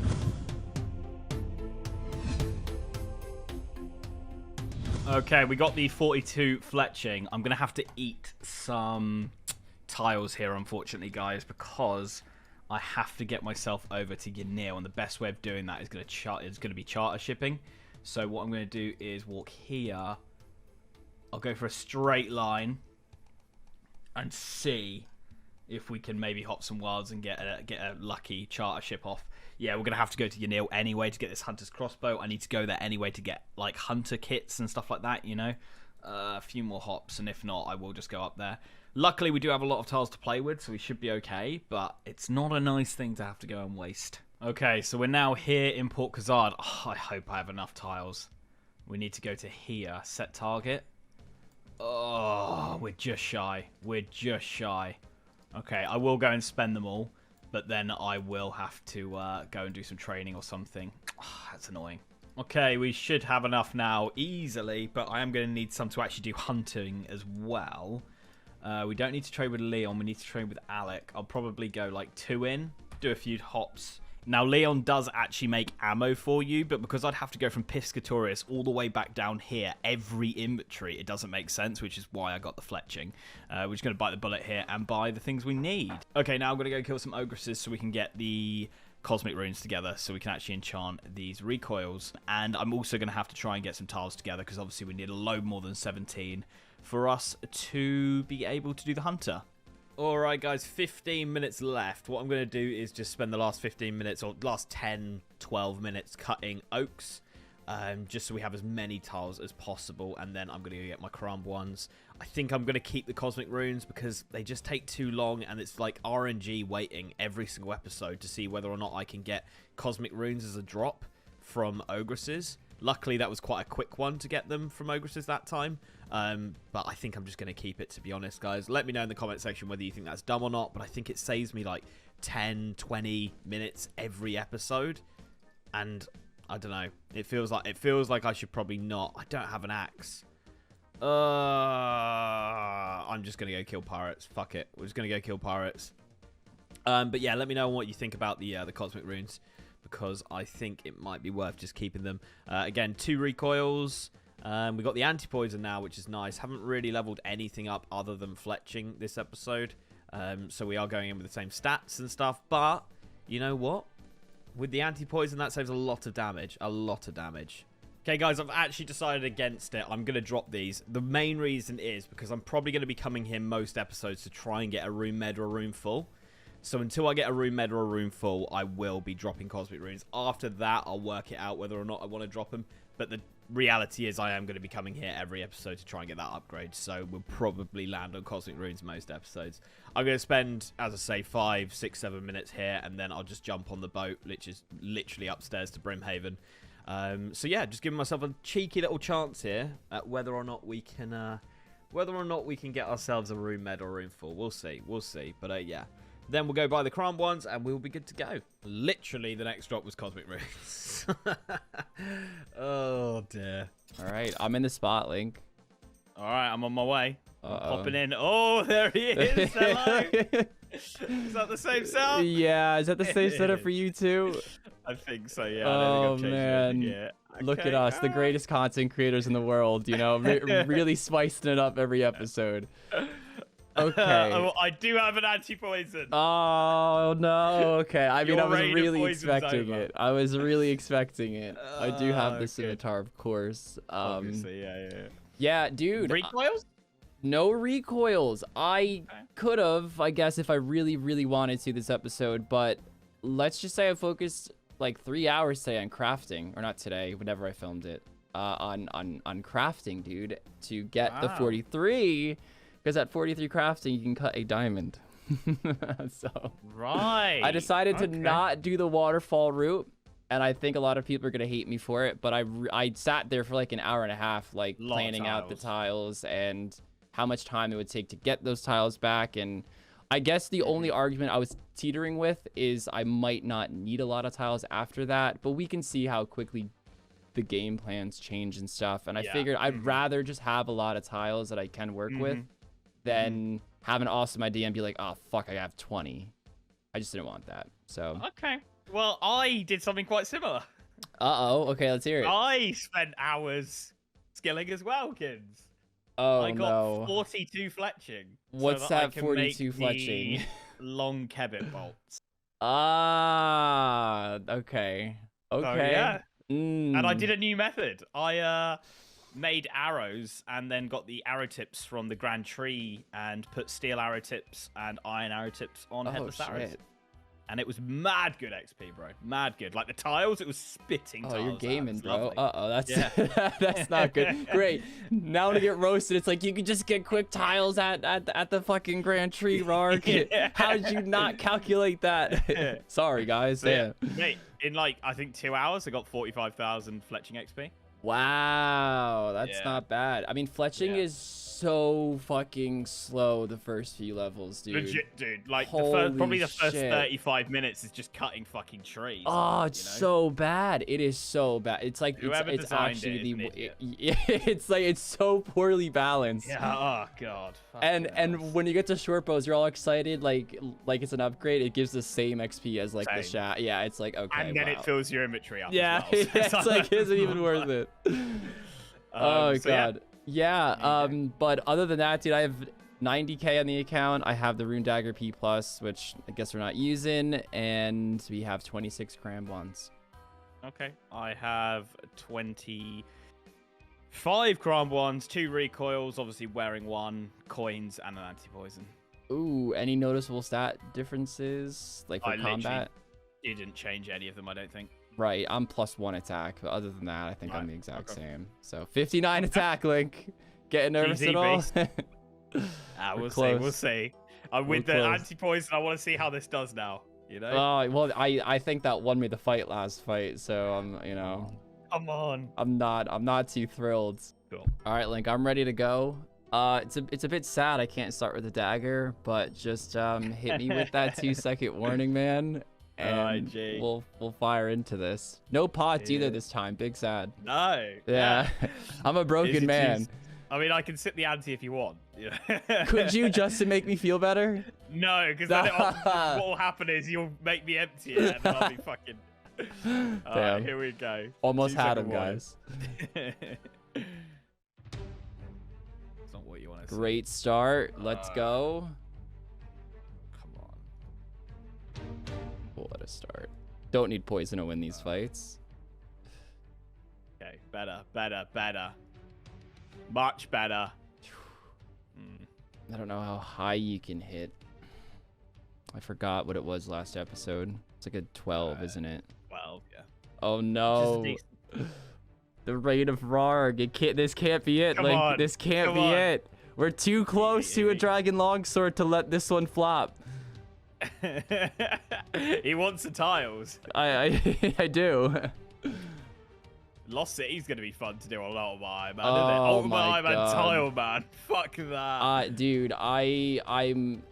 Okay, we got the 42 fletching. I'm going to have to eat some tiles here, unfortunately, guys, because I have to get myself over to Ynil, and the best way of doing that is going to be charter shipping. So what I'm going to do is walk here. I'll go for a straight line and see if we can maybe hop some wilds and get a lucky charter ship off. Yeah, we're going to have to go to Ynil anyway to get this hunter's crossbow. I need to go there anyway to get like hunter kits and stuff like that, you know. A few more hops, and if not, I will just go up there. Luckily, we do have a lot of tiles to play with, so we should be okay, but it's not a nice thing to have to go and waste. Okay, so we're now here in Port Khazad. Oh, I hope I have enough tiles. We need to go to here. Set target. Oh, we're just shy. We're just shy. Okay, I will go and spend them all, but then I will have to go and do some training or something. Oh, that's annoying. Okay, we should have enough now easily, but I am going to need some to actually do hunting as well. We don't need to trade with Leon. We need to trade with Alec. I'll probably go like 2 in, do a few hops. Now, Leon does actually make ammo for you, but because I'd have to go from Piscatorius all the way back down here, every inventory, it doesn't make sense, which is why I got the fletching. We're just going to bite the bullet here and buy the things we need. Okay, now I'm going to go kill some ogresses so we can get the cosmic runes together so we can actually enchant these recoils. And I'm also going to have to try and get some tiles together because obviously we need a load more than 17 for us to be able to do the hunter. Alright guys, 15 minutes left. What I'm going to do is just spend the last 15 minutes or last 10, 12 minutes cutting oaks. Just so we have as many tiles as possible, and then I'm going to go get my crumb ones. I think I'm going to keep the cosmic runes because they just take too long, and it's like RNG waiting every single episode to see whether or not I can get cosmic runes as a drop from ogresses. Luckily, that was quite a quick one to get them from ogresses that time. But I think I'm just going to keep it, to be honest, guys. Let me know in the comment section whether you think that's dumb or not, but I think it saves me like 10, 20 minutes every episode. And I don't know. It feels like I should probably not. I don't have an axe. I'm just going to go kill pirates. Fuck it. We're just going to go kill pirates. But yeah, let me know what you think about the cosmic runes, because I think it might be worth just keeping them. Again, 2 recoils. We got the anti-poison now, which is nice. Haven't really leveled anything up other than fletching this episode. So we are going in with the same stats and stuff. But you know what? With the anti-poison, that saves a lot of damage. A lot of damage. Okay, guys, I've actually decided against it. I'm going to drop these. The main reason is because I'm probably going to be coming here most episodes to try and get a rune med or a rune full. So until I get a rune med or a rune full, I will be dropping cosmic runes. After that, I'll work it out whether or not I want to drop them. But the reality is I am going to be coming here every episode to try and get that upgrade. So we'll probably land on cosmic runes most episodes. I'm going to spend, as I say, 5, 6, 7 minutes here. And then I'll just jump on the boat, which is literally upstairs to Brimhaven. So yeah, just giving myself a cheeky little chance here at whether or not we can get ourselves a rune med or rune full. We'll see. We'll see. But yeah. Then we'll go buy the crown ones and we'll be good to go. Literally, the next drop was cosmic runes. Oh, dear. All right, I'm in the spot, Link. All right, I'm on my way. Popping in. Oh, there he is. Hello. Is that the same setup? Yeah, is that the same setup for you too? I think so, yeah. Oh, man. Yeah. Look at us, the greatest content creators in the world, you know, really spicing it up every episode. Okay. I do have an anti-poison. Oh, no. Okay. I mean, I was really expecting over. it. I was really expecting it. I do have the okay. scimitar, of course. Obviously, yeah. Yeah, dude. Recoils? No recoils. I could have, I guess, if I really, really wanted to this episode, but let's just say I focused like 3 hours today on crafting, or not today, whenever I filmed it, on crafting, dude, to get the 43, because at 43 crafting, you can cut a diamond. So Right. I decided to not do the waterfall route. And I think a lot of people are going to hate me for it, but I sat there for like an hour and a half, like planning out the tiles and how much time it would take to get those tiles back. And I guess the only argument I was teetering with is I might not need a lot of tiles after that, but we can see how quickly the game plans change and stuff. And I figured I'd rather just have a lot of tiles that I can work with than have an awesome idea and be like, oh, fuck, I have 20. I just didn't want that. So. Okay. Well, I did something quite similar. Uh-oh. Okay, let's hear it. I spent hours skilling as well, kids. Oh, I got 42 fletching. What's so that that 42 fletching? Long kebbit bolts. Ah, okay. Okay. So, yeah. Mm. And I did a new method. I made arrows and then got the arrow tips from the grand tree and put steel arrow tips and iron arrow tips on headless arrows. And it was mad good XP, bro. Mad good. Like the tiles, it was spitting tiles. Oh, you're gaming, bro. Lovely. Uh-oh, that's not good. Great. Now to get roasted, it's like you could just get quick tiles at the fucking Grand Tree, Rargh. How did you not calculate that? Sorry, guys. So, yeah. Mate, in like, I think 2 hours, I got 45,000 fletching XP. Wow, that's not bad. I mean, fletching is so fucking slow the first few levels, dude. Legit, dude. Like, probably the first 35 minutes is just cutting fucking trees. Oh, it's so bad. It is so bad. It's like it's actually it's like it's so poorly balanced. Yeah. Oh god. And when you get to short bows, you're all excited like it's an upgrade. It gives the same XP as like the shaft. Yeah, it's like okay. And then it fills your inventory up. Yeah, as well. it's like isn't even worth it. Oh god. Yeah, but other than that, dude, I have 90k on the account. I have the Rune Dagger P+, which I guess we're not using, and we have 26 cram ones. Okay, I have 25 cram ones, 2 recoils, obviously wearing 1, coins, and an anti-poison. Ooh, any noticeable stat differences, like for combat? Didn't change any of them, I don't think. Right, I'm +1 attack, but other than that, I think I'm the exact same. So 59 attack, Link. Getting nervous at all? We'll see, we'll see. With the anti-poison, I want to see how this does now, you know? Oh, well, I think that won me the fight last fight, so I'm, you know. Come on. I'm not too thrilled. Cool. All right, Link, I'm ready to go. It's a bit sad I can't start with the dagger, but just hit me with that 2-second warning, man. And we'll fire into this. No pots either this time. Big sad. No. Yeah. I'm a broken man. I mean, I can sit the ante if you want. Yeah. Could you, just to make me feel better? No, because then what will happen is you'll make me empty it, and I'll be fucking. Alright, here we go. Almost had him, guys. It's not what you want to see. Great start. Let's go. What a start. Don't need poison to win these fights. Okay, better. Much better. I don't know how high you can hit. I forgot what it was last episode. It's like a 12, isn't it? 12, yeah. Oh no. The Raid of Rargh. This can't be it, Link. This can't be it. We're too close to a Dragon Longsword to let this one flop. He wants the tiles. I do. Lost City's gonna be fun to do a lot of Iron Man, isn't it? Ultimate Iron Man Tile Man. Fuck that. Dude, I'm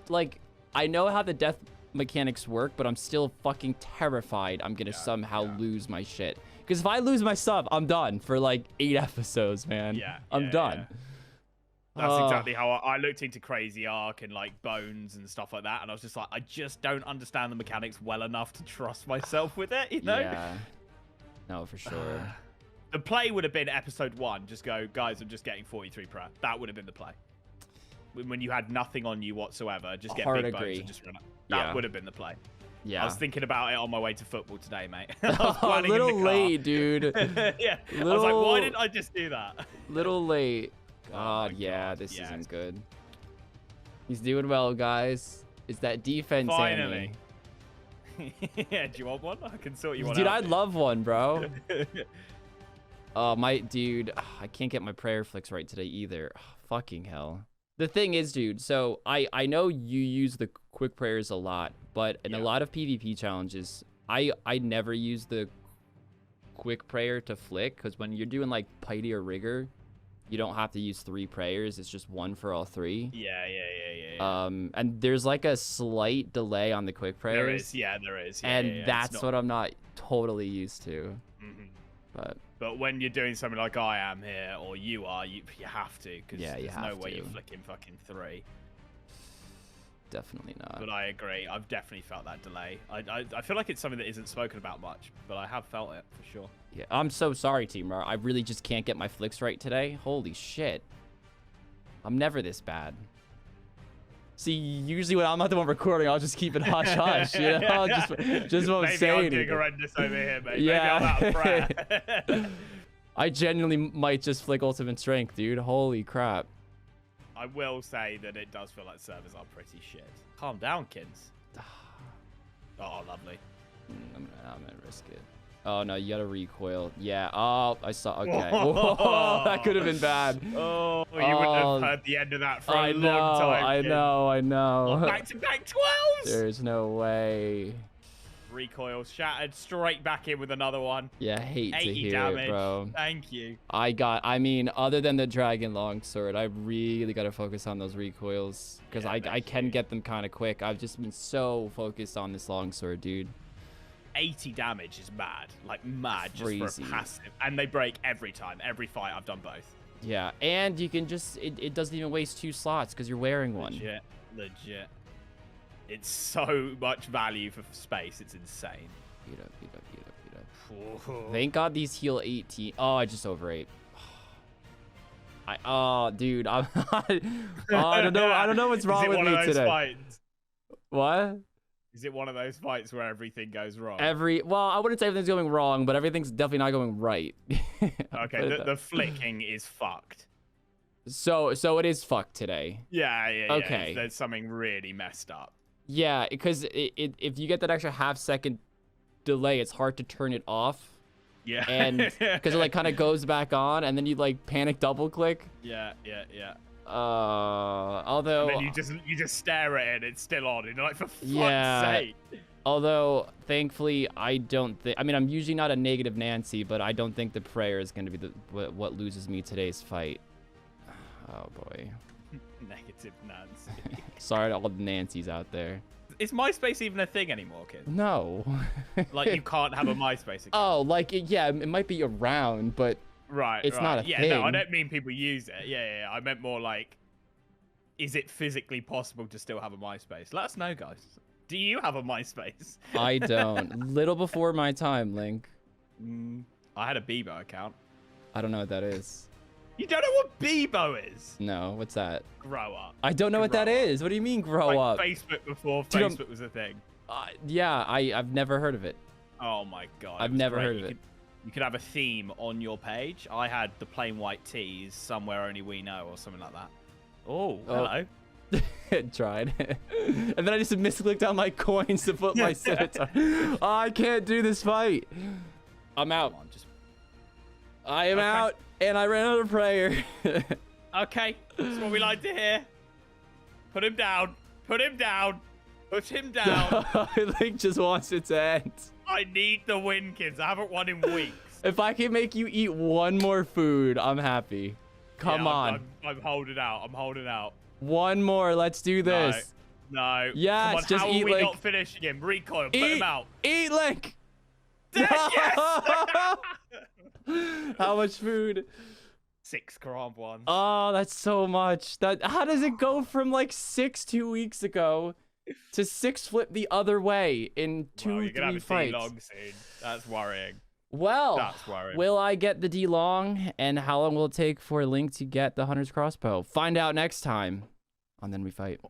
like, I know how the death mechanics work, but I'm still fucking terrified I'm gonna somehow lose my shit. Because if I lose my stuff, I'm done for like 8 episodes, man. I'm done. Yeah. That's exactly how I looked into Crazy Arc and like Bones and stuff like that, and I was just like, I just don't understand the mechanics well enough to trust myself with it, you know? Yeah. No, for sure. The play would have been episode 1. Just go, guys, I'm just getting 43 pro. That would have been the play. When you had nothing on you whatsoever, just get big bones and just run up. That would have been the play. Yeah. I was thinking about it on my way to football today, mate. A little late, dude. Yeah. I was like, why didn't I just do that? Little late. God, my yeah, God, this yes. isn't good. He's doing well, guys. It's that defense Finally. Annie. Yeah, do you want one? I can sort you one Dude, out. I'd love one, bro. My dude, I can't get my prayer flicks right today either. Fucking hell. The thing is, dude, so I know you use the quick prayers a lot, but in a lot of PvP challenges, I never use the quick prayer to flick, because when you're doing like Piety or Rigor, you don't have to use 3 prayers. It's just 1 for all 3. Yeah. And there's like a slight delay on the quick prayers. There is, yeah, there is. Yeah, and that's what I'm not totally used to. But when you're doing something like I am here, or you are, you have to, because there's no way you're flicking fucking 3. Definitely not. But I agree. I've definitely felt that delay. I feel like it's something that isn't spoken about much, but I have felt it for sure. Yeah, I'm so sorry, Team Rargh. I really just can't get my flicks right today. Holy shit. I'm never this bad. See, usually when I'm not the one recording, I'll just keep it hush-hush, you know? just won't Maybe say I'm anything. doing horrendous over here, mate. Yeah. Maybe I'm out of prayer. I genuinely might just flick Ultimate Strength, dude. Holy crap. I will say that it does feel like servers are pretty shit. Calm down, kids. Oh, lovely. I'm gonna risk it. Oh, no, you gotta recoil. Yeah. Oh, I saw. Okay. Whoa, that could have been bad. Oh, you wouldn't have heard the end of that for a long time. I know. Oh, back-to-back 12s! There's no way. Recoil shattered, straight back in with another one. Yeah, hate to 80 hear damage. it, bro. Thank you. I mean, other than the Dragon Longsword, I really got to focus on those recoils, because I can get them kind of quick. I've just been so focused on this Longsword, dude. 80 damage is mad. Like, mad Crazy. just for a passive. And they break every time. Every fight, I've done both. Yeah, and you can just... It doesn't even waste 2 slots, because you're wearing one. Legit. It's so much value for space. It's insane. Beat up. Thank God these heal 18. Oh, I just overate. Dude, I don't know what's wrong with me today. Fights? What? Is it one of those fights where everything goes wrong? Well, I wouldn't say everything's going wrong, but everything's definitely not going right. Okay, the flicking is fucked. So it is fucked today. Yeah. Okay. There's something really messed up. Yeah, because if you get that extra half-second delay, it's hard to turn it off. Yeah. And because it like kind of goes back on, and then you like panic double-click. Yeah. Although... And then you just stare at it and it's still on. And you're like, for fuck's sake. Although, thankfully, I don't think... I mean, I'm usually not a negative Nancy, but I don't think the prayer is going to be what loses me today's fight. Oh, boy. Negative Nancy. Sorry to all the Nancys out there. Is MySpace even a thing anymore, kid? No. Like, you can't have a MySpace account? Oh, like, yeah, it might be around, but... Right, it's not a thing. No, I don't mean people use it. Yeah. I meant more like, is it physically possible to still have a MySpace? Let us know, guys. Do you have a MySpace? I don't. Little before my time, Link. I had a Bebo account. I don't know what that is. You don't know what Bebo is? No, what's that? Grow up. I don't know what that is. What do you mean, grow up? Facebook before Dude, Facebook was a thing. Yeah, I've never heard of it. Oh my god. I've never heard of it. You could have a theme on your page. I had the plain white tees, somewhere only we know, or something like that. Oh, hello. Tried. And then I just misclicked on my coins to put my scimitar. Oh, I can't do this fight. I'm out. I am out, and I ran out of prayer. Okay, that's what we like to hear. Put him down. Put him down. Put him down. Link just wants it to end. I need the win, kids. I haven't won in weeks. If I can make you eat one more food, I'm happy. Come on. I'm holding out. I'm holding out. One more. Let's do this. No. Yes, come on, just how eat are we Link. not finishing him? Recoil. Put him out. Eat Link. Yes! How much food? 6 crab ones. Oh, that's so much. How does it go from like 6 2 weeks ago to 6 flip the other way in 2 3 fights? Long soon. That's worrying. Well, That's worrying. Will I get the D long, and how long will it take for Link to get the Hunter's Crossbow? Find out next time on Then We Fight.